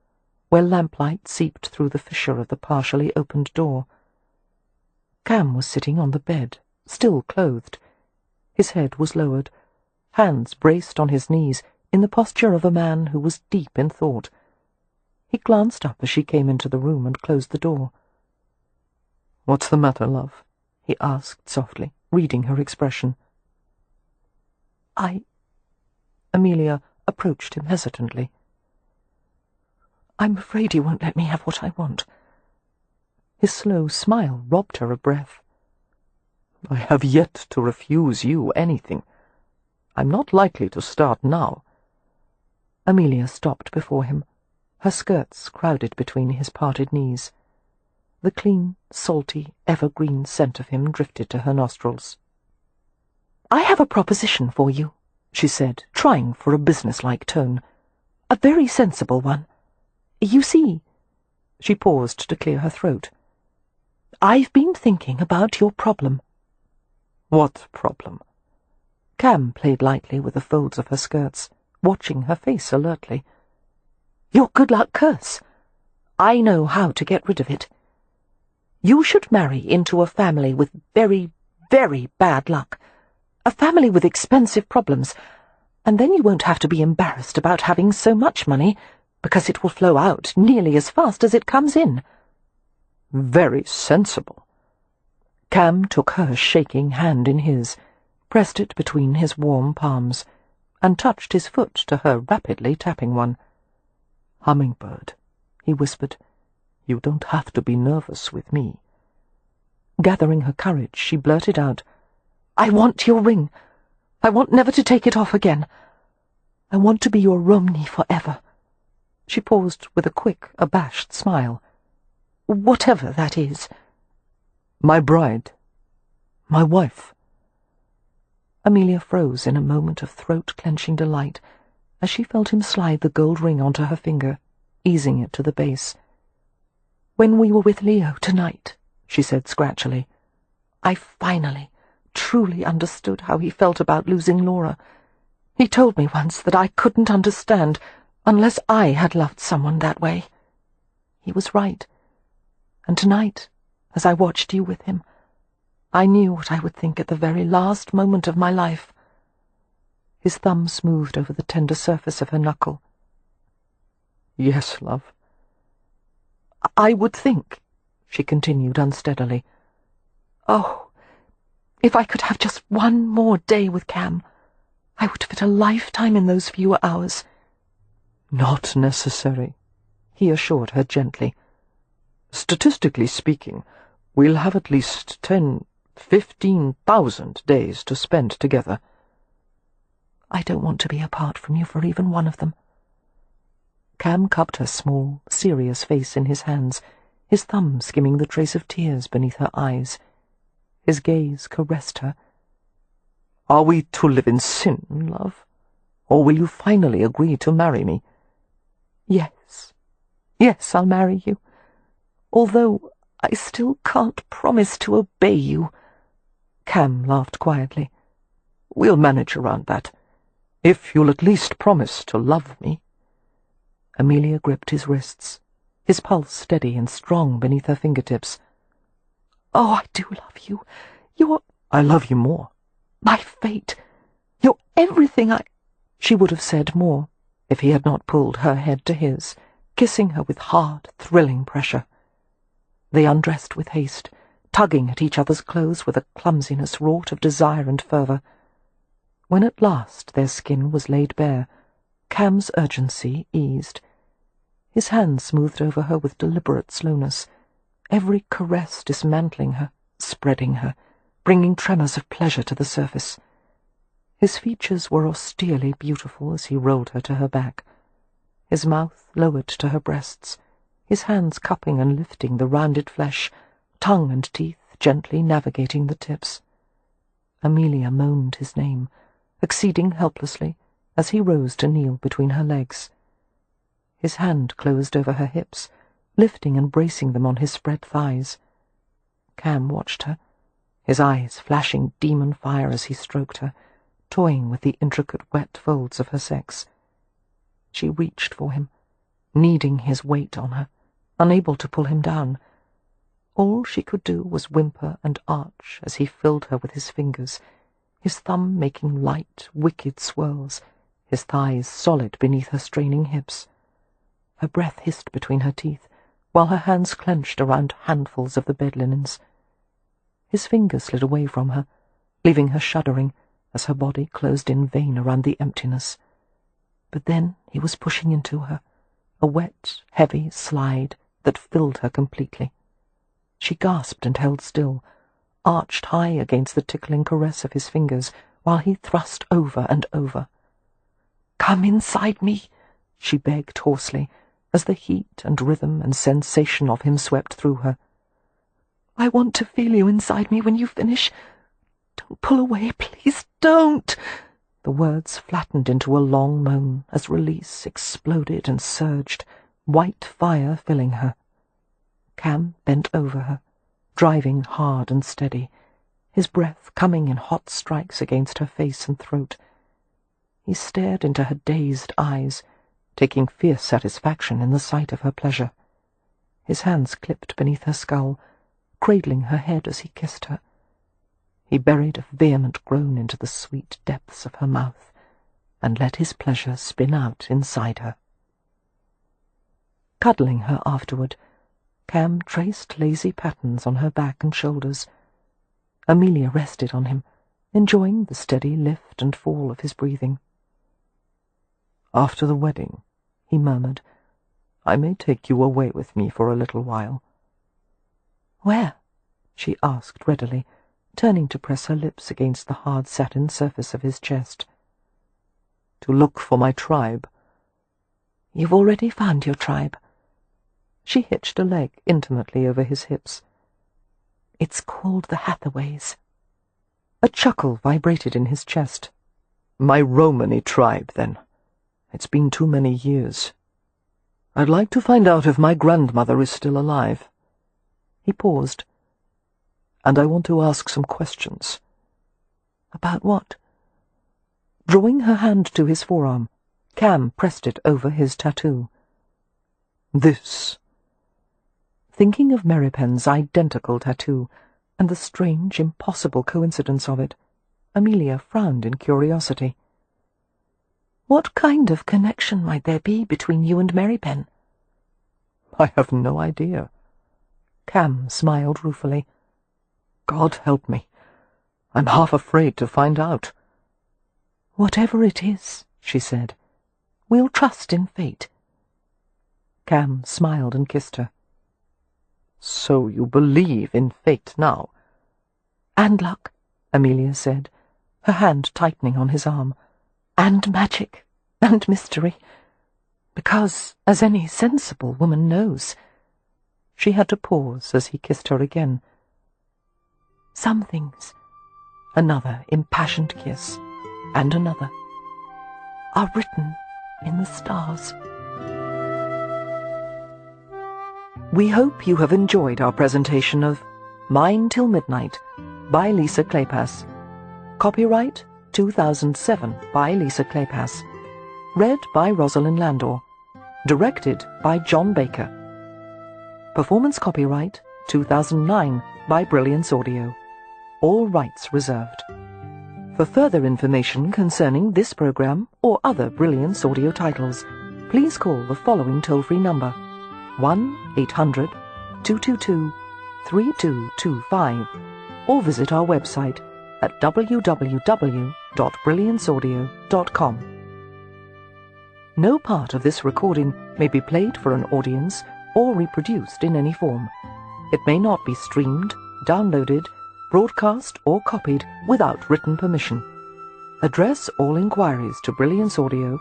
where lamplight seeped through the fissure of the partially opened door. Cam was sitting on the bed, still clothed. His head was lowered, hands braced on his knees, in the posture of a man who was deep in thought. He glanced up as she came into the room and closed the door. "What's the matter, love?" he asked softly, reading her expression. Amelia approached him hesitantly. "I'm afraid you won't let me have what I want." His slow smile robbed her of breath. "I have yet to refuse you anything. I'm not likely to start now." Amelia stopped before him, her skirts crowded between his parted knees. The clean, salty, evergreen scent of him drifted to her nostrils. "I have a proposition for you," she said, trying for a businesslike tone. "A very sensible one. You see—" She paused to clear her throat. "I've been thinking about your problem." "What problem?" Cam played lightly with the folds of her skirts, watching her face alertly. "Your good luck curse. I know how to get rid of it. You should marry into a family with very, very bad luck. A family with expensive problems, and then you won't have to be embarrassed about having so much money, because it will flow out nearly as fast as it comes in." "Very sensible." Cam took her shaking hand in his, pressed it between his warm palms, and touched his foot to her rapidly tapping one. "Hummingbird," he whispered, "you don't have to be nervous with me." Gathering her courage, she blurted out, "I want your ring. I want never to take it off again. I want to be your Romney forever." She paused with a quick, abashed smile. "Whatever that is." "My bride. My wife." Amelia froze in a moment of throat-clenching delight as she felt him slide the gold ring onto her finger, easing it to the base. "When we were with Leo tonight," she said scratchily, "I finally, truly understood how he felt about losing Laura. He told me once that I couldn't understand unless I had loved someone that way. He was right. And tonight, as I watched you with him, I knew what I would think at the very last moment of my life." His thumb smoothed over the tender surface of her knuckle. "Yes, love." "I would think," she continued unsteadily, "oh, if I could have just one more day with Cam, I would fit a lifetime in those few hours." "Not necessary," he assured her gently. "Statistically speaking, we'll have at least 10,000–15,000 days to spend together." "I don't want to be apart from you for even one of them." Cam cupped her small, serious face in his hands, his thumb skimming the trace of tears beneath her eyes. His gaze caressed her. "Are we to live in sin, love? Or will you finally agree to marry me?" "Yes. Yes, I'll marry you. Although I still can't promise to obey you." Cam laughed quietly. "We'll manage around that, if you'll at least promise to love me." Amelia gripped his wrists, his pulse steady and strong beneath her fingertips. "Oh, I do love you. You're—" "I love you more." "My fate. You're everything I—" She would have said more if he had not pulled her head to his, kissing her with hard, thrilling pressure. They undressed with haste, tugging at each other's clothes with a clumsiness wrought of desire and fervour. When at last their skin was laid bare, Cam's urgency eased. His hand smoothed over her with deliberate slowness, every caress dismantling her, spreading her, bringing tremors of pleasure to the surface. His features were austerely beautiful as he rolled her to her back, his mouth lowered to her breasts, his hands cupping and lifting the rounded flesh, tongue and teeth gently navigating the tips. Amelia moaned his name, acceding helplessly as he rose to kneel between her legs. His hand closed over her hips, lifting and bracing them on his spread thighs. Cam watched her, his eyes flashing demon fire as he stroked her, toying with the intricate wet folds of her sex. She reached for him, needing his weight on her, unable to pull him down. All she could do was whimper and arch as he filled her with his fingers, his thumb making light, wicked swirls, his thighs solid beneath her straining hips. Her breath hissed between her teeth, while her hands clenched around handfuls of the bed linens. His fingers slid away from her, leaving her shuddering as her body closed in vain around the emptiness. But then he was pushing into her, a wet, heavy slide that filled her completely. She gasped and held still, arched high against the tickling caress of his fingers, while he thrust over and over. "Come inside me," she begged hoarsely, as the heat and rhythm and sensation of him swept through her. "I want to feel you inside me when you finish. Don't pull away, please, don't!" The words flattened into a long moan as release exploded and surged, white fire filling her. Cam bent over her, driving hard and steady, his breath coming in hot strikes against her face and throat. He stared into her dazed eyes, taking fierce satisfaction in the sight of her pleasure. His hands clipped beneath her skull, cradling her head as he kissed her. He buried a vehement groan into the sweet depths of her mouth, and let his pleasure spin out inside her. Cuddling her afterward, Cam traced lazy patterns on her back and shoulders. Amelia rested on him, enjoying the steady lift and fall of his breathing. "After the wedding," he murmured, "I may take you away with me for a little while." "Where?" she asked readily, turning to press her lips against the hard satin surface of his chest. "To look for my tribe." "You've already found your tribe." She hitched a leg intimately over his hips. "It's called the Hathaways." A chuckle vibrated in his chest. "My Romany tribe, then. It's been too many years. I'd like to find out if my grandmother is still alive." He paused. "And I want to ask some questions." "About what?" Drawing her hand to his forearm, Cam pressed it over his tattoo. "This." Thinking of Merrypen's identical tattoo, and the strange, impossible coincidence of it, Amelia frowned in curiosity. "What kind of connection might there be between you and Merrypen?" "I have no idea." Cam smiled ruefully. "God help me. I'm half afraid to find out." "Whatever it is," she said, "we'll trust in fate." Cam smiled and kissed her. "So you believe in fate now?" "And luck," Amelia said, her hand tightening on his arm. "And magic, and mystery. Because, as any sensible woman knows—" She had to pause as he kissed her again. "Some things," another impassioned kiss, and another, "are written in the stars." We hope you have enjoyed our presentation of Mine Till Midnight by Lisa Kleypas. Copyright 2007 by Lisa Kleypas. Read by Rosalind Landor. Directed by John Baker. Performance copyright 2009 by Brilliance Audio. All rights reserved. For further information concerning this program or other Brilliance Audio titles, please call the following toll-free number: 1-800-222-3225, or visit our website at www.brillianceaudio.com. No part of this recording may be played for an audience or reproduced in any form. It may not be streamed, downloaded, broadcast, or copied without written permission. Address all inquiries to Brilliance Audio,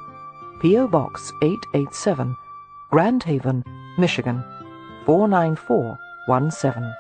P.O. Box 887, Grand Haven, Michigan 49417.